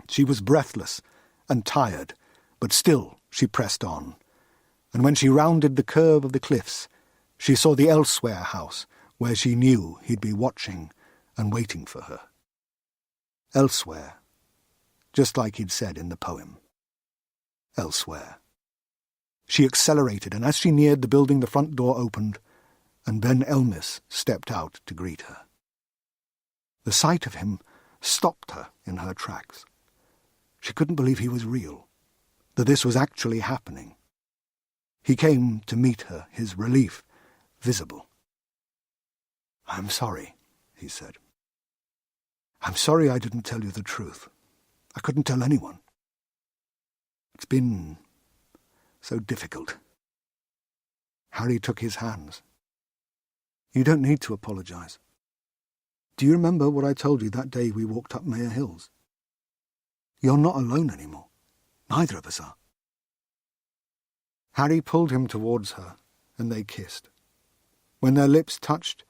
She was breathless and tired, but still she pressed on. And when she rounded the curve of the cliffs, she saw the Elsewhere house, where she knew he'd be watching and waiting for her. Elsewhere, just like he'd said in the poem. Elsewhere. She accelerated, and as she neared the building, the front door opened, and Ben Elmis stepped out to greet her. The sight of him stopped her in her tracks. She couldn't believe he was real, that this was actually happening. He came to meet her, his relief visible. "I'm sorry," he said. "I'm sorry I didn't tell you the truth. I couldn't tell anyone. It's been so difficult." Harry took his hands. "You don't need to apologize. Do you remember what I told you that day we walked up Mayor Hills? You're not alone anymore. Neither of us are." Harry pulled him towards her, and they kissed. When their lips touched,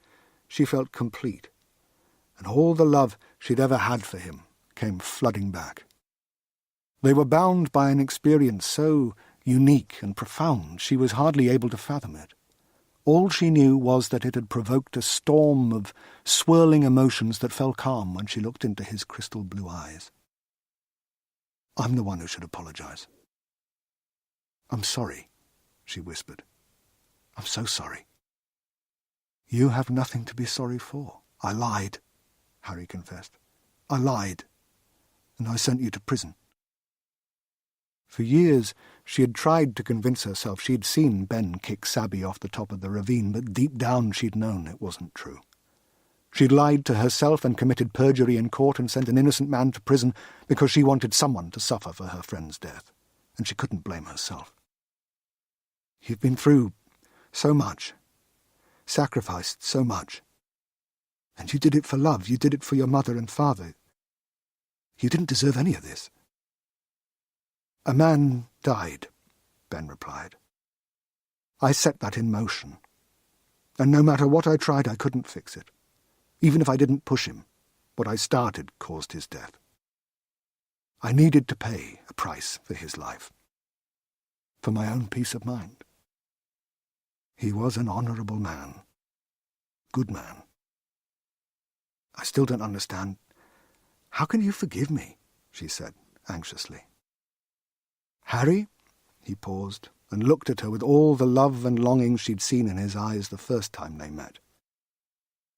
she felt complete, and all the love she'd ever had for him came flooding back. They were bound by an experience so unique and profound she was hardly able to fathom it. All she knew was that it had provoked a storm of swirling emotions that fell calm when she looked into his crystal blue eyes. "I'm the one who should apologize." "I'm sorry," she whispered. "I'm so sorry." "You have nothing to be sorry for. I lied," Harry confessed. "I lied, and I sent you to prison." For years she had tried to convince herself she'd seen Ben kick Sabby off the top of the ravine, but deep down she'd known it wasn't true. She'd lied to herself and committed perjury in court and sent an innocent man to prison because she wanted someone to suffer for her friend's death, and she couldn't blame herself. "You've been through so much, sacrificed so much. And you did it for love. You did it for your mother and father. You didn't deserve any of this." "A man died," Ben replied. "I set that in motion. And no matter what I tried, I couldn't fix it. Even if I didn't push him, what I started caused his death. I needed to pay a price for his life. For my own peace of mind. He was an honourable man. Good man. I still don't understand. How can you forgive me?" she said anxiously. "Harry?" He paused and looked at her with all the love and longing she'd seen in his eyes the first time they met.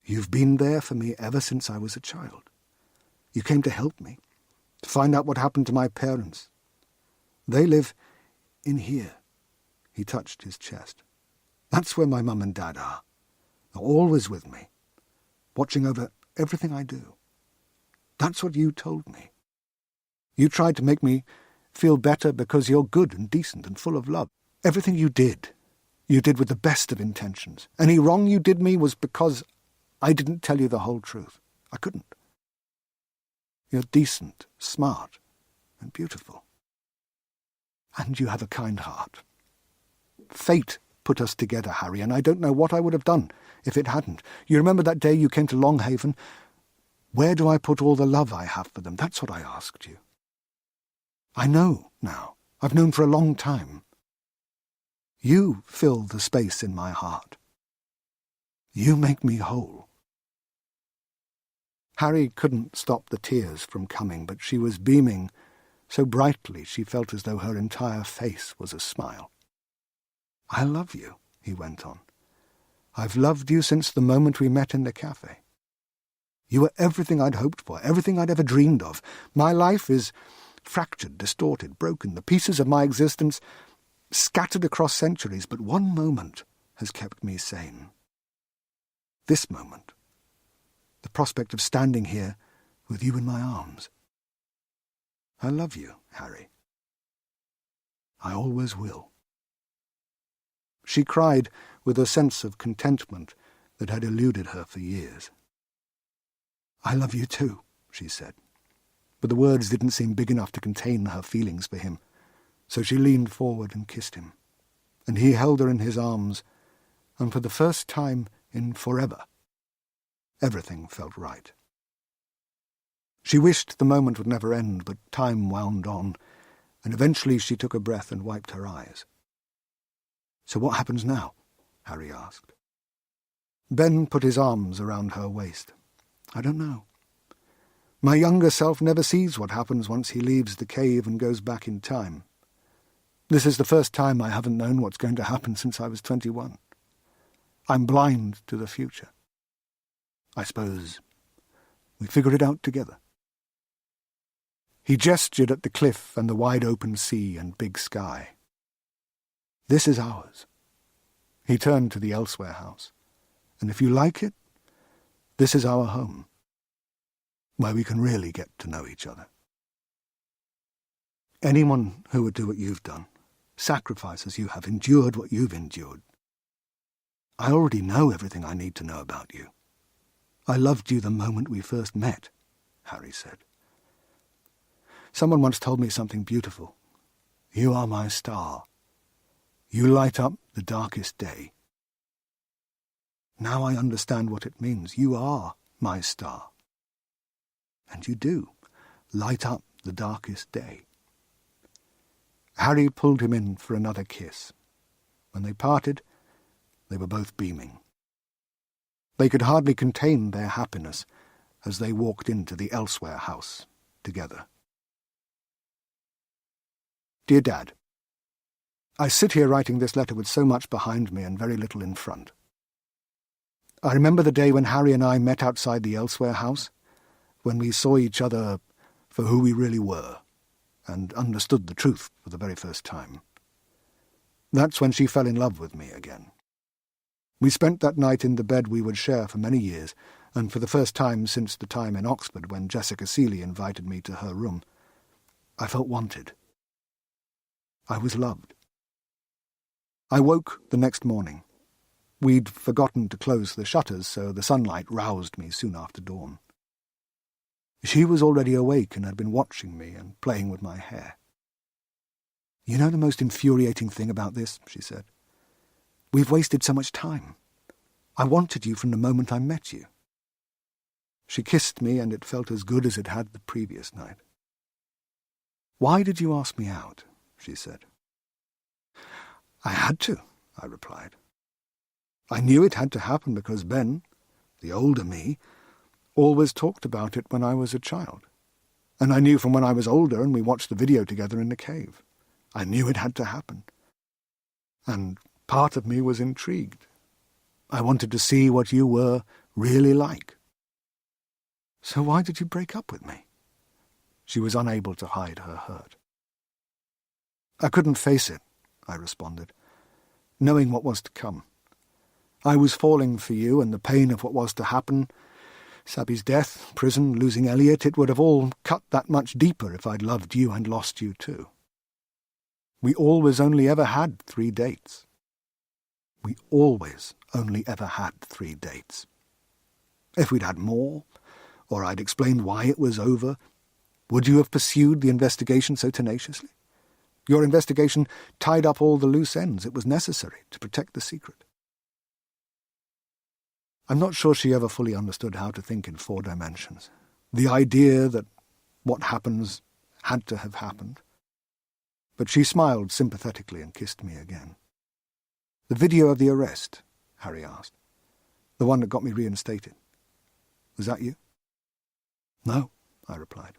"You've been there for me ever since I was a child. You came to help me, to find out what happened to my parents. They live in here." He touched his chest. "That's where my mum and dad are. They're always with me, watching over everything I do. That's what you told me. You tried to make me feel better because you're good and decent and full of love. Everything you did with the best of intentions. Any wrong you did me was because I didn't tell you the whole truth. I couldn't. You're decent, smart, and beautiful. And you have a kind heart. Fate put us together, Harry, and I don't know what I would have done if it hadn't. You remember that day you came to Longhaven? Where do I put all the love I have for them? That's what I asked you. I know now. I've known for a long time. You fill the space in my heart. You make me whole." Harry couldn't stop the tears from coming, but she was beaming so brightly she felt as though her entire face was a smile. "I love you," he went on. "I've loved you since the moment we met in the cafe. You were everything I'd hoped for, everything I'd ever dreamed of. My life is fractured, distorted, broken, the pieces of my existence scattered across centuries, but one moment has kept me sane. This moment, the prospect of standing here with you in my arms. I love you, Harry. I always will." She cried with a sense of contentment that had eluded her for years. "I love you too," she said. but the words didn't seem big enough to contain her feelings for him, so she leaned forward and kissed him, and he held her in his arms, and for the first time in forever, everything felt right. She wished the moment would never end, but time wound on, and eventually she took a breath and wiped her eyes. "So what happens now?" Harry asked. Ben put his arms around her waist. "I don't know. My younger self never sees what happens once he leaves the cave and goes back in time. This is the first time I haven't known what's going to happen since I was 21. I'm blind to the future. I suppose we figure it out together." He gestured at the cliff and the wide-open sea and big sky. "This is ours." He turned to the Elsewhere house. "And if you like it, this is our home, where we can really get to know each other. Anyone who would do what you've done, sacrifice as you have, endured what you've endured. I already know everything I need to know about you. I loved you the moment we first met," Harry said. "Someone once told me something beautiful. You are my star. You light up the darkest day. Now I understand what it means. You are my star. And you do light up the darkest day." Harry pulled him in for another kiss. When they parted, they were both beaming. They could hardly contain their happiness as they walked into the Elsewhere house together. Dear Dad, I sit here writing this letter with so much behind me and very little in front. I remember the day when Harry and I met outside the Elsewhere house, when we saw each other for who we really were, and understood the truth for the very first time. That's when she fell in love with me again. We spent that night in the bed we would share for many years, and for the first time since the time in Oxford when Jessica Seeley invited me to her room, I felt wanted. I was loved. I woke the next morning. We'd forgotten to close the shutters, so the sunlight roused me soon after dawn. She was already awake and had been watching me and playing with my hair. "You know the most infuriating thing about this?" she said. "We've wasted so much time. I wanted you from the moment I met you." She kissed me, and it felt as good as it had the previous night. "Why did you ask me out?" she said. "I had to," I replied. "I knew it had to happen because Ben, the older me, always talked about it when I was a child. And I knew from when I was older and we watched the video together in the cave. I knew it had to happen. And part of me was intrigued. I wanted to see what you were really like." "So why did you break up with me?" She was unable to hide her hurt. "I couldn't face it," I responded, knowing what was to come. I was falling for you, and the pain of what was to happen, Sabby's death, prison, losing Elliot, it would have all cut that much deeper if I'd loved you and lost you too. We always only ever had 3 dates. We always only ever had 3 dates. If we'd had more, or I'd explained why it was over, would you have pursued the investigation so tenaciously? Your investigation tied up all the loose ends. It was necessary to protect the secret. I'm not sure she ever fully understood how to think in 4 dimensions. The idea that what happens had to have happened. But she smiled sympathetically and kissed me again. "The video of the arrest," Harry asked. "The one that got me reinstated. Was that you?" "No," I replied.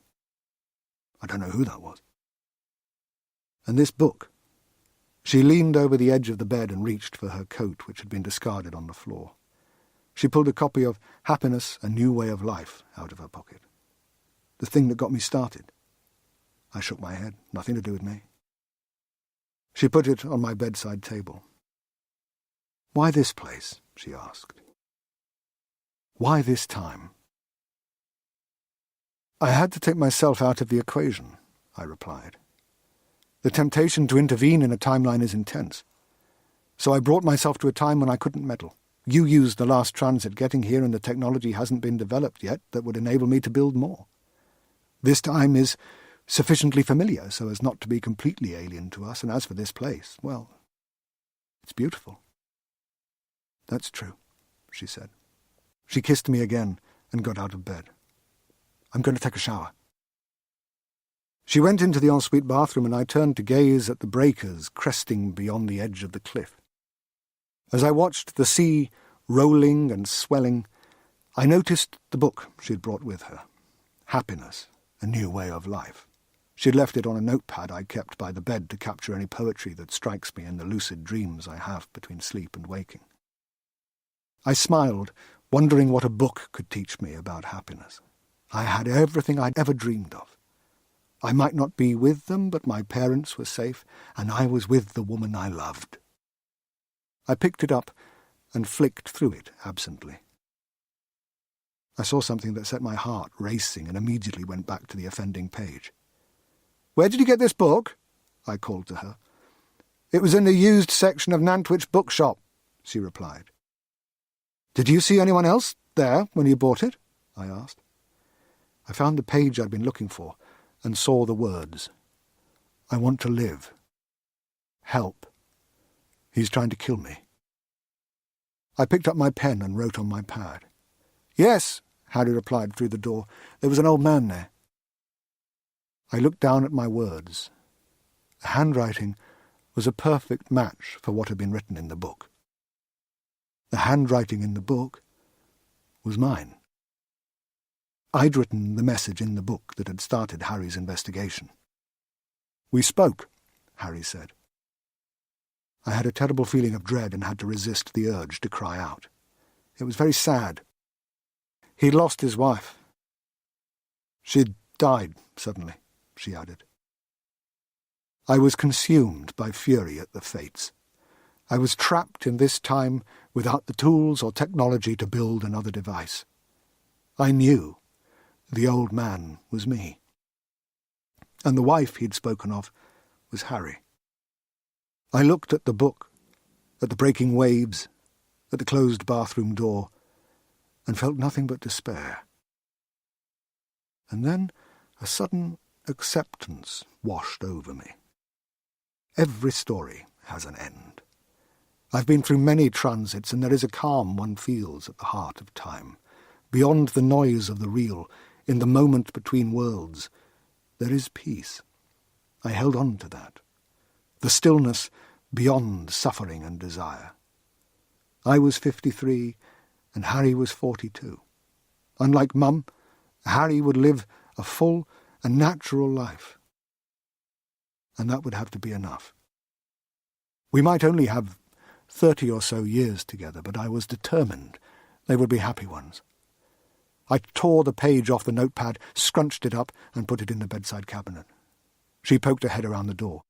"I don't know who that was." "And this book?" She leaned over the edge of the bed and reached for her coat, which had been discarded on the floor. She pulled a copy of Happiness, A New Way of Life out of her pocket. "The thing that got me started." I shook my head. "Nothing to do with me." She put it on my bedside table. "Why this place?" she asked. "Why this time?" "I had to take myself out of the equation," I replied. "The temptation to intervene in a timeline is intense. So I brought myself to a time when I couldn't meddle. You used the last transit getting here, and the technology hasn't been developed yet that would enable me to build more. This time is sufficiently familiar so as not to be completely alien to us, and as for this place, well, it's beautiful." "That's true," she said. She kissed me again and got out of bed. "I'm going to take a shower." She went into the ensuite bathroom, and I turned to gaze at the breakers cresting beyond the edge of the cliff. As I watched the sea rolling and swelling, I noticed the book she'd brought with her, Happiness, A New Way of Life. She'd left it on a notepad I kept by the bed to capture any poetry that strikes me in the lucid dreams I have between sleep and waking. I smiled, wondering what a book could teach me about happiness. I had everything I'd ever dreamed of. I might not be with them, but my parents were safe, and I was with the woman I loved. I picked it up and flicked through it absently. I saw something that set my heart racing and immediately went back to the offending page. "Where did you get this book?" I called to her. "It was in the used section of Nantwich bookshop," she replied. "Did you see anyone else there when you bought it?" I asked. I found the page I'd been looking for and saw the words. "I want to live. Help. He's trying to kill me." I picked up my pen and wrote on my pad. "Yes," Harry replied through the door. "There was an old man there." I looked down at my words. The handwriting was a perfect match for what had been written in the book. The handwriting in the book was mine. I'd written the message in the book that had started Harry's investigation. "We spoke," Harry said. I had a terrible feeling of dread and had to resist the urge to cry out. It was very sad. He'd lost his wife. She'd died suddenly, she added. I was consumed by fury at the fates. I was trapped in this time without the tools or technology to build another device. I knew the old man was me. And the wife he'd spoken of was Harry. I looked at the book, at the breaking waves, at the closed bathroom door, and felt nothing but despair. And then a sudden acceptance washed over me. Every story has an end. I've been through many transits, and there is a calm one feels at the heart of time. Beyond the noise of the real, in the moment between worlds, there is peace. I held on to that. The stillness beyond suffering and desire. I was 53, and Harry was 42. Unlike Mum, Harry would live a full and natural life. And that would have to be enough. We might only have 30 or so years together, but I was determined they would be happy ones. I tore the page off the notepad, scrunched it up, and put it in the bedside cabinet. She poked her head around the door.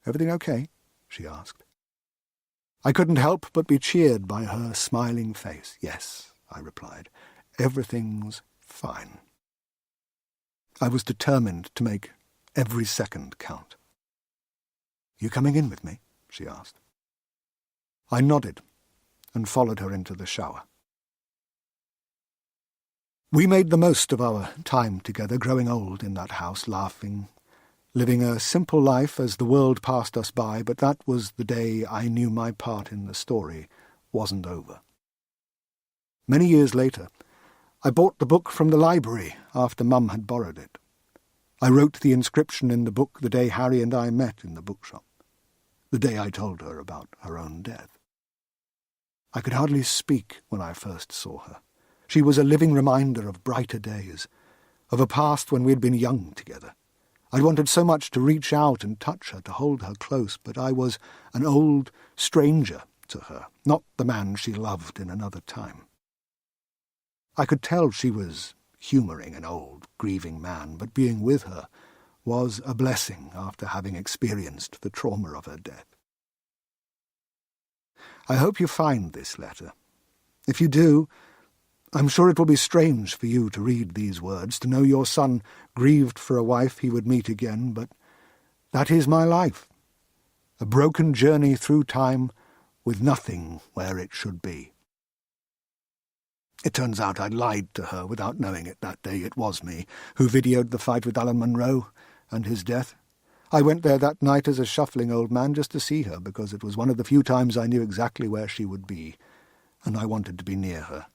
"Everything okay?" she asked. I couldn't help but be cheered by her smiling face. "Yes," I replied. "Everything's fine." I was determined to make every second count. "You coming in with me?" she asked. I nodded and followed her into the shower. We made the most of our time together, growing old in that house, laughing, living a simple life as the world passed us by, but that was the day I knew my part in the story wasn't over. Many years later, I bought the book from the library after Mum had borrowed it. I wrote the inscription in the book the day Harry and I met in the bookshop, the day I told her about her own death. I could hardly speak when I first saw her. She was a living reminder of brighter days, of a past when we'd been young together. I'd wanted so much to reach out and touch her, to hold her close, but I was an old stranger to her, not the man she loved in another time. I could tell she was humouring an old, grieving man, but being with her was a blessing after having experienced the trauma of her death. I hope you find this letter. If you do, I'm sure it will be strange for you to read these words, to know your son grieved for a wife he would meet again, but that is my life, a broken journey through time with nothing where it should be. It turns out I lied to her without knowing it that day. It was me who videoed the fight with Alan Munro and his death. I went there that night as a shuffling old man just to see her, because it was one of the few times I knew exactly where she would be, and I wanted to be near her.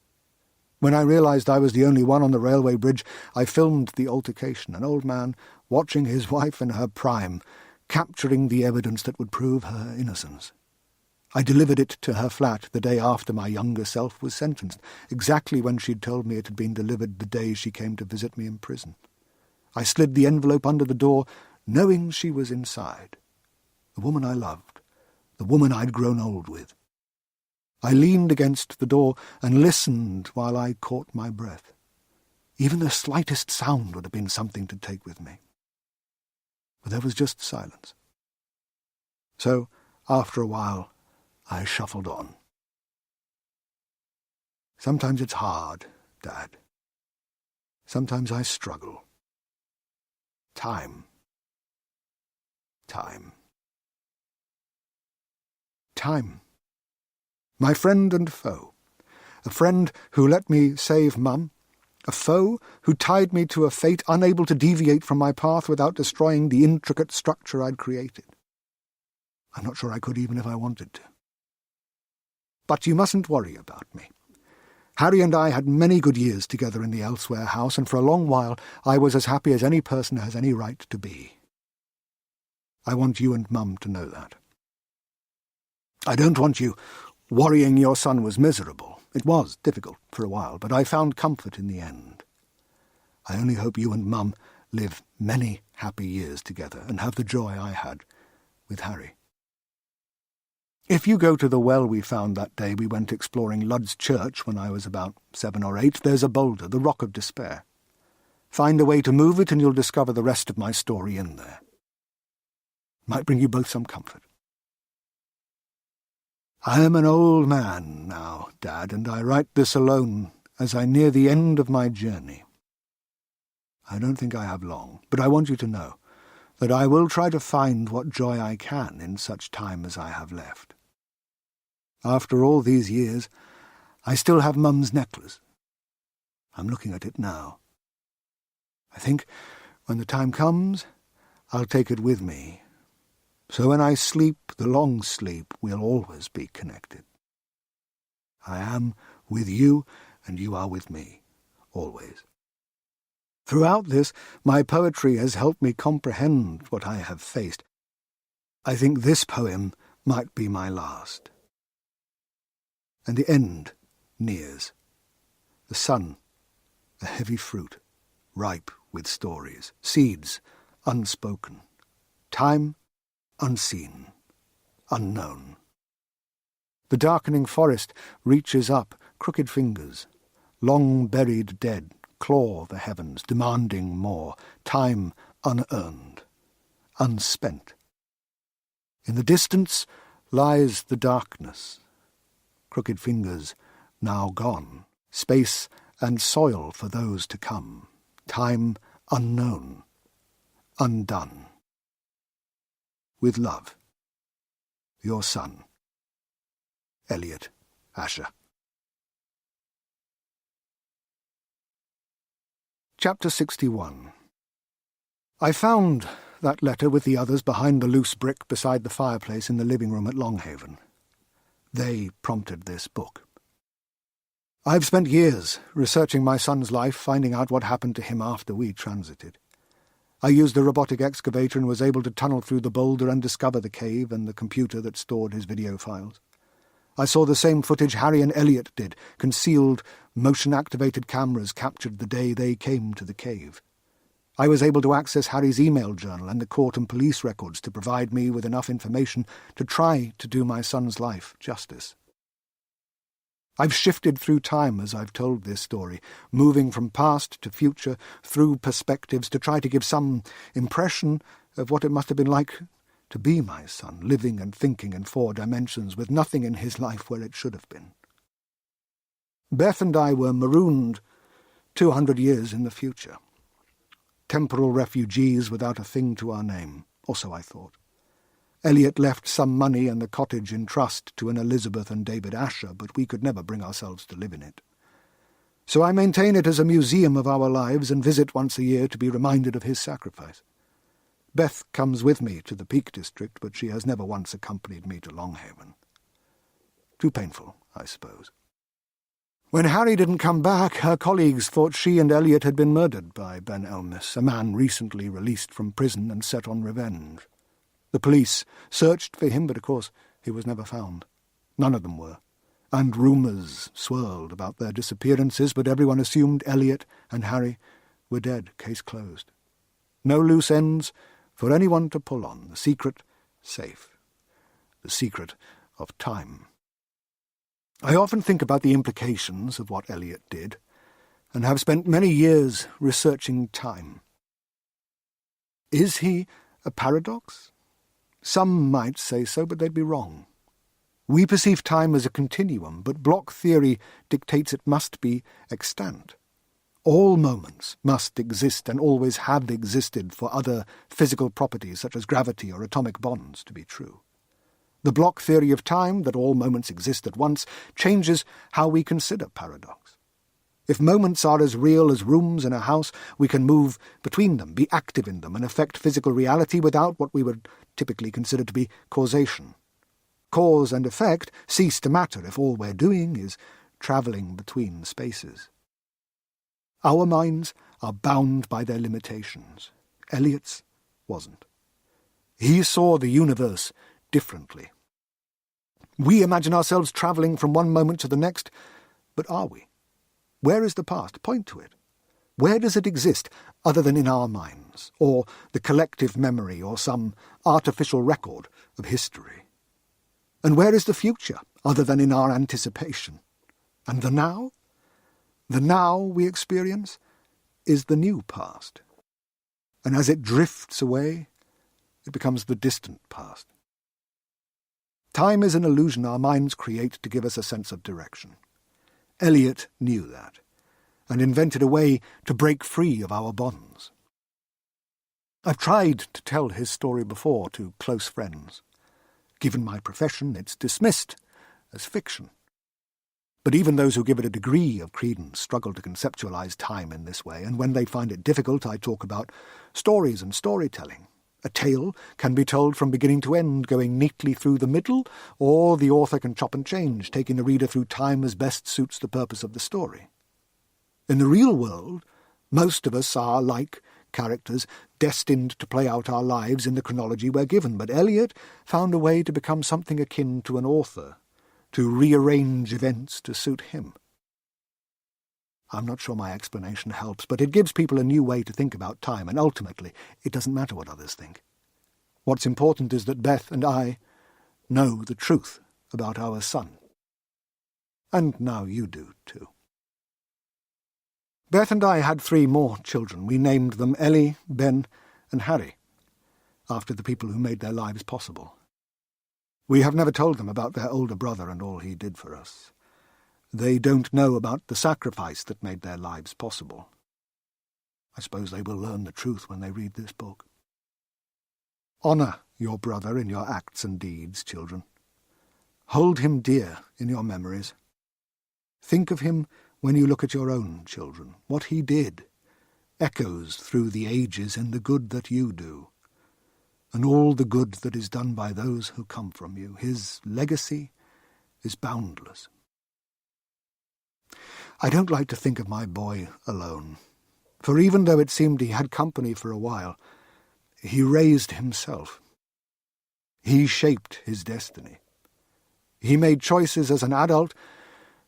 When I realized I was the only one on the railway bridge, I filmed the altercation, an old man watching his wife in her prime, capturing the evidence that would prove her innocence. I delivered it to her flat the day after my younger self was sentenced, exactly when she'd told me it had been delivered the day she came to visit me in prison. I slid the envelope under the door, knowing she was inside. The woman I loved, the woman I'd grown old with. I leaned against the door and listened while I caught my breath. Even the slightest sound would have been something to take with me. But there was just silence. So, after a while, I shuffled on. Sometimes it's hard, Dad. Sometimes I struggle. Time. My friend and foe. A friend who let me save Mum. A foe who tied me to a fate unable to deviate from my path without destroying the intricate structure I'd created. I'm not sure I could even if I wanted to. But you mustn't worry about me. Harry and I had many good years together in the Elsewhere house, and for a long while I was as happy as any person has any right to be. I want you and Mum to know that. I don't want you worrying your son was miserable. It was difficult for a while, but I found comfort in the end. I only hope you and Mum live many happy years together and have the joy I had with Harry. If you go to the well we found that day we went exploring Ludd's Church when I was about 7 or 8, there's a boulder, the Rock of Despair. Find a way to move it and you'll discover the rest of my story in there. Might bring you both some comfort. I am an old man now, Dad, and I write this alone as I near the end of my journey. I don't think I have long, but I want you to know that I will try to find what joy I can in such time as I have left. After all these years, I still have Mum's necklace. I'm looking at it now. I think when the time comes, I'll take it with me. So when I sleep the long sleep, we'll always be connected. I am with you, and you are with me, always. Throughout this, my poetry has helped me comprehend what I have faced. I think this poem might be my last. And the end nears. The sun, a heavy fruit, ripe with stories, seeds unspoken, time unseen, unknown. The darkening forest reaches up, crooked fingers, long-buried dead, claw the heavens, demanding more, time unearned, unspent. In the distance lies the darkness, crooked fingers now gone, space and soil for those to come, time unknown, undone. With love, your son, Elliot Asher. Chapter 61. I found that letter with the others behind the loose brick beside the fireplace in the living room at Longhaven. They prompted this book. I've spent years researching my son's life, finding out what happened to him after we transited. I used a robotic excavator and was able to tunnel through the boulder and discover the cave and the computer that stored his video files. I saw the same footage Harry and Elliot did. Concealed, motion-activated cameras captured the day they came to the cave. I was able to access Harry's email journal and the court and police records to provide me with enough information to try to do my son's life justice. I've shifted through time as I've told this story, moving from past to future through perspectives to try to give some impression of what it must have been like to be my son, living and thinking in 4 dimensions with nothing in his life where it should have been. Beth and I were marooned 200 years in the future. Temporal refugees without a thing to our name, or so I thought. Elliot left some money and the cottage in trust to an Elizabeth and David Asher, but we could never bring ourselves to live in it. So I maintain it as a museum of our lives and visit once a year to be reminded of his sacrifice. Beth comes with me to the Peak District, but she has never once accompanied me to Longhaven. Too painful, I suppose. When Harry didn't come back, her colleagues thought she and Elliot had been murdered by Ben Elmis, a man recently released from prison and set on revenge. The police searched for him, but of course he was never found. None of them were. And rumours swirled about their disappearances, but everyone assumed Elliot and Harry were dead, case closed. No loose ends for anyone to pull on. The secret safe. The secret of time. I often think about the implications of what Elliot did, and have spent many years researching time. Is he a paradox? Some might say so, but they'd be wrong. We perceive time as a continuum, but block theory dictates it must be extant. All moments must exist and always have existed for other physical properties such as gravity or atomic bonds to be true. The block theory of time, that all moments exist at once, changes how we consider paradox. If moments are as real as rooms in a house, we can move between them, be active in them, and affect physical reality without what we would typically consider to be causation. Cause and effect cease to matter if all we're doing is travelling between spaces. Our minds are bound by their limitations. Eliot's wasn't. He saw the universe differently. We imagine ourselves travelling from one moment to the next, but are we? Where is the past? Point to it. Where does it exist other than in our minds, or the collective memory, or some artificial record of history? And where is the future other than in our anticipation? And the now? The now we experience is the new past. And as it drifts away, it becomes the distant past. Time is an illusion our minds create to give us a sense of direction. Eliot knew that, and invented a way to break free of our bonds. I've tried to tell his story before to close friends. Given my profession, it's dismissed as fiction. But even those who give it a degree of credence struggle to conceptualize time in this way, and when they find it difficult, I talk about stories and storytelling. A tale can be told from beginning to end, going neatly through the middle, or the author can chop and change, taking the reader through time as best suits the purpose of the story. In the real world, most of us are like characters destined to play out our lives in the chronology we're given, but Eliot found a way to become something akin to an author, to rearrange events to suit him. I'm not sure my explanation helps, but it gives people a new way to think about time, and ultimately it doesn't matter what others think. What's important is that Beth and I know the truth about our son. And now you do too. Beth and I had 3 more children. We named them Ellie, Ben, and Harry, after the people who made their lives possible. We have never told them about their older brother and all he did for us. They don't know about the sacrifice that made their lives possible. I suppose they will learn the truth when they read this book. Honour your brother in your acts and deeds, children. Hold him dear in your memories. Think of him when you look at your own children. What he did echoes through the ages in the good that you do, and all the good that is done by those who come from you. His legacy is boundless. I don't like to think of my boy alone, for even though it seemed he had company for a while, he raised himself. He shaped his destiny. He made choices as an adult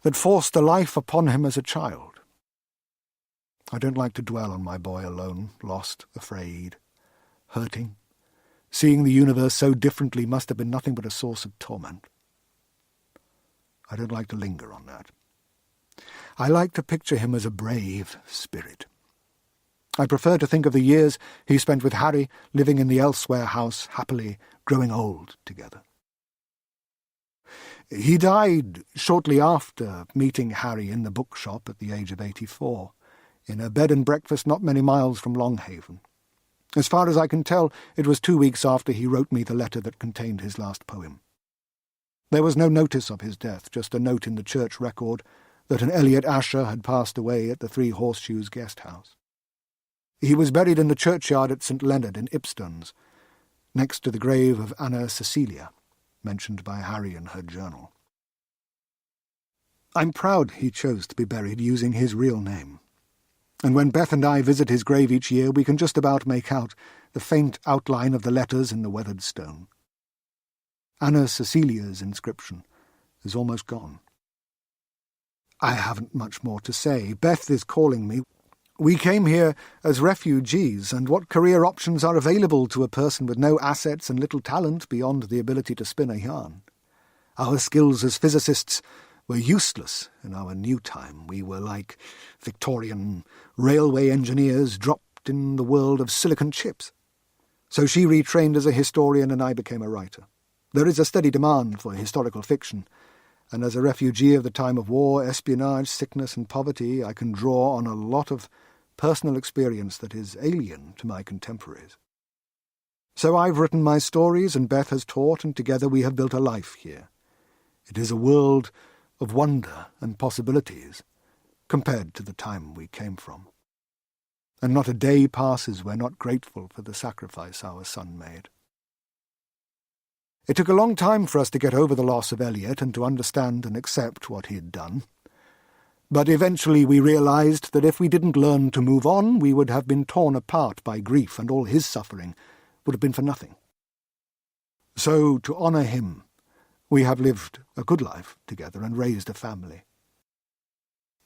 that forced a life upon him as a child. I don't like to dwell on my boy alone, lost, afraid, hurting. Seeing the universe so differently must have been nothing but a source of torment. I don't like to linger on that. I like to picture him as a brave spirit. I prefer to think of the years he spent with Harry, living in the Elsewhere house, happily growing old together. He died shortly after meeting Harry in the bookshop at the age of 84, in a bed and breakfast not many miles from Longhaven. As far as I can tell, it was 2 weeks after he wrote me the letter that contained his last poem. There was no notice of his death, just a note in the church record that an Elliot Asher had passed away at the Three Horseshoes guest house. He was buried in the churchyard at St. Leonard in Ipstones, next to the grave of Anna Cecilia, mentioned by Harry in her journal. I'm proud he chose to be buried using his real name, and when Beth and I visit his grave each year, we can just about make out the faint outline of the letters in the weathered stone. Anna Cecilia's inscription is almost gone. I haven't much more to say. Beth is calling me. We came here as refugees, and what career options are available to a person with no assets and little talent beyond the ability to spin a yarn? Our skills as physicists were useless in our new time. We were like Victorian railway engineers dropped in the world of silicon chips. So she retrained as a historian and I became a writer. There is a steady demand for historical fiction, and as a refugee of the time of war, espionage, sickness and poverty, I can draw on a lot of personal experience that is alien to my contemporaries. So I've written my stories and Beth has taught, and together we have built a life here. It is a world of wonder and possibilities compared to the time we came from. And not a day passes we're not grateful for the sacrifice our son made. It took a long time for us to get over the loss of Elliot and to understand and accept what he had done. But eventually we realized that if we didn't learn to move on, we would have been torn apart by grief, and all his suffering would have been for nothing. So, to honour him, we have lived a good life together and raised a family.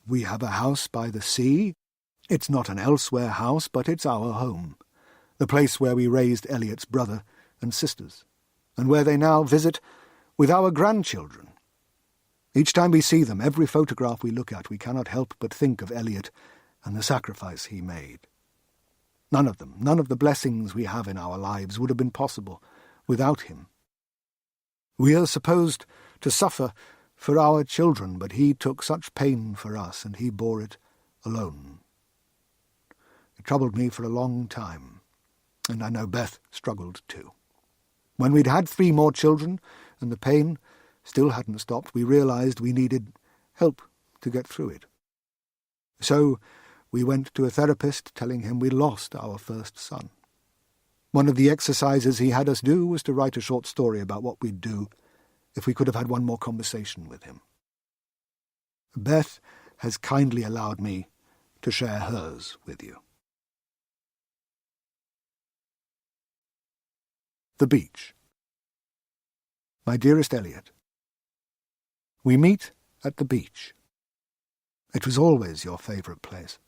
We have a house by the sea. It's not an elsewhere house, but it's our home, the place where we raised Elliot's brother and sisters, and where they now visit with our grandchildren. Each time we see them, every photograph we look at, we cannot help but think of Elliot and the sacrifice he made. None of them, none of the blessings we have in our lives would have been possible without him. We are supposed to suffer for our children, but he took such pain for us, and he bore it alone. It troubled me for a long time, and I know Beth struggled too. When we'd had 3 more children, and the pain still hadn't stopped, we realized we needed help to get through it. So we went to a therapist, telling him we'd lost our first son. One of the exercises he had us do was to write a short story about what we'd do if we could have had one more conversation with him. Beth has kindly allowed me to share hers with you. The beach. My dearest Elliot, we meet at the beach. It was always your favourite place.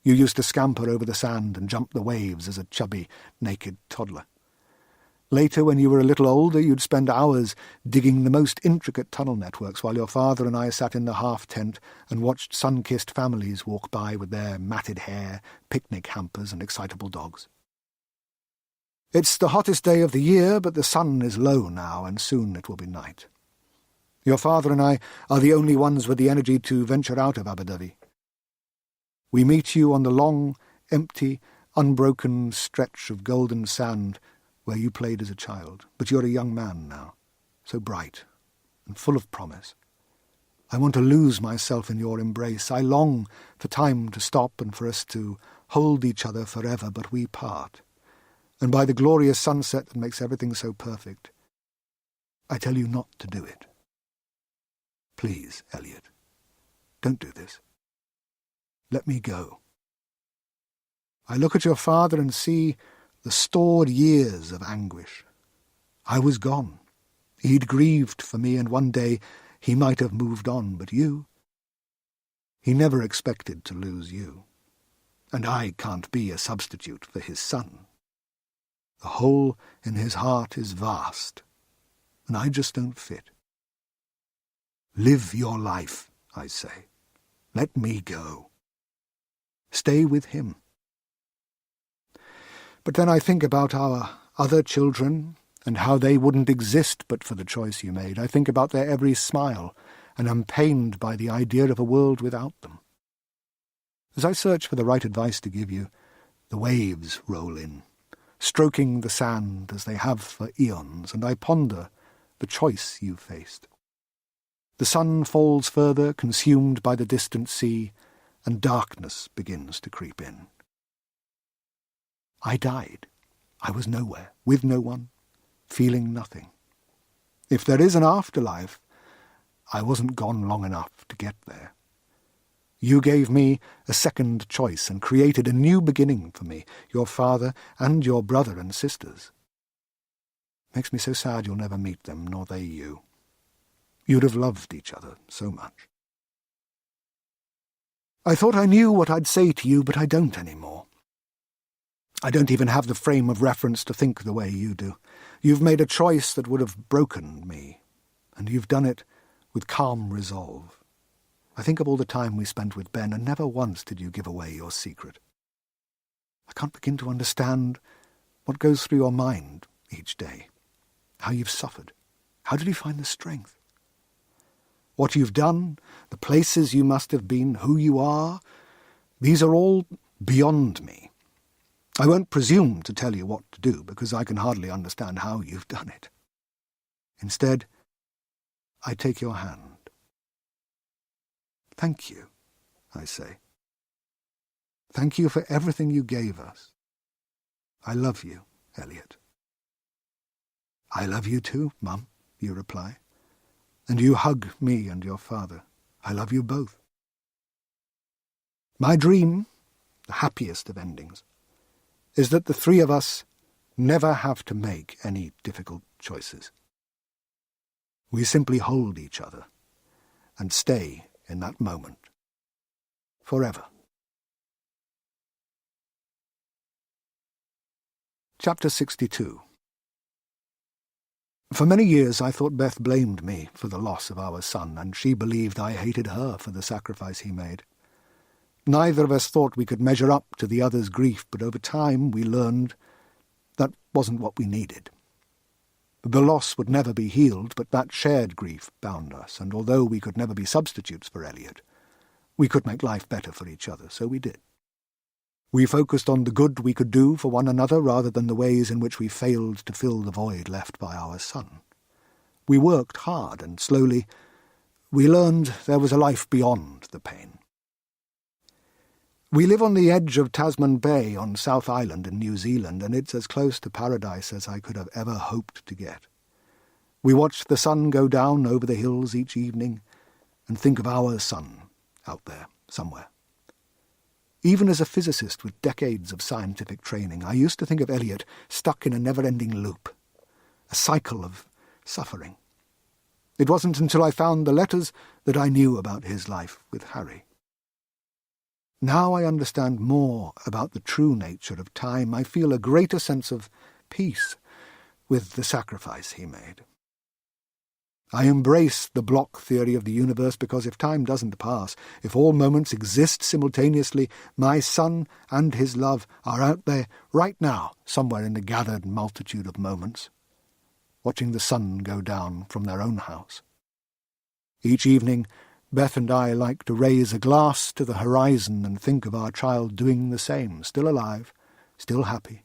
You used to scamper over the sand and jump the waves as a chubby, naked toddler. Later, when you were a little older, you'd spend hours digging the most intricate tunnel networks while your father and I sat in the half-tent and watched sun-kissed families walk by with their matted hair, picnic hampers and excitable dogs. It's the hottest day of the year, but the sun is low now, and soon it will be night. Your father and I are the only ones with the energy to venture out of Abu Dhabi. We meet you on the long, empty, unbroken stretch of golden sand where you played as a child, but you're a young man now, so bright and full of promise. I want to lose myself in your embrace. I long for time to stop and for us to hold each other forever, but we part. And by the glorious sunset that makes everything so perfect, I tell you not to do it. Please, Elliot, don't do this. Let me go. I look at your father and see the stored years of anguish. I was gone. He'd grieved for me, and one day he might have moved on, but you? He never expected to lose you. And I can't be a substitute for his son. The hole in his heart is vast, and I just don't fit. Live your life, I say. Let me go. Stay with him. But then I think about our other children and how they wouldn't exist but for the choice you made. I think about their every smile, and am pained by the idea of a world without them. As I search for the right advice to give you, the waves roll in, stroking the sand as they have for eons, and I ponder the choice you faced. The sun falls further, consumed by the distant sea, and darkness begins to creep in. I died. I was nowhere, with no one, feeling nothing. If there is an afterlife, I wasn't gone long enough to get there. You gave me a second choice and created a new beginning for me, your father and your brother and sisters. Makes me so sad you'll never meet them, nor they you. You'd have loved each other so much. I thought I knew what I'd say to you, but I don't anymore. I don't even have the frame of reference to think the way you do. You've made a choice that would have broken me, and you've done it with calm resolve. I think of all the time we spent with Ben, and never once did you give away your secret. I can't begin to understand what goes through your mind each day, how you've suffered. How did you find the strength? What you've done, the places you must have been, who you are, these are all beyond me. I won't presume to tell you what to do, because I can hardly understand how you've done it. Instead, I take your hand. Thank you, I say. Thank you for everything you gave us. I love you, Elliot. I love you too, Mum, you reply. And you hug me and your father. I love you both. My dream, the happiest of endings, is that the three of us never have to make any difficult choices. We simply hold each other and stay in that moment forever. Chapter 62. For many years I thought Beth blamed me for the loss of our son, and she believed I hated her for the sacrifice he made. Neither of us thought we could measure up to the other's grief, but over time we learned that wasn't what we needed. The loss would never be healed, but that shared grief bound us, and although we could never be substitutes for Elliot, we could make life better for each other, so we did. We focused on the good we could do for one another rather than the ways in which we failed to fill the void left by our son. We worked hard, and slowly we learned there was a life beyond the pain. We live on the edge of Tasman Bay on South Island in New Zealand, and it's as close to paradise as I could have ever hoped to get. We watch the sun go down over the hills each evening and think of our son out there somewhere. Even as a physicist with decades of scientific training, I used to think of Elliot stuck in a never-ending loop, a cycle of suffering. It wasn't until I found the letters that I knew about his life with Harry. Now I understand more about the true nature of time. I feel a greater sense of peace with the sacrifice he made. I embrace the block theory of the universe because if time doesn't pass, if all moments exist simultaneously, my son and his love are out there right now, somewhere in the gathered multitude of moments, watching the sun go down from their own house. Each evening, Beth and I like to raise a glass to the horizon and think of our child doing the same, still alive, still happy,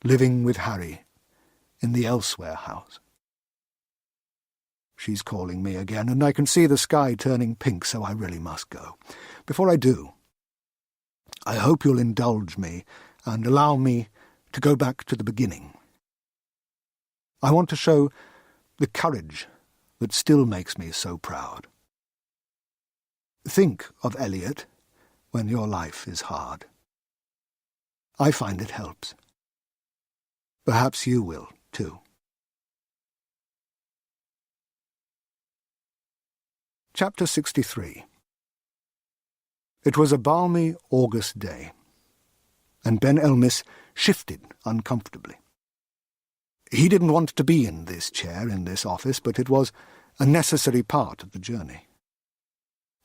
living with Harry in the Elsewhere house. She's calling me again, and I can see the sky turning pink, so I really must go. Before I do, I hope you'll indulge me and allow me to go back to the beginning. I want to show the courage that still makes me so proud. Think of Elliot when your life is hard. I find it helps. Perhaps you will, too. Chapter 63. It was a balmy August day, and Ben Elmis shifted uncomfortably. He didn't want to be in this chair in this office, but it was a necessary part of the journey.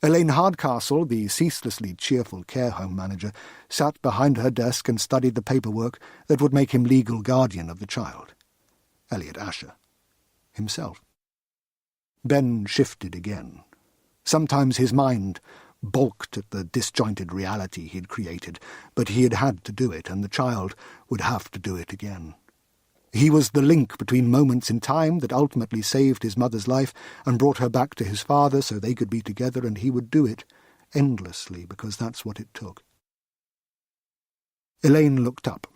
Elaine Hardcastle, the ceaselessly cheerful care home manager, sat behind her desk and studied the paperwork that would make him legal guardian of the child. Elliot Asher. Himself. Ben shifted again. Sometimes his mind balked at the disjointed reality he'd created, but he had had to do it, and the child would have to do it again. He was the link between moments in time that ultimately saved his mother's life and brought her back to his father so they could be together, and he would do it endlessly because that's what it took. Elaine looked up.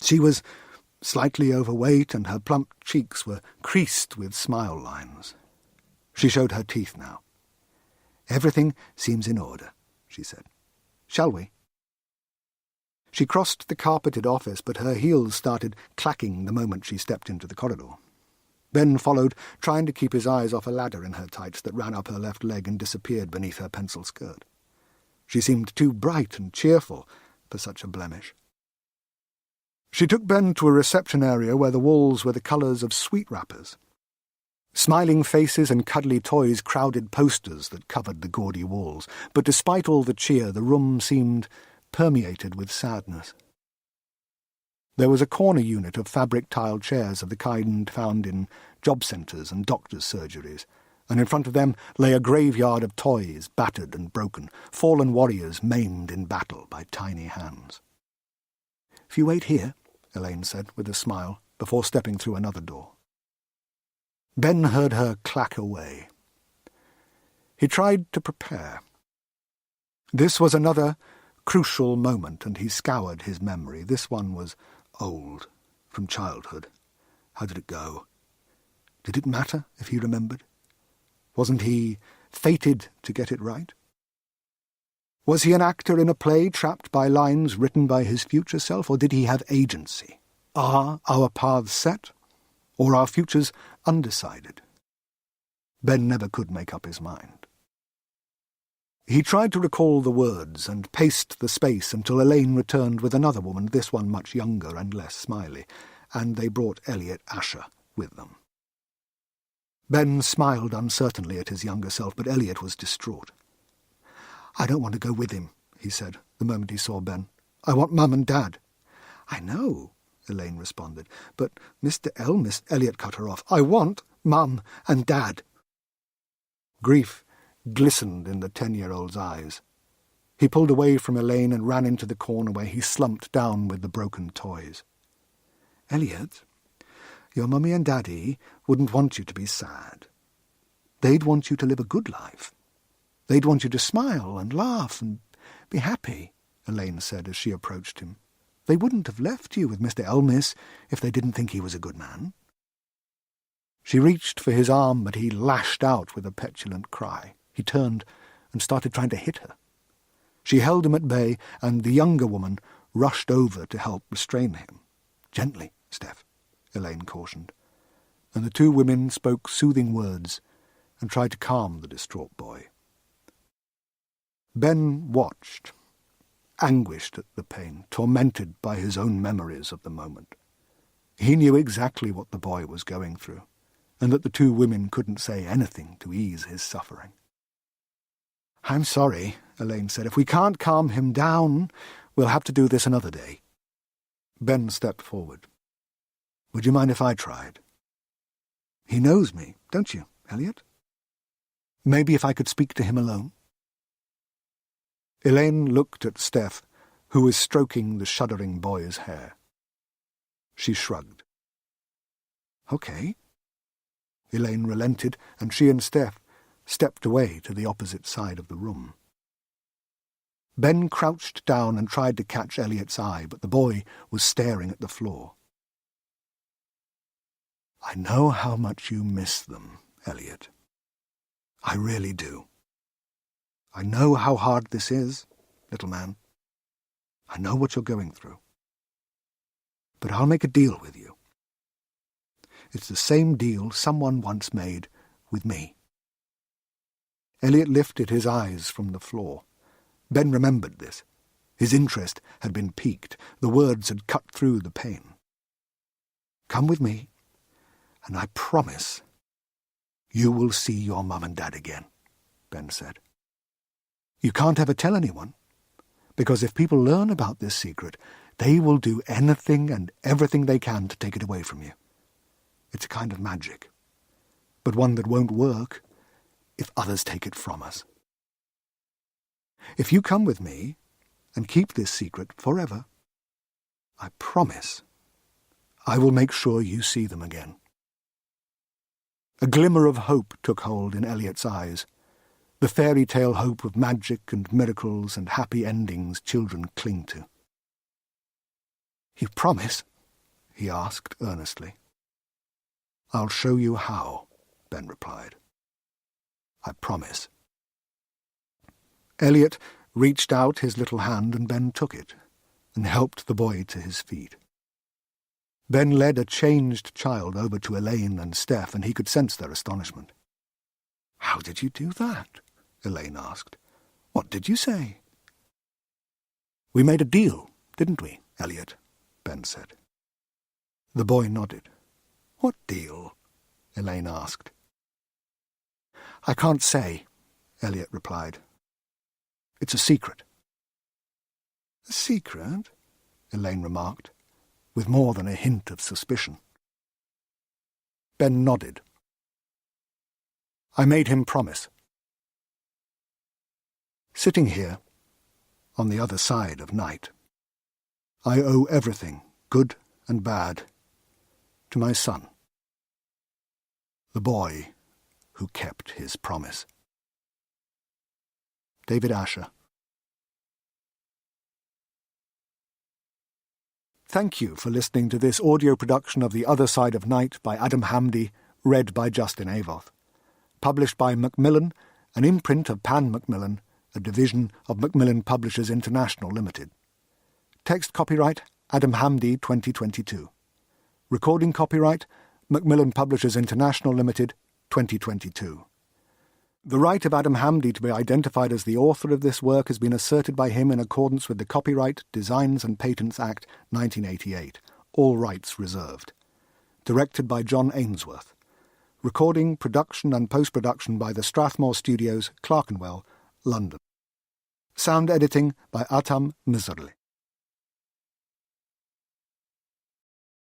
She was slightly overweight and her plump cheeks were creased with smile lines. She showed her teeth now. "Everything seems in order," she said. "Shall we?" She crossed the carpeted office, but her heels started clacking the moment she stepped into the corridor. Ben followed, trying to keep his eyes off a ladder in her tights that ran up her left leg and disappeared beneath her pencil skirt. She seemed too bright and cheerful for such a blemish. She took Ben to a reception area where the walls were the colours of sweet wrappers. Smiling faces and cuddly toys crowded posters that covered the gaudy walls, but despite all the cheer, the room seemed permeated with sadness. There was a corner unit of fabric-tiled chairs of the kind found in job centres and doctors' surgeries, and in front of them lay a graveyard of toys, battered and broken, fallen warriors maimed in battle by tiny hands. "If you wait here," Elaine said with a smile, before stepping through another door. Ben heard her clack away. He tried to prepare. This was another crucial moment, and he scoured his memory. This one was old, from childhood. How did it go? Did it matter if he remembered? Wasn't he fated to get it right? Was he an actor in a play trapped by lines written by his future self, or did he have agency? Are our paths set, or our futures undecided? Ben never could make up his mind. He tried to recall the words and paced the space until Elaine returned with another woman, this one much younger and less smiley, and they brought Elliot Asher with them. Ben smiled uncertainly at his younger self, but Elliot was distraught. "I don't want to go with him," he said, the moment he saw Ben. "I want Mum and Dad." "I know," Elaine responded, "but Mr. Elmis," Elliot cut her off. "I want Mum and Dad." Grief glistened in the 10-year-old's eyes. He pulled away from Elaine and ran into the corner where he slumped down with the broken toys. "Elliot, your Mummy and Daddy wouldn't want you to be sad. They'd want you to live a good life. They'd want you to smile and laugh and be happy," Elaine said as she approached him. "They wouldn't have left you with Mr. Elmis if they didn't think he was a good man." She reached for his arm, but he lashed out with a petulant cry. He turned and started trying to hit her. She held him at bay, and the younger woman rushed over to help restrain him. "Gently, Steph," Elaine cautioned, and the two women spoke soothing words and tried to calm the distraught boy. Ben watched, anguished at the pain, tormented by his own memories of the moment. He knew exactly what the boy was going through, and that the two women couldn't say anything to ease his suffering. "I'm sorry," Elaine said. "If we can't calm him down, we'll have to do this another day." Ben stepped forward. "Would you mind if I tried?" "He knows me, don't you, Elliot? Maybe if I could speak to him alone?" Elaine looked at Steph, who was stroking the shuddering boy's hair. She shrugged. "Okay." Elaine relented, and she and Steph stepped away to the opposite side of the room. Ben crouched down and tried to catch Elliot's eye, but the boy was staring at the floor. "I know how much you miss them, Elliot. I really do. I know how hard this is, little man. I know what you're going through. But I'll make a deal with you. It's the same deal someone once made with me." Elliot lifted his eyes from the floor. Ben remembered this. His interest had been piqued. The words had cut through the pain. "Come with me, and I promise you will see your Mum and Dad again," Ben said. "You can't ever tell anyone, because if people learn about this secret, they will do anything and everything they can to take it away from you. It's a kind of magic, but one that won't work if others take it from us. If you come with me and keep this secret forever, I promise I will make sure you see them again." A glimmer of hope took hold in Eliot's eyes, the fairy tale hope of magic and miracles and happy endings children cling to. "You promise?" he asked earnestly. "I'll show you how," Ben replied. "I promise." Eliot reached out his little hand and Ben took it and helped the boy to his feet. Ben led a changed child over to Elaine and Steph, and he could sense their astonishment. "How did you do that?" Elaine asked. "What did you say?" "We made a deal, didn't we, Eliot?" Ben said. The boy nodded. "What deal?" Elaine asked. "I can't say," Eliot replied. "It's a secret." "A secret?" Elaine remarked, with more than a hint of suspicion. Ben nodded. "I made him promise." Sitting here, on the other side of night, I owe everything, good and bad, to my son, the boy who kept his promise. David Asher. Thank you for listening to this audio production of The Other Side of Night by Adam Hamdy, read by Justin Avoth. Published by Macmillan, an imprint of Pan Macmillan, a division of Macmillan Publishers International Limited. Text copyright Adam Hamdy 2022. Recording copyright Macmillan Publishers International Limited 2022. The right of Adam Hamdy to be identified as the author of this work has been asserted by him in accordance with the Copyright, Designs and Patents Act 1988, all rights reserved. Directed by John Ainsworth. Recording, production and post-production by the Strathmore Studios, Clerkenwell, London. Sound editing by Atam Mizerli.